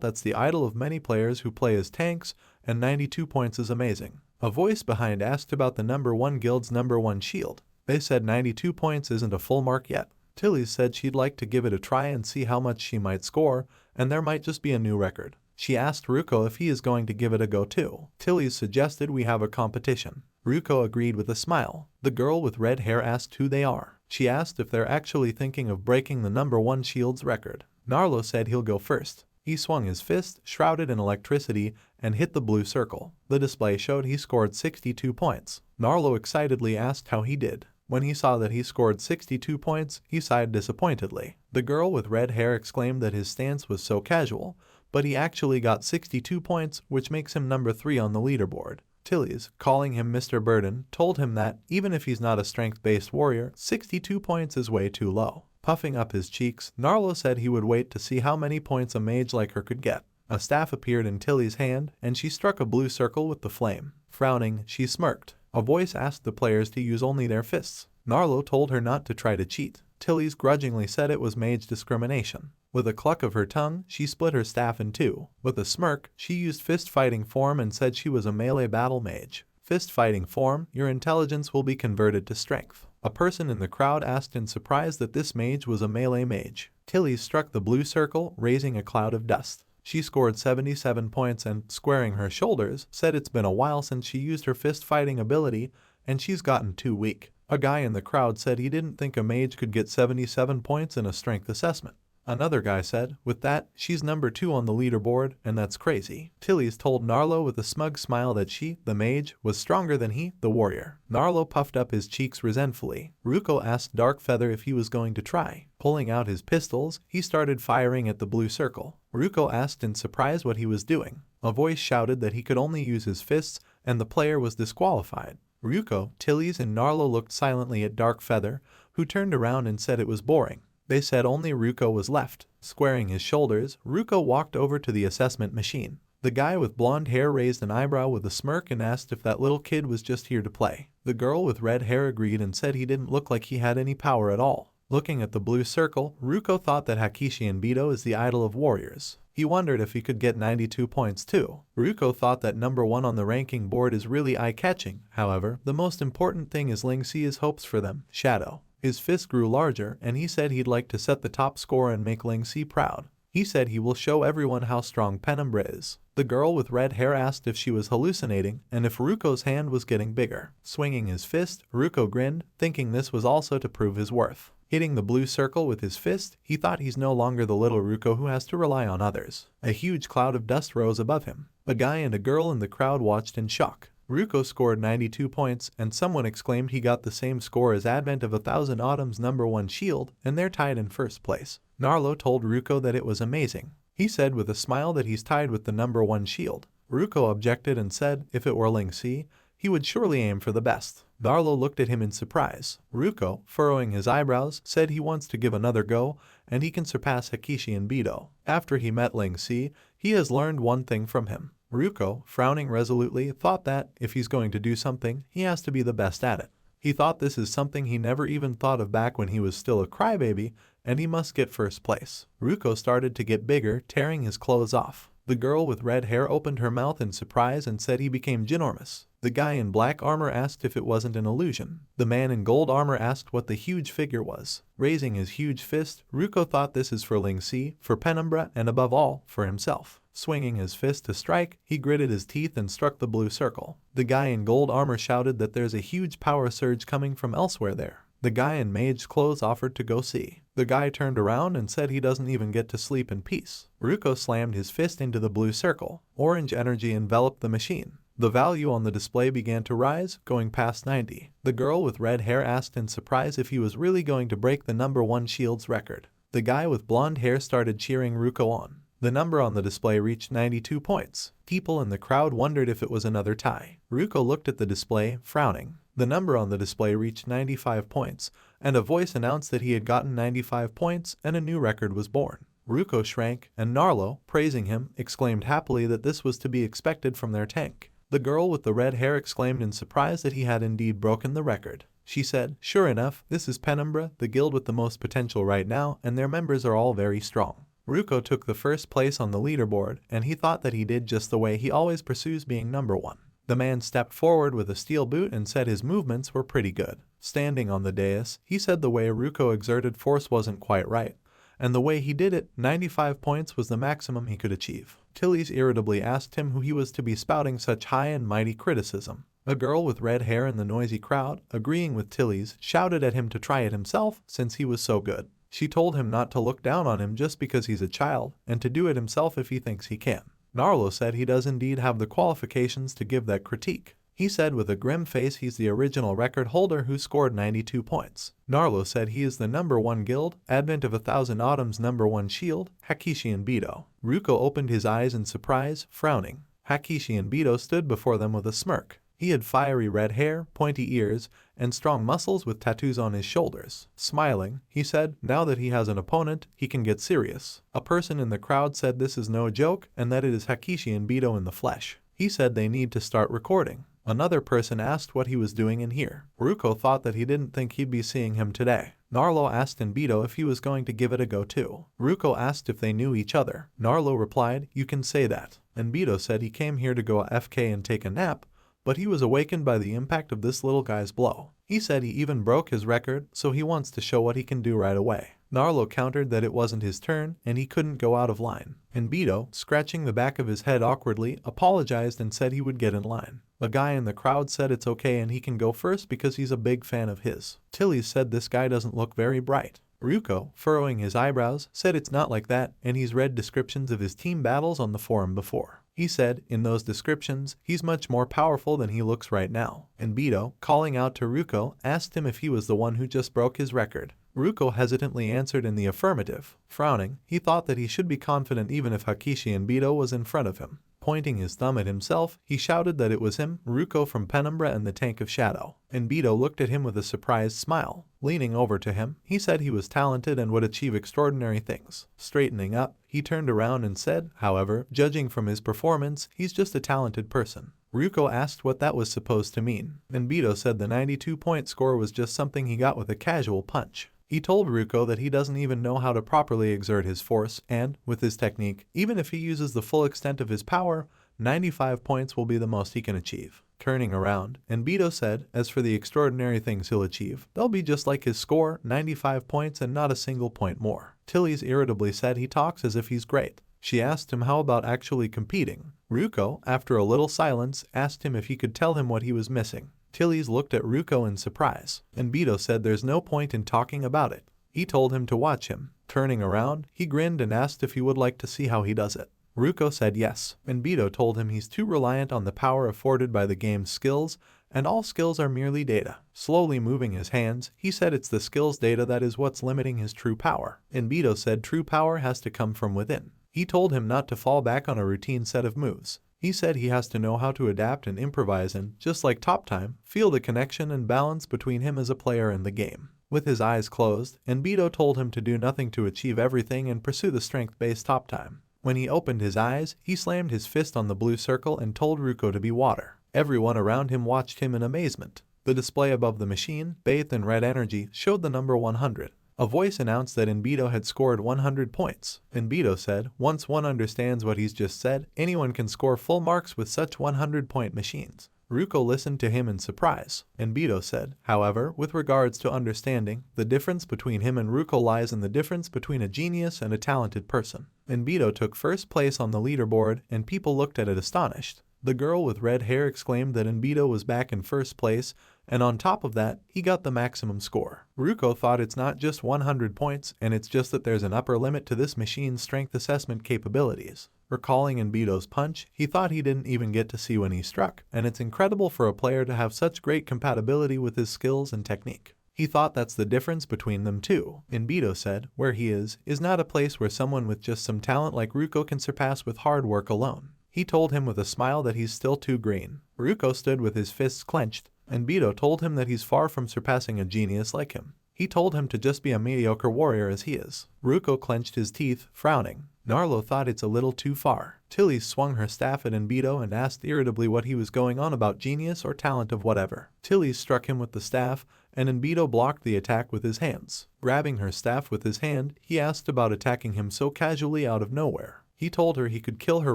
that's the idol of many players who play as tanks, and 92 points is amazing. A voice behind asked about the number 1 guild's number 1 shield. They said 92 points isn't a full mark yet. Tilly said she'd like to give it a try and see how much she might score, and there might just be a new record. She asked Ruko if he is going to give it a go too. Tilly suggested we have a competition. Ruko agreed with a smile. The girl with red hair asked who they are. She asked if they're actually thinking of breaking the number 1 shield's record. Narlo said he'll go first. He swung his fist, shrouded in electricity, and hit the blue circle. The display showed he scored 62 points. Narlo excitedly asked how he did. When he saw that he scored 62 points, he sighed disappointedly. The girl with red hair exclaimed that his stance was so casual, but he actually got 62 points, which makes him number 3 on the leaderboard. Tilly's, calling him Mr. Burden, told him that, even if he's not a strength-based warrior, 62 points is way too low. Puffing up his cheeks, Narlo said he would wait to see how many points a mage like her could get. A staff appeared in Tilly's hand, and she struck a blue circle with the flame. Frowning, she smirked. A voice asked the players to use only their fists. Narlo told her not to try to cheat. Tilly's grudgingly said it was mage discrimination. With a cluck of her tongue, she split her staff in 2. With a smirk, she used fist fighting form and said she was a melee battle mage. Fist fighting form, your intelligence will be converted to strength. A person in the crowd asked in surprise that this mage was a melee mage. Tilly struck the blue circle, raising a cloud of dust. She scored 77 points and, squaring her shoulders, said it's been a while since she used her fist fighting ability, and she's gotten too weak. A guy in the crowd said he didn't think a mage could get 77 points in a strength assessment. Another guy said, with that, she's number 2 on the leaderboard, and that's crazy. Tilly's told Narlo with a smug smile that she, the mage, was stronger than he, the warrior. Narlo puffed up his cheeks resentfully. Ruko asked Darkfeather if he was going to try. Pulling out his pistols, he started firing at the blue circle. Ruko asked in surprise what he was doing. A voice shouted that he could only use his fists, and the player was disqualified. Ruko, Tilly's, and Narlo looked silently at Darkfeather, who turned around and said it was boring. They said only Ruko was left. Squaring his shoulders, Ruko walked over to the assessment machine. The guy with blonde hair raised an eyebrow with a smirk and asked if that little kid was just here to play. The girl with red hair agreed and said he didn't look like he had any power at all. Looking at the blue circle, Ruko thought that Hakishi and Beto is the idol of warriors. He wondered if he could get 92 points too. Ruko thought that number 1 on the ranking board is really eye-catching. However, the most important thing is Ling Xi's hopes for them. Shadow. His fist grew larger and he said he'd like to set the top score and make Ling Xi proud. He said he will show everyone how strong Penumbra is. The girl with red hair asked if she was hallucinating and if Ruko's hand was getting bigger. Swinging his fist, Ruko grinned, thinking this was also to prove his worth. Hitting the blue circle with his fist, he thought he's no longer the little Ruko who has to rely on others. A huge cloud of dust rose above him. A guy and a girl in the crowd watched in shock. Ruko scored 92 points and someone exclaimed he got the same score as Advent of 1000 Autumn's number 1 shield and they're tied in first place. Narlo told Ruko that it was amazing. He said with a smile that he's tied with the number 1 shield. Ruko objected and said if it were Ling Xi, he would surely aim for the best. Narlo looked at him in surprise. Ruko, furrowing his eyebrows, said he wants to give another go and he can surpass Hakishi and Bido. After he met Ling Xi, he has learned one thing from him. Ruko, frowning resolutely, thought that, if he's going to do something, he has to be the best at it. He thought this is something he never even thought of back when he was still a crybaby, and he must get first place. Ruko started to get bigger, tearing his clothes off. The girl with red hair opened her mouth in surprise and said he became ginormous. The guy in black armor asked if it wasn't an illusion. The man in gold armor asked what the huge figure was. Raising his huge fist, Ruko thought this is for Ling Xi, for Penumbra, and above all, for himself. Swinging his fist to strike, he gritted his teeth and struck the blue circle. The guy in gold armor shouted that there's a huge power surge coming from elsewhere there. The guy in mage's clothes offered to go see. The guy turned around and said he doesn't even get to sleep in peace. Ruko slammed his fist into the blue circle. Orange energy enveloped the machine. The value on the display began to rise, going past 90. The girl with red hair asked in surprise if he was really going to break the number 1 shield's record. The guy with blonde hair started cheering Ruko on. The number on the display reached 92 points. People in the crowd wondered if it was another tie. Ruko looked at the display, frowning. The number on the display reached 95 points, and a voice announced that he had gotten 95 points and a new record was born. Ruko shrank, and Narlo, praising him, exclaimed happily that this was to be expected from their tank. The girl with the red hair exclaimed in surprise that he had indeed broken the record. She said, "Sure enough, this is Penumbra, the guild with the most potential right now, and their members are all very strong." Ruko took the first place on the leaderboard, and he thought that he did just the way he always pursues being number 1. The man stepped forward with a steel boot and said his movements were pretty good. Standing on the dais, he said the way Ruko exerted force wasn't quite right, and the way he did it, 95 points was the maximum he could achieve. Tilly's irritably asked him who he was to be spouting such high and mighty criticism. A girl with red hair in the noisy crowd, agreeing with Tilly's, shouted at him to try it himself since he was so good. She told him not to look down on him just because he's a child, and to do it himself if he thinks he can. Narlo said he does indeed have the qualifications to give that critique. He said with a grim face he's the original record holder who scored 92 points. Narlo said he is the number 1 guild, Advent of 1000 Autumn's number 1 shield, Hakishi and Bido. Ruko opened his eyes in surprise, frowning. Hakishi and Bido stood before them with a smirk. He had fiery red hair, pointy ears, and strong muscles with tattoos on his shoulders. Smiling, he said, now that he has an opponent, he can get serious. A person in the crowd said this is no joke and that it is Hakishi and Bido in the flesh. He said they need to start recording. Another person asked what he was doing in here. Ruko thought that he didn't think he'd be seeing him today. Narlo asked Bido if he was going to give it a go too. Ruko asked if they knew each other. Narlo replied, "You can say that." And Bido said he came here to go AFK and take a nap, but he was awakened by the impact of this little guy's blow. He said he even broke his record, so he wants to show what he can do right away. Narlo countered that it wasn't his turn and he couldn't go out of line. And Bido, scratching the back of his head awkwardly, apologized and said he would get in line. A guy in the crowd said it's okay and he can go first because he's a big fan of his. Tilly said this guy doesn't look very bright. Ruko, furrowing his eyebrows, said it's not like that and he's read descriptions of his team battles on the forum before. He said, in those descriptions, he's much more powerful than he looks right now. And Bido, calling out to Ruko, asked him if he was the one who just broke his record. Ruko hesitantly answered in the affirmative. Frowning, he thought that he should be confident even if Hakishi and Bido was in front of him. Pointing his thumb at himself, he shouted that it was him, Ruko from Penumbra and the Tank of Shadow. And Bido looked at him with a surprised smile. Leaning over to him, he said he was talented and would achieve extraordinary things. Straightening up, he turned around and said, however, judging from his performance, he's just a talented person. Ruko asked what that was supposed to mean, and Bido said the 92-point score was just something he got with a casual punch. He told Ruko that he doesn't even know how to properly exert his force and, with his technique, even if he uses the full extent of his power, 95 points will be the most he can achieve. Turning around, Enbido said, as for the extraordinary things he'll achieve, they'll be just like his score, 95 points and not a single point more. Tilly's irritably said he talks as if he's great. She asked him how about actually competing. Ruko, after a little silence, asked him if he could tell him what he was missing. Tilly's looked at Ruko in surprise. Enbido said there's no point in talking about it. He told him to watch him. Turning around, he grinned and asked if he would like to see how he does it. Ruko said yes. Enbido told him he's too reliant on the power afforded by the game's skills, and all skills are merely data. Slowly moving his hands, he said it's the skills data that is what's limiting his true power. Enbido said true power has to come from within. He told him not to fall back on a routine set of moves. He said he has to know how to adapt and improvise and, just like Top Time, feel the connection and balance between him as a player and the game. With his eyes closed, Enbido told him to do nothing to achieve everything and pursue the strength-based Top Time. When he opened his eyes, he slammed his fist on the blue circle and told Ruko to be water. Everyone around him watched him in amazement. The display above the machine, bathed in red energy, showed the number 100. A voice announced that Enbido had scored 100 points. Enbido said, once one understands what he's just said, anyone can score full marks with such 100-point machines. Ruko listened to him in surprise. Enbido said, however, with regards to understanding, the difference between him and Ruko lies in the difference between a genius and a talented person. Enbido took first place on the leaderboard, and people looked at it astonished. The girl with red hair exclaimed that Enbido was back in first place, and on top of that, he got the maximum score. Ruko thought it's not just 100 points, and it's just that there's an upper limit to this machine's strength assessment capabilities. Recalling Enbido's punch, he thought he didn't even get to see when he struck, and it's incredible for a player to have such great compatibility with his skills and technique. He thought that's the difference between them too. Enbido said, where he is not a place where someone with just some talent like Ruko can surpass with hard work alone. He told him with a smile that he's still too green. Ruko stood with his fists clenched, and Enbido told him that he's far from surpassing a genius like him. He told him to just be a mediocre warrior as he is. Ruko clenched his teeth, frowning. Narlo thought it's a little too far. Tilly swung her staff at Enbido and asked irritably what he was going on about genius or talent of whatever. Tilly struck him with the staff, and Enbido blocked the attack with his hands. Grabbing her staff with his hand, he asked about attacking him so casually out of nowhere. He told her he could kill her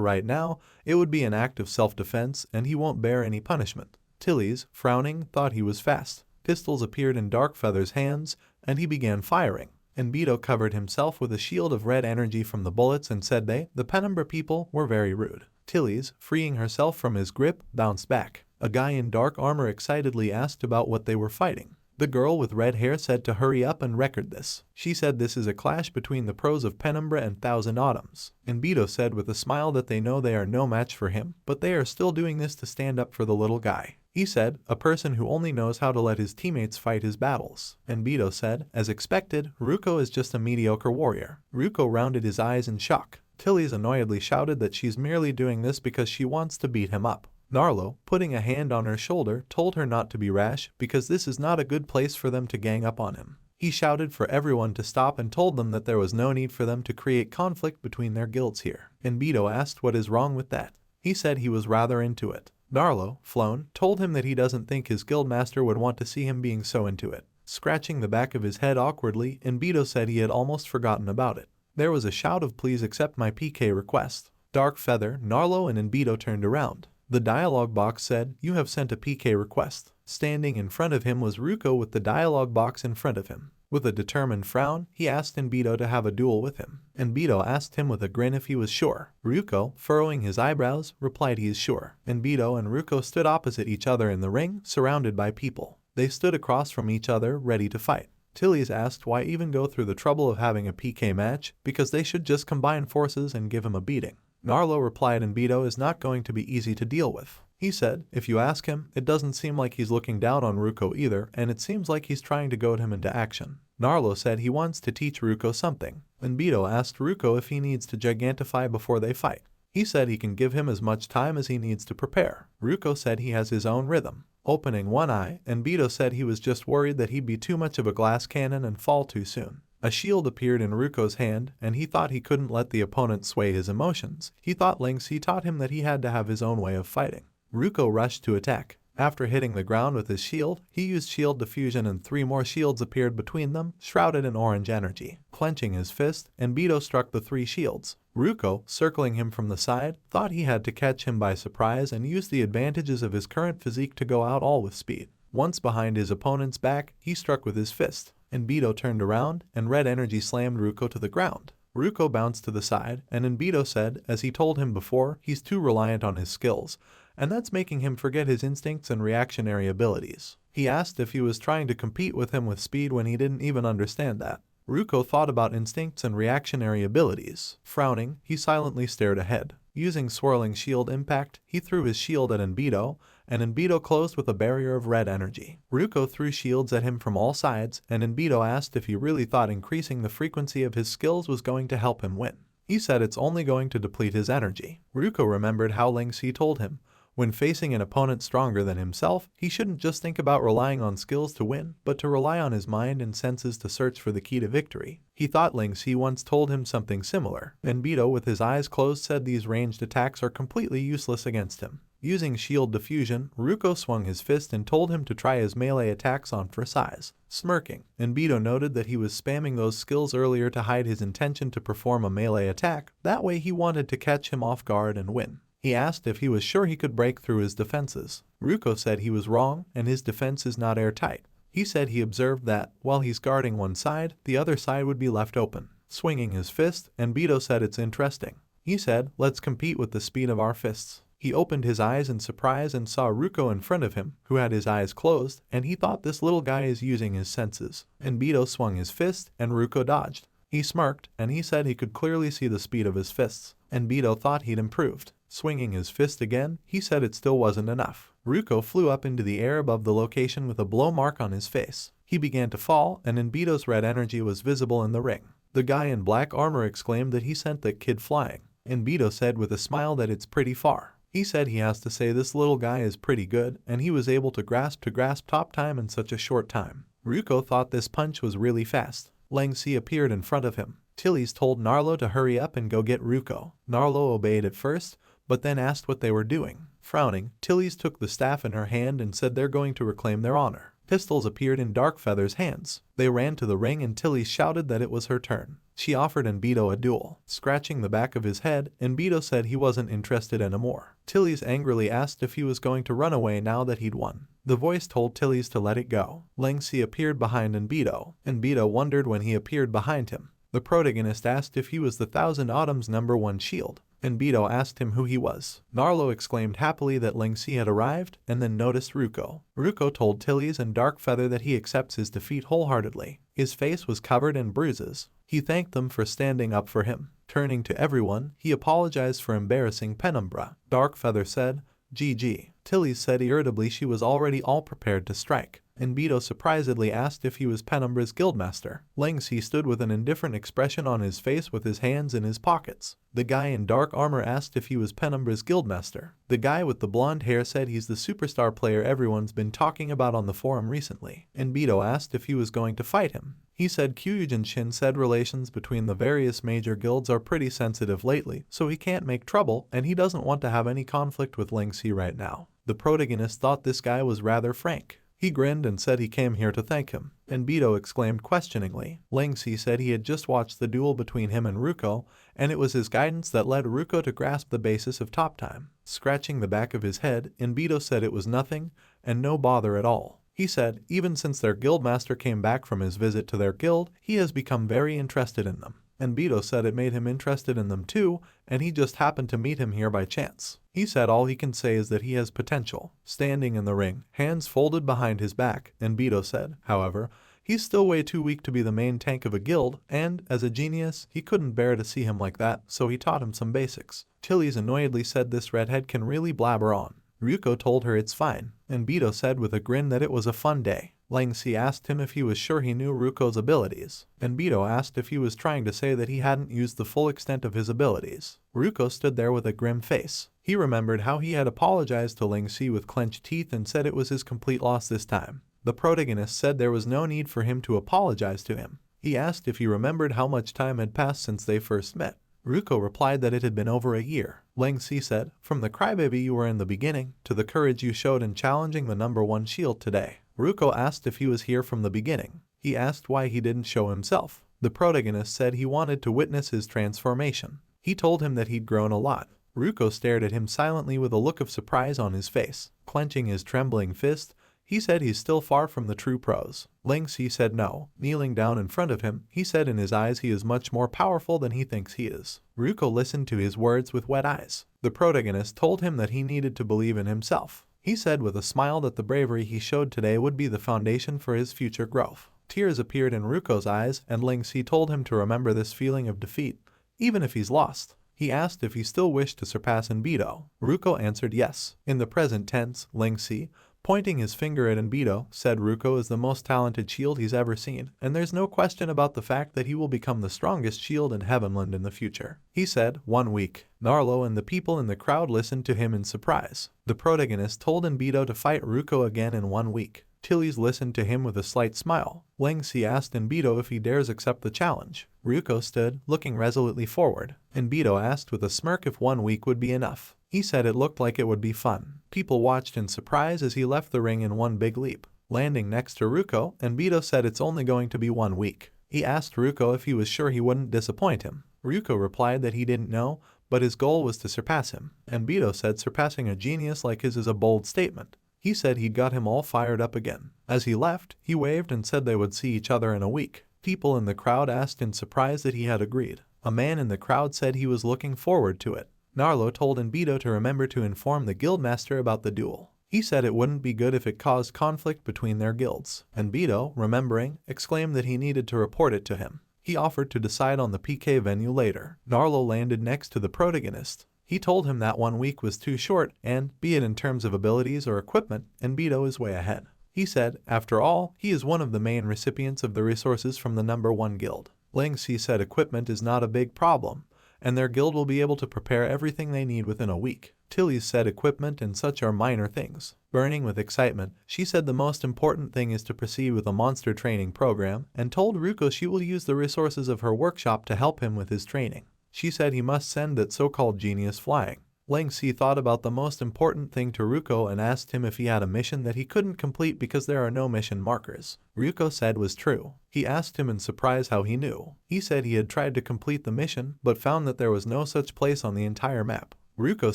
right now, it would be an act of self-defense, and he won't bear any punishment. Tilly's, frowning, thought he was fast. Pistols appeared in Darkfeather's hands, and he began firing. Enbido covered himself with a shield of red energy from the bullets and said the Penumbra people, were very rude. Tilly's, freeing herself from his grip, bounced back. A guy in dark armor excitedly asked about what they were fighting. The girl with red hair said to hurry up and record this. She said this is a clash between the pros of Penumbra and Thousand Autumns. Enbido said with a smile that they know they are no match for him, but they are still doing this to stand up for the little guy. He said, a person who only knows how to let his teammates fight his battles. Enbido said, as expected, Ruko is just a mediocre warrior. Ruko rounded his eyes in shock. Tilly's annoyedly shouted that she's merely doing this because she wants to beat him up. Narlo, putting a hand on her shoulder, told her not to be rash because this is not a good place for them to gang up on him. He shouted for everyone to stop and told them that there was no need for them to create conflict between their guilds here. Enbido asked what is wrong with that. He said he was rather into it. Narlo, flown, told him that he doesn't think his guildmaster would want to see him being so into it. Scratching the back of his head awkwardly, Enbido said he had almost forgotten about it. There was a shout of please accept my PK request. Darkfeather, Narlo and Enbido turned around. The dialogue box said, you have sent a PK request. Standing in front of him was Ruko with the dialogue box in front of him. With a determined frown, he asked Enbido to have a duel with him. Enbido asked him with a grin if he was sure. Ruko, furrowing his eyebrows, replied he is sure. Enbido and Ruko stood opposite each other in the ring, surrounded by people. They stood across from each other, ready to fight. Tilly's asked why even go through the trouble of having a PK match, because they should just combine forces and give him a beating. Narlo replied Enbido is not going to be easy to deal with. He said, if you ask him, it doesn't seem like he's looking down on Ruko either, and it seems like he's trying to goad him into action. Narlo said he wants to teach Ruko something. Enbido asked Ruko if he needs to gigantify before they fight. He said he can give him as much time as he needs to prepare. Ruko said he has his own rhythm. Opening one eye, Enbido said he was just worried that he'd be too much of a glass cannon and fall too soon. A shield appeared in Ruko's hand, and he thought he couldn't let the opponent sway his emotions. He thought Lingxi taught him that he had to have his own way of fighting. Ruko rushed to attack. After hitting the ground with his shield, he used shield diffusion and 3 more shields appeared between them, shrouded in orange energy. Clenching his fist, Enbido struck the 3 shields. Ruko, circling him from the side, thought he had to catch him by surprise and used the advantages of his current physique to go out all with speed. Once behind his opponent's back, he struck with his fist. Enbido turned around, and red energy slammed Ruko to the ground. Ruko bounced to the side, and Enbido said, as he told him before, he's too reliant on his skills, and that's making him forget his instincts and reactionary abilities. He asked if he was trying to compete with him with speed when he didn't even understand that. Ruko thought about instincts and reactionary abilities. Frowning, he silently stared ahead. Using swirling shield impact, he threw his shield at Enbido, and Enbido closed with a barrier of red energy. Ruko threw shields at him from all sides, and Enbido asked if he really thought increasing the frequency of his skills was going to help him win. He said it's only going to deplete his energy. Ruko remembered how Ling Si told him, when facing an opponent stronger than himself, he shouldn't just think about relying on skills to win, but to rely on his mind and senses to search for the key to victory. He thought Ling Si once told him something similar. Enbido, with his eyes closed, said these ranged attacks are completely useless against him. Using shield diffusion, Ruko swung his fist and told him to try his melee attacks on for size. Smirking, Enbido noted that he was spamming those skills earlier to hide his intention to perform a melee attack, that way he wanted to catch him off guard and win. He asked if he was sure he could break through his defenses. Ruko said he was wrong and his defense is not airtight. He said he observed that, while he's guarding one side, the other side would be left open. Swinging his fist, Enbido said it's interesting. He said, let's compete with the speed of our fists. He opened his eyes in surprise and saw Ruko in front of him, who had his eyes closed, and he thought this little guy is using his senses. Enbido swung his fist, and Ruko dodged. He smirked, and he said he could clearly see the speed of his fists. Enbido thought he'd improved. Swinging his fist again, he said it still wasn't enough. Ruko flew up into the air above the location with a blow mark on his face. He began to fall, and Enbido's red energy was visible in the ring. The guy in black armor exclaimed that he sent that kid flying. Enbido said with a smile that it's pretty far. He said he has to say this little guy is pretty good, and he was able to grasp top time in such a short time. Ruko thought this punch was really fast. Ling Si appeared in front of him. Tillies told Narlo to hurry up and go get Ruko. Narlo obeyed at first, but then asked what they were doing. Frowning, Tillies took the staff in her hand and said they're going to reclaim their honor. Pistols appeared in Darkfeather's hands. They ran to the ring and Tillies shouted that it was her turn. She offered Enbido a duel. Scratching the back of his head, Enbido said he wasn't interested anymore. Tillies angrily asked if he was going to run away now that he'd won. The voice told Tillies to let it go. Ling Si appeared behind Enbido. Enbido wondered when he appeared behind him. The protagonist asked if he was the Thousand Autumn's #1 shield. Enbido asked him who he was. Narlo exclaimed happily that Ling Si had arrived, and then noticed Ruko. Ruko told Tillies and Darkfeather that he accepts his defeat wholeheartedly. His face was covered in bruises. He thanked them for standing up for him. Turning to everyone, he apologized for embarrassing Penumbra. Darkfeather said, GG. Tillies said irritably she was already all prepared to strike. Enbido surprisedly asked if he was Penumbra's guildmaster. Ling Si stood with an indifferent expression on his face with his hands in his pockets. The guy in dark armor asked if he was Penumbra's guildmaster. The guy with the blonde hair said he's the superstar player everyone's been talking about on the forum recently. Enbido asked if he was going to fight him. He said Kyujin Shin said relations between the various major guilds are pretty sensitive lately, so he can't make trouble and he doesn't want to have any conflict with Ling Si right now. The protagonist thought this guy was rather frank. He grinned and said he came here to thank him. Enbido exclaimed questioningly. Ling Si said he had just watched the duel between him and Ruko, and it was his guidance that led Ruko to grasp the basis of top time. Scratching the back of his head, Enbido said it was nothing, and no bother at all. He said, even since their guildmaster came back from his visit to their guild, he has become very interested in them. Enbido said it made him interested in them too, and he just happened to meet him here by chance. He said all he can say is that he has potential. Standing in the ring, hands folded behind his back, Enbido said, however, he's still way too weak to be the main tank of a guild, and, as a genius, he couldn't bear to see him like that, so he taught him some basics. Tillies annoyedly said this redhead can really blabber on. Ruko told her it's fine. Enbido said with a grin that it was a fun day. Ling Si asked him if he was sure he knew Ruko's abilities. Enbido asked if he was trying to say that he hadn't used the full extent of his abilities. Ruko stood there with a grim face. He remembered how he had apologized to Ling Si with clenched teeth and said it was his complete loss this time. The protagonist said there was no need for him to apologize to him. He asked if he remembered how much time had passed since they first met. Ruko replied that it had been over a year. Ling Si said, "From the crybaby you were in the beginning, to the courage you showed in challenging the #1 shield today." Ruko asked if he was here from the beginning. He asked why he didn't show himself. The protagonist said he wanted to witness his transformation. He told him that he'd grown a lot. Ruko stared at him silently with a look of surprise on his face. Clenching his trembling fist, he said he's still far from the true pros. Ling Si said no. Kneeling down in front of him, he said in his eyes he is much more powerful than he thinks he is. Ruko listened to his words with wet eyes. The protagonist told him that he needed to believe in himself. He said with a smile that the bravery he showed today would be the foundation for his future growth. Tears appeared in Ruko's eyes, and Ling Si told him to remember this feeling of defeat, even if he's lost. He asked if he still wished to surpass Enbido. Ruko answered yes. In the present tense, Ling Si, pointing his finger at Enbido, said Ruko is the most talented shield he's ever seen, and there's no question about the fact that he will become the strongest shield in Heavenland in the future. He said, 1 week. Narlo and the people in the crowd listened to him in surprise. The protagonist told Enbido to fight Ruko again in 1 week. Tillies listened to him with a slight smile. Ling Si asked Enbido if he dares accept the challenge. Ruko stood, looking resolutely forward. Enbido asked with a smirk if 1 week would be enough. He said it looked like it would be fun. People watched in surprise as he left the ring in one big leap. Landing next to Ruko, Enbido said it's only going to be 1 week. He asked Ruko if he was sure he wouldn't disappoint him. Ruko replied that he didn't know, but his goal was to surpass him. Enbido said surpassing a genius like his is a bold statement. He said he'd got him all fired up again. As he left, he waved and said they would see each other in a week. People in the crowd asked in surprise that he had agreed. A man in the crowd said he was looking forward to it. Narlo told Enbido to remember to inform the guildmaster about the duel. He said it wouldn't be good if it caused conflict between their guilds. Enbido, remembering, exclaimed that he needed to report it to him. He offered to decide on the PK venue later. Narlo landed next to the protagonist. He told him that 1 week was too short and, be it in terms of abilities or equipment, Enbido is way ahead. He said, after all, he is one of the main recipients of the resources from the #1 guild. Ling Si said equipment is not a big problem, and their guild will be able to prepare everything they need within a week. Tillies said equipment and such are minor things. Burning with excitement, she said the most important thing is to proceed with a monster training program and told Ruko she will use the resources of her workshop to help him with his training. She said he must send that so-called genius flying. Ling Si thought about the most important thing to Ruko and asked him if he had a mission that he couldn't complete because there are no mission markers. Ruko said was true. He asked him in surprise how he knew. He said he had tried to complete the mission but found that there was no such place on the entire map. Ruko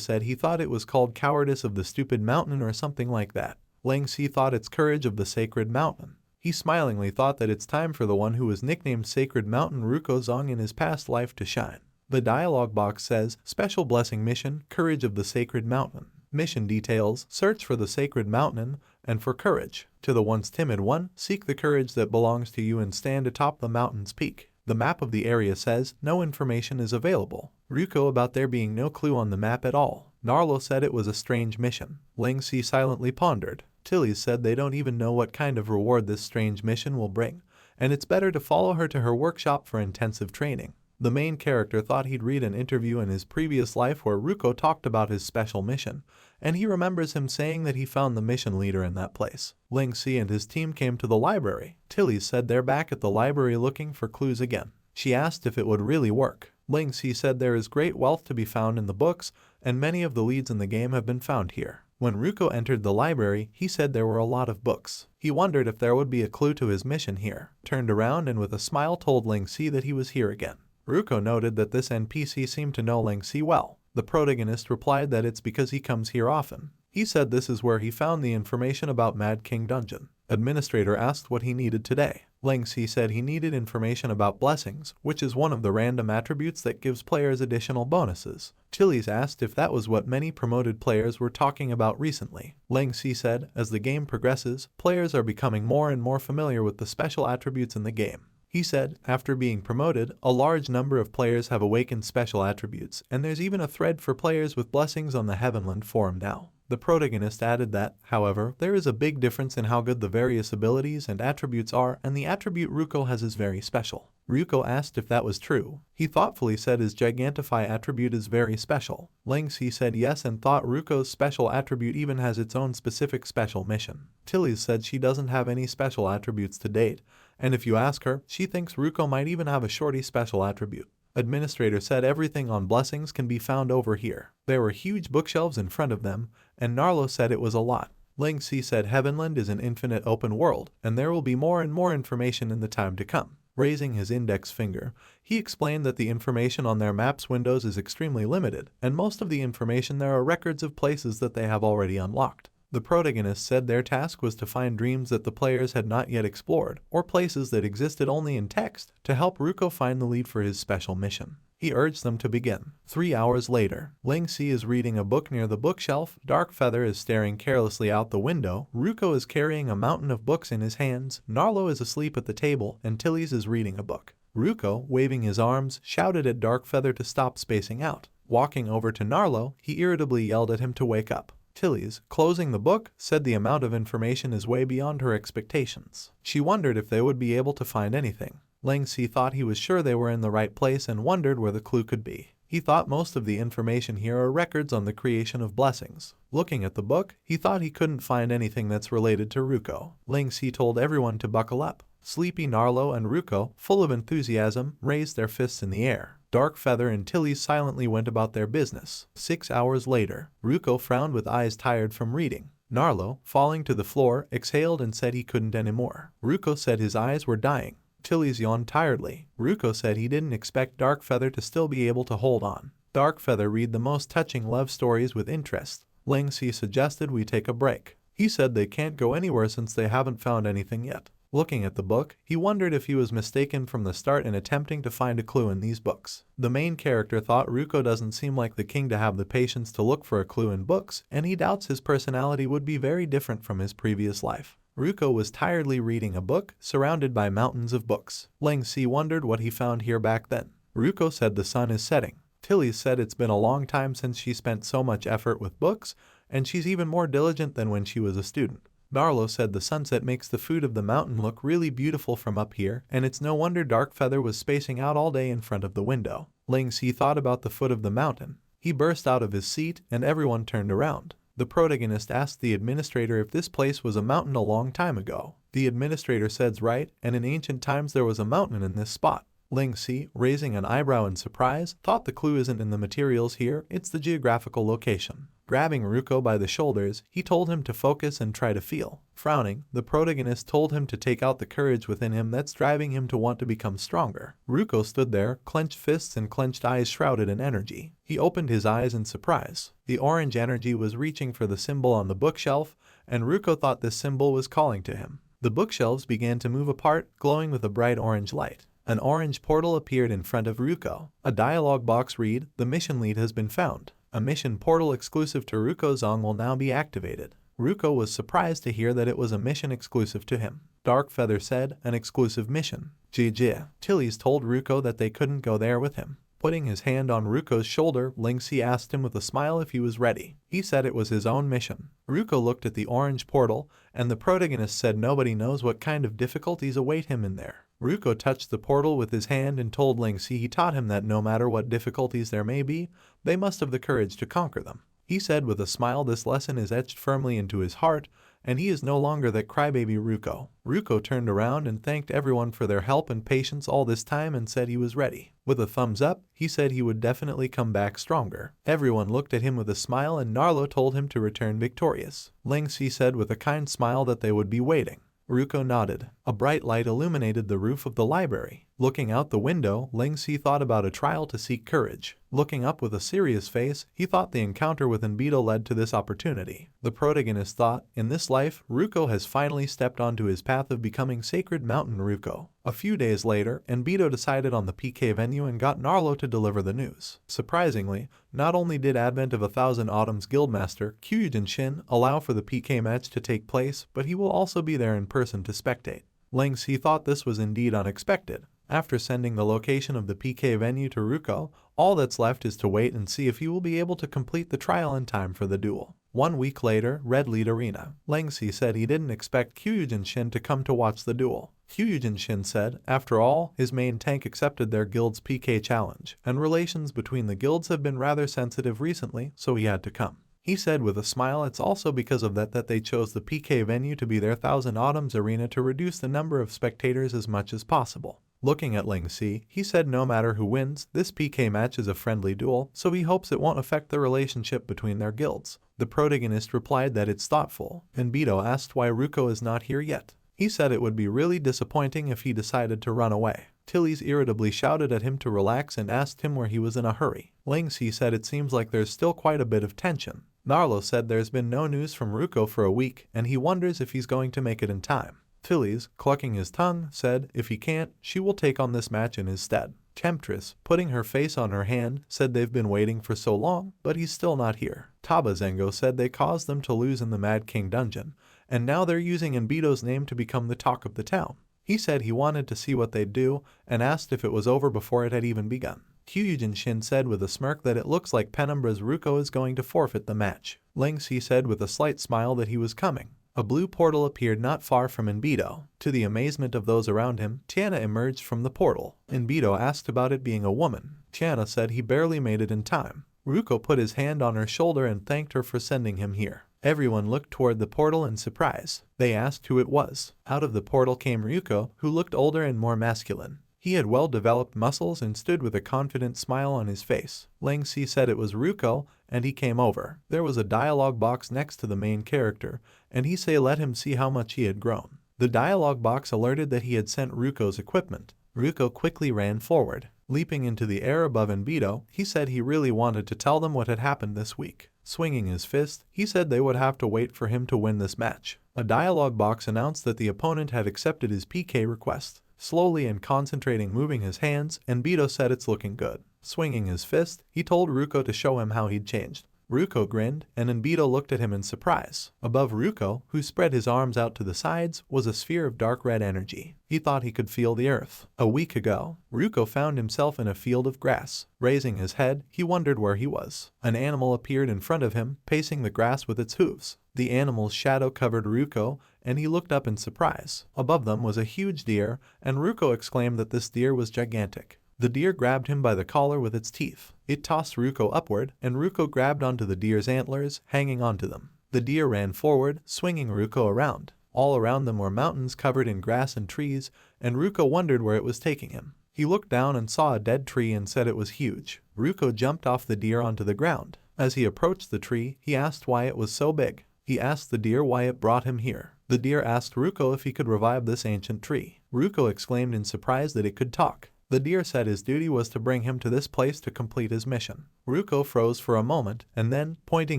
said he thought it was called Cowardice of the Stupid Mountain or something like that. Ling Si thought it's Courage of the Sacred Mountain. He smilingly thought that it's time for the one who was nicknamed Sacred Mountain Ruko Zong in his past life to shine. The dialogue box says, Special Blessing Mission, Courage of the Sacred Mountain. Mission details, search for the Sacred Mountain, and for courage. To the once timid one, seek the courage that belongs to you and stand atop the mountain's peak. The map of the area says, no information is available. Ruko about there being no clue on the map at all. Narlo said it was a strange mission. Ling Si silently pondered. Tillies said they don't even know what kind of reward this strange mission will bring, and it's better to follow her to her workshop for intensive training. The main character thought he'd read an interview in his previous life where Ruko talked about his special mission, and he remembers him saying that he found the mission leader in that place. Ling Si and his team came to the library. Tillies said they're back at the library looking for clues again. She asked if it would really work. Ling Si said there is great wealth to be found in the books, and many of the leads in the game have been found here. When Ruko entered the library, he said there were a lot of books. He wondered if there would be a clue to his mission here. Turned around and with a smile told Ling Si that he was here again. Ruko noted that this NPC seemed to know Ling Si well. The protagonist replied that it's because he comes here often. He said this is where he found the information about Mad King Dungeon. Administrator asked what he needed today. Ling Si said he needed information about blessings, which is one of the random attributes that gives players additional bonuses. Tillies asked if that was what many promoted players were talking about recently. Ling Si said, as the game progresses, players are becoming more and more familiar with the special attributes in the game. He said, after being promoted, a large number of players have awakened special attributes, and there's even a thread for players with blessings on the Heavenland forum now. The protagonist added that, however, there is a big difference in how good the various abilities and attributes are, and the attribute Ruko has is very special. Ruko asked if that was true. He thoughtfully said his Gigantify attribute is very special. Ling Si said yes and thought Ruko's special attribute even has its own specific special mission. Tillies said she doesn't have any special attributes to date, and if you ask her, she thinks Ruko might even have a shorty special attribute. Administrator said everything on blessings can be found over here. There were huge bookshelves in front of them, and Narlo said it was a lot. Ling Si said Heavenland is an infinite open world, and there will be more and more information in the time to come. Raising his index finger, he explained that the information on their maps windows is extremely limited, and most of the information there are records of places that they have already unlocked. The protagonist said their task was to find dreams that the players had not yet explored, or places that existed only in text, to help Ruko find the lead for his special mission. He urged them to begin. 3 hours later, Ling Si is reading a book near the bookshelf, Darkfeather is staring carelessly out the window, Ruko is carrying a mountain of books in his hands, Narlo is asleep at the table, and Tilly's is reading a book. Ruko, waving his arms, shouted at Darkfeather to stop spacing out. Walking over to Narlo, he irritably yelled at him to wake up. Tilly's, closing the book, said the amount of information is way beyond her expectations. She wondered if they would be able to find anything. Ling Si thought he was sure they were in the right place and wondered where the clue could be. He thought most of the information here are records on the creation of blessings. Looking at the book, he thought he couldn't find anything that's related to Ruko. Ling Si told everyone to buckle up. Sleepy Narlo and Ruko, full of enthusiasm, raised their fists in the air. Darkfeather and Tilly silently went about their business. 6 hours later, Ruko frowned with eyes tired from reading. Narlo, falling to the floor, exhaled and said he couldn't anymore. Ruko said his eyes were dying. Tilly's yawned tiredly. Ruko said he didn't expect Darkfeather to still be able to hold on. Darkfeather read the most touching love stories with interest. Ling Si suggested we take a break. He said they can't go anywhere since they haven't found anything yet. Looking at the book, he wondered if he was mistaken from the start in attempting to find a clue in these books. The main character thought Ruko doesn't seem like the king to have the patience to look for a clue in books, and he doubts his personality would be very different from his previous life. Ruko was tiredly reading a book, surrounded by mountains of books. Ling Si wondered what he found here back then. Ruko said the sun is setting. Tilly said it's been a long time since she spent so much effort with books, and she's even more diligent than when she was a student. Narlo said the sunset makes the foot of the mountain look really beautiful from up here, and it's no wonder Darkfeather was spacing out all day in front of the window. Ling Si thought about the foot of the mountain. He burst out of his seat, and everyone turned around. The protagonist asked the administrator if this place was a mountain a long time ago. The administrator said right, and in ancient times there was a mountain in this spot. Ling Si, raising an eyebrow in surprise, thought the clue isn't in the materials here, it's the geographical location. Grabbing Ruko by the shoulders, he told him to focus and try to feel. Frowning, the protagonist told him to take out the courage within him that's driving him to want to become stronger. Ruko stood there, clenched fists and clenched eyes shrouded in energy. He opened his eyes in surprise. The orange energy was reaching for the symbol on the bookshelf, and Ruko thought this symbol was calling to him. The bookshelves began to move apart, glowing with a bright orange light. An orange portal appeared in front of Ruko. A dialogue box read, "The mission lead has been found. A mission portal exclusive to Ruko Zong will now be activated." Ruko was surprised to hear that it was a mission exclusive to him. Darkfeather said, "An exclusive mission." GG. Tilly's told Ruko that they couldn't go there with him. Putting his hand on Ruko's shoulder, Ling Si asked him with a smile if he was ready. He said it was his own mission. Ruko looked at the orange portal, and the protagonist said nobody knows what kind of difficulties await him in there. Ruko touched the portal with his hand and told Ling Si he taught him that no matter what difficulties there may be, they must have the courage to conquer them. He said with a smile this lesson is etched firmly into his heart, and he is no longer that crybaby Ruko. Ruko turned around and thanked everyone for their help and patience all this time and said he was ready. With a thumbs up, he said he would definitely come back stronger. Everyone looked at him with a smile and Narlo told him to return victorious. Ling Si said with a kind smile that they would be waiting. Ruko nodded. A bright light illuminated the roof of the library. Looking out the window, Ling Si thought about a trial to seek courage. Looking up with a serious face, he thought the encounter with Enbedo led to this opportunity. The protagonist thought, in this life, Ruko has finally stepped onto his path of becoming Sacred Mountain Ruko. A few days later, Enbedo decided on the PK venue and got Narlo to deliver the news. Surprisingly, not only did Advent of 1000 Autumn's Guildmaster, Kyujin Shin, allow for the PK match to take place, but he will also be there in person to spectate. Ling Si thought this was indeed unexpected. After sending the location of the PK venue to Ruko, all that's left is to wait and see if he will be able to complete the trial in time for the duel. 1 week later, Red Lead Arena. Ling Si said he didn't expect Kyujin Shin to come to watch the duel. Kyujin Shin said, after all, his main tank accepted their guild's PK challenge, and relations between the guilds have been rather sensitive recently, so he had to come. He said with a smile it's also because of that they chose the PK venue to be their 1000 Autumns arena to reduce the number of spectators as much as possible. Looking at Ling Si, he said no matter who wins, this PK match is a friendly duel, so he hopes it won't affect the relationship between their guilds. The protagonist replied that it's thoughtful, and Beto asked why Ruko is not here yet. He said it would be really disappointing if he decided to run away. Tilly's irritably shouted at him to relax and asked him where he was in a hurry. Ling Si said it seems like there's still quite a bit of tension. Narlo said there's been no news from Ruko for a week, and he wonders if he's going to make it in time. Tilly's, clucking his tongue, said if he can't, she will take on this match in his stead. Temptress, putting her face on her hand, said they've been waiting for so long, but he's still not here. Tabazengo said they caused them to lose in the Mad King dungeon, and now they're using Enbito's name to become the talk of the town. He said he wanted to see what they'd do, and asked if it was over before it had even begun. Kyujin Shin said with a smirk that it looks like Penumbra's Ruko is going to forfeit the match. Ling Si said with a slight smile that he was coming. A blue portal appeared not far from Enbito. To the amazement of those around him, Tiana emerged from the portal. Enbito asked about it being a woman. Tiana said he barely made it in time. Ruko put his hand on her shoulder and thanked her for sending him here. Everyone looked toward the portal in surprise. They asked who it was. Out of the portal came Ruko, who looked older and more masculine. He had well-developed muscles and stood with a confident smile on his face. Ling Si said it was Ruko, and he came over. There was a dialogue box next to the main character, and he said let him see how much he had grown. The dialogue box alerted that he had sent Ruko's equipment. Ruko quickly ran forward. Leaping into the air above Enbito, he said he really wanted to tell them what had happened this week. Swinging his fist, he said they would have to wait for him to win this match. A dialogue box announced that the opponent had accepted his PK request. Slowly and concentrating moving his hands, Enbito said it's looking good. Swinging his fist, he told Ruko to show him how he'd changed. Ruko grinned, and Enbito looked at him in surprise. Above Ruko, who spread his arms out to the sides, was a sphere of dark red energy. He thought he could feel the earth. A week ago, Ruko found himself in a field of grass. Raising his head, he wondered where he was. An animal appeared in front of him, pacing the grass with its hooves. The animal's shadow covered Ruko, and he looked up in surprise. Above them was a huge deer, and Ruko exclaimed that this deer was gigantic. The deer grabbed him by the collar with its teeth. It tossed Ruko upward, and Ruko grabbed onto the deer's antlers, hanging onto them. The deer ran forward, swinging Ruko around. All around them were mountains covered in grass and trees, and Ruko wondered where it was taking him. He looked down and saw a dead tree and said it was huge. Ruko jumped off the deer onto the ground. As he approached the tree, he asked why it was so big. He asked the deer why it brought him here. The deer asked Ruko if he could revive this ancient tree. Ruko exclaimed in surprise that it could talk. The deer said his duty was to bring him to this place to complete his mission. Ruko froze for a moment, and then, pointing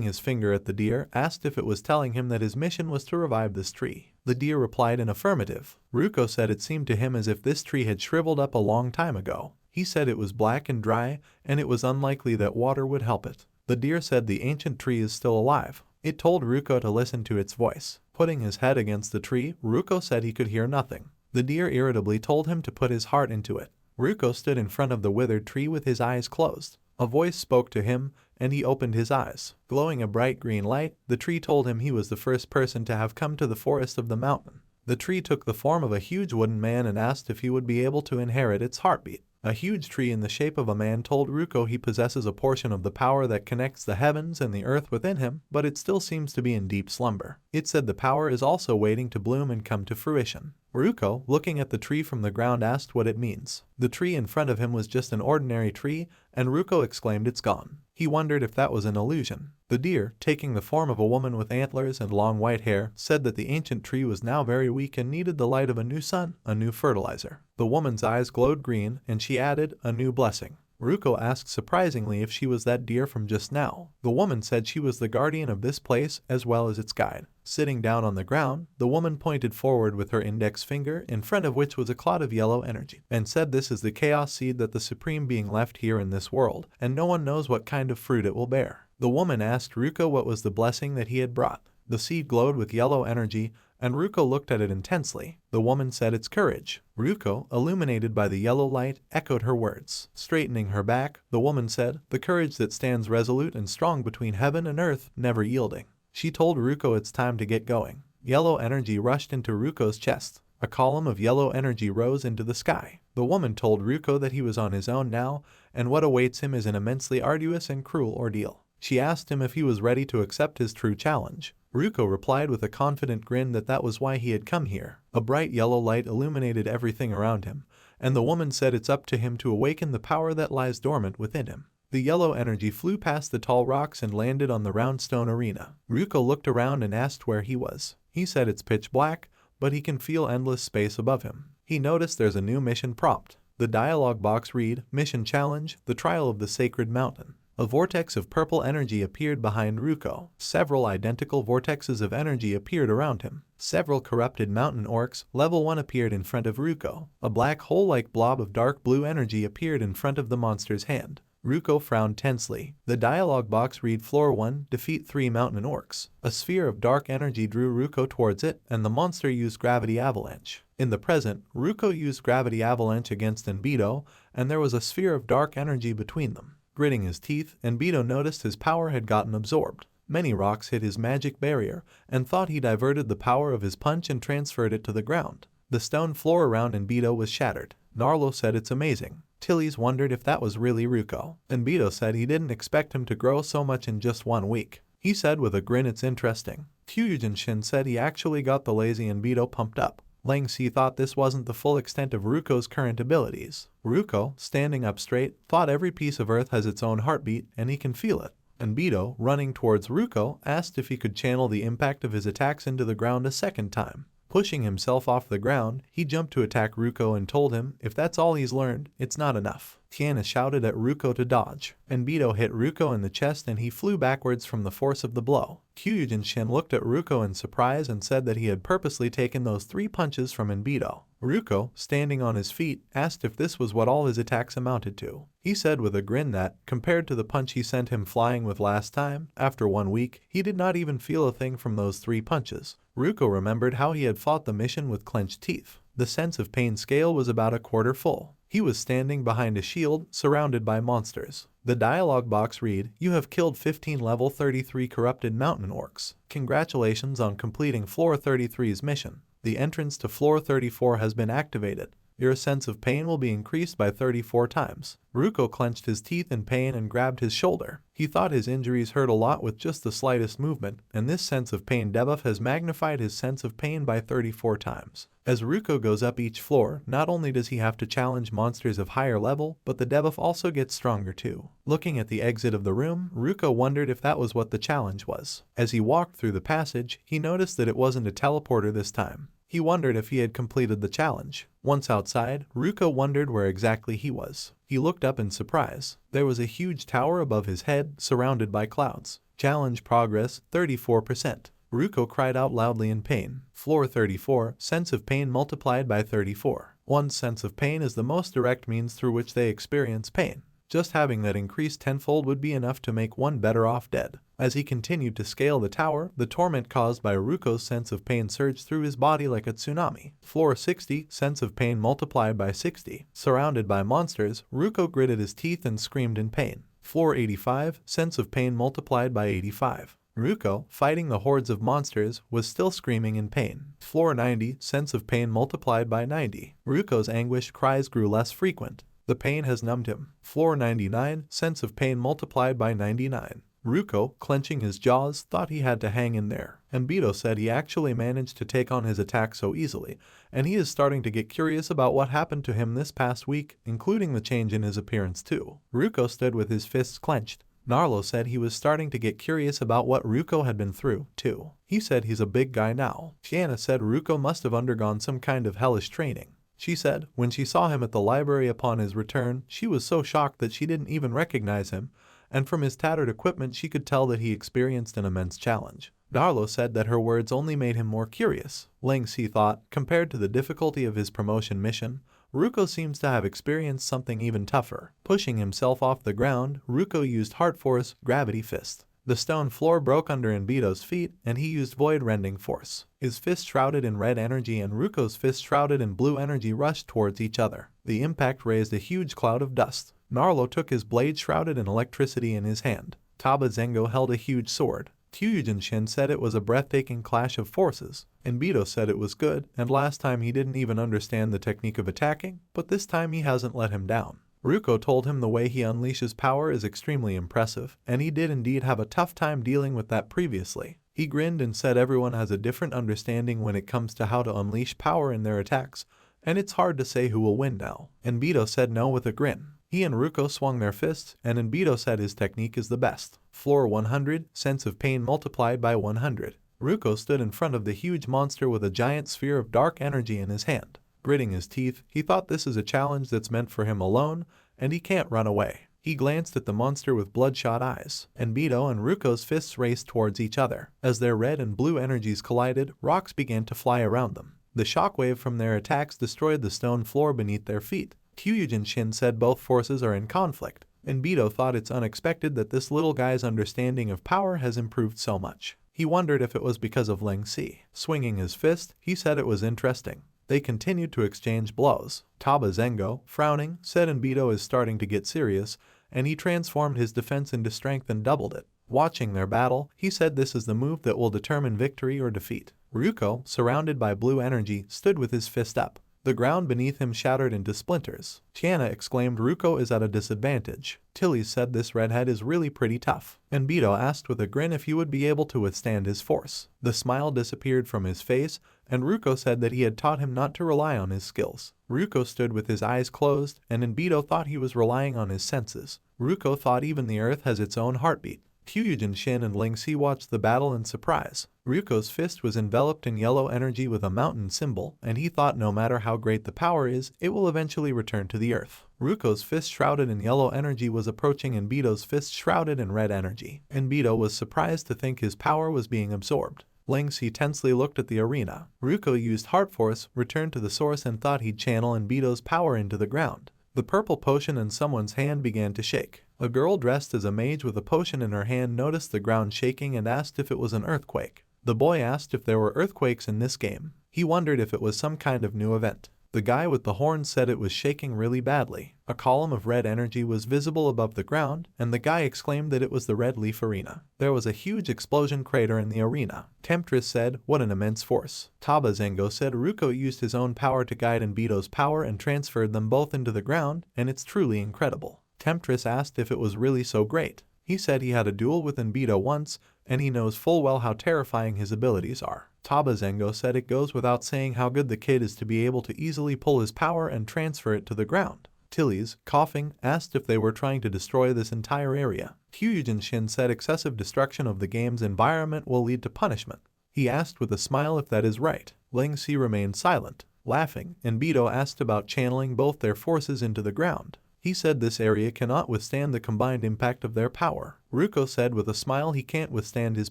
his finger at the deer, asked if it was telling him that his mission was to revive this tree. The deer replied in affirmative. Ruko said it seemed to him as if this tree had shriveled up a long time ago. He said it was black and dry, and it was unlikely that water would help it. The deer said the ancient tree is still alive. It told Ruko to listen to its voice. Putting his head against the tree, Ruko said he could hear nothing. The deer irritably told him to put his heart into it. Ruko stood in front of the withered tree with his eyes closed. A voice spoke to him, and he opened his eyes. Glowing a bright green light, the tree told him he was the first person to have come to the forest of the mountain. The tree took the form of a huge wooden man and asked if he would be able to inherit its heartbeat. A huge tree in the shape of a man told Ruko he possesses a portion of the power that connects the heavens and the earth within him, but it still seems to be in deep slumber. It said the power is also waiting to bloom and come to fruition. Ruko, looking at the tree from the ground, asked what it means. The tree in front of him was just an ordinary tree, and Ruko exclaimed it's gone. He wondered if that was an illusion. The deer, taking the form of a woman with antlers and long white hair, said that the ancient tree was now very weak and needed the light of a new sun, a new fertilizer. The woman's eyes glowed green, and she added, a new blessing. Ruko asked surprisingly if she was that deer from just now. The woman said she was the guardian of this place as well as its guide. Sitting down on the ground, the woman pointed forward with her index finger, in front of which was a cloud of yellow energy, and said this is the chaos seed that the Supreme Being left here in this world, and no one knows what kind of fruit it will bear. The woman asked Ruko what was the blessing that he had brought. The seed glowed with yellow energy, and Ruko looked at it intensely. The woman said it's courage. Ruko, illuminated by the yellow light, echoed her words. Straightening her back, the woman said, the courage that stands resolute and strong between heaven and earth, never yielding. She told Ruko it's time to get going. Yellow energy rushed into Ruko's chest. A column of yellow energy rose into the sky. The woman told Ruko that he was on his own now, and what awaits him is an immensely arduous and cruel ordeal. She asked him if he was ready to accept his true challenge. Ruko replied with a confident grin that was why he had come here. A bright yellow light illuminated everything around him, and the woman said it's up to him to awaken the power that lies dormant within him. The yellow energy flew past the tall rocks and landed on the round stone arena. Ruko looked around and asked where he was. He said it's pitch black, but he can feel endless space above him. He noticed there's a new mission prompt. The dialogue box read, Mission Challenge, the Trial of the Sacred Mountain. A vortex of purple energy appeared behind Ruko. Several identical vortexes of energy appeared around him. Several corrupted mountain orcs, level 1, appeared in front of Ruko. A black hole-like blob of dark blue energy appeared in front of the monster's hand. Ruko frowned tensely. The dialogue box read, Floor 1, defeat 3 mountain orcs. A sphere of dark energy drew Ruko towards it, and the monster used Gravity Avalanche. In the present, Ruko used Gravity Avalanche against Enbido, and there was a sphere of dark energy between them. Gritting his teeth, Enbido noticed his power had gotten absorbed. Many rocks hit his magic barrier, and thought he diverted the power of his punch and transferred it to the ground. The stone floor around Enbido was shattered. Narlo said it's amazing. Tillies wondered if that was really Ruko. Enbido said he didn't expect him to grow so much in just 1 week. He said with a grin it's interesting. Kyujin Shin said he actually got the lazy Enbido pumped up. Lang Si thought this wasn't the full extent of Ruko's current abilities. Ruko, standing up straight, thought every piece of earth has its own heartbeat and he can feel it. Enbido, running towards Ruko, asked if he could channel the impact of his attacks into the ground a second time. Pushing himself off the ground, he jumped to attack Ruko and told him if that's all he's learned, it's not enough. Tiana shouted at Ruko to dodge. Enbido hit Ruko in the chest and he flew backwards from the force of the blow. Kyujin Shin looked at Ruko in surprise and said that he had purposely taken those 3 punches from Enbido. Ruko, standing on his feet, asked if this was what all his attacks amounted to. He said with a grin that, compared to the punch he sent him flying with last time, after 1 week, he did not even feel a thing from those 3 punches. Ruko remembered how he had fought the mission with clenched teeth. The sense of pain scale was about a quarter full. He was standing behind a shield, surrounded by monsters. The dialogue box read, You have killed 15 level 33 corrupted mountain orcs. Congratulations on completing floor 33's mission. The entrance to floor 34 has been activated. Your sense of pain will be increased by 34 times. Ruko clenched his teeth in pain and grabbed his shoulder. He thought his injuries hurt a lot with just the slightest movement, and this sense of pain debuff has magnified his sense of pain by 34 times. As Ruko goes up each floor, not only does he have to challenge monsters of higher level, but the debuff also gets stronger too. Looking at the exit of the room, Ruko wondered if that was what the challenge was. As he walked through the passage, he noticed that it wasn't a teleporter this time. He wondered if he had completed the challenge. Once outside, Ruko wondered where exactly he was. He looked up in surprise. There was a huge tower above his head, surrounded by clouds. Challenge progress, 34%. Ruko cried out loudly in pain. Floor 34, sense of pain multiplied by 34. One's sense of pain is the most direct means through which they experience pain. Just having that increased tenfold would be enough to make one better off dead. As he continued to scale the tower, the torment caused by Ruko's sense of pain surged through his body like a tsunami. Floor 60, sense of pain multiplied by 60. Surrounded by monsters, Ruko gritted his teeth and screamed in pain. Floor 85, sense of pain multiplied by 85. Ruko, fighting the hordes of monsters, was still screaming in pain. Floor 90, sense of pain multiplied by 90. Ruko's anguished cries grew less frequent. The pain has numbed him. Floor 99, sense of pain multiplied by 99. Ruko, clenching his jaws, thought he had to hang in there. Enbido said he actually managed to take on his attack so easily, and he is starting to get curious about what happened to him this past week, including the change in his appearance too. Ruko stood with his fists clenched. Narlo said he was starting to get curious about what Ruko had been through, too. He said he's a big guy now. Tiana said Ruko must have undergone some kind of hellish training. She said, when she saw him at the library upon his return, she was so shocked that she didn't even recognize him, and from his tattered equipment she could tell that he experienced an immense challenge. Darlo said that her words only made him more curious. Lang Si thought, compared to the difficulty of his promotion mission, Ruko seems to have experienced something even tougher. Pushing himself off the ground, Ruko used Heart Force, Gravity Fist. The stone floor broke under Enbido's feet, and he used Void-Rending Force. His fist shrouded in red energy and Ruko's fist shrouded in blue energy rushed towards each other. The impact raised a huge cloud of dust. Narlo took his blade shrouded in electricity in his hand. Taba Zengo held a huge sword. Kyujin Shin said it was a breathtaking clash of forces. Enbido said it was good, and last time he didn't even understand the technique of attacking, but this time he hasn't let him down. Ruko told him the way he unleashes power is extremely impressive, and he did indeed have a tough time dealing with that previously. He grinned and said everyone has a different understanding when it comes to how to unleash power in their attacks, and it's hard to say who will win now. Enbito said no with a grin. He and Ruko swung their fists, and Enbito said his technique is the best. Floor 100, sense of pain multiplied by 100. Ruko stood in front of the huge monster with a giant sphere of dark energy in his hand. Gritting his teeth, he thought this is a challenge that's meant for him alone, and he can't run away. He glanced at the monster with bloodshot eyes. Enbito and Ruko's fists raced towards each other. As their red and blue energies collided, rocks began to fly around them. The shockwave from their attacks destroyed the stone floor beneath their feet. Kyujin Shin said both forces are in conflict. Enbito thought it's unexpected that this little guy's understanding of power has improved so much. He wondered if it was because of Ling Si. Swinging his fist, he said it was interesting. They continued to exchange blows. Taba Zengo, frowning, said Enbito is starting to get serious, and he transformed his defense into strength and doubled it. Watching their battle, he said this is the move that will determine victory or defeat. Ruko, surrounded by blue energy, stood with his fist up. The ground beneath him shattered into splinters. Tiana exclaimed Ruko is at a disadvantage. Tilly said this redhead is really pretty tough. Enbito asked with a grin if he would be able to withstand his force. The smile disappeared from his face, and Ruko said that he had taught him not to rely on his skills. Ruko stood with his eyes closed, and Enbito thought he was relying on his senses. Ruko thought even the earth has its own heartbeat. Kyujin Shin and Ling Si watched the battle in surprise. Ruko's fist was enveloped in yellow energy with a mountain symbol, and he thought no matter how great the power is, it will eventually return to the earth. Ruko's fist shrouded in yellow energy was approaching Enbito's fist shrouded in red energy. Enbito was surprised to think his power was being absorbed. Ling Si tensely looked at the arena. Ruko used Heart Force, returned to the source and thought he'd channel Enbito's power into the ground. The purple potion in someone's hand began to shake. A girl dressed as a mage with a potion in her hand noticed the ground shaking and asked if it was an earthquake. The boy asked if there were earthquakes in this game. He wondered if it was some kind of new event. The guy with the horn said it was shaking really badly. A column of red energy was visible above the ground, and the guy exclaimed that it was the Red Leaf Arena. There was a huge explosion crater in the arena. Temptress said, what an immense force. Taba Zengo said Ruko used his own power to guide Enbito's power and transferred them both into the ground, and it's truly incredible. Temptress asked if it was really so great. He said he had a duel with Enbito once, and he knows full well how terrifying his abilities are. Taba Zengo said it goes without saying how good the kid is to be able to easily pull his power and transfer it to the ground. Tilly's, coughing, asked if they were trying to destroy this entire area. Kyujin Shin said excessive destruction of the game's environment will lead to punishment. He asked with a smile if that is right. Ling Si remained silent. Laughing, Enbito asked about channeling both their forces into the ground. He said this area cannot withstand the combined impact of their power. Ruko said with a smile he can't withstand his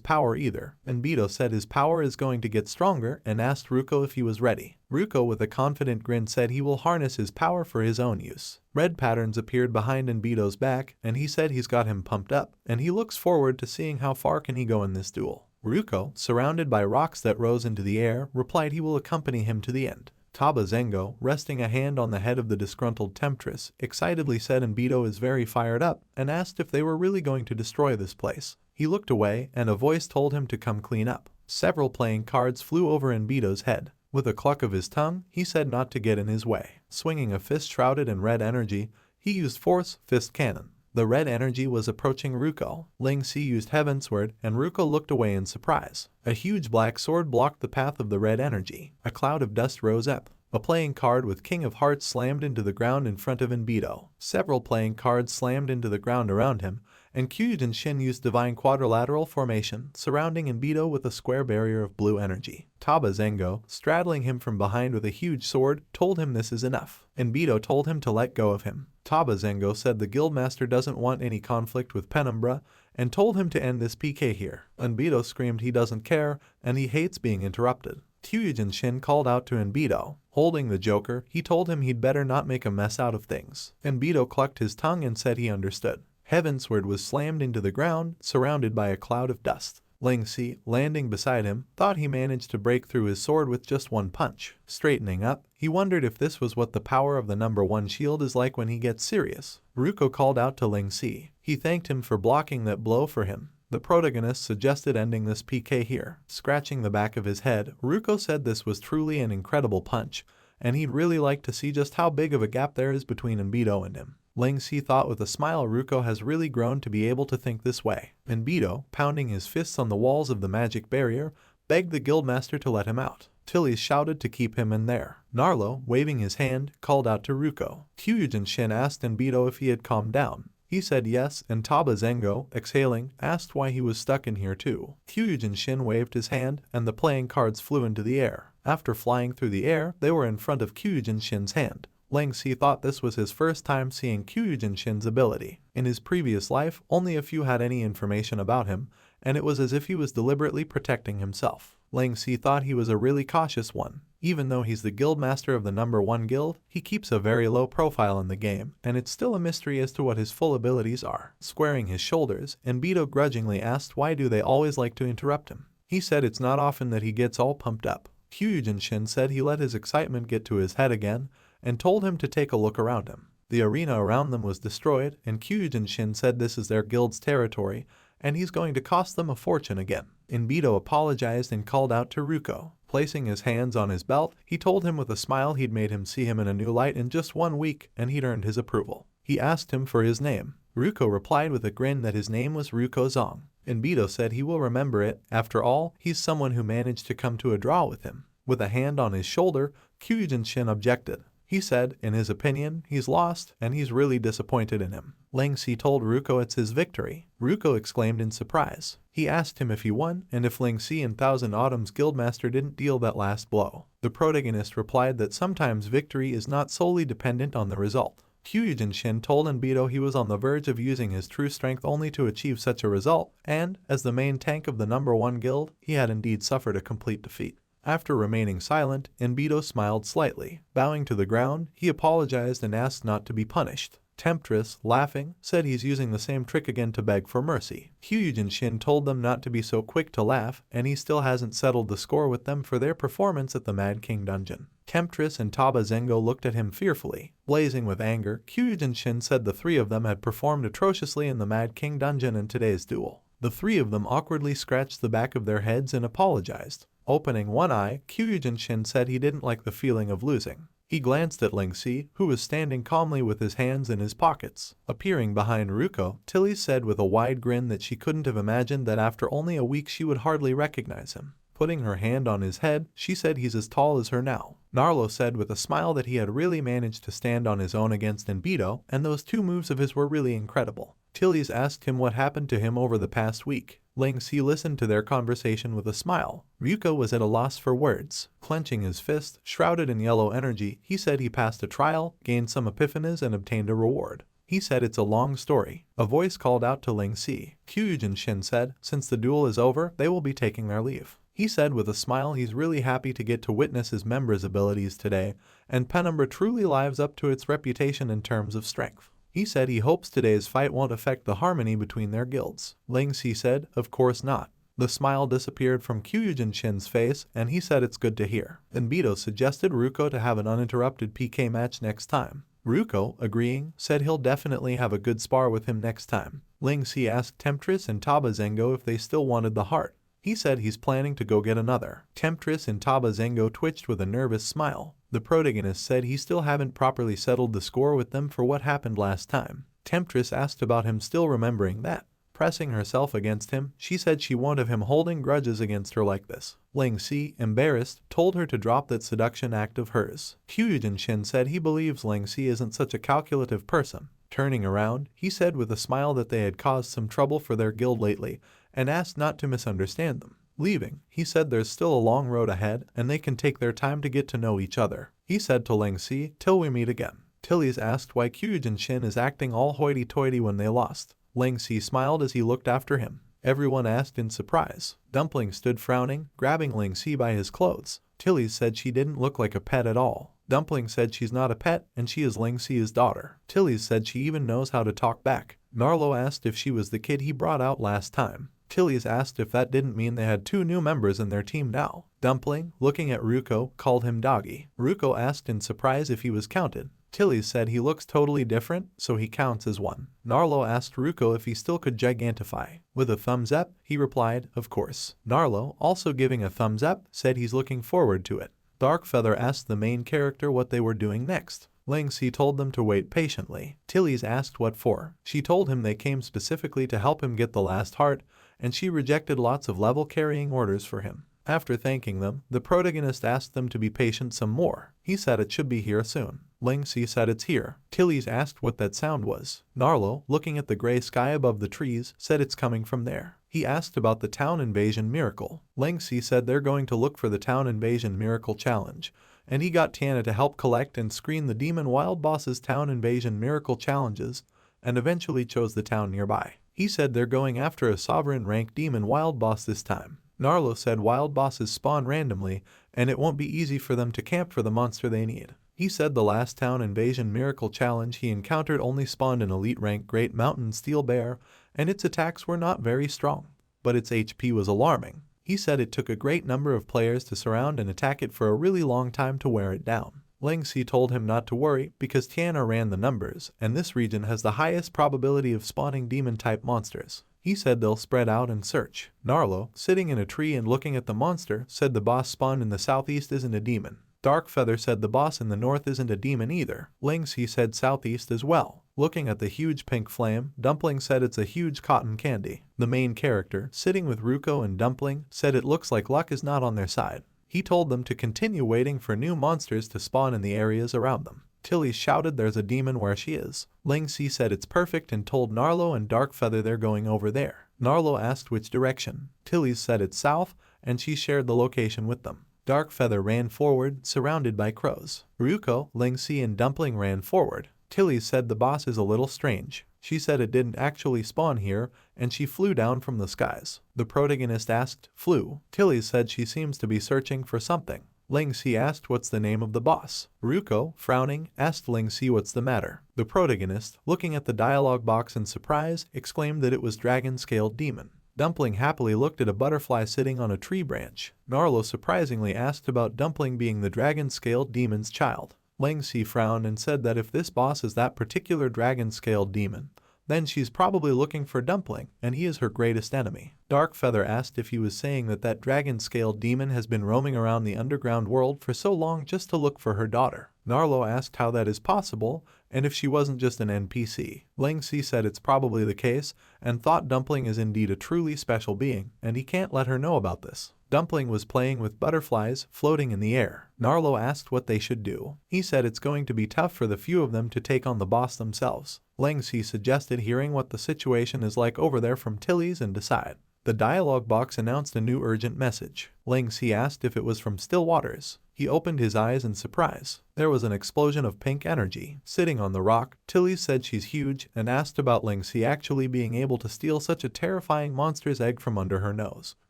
power either. Enbito said his power is going to get stronger and asked Ruko if he was ready. Ruko with a confident grin said he will harness his power for his own use. Red patterns appeared behind Enbito's back, and he said he's got him pumped up, and he looks forward to seeing how far can he go in this duel. Ruko, surrounded by rocks that rose into the air, replied he will accompany him to the end. Taba Zengo, resting a hand on the head of the disgruntled temptress, excitedly said Enbito is very fired up and asked if they were really going to destroy this place. He looked away and a voice told him to come clean up. Several playing cards flew over Enbito's head. With a cluck of his tongue, he said not to get in his way. Swinging a fist shrouded in red energy, he used Force Fist Cannon. The red energy was approaching Ruko. Ling Si used Heavensward, and Ruko looked away in surprise. A huge black sword blocked the path of the red energy. A cloud of dust rose up. A playing card with King of Hearts slammed into the ground in front of Enbito. Several playing cards slammed into the ground around him, and Kyujin Shin used Divine Quadrilateral Formation, surrounding Enbito with a square barrier of blue energy. Taba Zengo, straddling him from behind with a huge sword, told him this is enough. Enbito told him to let go of him. Taba Zengo said the Guildmaster doesn't want any conflict with Penumbra, and told him to end this PK here. Enbito screamed he doesn't care, and he hates being interrupted. Kyujin Shin called out to Enbito. Holding the Joker, he told him he'd better not make a mess out of things. Enbito clucked his tongue and said he understood. Heavensward was slammed into the ground, surrounded by a cloud of dust. Ling Si, landing beside him, thought he managed to break through his sword with just one punch. Straightening up, he wondered if this was what the power of the #1 shield is like when he gets serious. Ruko called out to Ling Si. He thanked him for blocking that blow for him. The protagonist suggested ending this PK here. Scratching the back of his head, Ruko said this was truly an incredible punch, and he'd really like to see just how big of a gap there is between Enbito and him. Ling Si thought with a smile Ruko has really grown to be able to think this way. Enbito, pounding his fists on the walls of the magic barrier, begged the guildmaster to let him out. Tilly shouted to keep him in there. Narlo, waving his hand, called out to Ruko. Kyujin Shin asked Enbito if he had calmed down. He said yes, and Taba Zengo, exhaling, asked why he was stuck in here too. Kyujin Shin waved his hand, and the playing cards flew into the air. After flying through the air, they were in front of Kyujin Shin's hand. Lang Si thought this was his first time seeing Kyujin Shin's ability. In his previous life, only a few had any information about him, and it was as if he was deliberately protecting himself. Lang Si thought he was a really cautious one. Even though he's the guildmaster of the #1 guild, he keeps a very low profile in the game, and it's still a mystery as to what his full abilities are. Squaring his shoulders, Enbito grudgingly asked why do they always like to interrupt him. He said it's not often that he gets all pumped up. Kyujin Shin said he let his excitement get to his head again, and told him to take a look around him. The arena around them was destroyed, and Kyujin Shin said this is their guild's territory, and he's going to cost them a fortune again. Enbito apologized and called out to Ruko. Placing his hands on his belt, he told him with a smile he'd made him see him in a new light in just 1 week, and he'd earned his approval. He asked him for his name. Ruko replied with a grin that his name was Ruko Zong. Enbito said he will remember it. After all, he's someone who managed to come to a draw with him. With a hand on his shoulder, Kyujin Shin objected. He said, in his opinion, he's lost, and he's really disappointed in him. Lang Si told Ruko it's his victory. Ruko exclaimed in surprise. He asked him if he won, and if Lang Si and Thousand Autumn's guildmaster didn't deal that last blow. The protagonist replied that sometimes victory is not solely dependent on the result. Kyujin Shin told Enbito he was on the verge of using his true strength only to achieve such a result, and, as the main tank of the #1 guild, he had indeed suffered a complete defeat. After remaining silent, Enbito smiled slightly. Bowing to the ground, he apologized and asked not to be punished. Temptress, laughing, said he's using the same trick again to beg for mercy. Kyujin Shin told them not to be so quick to laugh, and he still hasn't settled the score with them for their performance at the Mad King dungeon. Temptress and Taba Zengo looked at him fearfully. Blazing with anger, Kyujin Shin said the 3 of them had performed atrociously in the Mad King dungeon in today's duel. The 3 of them awkwardly scratched the back of their heads and apologized. Opening one eye, Kyujin Shin said he didn't like the feeling of losing. He glanced at Lang Si, who was standing calmly with his hands in his pockets. Appearing behind Ruko, Tilly said with a wide grin that she couldn't have imagined that after only a week she would hardly recognize him. Putting her hand on his head, she said he's as tall as her now. Narlo said with a smile that he had really managed to stand on his own against Enbito, and those 2 moves of his were really incredible. Tilly's asked him what happened to him over the past week. Lang Si listened to their conversation with a smile. Ryuko was at a loss for words. Clenching his fist, shrouded in yellow energy, he said he passed a trial, gained some epiphanies, and obtained a reward. He said it's a long story. A voice called out to Lang Si. Kyujin Shin said, since the duel is over, they will be taking their leave. He said with a smile he's really happy to get to witness his members' abilities today, and Penumbra truly lives up to its reputation in terms of strength. He said he hopes today's fight won't affect the harmony between their guilds. Lang Si said, of course not. The smile disappeared from Kyujin Shin's face, and he said it's good to hear. Enbito suggested Ruko to have an uninterrupted PK match next time. Ruko, agreeing, said he'll definitely have a good spar with him next time. Lang Si asked Temptress and Taba Zengo if they still wanted the heart. He said he's planning to go get another. Temptress and Taba Zengo twitched with a nervous smile. The protagonist said he still haven't properly settled the score with them for what happened last time. Temptress asked about him still remembering that. Pressing herself against him, she said she won't have him holding grudges against her like this. Lang Si, embarrassed, told her to drop that seduction act of hers. Kyujin Shin said he believes Lang Si isn't such a calculative person. Turning around, he said with a smile that they had caused some trouble for their guild lately, and asked not to misunderstand them. Leaving, he said there's still a long road ahead, and they can take their time to get to know each other. He said to Lang Si, till we meet again. Tilly's asked why Kyujin Shin is acting all hoity-toity when they lost. Lang Si smiled as he looked after him. Everyone asked in surprise. Dumpling stood frowning, grabbing Lang Si by his clothes. Tilly said she didn't look like a pet at all. Dumpling said she's not a pet, and she is Lang Si's daughter. Tilly said she even knows how to talk back. Narlo asked if she was the kid he brought out last time. Tilly's asked if that didn't mean they had 2 new members in their team now. Dumpling, looking at Ruko, called him Doggy. Ruko asked in surprise if he was counted. Tilly said he looks totally different, so he counts as 1. Narlo asked Ruko if he still could gigantify. With a thumbs up, he replied, of course. Narlo, also giving a thumbs up, said he's looking forward to it. Darkfeather asked the main character what they were doing next. Lang Si told them to wait patiently. Tilly's asked what for. She told him they came specifically to help him get the last heart, and she rejected lots of level carrying orders for him. After thanking them, the protagonist asked them to be patient some more. He said it should be here soon. Ling Si said it's here. Tilly's asked what that sound was. Narlo, looking at the gray sky above the trees, said it's coming from there. He asked about the town invasion miracle. Ling Si said they're going to look for the town invasion miracle challenge, and he got Tiana to help collect and screen the demon wild boss's town invasion miracle challenges, and eventually chose the town nearby. He said they're going after a sovereign rank demon wild boss this time. Narlo said wild bosses spawn randomly, and it won't be easy for them to camp for the monster they need. He said the last town invasion miracle challenge he encountered only spawned an elite rank great mountain steel bear, and its attacks were not very strong, but its HP was alarming. He said it took a great number of players to surround and attack it for a really long time to wear it down. Ling Si told him not to worry because Tiana ran the numbers, and this region has the highest probability of spawning demon-type monsters. He said they'll spread out and search. Narlo, sitting in a tree and looking at the monster, said the boss spawned in the southeast isn't a demon. Darkfeather said the boss in the north isn't a demon either. Ling Si said southeast as well. Looking at the huge pink flame, Dumpling said it's a huge cotton candy. The main character, sitting with Ruko and Dumpling, said it looks like luck is not on their side. He told them to continue waiting for new monsters to spawn in the areas around them. Tilly shouted there's a demon where she is. Ling Si said it's perfect and told Narlo and Darkfeather they're going over there. Narlo asked which direction. Tilly said it's south, and she shared the location with them. Darkfeather ran forward, surrounded by crows. Ruko, Ling Si and Dumpling ran forward. Tilly said the boss is a little strange. She said it didn't actually spawn here, and she flew down from the skies. The protagonist asked, flew. Tilly said she seems to be searching for something. Ling Si asked what's the name of the boss. Ruko, frowning, asked Ling Si what's the matter. The protagonist, looking at the dialogue box in surprise, exclaimed that it was dragon-scaled demon. Dumpling happily looked at a butterfly sitting on a tree branch. Narlo surprisingly asked about Dumpling being the dragon-scaled demon's child. Ling Si frowned and said that if this boss is that particular dragon-scaled demon, then she's probably looking for Dumpling, and he is her greatest enemy. Darkfeather asked if he was saying that that dragon-scaled demon has been roaming around the underground world for so long just to look for her daughter. Narlo asked how that is possible, and if she wasn't just an NPC. Ling Si said it's probably the case, and thought Dumpling is indeed a truly special being, and he can't let her know about this. Dumpling was playing with butterflies floating in the air. Narlo asked what they should do. He said it's going to be tough for the few of them to take on the boss themselves. Ling Si suggested hearing what the situation is like over there from Tilly's and decide. The dialogue box announced a new urgent message. Ling Si asked if it was from Stillwaters. He opened his eyes in surprise. There was an explosion of pink energy. Sitting on the rock, Tilly said she's huge and asked about Ling Si actually being able to steal such a terrifying monster's egg from under her nose.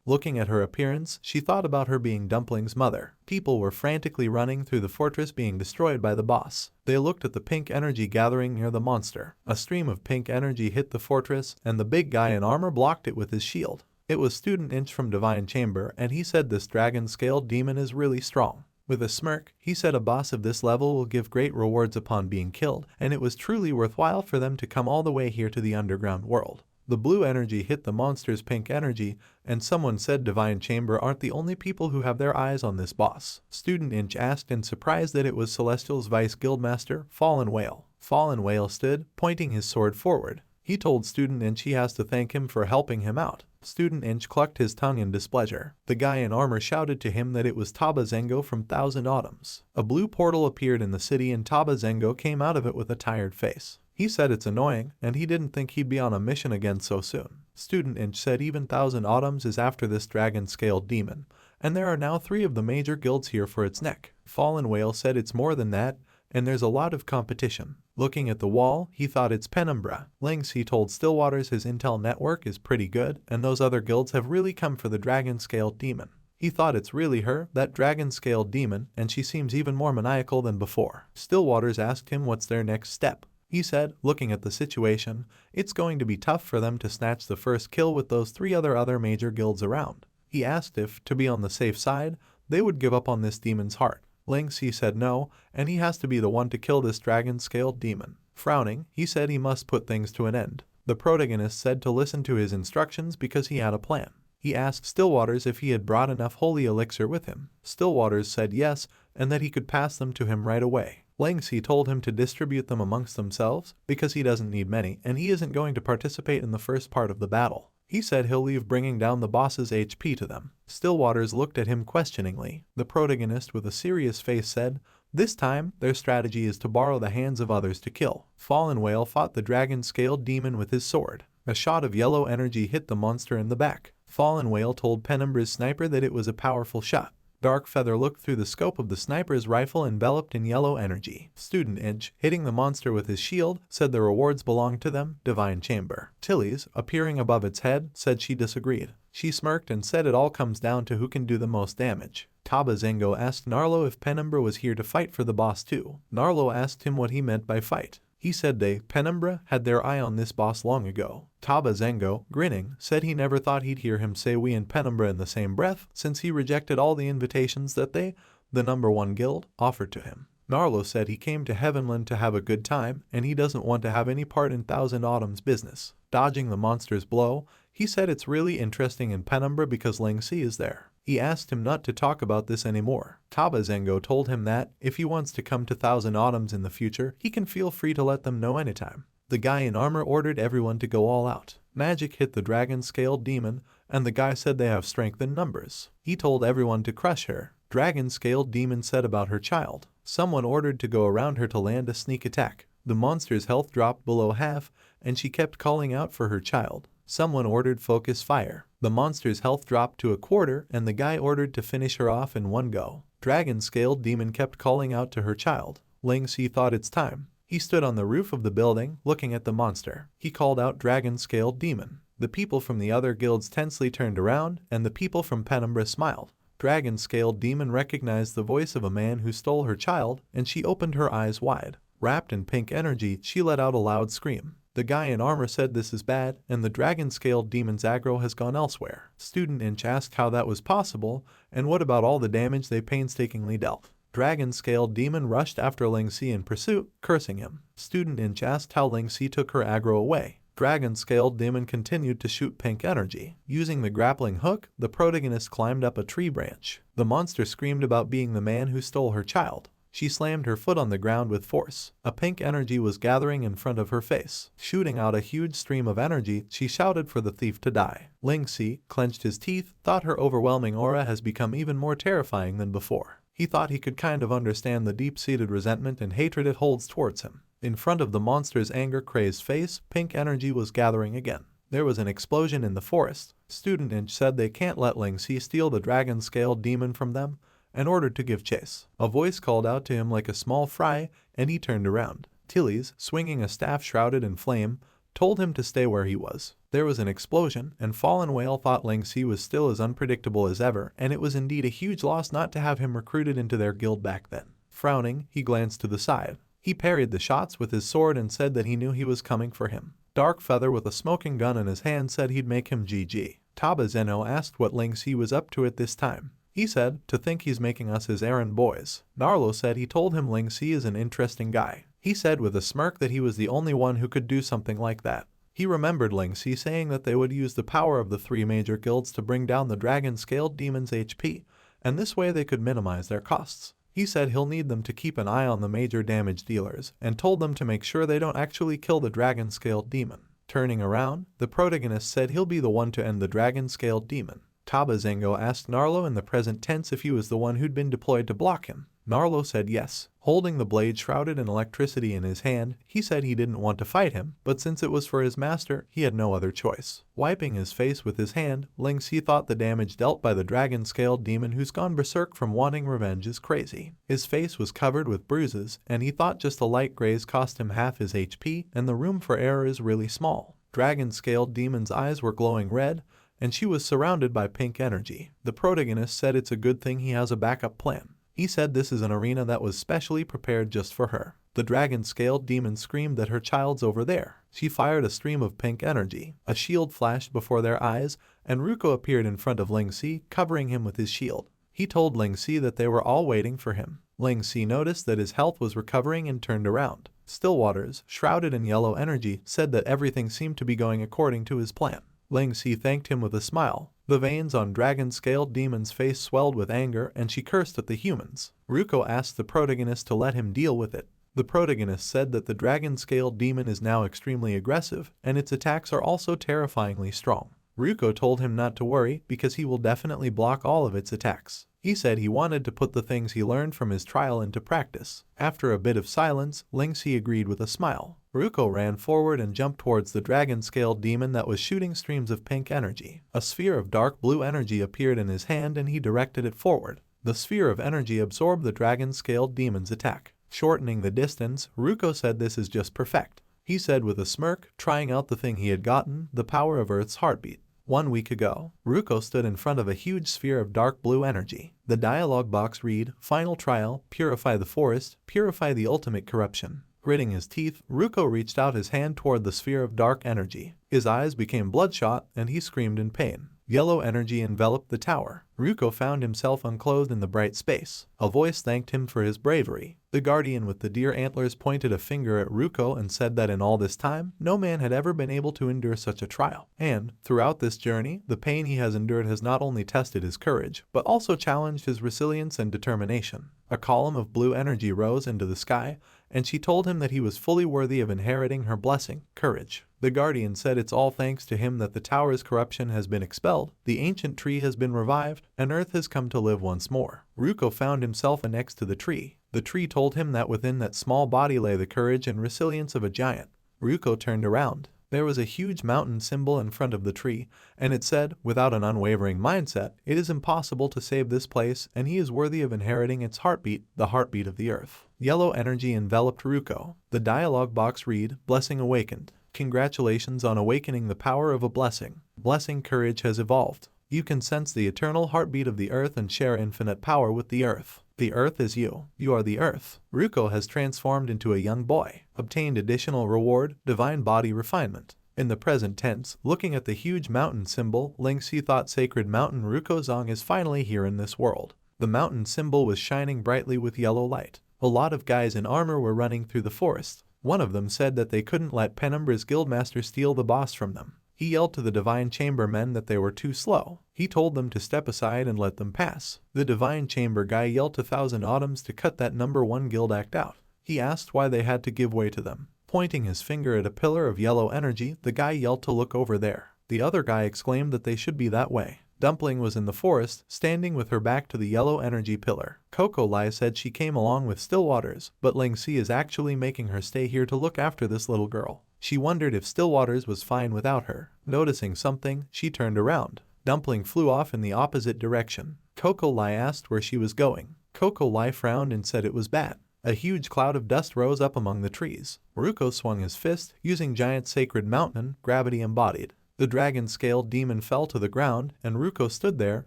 Looking at her appearance, she thought about her being Dumpling's mother. People were frantically running through the fortress being destroyed by the boss. They looked at the pink energy gathering near the monster. A stream of pink energy hit the fortress, and the big guy in armor blocked it with his shield. It was Student Inch from Divine Chamber, and he said this dragon-scaled demon is really strong. With a smirk, he said a boss of this level will give great rewards upon being killed, and it was truly worthwhile for them to come all the way here to the underground world. The blue energy hit the monster's pink energy, and someone said Divine Chamber aren't the only people who have their eyes on this boss. Student Inch asked in surprise that it was Celestial's Vice Guildmaster, Fallen Whale. Fallen Whale stood, pointing his sword forward. He told Student Inch he has to thank him for helping him out. Student Inch clucked his tongue in displeasure. The guy in armor shouted to him that it was Taba Zengo from Thousand Autumns. A blue portal appeared in the city and Taba Zengo came out of it with a tired face. He said it's annoying, and he didn't think he'd be on a mission again so soon. Student Inch said even Thousand Autumns is after this dragon-scaled demon, and there are now 3 of the major guilds here for its neck. Fallen Whale said it's more than that, and there's a lot of competition. Looking at the wall, he thought it's Penumbra. Ling Si told Stillwaters his intel network is pretty good, and those other guilds have really come for the dragon-scaled demon. He thought it's really her, that dragon-scaled demon, and she seems even more maniacal than before. Stillwaters asked him what's their next step. He said, looking at the situation, it's going to be tough for them to snatch the first kill with those 3 other major guilds around. He asked if, to be on the safe side, they would give up on this demon's heart. Ling Si said no, and he has to be the one to kill this dragon-scaled demon. Frowning, he said he must put things to an end. The protagonist said to listen to his instructions because he had a plan. He asked Stillwaters if he had brought enough holy elixir with him. Stillwaters said yes, and that he could pass them to him right away. Ling Si told him to distribute them amongst themselves because he doesn't need many and he isn't going to participate in the first part of the battle. He said he'll leave bringing down the boss's HP to them. Stillwaters looked at him questioningly. The protagonist with a serious face said, "This time, their strategy is to borrow the hands of others to kill." Fallen Whale fought the dragon-scaled demon with his sword. A shot of yellow energy hit the monster in the back. Fallen Whale told Penumbra's sniper that it was a powerful shot. Dark Feather looked through the scope of the sniper's rifle enveloped in yellow energy. Student Edge, hitting the monster with his shield, said the rewards belonged to them. Divine Chamber. Tilly's, appearing above its head, said she disagreed. She smirked and said it all comes down to who can do the most damage. Taba Zengo asked Narlo if Penumbra was here to fight for the boss too. Narlo asked him what he meant by fight. He said Penumbra, had their eye on this boss long ago. Taba Zengo, grinning, said he never thought he'd hear him say we and Penumbra in the same breath, since he rejected all the invitations that they, the #1 guild, offered to him. Narlo said he came to Heavenland to have a good time, and he doesn't want to have any part in Thousand Autumn's business. Dodging the monster's blow, he said it's really interesting in Penumbra because Ling Si is there. He asked him not to talk about this anymore. Taba Zengo told him that, if he wants to come to Thousand Autumns in the future, he can feel free to let them know anytime. The guy in armor ordered everyone to go all out. Magic hit the dragon-scaled demon, and the guy said they have strength in numbers. He told everyone to crush her. Dragon-scaled demon said about her child. Someone ordered to go around her to land a sneak attack. The monster's health dropped below half, and she kept calling out for her child. Someone ordered focus fire. The monster's health dropped to a quarter, and the guy ordered to finish her off in one go. Dragon-scaled demon kept calling out to her child. Ling Si thought it's time. He stood on the roof of the building, looking at the monster. He called out dragon-scaled demon. The people from the other guilds tensely turned around, and the people from Penumbra smiled. Dragon-scaled demon recognized the voice of a man who stole her child, and she opened her eyes wide. Wrapped in pink energy, she let out a loud scream. The guy in armor said this is bad, and the dragon-scaled demon's aggro has gone elsewhere. Student Inch asked how that was possible, and what about all the damage they painstakingly dealt. Dragon-scaled demon rushed after Ling Si in pursuit, cursing him. Student Inch asked how Ling Si took her aggro away. Dragon-scaled demon continued to shoot pink energy. Using the grappling hook, the protagonist climbed up a tree branch. The monster screamed about being the man who stole her child. She slammed her foot on the ground with force. A pink energy was gathering in front of her face. Shooting out a huge stream of energy, she shouted for the thief to die. Ling Si, clenched his teeth, thought her overwhelming aura has become even more terrifying than before. He thought he could kind of understand the deep-seated resentment and hatred it holds towards him. In front of the monster's anger-crazed face, pink energy was gathering again. There was an explosion in the forest. Student Inch said they can't let Ling Si steal the dragon-scaled demon from them, and ordered to give chase. A voice called out to him like a small fry, and he turned around. Tilly's, swinging a staff shrouded in flame, told him to stay where he was. There was an explosion, and Fallen Whale thought Ling Si was still as unpredictable as ever, and it was indeed a huge loss not to have him recruited into their guild back then. Frowning, he glanced to the side. He parried the shots with his sword and said that he knew he was coming for him. Dark Feather with a smoking gun in his hand said he'd make him GG. Taba Zeno asked what Ling Si was up to at this time. He said, to think he's making us his errand boys. Narlo said he told him Ling Si is an interesting guy. He said with a smirk that he was the only one who could do something like that. He remembered Ling Si saying that they would use the power of the 3 major guilds to bring down the dragon-scaled demon's HP, and this way they could minimize their costs. He said he'll need them to keep an eye on the major damage dealers, and told them to make sure they don't actually kill the dragon-scaled demon. Turning around, the protagonist said he'll be the one to end the dragon-scaled demon. Taba Zengo asked Narlo in the present tense if he was the one who'd been deployed to block him. Narlo said yes. Holding the blade shrouded in electricity in his hand, he said he didn't want to fight him, but since it was for his master, he had no other choice. Wiping his face with his hand, Ling Si thought the damage dealt by the dragon-scaled demon who's gone berserk from wanting revenge is crazy. His face was covered with bruises, and he thought just a light graze cost him half his HP, and the room for error is really small. Dragon-scaled demon's eyes were glowing red, and she was surrounded by pink energy. The protagonist said it's a good thing he has a backup plan. He said this is an arena that was specially prepared just for her. The dragon-scaled demon screamed that her child's over there. She fired a stream of pink energy. A shield flashed before their eyes, and Ruko appeared in front of Ling Si, covering him with his shield. He told Ling Si that they were all waiting for him. Ling Si noticed that his health was recovering and turned around. Stillwaters, shrouded in yellow energy, said that everything seemed to be going according to his plan. Ling Si thanked him with a smile. The veins on dragon-scaled demon's face swelled with anger, and she cursed at the humans. Ruko asked the protagonist to let him deal with it. The protagonist said that the dragon-scaled demon is now extremely aggressive, and its attacks are also terrifyingly strong. Ruko told him not to worry because he will definitely block all of its attacks. He said he wanted to put the things he learned from his trial into practice. After a bit of silence, Ling Si agreed with a smile. Ruko ran forward and jumped towards the dragon-scaled demon that was shooting streams of pink energy. A sphere of dark blue energy appeared in his hand and he directed it forward. The sphere of energy absorbed the dragon-scaled demon's attack. Shortening the distance, Ruko said this is just perfect. He said with a smirk, trying out the thing he had gotten, the power of Earth's heartbeat. 1 week ago, Ruko stood in front of a huge sphere of dark blue energy. The dialogue box read, "Final trial, purify the forest, purify the ultimate corruption." Gritting his teeth, Ruko reached out his hand toward the sphere of dark energy. His eyes became bloodshot and he screamed in pain. Yellow energy enveloped the tower. Ruko found himself unclothed in the bright space. A voice thanked him for his bravery. The guardian with the deer antlers pointed a finger at Ruko and said that in all this time, no man had ever been able to endure such a trial. And, throughout this journey, the pain he has endured has not only tested his courage, but also challenged his resilience and determination. A column of blue energy rose into the sky, and she told him that he was fully worthy of inheriting her blessing, courage. The guardian said it's all thanks to him that the tower's corruption has been expelled, the ancient tree has been revived, and Earth has come to live once more. Ruko found himself next to the tree. The tree told him that within that small body lay the courage and resilience of a giant. Ruko turned around. There was a huge mountain symbol in front of the tree, and it said, without an unwavering mindset, it is impossible to save this place and he is worthy of inheriting its heartbeat, the heartbeat of the earth. Yellow energy enveloped Ruko. The dialogue box read, "Blessing awakened. Congratulations on awakening the power of a blessing. Blessing courage has evolved. You can sense the eternal heartbeat of the earth and share infinite power with the earth. The earth is you. You are the earth." Ruko has transformed into a young boy. Obtained additional reward, divine body refinement. In the present tense, looking at the huge mountain symbol, Ling Si thought sacred mountain Rukozong is finally here in this world. The mountain symbol was shining brightly with yellow light. A lot of guys in armor were running through the forest. One of them said that they couldn't let Penumbra's guildmaster steal the boss from them. He yelled to the Divine Chamber men that they were too slow. He told them to step aside and let them pass. The Divine Chamber guy yelled to Thousand Autumns to cut that #1 guild act out. He asked why they had to give way to them. Pointing his finger at a pillar of yellow energy, the guy yelled to look over there. The other guy exclaimed that they should be that way. Dumpling was in the forest, standing with her back to the yellow energy pillar. Coco Lai said she came along with Stillwaters, but Ling Si is actually making her stay here to look after this little girl. She wondered if Stillwaters was fine without her. Noticing something, she turned around. Dumpling flew off in the opposite direction. Coco Lai asked where she was going. Coco Lai frowned and said it was bad. A huge cloud of dust rose up among the trees. Ruko swung his fist, using giant sacred mountain, gravity embodied. The dragon-scaled demon fell to the ground, and Ruko stood there,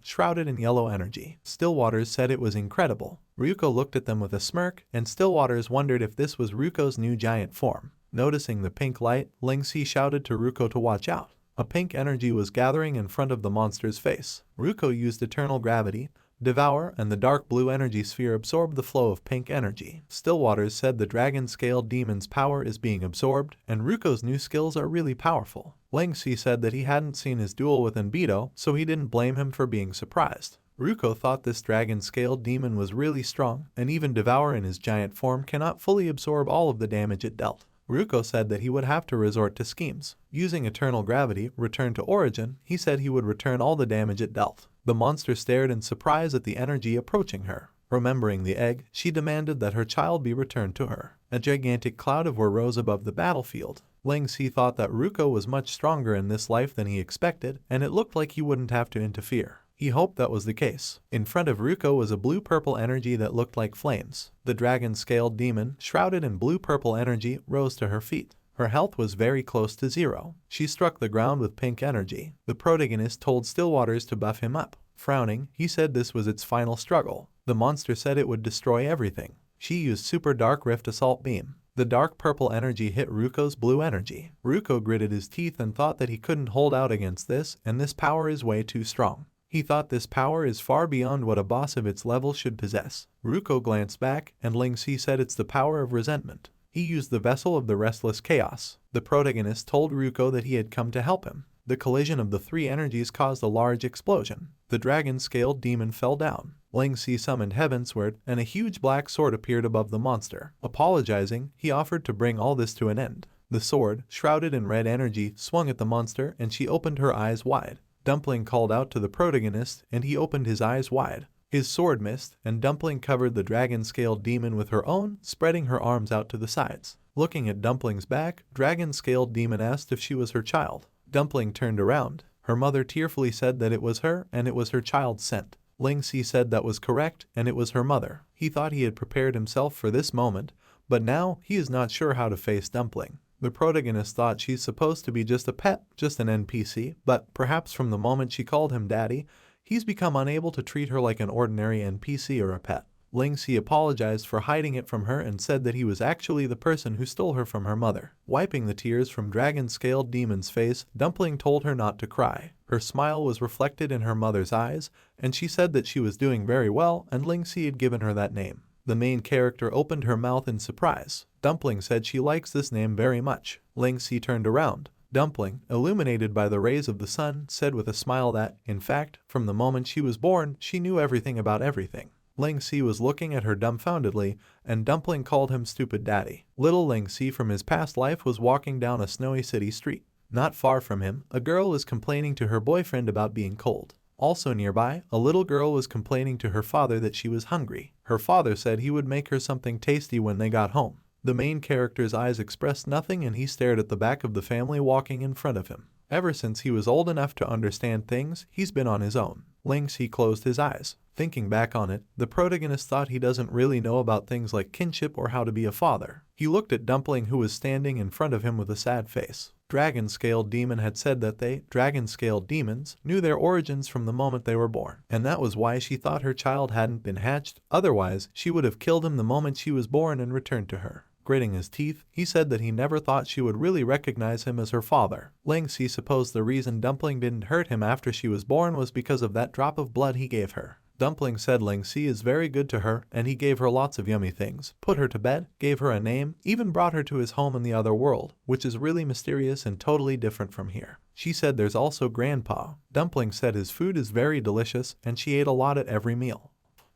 shrouded in yellow energy. Stillwaters said it was incredible. Ruko looked at them with a smirk, and Stillwaters wondered if this was Ruko's new giant form. Noticing the pink light, Ling Si shouted to Ruko to watch out. A pink energy was gathering in front of the monster's face. Ruko used eternal gravity, devour, and the dark blue energy sphere absorbed the flow of pink energy. Stillwaters said the dragon-scaled demon's power is being absorbed, and Ruko's new skills are really powerful. Ling Si said that he hadn't seen his duel with Enbito, so he didn't blame him for being surprised. Ruko thought this dragon-scaled demon was really strong, and even Devour in his giant form cannot fully absorb all of the damage it dealt. Ruko said that he would have to resort to schemes. Using eternal gravity, return to origin, he said he would return all the damage it dealt. The monster stared in surprise at the energy approaching her. Remembering the egg, she demanded that her child be returned to her. A gigantic cloud of war rose above the battlefield. Ling Si thought that Ruko was much stronger in this life than he expected, and it looked like he wouldn't have to interfere. He hoped that was the case. In front of Ruko was a blue-purple energy that looked like flames. The dragon-scaled demon, shrouded in blue-purple energy, rose to her feet. Her health was very close to zero. She struck the ground with pink energy. The protagonist told Stillwaters to buff him up. Frowning, he said this was its final struggle. The monster said it would destroy everything. She used Super Dark Rift Assault Beam. The dark purple energy hit Ruko's blue energy. Ruko gritted his teeth and thought that he couldn't hold out against this, and this power is way too strong. He thought this power is far beyond what a boss of its level should possess. Ruko glanced back, and Ling Si said it's the power of resentment. He used the vessel of the restless chaos. The protagonist told Ruko that he had come to help him. The collision of the three energies caused a large explosion. The dragon-scaled demon fell down. Ling Si summoned Heavensward, and a huge black sword appeared above the monster. Apologizing, he offered to bring all this to an end. The sword, shrouded in red energy, swung at the monster and she opened her eyes wide. Dumpling called out to the protagonist and he opened his eyes wide. His sword missed, and Dumpling covered the dragon-scaled demon with her own, spreading her arms out to the sides. Looking at Dumpling's back, dragon-scaled demon asked if she was her child. Dumpling turned around. Her mother tearfully said that it was her, and it was her child sent. Ling-Si said that was correct, and it was her mother. He thought he had prepared himself for this moment, but now he is not sure how to face Dumpling. The protagonist thought she's supposed to be just a pet, just an NPC, but perhaps from the moment she called him daddy, he's become unable to treat her like an ordinary NPC or a pet. Ling-Si apologized for hiding it from her and said that he was actually the person who stole her from her mother. Wiping the tears from dragon-scaled demon's face, Dumpling told her not to cry. Her smile was reflected in her mother's eyes, and she said that she was doing very well and Ling-Si had given her that name. The main character opened her mouth in surprise. Dumpling said she likes this name very much. Ling-Si turned around. Dumpling, illuminated by the rays of the sun, said with a smile that, in fact, from the moment she was born, she knew everything about everything. Ling-Si was looking at her dumbfoundedly, and Dumpling called him stupid daddy. Little Ling-Si from his past life was walking down a snowy city street. Not far from him, a girl was complaining to her boyfriend about being cold. Also nearby, a little girl was complaining to her father that she was hungry. Her father said he would make her something tasty when they got home. The main character's eyes expressed nothing and he stared at the back of the family walking in front of him. Ever since he was old enough to understand things, he's been on his own. Ling-Si closed his eyes. Thinking back on it, the protagonist thought he doesn't really know about things like kinship or how to be a father. He looked at Dumpling who was standing in front of him with a sad face. Dragon-scaled demon had said that they, dragon-scaled demons, knew their origins from the moment they were born. And that was why she thought her child hadn't been hatched, otherwise she would have killed him the moment she was born and returned to her. Gritting his teeth, he said that he never thought she would really recognize him as her father. Ling-Si supposed the reason Dumpling didn't hurt him after she was born was because of that drop of blood he gave her. Dumpling said Ling-Si is very good to her and he gave her lots of yummy things, put her to bed, gave her a name, even brought her to his home in the other world, which is really mysterious and totally different from here. She said there's also Grandpa. Dumpling said his food is very delicious and she ate a lot at every meal.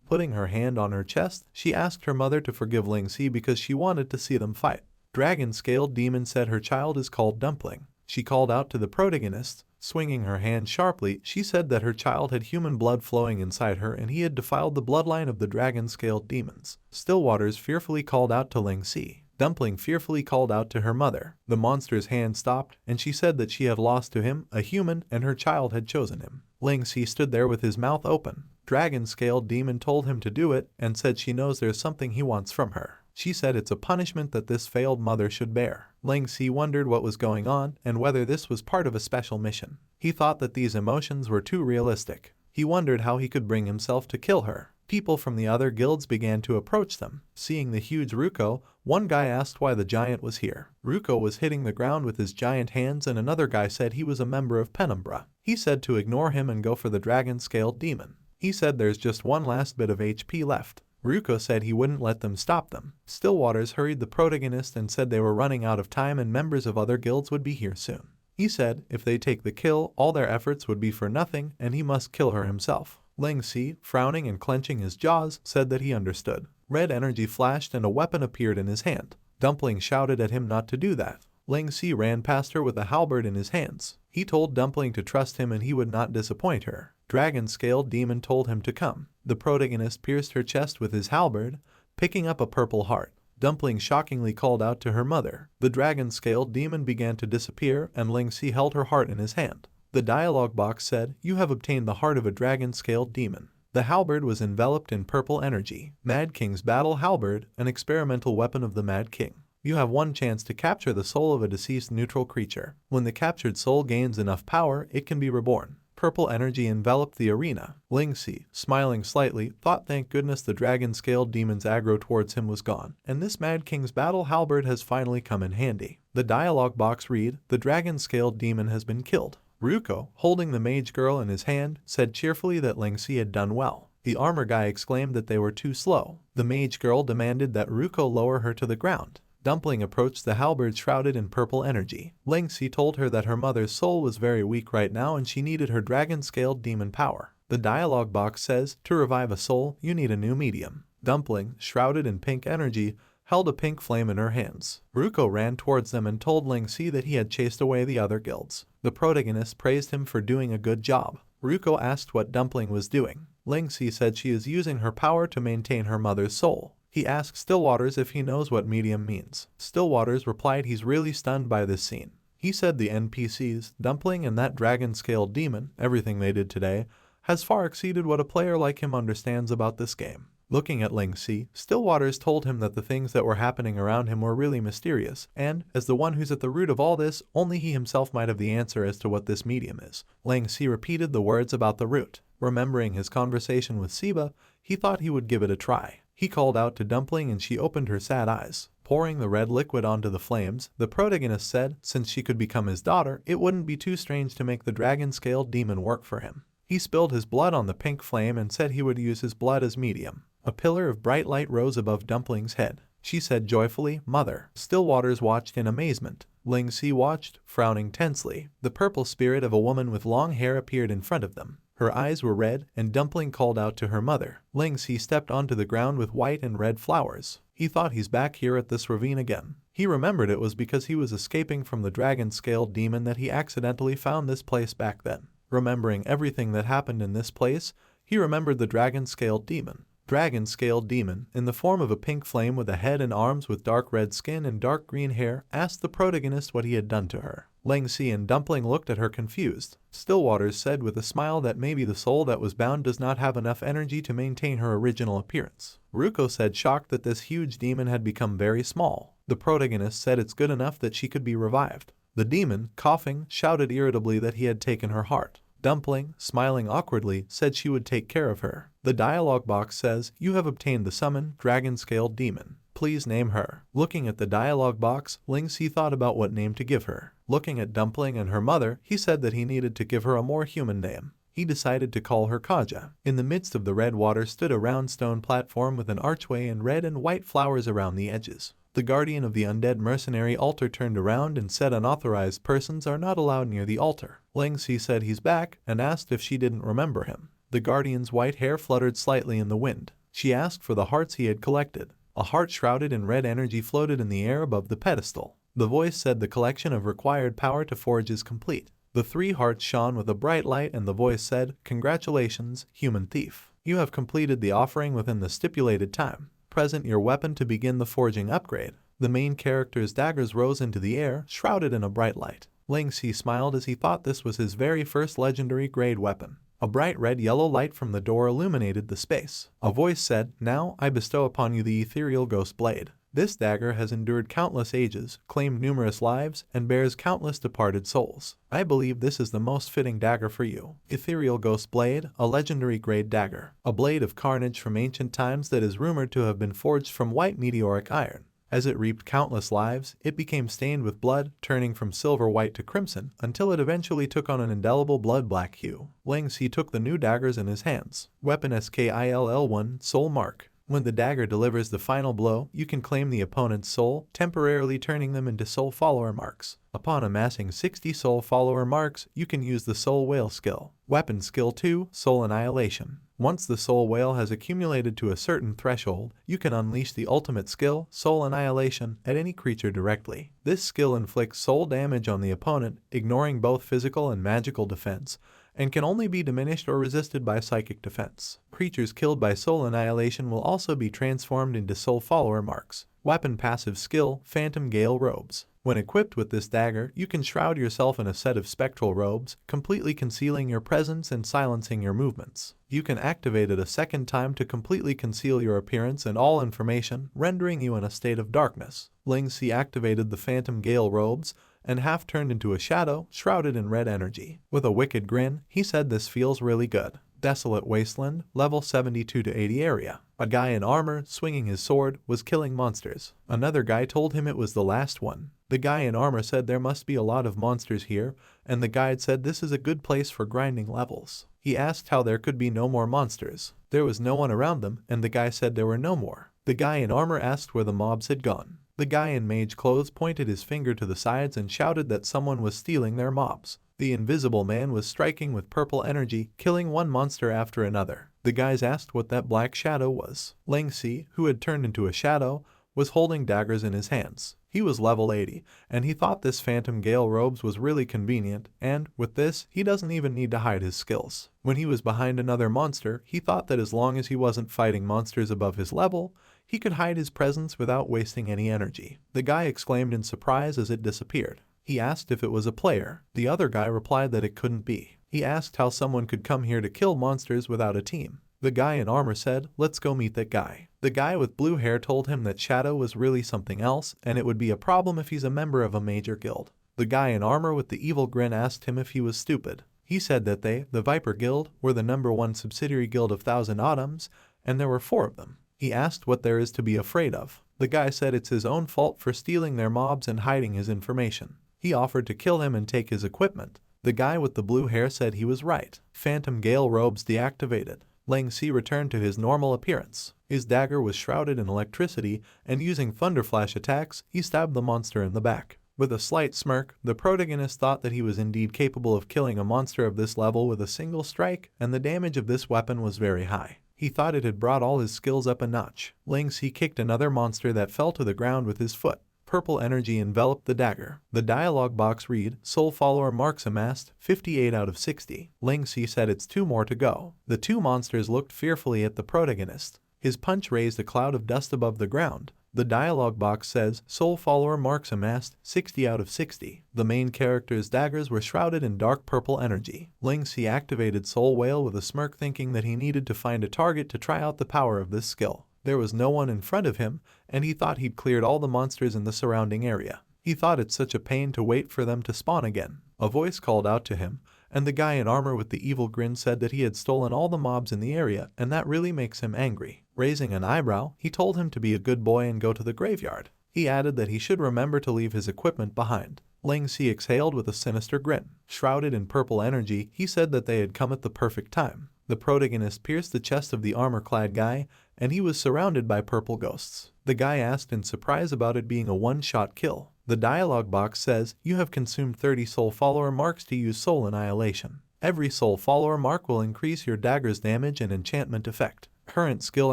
Putting her hand on her chest, she asked her mother to forgive Ling-Si because she wanted to see them fight. Dragon-scaled demon said her child is called Dumpling. She called out to the protagonist. Swinging her hand sharply, she said that her child had human blood flowing inside her and he had defiled the bloodline of the dragon-scaled demons. Stillwaters fearfully called out to Ling-Si. Dumpling fearfully called out to her mother. The monster's hand stopped and she said that she had lost to him, a human, and her child had chosen him. Ling-Si stood there with his mouth open. Dragon-scaled demon told him to do it and said she knows there's something he wants from her. She said it's a punishment that this failed mother should bear. Ling-Si wondered what was going on and whether this was part of a special mission. He thought that these emotions were too realistic. He wondered how he could bring himself to kill her. People from the other guilds began to approach them. Seeing the huge Ruko, one guy asked why the giant was here. Ruko was hitting the ground with his giant hands and another guy said he was a member of Penumbra. He said to ignore him and go for the dragon-scaled demon. He said there's just one last bit of HP left. Ruko said he wouldn't let them stop them. Stillwaters hurried the protagonist and said they were running out of time and members of other guilds would be here soon. He said if they take the kill, all their efforts would be for nothing and he must kill her himself. Ling-Si, frowning and clenching his jaws, said that he understood. Red energy flashed and a weapon appeared in his hand. Dumpling shouted at him not to do that. Ling-Si ran past her with a halberd in his hands. He told Dumpling to trust him and he would not disappoint her. Dragon-scaled demon told him to come. The protagonist pierced her chest with his halberd, picking up a purple heart. Dumpling shockingly called out to her mother. The dragon-scaled demon began to disappear and Ling-Si held her heart in his hand. The dialogue box said, "You have obtained the heart of a dragon-scaled demon." The halberd was enveloped in purple energy. Mad King's Battle Halberd, an experimental weapon of the Mad King. You have one chance to capture the soul of a deceased neutral creature. When the captured soul gains enough power, it can be reborn. Purple energy enveloped the arena. Ling-Si, smiling slightly, thought thank goodness the dragon-scaled demon's aggro towards him was gone, and this Mad King's Battle Halberd has finally come in handy. The dialogue box read, "The dragon-scaled demon has been killed." Ruko, holding the mage girl in his hand, said cheerfully that Ling-Si had done well. The armor guy exclaimed that they were too slow. The mage girl demanded that Ruko lower her to the ground. Dumpling approached the halberd shrouded in purple energy. Ling-Si told her that her mother's soul was very weak right now and she needed her dragon-scaled demon power. The dialogue box says, to revive a soul, you need a new medium. Dumpling, shrouded in pink energy, held a pink flame in her hands. Ruko ran towards them and told Ling Si that he had chased away the other guilds. The protagonist praised him for doing a good job. Ruko asked what Dumpling was doing. Ling Si said she is using her power to maintain her mother's soul. He asked Stillwaters if he knows what medium means. Stillwaters replied he's really stunned by this scene. He said the NPCs, Dumpling and that dragon-scaled demon, everything they did today, has far exceeded what a player like him understands about this game. Looking at Ling Si, Stillwaters told him that the things that were happening around him were really mysterious, and, as the one who's at the root of all this, only he himself might have the answer as to what this medium is. Ling Si repeated the words about the root. Remembering his conversation with Siba, he thought he would give it a try. He called out to Dumpling and she opened her sad eyes. Pouring the red liquid onto the flames, the protagonist said since she could become his daughter, it wouldn't be too strange to make the dragon-scaled demon work for him. He spilled his blood on the pink flame and said he would use his blood as medium. A pillar of bright light rose above Dumpling's head. She said joyfully, "Mother." Stillwaters watched in amazement. Ling Si watched, frowning tensely. The purple spirit of a woman with long hair appeared in front of them. Her eyes were red, and Dumpling called out to her mother. Ling Si stepped onto the ground with white and red flowers. He thought he's back here at this ravine again. He remembered it was because he was escaping from the dragon-scaled demon that he accidentally found this place back then. Remembering everything that happened in this place, he remembered the dragon-scaled demon. Dragon-scaled demon, in the form of a pink flame with a head and arms with dark red skin and dark green hair, asked the protagonist what he had done to her. Ling Si and Dumpling looked at her confused. Stillwaters said with a smile that maybe the soul that was bound does not have enough energy to maintain her original appearance. Ruko said shocked that this huge demon had become very small. The protagonist said it's good enough that she could be revived. The demon, coughing, shouted irritably that he had taken her heart. Dumpling, smiling awkwardly, said she would take care of her. The dialogue box says, "You have obtained the summon, dragon-scaled demon. Please name her." Looking at the dialogue box, Ling Si thought about what name to give her. Looking at Dumpling and her mother, he said that he needed to give her a more human name. He decided to call her Kaja. In the midst of the red water stood a round stone platform with an archway and red and white flowers around the edges. The guardian of the undead mercenary altar turned around and said unauthorized persons are not allowed near the altar. Ling Si said he's back and asked if she didn't remember him. The guardian's white hair fluttered slightly in the wind. She asked for the hearts he had collected. A heart shrouded in red energy floated in the air above the pedestal. The voice said the collection of required power to forge is complete. The 3 hearts shone with a bright light and the voice said, "Congratulations, human thief. You have completed the offering within the stipulated time. Present your weapon to begin the forging upgrade." The main character's daggers rose into the air, shrouded in a bright light. Ling Si smiled as he thought this was his very first legendary grade weapon. A bright red-yellow light from the door illuminated the space. A voice said, "Now I bestow upon you the ethereal ghost blade. This dagger has endured countless ages, claimed numerous lives, and bears countless departed souls. I believe this is the most fitting dagger for you. Ethereal Ghost Blade, a legendary grade dagger. A blade of carnage from ancient times that is rumored to have been forged from white meteoric iron. As it reaped countless lives, it became stained with blood, turning from silver-white to crimson, until it eventually took on an indelible blood-black hue." Ling Si took the new daggers in his hands. Weapon SKILL1 Soul Mark. When the dagger delivers the final blow, you can claim the opponent's soul, temporarily turning them into soul follower marks. Upon amassing 60 soul follower marks, you can use the Soul Whale skill. Weapon Skill 2 Soul Annihilation. Once the soul whale has accumulated to a certain threshold, you can unleash the ultimate skill, Soul Annihilation, at any creature directly. This skill inflicts soul damage on the opponent, ignoring both physical and magical defense, and can only be diminished or resisted by psychic defense. Creatures killed by Soul Annihilation will also be transformed into soul follower marks. Weapon Passive Skill Phantom Gale Robes. When equipped with this dagger, you can shroud yourself in a set of spectral robes, completely concealing your presence and silencing your movements. You can activate it a second time to completely conceal your appearance and all information, rendering you in a state of darkness. Ling Si activated the Phantom Gale Robes, and half turned into a shadow, shrouded in red energy. With a wicked grin, he said this feels really good. Desolate Wasteland, level 72 to 80 area. A guy in armor, swinging his sword, was killing monsters. Another guy told him it was the last one. The guy in armor said there must be a lot of monsters here, and the guide said this is a good place for grinding levels. He asked how there could be no more monsters. There was no one around them, and the guy said there were no more. The guy in armor asked where the mobs had gone. The guy in mage clothes pointed his finger to the sides and shouted that someone was stealing their mobs. The invisible man was striking with purple energy, killing one monster after another. The guys asked what that black shadow was. Ling Si, who had turned into a shadow, was holding daggers in his hands. He was level 80, and he thought this Phantom Gale robes was really convenient, and, with this, he doesn't even need to hide his skills. When he was behind another monster, he thought that as long as he wasn't fighting monsters above his level, he could hide his presence without wasting any energy. The guy exclaimed in surprise as it disappeared. He asked if it was a player. The other guy replied that it couldn't be. He asked how someone could come here to kill monsters without a team. The guy in armor said, "Let's go meet that guy." The guy with blue hair told him that Shadow was really something else, and it would be a problem if he's a member of a major guild. The guy in armor with the evil grin asked him if he was stupid. He said that they, the Viper Guild, were the #1 subsidiary guild of Thousand Autumns, and there were 4 of them. He asked what there is to be afraid of. The guy said it's his own fault for stealing their mobs and hiding his information. He offered to kill him and take his equipment. The guy with the blue hair said he was right. Phantom Gale robes deactivated. Ling Si returned to his normal appearance. His dagger was shrouded in electricity, and using thunderflash attacks, he stabbed the monster in the back. With a slight smirk, the protagonist thought that he was indeed capable of killing a monster of this level with a single strike, and the damage of this weapon was very high. He thought it had brought all his skills up a notch. Ling Si kicked another monster that fell to the ground with his foot. Purple energy enveloped the dagger. The dialogue box read, "Soul follower marks amassed, 58 out of 60. Ling Si said it's 2 more to go. The 2 monsters looked fearfully at the protagonist. His punch raised a cloud of dust above the ground. The dialogue box says, "Soul follower marks amassed, 60 out of 60. The main character's daggers were shrouded in dark purple energy. Ling Si activated Soul Whale with a smirk, thinking that he needed to find a target to try out the power of this skill. There was no one in front of him, and he thought he'd cleared all the monsters in the surrounding area. He thought it's such a pain to wait for them to spawn again. A voice called out to him, and the guy in armor with the evil grin said that he had stolen all the mobs in the area, and that really makes him angry. Raising an eyebrow, he told him to be a good boy and go to the graveyard. He added that he should remember to leave his equipment behind. Ling Si exhaled with a sinister grin. Shrouded in purple energy, he said that they had come at the perfect time. The protagonist pierced the chest of the armor-clad guy, and he was surrounded by purple ghosts. The guy asked in surprise about it being a one-shot kill. The dialogue box says, "You have consumed 30 soul follower marks to use soul annihilation. Every soul follower mark will increase your dagger's damage and enchantment effect. Current skill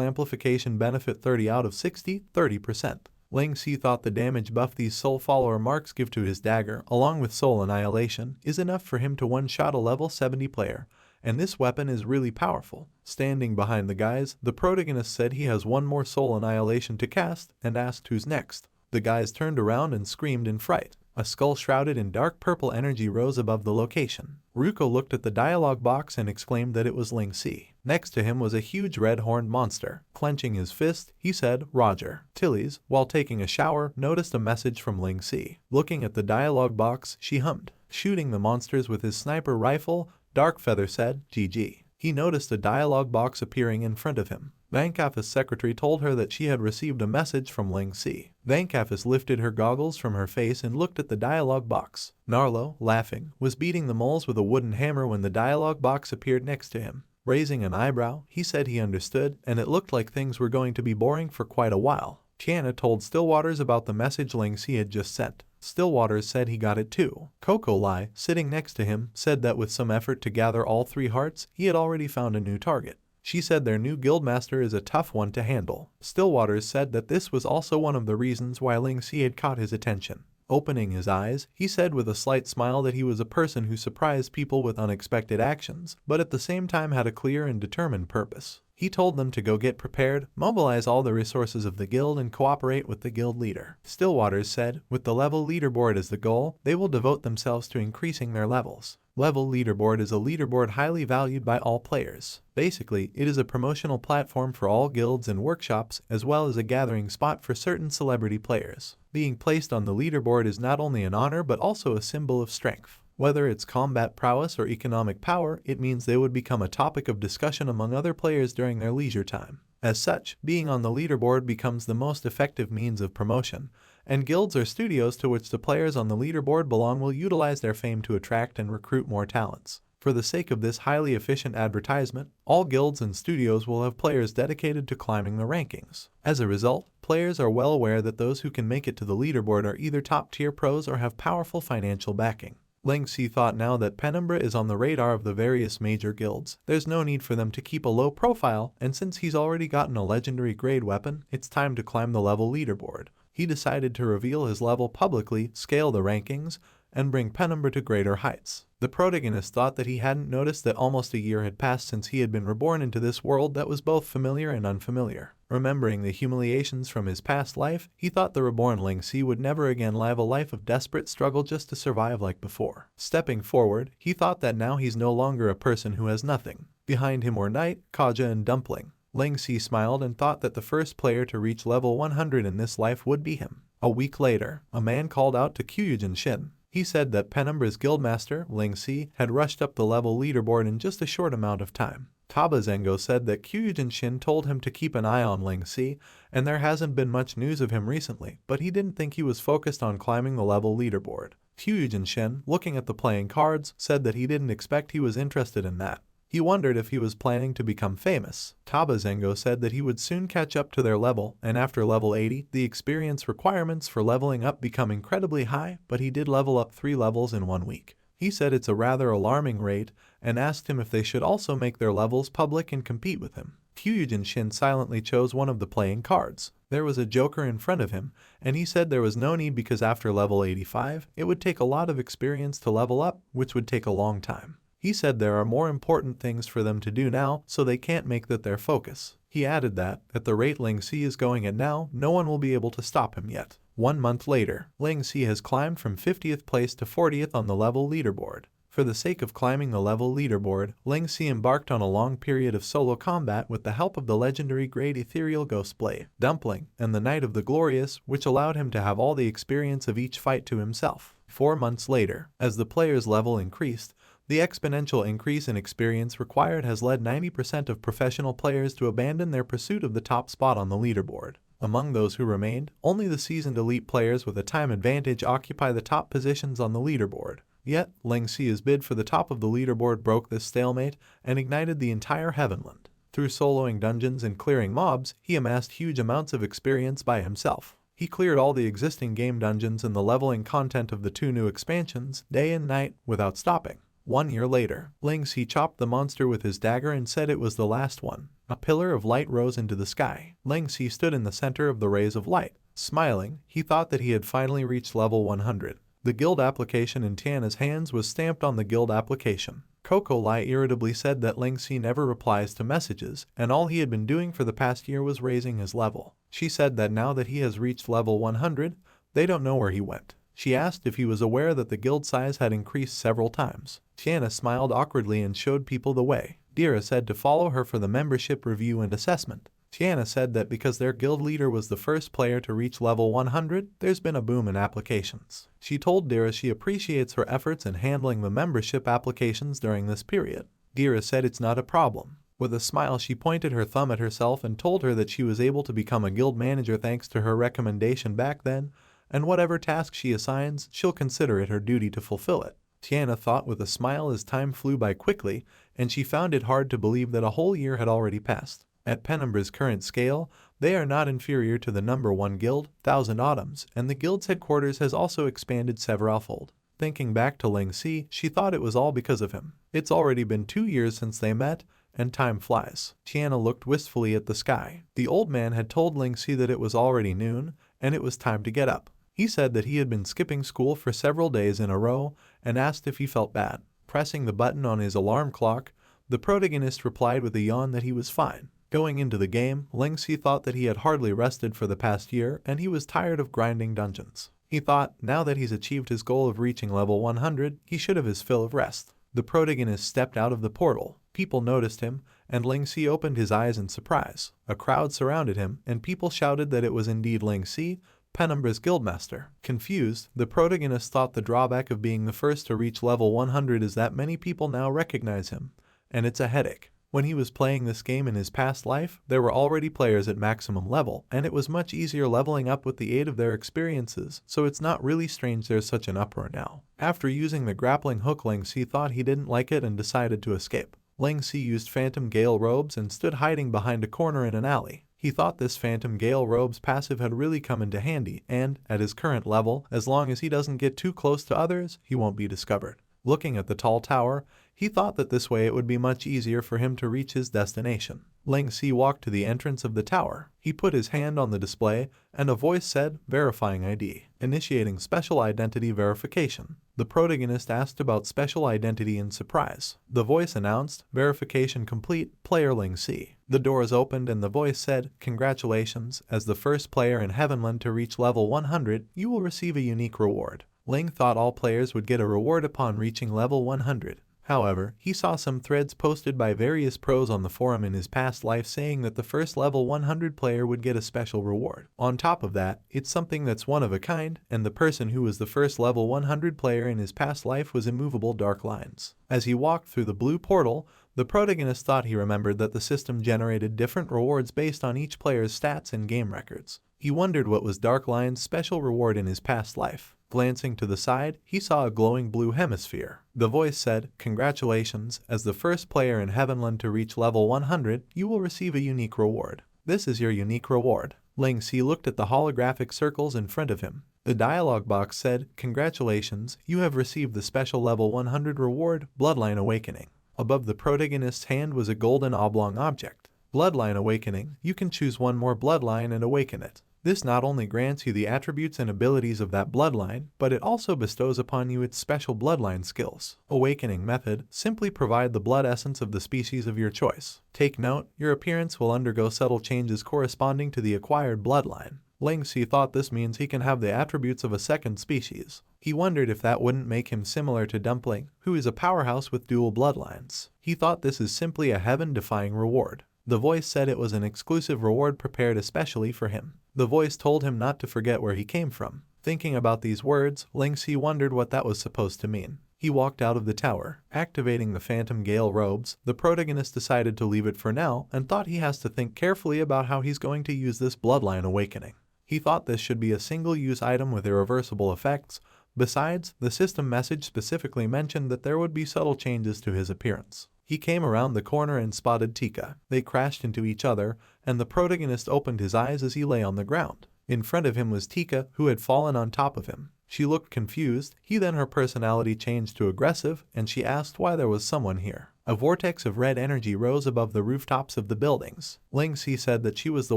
amplification benefit 30 out of 60, 30%. Ling Si thought the damage buff these soul follower marks give to his dagger, along with soul annihilation, is enough for him to one-shot a level 70 player. And this weapon is really powerful. Standing behind the guys, the protagonist said he has 1 more soul annihilation to cast, and asked who's next. The guys turned around and screamed in fright. A skull shrouded in dark purple energy rose above the location. Ruko looked at the dialogue box and exclaimed that it was Ling Si. Next to him was a huge red-horned monster. Clenching his fist, he said, "Roger." Tilly's, while taking a shower, noticed a message from Ling Si. Looking at the dialogue box, she hummed. Shooting the monsters with his sniper rifle, Darkfeather said, "GG." He noticed a dialogue box appearing in front of him. Vankaf's secretary told her that she had received a message from Ling Si. Vankafis lifted her goggles from her face and looked at the dialogue box. Narlo, laughing, was beating the moles with a wooden hammer when the dialogue box appeared next to him. Raising an eyebrow, he said he understood, and it looked like things were going to be boring for quite a while. Tiana told Stillwaters about the message Ling Si had just sent. Stillwaters said he got it too. Coco Lai, sitting next to him, said that with some effort to gather all 3 hearts, he had already found a new target. She said their new guildmaster is a tough one to handle. Stillwaters said that this was also one of the reasons why Ling Si had caught his attention. Opening his eyes, he said with a slight smile that he was a person who surprised people with unexpected actions, but at the same time had a clear and determined purpose. He told them to go get prepared, mobilize all the resources of the guild, and cooperate with the guild leader. Stillwaters said, with the level leaderboard as the goal, they will devote themselves to increasing their levels. Level leaderboard is a leaderboard highly valued by all players. Basically, it is a promotional platform for all guilds and workshops, as well as a gathering spot for certain celebrity players. Being placed on the leaderboard is not only an honor but also a symbol of strength. Whether it's combat prowess or economic power, it means they would become a topic of discussion among other players during their leisure time. As such, being on the leaderboard becomes the most effective means of promotion, and guilds or studios to which the players on the leaderboard belong will utilize their fame to attract and recruit more talents. For the sake of this highly efficient advertisement, all guilds and studios will have players dedicated to climbing the rankings. As a result, players are well aware that those who can make it to the leaderboard are either top-tier pros or have powerful financial backing. Ling Si thought now that Penumbra is on the radar of the various major guilds, there's no need for them to keep a low profile, and since he's already gotten a legendary grade weapon, it's time to climb the level leaderboard. He decided to reveal his level publicly, scale the rankings, and bring Penumbra to greater heights. The protagonist thought that he hadn't noticed that almost a year had passed since he had been reborn into this world that was both familiar and unfamiliar. Remembering the humiliations from his past life, he thought the reborn Ling Si would never again live a life of desperate struggle just to survive like before. Stepping forward, he thought that now he's no longer a person who has nothing. Behind him were Knight, Kaja, and Dumpling. Ling Si smiled and thought that the first player to reach level 100 in this life would be him. A week later, a man called out to Kyujin Shin. He said that Penumbra's guildmaster, Ling Si, had rushed up the level leaderboard in just a short amount of time. Taba Zengo said that Kyujin Shin told him to keep an eye on Ling Si, and there hasn't been much news of him recently, but he didn't think he was focused on climbing the level leaderboard. Kyujin Shin, looking at the playing cards, said that he didn't expect he was interested in that. He wondered if he was planning to become famous. Taba Zengo said that he would soon catch up to their level, and after level 80, the experience requirements for leveling up become incredibly high, but he did level up 3 levels in 1 week. He said it's a rather alarming rate, and asked him if they should also make their levels public and compete with him. Kyujin Shin silently chose one of the playing cards. There was a joker in front of him, and he said there was no need because after level 85, it would take a lot of experience to level up, which would take a long time. He said there are more important things for them to do now, so they can't make that their focus. He added that, at the rate Ling Si is going at now, no one will be able to stop him yet. 1 month later, Ling Si has climbed from 50th place to 40th on the level leaderboard. For the sake of climbing the level leaderboard, Ling Si embarked on a long period of solo combat with the help of the legendary grade ethereal ghost blade, Dumpling, and the Knight of the Glorious, which allowed him to have all the experience of each fight to himself. 4 months later, as the player's level increased, the exponential increase in experience required has led 90% of professional players to abandon their pursuit of the top spot on the leaderboard. Among those who remained, only the seasoned elite players with a time advantage occupy the top positions on the leaderboard. Yet, Ling Si's bid for the top of the leaderboard broke this stalemate and ignited the entire Heavenland. Through soloing dungeons and clearing mobs, he amassed huge amounts of experience by himself. He cleared all the existing game dungeons and the leveling content of the 2 new expansions, day and night, without stopping. 1 year later, Ling Si chopped the monster with his dagger and said it was the last one. A pillar of light rose into the sky. Ling Si stood in the center of the rays of light. Smiling, he thought that he had finally reached level 100. The guild application in Tiana's hands was stamped on the guild application. Coco Lai irritably said that Ling Si never replies to messages, and all he had been doing for the past year was raising his level. She said that now that he has reached level 100, they don't know where he went. She asked if he was aware that the guild size had increased several times. Tiana smiled awkwardly and showed people the way. Dira said to follow her for the membership review and assessment. Tiana said that because their guild leader was the first player to reach level 100, there's been a boom in applications. She told Dira she appreciates her efforts in handling the membership applications during this period. Dira said it's not a problem. With a smile, she pointed her thumb at herself and told her that she was able to become a guild manager thanks to her recommendation back then, and whatever task she assigns, she'll consider it her duty to fulfill it. Tiana thought with a smile as time flew by quickly, and she found it hard to believe that a whole year had already passed. At Penumbra's current scale, they are not inferior to the number 1 guild, Thousand Autumns, and the guild's headquarters has also expanded severalfold. Thinking back to Ling Si, she thought it was all because of him. It's already been 2 years since they met, and time flies. Tiana looked wistfully at the sky. The old man had told Ling Si that it was already noon, and it was time to get up. He said that he had been skipping school for several days in a row and asked if he felt bad. Pressing the button on his alarm clock, the protagonist replied with a yawn that he was fine. Going into the game, Ling Si thought that he had hardly rested for the past year and he was tired of grinding dungeons. He thought, now that he's achieved his goal of reaching level 100, he should have his fill of rest. The protagonist stepped out of the portal. People noticed him, and Ling Si opened his eyes in surprise. A crowd surrounded him, and people shouted that it was indeed Ling Si, Penumbra's guildmaster. Confused, the protagonist thought the drawback of being the first to reach level 100 is that many people now recognize him, and it's a headache. When he was playing this game in his past life, there were already players at maximum level, and it was much easier leveling up with the aid of their experiences, so it's not really strange there's such an uproar now. After using the grappling hook, Ling Si thought he didn't like it and decided to escape. Ling Si used phantom gale robes and stood hiding behind a corner in an alley. He thought this Phantom Gale Robe's passive had really come into handy, and, at his current level, as long as he doesn't get too close to others, he won't be discovered. Looking at the tall tower, he thought that this way it would be much easier for him to reach his destination. Ling Si walked to the entrance of the tower. He put his hand on the display, and a voice said, "Verifying ID. Initiating special identity verification." The protagonist asked about special identity in surprise. The voice announced, "Verification complete, player Ling Si." The doors opened and the voice said, "Congratulations, as the first player in Heavenland to reach level 100, you will receive a unique reward." Ling thought all players would get a reward upon reaching level 100. However, he saw some threads posted by various pros on the forum in his past life saying that the first level 100 player would get a special reward. On top of that, it's something that's one of a kind, and the person who was the first level 100 player in his past life was Immovable Dark Lines. As he walked through the blue portal, the protagonist thought he remembered that the system generated different rewards based on each player's stats and game records. He wondered what was Dark Line's special reward in his past life. Glancing to the side, he saw a glowing blue hemisphere. The voice said, "Congratulations, as the first player in Heavenland to reach level 100, you will receive a unique reward. This is your unique reward." Ling Si looked at the holographic circles in front of him. The dialog box said, "Congratulations, you have received the special level 100 reward, Bloodline Awakening." Above the protagonist's hand was a golden oblong object. Bloodline Awakening, you can choose one more bloodline and awaken it. This not only grants you the attributes and abilities of that bloodline, but it also bestows upon you its special bloodline skills. Awakening method, simply provide the blood essence of the species of your choice. Take note, your appearance will undergo subtle changes corresponding to the acquired bloodline. Ling Si thought this means he can have the attributes of a second species. He wondered if that wouldn't make him similar to Dumpling, who is a powerhouse with dual bloodlines. He thought this is simply a heaven-defying reward. The voice said it was an exclusive reward prepared especially for him. The voice told him not to forget where he came from. Thinking about these words, Ling Si wondered what that was supposed to mean. He walked out of the tower. Activating the Phantom Gale robes, the protagonist decided to leave it for now and thought he has to think carefully about how he's going to use this bloodline awakening. He thought this should be a single-use item with irreversible effects. Besides, the system message specifically mentioned that there would be subtle changes to his appearance. He came around the corner and spotted Tika. They crashed into each other, and the protagonist opened his eyes as he lay on the ground. In front of him was Tika, who had fallen on top of him. She looked confused. Her personality changed to aggressive, and she asked why there was someone here. A vortex of red energy rose above the rooftops of the buildings. Ling Si said that she was the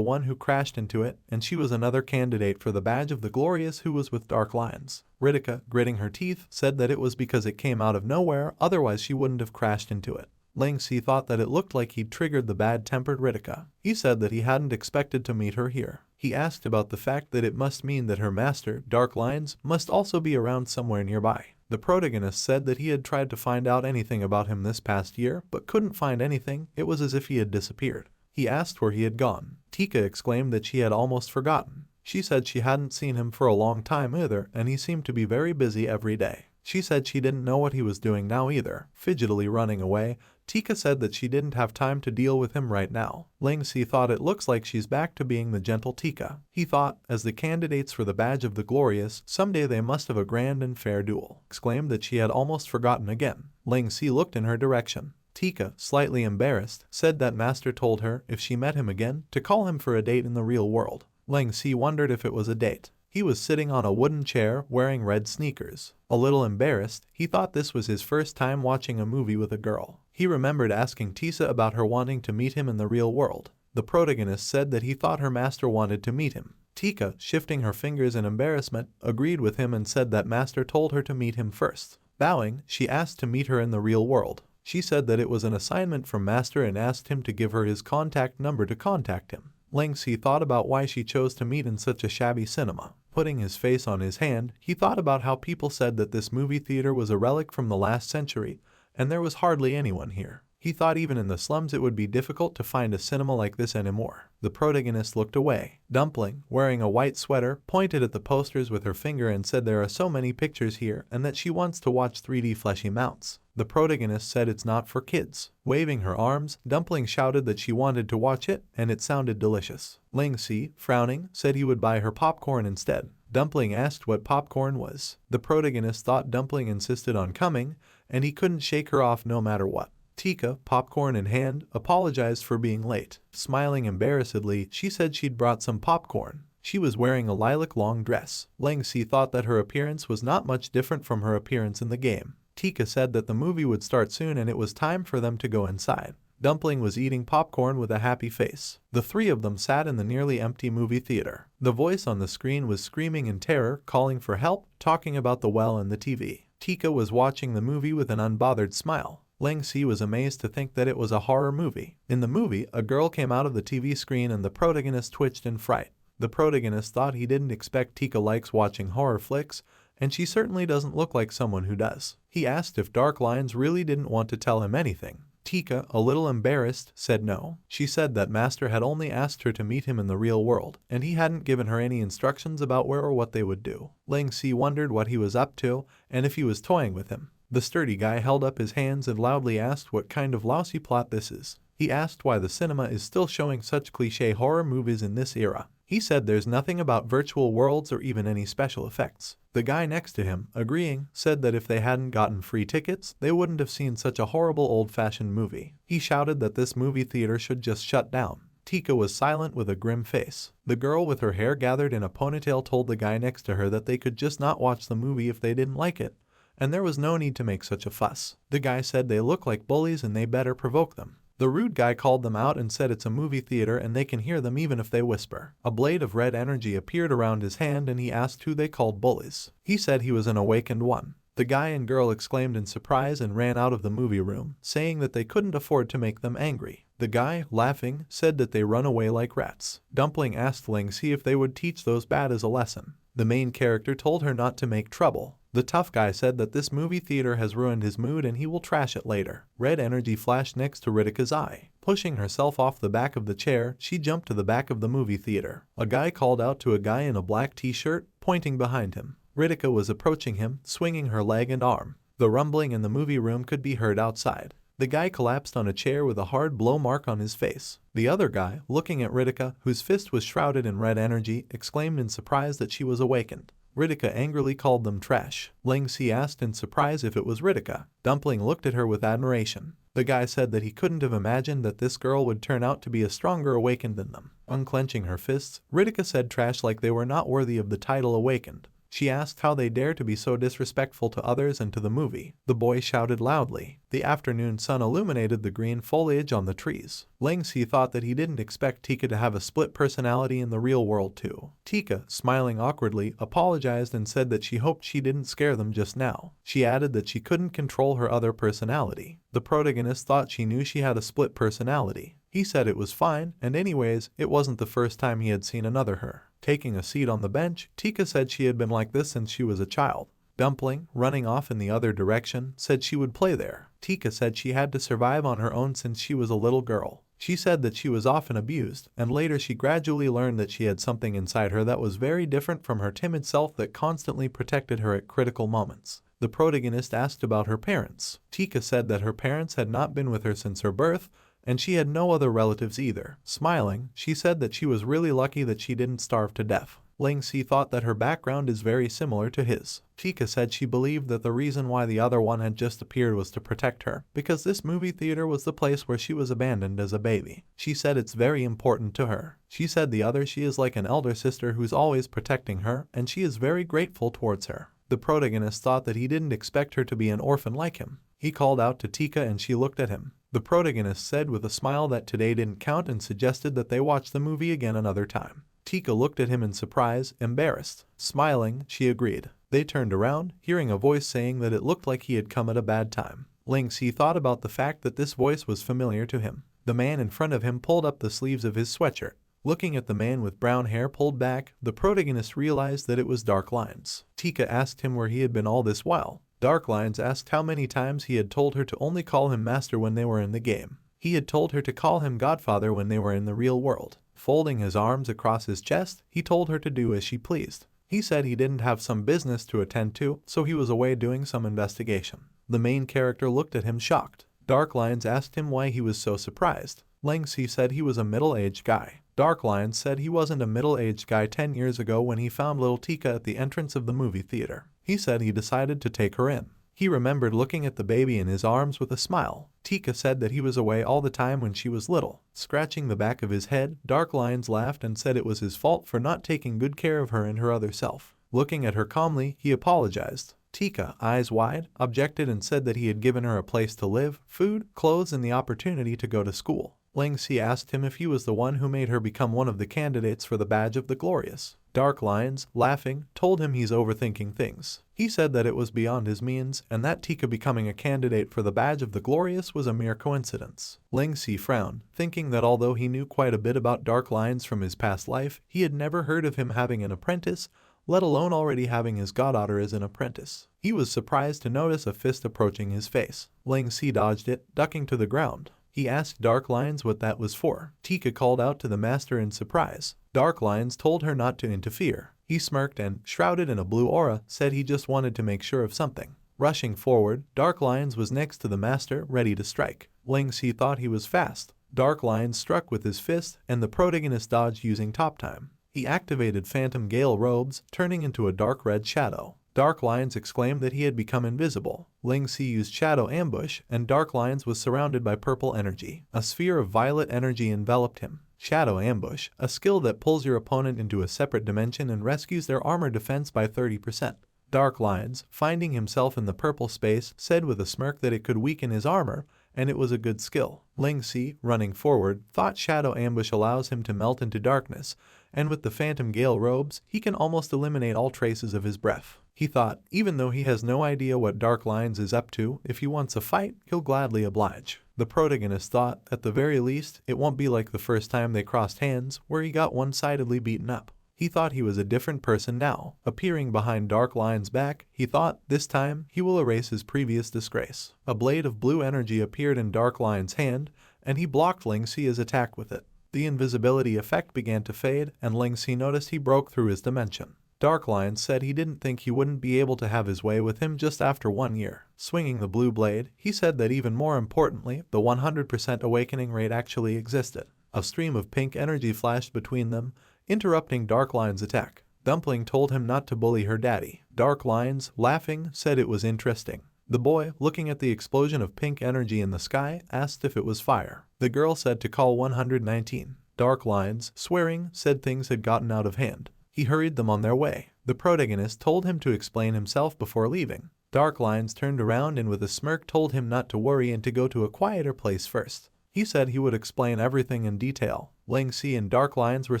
one who crashed into it, and she was another candidate for the Badge of the Glorious who was with Dark Lions. Ritika, gritting her teeth, said that it was because it came out of nowhere, otherwise she wouldn't have crashed into it. Ling Si thought that it looked like he'd triggered the bad-tempered Ritika. He said that he hadn't expected to meet her here. He asked about the fact that it must mean that her master, Dark Lions, must also be around somewhere nearby. The protagonist said that he had tried to find out anything about him this past year, but couldn't find anything. It was as if he had disappeared. He asked where he had gone. Tika exclaimed that she had almost forgotten. She said she hadn't seen him for a long time either, and he seemed to be very busy every day. She said she didn't know what he was doing now either, fidgetily running away. Tika said that she didn't have time to deal with him right now. Ling Si thought it looks like she's back to being the gentle Tika. He thought, as the candidates for the Badge of the Glorious, someday they must have a grand and fair duel. Exclaimed that she had almost forgotten again. Ling Si looked in her direction. Tika, slightly embarrassed, said that Master told her, if she met him again, to call him for a date in the real world. Ling Si wondered if it was a date. He was sitting on a wooden chair, wearing red sneakers. A little embarrassed, he thought this was his first time watching a movie with a girl. He remembered asking Tisa about her wanting to meet him in the real world. The protagonist said that he thought her master wanted to meet him. Tika, shifting her fingers in embarrassment, agreed with him and said that Master told her to meet him first. Bowing, she asked to meet her in the real world. She said that it was an assignment from Master and asked him to give her his contact number to contact him. Ling Si thought about why she chose to meet in such a shabby cinema. Putting his face on his hand, he thought about how people said that this movie theater was a relic from the last century, and there was hardly anyone here. He thought even in the slums it would be difficult to find a cinema like this anymore. The protagonist looked away. Dumpling, wearing a white sweater, pointed at the posters with her finger and said there are so many pictures here and that she wants to watch 3D fleshy mounts. The protagonist said it's not for kids. Waving her arms, Dumpling shouted that she wanted to watch it and it sounded delicious. Ling Si, frowning, said he would buy her popcorn instead. Dumpling asked what popcorn was. The protagonist thought Dumpling insisted on coming, and he couldn't shake her off no matter what. Tika, popcorn in hand, apologized for being late. Smiling embarrassedly, she said she'd brought some popcorn. She was wearing a lilac long dress. Lengxi thought that her appearance was not much different from her appearance in the game. Tika said that the movie would start soon and it was time for them to go inside. Dumpling was eating popcorn with a happy face. The three of them sat in the nearly empty movie theater. The voice on the screen was screaming in terror, calling for help, talking about the well and the TV. Tika was watching the movie with an unbothered smile. Lengxi was amazed to think that it was a horror movie. In the movie, a girl came out of the TV screen and the protagonist twitched in fright. The protagonist thought he didn't expect Tika likes watching horror flicks, and she certainly doesn't look like someone who does. He asked if Dark Lines really didn't want to tell him anything. Tika, a little embarrassed, said no. She said that Master had only asked her to meet him in the real world, and he hadn't given her any instructions about where or what they would do. Lengxi wondered what he was up to, and if he was toying with him. The sturdy guy held up his hands and loudly asked what kind of lousy plot this is. He asked why the cinema is still showing such cliché horror movies in this era. He said there's nothing about virtual worlds or even any special effects. The guy next to him, agreeing, said that if they hadn't gotten free tickets, they wouldn't have seen such a horrible old-fashioned movie. He shouted that this movie theater should just shut down. Tika was silent with a grim face. The girl with her hair gathered in a ponytail told the guy next to her that they could just not watch the movie if they didn't like it, and there was no need to make such a fuss. The guy said they look like bullies and they better provoke them. The rude guy called them out and said it's a movie theater and they can hear them even if they whisper. A blade of red energy appeared around his hand and he asked who they called bullies. He said he was an awakened one. The guy and girl exclaimed in surprise and ran out of the movie room, saying that they couldn't afford to make them angry. The guy, laughing, said that they run away like rats. Dumpling asked Lengxi if they would teach those bad as a lesson. The main character told her not to make trouble. The tough guy said that this movie theater has ruined his mood and he will trash it later. Red energy flashed next to Ritika's eye. Pushing herself off the back of the chair, she jumped to the back of the movie theater. A guy called out to a guy in a black t-shirt, pointing behind him. Ritika was approaching him, swinging her leg and arm. The rumbling in the movie room could be heard outside. The guy collapsed on a chair with a hard blow mark on his face. The other guy, looking at Ritika, whose fist was shrouded in red energy, exclaimed in surprise that she was awakened. Ritika angrily called them trash. Lengxi asked in surprise if it was Ritika. Dumpling looked at her with admiration. The guy said that he couldn't have imagined that this girl would turn out to be a stronger awakened than them. Unclenching her fists, Ritika said trash like they were not worthy of the title awakened. She asked how they dare to be so disrespectful to others and to the movie. The boy shouted loudly. The afternoon sun illuminated the green foliage on the trees. Lengxi thought that he didn't expect Tika to have a split personality in the real world too. Tika, smiling awkwardly, apologized and said that she hoped she didn't scare them just now. She added that she couldn't control her other personality. The protagonist thought she knew she had a split personality. He said it was fine, and anyways, it wasn't the first time he had seen another her. Taking a seat on the bench, Tika said she had been like this since she was a child. Dumpling, running off in the other direction, said she would play there. Tika said she had to survive on her own since she was a little girl. She said that she was often abused, and later she gradually learned that she had something inside her that was very different from her timid self that constantly protected her at critical moments. The protagonist asked about her parents. Tika said that her parents had not been with her since her birth, and she had no other relatives either. Smiling, she said that she was really lucky that she didn't starve to death. Lengxi thought that her background is very similar to his. Tika said she believed that the reason why the other one had just appeared was to protect her, because this movie theater was the place where she was abandoned as a baby. She said it's very important to her. She said the other she is like an elder sister who's always protecting her, and she is very grateful towards her. The protagonist thought that he didn't expect her to be an orphan like him. He called out to Tika and she looked at him. The protagonist said with a smile that today didn't count and suggested that they watch the movie again another time. Tika looked at him in surprise, embarrassed. Smiling, she agreed. They turned around, hearing a voice saying that it looked like he had come at a bad time. Lengxi thought about the fact that this voice was familiar to him. The man in front of him pulled up the sleeves of his sweatshirt. Looking at the man with brown hair pulled back, the protagonist realized that it was Dark Lines. Tika asked him where he had been all this while. Dark Lines asked how many times he had told her to only call him Master when they were in the game. He had told her to call him Godfather when they were in the real world. Folding his arms across his chest, he told her to do as she pleased. He said he didn't have some business to attend to, so he was away doing some investigation. The main character looked at him shocked. Dark Lines asked him why he was so surprised. Lengxi said he was a middle-aged guy. Dark Lines said he wasn't a middle-aged guy 10 years ago when he found little Tika at the entrance of the movie theater. He said he decided to take her in. He remembered looking at the baby in his arms with a smile. Tika said that he was away all the time when she was little. Scratching the back of his head, Dark Lions laughed and said it was his fault for not taking good care of her and her other self. Looking at her calmly, he apologized. Tika, eyes wide, objected and said that he had given her a place to live, food, clothes, and the opportunity to go to school. Lingxi asked him if he was the one who made her become one of the candidates for the Badge of the Glorious. Dark Lions, laughing, told him he's overthinking things. He said that it was beyond his means and that Tika becoming a candidate for the Badge of the Glorious was a mere coincidence. Lingxi frowned, thinking that although he knew quite a bit about Dark Lions from his past life, he had never heard of him having an apprentice, let alone already having his goddaughter as an apprentice. He was surprised to notice a fist approaching his face. Lingxi dodged it, ducking to the ground. He asked Dark Lions what that was for. Tika called out to the master in surprise. Dark Lions told her not to interfere. He smirked and, shrouded in a blue aura, said he just wanted to make sure of something. Rushing forward, Dark Lions was next to the master, ready to strike. Lingxi thought he was fast. Dark Lions struck with his fist, and the protagonist dodged using top time. He activated Phantom Gale robes, turning into a dark red shadow. Dark Lions exclaimed that he had become invisible. Lingxi used Shadow Ambush, and Dark Lions was surrounded by purple energy. A sphere of violet energy enveloped him. Shadow Ambush, a skill that pulls your opponent into a separate dimension and rescues their armor defense by 30%. Dark Lions, finding himself in the purple space, said with a smirk that it could weaken his armor, and it was a good skill. Lingxi, running forward, thought Shadow Ambush allows him to melt into darkness, and with the Phantom Gale robes, he can almost eliminate all traces of his breath. He thought, even though he has no idea what Dark Lions is up to, if he wants a fight, he'll gladly oblige. The protagonist thought, at the very least, it won't be like the first time they crossed hands, where he got one-sidedly beaten up. He thought he was a different person now. Appearing behind Dark Lion's back, he thought, this time, he will erase his previous disgrace. A blade of blue energy appeared in Dark Lion's hand, and he blocked Lingxi's attack with it. The invisibility effect began to fade, and Lingxi noticed he broke through his dimension. Dark Lion said he didn't think he wouldn't be able to have his way with him just after 1 year. Swinging the blue blade, he said that even more importantly, the 100% awakening rate actually existed. A stream of pink energy flashed between them, interrupting Dark Lion's attack. Dumpling told him not to bully her daddy. Dark Lions, laughing, said it was interesting. The boy, looking at the explosion of pink energy in the sky, asked if it was fire. The girl said to call 119. Dark Lions, swearing, said things had gotten out of hand. He hurried them on their way. The protagonist told him to explain himself before leaving. Dark Lions turned around and with a smirk told him not to worry and to go to a quieter place first. He said he would explain everything in detail. Lingxi and Dark Lions were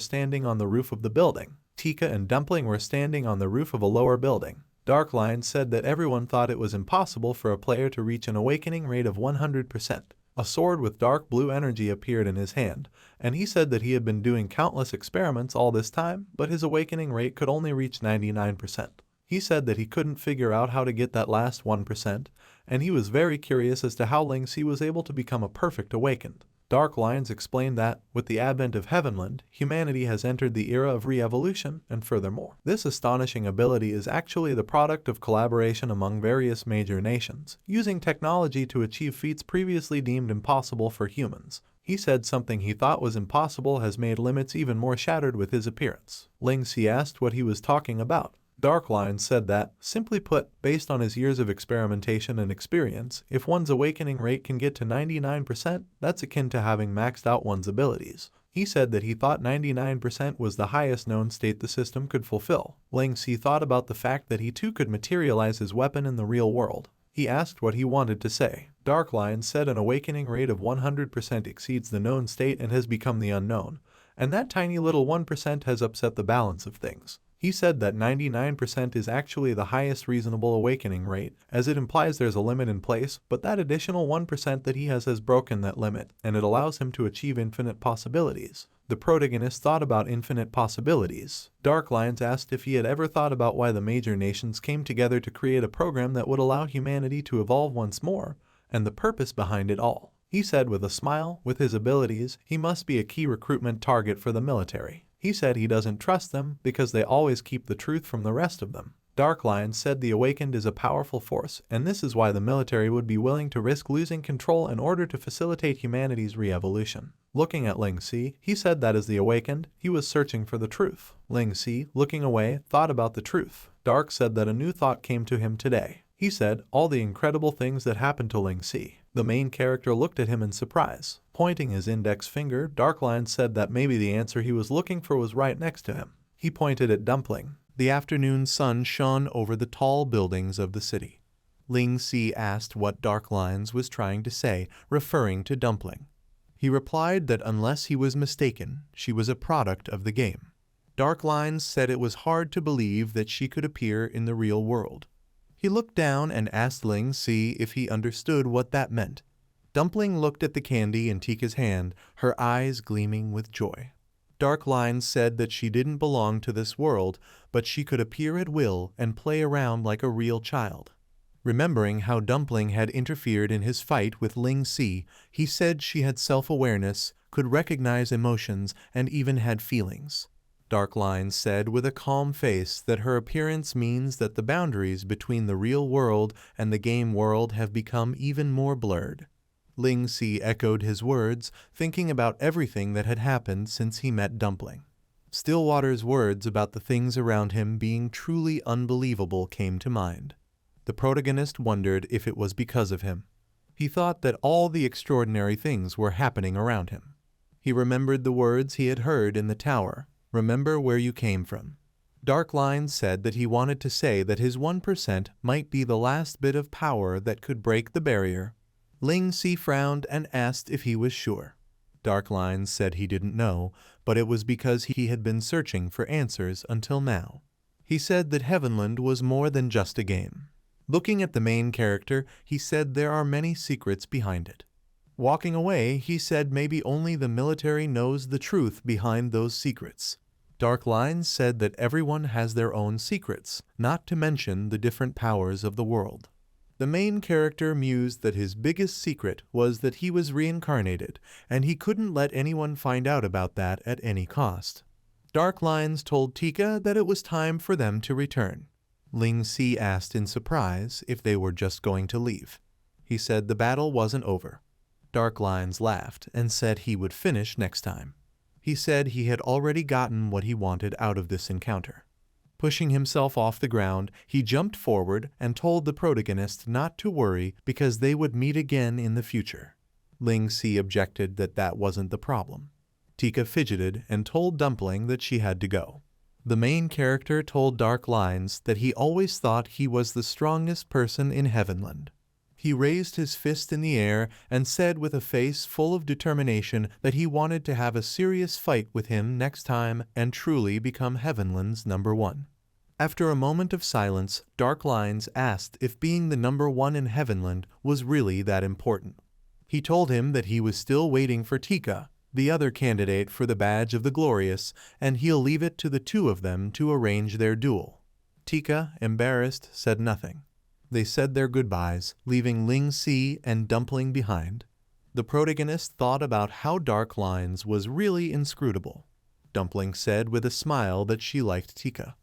standing on the roof of the building. Tika and Dumpling were standing on the roof of a lower building. Dark Lions said that everyone thought it was impossible for a player to reach an awakening rate of 100%. A sword with dark blue energy appeared in his hand, and he said that he had been doing countless experiments all this time, but his awakening rate could only reach 99%. He said that he couldn't figure out how to get that last 1%, and he was very curious as to how Lingxi was able to become a perfect awakened. Dark Lions explained that, with the advent of Heavenland, humanity has entered the era of re-evolution, and furthermore, this astonishing ability is actually the product of collaboration among various major nations, using technology to achieve feats previously deemed impossible for humans. He said something he thought was impossible has made limits even more shattered with his appearance. Lingxi asked what he was talking about. Dark Lion said that, simply put, based on his years of experimentation and experience, if one's awakening rate can get to 99%, that's akin to having maxed out one's abilities. He said that he thought 99% was the highest known state the system could fulfill. Lingxi thought about the fact that he too could materialize his weapon in the real world. He asked what he wanted to say. Dark Lion said an awakening rate of 100% exceeds the known state and has become the unknown, and that tiny little 1% has upset the balance of things. He said that 99% is actually the highest reasonable awakening rate, as it implies there's a limit in place, but that additional 1% that he has broken that limit, and it allows him to achieve infinite possibilities. The protagonist thought about infinite possibilities. Dark Lions asked if he had ever thought about why the major nations came together to create a program that would allow humanity to evolve once more, and the purpose behind it all. He said with a smile, with his abilities, he must be a key recruitment target for the military. He said he doesn't trust them because they always keep the truth from the rest of them. Dark Lion said the Awakened is a powerful force, and this is why the military would be willing to risk losing control in order to facilitate humanity's re-evolution. Looking at Lingxi, he said that as the Awakened, he was searching for the truth. Lingxi, looking away, thought about the truth. Dark said that a new thought came to him today. He said all the incredible things that happened to Ling Si. The main character looked at him in surprise. Pointing his index finger, Darkline said that maybe the answer he was looking for was right next to him. He pointed at Dumpling. The afternoon sun shone over the tall buildings of the city. Ling Si asked what Darklines was trying to say, referring to Dumpling. He replied that unless he was mistaken, she was a product of the game. Darklines said it was hard to believe that she could appear in the real world. He looked down and asked Ling Si if he understood what that meant. Dumpling looked at the candy in Tika's hand, her eyes gleaming with joy. Darklines said that she didn't belong to this world, but she could appear at will and play around like a real child. Remembering how Dumpling had interfered in his fight with Ling Si, he said she had self-awareness, could recognize emotions, and even had feelings. Darklines said with a calm face that her appearance means that the boundaries between the real world and the game world have become even more blurred. Ling Si echoed his words, thinking about everything that had happened since he met Dumpling. Stillwater's words about the things around him being truly unbelievable came to mind. The protagonist wondered if it was because of him. He thought that all the extraordinary things were happening around him. He remembered the words he had heard in the tower. Remember where you came from. Darkline said that he wanted to say that his 1% might be the last bit of power that could break the barrier. Ling Si frowned and asked if he was sure. Darkline said he didn't know, but it was because he had been searching for answers until now. He said that Heavenland was more than just a game. Looking at the main character, he said there are many secrets behind it. Walking away, he said maybe only the military knows the truth behind those secrets. Darkline said that everyone has their own secrets, not to mention the different powers of the world. The main character mused that his biggest secret was that he was reincarnated, and he couldn't let anyone find out about that at any cost. Darklines told Tika that it was time for them to return. Ling Si asked in surprise if they were just going to leave. He said the battle wasn't over. Darklines laughed and said he would finish next time. He said he had already gotten what he wanted out of this encounter. Pushing himself off the ground, he jumped forward and told the protagonist not to worry because they would meet again in the future. Ling Si objected that that wasn't the problem. Tika fidgeted and told Dumpling that she had to go. The main character told Darklines that he always thought he was the strongest person in Heavenland. He raised his fist in the air and said with a face full of determination that he wanted to have a serious fight with him next time and truly become Heavenland's #1. After a moment of silence, Darklines asked if being the #1 in Heavenland was really that important. He told him that he was still waiting for Tika, the other candidate for the Badge of the Glorious, and he'll leave it to the two of them to arrange their duel. Tika, embarrassed, said nothing. They said their goodbyes, leaving Ling Si and Dumpling behind. The protagonist thought about how Darklines was really inscrutable. Dumpling said with a smile that she liked Tika.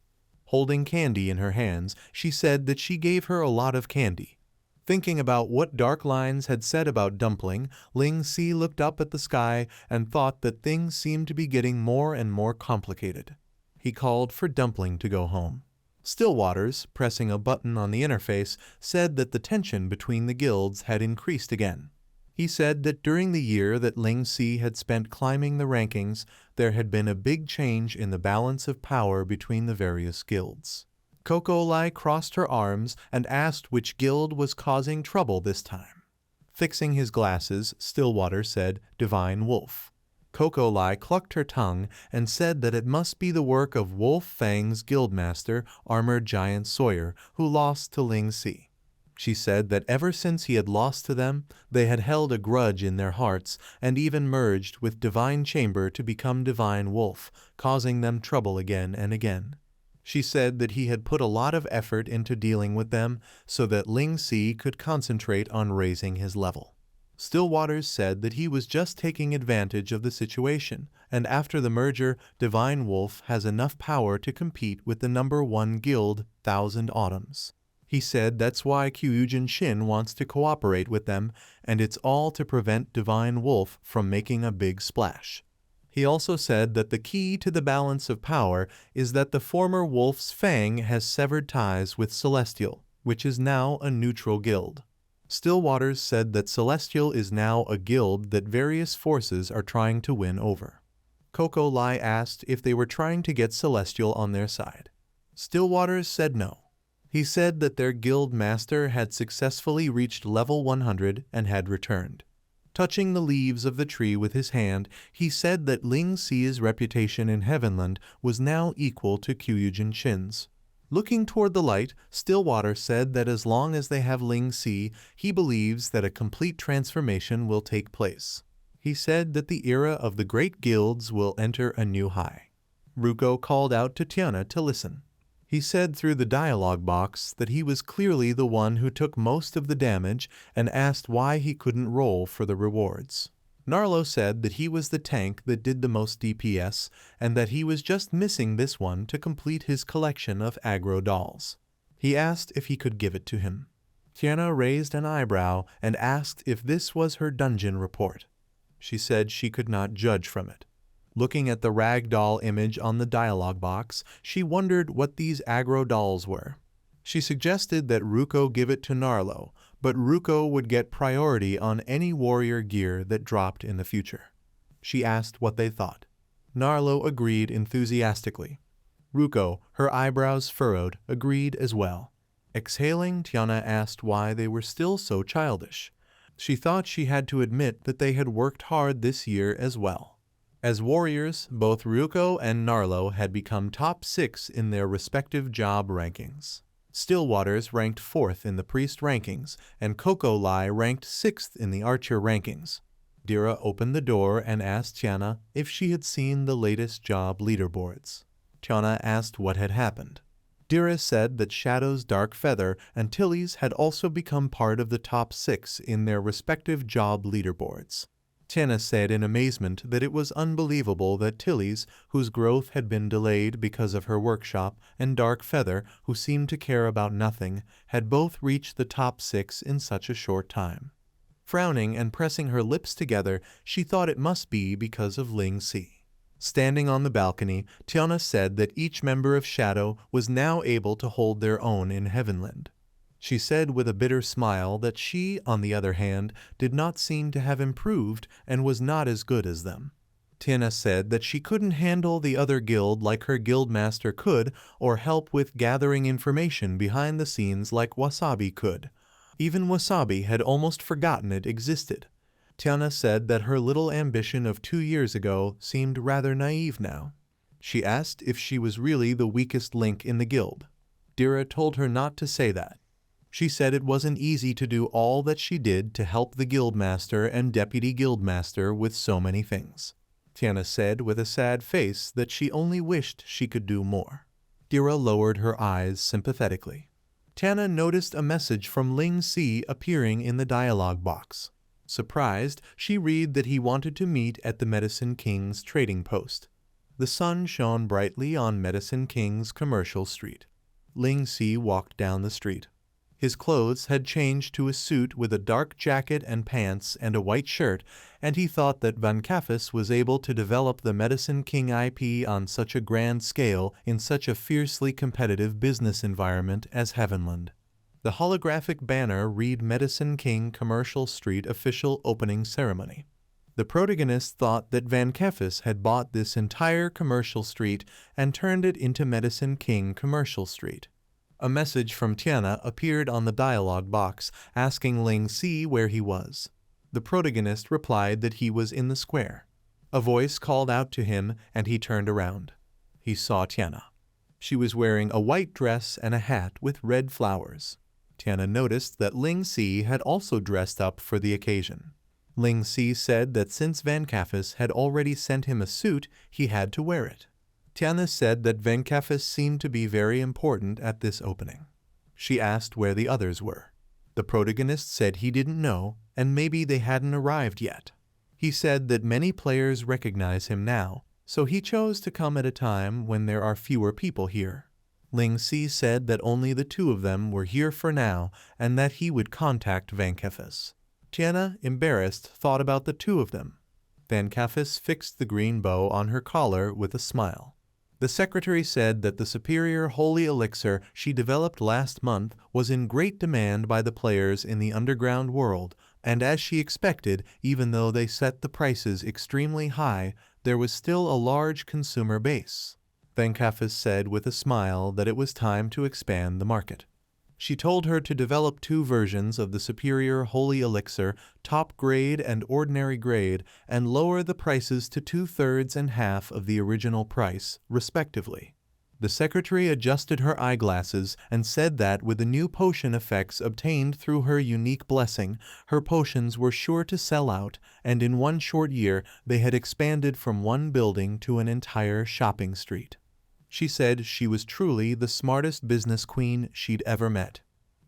Holding candy in her hands, she said that she gave her a lot of candy. Thinking about what Darklines had said about Dumpling, Ling Si looked up at the sky and thought that things seemed to be getting more and more complicated. He called for Dumpling to go home. Stillwaters, pressing a button on the interface, said that the tension between the guilds had increased again. He said that during the year that Ling Si had spent climbing the rankings, there had been a big change in the balance of power between the various guilds. Coco-Lai crossed her arms and asked which guild was causing trouble this time. Fixing his glasses, Stillwater said, "Divine Wolf." Coco-Lai clucked her tongue and said that it must be the work of Wolf Fang's guildmaster, Armored Giant Sawyer, who lost to Ling Si. She said that ever since he had lost to them, they had held a grudge in their hearts and even merged with Divine Chamber to become Divine Wolf, causing them trouble again and again. She said that he had put a lot of effort into dealing with them so that Ling Si could concentrate on raising his level. Stillwaters said that he was just taking advantage of the situation, and after the merger, Divine Wolf has enough power to compete with the #1 guild, Thousand Autumns. He said that's why Kyujin Shin wants to cooperate with them, and it's all to prevent Divine Wolf from making a big splash. He also said that the key to the balance of power is that the former Wolf's Fang has severed ties with Celestial. which is now a neutral guild. Stillwaters said that Celestial is now a guild that various forces are trying to win over. Coco Lai asked if they were trying to get Celestial on their side. Stillwaters said no. He said that their guild master had successfully reached level 100 and had returned. Touching the leaves of the tree with his hand, he said that Ling Xi's reputation in Heavenland was now equal to Kyujin Shin's. Looking toward the light, Stillwater said that as long as they have Ling Xi, he believes that a complete transformation will take place. He said that the era of the great guilds will enter a new high. Ruko called out to Tiana to listen. He said through the dialogue box that he was clearly the one who took most of the damage and asked why he couldn't roll for the rewards. Narlo said that he was the tank that did the most DPS and that he was just missing this one to complete his collection of aggro dolls. He asked if he could give it to him. Tiana raised an eyebrow and asked if this was her dungeon report. She said she could not judge from it. Looking at the rag doll image on the dialogue box, she wondered what these aggro dolls were. She suggested that Ruko give it to Narlo, but Ruko would get priority on any warrior gear that dropped in the future. She asked what they thought. Narlo agreed enthusiastically. Ruko, her eyebrows furrowed, agreed as well. Exhaling, Tiana asked why they were still so childish. She thought she had to admit that they had worked hard this year as well. As warriors, both Ruko and Narlo had become top 6 in their respective job rankings. Stillwaters ranked 4th in the priest rankings, and Coco Lai ranked 6th in the archer rankings. Dira opened the door and asked Tiana if she had seen the latest job leaderboards. Tiana asked what had happened. Dira said that Shadow's Dark Feather and Tilly's had also become part of the top 6 in their respective job leaderboards. Tiana said in amazement that it was unbelievable that Tilly's, whose growth had been delayed because of her workshop, and Dark Feather, who seemed to care about nothing, had both reached the top 6 in such a short time. Frowning and pressing her lips together, she thought it must be because of Ling Xi. Standing on the balcony, Tiana said that each member of Shadow was now able to hold their own in Heavenland. She said with a bitter smile that she, on the other hand, did not seem to have improved and was not as good as them. Tiana said that she couldn't handle the other guild like her guildmaster could, or help with gathering information behind the scenes like Wasabi could. Even Wasabi had almost forgotten it existed. Tiana said that her little ambition of 2 years ago seemed rather naive now. She asked if she was really the weakest link in the guild. Dira told her not to say that. She said it wasn't easy to do all that she did to help the guildmaster and deputy guildmaster with so many things. Tiana said with a sad face that she only wished she could do more. Dira lowered her eyes sympathetically. Tiana noticed a message from Ling Xi appearing in the dialogue box. Surprised, she read that he wanted to meet at the Medicine King's trading post. The sun shone brightly on Medicine King's commercial street. Ling Xi walked down the street. His clothes had changed to a suit with a dark jacket and pants and a white shirt, and he thought that Van Kaffes was able to develop the Medicine King IP on such a grand scale in such a fiercely competitive business environment as Heavenland. The holographic banner read Medicine King Commercial Street Official Opening Ceremony. The protagonist thought that Van Kaffes had bought this entire commercial street and turned it into Medicine King Commercial Street. A message from Tiana appeared on the dialogue box, asking Ling Xi where he was. The protagonist replied that he was in the square. A voice called out to him, and he turned around. He saw Tiana. She was wearing a white dress and a hat with red flowers. Tiana noticed that Ling Xi had also dressed up for the occasion. Ling Xi said that since Van Kaffes had already sent him a suit, he had to wear it. Tiana said that Van Kaffes seemed to be very important at this opening. She asked where the others were. The protagonist said he didn't know, and maybe they hadn't arrived yet. He said that many players recognize him now, so he chose to come at a time when there are fewer people here. Ling Xi said that only the 2 of them were here for now, and that he would contact Van Kaffes. Tiana, embarrassed, thought about the 2 of them. Van Kaffes fixed the green bow on her collar with a smile. The secretary said that the superior holy elixir she developed last month was in great demand by the players in the underground world, and as she expected, even though they set the prices extremely high, there was still a large consumer base. Vankafis said with a smile that it was time to expand the market. She told her to develop 2 versions of the superior holy elixir, top grade and ordinary grade, and lower the prices to 2/3 and half of the original price, respectively. The secretary adjusted her eyeglasses and said that with the new potion effects obtained through her unique blessing, her potions were sure to sell out, and in 1 short year they had expanded from 1 building to an entire shopping street. She said she was truly the smartest business queen she'd ever met.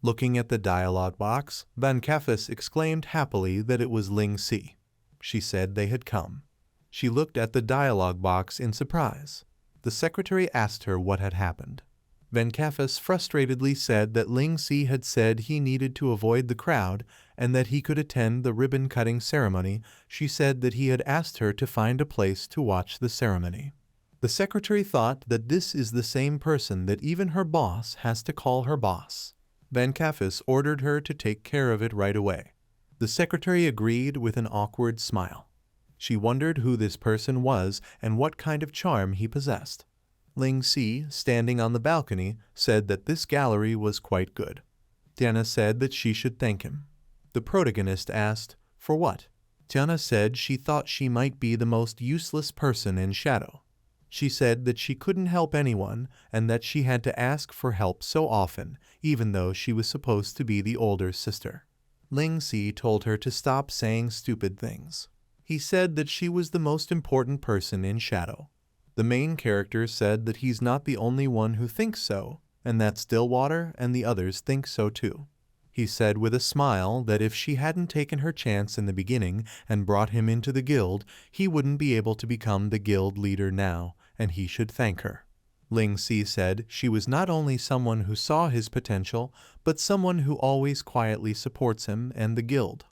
Looking at the dialogue box, Vankafis exclaimed happily that it was Ling Si. She said they had come. She looked at the dialogue box in surprise. The secretary asked her what had happened. Vankafis frustratedly said that Ling Si had said he needed to avoid the crowd and that he could attend the ribbon-cutting ceremony. She said that he had asked her to find a place to watch the ceremony. The secretary thought that this is the same person that even her boss has to call her boss. Vankafis ordered her to take care of it right away. The secretary agreed with an awkward smile. She wondered who this person was and what kind of charm he possessed. Ling Si, standing on the balcony, said that this gallery was quite good. Tiana said that she should thank him. The protagonist asked, "For what?" Tiana said she thought she might be the most useless person in Shadow. She said that she couldn't help anyone and that she had to ask for help so often, even though she was supposed to be the older sister. Ling Si told her to stop saying stupid things. He said that she was the most important person in Shadow. The main character said that he's not the only one who thinks so, and that Stillwater and the others think so too. He said with a smile that if she hadn't taken her chance in the beginning and brought him into the guild, he wouldn't be able to become the guild leader now, and he should thank her. Ling Si said she was not only someone who saw his potential, but someone who always quietly supports him and the guild.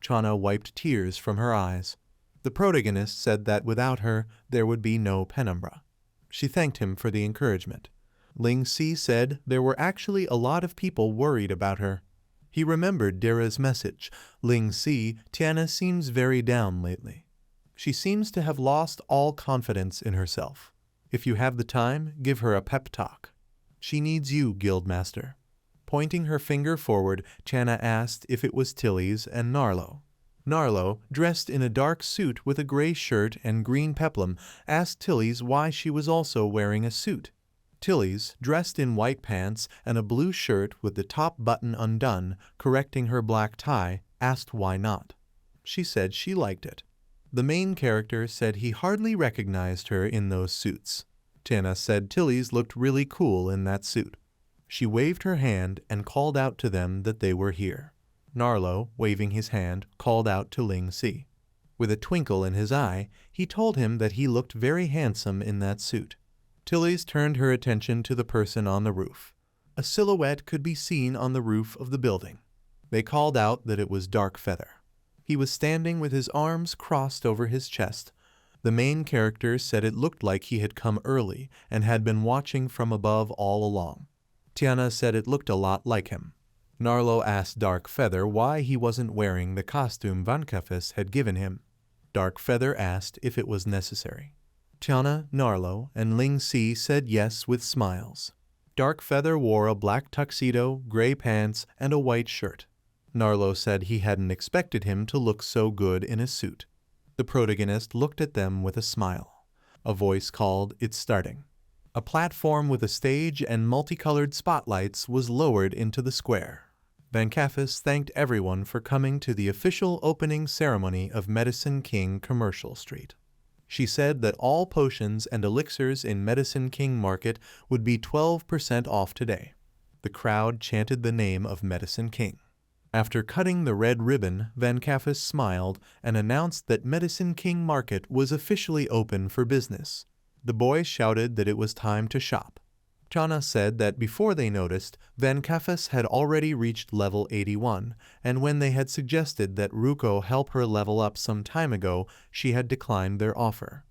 Chana wiped tears from her eyes. The protagonist said that without her, there would be no Penumbra. She thanked him for the encouragement. Ling Si said there were actually a lot of people worried about her. He remembered Dara's message. Ling Si, Tiana seems very down lately. She seems to have lost all confidence in herself. If you have the time, give her a pep talk. She needs you, Guildmaster. Pointing her finger forward, Tiana asked if it was Tilly's and Narlo. Narlo, dressed in a dark suit with a gray shirt and green peplum, asked Tilly's why she was also wearing a suit. Tilly's, dressed in white pants and a blue shirt with the top button undone, correcting her black tie, asked why not. She said she liked it. The main character said he hardly recognized her in those suits. Tiana said Tilly's looked really cool in that suit. She waved her hand and called out to them that they were here. Narlo, waving his hand, called out to Ling Si. With a twinkle in his eye, he told him that he looked very handsome in that suit. Tilly's turned her attention to the person on the roof. A silhouette could be seen on the roof of the building. They called out that it was Darkfeather. He was standing with his arms crossed over his chest. The main character said it looked like he had come early and had been watching from above all along. Tiana said it looked a lot like him. Narlo asked Darkfeather why he wasn't wearing the costume Vankafis had given him. Darkfeather asked if it was necessary. Tiana, Narlo, and Ling Si said yes with smiles. Darkfeather wore a black tuxedo, gray pants, and a white shirt. Narlo said he hadn't expected him to look so good in a suit. The protagonist looked at them with a smile. A voice called, "It's starting." A platform with a stage and multicolored spotlights was lowered into the square. Vankafis thanked everyone for coming to the official opening ceremony of Medicine King Commercial Street. She said that all potions and elixirs in Medicine King Market would be 12% off today. The crowd chanted the name of Medicine King. After cutting the red ribbon, Vankafis smiled and announced that Medicine King Market was officially open for business. The boys shouted that it was time to shop. Chana said that before they noticed, Vankafis had already reached level 81, and when they had suggested that Ruko help her level up some time ago, she had declined their offer.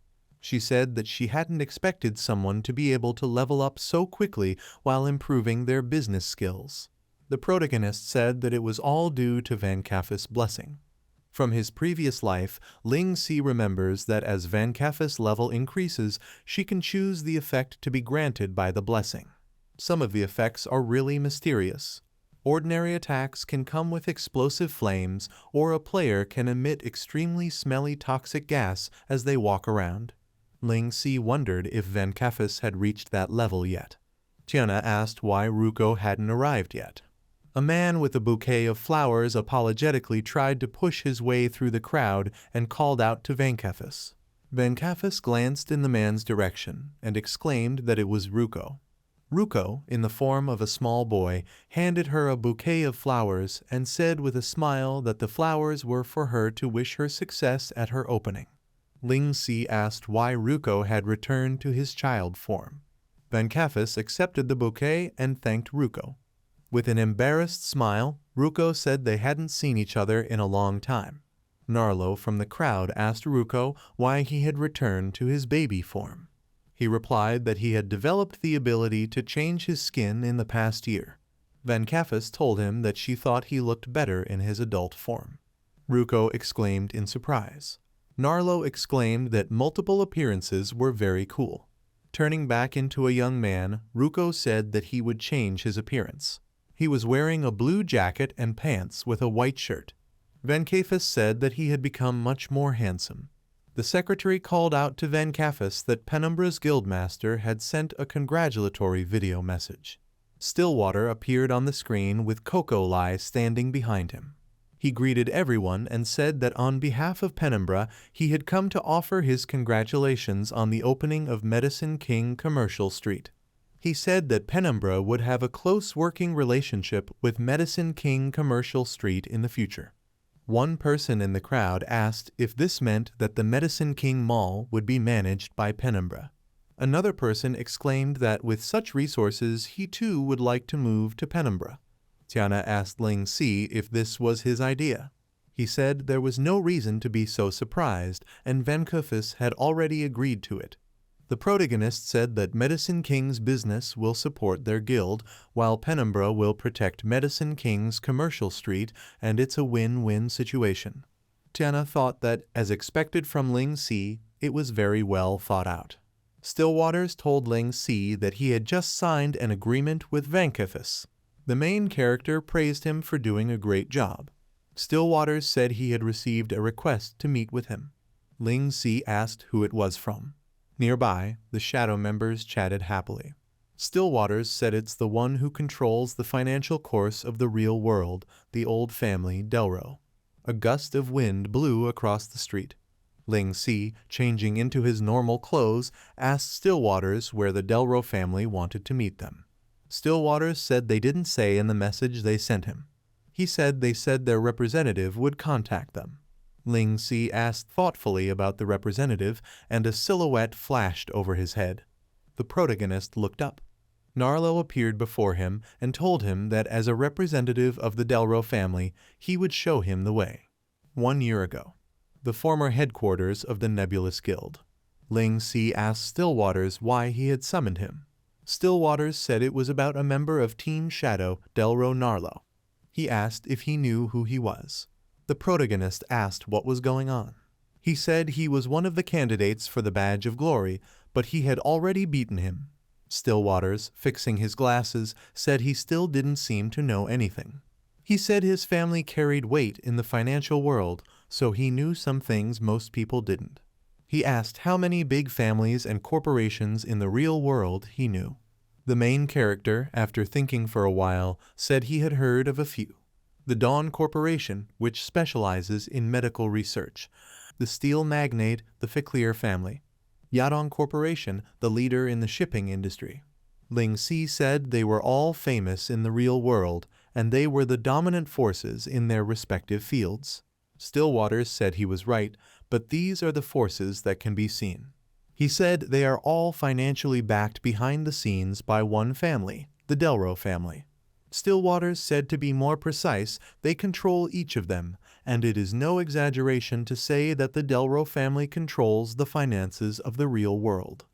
She said that she hadn't expected someone to be able to level up so quickly while improving their business skills. The protagonist said that it was all due to Van Kaffe's blessing. From his previous life, Ling Si remembers that as Van Kaffe's level increases, she can choose the effect to be granted by the blessing. Some of the effects are really mysterious. Ordinary attacks can come with explosive flames, or a player can emit extremely smelly toxic gas as they walk around. Ling Si wondered if Van Kaffes had reached that level yet. Tiana asked why Ruko hadn't arrived yet. A man with a bouquet of flowers apologetically tried to push his way through the crowd and called out to Van Kaffes. Van Kaffes glanced in the man's direction and exclaimed that it was Ruko. Ruko, in the form of a small boy, handed her a bouquet of flowers and said with a smile that the flowers were for her to wish her success at her opening. Ling Si asked why Ruko had returned to his child form. Van Kaffes accepted the bouquet and thanked Ruko. With an embarrassed smile, Ruko said they hadn't seen each other in a long time. Narlo from the crowd asked Ruko why he had returned to his baby form. He replied that he had developed the ability to change his skin in the past year. Van Kaffes told him that she thought he looked better in his adult form. Ruko exclaimed in surprise. Narlo exclaimed that multiple appearances were very cool. Turning back into a young man, Ruko said that he would change his appearance. He was wearing a blue jacket and pants with a white shirt. Van Kaffes said that he had become much more handsome. The secretary called out to Van Kaffes that Penumbra's guildmaster had sent a congratulatory video message. Stillwater appeared on the screen with Coco Lai standing behind him. He greeted everyone and said that on behalf of Penumbra, he had come to offer his congratulations on the opening of Medicine King Commercial Street. He said that Penumbra would have a close working relationship with Medicine King Commercial Street in the future. One person in the crowd asked if this meant that the Medicine King Mall would be managed by Penumbra. Another person exclaimed that with such resources he too would like to move to Penumbra. Tiana asked Ling Si if this was his idea. He said there was no reason to be so surprised, and Van Kaffes had already agreed to it. The protagonist said that Medicine King's business will support their guild, while Penumbra will protect Medicine King's Commercial Street, and it's a win-win situation. Tiana thought that, as expected from Ling Si, it was very well thought out. Stillwaters told Ling Si that he had just signed an agreement with Van Kaffes. The main character praised him for doing a great job. Stillwaters said he had received a request to meet with him. Ling Si asked who it was from. Nearby, the Shadow members chatted happily. Stillwaters said it's the one who controls the financial course of the real world, the old family Delro. A gust of wind blew across the street. Ling Si, changing into his normal clothes, asked Stillwaters where the Delro family wanted to meet them. Stillwaters said they didn't say in the message they sent him. He said they said their representative would contact them. Ling Si asked thoughtfully about the representative, and a silhouette flashed over his head. The protagonist looked up. Narlo appeared before him and told him that as a representative of the Delro family, he would show him the way. 1 year ago. The former headquarters of the Nebulous Guild. Ling Si asked Stillwaters why he had summoned him. Stillwaters said it was about a member of Team Shadow, Delro Narlo. He asked if he knew who he was. The protagonist asked what was going on. He said he was one of the candidates for the Badge of Glory, but he had already beaten him. Stillwaters, fixing his glasses, said he still didn't seem to know anything. He said his family carried weight in the financial world, so he knew some things most people didn't. He asked how many big families and corporations in the real world he knew. The main character, after thinking for a while, said he had heard of a few. The Dawn Corporation, which specializes in medical research. The steel magnate, the Ficlear family. Yadong Corporation, the leader in the shipping industry. Ling Si said they were all famous in the real world, and they were the dominant forces in their respective fields. Stillwaters said he was right, but these are the forces that can be seen. He said they are all financially backed behind the scenes by one family, the Delro family. Stillwaters said to be more precise, they control each of them, and it is no exaggeration to say that the Delro family controls the finances of the real world.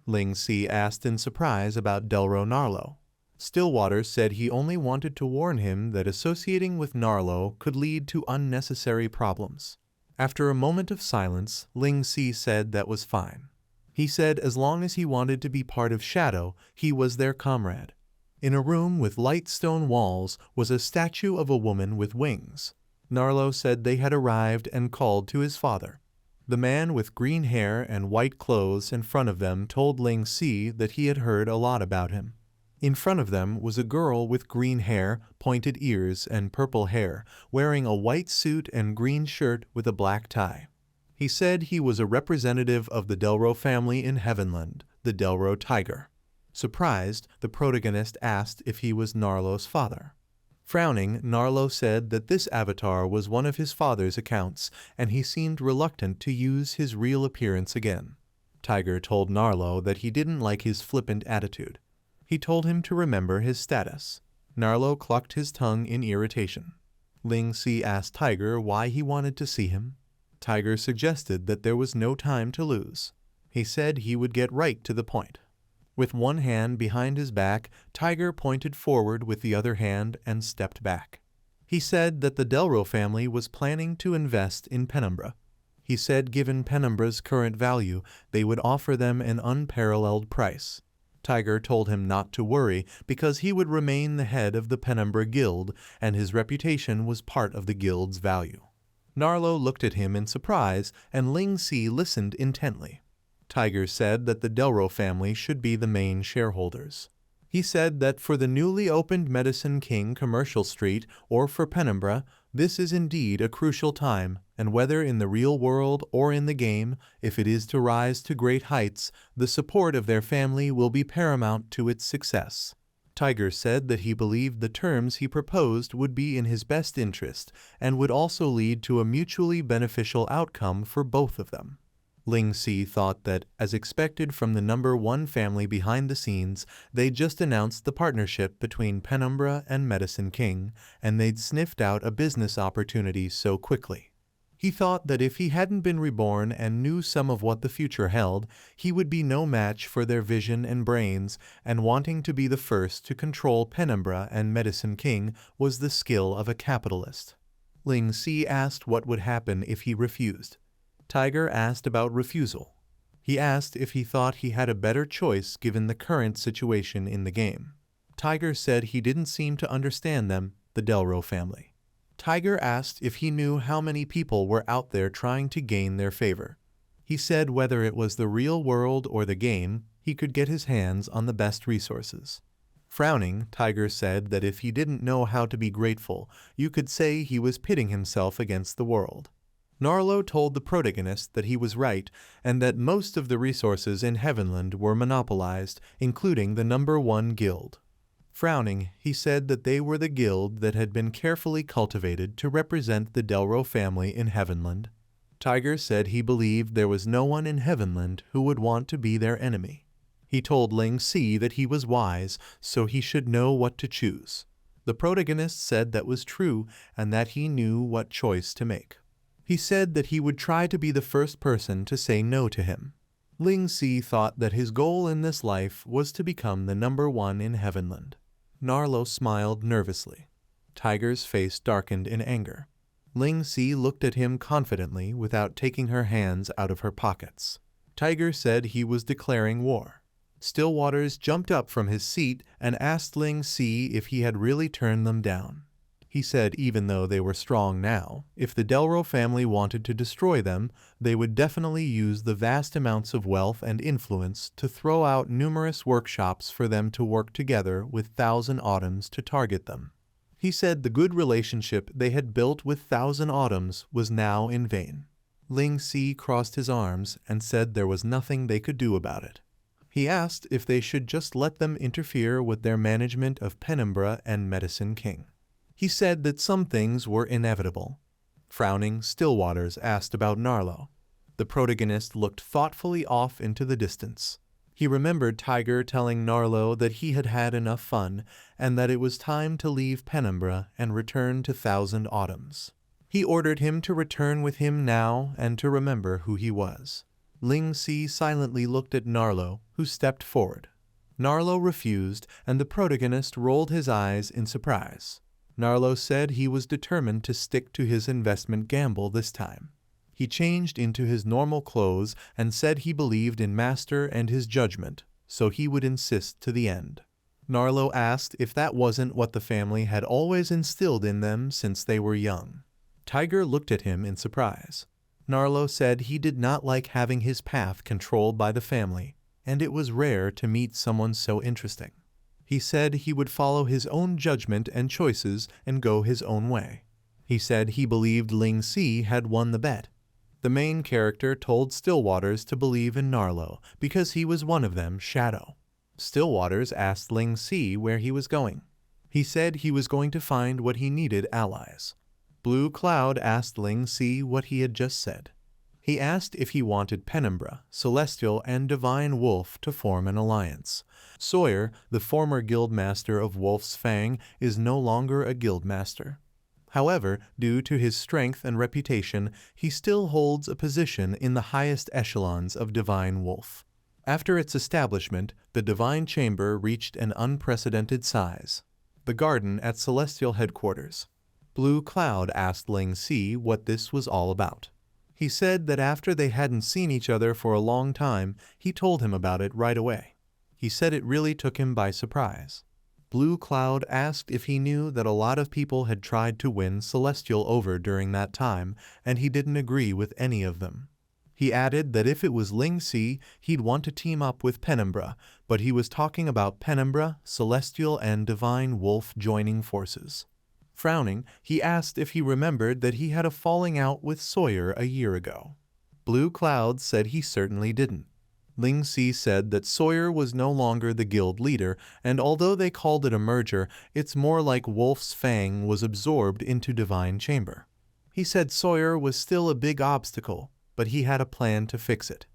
Ling Si asked in surprise about Delro Narlo. Stillwater said he only wanted to warn him that associating with Narlo could lead to unnecessary problems. After a moment of silence, Ling Si said that was fine. He said as long as he wanted to be part of Shadow, he was their comrade. In a room with light stone walls was a statue of a woman with wings. Narlo said they had arrived and called to his father. The man with green hair and white clothes in front of them told Ling Si that he had heard a lot about him. In front of them was a girl with green hair, pointed ears, and purple hair, wearing a white suit and green shirt with a black tie. He said he was a representative of the Delro family in Heavenland, the Delro Tiger. Surprised, the protagonist asked if he was Narlo's father. Frowning, Narlo said that this avatar was one of his father's accounts, and he seemed reluctant to use his real appearance again. Tiger told Narlo that he didn't like his flippant attitude. He told him to remember his status. Narlo clucked his tongue in irritation. Ling Si asked Tiger why he wanted to see him. Tiger suggested that there was no time to lose. He said he would get right to the point. With one hand behind his back, Tiger pointed forward with the other hand and stepped back. He said that the Delro family was planning to invest in Penumbra. He said given Penumbra's current value, they would offer them an unparalleled price. Tiger told him not to worry because he would remain the head of the Penumbra Guild and his reputation was part of the guild's value. Narlo looked at him in surprise and Ling Si listened intently. Tiger said that the Delro family should be the main shareholders. He said that for the newly opened Medicine King Commercial Street or for Penumbra, this is indeed a crucial time, and whether in the real world or in the game, if it is to rise to great heights, the support of their family will be paramount to its success. Tiger said that he believed the terms he proposed would be in his best interest and would also lead to a mutually beneficial outcome for both of them. Ling Si thought that, as expected from the number one family behind the scenes, they'd just announced the partnership between Penumbra and Medicine King, and they'd sniffed out a business opportunity so quickly. He thought that if he hadn't been reborn and knew some of what the future held, he would be no match for their vision and brains, and wanting to be the first to control Penumbra and Medicine King was the skill of a capitalist. Ling Si asked what would happen if he refused. Tiger asked about refusal. He asked if he thought he had a better choice given the current situation in the game. Tiger said he didn't seem to understand them, the Delro family. Tiger asked if he knew how many people were out there trying to gain their favor. He said whether it was the real world or the game, he could get his hands on the best resources. Frowning, Tiger said that if he didn't know how to be grateful, you could say he was pitting himself against the world. Narlo told the protagonist that he was right and that most of the resources in Heavenland were monopolized, including the number one guild. Frowning, he said that they were the guild that had been carefully cultivated to represent the Delro family in Heavenland. Tiger said he believed there was no one in Heavenland who would want to be their enemy. He told Ling Si that he was wise, so he should know what to choose. The protagonist said that was true and that he knew what choice to make. He said that he would try to be the first person to say no to him. Ling Si thought that his goal in this life was to become the number one in Heavenland. Narlo smiled nervously. Tiger's face darkened in anger. Ling Si looked at him confidently without taking her hands out of her pockets. Tiger said he was declaring war. Stillwaters jumped up from his seat and asked Ling Si if he had really turned them down. He said even though they were strong now, if the Delro family wanted to destroy them, they would definitely use the vast amounts of wealth and influence to throw out numerous workshops for them to work together with 1,000 Autumns to target them. He said the good relationship they had built with 1,000 Autumns was now in vain. Ling Si crossed his arms and said there was nothing they could do about it. He asked if they should just let them interfere with their management of Penumbra and Medicine King. He said that some things were inevitable. Frowning, Stillwaters asked about Narlo. The protagonist looked thoughtfully off into the distance. He remembered Tiger telling Narlo that he had had enough fun and that it was time to leave Penumbra and return to 1,000 Autumns. He ordered him to return with him now and to remember who he was. Ling Si silently looked at Narlo, who stepped forward. Narlo refused, and the protagonist rolled his eyes in surprise. Narlo said he was determined to stick to his investment gamble this time. He changed into his normal clothes and said he believed in Master and his judgment, so he would insist to the end. Narlo asked if that wasn't what the family had always instilled in them since they were young. Tiger looked at him in surprise. Narlo said he did not like having his path controlled by the family, and it was rare to meet someone so interesting. He said he would follow his own judgment and choices and go his own way. He said he believed Ling Si had won the bet. The main character told Stillwaters to believe in Narlo because he was one of them, Shadow. Stillwaters asked Ling Si where he was going. He said he was going to find what he needed allies. Blue Cloud asked Ling Si what he had just said. He asked if he wanted Penumbra, Celestial, and Divine Wolf to form an alliance. Sawyer, the former guildmaster of Wolf's Fang, is no longer a guildmaster. However, due to his strength and reputation, he still holds a position in the highest echelons of Divine Wolf. After its establishment, the Divine Chamber reached an unprecedented size. The garden at Celestial headquarters. Blue Cloud asked Ling Si what this was all about. He said that after they hadn't seen each other for a long time, he told him about it right away. He said it really took him by surprise. Blue Cloud asked if he knew that a lot of people had tried to win Celestial over during that time, and he didn't agree with any of them. He added that if it was Ling Si, he'd want to team up with Penumbra, but he was talking about Penumbra, Celestial, and Divine Wolf joining forces. Frowning, he asked if he remembered that he had a falling out with Sawyer a year ago. Blue Cloud said he certainly didn't. Ling Si said that Sawyer was no longer the guild leader, and although they called it a merger, it's more like Wolf's Fang was absorbed into Divine Chamber. He said Sawyer was still a big obstacle, but he had a plan to fix it.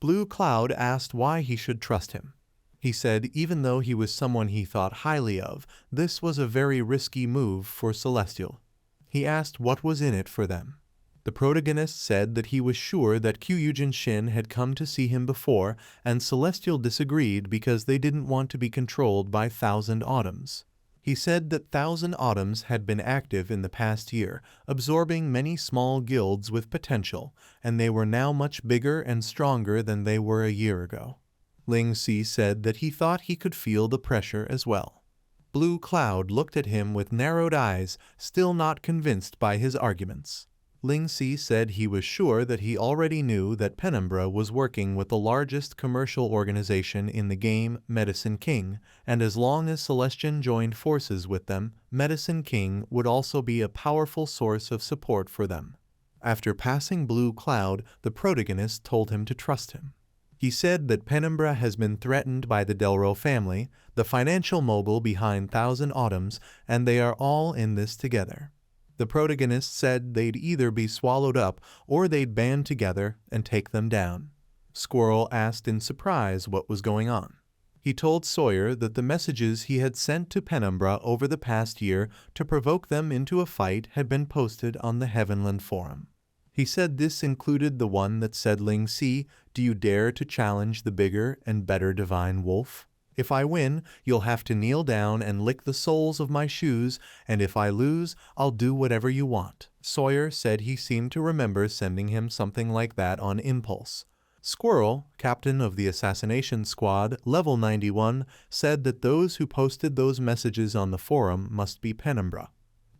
Blue Cloud asked why he should trust him. He said even though he was someone he thought highly of, this was a very risky move for Celestial. He asked what was in it for them. The protagonist said that he was sure that Kyujin Shin had come to see him before, and Celestial disagreed because they didn't want to be controlled by Thousand Autumns. He said that Thousand Autumns had been active in the past year, absorbing many small guilds with potential, and they were now much bigger and stronger than they were a year ago. Ling Si said that he thought he could feel the pressure as well. Blue Cloud looked at him with narrowed eyes, still not convinced by his arguments. Ling Si said he was sure that he already knew that Penumbra was working with the largest commercial organization in the game, Medicine King, and as long as Celestian joined forces with them, Medicine King would also be a powerful source of support for them. After passing Blue Cloud, the protagonist told him to trust him. He said that Penumbra has been threatened by the Delro family, the financial mogul behind Thousand Autumns, and they are all in this together. The protagonist said they'd either be swallowed up or they'd band together and take them down. Squirrel asked in surprise what was going on. He told Sawyer that the messages he had sent to Penumbra over the past year to provoke them into a fight had been posted on the Heavenland Forum. He said this included the one that said, Ling Si, do you dare to challenge the bigger and better Divine Wolf? If I win, you'll have to kneel down and lick the soles of my shoes, and if I lose, I'll do whatever you want. Sawyer said he seemed to remember sending him something like that on impulse. Squirrel, captain of the assassination squad, level 91, said that those who posted those messages on the forum must be Penumbra.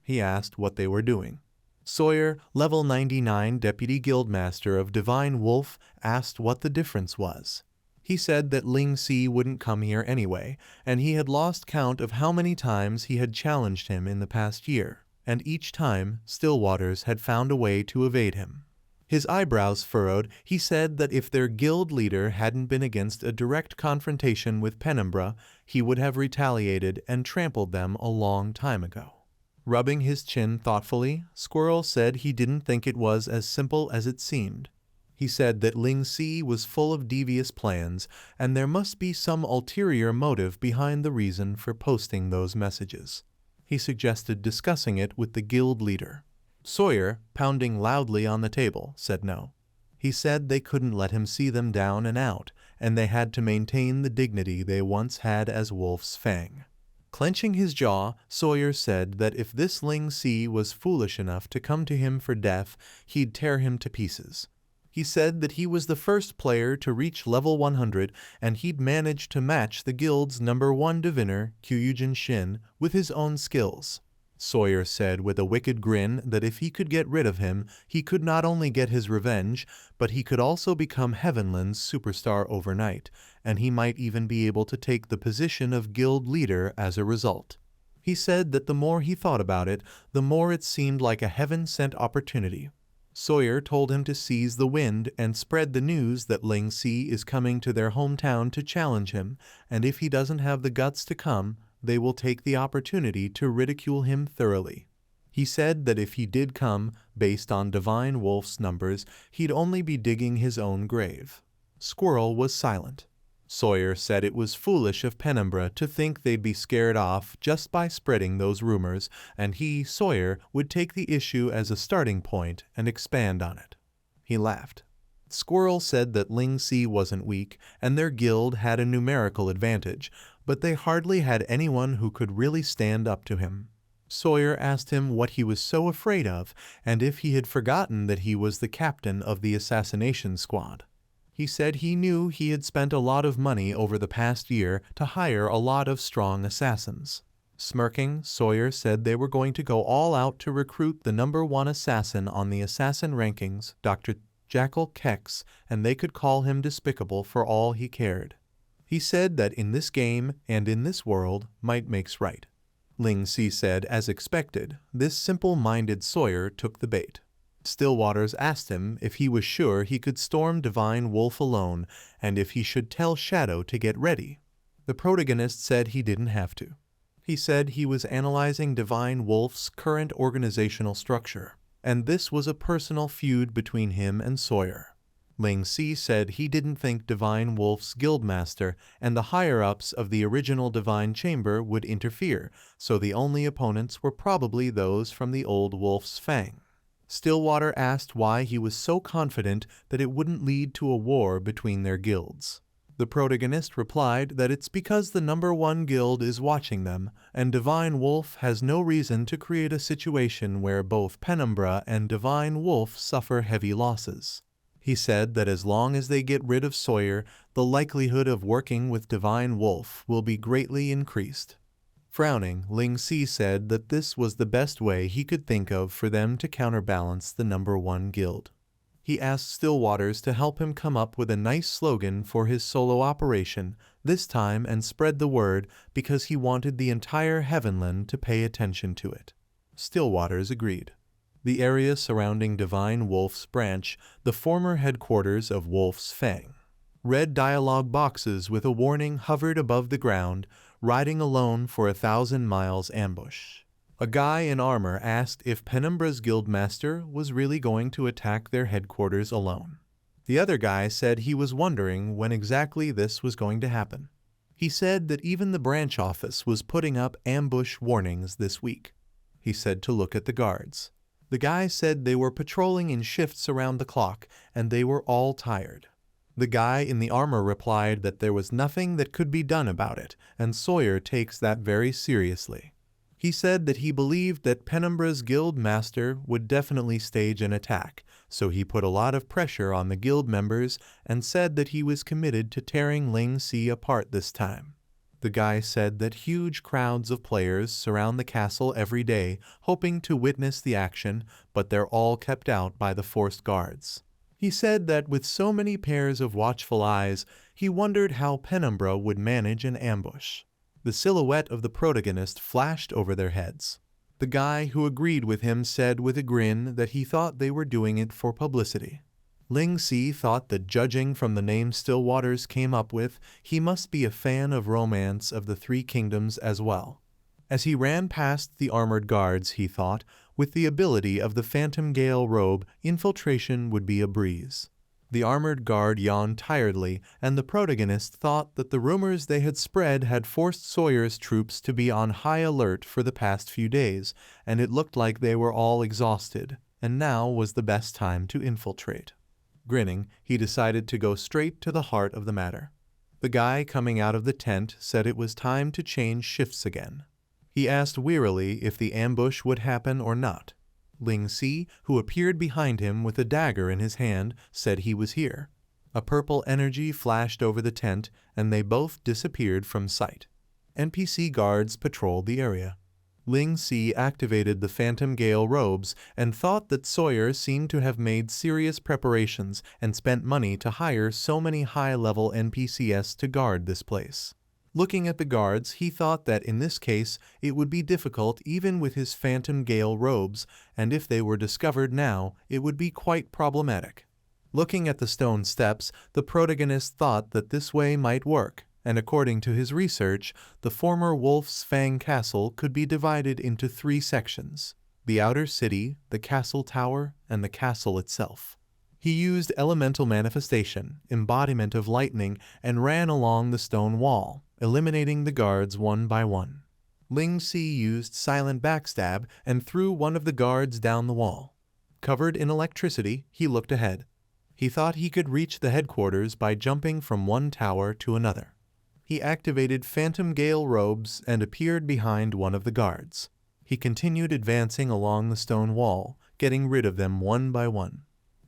He asked what they were doing. Sawyer, level 99 deputy guildmaster of Divine Wolf, asked what the difference was. He said that Ling Si wouldn't come here anyway, and he had lost count of how many times he had challenged him in the past year, and each time Stillwaters had found a way to evade him. His eyebrows furrowed. He said that if their guild leader hadn't been against a direct confrontation with Penumbra, he would have retaliated and trampled them a long time ago. Rubbing his chin thoughtfully, Squirrel said he didn't think it was as simple as it seemed. He said that Ling Si was full of devious plans, and there must be some ulterior motive behind the reason for posting those messages. He suggested discussing it with the guild leader. Sawyer, pounding loudly on the table, said no. He said they couldn't let him see them down and out, and they had to maintain the dignity they once had as Wolf's Fang. Clenching his jaw, Sawyer said that if this Ling Si was foolish enough to come to him for death, he'd tear him to pieces. He said that he was the first player to reach level 100, and he'd managed to match the guild's #1 diviner, Kyujin Shin, with his own skills. Sawyer said with a wicked grin that if he could get rid of him, he could not only get his revenge, but he could also become Heavenland's superstar overnight, and he might even be able to take the position of guild leader as a result. He said that the more he thought about it, the more it seemed like a heaven-sent opportunity. Sawyer told him to seize the wind and spread the news that Ling Si is coming to their hometown to challenge him, and if he doesn't have the guts to come, they will take the opportunity to ridicule him thoroughly. He said that if he did come, based on Divine Wolf's numbers, he'd only be digging his own grave. Squirrel was silent. Sawyer said it was foolish of Penumbra to think they'd be scared off just by spreading those rumors, and he, Sawyer, would take the issue as a starting point and expand on it. He laughed. Squirrel said that Ling Si wasn't weak, and their guild had a numerical advantage, but they hardly had anyone who could really stand up to him. Sawyer asked him what he was so afraid of, and if he had forgotten that he was the captain of the assassination squad. He said he knew he had spent a lot of money over the past year to hire a lot of strong assassins. Smirking, Sawyer said they were going to go all out to recruit the #1 assassin on the assassin rankings, Dr. Jackal Kex, and they could call him despicable for all he cared. He said that in this game and in this world, might makes right. Ling Si said, as expected, this simple-minded Sawyer took the bait. Stillwaters asked him if he was sure he could storm Divine Wolf alone, and if he should tell Shadow to get ready. The protagonist said he didn't have to. He said he was analyzing Divine Wolf's current organizational structure, and this was a personal feud between him and Sawyer. Ling Si said he didn't think Divine Wolf's guildmaster and the higher-ups of the original Divine Chamber would interfere, so the only opponents were probably those from the old Wolf's Fang. Stillwater asked why he was so confident that it wouldn't lead to a war between their guilds. The protagonist replied that it's because the #1 guild is watching them, and Divine Wolf has no reason to create a situation where both Penumbra and Divine Wolf suffer heavy losses. He said that as long as they get rid of Sawyer, the likelihood of working with Divine Wolf will be greatly increased. Frowning, Ling Si said that this was the best way he could think of for them to counterbalance the #1 guild. He asked Stillwaters to help him come up with a nice slogan for his solo operation, this time, and spread the word because he wanted the entire Heavenland to pay attention to it. Stillwaters agreed. The area surrounding Divine Wolf's branch, the former headquarters of Wolf's Fang. Red dialogue boxes with a warning hovered above the ground, riding alone for 1,000 miles ambush. A guy in armor asked if Penumbra's guildmaster was really going to attack their headquarters alone. The other guy said he was wondering when exactly this was going to happen. He said that even the branch office was putting up ambush warnings this week. He said to look at the guards. The guy said they were patrolling in shifts around the clock, and they were all tired. The guy in the armor replied that there was nothing that could be done about it, and Sawyer takes that very seriously. He said that he believed that Penumbra's guild master would definitely stage an attack, so he put a lot of pressure on the guild members and said that he was committed to tearing Ling Si apart this time. The guy said that huge crowds of players surround the castle every day, hoping to witness the action, but they're all kept out by the forced guards. He said that with so many pairs of watchful eyes, he wondered how Penumbra would manage an ambush. The silhouette of the protagonist flashed over their heads. The guy who agreed with him said with a grin that he thought they were doing it for publicity. Ling Si thought that judging from the name Stillwaters came up with, he must be a fan of romance of the Three Kingdoms as well. As he ran past the armored guards, he thought, with the ability of the Phantom Gale robe, infiltration would be a breeze. The armored guard yawned tiredly, and the protagonist thought that the rumors they had spread had forced Sawyer's troops to be on high alert for the past few days, and it looked like they were all exhausted, and now was the best time to infiltrate. Grinning, he decided to go straight to the heart of the matter. The guy coming out of the tent said it was time to change shifts again. He asked wearily if the ambush would happen or not. Ling Si, who appeared behind him with a dagger in his hand, said he was here. A purple energy flashed over the tent, and they both disappeared from sight. NPC guards patrolled the area. Ling Si activated the Phantom Gale robes and thought that Sawyer seemed to have made serious preparations and spent money to hire so many high-level NPCs to guard this place. Looking at the guards, he thought that in this case it would be difficult even with his Phantom Gale robes, and if they were discovered now, it would be quite problematic. Looking at the stone steps, the protagonist thought that this way might work, and according to his research, the former Wolf's Fang Castle could be divided into 3 sections: the outer city, the castle tower, and the castle itself. He used elemental manifestation, embodiment of lightning, and ran along the stone wall, eliminating the guards one by one. Ling Si used silent backstab and threw one of the guards down the wall. Covered in electricity, he looked ahead. He thought he could reach the headquarters by jumping from one tower to another. He activated Phantom Gale robes and appeared behind one of the guards. He continued advancing along the stone wall, getting rid of them one by one.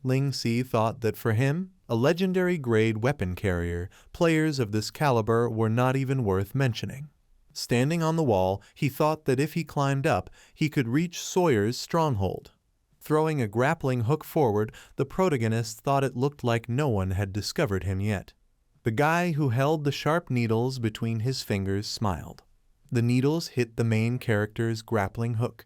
Ling Si thought that for him, a legendary grade weapon carrier, players of this caliber were not even worth mentioning. Standing on the wall, he thought that if he climbed up, he could reach Sawyer's stronghold. Throwing a grappling hook forward, the protagonist thought it looked like no one had discovered him yet. The guy who held the sharp needles between his fingers smiled. The needles hit the main character's grappling hook.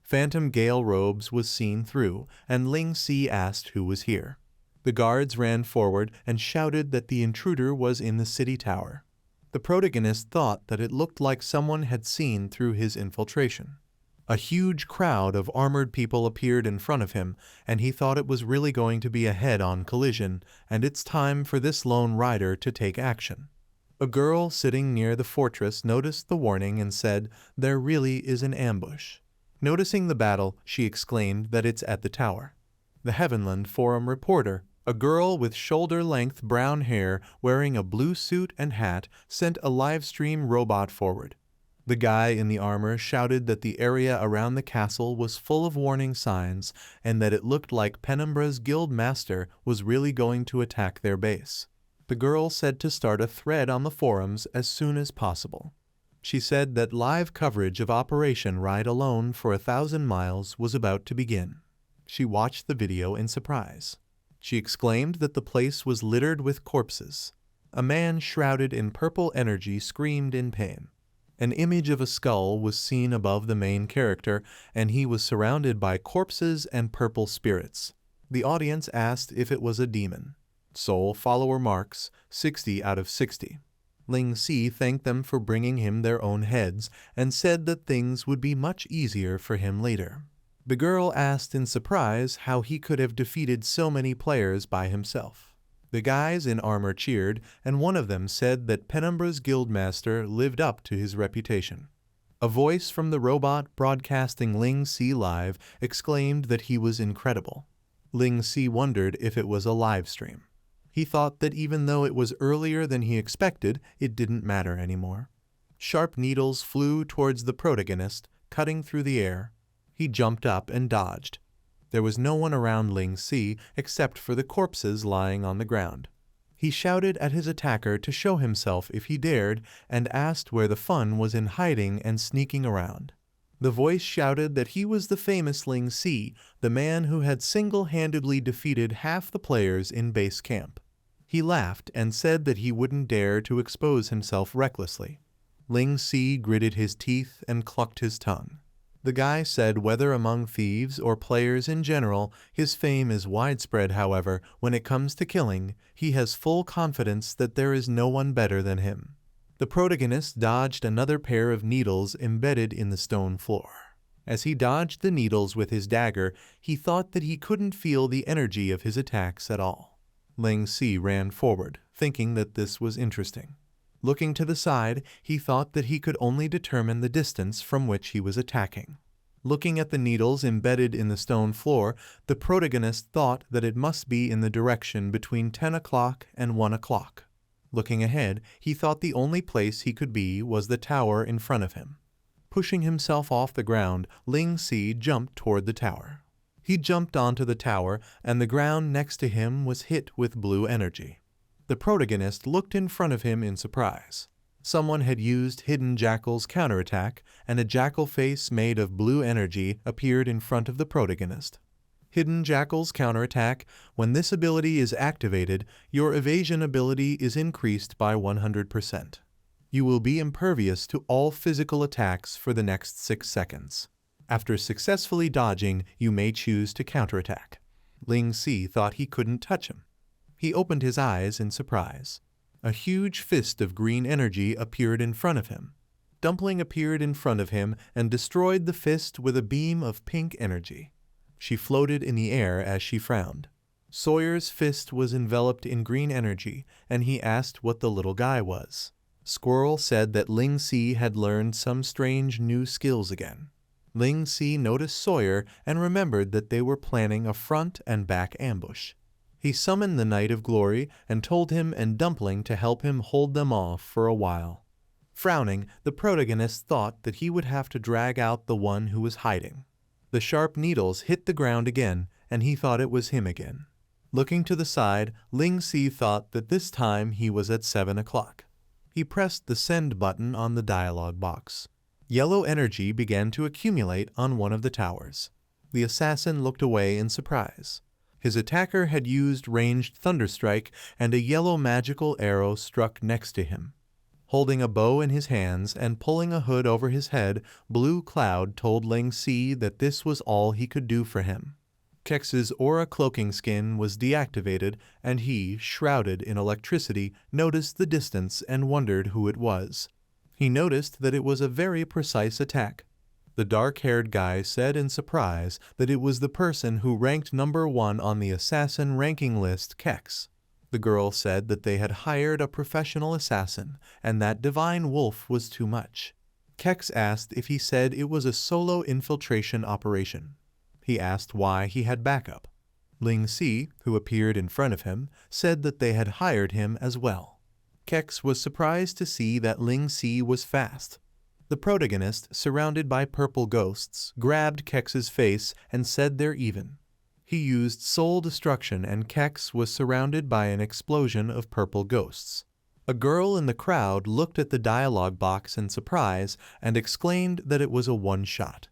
Phantom Gale robes was seen through, and Ling Si asked who was here. The guards ran forward and shouted that the intruder was in the city tower. The protagonist thought that it looked like someone had seen through his infiltration. A huge crowd of armored people appeared in front of him, and he thought it was really going to be a head-on collision, and it's time for this lone rider to take action. A girl sitting near the fortress noticed the warning and said, "There really is an ambush." Noticing the battle, she exclaimed that it's at the tower. The Heavenland Forum reporter, a girl with shoulder-length brown hair wearing a blue suit and hat, sent a live-stream robot forward. The guy in the armor shouted that the area around the castle was full of warning signs and that it looked like Penumbra's guild master was really going to attack their base. The girl said to start a thread on the forums as soon as possible. She said that live coverage of Operation Ride Alone for 1,000 miles was about to begin. She watched the video in surprise. She exclaimed that the place was littered with corpses. A man shrouded in purple energy screamed in pain. An image of a skull was seen above the main character, and he was surrounded by corpses and purple spirits. The audience asked if it was a demon. Soul follower marks, 60 out of 60. Ling Si thanked them for bringing him their own heads and said that things would be much easier for him later. The girl asked in surprise how he could have defeated so many players by himself. The guys in armor cheered, and one of them said that Penumbra's guildmaster lived up to his reputation. A voice from the robot broadcasting Ling Si live exclaimed that he was incredible. Ling Si wondered if it was a live stream. He thought that even though it was earlier than he expected, it didn't matter anymore. Sharp needles flew towards the protagonist, cutting through the air. He jumped up and dodged. There was no one around Ling Si except for the corpses lying on the ground. He shouted at his attacker to show himself if he dared and asked where the fun was in hiding and sneaking around. The voice shouted that he was the famous Ling Si, the man who had single-handedly defeated half the players in base camp. He laughed and said that he wouldn't dare to expose himself recklessly. Ling Si gritted his teeth and clucked his tongue. The guy said whether among thieves or players in general, his fame is widespread. However, when it comes to killing, he has full confidence that there is no one better than him. The protagonist dodged another pair of needles embedded in the stone floor. As he dodged the needles with his dagger, he thought that he couldn't feel the energy of his attacks at all. Ling Si ran forward, thinking that this was interesting. Looking to the side, he thought that he could only determine the distance from which he was attacking. Looking at the needles embedded in the stone floor, the protagonist thought that it must be in the direction between 10 o'clock and 1 o'clock. Looking ahead, he thought the only place he could be was the tower in front of him. Pushing himself off the ground, Ling Si jumped toward the tower. He jumped onto the tower, and the ground next to him was hit with blue energy. The protagonist looked in front of him in surprise. Someone had used Hidden Jackal's counterattack, and a jackal face made of blue energy appeared in front of the protagonist. Hidden Jackal's counterattack: when this ability is activated, your evasion ability is increased by 100%. You will be impervious to all physical attacks for the next 6 seconds. After successfully dodging, you may choose to counterattack. Ling Si thought he couldn't touch him. He opened his eyes in surprise. A huge fist of green energy appeared in front of him. Dumpling appeared in front of him and destroyed the fist with a beam of pink energy. She floated in the air as she frowned. Sawyer's fist was enveloped in green energy, and he asked what the little guy was. Squirrel said that Ling Si had learned some strange new skills again. Ling Si noticed Sawyer and remembered that they were planning a front and back ambush. He summoned the Knight of Glory and told him and Dumpling to help him hold them off for a while. Frowning, the protagonist thought that he would have to drag out the one who was hiding. The sharp needles hit the ground again, and he thought it was him again. Looking to the side, Ling Si thought that this time he was at 7 o'clock. He pressed the send button on the dialog box. Yellow energy began to accumulate on one of the towers. The assassin looked away in surprise. His attacker had used ranged thunderstrike, and a yellow magical arrow struck next to him. Holding a bow in his hands and pulling a hood over his head, Blue Cloud told Ling Si that this was all he could do for him. Kex's aura cloaking skin was deactivated, and he, shrouded in electricity, noticed the distance and wondered who it was. He noticed that it was a very precise attack. The dark-haired guy said in surprise that it was the person who ranked number 1 on the assassin ranking list, Kex. The girl said that they had hired a professional assassin, and that Divine Wolf was too much. Kex asked if he said it was a solo infiltration operation. He asked why he had backup. Ling Si, who appeared in front of him, said that they had hired him as well. Kex was surprised to see that Ling Si was fast. The protagonist, surrounded by purple ghosts, grabbed Kex's face and said they're even. He used soul destruction, and Kex was surrounded by an explosion of purple ghosts. A girl in the crowd looked at the dialog box in surprise and exclaimed that it was a one-shot.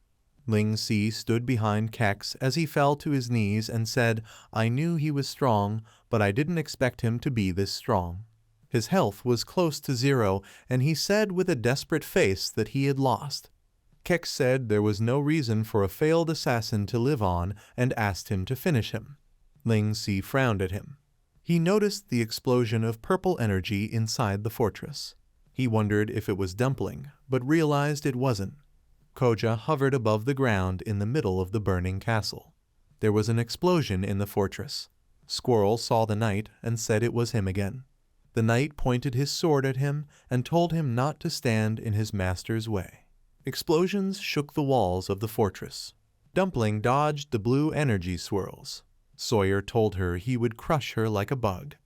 Ling Si stood behind Kex as he fell to his knees and said, "I knew he was strong, but I didn't expect him to be this strong." His health was close to 0, and he said with a desperate face that he had lost. Kex said there was no reason for a failed assassin to live on and asked him to finish him. Ling Si frowned at him. He noticed the explosion of purple energy inside the fortress. He wondered if it was Dumpling, but realized it wasn't. Koja hovered above the ground in the middle of the burning castle. There was an explosion in the fortress. Squirrel saw the knight and said it was him again. The knight pointed his sword at him and told him not to stand in his master's way. Explosions shook the walls of the fortress. Dumpling dodged the blue energy swirls. Sawyer told her he would crush her like a bug.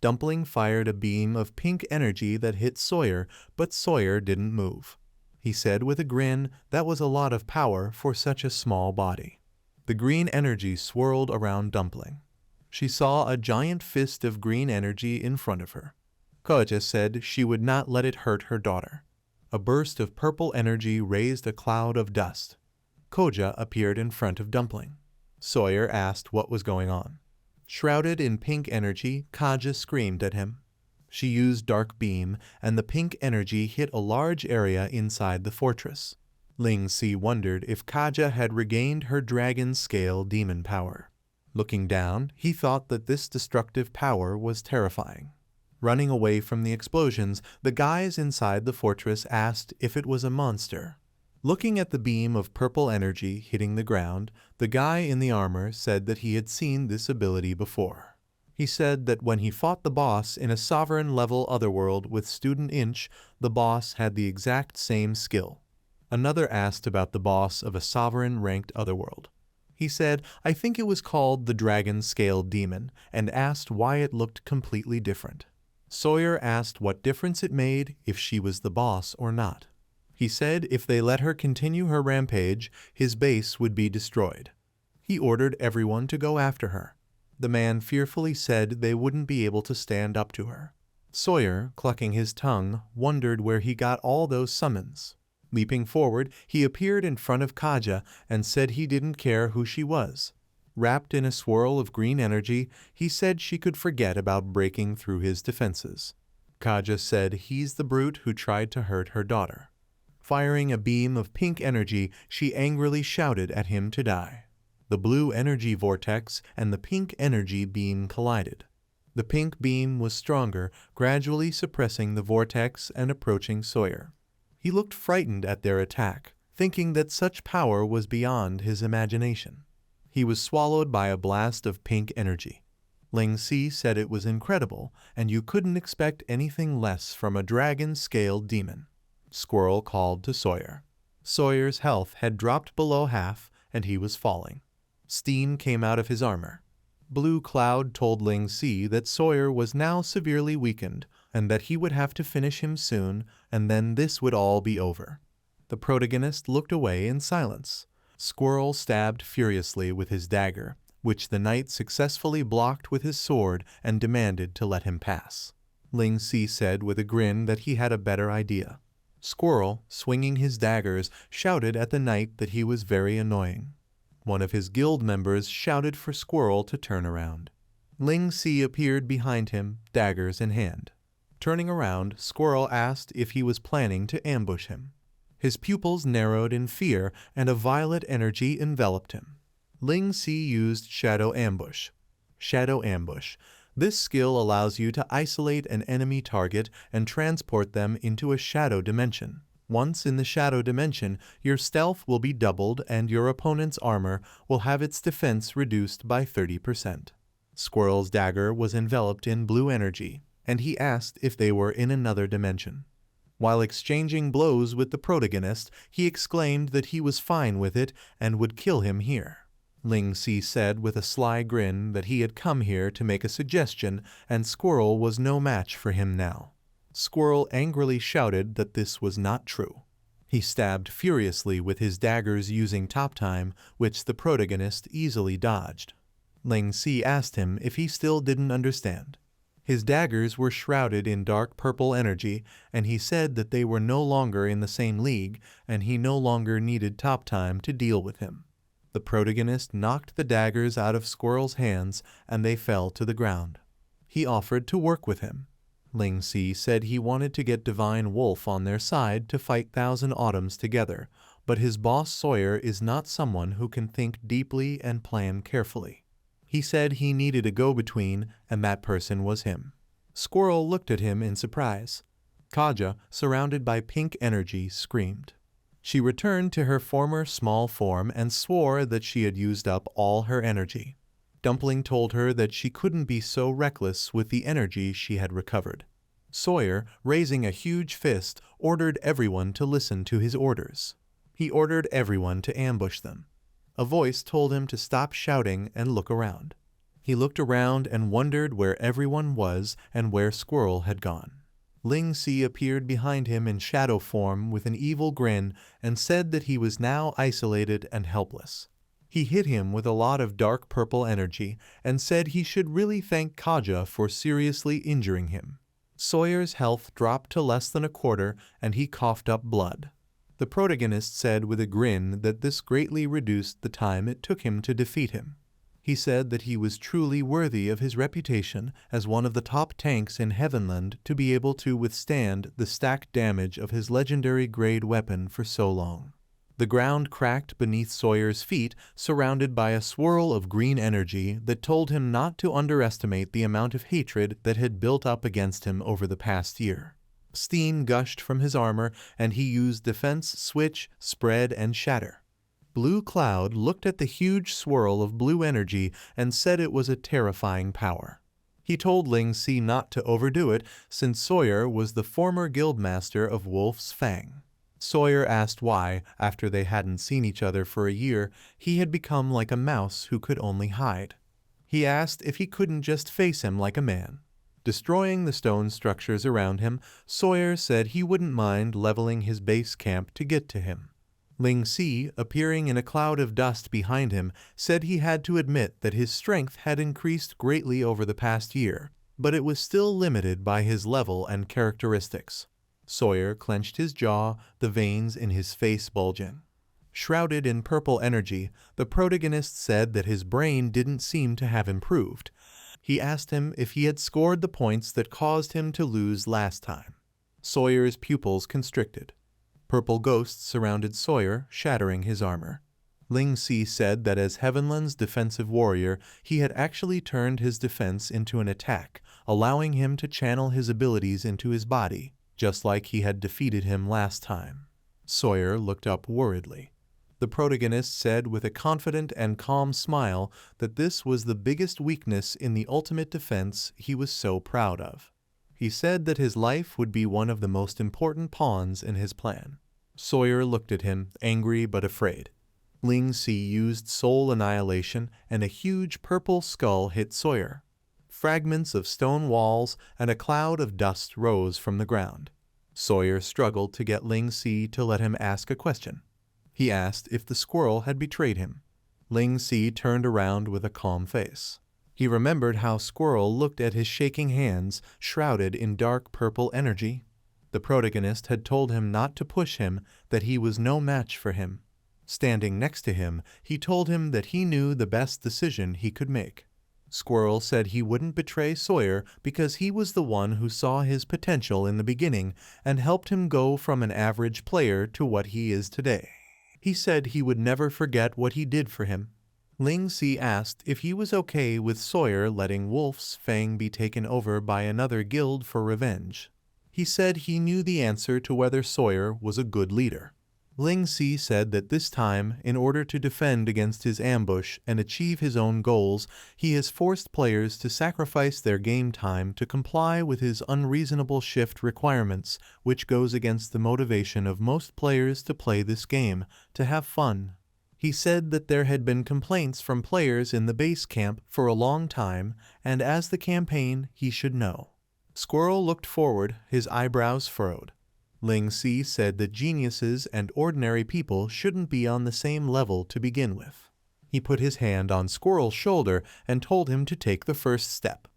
Dumpling fired a beam of pink energy that hit Sawyer, but Sawyer didn't move. He said with a grin that was a lot of power for such a small body. The green energy swirled around Dumpling. She saw a giant fist of green energy in front of her. Koja said she would not let it hurt her daughter. A burst of purple energy raised a cloud of dust. Koja appeared in front of Dumpling. Sawyer asked what was going on. Shrouded in pink energy, Koja screamed at him. She used Dark Beam, and the pink energy hit a large area inside the fortress. Ling Si wondered if Koja had regained her dragon scale demon power. Looking down, he thought that this destructive power was terrifying. Running away from the explosions, the guys inside the fortress asked if it was a monster. Looking at the beam of purple energy hitting the ground, the guy in the armor said that he had seen this ability before. He said that when he fought the boss in a sovereign-level otherworld with Student Inch, the boss had the exact same skill. Another asked about the boss of a sovereign-ranked otherworld. He said, I think it was called the Dragon-Scaled Demon, and asked why it looked completely different. Sawyer asked what difference it made if she was the boss or not. He said if they let her continue her rampage, his base would be destroyed. He ordered everyone to go after her. The man fearfully said they wouldn't be able to stand up to her. Sawyer, clucking his tongue, wondered where he got all those summons. Leaping forward, he appeared in front of Kaja and said he didn't care who she was. Wrapped in a swirl of green energy, he said she could forget about breaking through his defenses. Kaja said he's the brute who tried to hurt her daughter. Firing a beam of pink energy, she angrily shouted at him to die. The blue energy vortex and the pink energy beam collided. The pink beam was stronger, gradually suppressing the vortex and approaching Sawyer. He looked frightened at their attack, thinking that such power was beyond his imagination. He was swallowed by a blast of pink energy. Ling Si said it was incredible, and you couldn't expect anything less from a dragon-scaled demon. Squirrel called to Sawyer. Sawyer's health had dropped below half, and he was falling. Steam came out of his armor. Blue Cloud told Ling Si that Sawyer was now severely weakened, and that he would have to finish him soon, and then this would all be over. The protagonist looked away in silence. Squirrel stabbed furiously with his dagger, which the knight successfully blocked with his sword and demanded to let him pass. Ling Si said with a grin that he had a better idea. Squirrel, swinging his daggers, shouted at the knight that he was very annoying. One of his guild members shouted for Squirrel to turn around. Ling Si appeared behind him, daggers in hand. Turning around, Squirrel asked if he was planning to ambush him. His pupils narrowed in fear, and a violet energy enveloped him. Ling Si used Shadow Ambush. Shadow Ambush. This skill allows you to isolate an enemy target and transport them into a shadow dimension. Once in the shadow dimension, your stealth will be doubled and your opponent's armor will have its defense reduced by 30%. Squirrel's dagger was enveloped in blue energy, and he asked if they were in another dimension. While exchanging blows with the protagonist, he exclaimed that he was fine with it and would kill him here. Ling Si said with a sly grin that he had come here to make a suggestion and Squirrel was no match for him now. Squirrel angrily shouted that this was not true. He stabbed furiously with his daggers using top time, which the protagonist easily dodged. Ling Si asked him if he still didn't understand. His daggers were shrouded in dark purple energy, and he said that they were no longer in the same league, and he no longer needed top time to deal with him. The protagonist knocked the daggers out of Squirrel's hands, and they fell to the ground. He offered to work with him. Ling Si said he wanted to get Divine Wolf on their side to fight Thousand Autumns together, but his boss Sawyer is not someone who can think deeply and plan carefully. He said he needed a go-between, and that person was him. Squirrel looked at him in surprise. Kaja, surrounded by pink energy, screamed. She returned to her former small form and swore that she had used up all her energy. Dumpling told her that she couldn't be so reckless with the energy she had recovered. Sawyer, raising a huge fist, ordered everyone to listen to his orders. He ordered everyone to ambush them. A voice told him to stop shouting and look around. He looked around and wondered where everyone was and where Squirrel had gone. Ling Si appeared behind him in shadow form with an evil grin and said that he was now isolated and helpless. He hit him with a lot of dark purple energy and said he should really thank Kaja for seriously injuring him. Sawyer's health dropped to less than a quarter and he coughed up blood. The protagonist said with a grin that this greatly reduced the time it took him to defeat him. He said that he was truly worthy of his reputation as one of the top tanks in Heavenland to be able to withstand the stacked damage of his legendary grade weapon for so long. The ground cracked beneath Sawyer's feet, surrounded by a swirl of green energy that told him not to underestimate the amount of hatred that had built up against him over the past year. Steam gushed from his armor, and he used Defense, Switch, Spread, and Shatter. Blue Cloud looked at the huge swirl of blue energy and said it was a terrifying power. He told Ling Si not to overdo it since Sawyer was the former guildmaster of Wolf's Fang. Sawyer asked why, after they hadn't seen each other for a year, he had become like a mouse who could only hide. He asked if he couldn't just face him like a man. Destroying the stone structures around him, Sawyer said he wouldn't mind leveling his base camp to get to him. Ling Si, appearing in a cloud of dust behind him, said he had to admit that his strength had increased greatly over the past year, but it was still limited by his level and characteristics. Sawyer clenched his jaw, the veins in his face bulging. Shrouded in purple energy, the protagonist said that his brain didn't seem to have improved. He asked him if he had scored the points that caused him to lose last time. Sawyer's pupils constricted. Purple ghosts surrounded Sawyer, shattering his armor. Ling Si said that as Heavenland's defensive warrior, he had actually turned his defense into an attack, allowing him to channel his abilities into his body, just like he had defeated him last time. Sawyer looked up worriedly. The protagonist said with a confident and calm smile that this was the biggest weakness in the ultimate defense he was so proud of. He said that his life would be one of the most important pawns in his plan. Sawyer looked at him, angry but afraid. Ling Si used soul annihilation, and a huge purple skull hit Sawyer. Fragments of stone walls and a cloud of dust rose from the ground. Sawyer struggled to get Ling Si to let him ask a question. He asked if the squirrel had betrayed him. Ling Si turned around with a calm face. He remembered how Squirrel looked at his shaking hands, shrouded in dark purple energy. The protagonist had told him not to push him, that he was no match for him. Standing next to him, he told him that he knew the best decision he could make. Squirrel said he wouldn't betray Sawyer because he was the one who saw his potential in the beginning and helped him go from an average player to what he is today. He said he would never forget what he did for him. Ling Si asked if he was okay with Sawyer letting Wolf's Fang be taken over by another guild for revenge. He said he knew the answer to whether Sawyer was a good leader. Ling Si said that this time, in order to defend against his ambush and achieve his own goals, he has forced players to sacrifice their game time to comply with his unreasonable shift requirements, which goes against the motivation of most players to play this game, to have fun. He said that there had been complaints from players in the base camp for a long time, and as the campaign, he should know. Squirrel looked forward, his eyebrows furrowed. Ling Si said that geniuses and ordinary people shouldn't be on the same level to begin with. He put his hand on Squirrel's shoulder and told him to take the first step.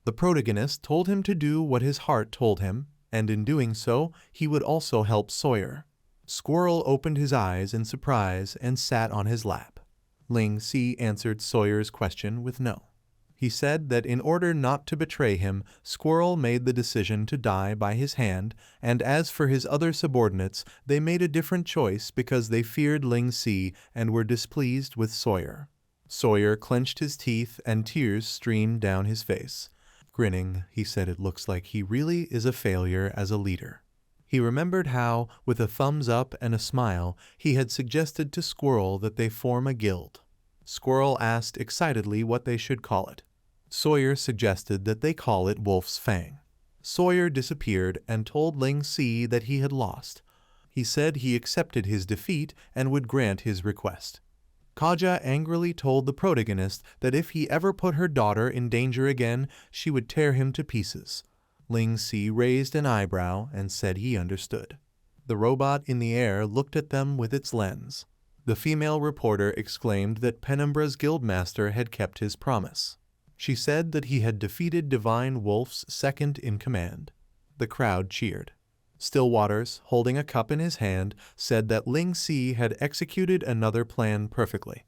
The protagonist told him to do what his heart told him, and in doing so, he would also help Sawyer. Squirrel opened his eyes in surprise and sat on his lap. Ling Si answered Sawyer's question with no. He said that in order not to betray him, Squirrel made the decision to die by his hand, and as for his other subordinates, they made a different choice because they feared Ling Si and were displeased with Sawyer. Sawyer clenched his teeth and tears streamed down his face. Grinning, he said it looks like he really is a failure as a leader. He remembered how, with a thumbs up and a smile, he had suggested to Squirrel that they form a guild. Squirrel asked excitedly what they should call it. Sawyer suggested that they call it Wolf's Fang. Sawyer disappeared and told Ling Si that he had lost. He said he accepted his defeat and would grant his request. Kaja angrily told the protagonist that if he ever put her daughter in danger again, she would tear him to pieces. Ling Si raised an eyebrow and said he understood. The robot in the air looked at them with its lens. The female reporter exclaimed that Penumbra's guildmaster had kept his promise. She said that he had defeated Divine Wolf's second in command. The crowd cheered. Stillwaters, holding a cup in his hand, said that Ling Si had executed another plan perfectly.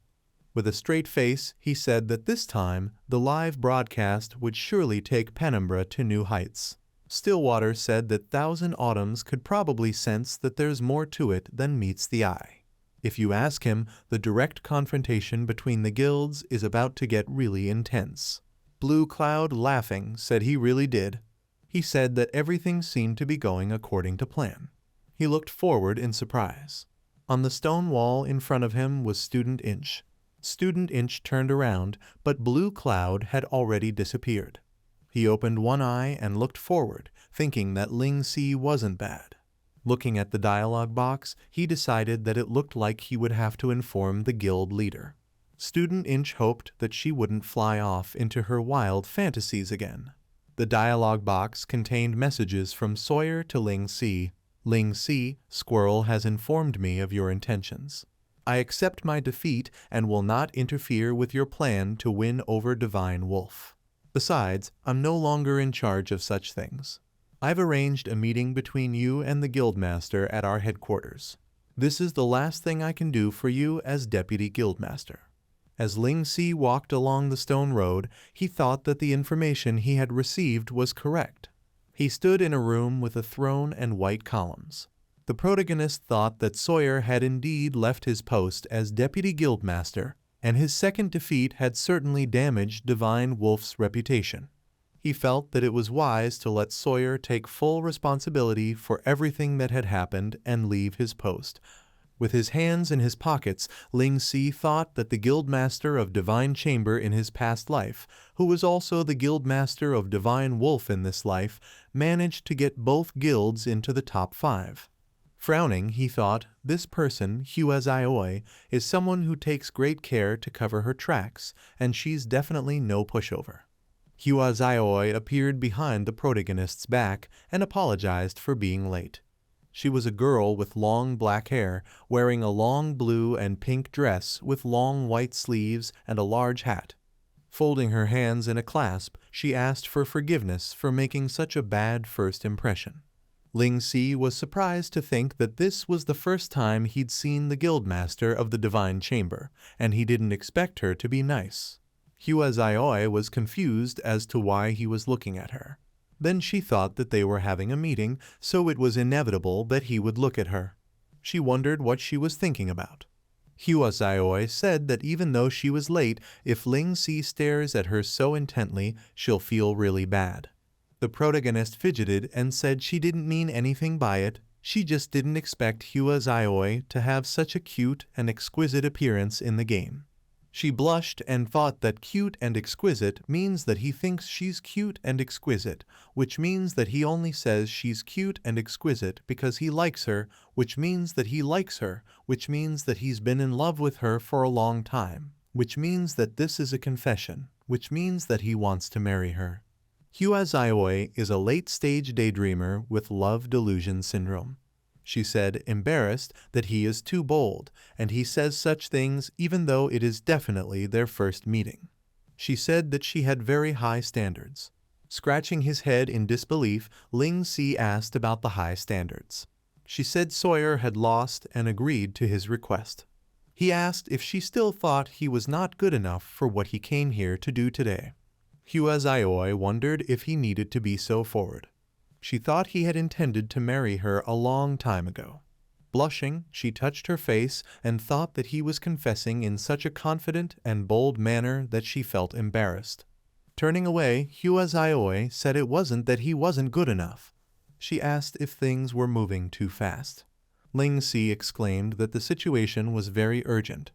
With a straight face, he said that this time, the live broadcast would surely take Penumbra to new heights. Stillwater said that Thousand Autumns could probably sense that there's more to it than meets the eye. If you ask him, the direct confrontation between the guilds is about to get really intense. Blue Cloud, laughing, said he really did. He said that everything seemed to be going according to plan. He looked forward in surprise. On the stone wall in front of him was Student Inch. Student Inch turned around, but Blue Cloud had already disappeared. He opened one eye and looked forward, thinking that Ling Si wasn't bad. Looking at the dialogue box, he decided that it looked like he would have to inform the guild leader. Student Inch hoped that she wouldn't fly off into her wild fantasies again. The dialogue box contained messages from Sawyer to Ling Si. Ling Si, Squirrel has informed me of your intentions. I accept my defeat and will not interfere with your plan to win over Divine Wolf. Besides, I'm no longer in charge of such things. I've arranged a meeting between you and the Guildmaster at our headquarters. This is the last thing I can do for you as Deputy Guildmaster. As Ling Si walked along the stone road, he thought that the information he had received was correct. He stood in a room with a throne and white columns. The protagonist thought that Sawyer had indeed left his post as Deputy Guildmaster, and his second defeat had certainly damaged Divine Wolf's reputation. He felt that it was wise to let Sawyer take full responsibility for everything that had happened and leave his post. With his hands in his pockets, Ling Si thought that the Guildmaster of Divine Chamber in his past life, who was also the Guildmaster of Divine Wolf in this life, managed to get both guilds into the top 5. Frowning, he thought, this person, Hua Zioi, is someone who takes great care to cover her tracks, and she's definitely no pushover. Hua Zioi appeared behind the protagonist's back and apologized for being late. She was a girl with long black hair, wearing a long blue and pink dress with long white sleeves and a large hat. Folding her hands in a clasp, she asked for forgiveness for making such a bad first impression. Ling Si was surprised to think that this was the first time he'd seen the Guildmaster of the Divine Chamber, and he didn't expect her to be nice. Hua Zioi was confused as to why he was looking at her. Then she thought that they were having a meeting, so it was inevitable that he would look at her. She wondered what she was thinking about. Hua Zioi said that even though she was late, if Ling Si stares at her so intently, she'll feel really bad. The protagonist fidgeted and said she didn't mean anything by it, she just didn't expect Hua Zioi to have such a cute and exquisite appearance in the game. She blushed and thought that cute and exquisite means that he thinks she's cute and exquisite, which means that he only says she's cute and exquisite because he likes her, which means that he likes her, which means that he's been in love with her for a long time, which means that this is a confession, which means that he wants to marry her. Hua Zioi is a late-stage daydreamer with love delusion syndrome. She said, embarrassed, that he is too bold, and he says such things even though it is definitely their first meeting. She said that she had very high standards. Scratching his head in disbelief, Ling Si asked about the high standards. She said Sawyer had lost and agreed to his request. He asked if she still thought he was not good enough for what he came here to do today. Hua Zioi wondered if he needed to be so forward. She thought he had intended to marry her a long time ago. Blushing, she touched her face and thought that he was confessing in such a confident and bold manner that she felt embarrassed. Turning away, Hua Zioi said it wasn't that he wasn't good enough. She asked if things were moving too fast. Ling Si exclaimed that the situation was very urgent.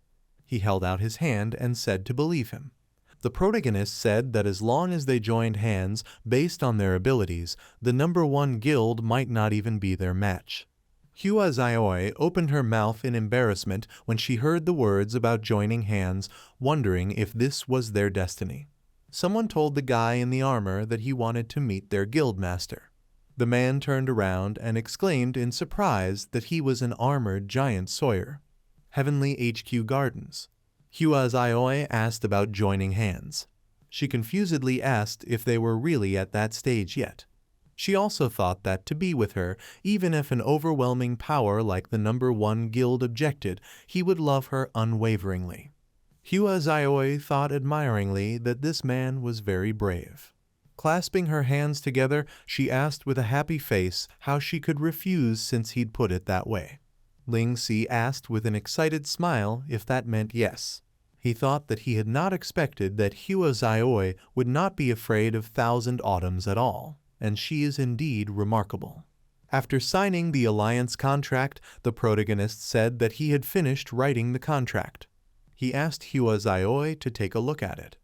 He held out his hand and said to believe him. The protagonist said that as long as they joined hands based on their abilities, the number 1 guild might not even be their match. Hua Zioi opened her mouth in embarrassment when she heard the words about joining hands, wondering if this was their destiny. Someone told the guy in the armor that he wanted to meet their guildmaster. The man turned around and exclaimed in surprise that he was an armored giant Sawyer. Heavenly HQ Gardens. Hua Zioi asked about joining hands. She confusedly asked if they were really at that stage yet. She also thought that to be with her, even if an overwhelming power like the number 1 guild objected, he would love her unwaveringly. Hua Zioi thought admiringly that this man was very brave. Clasping her hands together, she asked with a happy face how she could refuse since he'd put it that way. Ling Si asked with an excited smile if that meant yes. He thought that he had not expected that Hua Zioi would not be afraid of 1,000 autumns at all, and she is indeed remarkable. After signing the alliance contract, the protagonist said that he had finished writing the contract. He asked Hua Zioi to take a look at it.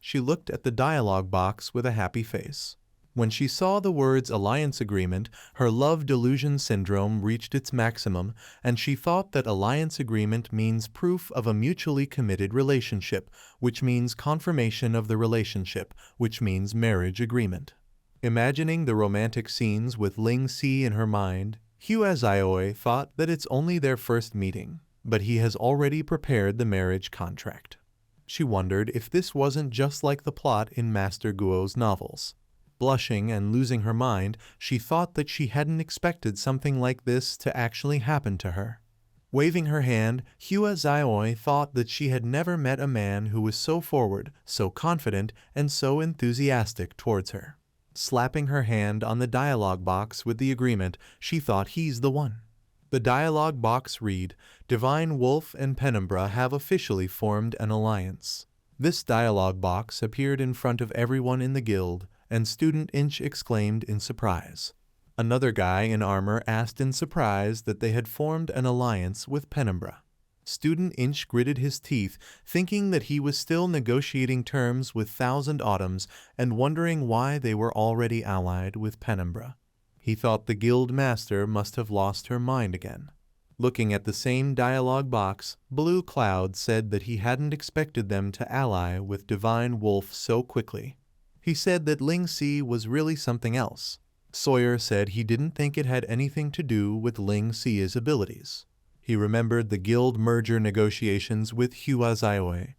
She looked at the dialogue box with a happy face. When she saw the words alliance agreement, her love delusion syndrome reached its maximum, and she thought that alliance agreement means proof of a mutually committed relationship, which means confirmation of the relationship, which means marriage agreement. Imagining the romantic scenes with Ling Si in her mind, Huazaioi thought that it's only their first meeting, but he has already prepared the marriage contract. She wondered if this wasn't just like the plot in Master Guo's novels. Blushing and losing her mind, she thought that she hadn't expected something like this to actually happen to her. Waving her hand, Huazaioi thought that she had never met a man who was so forward, so confident, and so enthusiastic towards her. Slapping her hand on the dialogue box with the agreement, she thought he's the one. The dialogue box read, Divine Wolf and Penumbra have officially formed an alliance. This dialogue box appeared in front of everyone in the guild, and Student Inch exclaimed in surprise. Another guy in armor asked in surprise that they had formed an alliance with Penumbra. Student Inch gritted his teeth, thinking that he was still negotiating terms with Thousand Autumns and wondering why they were already allied with Penumbra. He thought the guild master must have lost her mind again. Looking at the same dialogue box, Blue Cloud said that he hadn't expected them to ally with Divine Wolf so quickly. He said that Ling Si was really something else. Sawyer said he didn't think it had anything to do with Ling Si's abilities. He remembered the guild merger negotiations with Huazaioi.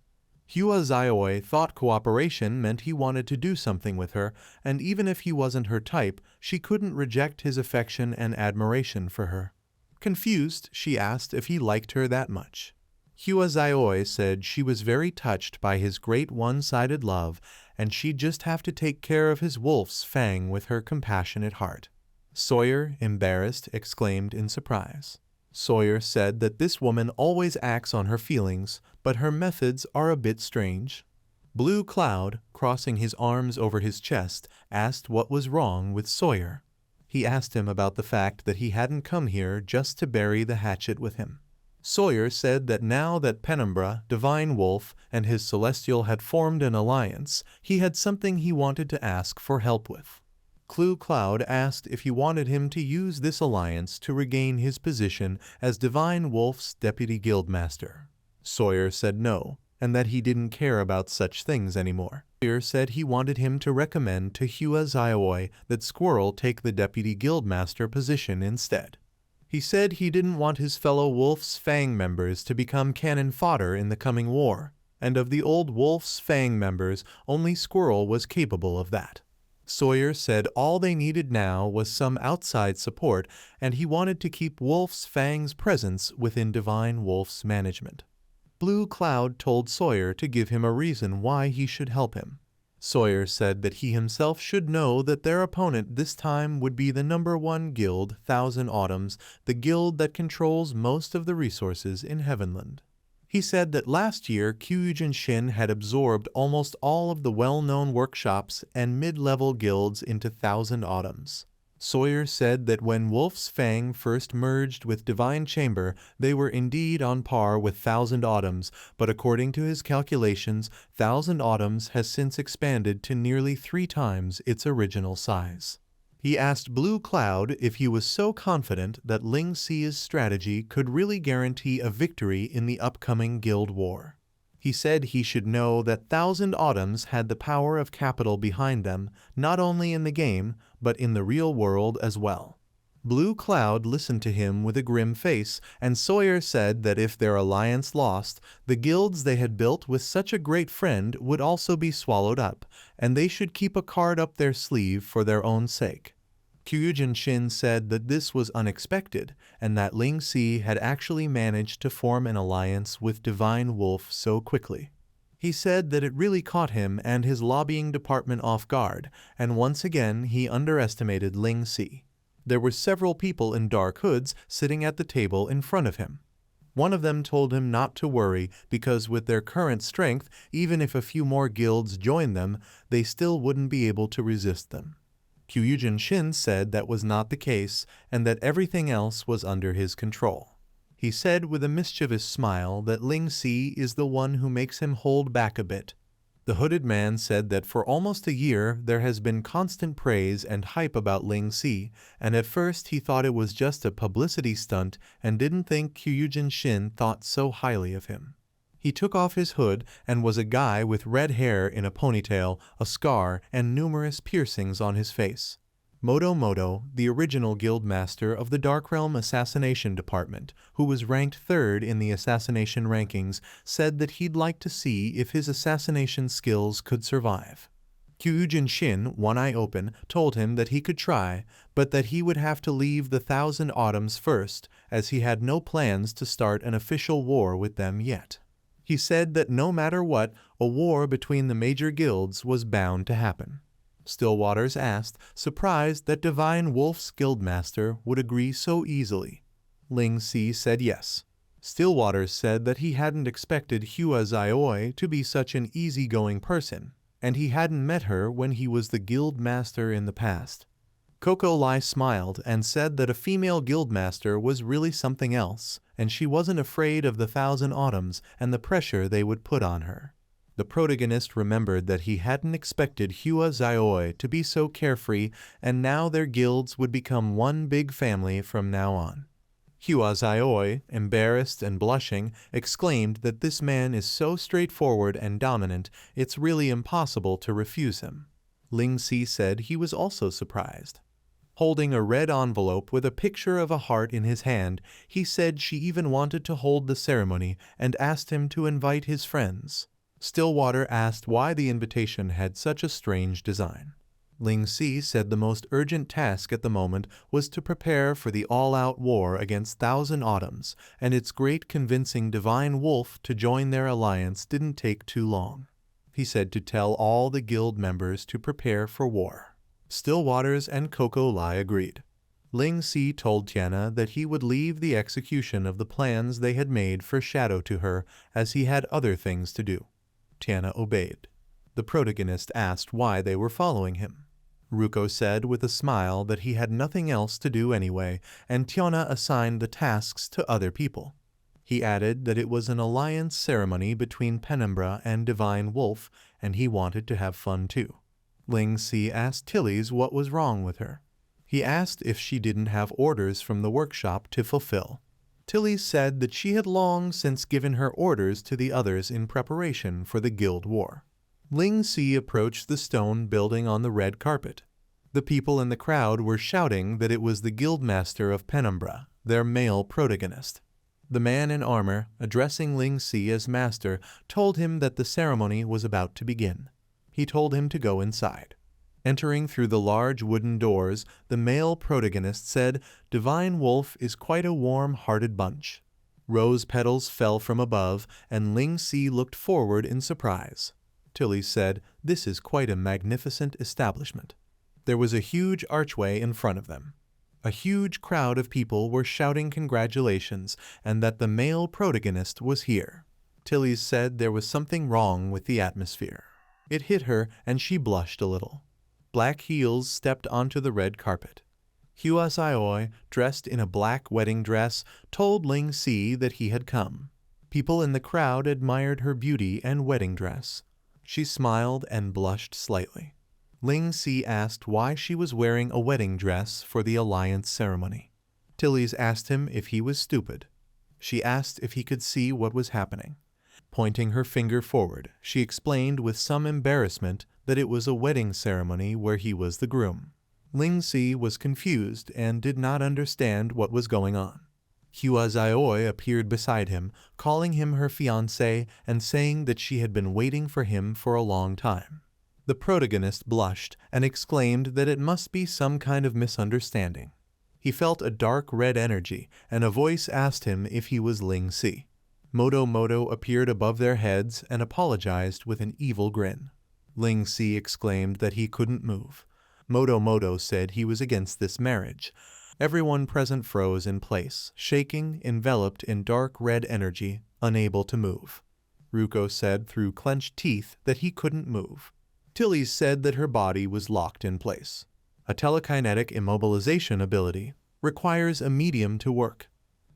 Huazaioi thought cooperation meant he wanted to do something with her, and even if he wasn't her type, she couldn't reject his affection and admiration for her. Confused, she asked if he liked her that much. Huazaioi said she was very touched by his great one-sided love, and she'd just have to take care of his wolf's fang with her compassionate heart. Sawyer, embarrassed, exclaimed in surprise. Sawyer said that this woman always acts on her feelings, but her methods are a bit strange. Blue Cloud, crossing his arms over his chest, asked what was wrong with Sawyer. He asked him about the fact that he hadn't come here just to bury the hatchet with him. Sawyer said that now that Penumbra, Divine Wolf, and his Celestial had formed an alliance, he had something he wanted to ask for help with. Blue Cloud asked if he wanted him to use this alliance to regain his position as Divine Wolf's deputy guildmaster. Sawyer said no, and that he didn't care about such things anymore. Sawyer said he wanted him to recommend to Huazaioi that Squirrel take the deputy guildmaster position instead. He said he didn't want his fellow Wolf's Fang members to become cannon fodder in the coming war, and of the old Wolf's Fang members, only Squirrel was capable of that. Sawyer said all they needed now was some outside support, and he wanted to keep Wolf's Fang's presence within Divine Wolf's management. Blue Cloud told Sawyer to give him a reason why he should help him. Sawyer said that he himself should know that their opponent this time would be the #1 guild, Thousand Autumns, the guild that controls most of the resources in Heavenland. He said that last year Kyujin Shin had absorbed almost all of the well-known workshops and mid-level guilds into Thousand Autumns. Sawyer said that when Wolf's Fang first merged with Divine Chamber, they were indeed on par with Thousand Autumns, but according to his calculations, Thousand Autumns has since expanded to nearly 3 times its original size. He asked Blue Cloud if he was so confident that Ling Si's strategy could really guarantee a victory in the upcoming guild war. He said he should know that Thousand Autumns had the power of capital behind them, not only in the game, but in the real world as well. Blue Cloud listened to him with a grim face, and Sawyer said that if their alliance lost, the guilds they had built with such a great friend would also be swallowed up, and they should keep a card up their sleeve for their own sake. Kyujin Shin said that this was unexpected, and that Ling Si had actually managed to form an alliance with Divine Wolf so quickly. He said that it really caught him and his lobbying department off guard, and once again he underestimated Ling Si. There were several people in dark hoods sitting at the table in front of him. One of them told him not to worry because with their current strength, even if a few more guilds joined them, they still wouldn't be able to resist them. Kyujin Shin said that was not the case and that everything else was under his control. He said with a mischievous smile that Ling Si is the one who makes him hold back a bit. The hooded man said that for almost a year there has been constant praise and hype about Ling Si, and at first he thought it was just a publicity stunt and didn't think Kyujin Shin thought so highly of him. He took off his hood and was a guy with red hair in a ponytail, a scar, and numerous piercings on his face. Moto, the original guildmaster of the Darkrealm Assassination Department, who was ranked 3rd in the assassination rankings, said that he'd like to see if his assassination skills could survive. Kyujin Shin, one eye open, told him that he could try, but that he would have to leave the Thousand Autumns first, as he had no plans to start an official war with them yet. He said that no matter what, a war between the major guilds was bound to happen. Stillwaters asked, surprised that Divine Wolf's guildmaster would agree so easily. Ling Si said yes. Stillwaters said that he hadn't expected Hua Zaioi to be such an easygoing person, and he hadn't met her when he was the guildmaster in the past. Coco Lai smiled and said that a female guildmaster was really something else, and she wasn't afraid of the Thousand Autumns and the pressure they would put on her. The protagonist remembered that he hadn't expected Hua Zaioi to be so carefree, and now their guilds would become one big family from now on. Hua Zaioi, embarrassed and blushing, exclaimed that this man is so straightforward and dominant, it's really impossible to refuse him. Ling Si said he was also surprised. Holding a red envelope with a picture of a heart in his hand, he said she even wanted to hold the ceremony and asked him to invite his friends. Stillwater asked why the invitation had such a strange design. Ling Si said the most urgent task at the moment was to prepare for the all-out war against Thousand Autumns, and its great convincing Divine Wolf to join their alliance didn't take too long. He said to tell all the guild members to prepare for war. Stillwaters and Coco Lai agreed. Ling Si told Tiana that he would leave the execution of the plans they had made for Shadow to her, as he had other things to do. Tiana obeyed. The protagonist asked why they were following him. Ruko said with a smile that he had nothing else to do anyway, and Tiana assigned the tasks to other people. He added that it was an alliance ceremony between Penumbra and Divine Wolf, and he wanted to have fun too. Ling Si asked Tilly's what was wrong with her. He asked if she didn't have orders from the workshop to fulfill. Tilly said that she had long since given her orders to the others in preparation for the guild war. Ling Si approached the stone building on the red carpet. The people in the crowd were shouting that it was the guildmaster of Penumbra, their male protagonist. The man in armor, addressing Ling Si as master, told him that the ceremony was about to begin. He told him to go inside. Entering through the large wooden doors, the male protagonist said, "Divine Wolf is quite a warm-hearted bunch." Rose petals fell from above, and Ling Si looked forward in surprise. Tilly said, "This is quite a magnificent establishment." There was a huge archway in front of them. A huge crowd of people were shouting congratulations and that the male protagonist was here. Tilly said there was something wrong with the atmosphere. It hit her and she blushed a little. Black Heels stepped onto the red carpet. Hua Zaioi, dressed in a black wedding dress, told Ling Si that he had come. People in the crowd admired her beauty and wedding dress. She smiled and blushed slightly. Ling Si asked why she was wearing a wedding dress for the alliance ceremony. Tilly's asked him if he was stupid. She asked if he could see what was happening. Pointing her finger forward, she explained with some embarrassment that it was a wedding ceremony where he was the groom. Ling Si was confused and did not understand what was going on. Hua Zaioi appeared beside him, calling him her fiancé and saying that she had been waiting for him for a long time. The protagonist blushed and exclaimed that it must be some kind of misunderstanding. He felt a dark red energy, and a voice asked him if he was Ling Si. Moto appeared above their heads and apologized with an evil grin. Ling Si exclaimed that he couldn't move. Moto said he was against this marriage. Everyone present froze in place, shaking, enveloped in dark red energy, unable to move. Ruko said through clenched teeth that he couldn't move. Tilly said that her body was locked in place. A telekinetic immobilization ability requires a medium to work.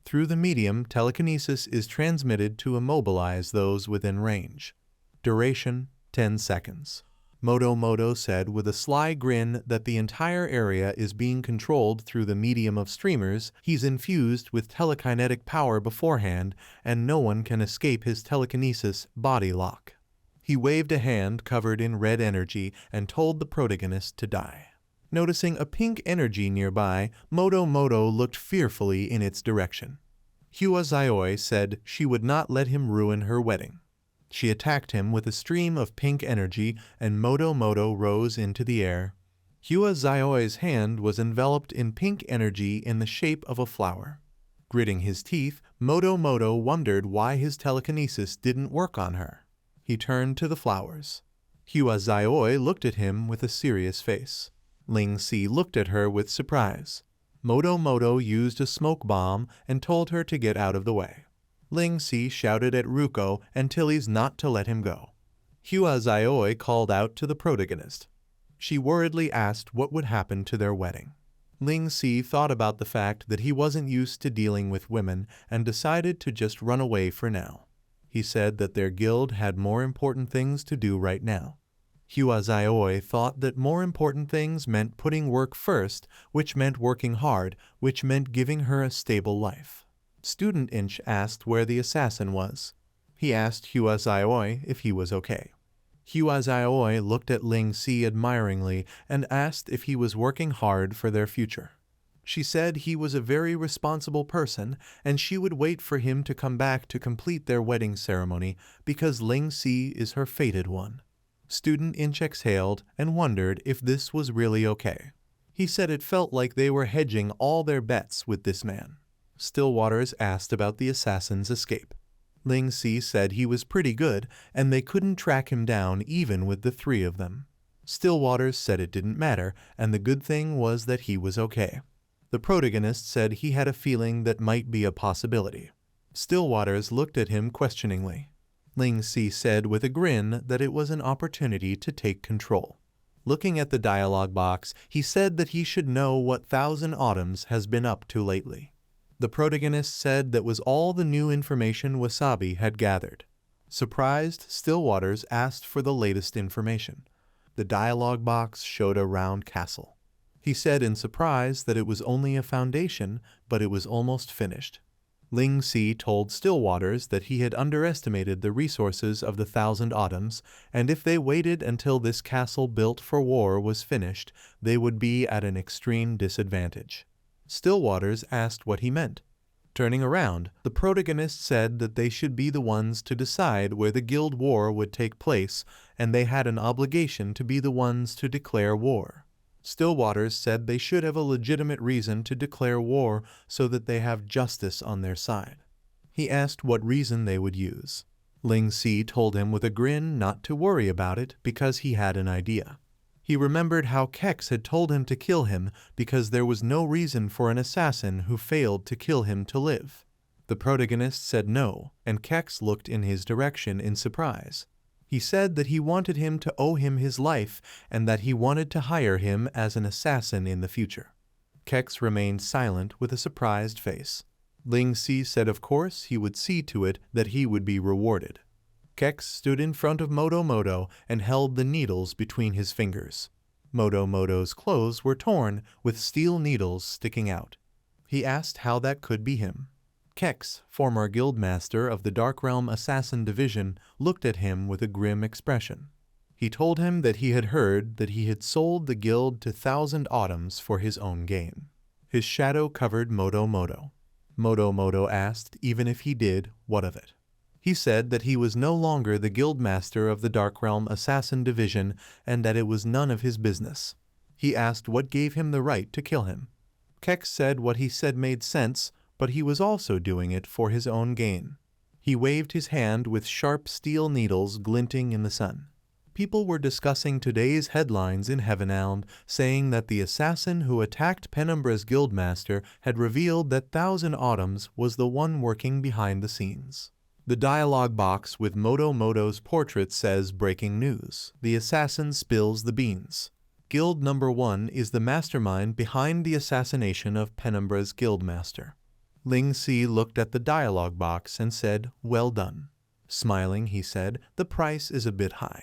Through the medium, telekinesis is transmitted to immobilize those within range. Duration, 10 seconds. Moto said with a sly grin that the entire area is being controlled through the medium of streamers. He's infused with telekinetic power beforehand, and no one can escape his telekinesis body lock. He waved a hand covered in red energy and told the protagonist to die. Noticing a pink energy nearby, Moto looked fearfully in its direction. Huazaioi said she would not let him ruin her wedding. She attacked him with a stream of pink energy, and Moto rose into the air. Huazaioi's hand was enveloped in pink energy in the shape of a flower. Gritting his teeth, Moto wondered why his telekinesis didn't work on her. He turned to the flowers. Huazaioi looked at him with a serious face. Ling Si looked at her with surprise. Moto used a smoke bomb and told her to get out of the way. Ling Si shouted at Ruko and Tilly's not to let him go. Huazaioi called out to the protagonist. She worriedly asked what would happen to their wedding. Ling Si thought about the fact that he wasn't used to dealing with women and decided to just run away for now. He said that their guild had more important things to do right now. Huazaioi thought that more important things meant putting work first, which meant working hard, which meant giving her a stable life. Student Inch asked where the assassin was. He asked Huazaioi if he was okay. Huazaioi looked at Ling Si admiringly and asked if he was working hard for their future. She said he was a very responsible person and she would wait for him to come back to complete their wedding ceremony because Ling Si is her fated one. Student Inch exhaled and wondered if this was really okay. He said it felt like they were hedging all their bets with this man. Stillwaters asked about the assassin's escape. Ling Si said he was pretty good and they couldn't track him down even with the three of them. Stillwaters said it didn't matter and the good thing was that he was okay. The protagonist said he had a feeling that might be a possibility. Stillwaters looked at him questioningly. Ling Si said with a grin that it was an opportunity to take control. Looking at the dialogue box, he said that he should know what Thousand Autumns has been up to lately. The protagonist said that was all the new information Wasabi had gathered. Surprised, Stillwaters asked for the latest information. The dialogue box showed a round castle. He said in surprise that it was only a foundation, but it was almost finished. Ling Si told Stillwaters that he had underestimated the resources of the Thousand Autumns, and if they waited until this castle built for war was finished, they would be at an extreme disadvantage. Stillwaters asked what he meant. Turning around, the protagonist said that they should be the ones to decide where the guild war would take place, and they had an obligation to be the ones to declare war. Stillwaters said they should have a legitimate reason to declare war so that they have justice on their side. He asked what reason they would use. Ling Si told him with a grin not to worry about it because he had an idea. He remembered how Kex had told him to kill him because there was no reason for an assassin who failed to kill him to live. The protagonist said no, and Kex looked in his direction in surprise. He said that he wanted him to owe him his life and that he wanted to hire him as an assassin in the future. Kex remained silent with a surprised face. Ling Si said of course he would see to it that he would be rewarded. Kex stood in front of Moto and held the needles between his fingers. Moto's clothes were torn, with steel needles sticking out. He asked how that could be him. Kex, former guildmaster of the Dark Realm Assassin Division, looked at him with a grim expression. He told him that he had heard that he had sold the guild to Thousand Autumns for his own gain. His shadow covered Moto. Moto asked, even if he did, what of it? He said that he was no longer the guildmaster of the Dark Realm Assassin Division and that it was none of his business. He asked what gave him the right to kill him. Kex said what he said made sense, but he was also doing it for his own gain. He waved his hand with sharp steel needles glinting in the sun. People were discussing today's headlines in Heavenhound, saying that the assassin who attacked Penumbra's guildmaster had revealed that Thousand Autumns was the one working behind the scenes. The dialogue box with Moto's portrait says breaking news. The assassin spills the beans. Guild number 1 is the mastermind behind the assassination of Penumbra's guildmaster. Ling Si looked at the dialogue box and said, "Well done." Smiling, he said, "The price is a bit high."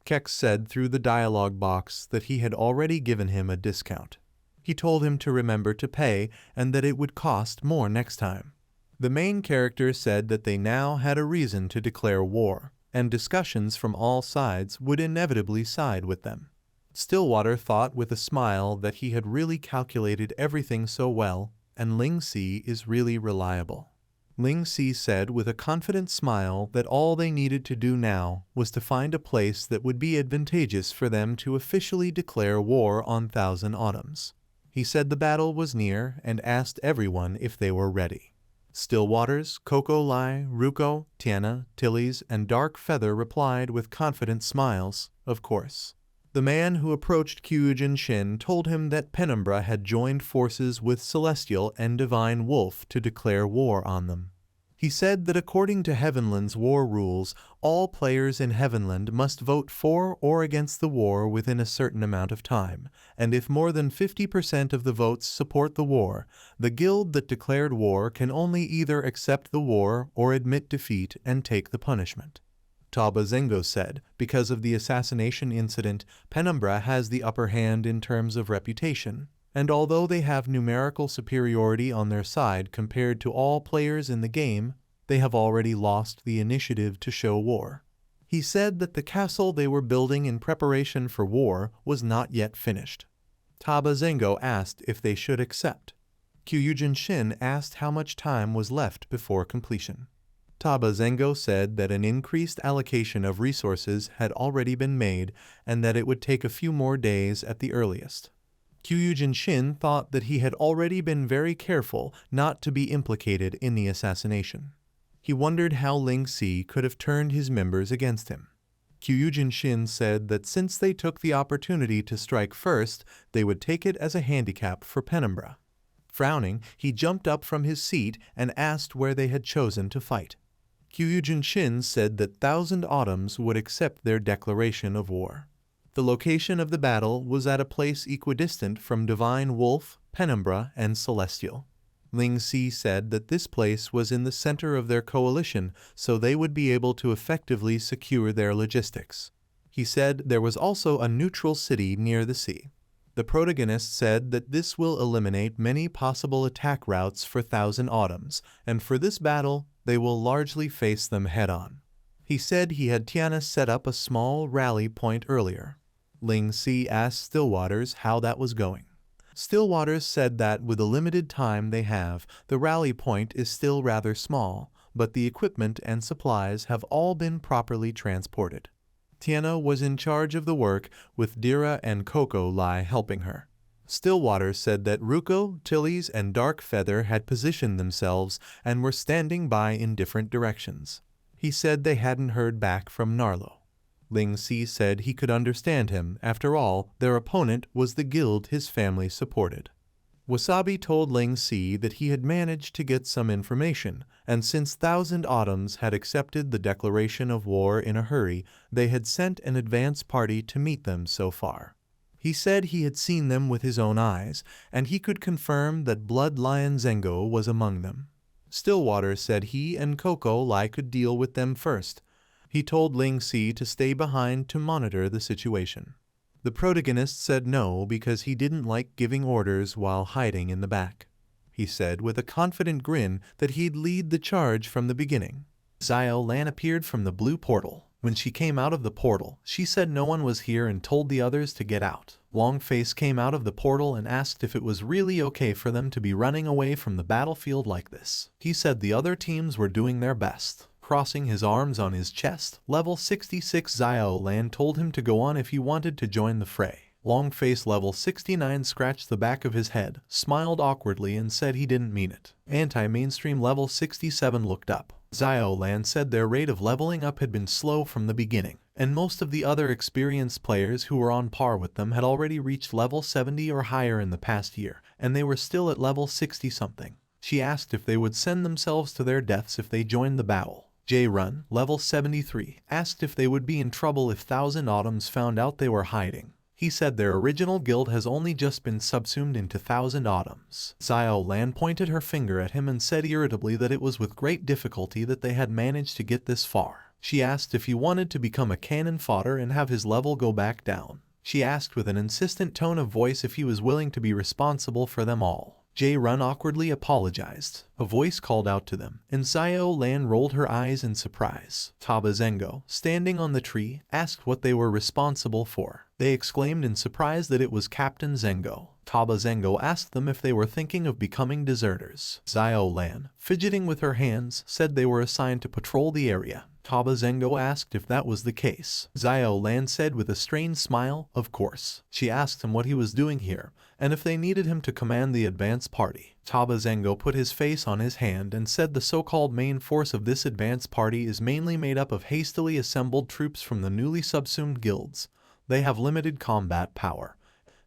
Kex said through the dialogue box that he had already given him a discount. He told him to remember to pay and that it would cost more next time. The main character said that they now had a reason to declare war, and discussions from all sides would inevitably side with them. Stillwater thought with a smile that he had really calculated everything so well, and Ling Si is really reliable. Ling Si said with a confident smile that all they needed to do now was to find a place that would be advantageous for them to officially declare war on Thousand Autumns. He said the battle was near and asked everyone if they were ready. Stillwater's, Coco Lai, Ruko, Tiana, Tilly's, and Dark Feather replied with confident smiles, of course. The man who approached Kyujin Shin told him that Penumbra had joined forces with Celestial and Divine Wolf to declare war on them. He said that according to Heavenland's war rules, all players in Heavenland must vote for or against the war within a certain amount of time, and if more than 50% of the votes support the war, the guild that declared war can only either accept the war or admit defeat and take the punishment. Taba Zengo said, because of the assassination incident, Penumbra has the upper hand in terms of reputation, and although they have numerical superiority on their side compared to all players in the game, they have already lost the initiative to show war. He said that the castle they were building in preparation for war was not yet finished. Taba Zengo asked if they should accept. Kyujin Shin asked how much time was left before completion. Taba Zengo said that an increased allocation of resources had already been made and that it would take a few more days at the earliest. Kyujin Shin thought that he had already been very careful not to be implicated in the assassination. He wondered how Ling Si could have turned his members against him. Kyujin Shin said that since they took the opportunity to strike first, they would take it as a handicap for Penumbra. Frowning, he jumped up from his seat and asked where they had chosen to fight. Kyujin Shin said that Thousand Autumns would accept their declaration of war. The location of the battle was at a place equidistant from Divine Wolf, Penumbra, and Celestial. Ling Si said that this place was in the center of their coalition, so they would be able to effectively secure their logistics. He said there was also a neutral city near the sea. The protagonist said that this will eliminate many possible attack routes for Thousand Autumns, and for this battle, they will largely face them head-on. He said he had Tiana set up a small rally point earlier. Ling Si asked Stillwaters how that was going. Stillwaters said that with the limited time they have, the rally point is still rather small, but the equipment and supplies have all been properly transported. Tiana was in charge of the work, with Dira and Coco Lai helping her. Stillwater said that Ruko, Tilly's, and Dark Feather had positioned themselves and were standing by in different directions. He said they hadn't heard back from Narlo. Ling Si said he could understand him. After all, their opponent was the guild his family supported. Wasabi told Ling Si that he had managed to get some information, and since Thousand Autumns had accepted the declaration of war in a hurry, they had sent an advance party to meet them so far. He said he had seen them with his own eyes, and he could confirm that Blood Lion Zengo was among them. Stillwater said he and Coco Lai could deal with them first. He told Ling Si to stay behind to monitor the situation. The protagonist said no because he didn't like giving orders while hiding in the back. He said with a confident grin that he'd lead the charge from the beginning. Xiao Lan appeared from the blue portal. When she came out of the portal, she said no one was here and told the others to get out. Longface came out of the portal and asked if it was really okay for them to be running away from the battlefield like this. He said the other teams were doing their best. Crossing his arms on his chest, level 66 Xiao Lan told him to go on if he wanted to join the fray. Longface level 69 scratched the back of his head, smiled awkwardly and said he didn't mean it. Anti-mainstream level 67 looked up. Xiao Lan said their rate of leveling up had been slow from the beginning, and most of the other experienced players who were on par with them had already reached level 70 or higher in the past year, and they were still at level 60-something. She asked if they would send themselves to their deaths if they joined the battle. J-Run, level 73, asked if they would be in trouble if Thousand Autumns found out they were hiding. He said their original guild has only just been subsumed into Thousand Autumns. Xiao Lan pointed her finger at him and said irritably that it was with great difficulty that they had managed to get this far. She asked if he wanted to become a cannon fodder and have his level go back down. She asked with an insistent tone of voice if he was willing to be responsible for them all. Jae-run awkwardly apologized. A voice called out to them, and Xiao-lan rolled her eyes in surprise. Taba Zengo, standing on the tree, asked what they were responsible for. They exclaimed in surprise that it was Captain Zengo. Taba Zengo asked them if they were thinking of becoming deserters. Xiao-lan, fidgeting with her hands, said they were assigned to patrol the area. Taba Zengo asked if that was the case. Xiao-lan said with a strained smile, of course. She asked him what he was doing here, and if they needed him to command the advance party. Taba Zengo put his face on his hand and said the so-called main force of this advance party is mainly made up of hastily assembled troops from the newly subsumed guilds. They have limited combat power,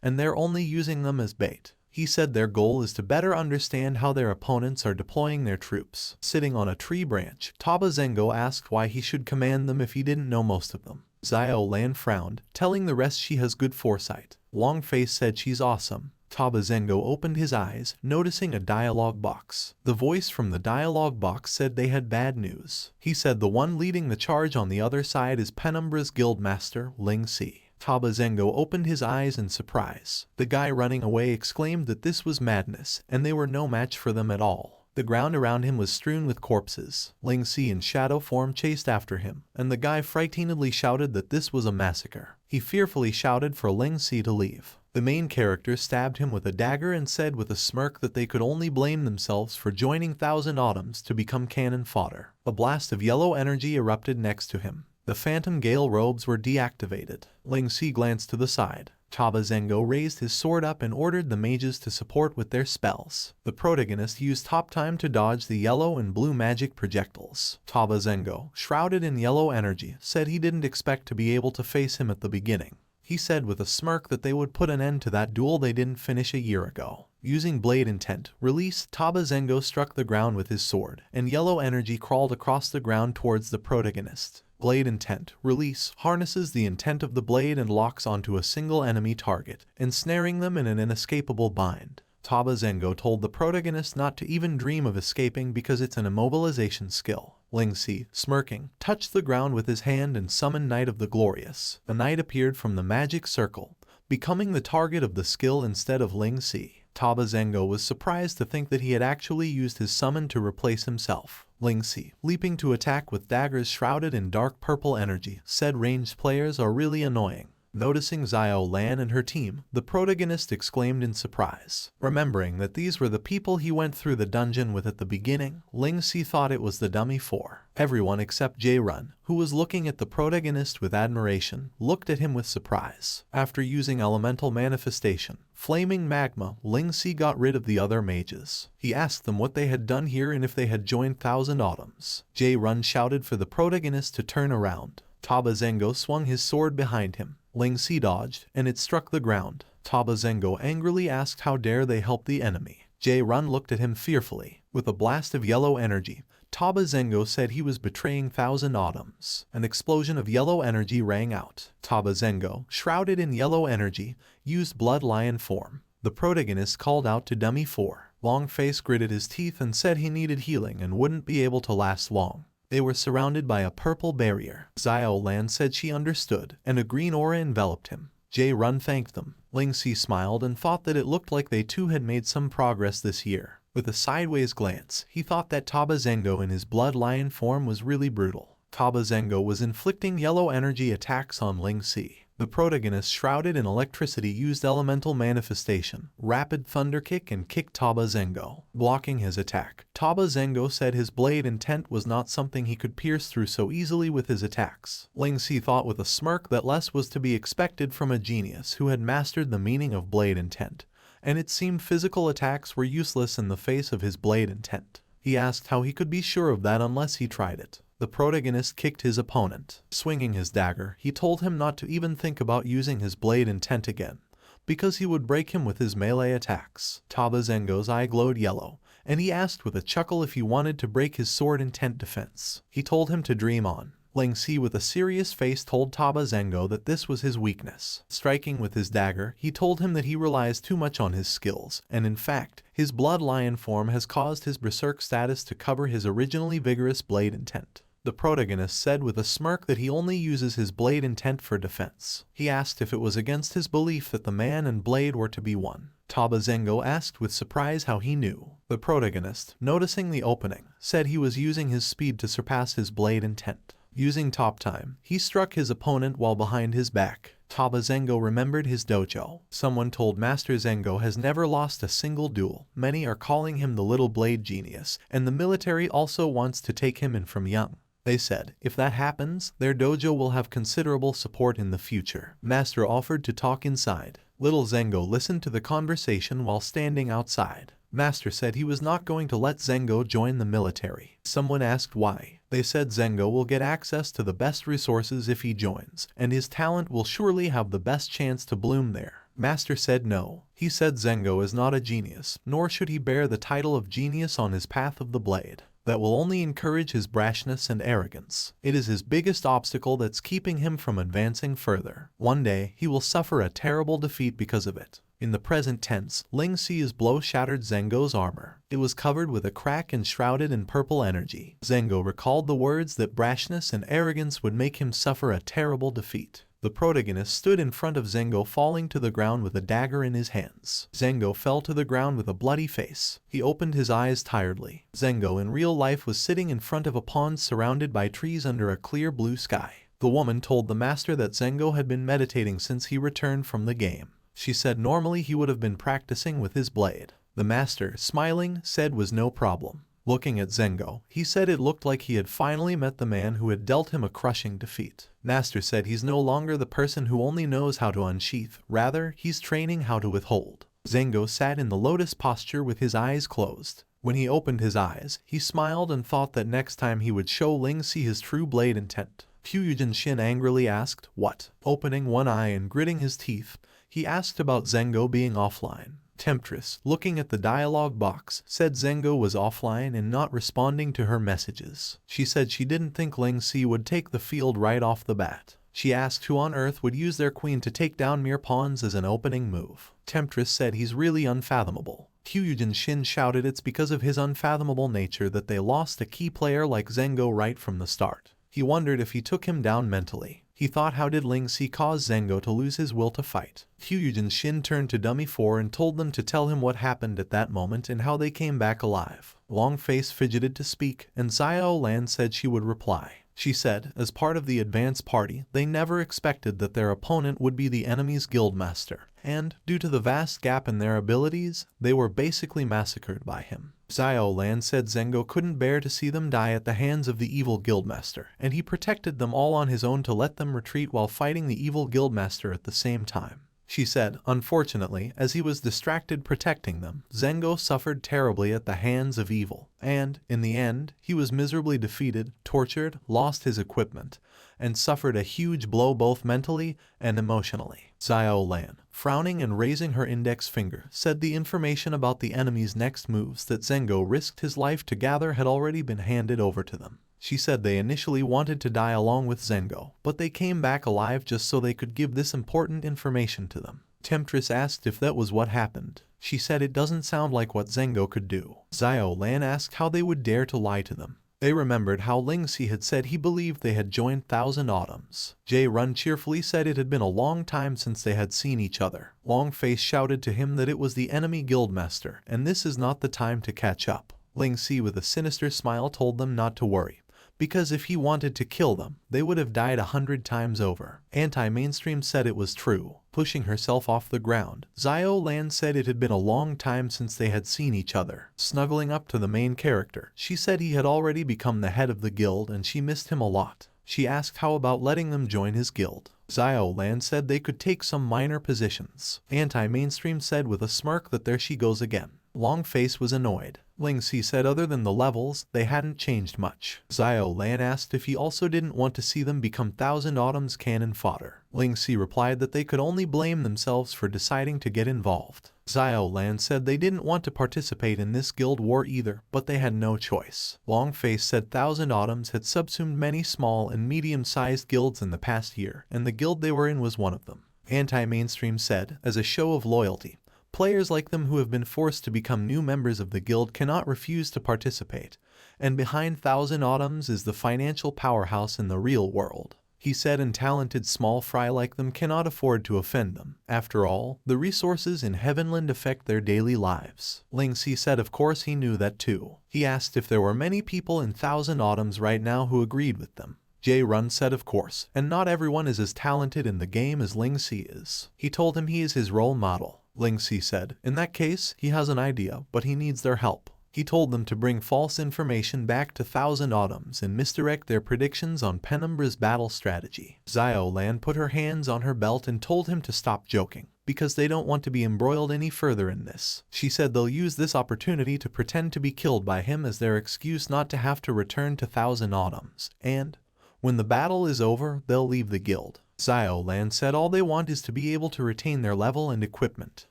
and they're only using them as bait. He said their goal is to better understand how their opponents are deploying their troops. Sitting on a tree branch, Taba Zengo asked why he should command them if he didn't know most of them. Xiao-lan frowned, telling the rest she has good foresight. Longface said she's awesome. Taba Zengo opened his eyes, noticing a dialogue box. The voice from the dialogue box said they had bad news. He said the one leading the charge on the other side is Penumbra's guildmaster, Ling Si. Taba Zengo opened his eyes in surprise. The guy running away exclaimed that this was madness, and they were no match for them at all. The ground around him was strewn with corpses. Ling Si in shadow form chased after him, and the guy frightenedly shouted that this was a massacre. He fearfully shouted for Ling Si to leave. The main character stabbed him with a dagger and said with a smirk that they could only blame themselves for joining Thousand Autumns to become cannon fodder. A blast of yellow energy erupted next to him. The Phantom Gale robes were deactivated. Ling Si glanced to the side. Taba Zengo raised his sword up and ordered the mages to support with their spells. The protagonist used top time to dodge the yellow and blue magic projectiles. Taba Zengo, shrouded in yellow energy, said he didn't expect to be able to face him at the beginning. He said with a smirk that they would put an end to that duel they didn't finish a year ago. Using Blade Intent, release, Taba Zengo struck the ground with his sword, and yellow energy crawled across the ground towards the protagonist. Blade Intent, release, harnesses the intent of the blade and locks onto a single enemy target, ensnaring them in an inescapable bind. Taba Zengo told the protagonist not to even dream of escaping because it's an immobilization skill. Ling Si, smirking, touched the ground with his hand and summoned Knight of the Glorious. The knight appeared from the magic circle, becoming the target of the skill instead of Ling Si. Taba Zengo was surprised to think that he had actually used his summon to replace himself. Ling Si, leaping to attack with daggers shrouded in dark purple energy, said ranged players are really annoying. Noticing Xiao-lan and her team, the protagonist exclaimed in surprise. Remembering that these were the people he went through the dungeon with at the beginning, Ling Si thought it was the dummy four. Everyone except Jae-run, who was looking at the protagonist with admiration, looked at him with surprise. After using elemental manifestation, flaming magma, Ling Si got rid of the other mages. He asked them what they had done here and if they had joined Thousand Autumns. Jae-run shouted for the protagonist to turn around. Taba Zengo swung his sword behind him. Ling Si dodged, and it struck the ground. Taba Zengo angrily asked how dare they help the enemy. Jae-run looked at him fearfully. With a blast of yellow energy, Taba Zengo said he was betraying Thousand Autumns. An explosion of yellow energy rang out. Taba Zengo, shrouded in yellow energy, used Blood Lion form. The protagonist called out to Dummy 4. Longface gritted his teeth and said he needed healing and wouldn't be able to last long. They were surrounded by a purple barrier. Xiao-lan said she understood, and a green aura enveloped him. Jae-run thanked them. Ling Si smiled and thought that it looked like they too had made some progress this year. With a sideways glance, he thought that Taba Zengo in his Blood Lion form was really brutal. Taba Zengo was inflicting yellow energy attacks on Ling Si. The protagonist, shrouded in electricity, used elemental manifestation, rapid thunder kick, and kicked Taba Zengo, blocking his attack. Taba Zengo said his blade intent was not something he could pierce through so easily with his attacks. Ling Si thought with a smirk that less was to be expected from a genius who had mastered the meaning of blade intent, and it seemed physical attacks were useless in the face of his blade intent. He asked how he could be sure of that unless he tried it. The protagonist kicked his opponent. Swinging his dagger, he told him not to even think about using his blade intent again, because he would break him with his melee attacks. Taba Zengo's eye glowed yellow, and he asked with a chuckle if he wanted to break his sword intent defense. He told him to dream on. Ling Si with a serious face told Taba Zengo that this was his weakness. Striking with his dagger, he told him that he relies too much on his skills, and in fact, his Blood Lion form has caused his berserk status to cover his originally vigorous blade intent. The protagonist said with a smirk that he only uses his blade intent for defense. He asked if it was against his belief that the man and blade were to be one. Taba Zengo asked with surprise how he knew. The protagonist, noticing the opening, said he was using his speed to surpass his blade intent. Using top time, he struck his opponent while behind his back. Taba Zengo remembered his dojo. Someone told Master Zengo has never lost a single duel. Many are calling him the little blade genius, and the military also wants to take him in from young. They said, if that happens, their dojo will have considerable support in the future. Master offered to talk inside. Little Zengo listened to the conversation while standing outside. Master said he was not going to let Zengo join the military. Someone asked why. They said Zengo will get access to the best resources if he joins, and his talent will surely have the best chance to bloom there. Master said no. He said Zengo is not a genius, nor should he bear the title of genius on his path of the blade. That will only encourage his brashness and arrogance. It is his biggest obstacle that's keeping him from advancing further. One day, he will suffer a terrible defeat because of it. In the present tense, Ling Xi's blow shattered Zengo's armor. It was covered with a crack and shrouded in purple energy. Zengo recalled the words that brashness and arrogance would make him suffer a terrible defeat. The protagonist stood in front of Zengo, falling to the ground with a dagger in his hands. Zengo fell to the ground with a bloody face. He opened his eyes tiredly. Zengo in real life was sitting in front of a pond surrounded by trees under a clear blue sky. The woman told the master that Zengo had been meditating since he returned from the game. She said normally he would have been practicing with his blade. The master, smiling, said was no problem. Looking at Zengo, he said it looked like he had finally met the man who had dealt him a crushing defeat. Master said he's no longer the person who only knows how to unsheath, rather, he's training how to withhold. Zengo sat in the lotus posture with his eyes closed. When he opened his eyes, he smiled and thought that next time he would show Ling Xi his true blade intent. Hyujin Shin angrily asked, what? Opening one eye and gritting his teeth, he asked about Zengo being offline. Temptress, looking at the dialogue box, said Zengo was offline and not responding to her messages. She said she didn't think Ling Xi would take the field right off the bat. She asked who on earth would use their queen to take down mere pawns as an opening move. Temptress said he's really unfathomable. Hyujin Shin shouted it's because of his unfathomable nature that they lost a key player like Zengo right from the start. He wondered if he took him down mentally. He thought, how did Ling Xi cause Zengo to lose his will to fight? Hyujin Shin turned to Dummy 4 and told them to tell him what happened at that moment and how they came back alive. Longface fidgeted to speak, and Xiao Lan said she would reply. She said, as part of the advance party, they never expected that their opponent would be the enemy's guildmaster, and, due to the vast gap in their abilities, they were basically massacred by him. Xiao Lan said Zengo couldn't bear to see them die at the hands of the evil guildmaster, and he protected them all on his own to let them retreat while fighting the evil guildmaster at the same time. She said, unfortunately, as he was distracted protecting them, Zengo suffered terribly at the hands of evil, and, in the end, he was miserably defeated, tortured, lost his equipment, and suffered a huge blow both mentally and emotionally. Xiao Lan, frowning and raising her index finger, said the information about the enemy's next moves that Zengo risked his life to gather had already been handed over to them. She said they initially wanted to die along with Zengo, but they came back alive just so they could give this important information to them. Temptress asked if that was what happened. She said it doesn't sound like what Zengo could do. Xiao Lan asked how they would dare to lie to them. They remembered how Ling Xi had said he believed they had joined Thousand Autumns. Jae Run cheerfully said it had been a long time since they had seen each other. Longface shouted to him that it was the enemy guildmaster, and this is not the time to catch up. Ling Xi with a sinister smile told them not to worry, because if he wanted to kill them, they would have died 100 times over. Anti-Mainstream said it was true. Pushing herself off the ground, Xiao Lan said it had been a long time since they had seen each other. Snuggling up to the main character, she said he had already become the head of the guild and she missed him a lot. She asked how about letting them join his guild. Xiao Lan said they could take some minor positions. Anti-Mainstream said with a smirk that there she goes again. Longface was annoyed. Ling Xi said other than the levels, they hadn't changed much. Xiao Lan asked if he also didn't want to see them become Thousand Autumns cannon fodder. Ling Xi replied that they could only blame themselves for deciding to get involved. Xiao Lan said they didn't want to participate in this guild war either, but they had no choice. Longface said Thousand Autumns had subsumed many small and medium-sized guilds in the past year, and the guild they were in was one of them. Anti-Mainstream said, as a show of loyalty, players like them who have been forced to become new members of the guild cannot refuse to participate, And behind Thousand Autumns is the financial powerhouse in the real world. He said, and talented small fry like them cannot afford to offend them. After all, the resources in Heavenland affect their daily lives. Ling Si said of course he knew that too. He asked if there were many people in Thousand Autumns right now who agreed with them. Jae Run said of course, and not everyone is as talented in the game as Ling Si is. He told him he is his role model. Ling Si said, in that case, he has an idea, but he needs their help. He told them to bring false information back to Thousand Autumns and misdirect their predictions on Penumbra's battle strategy. Xiao Lan put her hands on her belt and told him to stop joking, because they don't want to be embroiled any further in this. She said they'll use this opportunity to pretend to be killed by him as their excuse not to have to return to Thousand Autumns, and when the battle is over, they'll leave the guild. Xiao Lan said all they want is to be able to retain their level and equipment.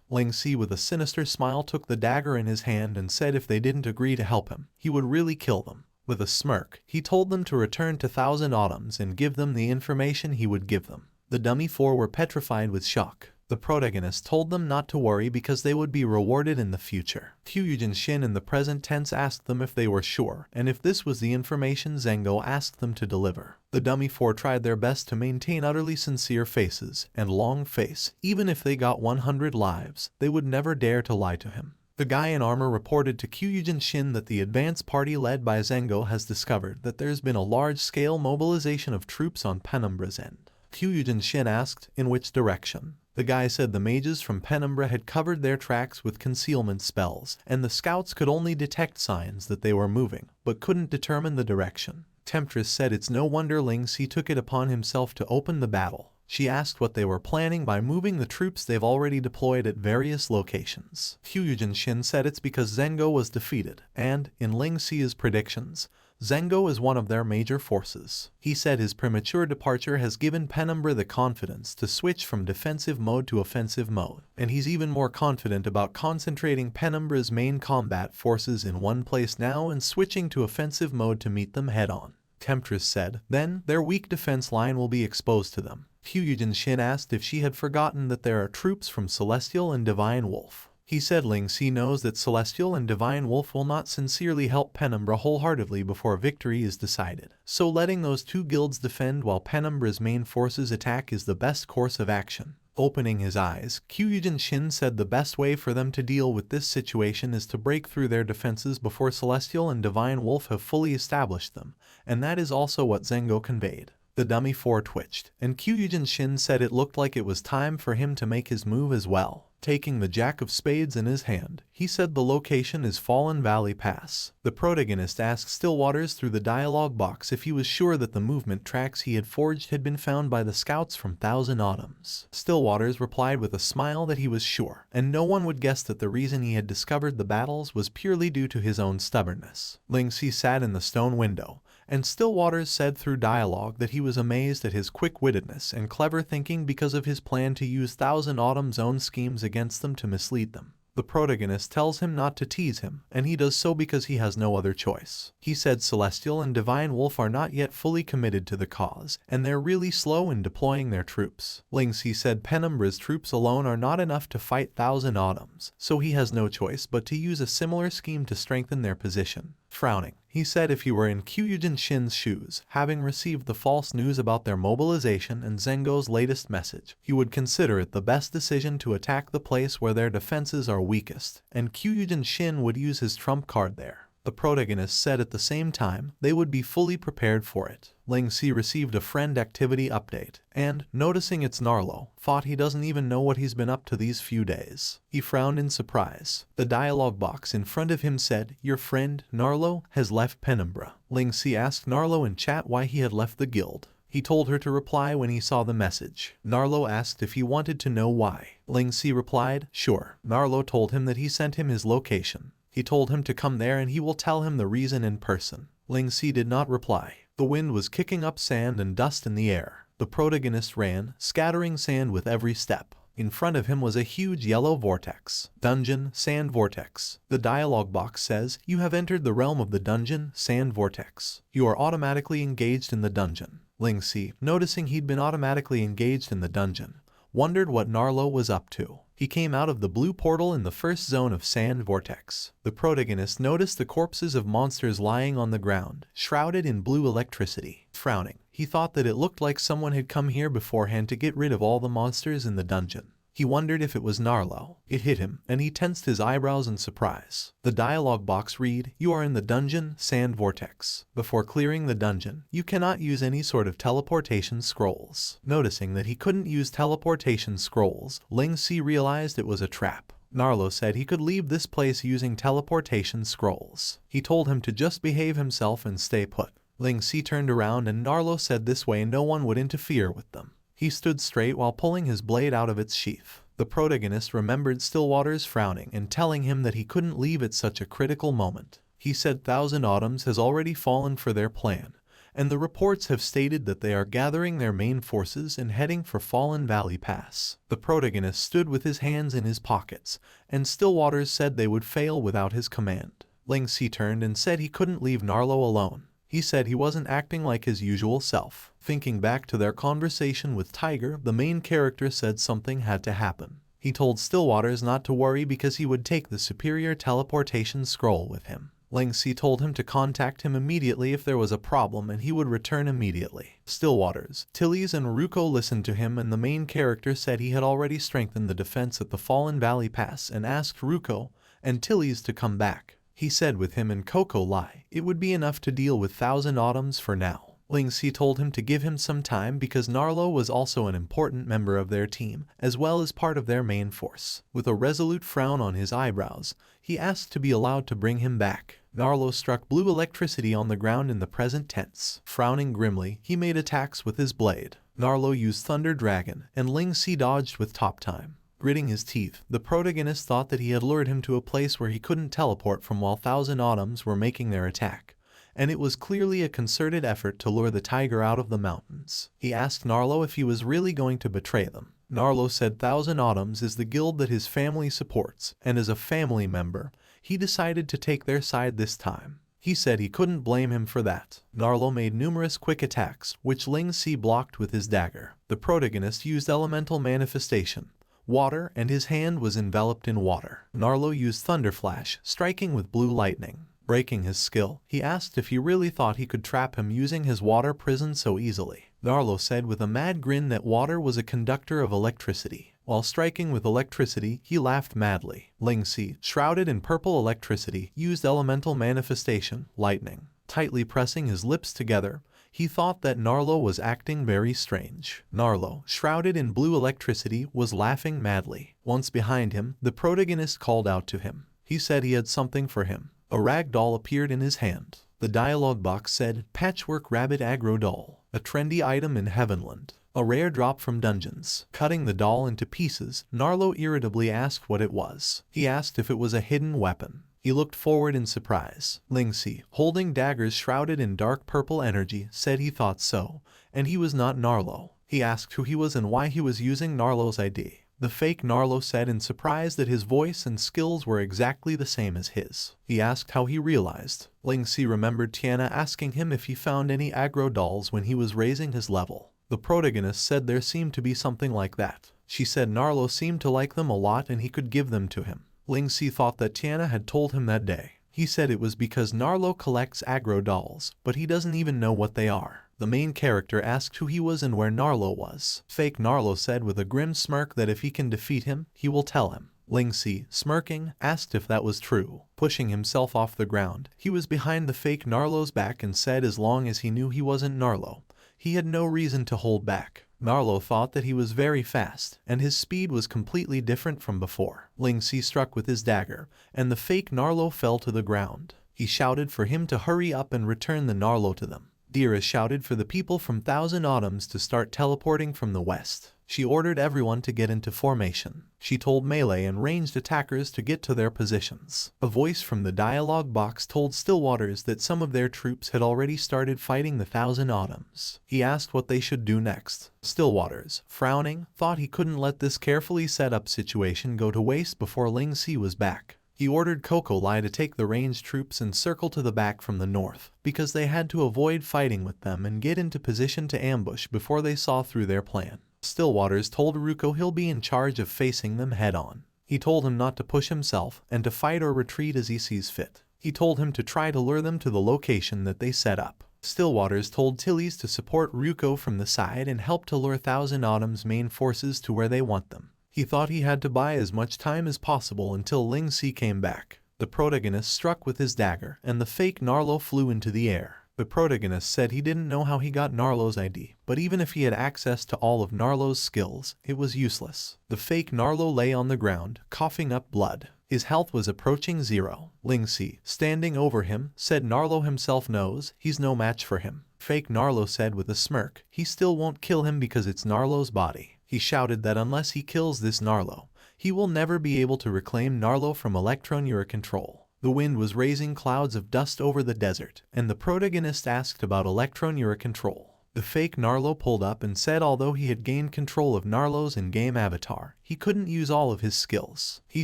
Ling Si with a sinister smile took the dagger in his hand and said if they didn't agree to help him, he would really kill them. With a smirk, he told them to return to Thousand Autumns and give them the information he would give them. The dummy four were petrified with shock. The protagonist told them not to worry because they would be rewarded in the future. Kyujin Shin in the present tense asked them if they were sure, and if this was the information Zengo asked them to deliver. The dummy four tried their best to maintain utterly sincere faces and long face. Even if they got 100 lives, they would never dare to lie to him. The guy in armor reported to Kyujin Shin that the advance party led by Zengo has discovered that there's been a large-scale mobilization of troops on Penumbra's end. Kyujin Shin asked, in which direction? The guy said the mages from Penumbra had covered their tracks with concealment spells, and the scouts could only detect signs that they were moving, but couldn't determine the direction. Temptress said it's no wonder Ling Si took it upon himself to open the battle. She asked what they were planning by moving the troops they've already deployed at various locations. Kyujin Shin said it's because Zengo was defeated, and, in Ling Si's predictions, Zengo is one of their major forces. He said his premature departure has given Penumbra the confidence to switch from defensive mode to offensive mode, and he's even more confident about concentrating Penumbra's main combat forces in one place now and switching to offensive mode to meet them head-on. Temptress said, then their weak defense line will be exposed to them. Kyujin Shin asked if she had forgotten that there are troops from Celestial and Divine Wolf. He said Ling Si knows that Celestial and Divine Wolf will not sincerely help Penumbra wholeheartedly before victory is decided, so letting those two guilds defend while Penumbra's main forces attack is the best course of action. Opening his eyes, Kyujin Shin said the best way for them to deal with this situation is to break through their defenses before Celestial and Divine Wolf have fully established them, and that is also what Zengo conveyed. The dummy four twitched, and Kyujin Shin said it looked like it was time for him to make his move as well. Taking the Jack of Spades in his hand, he said the location is Fallen Valley Pass. The protagonist asked Stillwaters through the dialogue box if he was sure that the movement tracks he had forged had been found by the scouts from Thousand Autumns. Stillwaters replied with a smile that he was sure, and no one would guess that the reason he had discovered the battles was purely due to his own stubbornness. Ling Si sat in the stone window, and Stillwaters said through dialogue that he was amazed at his quick-wittedness and clever thinking because of his plan to use Thousand Autumn's own schemes against them to mislead them. The protagonist tells him not to tease him, and he does so because he has no other choice. He said Celestial and Divine Wolf are not yet fully committed to the cause, and they're really slow in deploying their troops. Ling Si said Penumbra's troops alone are not enough to fight Thousand Autumns, so he has no choice but to use a similar scheme to strengthen their position. Frowning, he said if he were in Kyujin Shin's shoes, having received the false news about their mobilization and Zengo's latest message, he would consider it the best decision to attack the place where their defenses are weakest, and Kyujin Shin would use his trump card there. The protagonist said at the same time they would be fully prepared for it. Ling Si received a friend activity update, and, noticing it's Narlo, thought he doesn't even know what he's been up to these few days. He frowned in surprise. The dialogue box in front of him said, your friend, Narlo, has left Penumbra. Ling Si asked Narlo in chat why he had left the guild. He told her to reply when he saw the message. Narlo asked if he wanted to know why. Ling Si replied, sure. Narlo told him that he sent him his location. He told him to come there and he will tell him the reason in person. Ling Si did not reply. The wind was kicking up sand and dust in the air. The protagonist ran, scattering sand with every step. In front of him was a huge yellow vortex. Dungeon, Sand Vortex. The dialogue box says, you have entered the realm of the dungeon, Sand Vortex. You are automatically engaged in the dungeon. Ling Si, noticing he'd been automatically engaged in the dungeon, wondered what Narlo was up to. He came out of the blue portal in the first zone of Sand Vortex. The protagonist noticed the corpses of monsters lying on the ground, shrouded in blue electricity. Frowning, he thought that it looked like someone had come here beforehand to get rid of all the monsters in the dungeon. He wondered if it was Narlo. It hit him, and he tensed his eyebrows in surprise. The dialogue box read, "You are in the dungeon, Sand Vortex. Before clearing the dungeon, you cannot use any sort of teleportation scrolls." Noticing that he couldn't use teleportation scrolls, Ling Si realized it was a trap. Narlo said he could leave this place using teleportation scrolls. He told him to just behave himself and stay put. Ling Si turned around and Narlo said this way no one would interfere with them. He stood straight while pulling his blade out of its sheath. The protagonist remembered Stillwater's frowning and telling him that he couldn't leave at such a critical moment. He said Thousand Autumns has already fallen for their plan, and the reports have stated that they are gathering their main forces and heading for Fallen Valley Pass. The protagonist stood with his hands in his pockets, and Stillwater said they would fail without his command. Ling Si turned and said he couldn't leave Narlo alone. He said he wasn't acting like his usual self. Thinking back to their conversation with Tiger, the main character said something had to happen. He told Stillwaters not to worry because he would take the superior teleportation scroll with him. Ling Si told him to contact him immediately if there was a problem and he would return immediately. Stillwaters, Tilly's and Ruko listened to him and the main character said he had already strengthened the defense at the Fallen Valley Pass and asked Ruko and Tilly's to come back. He said with him and Coco Lai, it would be enough to deal with Thousand Autumns for now. Ling Si told him to give him some time because Narlo was also an important member of their team, as well as part of their main force. With a resolute frown on his eyebrows, he asked to be allowed to bring him back. Narlo struck blue electricity on the ground in the present tense. Frowning grimly, he made attacks with his blade. Narlo used Thunder Dragon, and Ling Si dodged with Top Time. Gritting his teeth, the protagonist thought that he had lured him to a place where he couldn't teleport from while Thousand Autumns were making their attack, and it was clearly a concerted effort to lure the tiger out of the mountains. He asked Narlo if he was really going to betray them. Narlo said Thousand Autumns is the guild that his family supports, and as a family member, he decided to take their side this time. He said he couldn't blame him for that. Narlo made numerous quick attacks, which Ling Si blocked with his dagger. The protagonist used elemental manifestation, water, and his hand was enveloped in water. Narlo used Thunder Flash, striking with blue lightning. Breaking his skill, he asked if he really thought he could trap him using his water prison so easily. Narlo said with a mad grin that water was a conductor of electricity. While striking with electricity, he laughed madly. Ling Si, shrouded in purple electricity, used elemental manifestation, lightning. Tightly pressing his lips together, he thought that Narlo was acting very strange. Narlo, shrouded in blue electricity, was laughing madly. Once behind him, the protagonist called out to him. He said he had something for him. A rag doll appeared in his hand. The dialogue box said, Patchwork Rabbit Aggro Doll, a trendy item in Heavenland. A rare drop from dungeons. Cutting the doll into pieces, Narlo irritably asked what it was. He asked if it was a hidden weapon. He looked forward in surprise. Ling Si, holding daggers shrouded in dark purple energy, said he thought so, and he was not Narlo. He asked who he was and why he was using Narlo's ID. The fake Narlo said in surprise that his voice and skills were exactly the same as his. He asked how he realized. Ling Si remembered Tiana asking him if he found any aggro dolls when he was raising his level. The protagonist said there seemed to be something like that. She said Narlo seemed to like them a lot and he could give them to him. Ling Si thought that Tiana had told him that day. He said it was because Narlo collects aggro dolls, but he doesn't even know what they are. The main character asked who he was and where Narlo was. Fake Narlo said with a grim smirk that if he can defeat him, he will tell him. Ling Si, smirking, asked if that was true. Pushing himself off the ground, he was behind the fake Narlo's back and said as long as he knew he wasn't Narlo, he had no reason to hold back. Narlo thought that he was very fast, and his speed was completely different from before. Ling Si struck with his dagger, and the fake Narlo fell to the ground. He shouted for him to hurry up and return the Narlo to them. Dira shouted for the people from Thousand Autumns to start teleporting from the west. She ordered everyone to get into formation. She told melee and ranged attackers to get to their positions. A voice from the dialogue box told Stillwaters that some of their troops had already started fighting the Thousand Autumns. He asked what they should do next. Stillwaters, frowning, thought he couldn't let this carefully set up situation go to waste before Ling Si was back. He ordered Coco Lai to take the ranged troops and circle to the back from the north, because they had to avoid fighting with them and get into position to ambush before they saw through their plan. Stillwaters told Ruko he'll be in charge of facing them head-on. He told him not to push himself and to fight or retreat as he sees fit. He told him to try to lure them to the location that they set up. Stillwaters told Tillies to support Ruko from the side and help to lure Thousand Autumn's main forces to where they want them. He thought he had to buy as much time as possible until Ling Si came back. The protagonist struck with his dagger, and the fake Narlo flew into the air. The protagonist said he didn't know how he got Narlo's ID, but even if he had access to all of Narlo's skills, it was useless. The fake Narlo lay on the ground, coughing up blood. His health was approaching zero. Ling Si, standing over him, said Narlo himself knows he's no match for him. Fake Narlo said with a smirk, he still won't kill him because it's Narlo's body. He shouted that unless he kills this Narlo, he will never be able to reclaim Narlo from Electronura control. The wind was raising clouds of dust over the desert, and the protagonist asked about Electronura control. The fake Narlo pulled up and said although he had gained control of Narlo's in-game avatar, he couldn't use all of his skills. He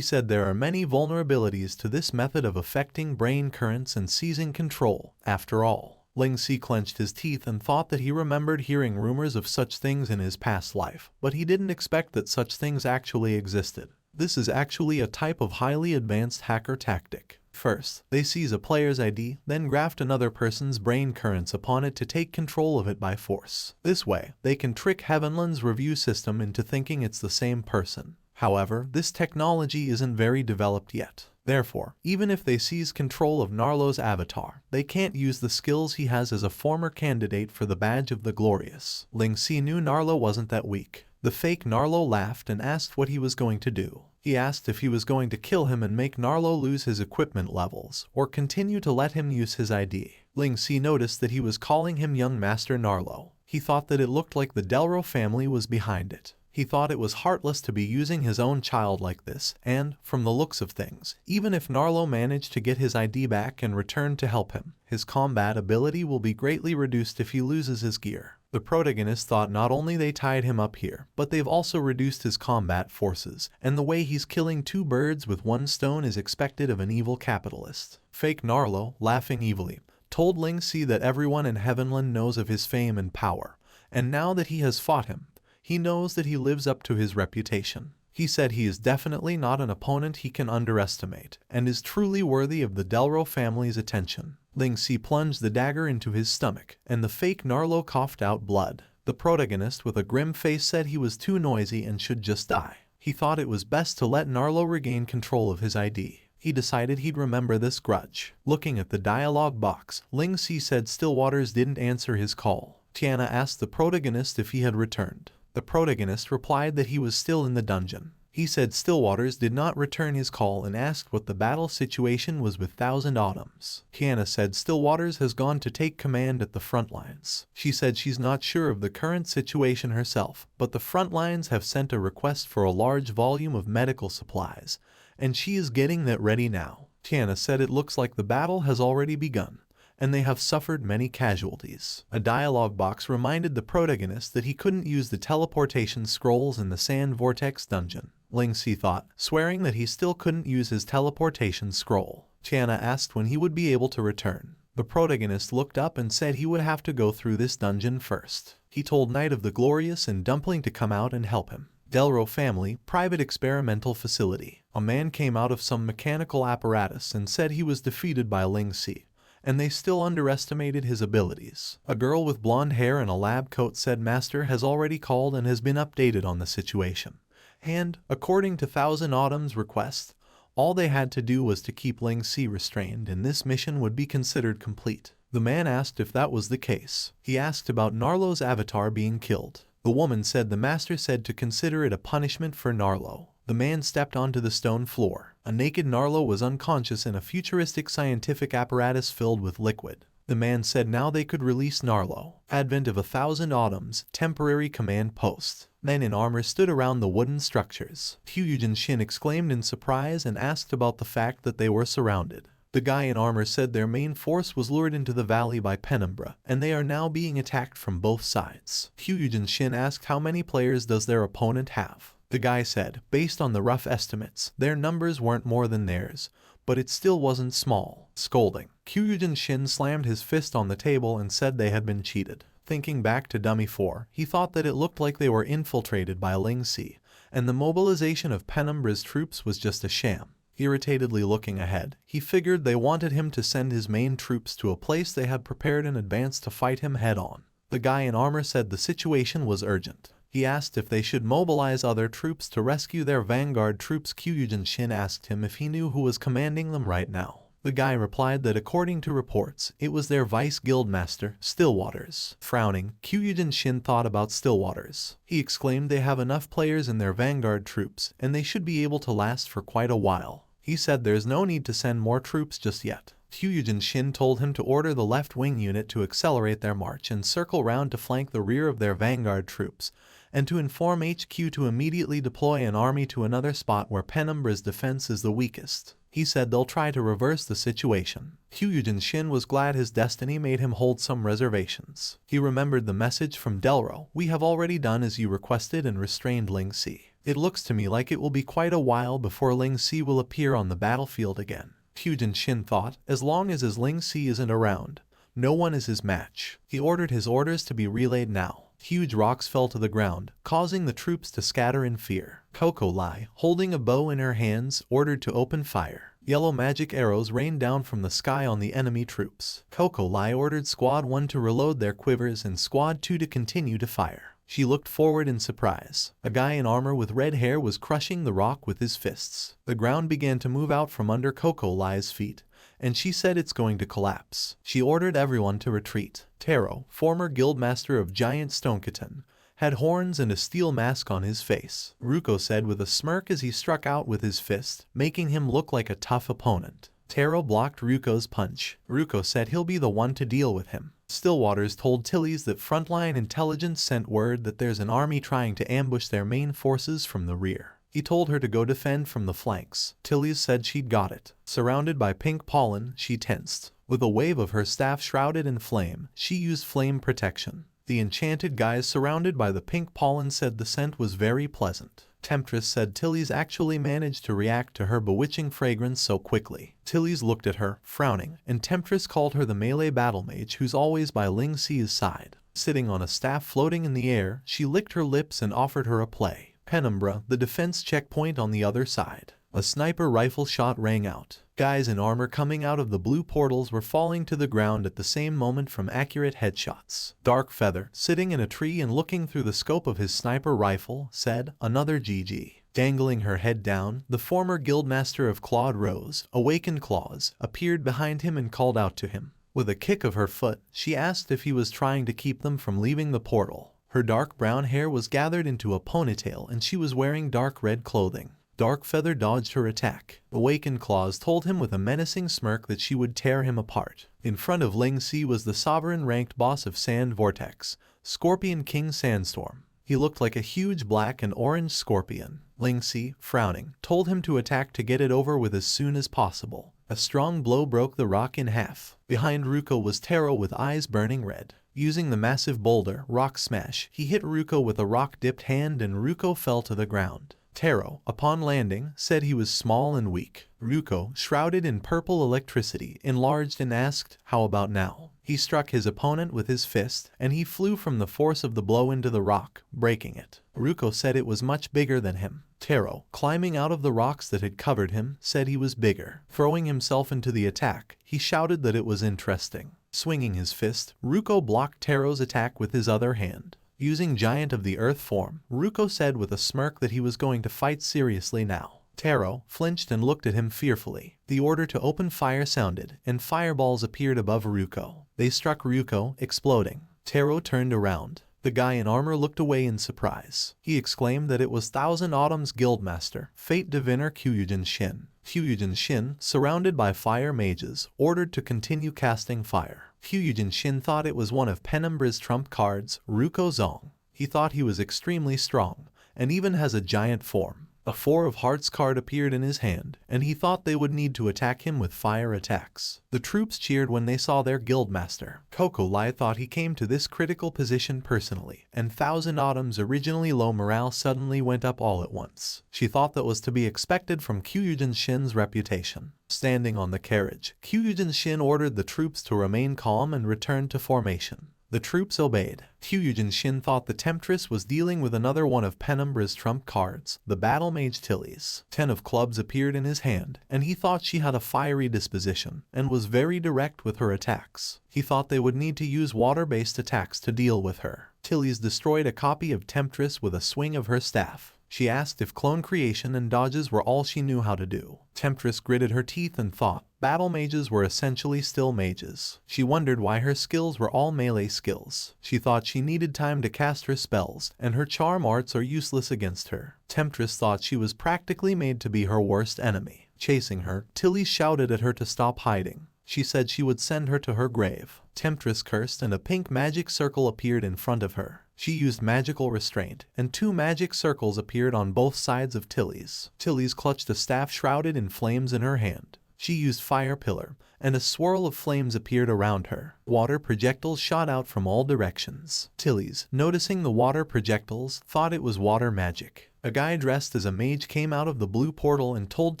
said there are many vulnerabilities to this method of affecting brain currents and seizing control. After all, Ling Si clenched his teeth and thought that he remembered hearing rumors of such things in his past life, but he didn't expect that such things actually existed. This is actually a type of highly advanced hacker tactic. First, they seize a player's ID, then graft another person's brain currents upon it to take control of it by force. This way, they can trick Heavenland's review system into thinking it's the same person. However, this technology isn't very developed yet. Therefore, even if they seize control of Narlo's avatar, they can't use the skills he has as a former candidate for the Badge of the Glorious. Ling Si knew Narlo wasn't that weak. The fake Narlo laughed and asked what he was going to do. He asked if he was going to kill him and make Narlo lose his equipment levels, or continue to let him use his ID. Ling Si noticed that he was calling him Young Master Narlo. He thought that it looked like the Delro family was behind it. He thought it was heartless to be using his own child like this, and, from the looks of things, even if Narlo managed to get his ID back and return to help him, his combat ability will be greatly reduced if he loses his gear. The protagonist thought not only they tied him up here, but they've also reduced his combat forces, and the way he's killing two birds with one stone is expected of an evil capitalist. Fake Narlo, laughing evilly, told Ling Si that everyone in Heavenland knows of his fame and power, and now that he has fought him, he knows that he lives up to his reputation. He said he is definitely not an opponent he can underestimate, and is truly worthy of the Delro family's attention. Ling Si plunged the dagger into his stomach, and the fake Narlo coughed out blood. The protagonist with a grim face said he was too noisy and should just die. He thought it was best to let Narlo regain control of his ID. He decided he'd remember this grudge. Looking at the dialogue box, Ling Si said Stillwaters didn't answer his call. Tiana asked the protagonist if he had returned. The protagonist replied that he was still in the dungeon. He said Stillwaters did not return his call and asked what the battle situation was with Thousand Autumns. Tiana said Stillwaters has gone to take command at the front lines. She said she's not sure of the current situation herself, but the front lines have sent a request for a large volume of medical supplies, and she is getting that ready now. Tiana said it looks like the battle has already begun, and they have suffered many casualties. A dialogue box reminded the protagonist that he couldn't use the teleportation scrolls in the Sand Vortex dungeon. Ling Si thought, swearing that he still couldn't use his teleportation scroll. Tiana asked when he would be able to return. The protagonist looked up and said he would have to go through this dungeon first. He told Knight of the Glorious and Dumpling to come out and help him. Delro Family, Private Experimental Facility. A man came out of some mechanical apparatus and said he was defeated by Ling Si, and they still underestimated his abilities. A girl with blonde hair and a lab coat said Master has already called and has been updated on the situation. And, according to Thousand Autumn's request, all they had to do was to keep Ling Si restrained and this mission would be considered complete. The man asked if that was the case. He asked about Narlo's avatar being killed. The woman said the Master said to consider it a punishment for Narlo. The man stepped onto the stone floor. A naked Narlo was unconscious in a futuristic scientific apparatus filled with liquid. The man said now they could release Narlo. Advent of 1,000 Autumns, temporary command post. Men in armor stood around the wooden structures. Hyujin Shin exclaimed in surprise and asked about the fact that they were surrounded. The guy in armor said their main force was lured into the valley by Penumbra, and they are now being attacked from both sides. Hyujin Shin asked how many players does their opponent have. The guy said, based on the rough estimates, their numbers weren't more than theirs, but it still wasn't small. Scolding, Hyujin Shin slammed his fist on the table and said they had been cheated. Thinking back to Dummy 4, he thought that it looked like they were infiltrated by Ling Si, and the mobilization of Penumbra's troops was just a sham. Irritatedly looking ahead, he figured they wanted him to send his main troops to a place they had prepared in advance to fight him head-on. The guy in armor said the situation was urgent. He asked if they should mobilize other troops to rescue their vanguard troops. Kyujin Shin asked him if he knew who was commanding them right now. The guy replied that according to reports, it was their vice guildmaster, Stillwaters. Frowning, Kyujin Shin thought about Stillwaters. He exclaimed they have enough players in their vanguard troops, and they should be able to last for quite a while. He said there's no need to send more troops just yet. Kyujin Shin told him to order the left wing unit to accelerate their march and circle round to flank the rear of their vanguard troops, and to inform HQ to immediately deploy an army to another spot where Penumbra's defense is the weakest. He said they'll try to reverse the situation. Kyujin Shin was glad his destiny made him hold some reservations. He remembered the message from Delro, "We have already done as you requested and restrained Ling Si. It looks to me like it will be quite a while before Ling Si will appear on the battlefield again." Kyujin Shin thought, as long as his Ling Si isn't around, no one is his match. He ordered his orders to be relayed now. Huge rocks fell to the ground, causing the troops to scatter in fear. Coco Lai, holding a bow in her hands, ordered to open fire. Yellow magic arrows rained down from the sky on the enemy troops. Coco Lai ordered Squad 1 to reload their quivers and Squad 2 to continue to fire. She looked forward in surprise. A guy in armor with red hair was crushing the rock with his fists. The ground began to move out from under Coco Lai's feet, and she said it's going to collapse. She ordered everyone to retreat. Taro, former guildmaster of Giant Stonekitten, had horns and a steel mask on his face. Ruko said with a smirk as he struck out with his fist, making him look like a tough opponent. Taro blocked Ruko's punch. Ruko said he'll be the one to deal with him. Stillwaters told Tillies that Frontline Intelligence sent word that there's an army trying to ambush their main forces from the rear. He told her to go defend from the flanks. Tillies said she'd got it. Surrounded by pink pollen, she tensed. With a wave of her staff shrouded in flame, she used flame protection. The enchanted guys surrounded by the pink pollen said the scent was very pleasant. Temptress said Tillies actually managed to react to her bewitching fragrance so quickly. Tillies looked at her, frowning, and Temptress called her the melee battle mage who's always by Ling Si's side. Sitting on a staff floating in the air, she licked her lips and offered her a play. Penumbra, the defense checkpoint on the other side. A sniper rifle shot rang out. Guys in armor coming out of the blue portals were falling to the ground at the same moment from accurate headshots. Dark Feather, sitting in a tree and looking through the scope of his sniper rifle, said, "Another GG." Dangling her head down, the former guildmaster of Clawed Rose, Awakened Claws, appeared behind him and called out to him. With a kick of her foot, she asked if he was trying to keep them from leaving the portal. Her dark brown hair was gathered into a ponytail and she was wearing dark red clothing. Dark Feather dodged her attack. Awakened Claws told him with a menacing smirk that she would tear him apart. In front of Ling Si was the sovereign ranked boss of Sand Vortex, Scorpion King Sandstorm. He looked like a huge black and orange scorpion. Ling Si, frowning, told him to attack to get it over with as soon as possible. A strong blow broke the rock in half. Behind Ruko was Taro with eyes burning red. Using the massive boulder, Rock Smash, he hit Ruko with a rock-dipped hand and Ruko fell to the ground. Taro, upon landing, said he was small and weak. Ruko, shrouded in purple electricity, enlarged and asked, "How about now?" He struck his opponent with his fist, and he flew from the force of the blow into the rock, breaking it. Ruko said it was much bigger than him. Taro, climbing out of the rocks that had covered him, said he was bigger. Throwing himself into the attack, he shouted that it was interesting. Swinging his fist, Ruko blocked Taro's attack with his other hand. Using Giant of the Earth form, Ruko said with a smirk that he was going to fight seriously now. Taro flinched and looked at him fearfully. The order to open fire sounded, and fireballs appeared above Ruko. They struck Ruko, exploding. Taro turned around. The guy in armor looked away in surprise. He exclaimed that it was Thousand Autumn's guildmaster, Fate Diviner Kyujin Shin. Kyujin Shin, surrounded by fire mages, ordered to continue casting fire. Kyujin Shin thought it was one of Penumbra's trump cards, Ruko Zong. He thought he was extremely strong, and even has a giant form. A Four of Hearts card appeared in his hand, and he thought they would need to attack him with fire attacks. The troops cheered when they saw their guildmaster. Coco Lai thought he came to this critical position personally, and Thousand Autumn's originally low morale suddenly went up all at once. She thought that was to be expected from Kyujin Shin's reputation. Standing on the carriage, Kyujin Shin ordered the troops to remain calm and return to formation. The troops obeyed. Kyujin Shin thought the Temptress was dealing with another one of Penumbra's trump cards, the Battle Mage Tilly's. 10 of clubs appeared in his hand, and he thought she had a fiery disposition, and was very direct with her attacks. He thought they would need to use water-based attacks to deal with her. Tilly's destroyed a copy of Temptress with a swing of her staff. She asked if clone creation and dodges were all she knew how to do. Temptress gritted her teeth and thought battle mages were essentially still mages. She wondered why her skills were all melee skills. She thought she needed time to cast her spells, and her charm arts are useless against her. Temptress thought she was practically made to be her worst enemy. Chasing her, Tilly shouted at her to stop hiding. She said she would send her to her grave. Temptress cursed and a pink magic circle appeared in front of her. She used magical restraint, and 2 magic circles appeared on both sides of Tilly's. Tilly's clutched a staff shrouded in flames in her hand. She used Fire Pillar, and a swirl of flames appeared around her. Water projectiles shot out from all directions. Tilly's, noticing the water projectiles, thought it was water magic. A guy dressed as a mage came out of the blue portal and told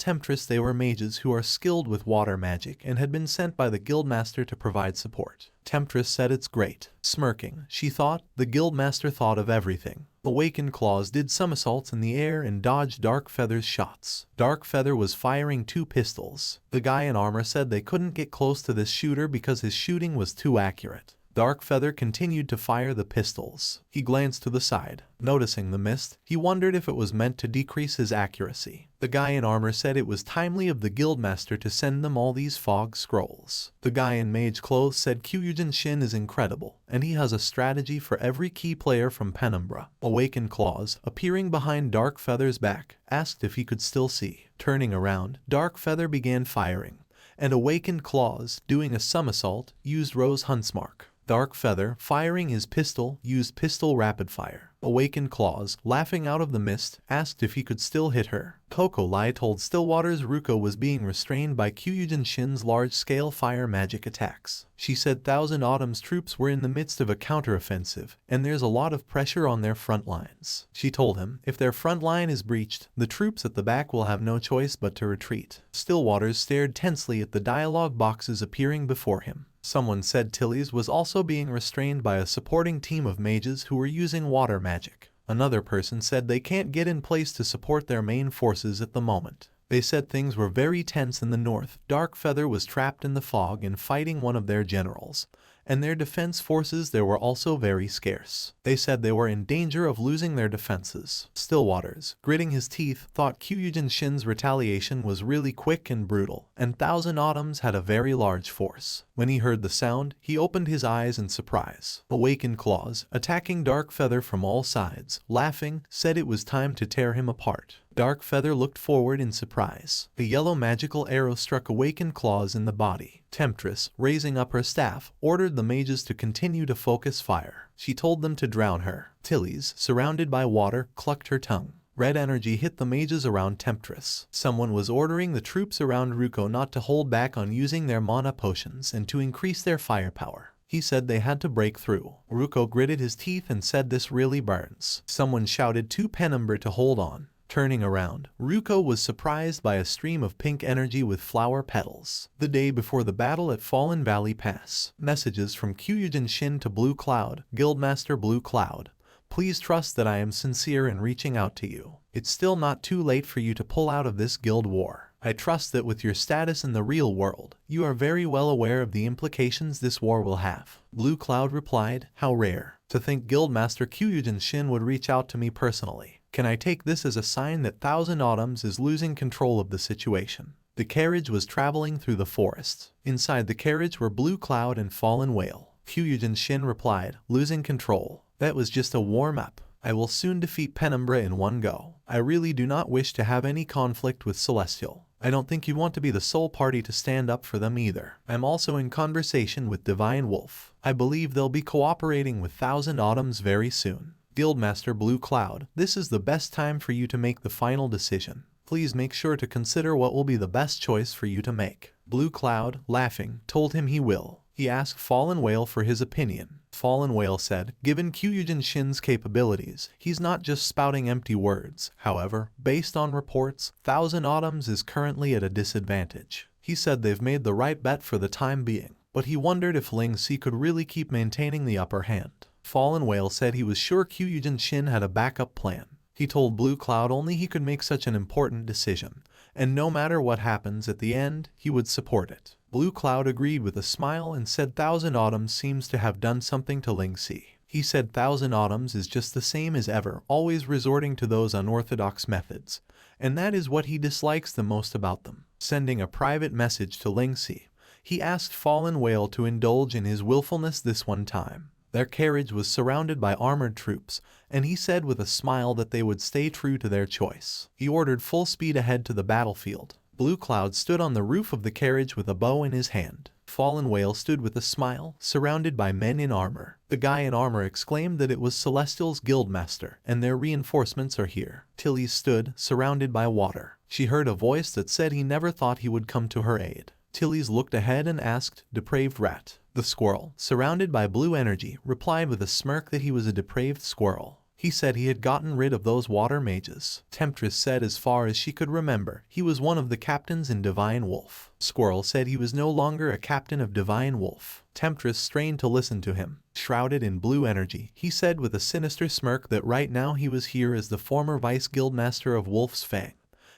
Temptress they were mages who are skilled with water magic and had been sent by the guildmaster to provide support. Temptress said it's great. Smirking, she thought, the guildmaster thought of everything. Awakened Claws did somersaults in the air and dodged Dark Feather's shots. Dark Feather was firing 2 pistols. The guy in armor said they couldn't get close to this shooter because his shooting was too accurate. Dark Feather continued to fire the pistols. He glanced to the side. Noticing the mist, he wondered if it was meant to decrease his accuracy. The guy in armor said it was timely of the guildmaster to send them all these fog scrolls. The guy in mage clothes said Kyujin Shin is incredible, and he has a strategy for every key player from Penumbra. Awakened Claws, appearing behind Dark Feather's back, asked if he could still see. Turning around, Dark Feather began firing, and Awakened Claws, doing a somersault, used Rose Huntsmark. Dark Feather, firing his pistol, used pistol rapid fire. Awakened Claws, laughing out of the mist, asked if he could still hit her. Coco Lai told Stillwater's Ruko was being restrained by Kyujin Shin's large-scale fire magic attacks. She said Thousand Autumn's troops were in the midst of a counteroffensive, and there's a lot of pressure on their front lines. She told him, if their front line is breached, the troops at the back will have no choice but to retreat. Stillwaters stared tensely at the dialogue boxes appearing before him. Someone said Tilly's was also being restrained by a supporting team of mages who were using water magic. Another person said they can't get in place to support their main forces at the moment. They said things were very tense in the north. Dark Feather was trapped in the fog and fighting one of their generals, and their defense forces there were also very scarce. They said they were in danger of losing their defenses. Stillwaters, gritting his teeth, thought Kyujin Shin's retaliation was really quick and brutal, and Thousand Autumns had a very large force. When he heard the sound, he opened his eyes in surprise. Awakened Claws, attacking Dark Feather from all sides, laughing, said it was time to tear him apart. Dark Feather looked forward in surprise. A yellow magical arrow struck Awakened Claws in the body. Temptress, raising up her staff, ordered the mages to continue to focus fire. She told them to drown her. Tilly's, surrounded by water, clucked her tongue. Red energy hit the mages around Temptress. Someone was ordering the troops around Ruko not to hold back on using their mana potions and to increase their firepower. He said they had to break through. Ruko gritted his teeth and said this really burns. Someone shouted to Penumbra to hold on. Turning around, Ruko was surprised by a stream of pink energy with flower petals. The day before the battle at Fallen Valley Pass. Messages from Kyujin Shin to Blue Cloud. Guildmaster Blue Cloud, please trust that I am sincere in reaching out to you. It's still not too late for you to pull out of this guild war. I trust that with your status in the real world, you are very well aware of the implications this war will have. Blue Cloud replied, how rare. To think Guildmaster Kyujin Shin would reach out to me personally. Can I take this as a sign that Thousand Autumns is losing control of the situation? The carriage was traveling through the forest. Inside the carriage were Blue Cloud and Fallen Whale. Kyujin Shin replied, losing control. That was just a warm-up. I will soon defeat Penumbra in one go. I really do not wish to have any conflict with Celestial. I don't think you want to be the sole party to stand up for them either. I'm also in conversation with Divine Wolf. I believe they'll be cooperating with Thousand Autumns very soon. Guildmaster Blue Cloud, this is the best time for you to make the final decision. Please make sure to consider what will be the best choice for you to make. Blue Cloud, laughing, told him he will. He asked Fallen Whale for his opinion. Fallen Whale said, given Kyujin Shin's capabilities, he's not just spouting empty words. However, based on reports, Thousand Autumns is currently at a disadvantage. He said they've made the right bet for the time being. but he wondered if Ling Si could really keep maintaining the upper hand. Fallen Whale said he was sure Kyujin Shin had a backup plan. He told Blue Cloud only he could make such an important decision, and no matter what happens at the end, he would support it. Blue Cloud agreed with a smile and said Thousand Autumns seems to have done something to Ling Si. He said Thousand Autumns is just the same as ever, always resorting to those unorthodox methods, and that is what he dislikes the most about them. Sending a private message to Ling Si, he asked Fallen Whale to indulge in his willfulness this one time. Their carriage was surrounded by armored troops, and he said with a smile that they would stay true to their choice. He ordered full speed ahead to the battlefield. Blue Cloud stood on the roof of the carriage with a bow in his hand. Fallen Whale stood with a smile, surrounded by men in armor. The guy in armor exclaimed that it was Celestial's guildmaster, and their reinforcements are here. Tilly stood, surrounded by water. She heard a voice that said he never thought he would come to her aid. Tilly's looked ahead and asked, "Depraved rat." The squirrel, surrounded by blue energy, replied with a smirk that he was a depraved squirrel. He said he had gotten rid of those water mages. Temptress said as far as she could remember, he was one of the captains in Divine Wolf. Squirrel said he was no longer a captain of Divine Wolf. Temptress strained to listen to him. Shrouded in blue energy, he said with a sinister smirk that right now he was here as the former vice guildmaster of Wolf's Fang,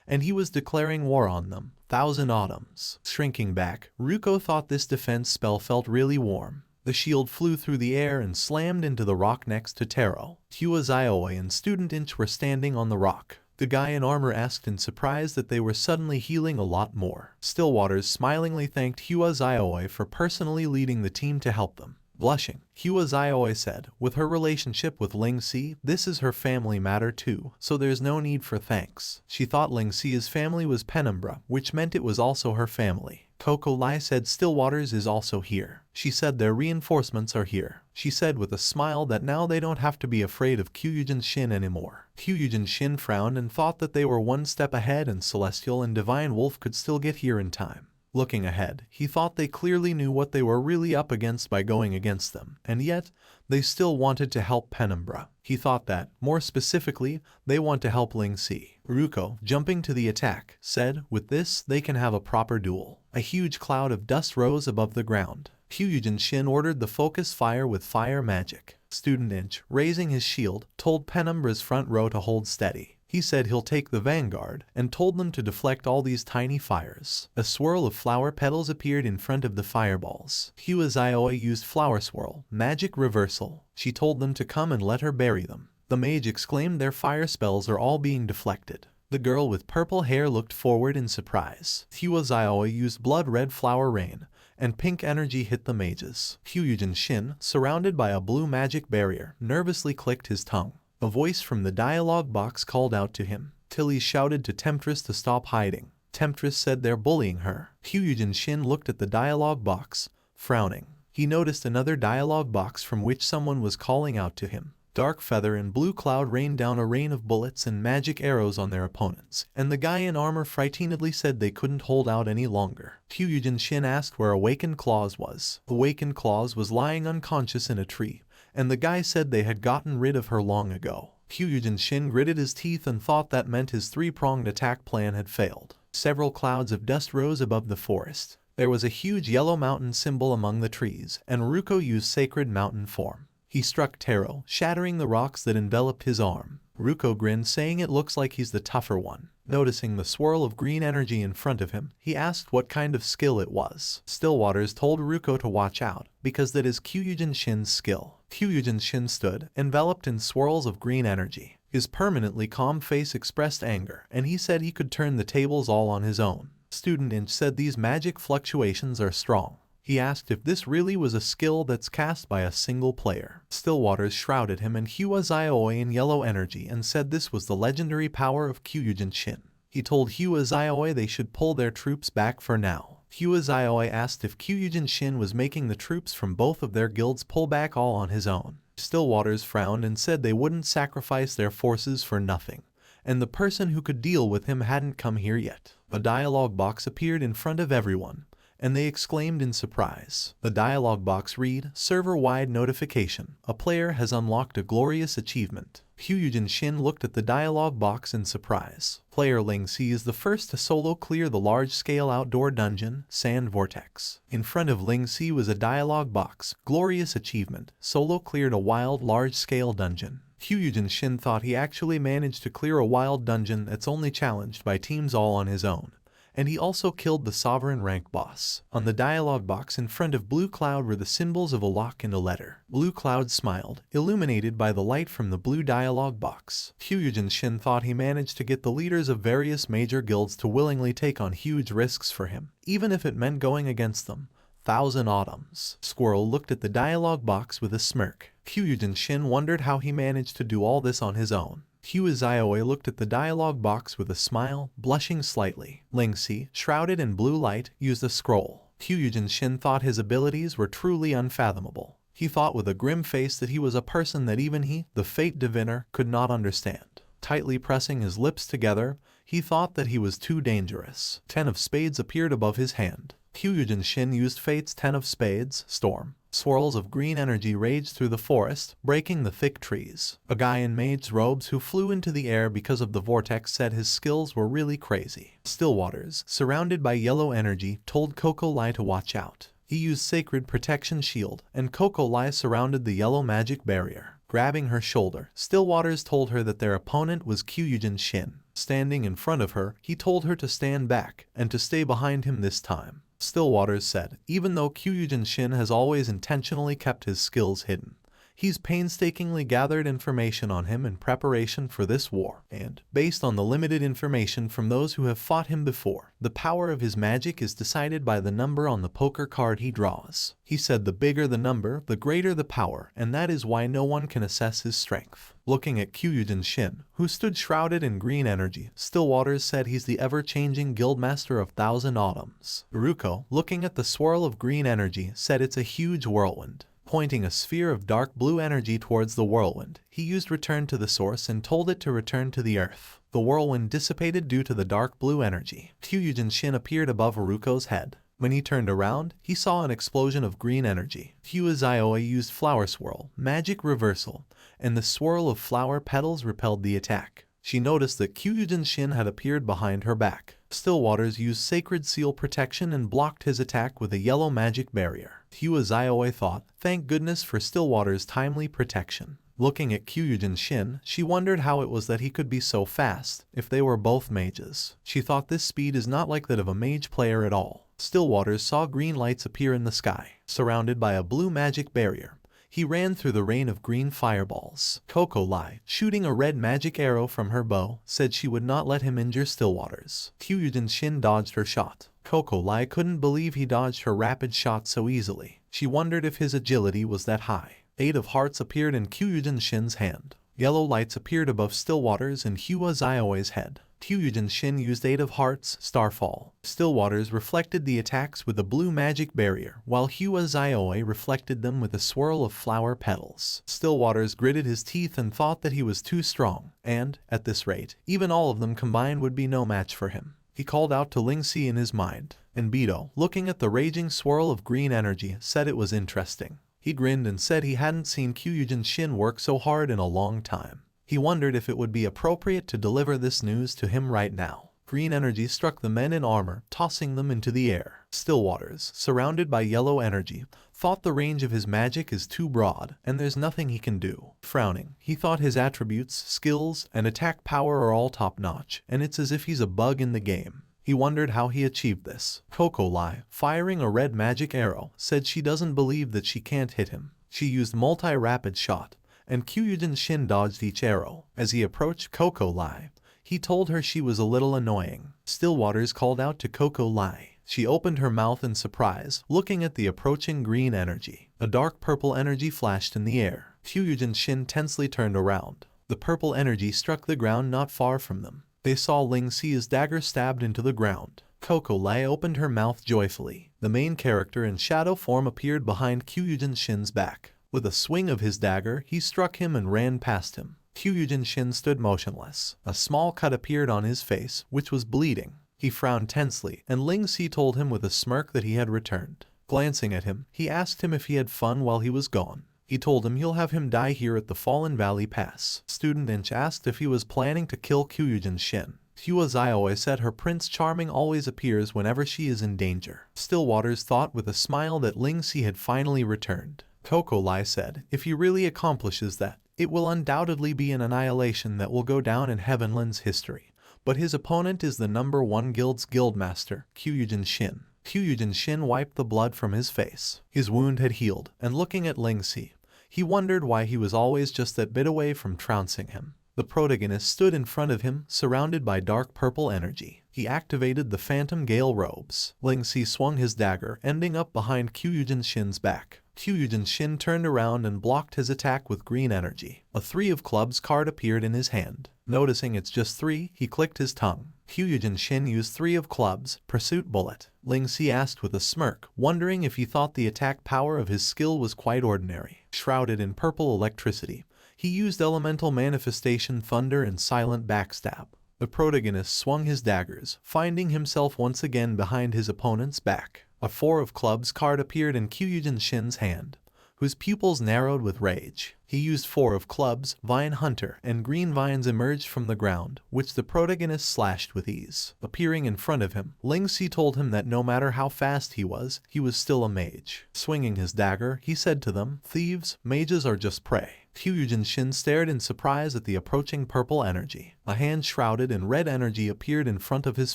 and he was declaring war on them. Thousand Autumns. Shrinking back, Ruko thought this defense spell felt really warm. The shield flew through the air and slammed into the rock next to Taro. Hua Zaioi and Student Inch were standing on the rock. The guy in armor asked in surprise that they were suddenly healing a lot more. Stillwaters smilingly thanked Hua Zaioi for personally leading the team to help them. Blushing, Hua Zaioi said, with her relationship with Ling Si, this is her family matter too, so there's no need for thanks. She thought Ling Si's family was Penumbra, which meant it was also her family. Coco Lai said Stillwaters is also here. She said their reinforcements are here. She said with a smile that now they don't have to be afraid of Kyujin Shin anymore. Kyujin Shin frowned and thought that they were one step ahead and Celestial and Divine Wolf could still get here in time. Looking ahead, he thought they clearly knew what they were really up against by going against them, and yet, they still wanted to help Penumbra. He thought that, more specifically, they want to help Ling Si. Ruko, jumping to the attack, said, with this, they can have a proper duel. A huge cloud of dust rose above the ground. Kyujin Shin ordered the focus fire with fire magic. Student Inch, raising his shield, told Penumbra's front row to hold steady. He said he'll take the vanguard, and told them to deflect all these tiny fires. A swirl of flower petals appeared in front of the fireballs. Hua Zaioi used flower swirl, magic reversal. She told them to come and let her bury them. The mage exclaimed their fire spells are all being deflected. The girl with purple hair looked forward in surprise. Hua Zaioi used blood red flower rain, and pink energy hit the mages. Kyujin Shin, surrounded by a blue magic barrier, nervously clicked his tongue. A voice from the dialogue box called out to him. Tilly shouted to Temptress to stop hiding. Temptress said they're bullying her. Kyujin Shin looked at the dialogue box, frowning. He noticed another dialogue box from which someone was calling out to him. Dark Feather and Blue Cloud rained down a rain of bullets and magic arrows on their opponents, and the guy in armor frightenedly said they couldn't hold out any longer. Kyujin Shin asked where Awakened Claws was. Awakened Claws was lying unconscious in a tree, and the guy said they had gotten rid of her long ago. Kyujin Shin gritted his teeth and thought that meant his three-pronged attack plan had failed. Several clouds of dust rose above the forest. There was a huge yellow mountain symbol among the trees, and Ruko used Sacred Mountain form. He struck Taro, shattering the rocks that enveloped his arm. Ruko grinned, saying it looks like he's the tougher one. Noticing the swirl of green energy in front of him, he asked what kind of skill it was. Stillwaters told Ruko to watch out, because that is Kyujin Shin's skill. Kyujin Shin stood, enveloped in swirls of green energy. His permanently calm face expressed anger, and he said he could turn the tables all on his own. Student Inch said these magic fluctuations are strong. He asked if this really was a skill that's cast by a single player. Stillwaters shrouded him and Hua Zaioi in yellow energy and said this was the legendary power of Kyujin Shin. He told Hua Zaioi they should pull their troops back for now. Hua Zaioi asked if Kyujin Shin was making the troops from both of their guilds pull back all on his own. Stillwaters frowned and said they wouldn't sacrifice their forces for nothing, and the person who could deal with him hadn't come here yet. A dialogue box appeared in front of everyone, and they exclaimed in surprise. The dialogue box read, server-wide notification. A player has unlocked a glorious achievement. Hyujin Shin looked at the dialogue box in surprise. Player Ling Si is the first to solo clear the large-scale outdoor dungeon, Sand Vortex. In front of Ling Si was a dialogue box. Glorious achievement. Solo cleared a wild, large-scale dungeon. Hyujin Shin thought he actually managed to clear a wild dungeon that's only challenged by teams all on his own. And he also killed the sovereign rank boss. On the dialogue box in front of Blue Cloud were the symbols of a lock and a letter. Blue Cloud smiled, illuminated by the light from the blue dialogue box. Hyujin Shin thought he managed to get the leaders of various major guilds to willingly take on huge risks for him, even if it meant going against them. Thousand Autumns. Squirrel looked at the dialogue box with a smirk. Hyujin Shin wondered how he managed to do all this on his own. Hua Zioe looked at the dialogue box with a smile, blushing slightly. Ling Si, shrouded in blue light, used a scroll. Hyujin Shin thought his abilities were truly unfathomable. He thought with a grim face that he was a person that even he, the Fate Diviner, could not understand. Tightly pressing his lips together, he thought that he was too dangerous. 10 of Spades appeared above his hand. Hyujin Shin used Fate's 10 of Spades, Storm. Swirls of green energy raged through the forest, breaking the thick trees. A guy in maid's robes who flew into the air because of the vortex said his skills were really crazy. Stillwaters, surrounded by yellow energy, told Coco Lai to watch out. He used Sacred Protection Shield, and Coco Lai surrounded the yellow magic barrier. Grabbing her shoulder, Stillwaters told her that their opponent was Hyujin Shin. Standing in front of her, he told her to stand back, and to stay behind him this time. Stillwaters said, even though Hyujin Shin has always intentionally kept his skills hidden, he's painstakingly gathered information on him in preparation for this war, and, based on the limited information from those who have fought him before, the power of his magic is decided by the number on the poker card he draws. He said the bigger the number, the greater the power, and that is why no one can assess his strength. Looking at Hyujin Shin, who stood shrouded in green energy, Stillwaters said he's the ever-changing guildmaster of Thousand Autumns. Uruko, looking at the swirl of green energy, said it's a huge whirlwind. Pointing a sphere of dark blue energy towards the whirlwind, he used Return to the Source and told it to return to the earth. The whirlwind dissipated due to the dark blue energy. Hyujin Shin appeared above Uruko's head. When he turned around, he saw an explosion of green energy. Hua Zioe used Flower Swirl, Magic Reversal, and the swirl of flower petals repelled the attack. She noticed that Hyujin Shin had appeared behind her back. Stillwaters used Sacred Seal Protection and blocked his attack with a yellow magic barrier. Hua Zioe thought, thank goodness for Stillwaters' timely protection. Looking at Hyujin Shin, she wondered how it was that he could be so fast, if they were both mages. She thought this speed is not like that of a mage player at all. Stillwaters saw green lights appear in the sky, surrounded by a blue magic barrier. He ran through the rain of green fireballs. Coco Lai, shooting a red magic arrow from her bow, said she would not let him injure Stillwaters. Hyujin Shin dodged her shot. Coco Lai couldn't believe he dodged her rapid shot so easily. She wondered if his agility was that high. 8 of Hearts appeared in Hyujin Shin's hand. Yellow lights appeared above Stillwaters and Hua Zioe's head. Hyujin Shin used 8 of Hearts, Starfall. Stillwaters reflected the attacks with a blue magic barrier, while Hua Zioe reflected them with a swirl of flower petals. Stillwaters gritted his teeth and thought that he was too strong, and, at this rate, even all of them combined would be no match for him. He called out to Ling Si in his mind, and Beto, looking at the raging swirl of green energy, said it was interesting. He grinned and said he hadn't seen Hyujin Shin work so hard in a long time. He wondered if it would be appropriate to deliver this news to him right now. Green energy struck the men in armor, tossing them into the air. Stillwaters, surrounded by yellow energy, thought the range of his magic is too broad, and there's nothing he can do. Frowning, he thought his attributes, skills, and attack power are all top-notch, and it's as if he's a bug in the game. He wondered how he achieved this. Coco Lai, firing a red magic arrow, said she doesn't believe that she can't hit him. She used multi-rapid shot, and Hyujin Shin dodged each arrow. As he approached Coco Lai, he told her she was a little annoying. Stillwaters called out to Coco Lai. She opened her mouth in surprise, looking at the approaching green energy. A dark purple energy flashed in the air. Hyujin Shin tensely turned around. The purple energy struck the ground not far from them. They saw Ling Si's dagger stabbed into the ground. Coco Lai opened her mouth joyfully. The main character in shadow form appeared behind Hyujin Shin's back. With a swing of his dagger, he struck him and ran past him. Hyujin Shin stood motionless. A small cut appeared on his face, which was bleeding. He frowned tensely, and Ling Si told him with a smirk that he had returned. Glancing at him, he asked him if he had fun while he was gone. He told him he'll have him die here at the Fallen Valley Pass. Student Inch asked if he was planning to kill Kyujin Shin. Hua Zaioi said her Prince Charming always appears whenever she is in danger. Stillwaters thought with a smile that Ling Si had finally returned. Coco Lai said, if he really accomplishes that, it will undoubtedly be an annihilation that will go down in Heavenland's history. But his opponent is the number 1 guild's guildmaster, Kyujin Shin. Kyujin Shin wiped the blood from his face. His wound had healed, and looking at Ling Si, he wondered why he was always just that bit away from trouncing him. The protagonist stood in front of him, surrounded by dark purple energy. He activated the Phantom Gale robes. Ling Si swung his dagger, ending up behind Kyujin Shin's back. Kyujin Shin turned around and blocked his attack with green energy. A 3 of clubs card appeared in his hand. Noticing it's just 3, he clicked his tongue. Kyujin Shin used 3 of clubs, Pursuit Bullet. Ling Si asked with a smirk, wondering if he thought the attack power of his skill was quite ordinary. Shrouded in purple electricity, he used Elemental Manifestation Thunder and Silent Backstab. The protagonist swung his daggers, finding himself once again behind his opponent's back. A 4 of clubs card appeared in Kyujin Shin's hand, whose pupils narrowed with rage. He used 4 of clubs, Vine Hunter, and green vines emerged from the ground, which the protagonist slashed with ease. Appearing in front of him, Ling Si told him that no matter how fast he was still a mage. Swinging his dagger, he said to them, thieves, mages are just prey. Kyujin Shin stared in surprise at the approaching purple energy. A hand shrouded in red energy appeared in front of his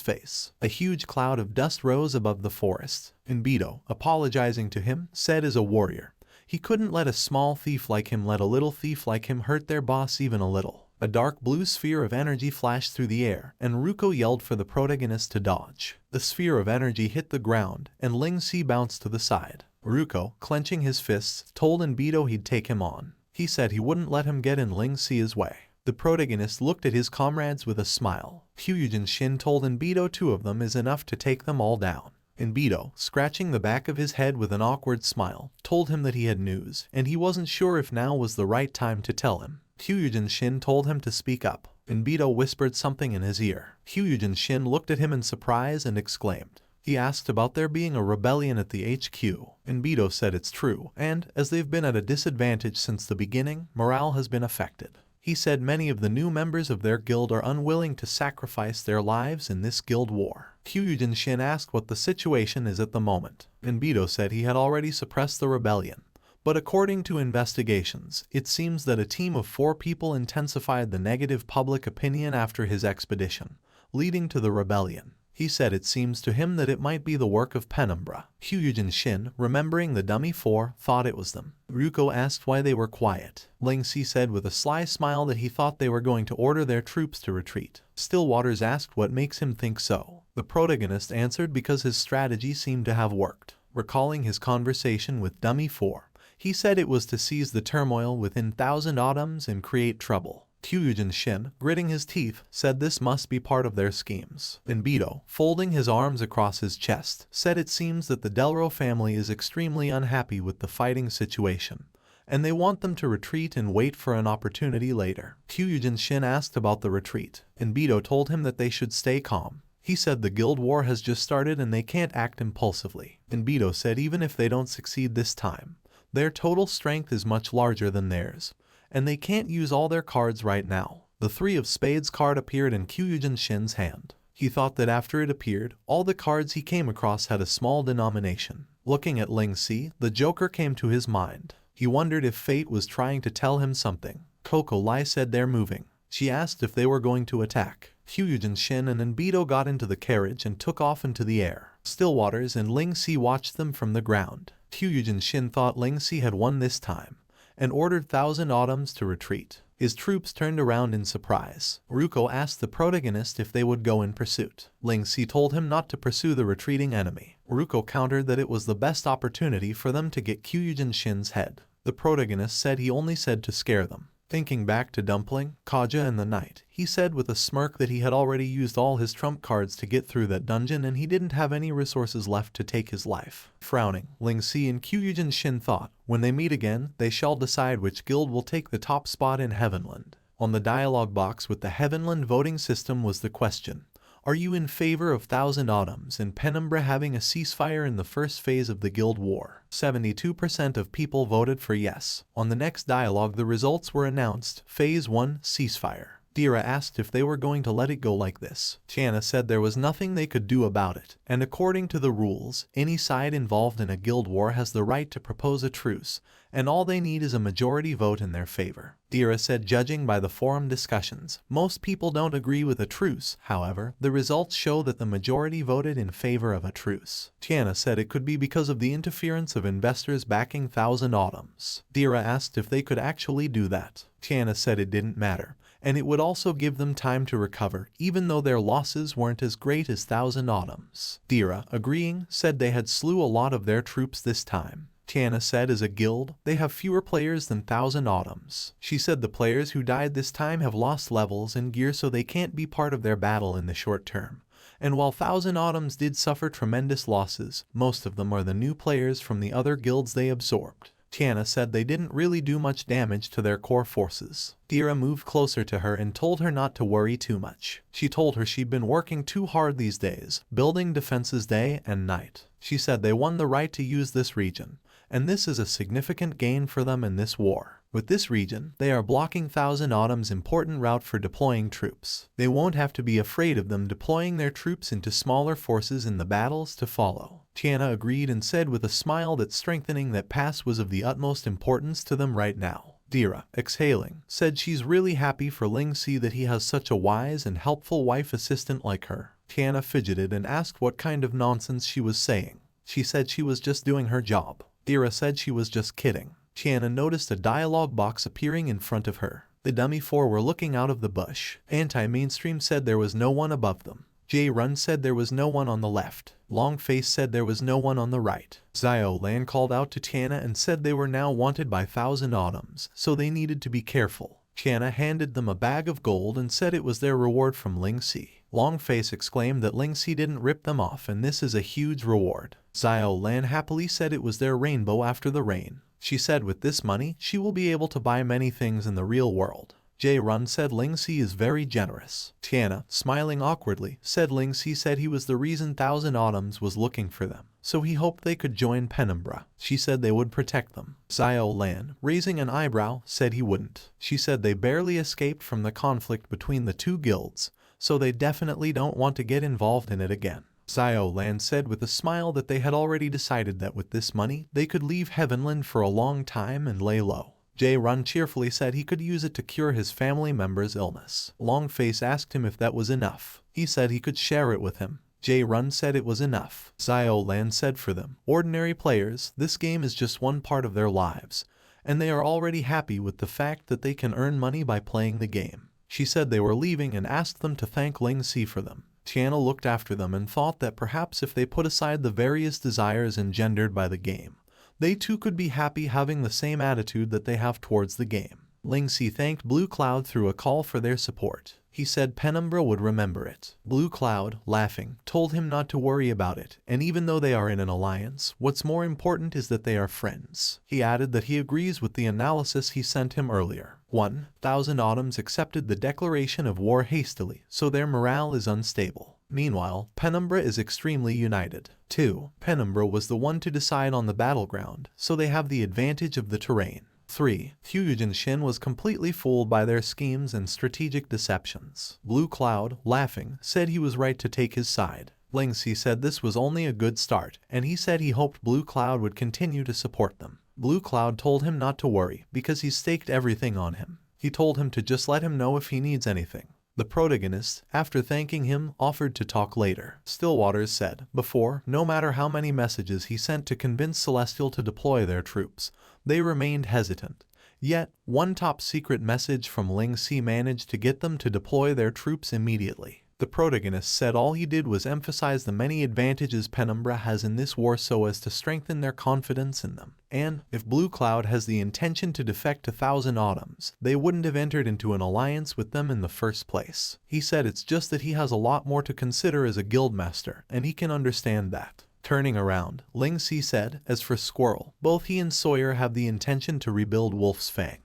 face. A huge cloud of dust rose above the forest. Inbito, apologizing to him, said as a warrior, he couldn't let a small thief like him let a little thief like him hurt their boss even a little. A dark blue sphere of energy flashed through the air, and Ruko yelled for the protagonist to dodge. The sphere of energy hit the ground, and Ling Si bounced to the side. Ruko, clenching his fists, told Inbito he'd take him on. He said he wouldn't let him get in Ling Si's way. The protagonist looked at his comrades with a smile. Kyujin Shin told Inbito 2 of them is enough to take them all down. Inbito, scratching the back of his head with an awkward smile, told him that he had news, and he wasn't sure if now was the right time to tell him. Kyujin Shin told him to speak up. Inbito whispered something in his ear. Kyujin Shin looked at him in surprise and exclaimed. He asked about there being a rebellion at the HQ. Inbito said it's true, and, as they've been at a disadvantage since the beginning, morale has been affected. He said many of the new members of their guild are unwilling to sacrifice their lives in this guild war. Kyujin Shin asked what the situation is at the moment. Inbito said he had already suppressed the rebellion, but according to investigations, it seems that a team of 4 people intensified the negative public opinion after his expedition, leading to the rebellion. He said it seems to him that it might be the work of Penumbra. Kyujin Shin, remembering the dummy 4, thought it was them. Ruko asked why they were quiet. Ling Si said with a sly smile that he thought they were going to order their troops to retreat. Stillwaters asked what makes him think so. The protagonist answered because his strategy seemed to have worked. Recalling his conversation with dummy 4, he said it was to seize the turmoil within Thousand Autumns and create trouble. Kyujin Shin, gritting his teeth, said this must be part of their schemes. Inbito, folding his arms across his chest, said it seems that the Delro family is extremely unhappy with the fighting situation, and they want them to retreat and wait for an opportunity later. Kyujin Shin asked about the retreat. Inbito told him that they should stay calm. He said the guild war has just started and they can't act impulsively. Inbito said even if they don't succeed this time, their total strength is much larger than theirs, and they can't use all their cards right now. The 3 of spades card appeared in Kyujin Shin's hand. He thought that after it appeared, all the cards he came across had a small denomination. Looking at Ling Si, the Joker came to his mind. He wondered if fate was trying to tell him something. Coco Lai said they're moving. She asked if they were going to attack. Kyujin Shin and Inbito got into the carriage and took off into the air. Stillwaters and Ling Si watched them from the ground. Kyujin Shin thought Ling Si had won this time, and ordered Thousand Autumns to retreat. His troops turned around in surprise. Ruko asked the protagonist if they would go in pursuit. Ling Si told him not to pursue the retreating enemy. Ruko countered that it was the best opportunity for them to get Kyujin Shin's head. The protagonist said he only said to scare them. Thinking back to Dumpling, Kaja and the Knight, he said with a smirk that he had already used all his trump cards to get through that dungeon and he didn't have any resources left to take his life. Frowning, Ling Si and Kyujin Shin thought, when they meet again, they shall decide which guild will take the top spot in Heavenland. On the dialogue box with the Heavenland voting system was the question, Are you in favor of Thousand Autumns and Penumbra having a ceasefire in the first phase of the Guild War? 72% of people voted for yes. On the next dialogue, the results were announced. Phase 1 ceasefire. Dira asked if they were going to let it go like this. Tiana said there was nothing they could do about it, and according to the rules, any side involved in a guild war has the right to propose a truce, and all they need is a majority vote in their favor. Dira said judging by the forum discussions, most people don't agree with a truce. However, the results show that the majority voted in favor of a truce. Tiana said it could be because of the interference of investors backing Thousand Autumns. Dira asked if they could actually do that. Tiana said it didn't matter, and it would also give them time to recover, even though their losses weren't as great as Thousand Autumns. Dira, agreeing, said they had slew a lot of their troops this time. Tiana said as a guild, they have fewer players than Thousand Autumns. She said the players who died this time have lost levels and gear, so they can't be part of their battle in the short term. And while Thousand Autumns did suffer tremendous losses, most of them are the new players from the other guilds they absorbed. Tiana said they didn't really do much damage to their core forces. Dira moved closer to her and told her not to worry too much. She told her she'd been working too hard these days, building defenses day and night. She said they won the right to use this region, and this is a significant gain for them in this war. With this region, they are blocking Thousand Autumn's important route for deploying troops. They won't have to be afraid of them deploying their troops into smaller forces in the battles to follow. Tiana agreed and said with a smile that strengthening that pass was of the utmost importance to them right now. Dira, exhaling, said she's really happy for Ling Si that he has such a wise and helpful wife assistant like her. Tiana fidgeted and asked what kind of nonsense she was saying. She said she was just doing her job. Dira said she was just kidding. Tiana noticed a dialogue box appearing in front of her. The dummy four were looking out of the bush. Anti-Mainstream said there was no one above them. J-Run said there was no one on the left. Longface said there was no one on the right. Zio Lan called out to Tiana and said they were now wanted by Thousand Autumns, so they needed to be careful. Tiana handed them a bag of gold and said it was their reward from Ling Si. Longface exclaimed that Ling Si didn't rip them off and this is a huge reward. Zio Lan happily said it was their rainbow after the rain. She said with this money, she will be able to buy many things in the real world. J-Run said Ling Si is very generous. Tiana, smiling awkwardly, said Ling Si said he was the reason Thousand Autumns was looking for them, so he hoped they could join Penumbra. She said they would protect them. Zio Lan, raising an eyebrow, said he wouldn't. She said they barely escaped from the conflict between the two guilds, so they definitely don't want to get involved in it again. Zio Lan said with a smile that they had already decided that with this money, they could leave Heavenland for a long time and lay low. J-Run cheerfully said he could use it to cure his family member's illness. Longface asked him if that was enough. He said he could share it with him. J-Run said it was enough. Zio Lan said for them, ordinary players, this game is just one part of their lives, and they are already happy with the fact that they can earn money by playing the game. She said they were leaving and asked them to thank Ling Si for them. Tiana looked after them and thought that perhaps if they put aside the various desires engendered by the game, they too could be happy having the same attitude that they have towards the game. Ling Si thanked Blue Cloud through a call for their support. He said Penumbra would remember it. Blue Cloud, laughing, told him not to worry about it, and even though they are in an alliance, what's more important is that they are friends. He added that he agrees with the analysis he sent him earlier. 1. Thousand Autumns accepted the declaration of war hastily, so their morale is unstable. Meanwhile, Penumbra is extremely united. 2. Penumbra was the one to decide on the battleground, so they have the advantage of the terrain. 3. Hyujin Shin was completely fooled by their schemes and strategic deceptions. Blue Cloud, laughing, said he was right to take his side. Ling Si said this was only a good start, and he said he hoped Blue Cloud would continue to support them. Blue Cloud told him not to worry, because he staked everything on him. He told him to just let him know if he needs anything. The protagonist, after thanking him, offered to talk later. Stillwaters said, before, no matter how many messages he sent to convince Celestial to deploy their troops, they remained hesitant. Yet, one top-secret message from Ling Si managed to get them to deploy their troops immediately. The protagonist said all he did was emphasize the many advantages Penumbra has in this war so as to strengthen their confidence in them. And, if Blue Cloud has the intention to defect to Thousand Autumns, they wouldn't have entered into an alliance with them in the first place. He said it's just that he has a lot more to consider as a guildmaster, and he can understand that. Turning around, Ling Si said, as for Squirrel, both he and Sawyer have the intention to rebuild Wolf's Fang.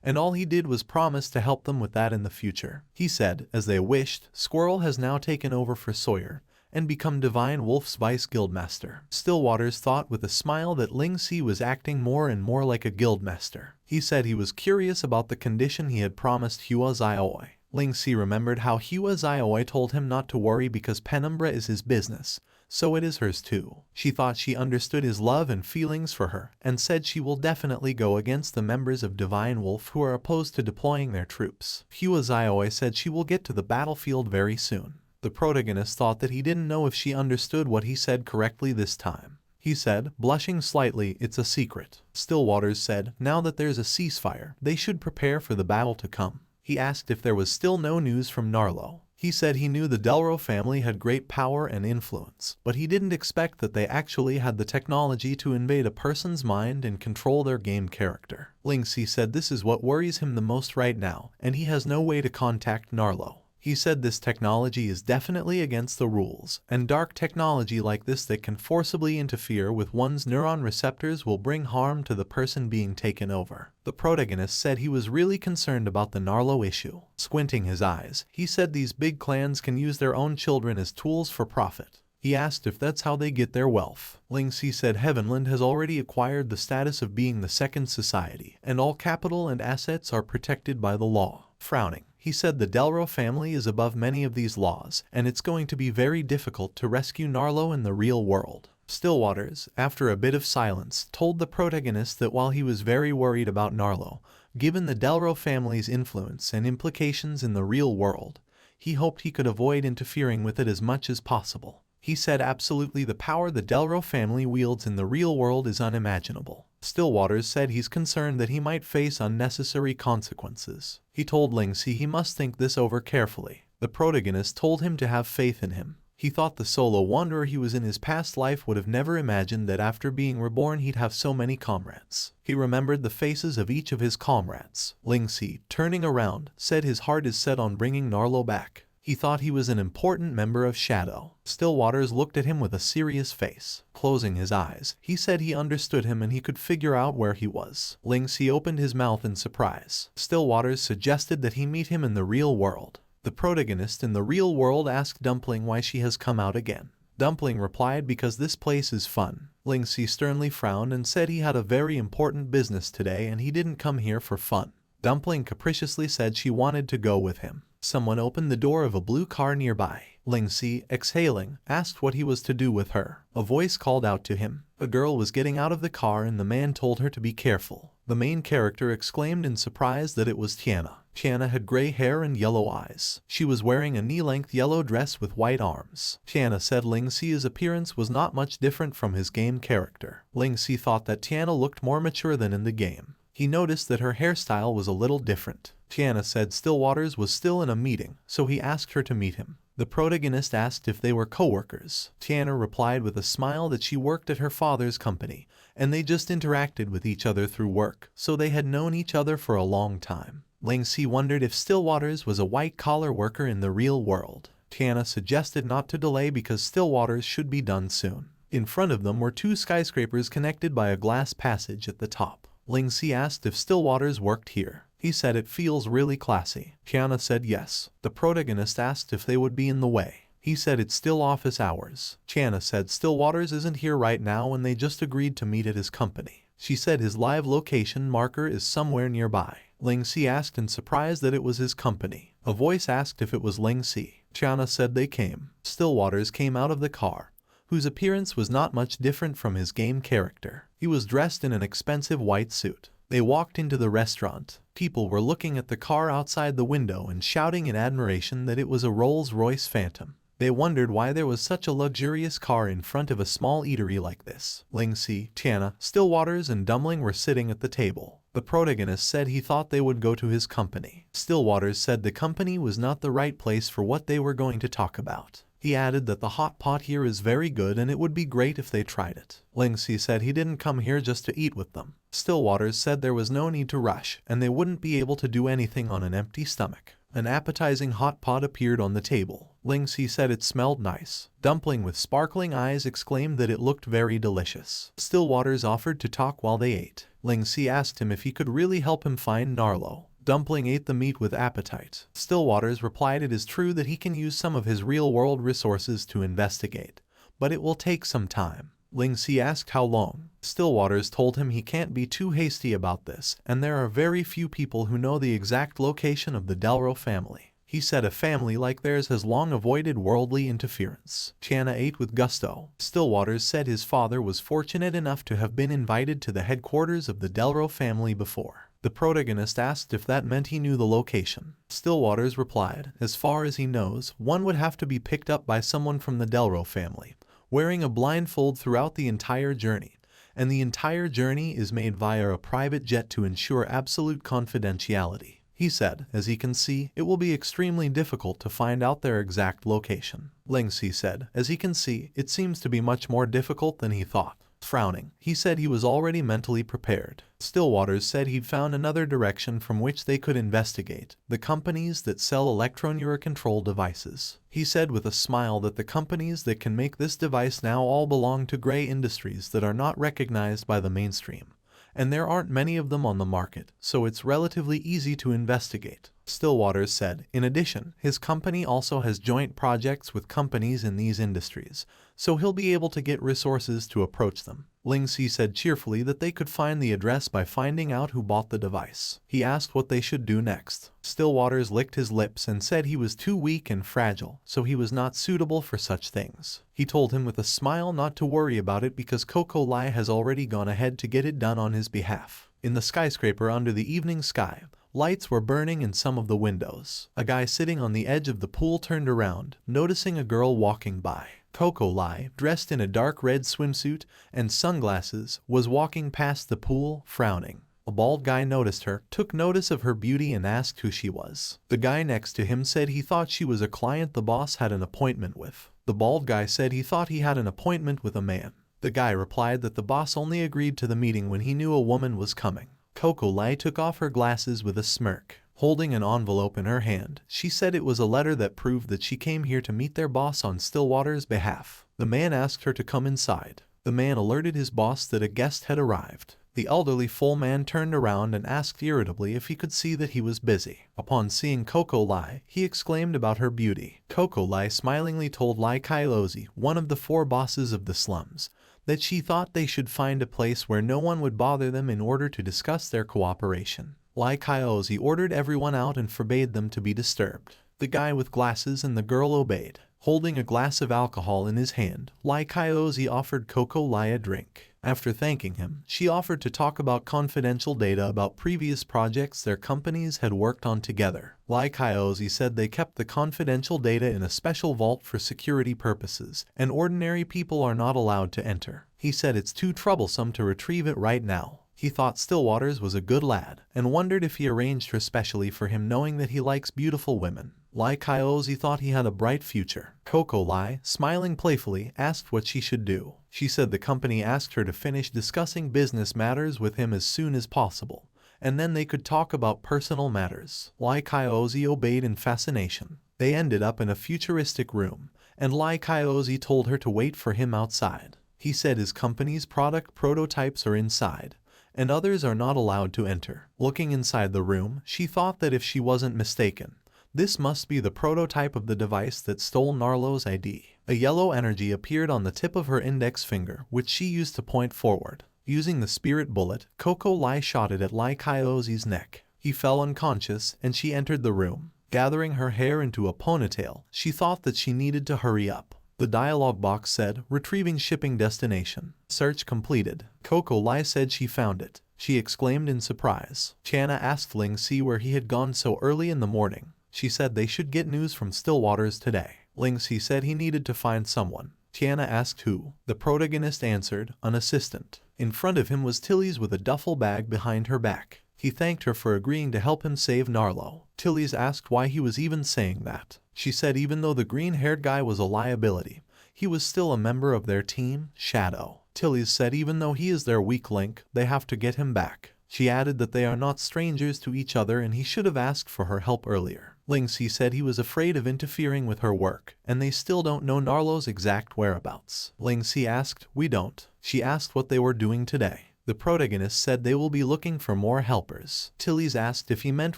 and all he did was promise to help them with that in the future. He said, as they wished, Squirrel has now taken over for Sawyer and become Divine Wolf's Vice Guildmaster. Stillwaters thought with a smile that Ling Si was acting more and more like a guildmaster. He said he was curious about the condition he had promised Hua Zaioi. Ling Si remembered how Hua Zaioi told him not to worry because Penumbra is his business, so it is hers too. She thought she understood his love and feelings for her, and said she will definitely go against the members of Divine Wolf who are opposed to deploying their troops. Hua Zaioi said she will get to the battlefield very soon. The protagonist thought that he didn't know if she understood what he said correctly this time. He said, blushing slightly, it's a secret. Stillwaters said, now that there's a ceasefire, they should prepare for the battle to come. He asked if there was still no news from Narlo. He said he knew the Delro family had great power and influence, but he didn't expect that they actually had the technology to invade a person's mind and control their game character. Ling Si said this is what worries him the most right now, and he has no way to contact Narlo. He said this technology is definitely against the rules, and dark technology like this that can forcibly interfere with one's neuron receptors will bring harm to the person being taken over. The protagonist said he was really concerned about the Narlo issue. Squinting his eyes, he said these big clans can use their own children as tools for profit. He asked if that's how they get their wealth. Ling Si said Heavenland has already acquired the status of being the second society, and all capital and assets are protected by the law. Frowning, he said the Delro family is above many of these laws, and it's going to be very difficult to rescue Narlo in the real world. Stillwaters, after a bit of silence, told the protagonist that while he was very worried about Narlo, given the Delro family's influence and implications in the real world, he hoped he could avoid interfering with it as much as possible. He said absolutely the power the Delro family wields in the real world is unimaginable. Stillwaters said he's concerned that he might face unnecessary consequences. He told Ling Si he must think this over carefully. The protagonist told him to have faith in him. He thought the solo wanderer he was in his past life would have never imagined that after being reborn he'd have so many comrades. He remembered the faces of each of his comrades. Ling Si, turning around, said his heart is set on bringing Narlo back. He thought he was an important member of Shadow. Stillwaters looked at him with a serious face. Closing his eyes, he said he understood him and he could figure out where he was. Ling Si opened his mouth in surprise. Stillwaters suggested that he meet him in the real world. The protagonist in the real world asked Dumpling why she has come out again. Dumpling replied because this place is fun. Ling Si sternly frowned and said he had a very important business today and he didn't come here for fun. Dumpling capriciously said she wanted to go with him. Someone opened the door of a blue car nearby. Ling Si, exhaling, asked what he was to do with her. A voice called out to him. A girl was getting out of the car and the man told her to be careful. The main character exclaimed in surprise that it was Tiana. Tiana had gray hair and yellow eyes. She was wearing a knee-length yellow dress with white arms. Tiana said Ling Si's appearance was not much different from his game character. Ling Si thought that Tiana looked more mature than in the game. He noticed that her hairstyle was a little different. Tiana said Stillwaters was still in a meeting, so he asked her to meet him. The protagonist asked if they were co-workers. Tiana replied with a smile that she worked at her father's company, and they just interacted with each other through work, so they had known each other for a long time. Ling Si wondered if Stillwaters was a white-collar worker in the real world. Tiana suggested not to delay because Stillwaters should be done soon. In front of them were two skyscrapers connected by a glass passage at the top. Ling Si asked if Stillwaters worked here. He said it feels really classy. Tiana said yes. The protagonist asked if they would be in the way. He said it's still office hours. Tiana said Stillwaters isn't here right now and they just agreed to meet at his company. She said his live location marker is somewhere nearby. Ling Si asked in surprise that it was his company. A voice asked if it was Ling Si. Tiana said they came. Stillwaters came out of the car, whose appearance was not much different from his game character. He was dressed in an expensive white suit. They walked into the restaurant. People were looking at the car outside the window and shouting in admiration that it was a Rolls-Royce Phantom. They wondered why there was such a luxurious car in front of a small eatery like this. Ling Si, Tiana, Stillwaters, and Dumpling were sitting at the table. The protagonist said he thought they would go to his company. Stillwaters said the company was not the right place for what they were going to talk about. He added that the hot pot here is very good and it would be great if they tried it. Ling Si said he didn't come here just to eat with them. Stillwaters said there was no need to rush and they wouldn't be able to do anything on an empty stomach. An appetizing hot pot appeared on the table. Ling Si said it smelled nice. Dumpling with sparkling eyes exclaimed that it looked very delicious. Stillwaters offered to talk while they ate. Ling Si asked him if he could really help him find Narlo. Dumpling ate the meat with appetite. Stillwaters replied it is true that he can use some of his real-world resources to investigate, but it will take some time. Ling Si asked how long. Stillwaters told him he can't be too hasty about this, and there are very few people who know the exact location of the Delro family. He said a family like theirs has long avoided worldly interference. Tiana ate with gusto. Stillwaters said his father was fortunate enough to have been invited to the headquarters of the Delro family before. The protagonist asked if that meant he knew the location. Stillwaters replied, as far as he knows, one would have to be picked up by someone from the Delro family, wearing a blindfold throughout the entire journey, and the entire journey is made via a private jet to ensure absolute confidentiality. He said, as he can see, it will be extremely difficult to find out their exact location. Ling Si said, as he can see, it seems to be much more difficult than he thought. Frowning, he said he was already mentally prepared. Stillwaters said he'd found another direction from which they could investigate, the companies that sell electroneurocontrol devices. He said with a smile that the companies that can make this device now all belong to gray industries that are not recognized by the mainstream, and there aren't many of them on the market, so it's relatively easy to investigate. Stillwaters said, in addition, his company also has joint projects with companies in these industries, so he'll be able to get resources to approach them. Ling Si said cheerfully that they could find the address by finding out who bought the device. He asked what they should do next. Stillwaters licked his lips and said he was too weak and fragile, so he was not suitable for such things. He told him with a smile not to worry about it because Coco Lai has already gone ahead to get it done on his behalf. In the skyscraper under the evening sky, lights were burning in some of the windows. A guy sitting on the edge of the pool turned around, noticing a girl walking by. Coco Lai, dressed in a dark red swimsuit and sunglasses, was walking past the pool, frowning. A bald guy noticed her, took notice of her beauty and asked who she was. The guy next to him said he thought she was a client the boss had an appointment with. The bald guy said he thought he had an appointment with a man. The guy replied that the boss only agreed to the meeting when he knew a woman was coming. Coco Lai took off her glasses with a smirk. Holding an envelope in her hand, she said it was a letter that proved that she came here to meet their boss on Stillwater's behalf. The man asked her to come inside. The man alerted his boss that a guest had arrived. The elderly full man turned around and asked irritably if he could see that he was busy. Upon seeing Coco Lai, he exclaimed about her beauty. Coco Lai smilingly told Lai Kailozi, one of the 4 bosses of the slums, that she thought they should find a place where no one would bother them in order to discuss their cooperation. Lai Kailozi ordered everyone out and forbade them to be disturbed. The guy with glasses and the girl obeyed. Holding a glass of alcohol in his hand, Lai Kailozi offered Coco Lai a drink. After thanking him, she offered to talk about confidential data about previous projects their companies had worked on together. Lai Kailozi said they kept the confidential data in a special vault for security purposes, and ordinary people are not allowed to enter. He said it's too troublesome to retrieve it right now. He thought Stillwaters was a good lad, and wondered if he arranged her specially for him knowing that he likes beautiful women. Lai Kailozi thought he had a bright future. Coco Lai, smiling playfully, asked what she should do. She said the company asked her to finish discussing business matters with him as soon as possible, and then they could talk about personal matters. Lai Kailozi obeyed in fascination. They ended up in a futuristic room, and Lai Kailozi told her to wait for him outside. He said his company's product prototypes are inside, and others are not allowed to enter. Looking inside the room, she thought that if she wasn't mistaken, this must be the prototype of the device that stole Narlo's ID. A yellow energy appeared on the tip of her index finger, which she used to point forward. Using the spirit bullet, Coco Lai shot it at Lai Kailozi's neck. He fell unconscious, and she entered the room. Gathering her hair into a ponytail, she thought that she needed to hurry up. The dialogue box said, retrieving shipping destination. Search completed. Coco Lai said she found it. She exclaimed in surprise. Chana asked Ling Si where he had gone so early in the morning. She said they should get news from Stillwaters today. Ling Si said he needed to find someone. Tiana asked who. The protagonist answered, an assistant. In front of him was Tilly's with a duffel bag behind her back. He thanked her for agreeing to help him save Narlo. Tilly's asked why he was even saying that. She said even though the green-haired guy was a liability, he was still a member of their team, Shadow. Tilly's said even though he is their weak link, they have to get him back. She added that they are not strangers to each other and he should have asked for her help earlier. Ling Si said he was afraid of interfering with her work, and they still don't know Narlo's exact whereabouts. Ling Si asked, we don't. She asked what they were doing today. The protagonist said they will be looking for more helpers. Tilly's asked if he meant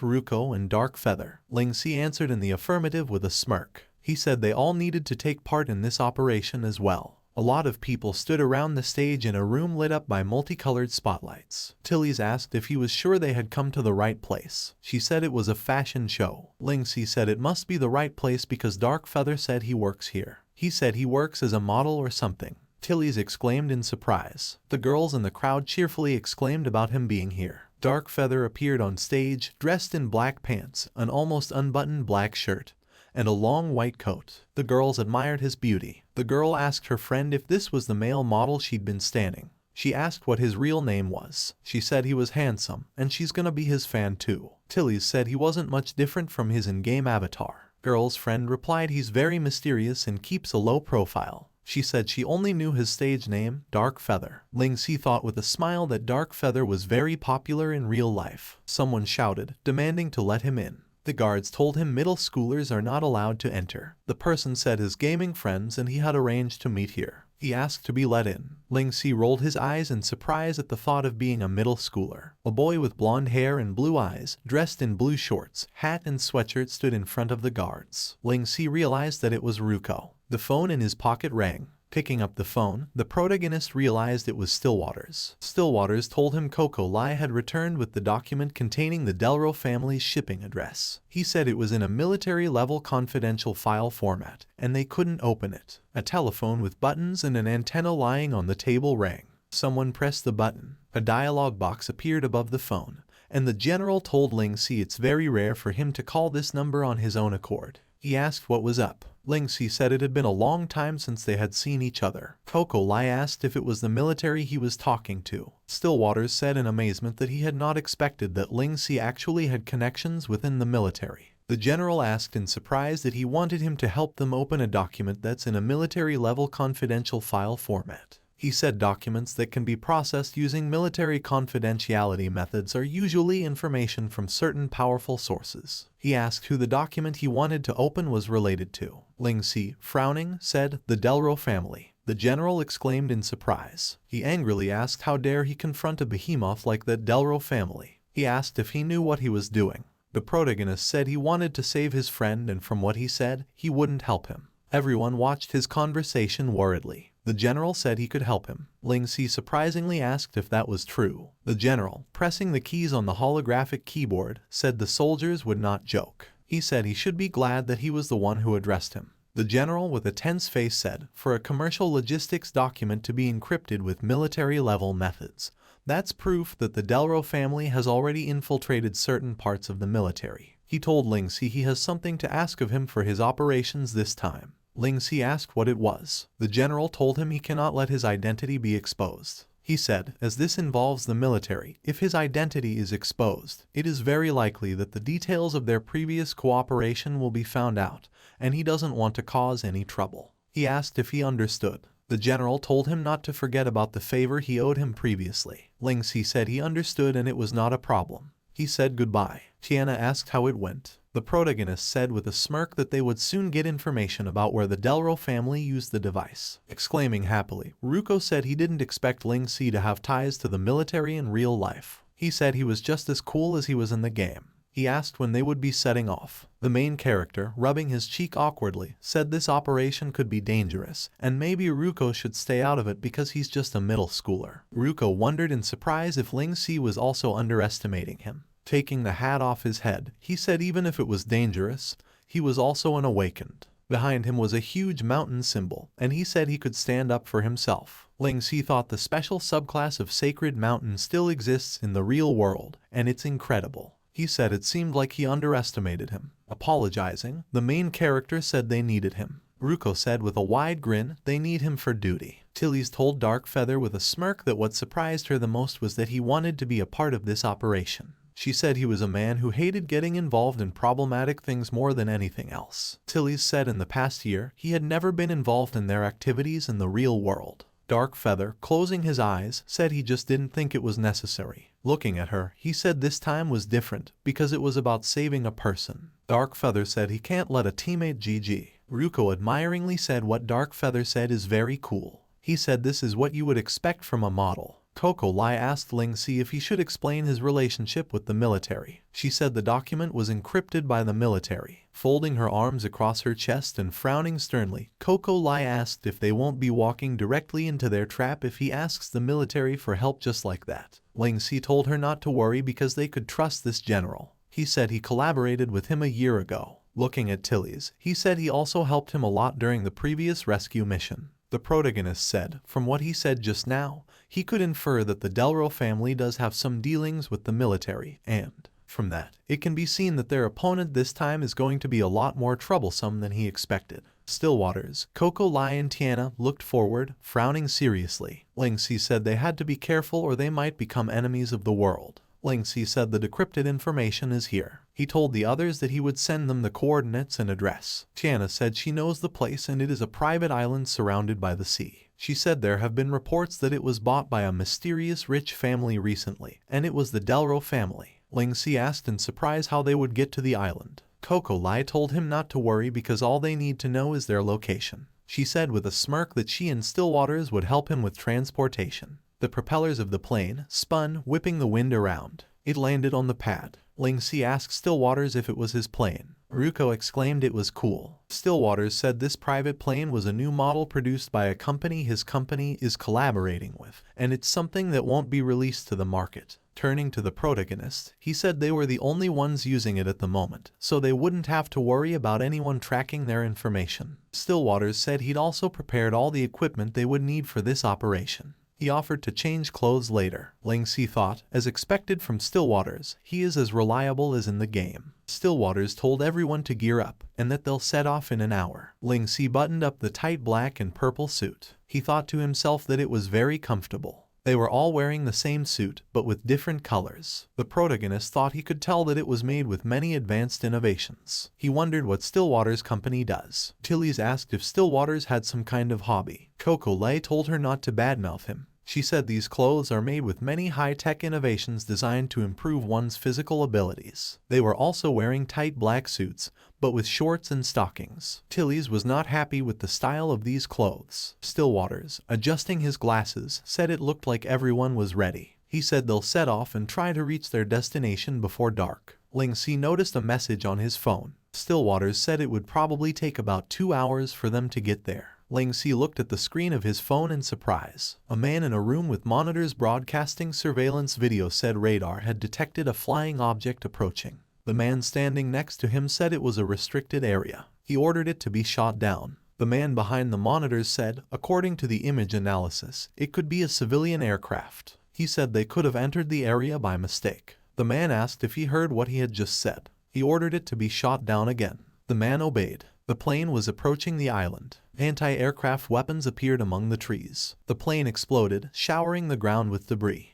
Ruko and Dark Feather. Ling Si answered in the affirmative with a smirk. He said they all needed to take part in this operation as well. A lot of people stood around the stage in a room lit up by multicolored spotlights. Tilly's asked if he was sure they had come to the right place. She said it was a fashion show. Ling Si said it must be the right place because Dark Feather said he works here. He said he works as a model or something. Tilly's exclaimed in surprise. The girls in the crowd cheerfully exclaimed about him being here. Dark Feather appeared on stage, dressed in black pants, an almost unbuttoned black shirt, and a long white coat. The girls admired his beauty. The girl asked her friend if this was the male model she'd been standing. She asked what his real name was. She said he was handsome, and she's gonna be his fan too. Tilly's said he wasn't much different from his in-game avatar. Girl's friend replied he's very mysterious and keeps a low profile. She said she only knew his stage name, Dark Feather. Ling Si thought with a smile that Dark Feather was very popular in real life. Someone shouted, demanding to let him in. The guards told him middle schoolers are not allowed to enter. The person said his gaming friends and he had arranged to meet here. He asked to be let in. Ling Si rolled his eyes in surprise at the thought of being a middle schooler. A boy with blonde hair and blue eyes, dressed in blue shorts, hat and sweatshirt stood in front of the guards. Ling Si realized that it was Ruko. The phone in his pocket rang. Picking up the phone, the protagonist realized it was Stillwater's. Stillwater's told him Coco Lai had returned with the document containing the Delro family's shipping address. He said it was in a military-level confidential file format, and they couldn't open it. A telephone with buttons and an antenna lying on the table rang. Someone pressed the button. A dialogue box appeared above the phone, and the general told Ling Si it's very rare for him to call this number on his own accord. He asked what was up. Ling Si said it had been a long time since they had seen each other. Coco Lai asked if it was the military he was talking to. Stillwaters said in amazement that he had not expected that Ling Si actually had connections within the military. The general asked in surprise that he wanted him to help them open a document that's in a military-level confidential file format. He said documents that can be processed using military confidentiality methods are usually information from certain powerful sources. He asked who the document he wanted to open was related to. Ling Si, frowning, said, "The Delro family." The general exclaimed in surprise. He angrily asked how dare he confront a behemoth like the Delro family. He asked if he knew what he was doing. The protagonist said he wanted to save his friend, and from what he said, he wouldn't help him. Everyone watched his conversation worriedly. The general said he could help him. Ling Si surprisingly asked if that was true. The general, pressing the keys on the holographic keyboard, said the soldiers would not joke. He said he should be glad that he was the one who addressed him. The general with a tense face said, for a commercial logistics document to be encrypted with military-level methods, that's proof that the Delro family has already infiltrated certain parts of the military. He told Ling Si he has something to ask of him for his operations this time. Ling Si asked what it was. The general told him he cannot let his identity be exposed. He said, as this involves the military, if his identity is exposed, it is very likely that the details of their previous cooperation will be found out, and he doesn't want to cause any trouble. He asked if he understood. The general told him not to forget about the favor he owed him previously. Ling Si said he understood and it was not a problem. He said goodbye. Tiana asked how it went. The protagonist said with a smirk that they would soon get information about where the Delro family used the device. Exclaiming happily, Ruko said he didn't expect Ling Si to have ties to the military in real life. He said he was just as cool as he was in the game. He asked when they would be setting off. The main character, rubbing his cheek awkwardly, said this operation could be dangerous, and maybe Ruko should stay out of it because he's just a middle schooler. Ruko wondered in surprise if Ling Si was also underestimating him. Taking the hat off his head, he said even if it was dangerous, he was also an awakened. Behind him was a huge mountain symbol, and he said he could stand up for himself. Ling Si thought the special subclass of Sacred Mountain still exists in the real world, and it's incredible. He said it seemed like he underestimated him. Apologizing, the main character said they needed him. Ruko said with a wide grin, they need him for duty. Tilly's told Dark Feather with a smirk that what surprised her the most was that he wanted to be a part of this operation. She said he was a man who hated getting involved in problematic things more than anything else. Tilly's said in the past year, he had never been involved in their activities in the real world. Dark Feather, closing his eyes, said he just didn't think it was necessary. Looking at her, he said this time was different, because it was about saving a person. Dark Feather said he can't let a teammate GG. Ruko admiringly said what Dark Feather said is very cool. He said this is what you would expect from a model. Coco Lai asked Ling Si if he should explain his relationship with the military. She said the document was encrypted by the military. Folding her arms across her chest and frowning sternly, Coco Lai asked if they won't be walking directly into their trap if he asks the military for help just like that. Ling Si told her not to worry because they could trust this general. He said he collaborated with him a year ago. Looking at Tilly's, he said he also helped him a lot during the previous rescue mission. The protagonist said, from what he said just now, he could infer that the Delro family does have some dealings with the military, and from that, it can be seen that their opponent this time is going to be a lot more troublesome than he expected. Stillwaters, Coco Lai and Tiana looked forward, frowning seriously. Ling Si said they had to be careful or they might become enemies of the world. Ling Si said the decrypted information is here. He told the others that he would send them the coordinates and address. Tiana said she knows the place and it is a private island surrounded by the sea. She said there have been reports that it was bought by a mysterious rich family recently, and it was the Delro family. Ling Si asked in surprise how they would get to the island. Coco Lai told him not to worry because all they need to know is their location. She said with a smirk that she and Stillwaters would help him with transportation. The propellers of the plane spun, whipping the wind around. It landed on the pad. Ling Si asked Stillwaters if it was his plane. Ruko exclaimed it was cool. Stillwaters said this private plane was a new model produced by a company his company is collaborating with, and it's something that won't be released to the market. Turning to the protagonist, he said they were the only ones using it at the moment, so they wouldn't have to worry about anyone tracking their information. Stillwaters said he'd also prepared all the equipment they would need for this operation. He offered to change clothes later. Ling Si thought, as expected from Stillwaters, he is as reliable as in the game. Stillwaters told everyone to gear up, and that they'll set off in an hour. Ling Si buttoned up the tight black and purple suit. He thought to himself that it was very comfortable. They were all wearing the same suit, but with different colors. The protagonist thought he could tell that it was made with many advanced innovations. He wondered what Stillwaters' company does. Tilly's asked if Stillwaters had some kind of hobby. Coco Lai told her not to badmouth him. She said these clothes are made with many high-tech innovations designed to improve one's physical abilities. They were also wearing tight black suits, but with shorts and stockings. Tilly's was not happy with the style of these clothes. Stillwaters, adjusting his glasses, said it looked like everyone was ready. He said they'll set off and try to reach their destination before dark. Ling Si noticed a message on his phone. Stillwaters said it would probably take about 2 hours for them to get there. Ling Si looked at the screen of his phone in surprise. A man in a room with monitors broadcasting surveillance video said radar had detected a flying object approaching. The man standing next to him said it was a restricted area. He ordered it to be shot down. The man behind the monitors said, according to the image analysis, it could be a civilian aircraft. He said they could have entered the area by mistake. The man asked if he heard what he had just said. He ordered it to be shot down again. The man obeyed. The plane was approaching the island. Anti-aircraft weapons appeared among the trees. The plane exploded, showering the ground with debris.